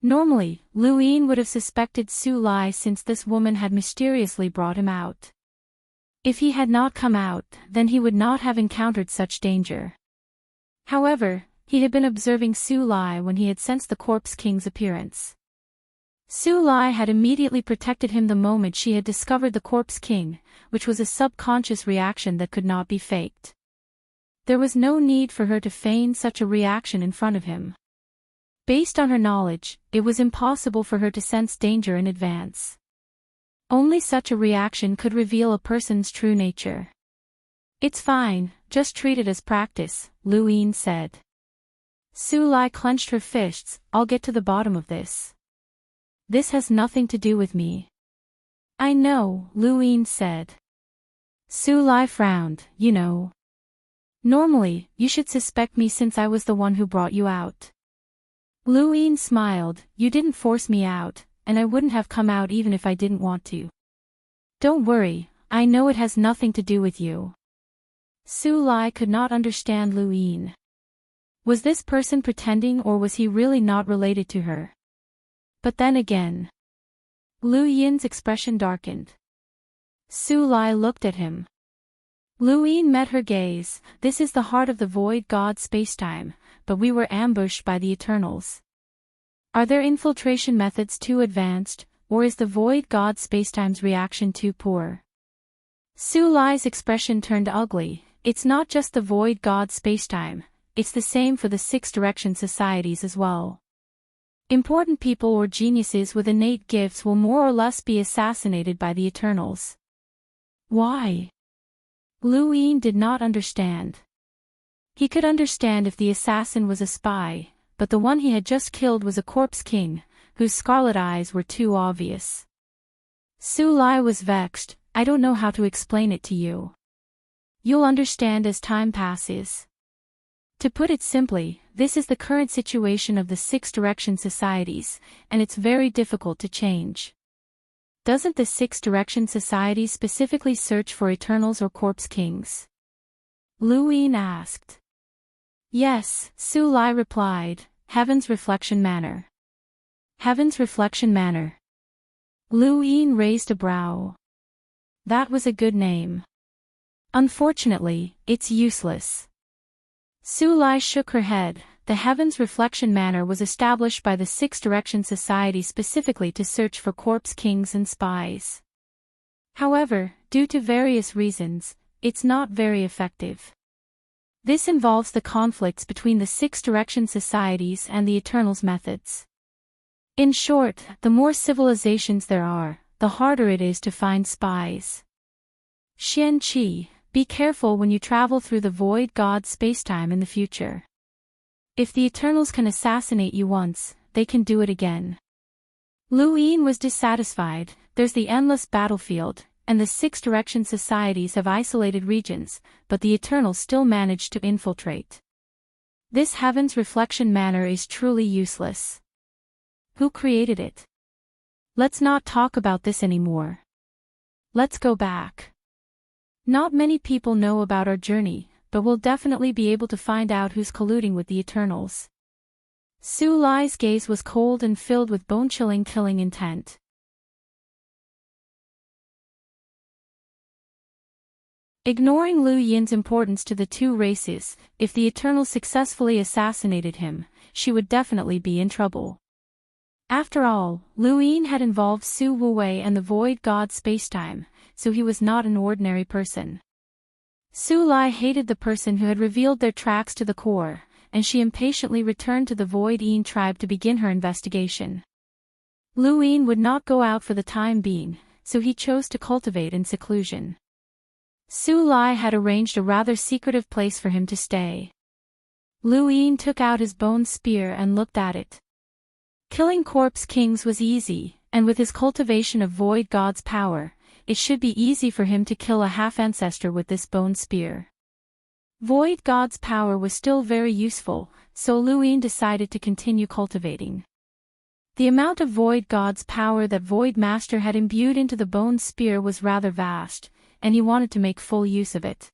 Normally, Lu Yin would have suspected Su Lai since this woman had mysteriously brought him out. If he had not come out, then he would not have encountered such danger. However, he had been observing Su Lai when he had sensed the corpse king's appearance. Su Lai had immediately protected him the moment she had discovered the corpse king, which was a subconscious reaction that could not be faked. There was no need for her to feign such a reaction in front of him. Based on her knowledge, it was impossible for her to sense danger in advance. Only such a reaction could reveal a person's true nature. It's fine, just treat it as practice, Lu Yin said. Su Lai clenched her fists. I'll get to the bottom of this. This has nothing to do with me. I know, Lu Yin said. Su Lai frowned. You know. Normally, you should suspect me since I was the one who brought you out. Lu Yin smiled. You didn't force me out, and I wouldn't have come out even if I didn't want to. Don't worry, I know it has nothing to do with you. Su Lai could not understand Lu Yin. Was this person pretending or was he really not related to her? But then again, Lu Yin's expression darkened. Su Lai looked at him. Lu Yin met her gaze. This is the heart of the void god spacetime, but we were ambushed by the Eternals. Are their infiltration methods too advanced, or is the void god spacetime's reaction too poor? Su Lai's expression turned ugly. It's not just the void god spacetime, it's the same for the Six Direction societies as well. Important people or geniuses with innate gifts will more or less be assassinated by the Eternals. Why? Lu Yin did not understand. He could understand if the assassin was a spy, but the one he had just killed was a corpse king, whose scarlet eyes were too obvious. Su Lai was vexed. I don't know how to explain it to you. You'll understand as time passes. To put it simply, this is the current situation of the Six Direction societies, and it's very difficult to change. Doesn't the Six Direction society specifically search for Eternals or corpse kings? Lu Yin asked. Yes, Su Lai replied. Heaven's Reflection Manor. Heaven's Reflection Manor. Lu Yin raised a brow. That was a good name. Unfortunately, it's useless. Su Lai shook her head. The Heavens Reflection Manor was established by the Six Direction Society specifically to search for corpse kings and spies. However, due to various reasons, it's not very effective. This involves the conflicts between the Six Direction Societies and the Eternals' methods. In short, the more civilizations there are, the harder it is to find spies. Xian Qi, be careful when you travel through the void god spacetime in the future. If the Eternals can assassinate you once, they can do it again. Lu Yin was dissatisfied. There's the endless battlefield, and the Six Direction Societies have isolated regions, but the Eternals still manage to infiltrate. This Heaven's Reflection Manor is truly useless. Who created it? Let's not talk about this anymore. Let's go back. Not many people know about our journey, but we'll definitely be able to find out who's colluding with the Eternals. Su Lai's gaze was cold and filled with bone-chilling killing intent. Ignoring Lu Yin's importance to the two races, if the Eternals successfully assassinated him, she would definitely be in trouble. After all, Lu Yin had involved Su Wuwei and the Void God spacetime, so he was not an ordinary person. Su Lai hated the person who had revealed their tracks to the core, and she impatiently returned to the Void Yin tribe to begin her investigation. Lu Yin would not go out for the time being, so he chose to cultivate in seclusion. Su Lai had arranged a rather secretive place for him to stay. Lu Yin took out his bone spear and looked at it. Killing corpse kings was easy, and with his cultivation of Void God's power, it should be easy for him to kill a half-ancestor with this bone spear. Void God's power was still very useful, so Lu Yin decided to continue cultivating. The amount of Void God's power that Void Master had imbued into the bone spear was rather vast, and he wanted to make full use of it.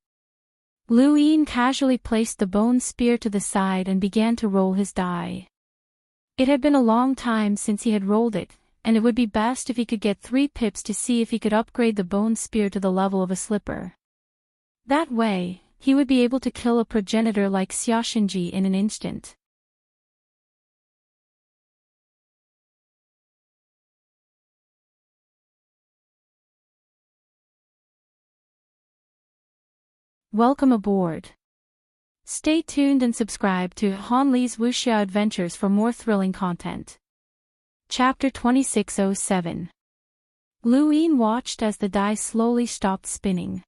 Lu Yin casually placed the bone spear to the side and began to roll his die. It had been a long time since he had rolled it, and it would be best if he could get 3 pips to see if he could upgrade the bone spear to the level of a slipper. That way, he would be able to kill a progenitor like Xiaoshinji in an instant. Welcome aboard. Stay tuned and subscribe to Han Li's Wuxia Adventures for more thrilling content. Chapter 2607. Lu Yin watched as the die slowly stopped spinning.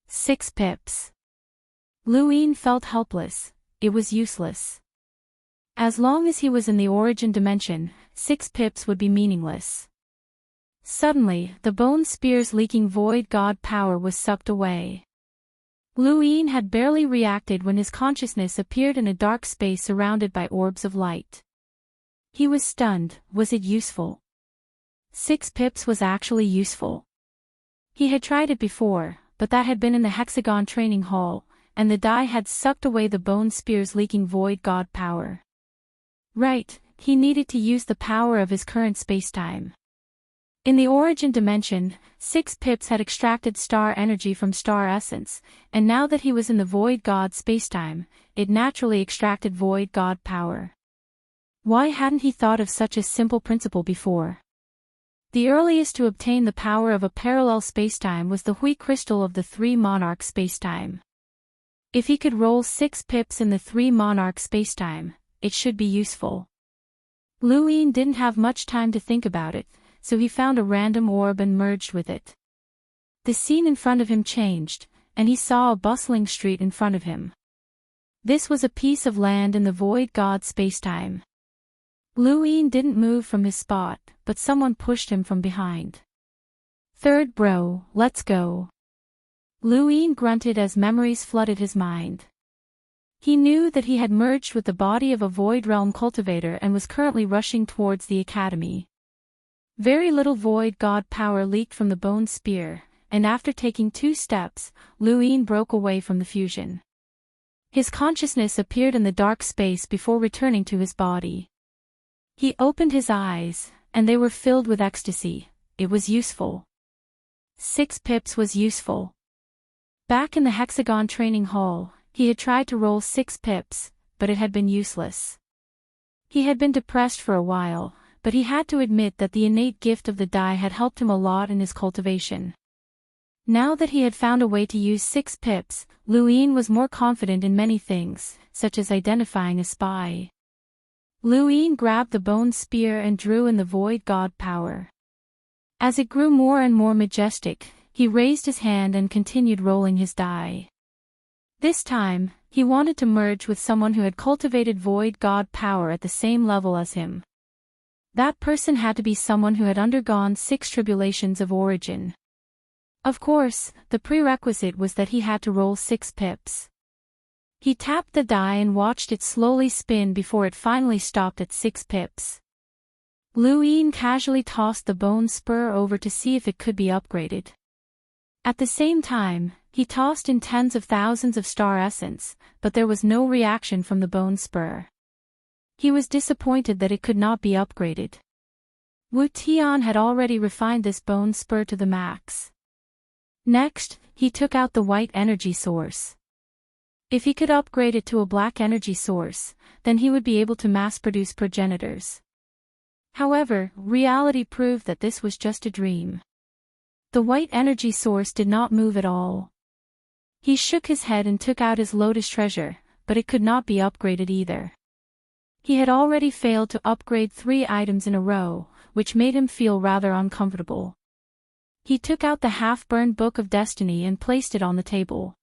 6 pips. Lu Yin felt helpless. It was useless. As long as he was in the origin dimension, 6 pips would be meaningless. Suddenly, the bone spear's leaking void god power was sucked away. Lu Yin had barely reacted when his consciousness appeared in a dark space surrounded by orbs of light. He was stunned. Was it useful? 6 pips was actually useful. He had tried it before, but that had been in the Hexagon training hall, and the die had sucked away the bone spear's leaking void god power. Right, he needed to use the power of his current spacetime. In the origin dimension, 6 pips had extracted star energy from star essence, and now that he was in the void god spacetime, it naturally extracted void god power. Why hadn't he thought of such a simple principle before? The earliest to obtain the power of a parallel spacetime was the Hui crystal of the 3 monarch spacetime. If he could roll 6 pips in the 3 monarch spacetime, it should be useful. Lu Yin didn't have much time to think about it, so he found a random orb and merged with it. The scene in front of him changed, and he saw a bustling street in front of him. This was a piece of land in the void god spacetime. Lu Yin didn't move from his spot, but someone pushed him from behind. "Third bro, let's go." Lu Yin grunted as memories flooded his mind. He knew that he had merged with the body of a void realm cultivator and was currently rushing towards the academy. Very little void god power leaked from the bone spear, and after taking 2 steps, Lu Yin broke away from the fusion. His consciousness appeared in the dark space before returning to his body. He opened his eyes, and they were filled with ecstasy. It was useful. 6 pips was useful. Back in the Hexagon training hall, he had tried to roll 6 pips, but it had been useless. He had been depressed for a while, but he had to admit that the innate gift of the die had helped him a lot in his cultivation. Now that he had found a way to use 6 pips, Luin was more confident in many things, such as identifying a spy. Luin grabbed the bone spear and drew in the void god power. As it grew more and more majestic, he raised his hand and continued rolling his die. This time, he wanted to merge with someone who had cultivated void god power at the same level as him. That person had to be someone who had undergone 6 tribulations of origin. Of course, the prerequisite was that he had to roll 6 pips. He tapped the die and watched it slowly spin before it finally stopped at 6 pips. Luin casually tossed the bone spur over to see if it could be upgraded. At the same time, he tossed in tens of thousands of star essence, but there was no reaction from the bone spur. He was disappointed that it could not be upgraded. Wu Tian had already refined this bone spur to the max. Next, he took out the white energy source. If he could upgrade it to a black energy source, then he would be able to mass-produce progenitors. However, reality proved that this was just a dream. The white energy source did not move at all. He shook his head and took out his lotus treasure, but it could not be upgraded either. He had already failed to upgrade 3 items in a row, which made him feel rather uncomfortable. He took out the half-burned Book of Destiny and placed it on the table.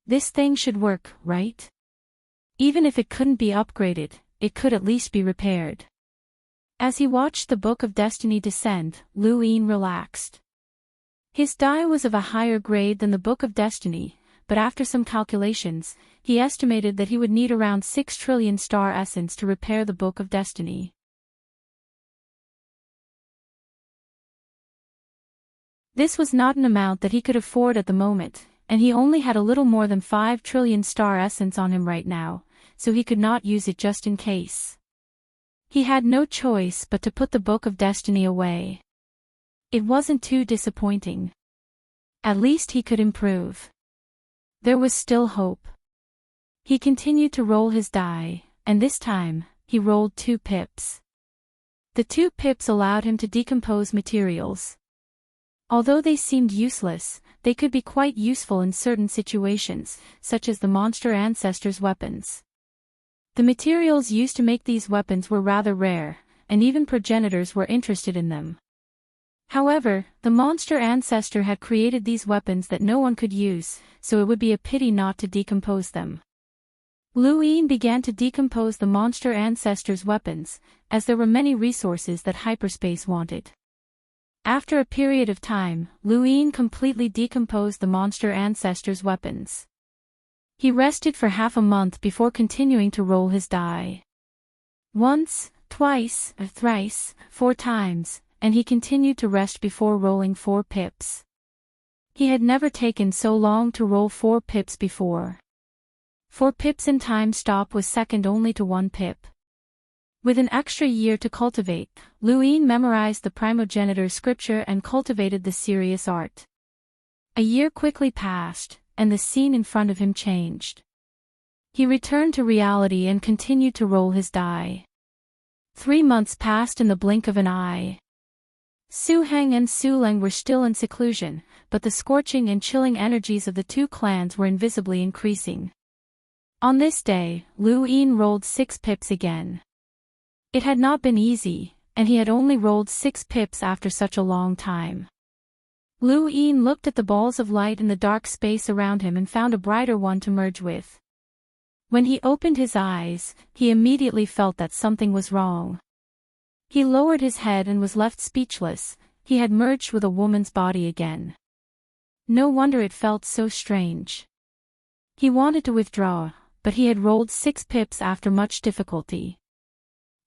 This thing should work, right? Even if it couldn't be upgraded, it could at least be repaired. As he watched the Book of Destiny descend, Luin relaxed. His die was of a higher grade than the Book of Destiny, but after some calculations, he estimated that he would need around 6 trillion star essence to repair the Book of Destiny. This was not an amount that he could afford at the moment, and he only had a little more than 5 trillion star essence on him right now, so he could not use it just in case. He had no choice but to put the Book of Destiny away. It wasn't too disappointing. At least he could improve. There was still hope. He continued to roll his die, and this time, he rolled 2 pips. The 2 pips allowed him to decompose materials. Although they seemed useless, they could be quite useful in certain situations, such as the monster ancestors' weapons. The materials used to make these weapons were rather rare, and even progenitors were interested in them. However, the monster ancestor had created these weapons that no one could use, so it would be a pity not to decompose them. Luin began to decompose the monster ancestor's weapons, as there were many resources that hyperspace wanted. After a period of time, Luin completely decomposed the monster ancestor's weapons. He rested for half a month before continuing to roll his die. Once, twice, thrice, 4 times, and he continued to rest before rolling 4 pips. He had never taken so long to roll 4 pips before. 4 pips in time stop was second only to 1 pip. With an extra year to cultivate, Luin memorized the primogenitor scripture and cultivated the serious art. A year quickly passed, and the scene in front of him changed. He returned to reality and continued to roll his die. 3 months passed in the blink of an eye. Su Heng and Su Leng were still in seclusion, but the scorching and chilling energies of the 2 clans were invisibly increasing. On this day, Luin rolled 6 pips again. It had not been easy, and he had only rolled 6 pips after such a long time. Luin looked at the balls of light in the dark space around him and found a brighter one to merge with. When he opened his eyes, he immediately felt that something was wrong. He lowered his head and was left speechless. He had merged with a woman's body again. No wonder it felt so strange. He wanted to withdraw, but he had rolled 6 pips after much difficulty.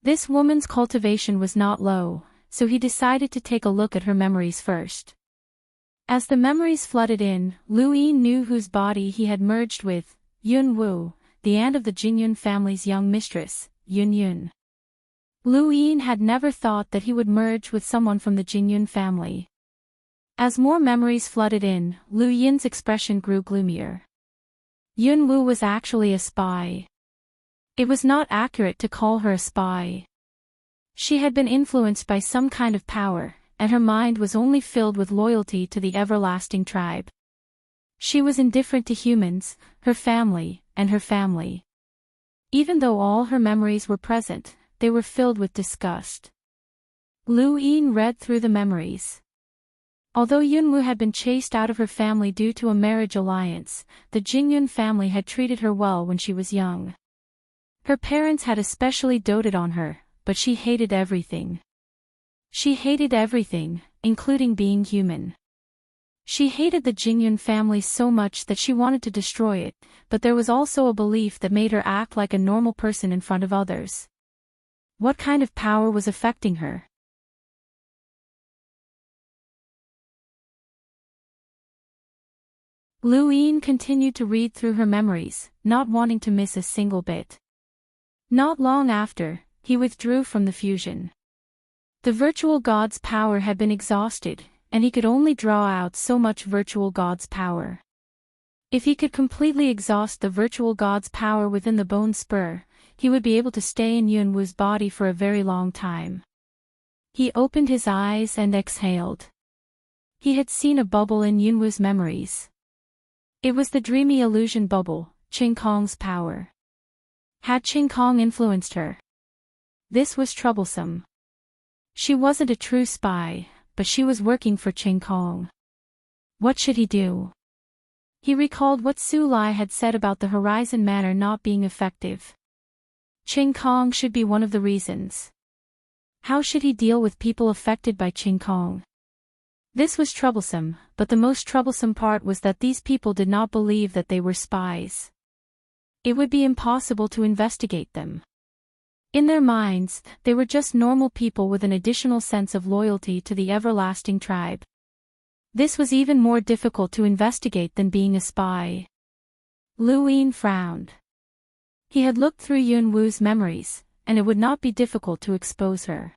This woman's cultivation was not low, so he decided to take a look at her memories first. As the memories flooded in, Luin knew whose body he had merged with: Yun Wu, the aunt of the Jinyun family's young mistress, Yun Yun. Luin had never thought that he would merge with someone from the Jinyun family. As more memories flooded in, Lu Yin's expression grew gloomier. Yunwu was actually a spy. It was not accurate to call her a spy. She had been influenced by some kind of power, and her mind was only filled with loyalty to the everlasting tribe. She was indifferent to humans, her family, and her family. Even though all her memories were present, they were filled with disgust. Lu Yin read through the memories. Although Yunwu had been chased out of her family due to a marriage alliance, the Jingyun family had treated her well when she was young. Her parents had especially doted on her, but she hated everything. She hated everything, including being human. She hated the Jingyun family so much that she wanted to destroy it, but there was also a belief that made her act like a normal person in front of others. What kind of power was affecting her? Lu Yin continued to read through her memories, not wanting to miss a single bit. Not long after, he withdrew from the fusion. The virtual god's power had been exhausted, and he could only draw out so much virtual god's power. If he could completely exhaust the virtual god's power within the bone spur, he would be able to stay in Yunwu's body for a very long time. He opened his eyes and exhaled. He had seen a bubble in Yunwu's memories. It was the dreamy illusion bubble, Qing Kong's power. Had Qing Kong influenced her? This was troublesome. She wasn't a true spy, but she was working for Qing Kong. What should he do? He recalled what Su Lai had said about the Horizon Manor not being effective. Qing Kong should be one of the reasons. How should he deal with people affected by Qing Kong? This was troublesome, but the most troublesome part was that these people did not believe that they were spies. It would be impossible to investigate them. In their minds, they were just normal people with an additional sense of loyalty to the everlasting tribe. This was even more difficult to investigate than being a spy. Lu Yin frowned. He had looked through Yunwu's memories, and it would not be difficult to expose her.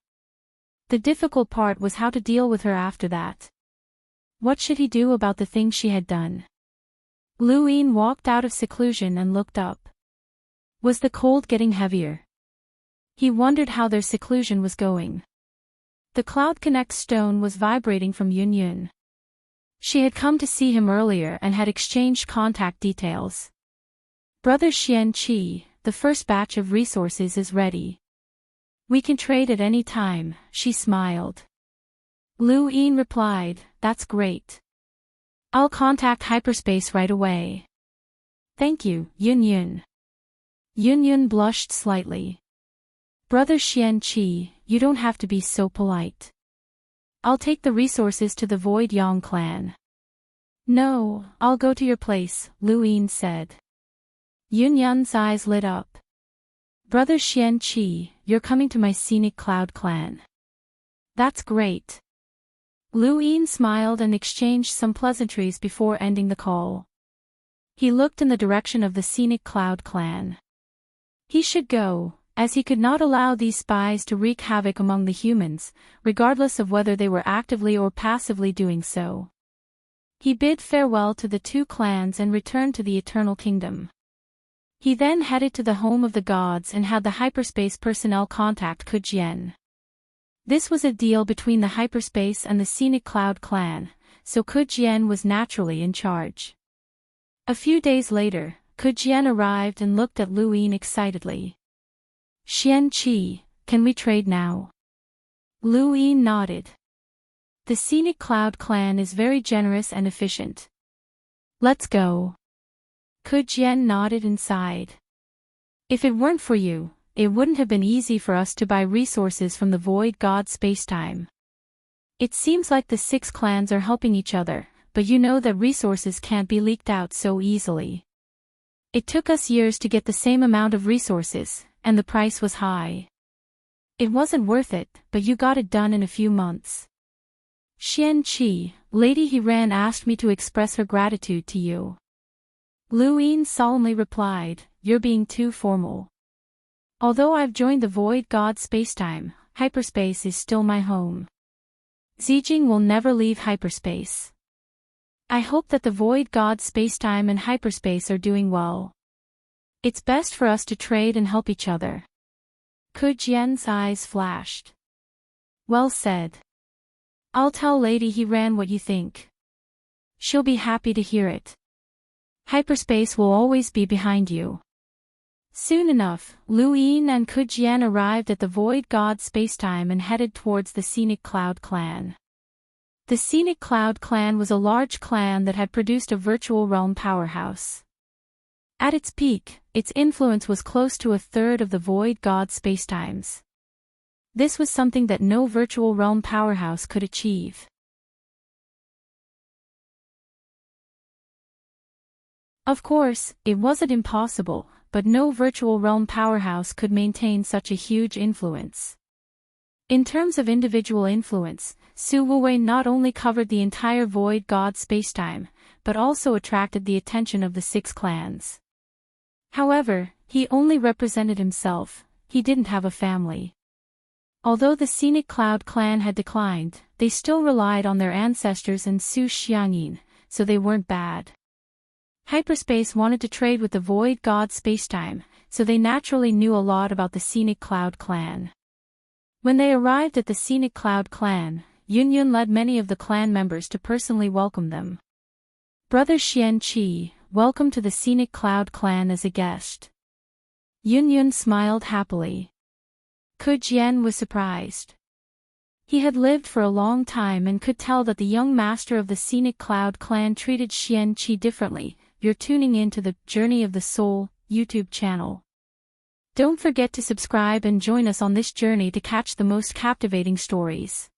The difficult part was how to deal with her after that. What should he do about the things she had done? Lu Yin walked out of seclusion and looked up. Was the cold getting heavier? He wondered how their seclusion was going. The Cloud Connect stone was vibrating from Yun Yun. She had come to see him earlier and had exchanged contact details. Brother Xian Qi, the first batch of resources is ready. We can trade at any time, she smiled. Lu Yin replied, that's great. I'll contact hyperspace right away. Thank you, Yun Yun. Yun Yun blushed slightly. Brother Xian Qi, you don't have to be so polite. I'll take the resources to the Void Yang clan. No, I'll go to your place, Lu Yin said. Yun Yun's eyes lit up. Brother Xian Qi, you're coming to my scenic cloud clan. That's great. Lu Yin smiled and exchanged some pleasantries before ending the call. He looked in the direction of the scenic cloud clan. He should go, as he could not allow these spies to wreak havoc among the humans, regardless of whether they were actively or passively doing so. He bid farewell to the two clans and returned to the Eternal Kingdom. He then headed to the home of the gods and had the hyperspace personnel contact Kujian. This was a deal between the hyperspace and the scenic cloud clan, so Kujian was naturally in charge. A few days later, Kujian arrived and looked at Lu Yin excitedly. Xian Qi, can we trade now? Lu Yin nodded. The scenic cloud clan is very generous and efficient. Let's go. Kujian nodded and sighed. If it weren't for you, it wouldn't have been easy for us to buy resources from the Void God spacetime. It seems like the 6 clans are helping each other, but you know that resources can't be leaked out so easily. It took us years to get the same amount of resources, and the price was high. It wasn't worth it, but you got it done in a few months. Xian Qi, Lady Hiran asked me to express her gratitude to you. Lu Yin solemnly replied, you're being too formal. Although I've joined the Void God spacetime, hyperspace is still my home. Zijing will never leave hyperspace. I hope that the void gods spacetime and hyperspace are doing well. It's best for us to trade and help each other. Ku Jian's eyes flashed. Well said. I'll tell Lady He Ran what you think. She'll be happy to hear it. Hyperspace will always be behind you. Soon enough, Lu Yin and Ku Jian arrived at the void god spacetime and headed towards the Scenic Cloud clan. The Scenic Cloud clan was a large clan that had produced a virtual realm powerhouse. At its peak, its influence was close to a third of the void god spacetimes. This was something that no virtual realm powerhouse could achieve. Of course, it wasn't impossible, but no virtual realm powerhouse could maintain such a huge influence. In terms of individual influence, Su Wuwei not only covered the entire void god spacetime, but also attracted the attention of the 6 clans. However, he only represented himself, he didn't have a family. Although the Scenic Cloud clan had declined, they still relied on their ancestors and Su Xiangyin, so they weren't bad. Hyperspace wanted to trade with the void god spacetime, so they naturally knew a lot about the Scenic Cloud clan. When they arrived at the Scenic Cloud clan, Yunyun led many of the clan members to personally welcome them. Brother Xian Qi, welcome to the Scenic Cloud clan as a guest. Yunyun smiled happily. Ku Jian was surprised. He had lived for a long time and could tell that the young master of the Scenic Cloud clan treated Xian Qi differently. You're tuning in to the Journey of the Soul YouTube channel. Don't forget to subscribe and join us on this journey to catch the most captivating stories.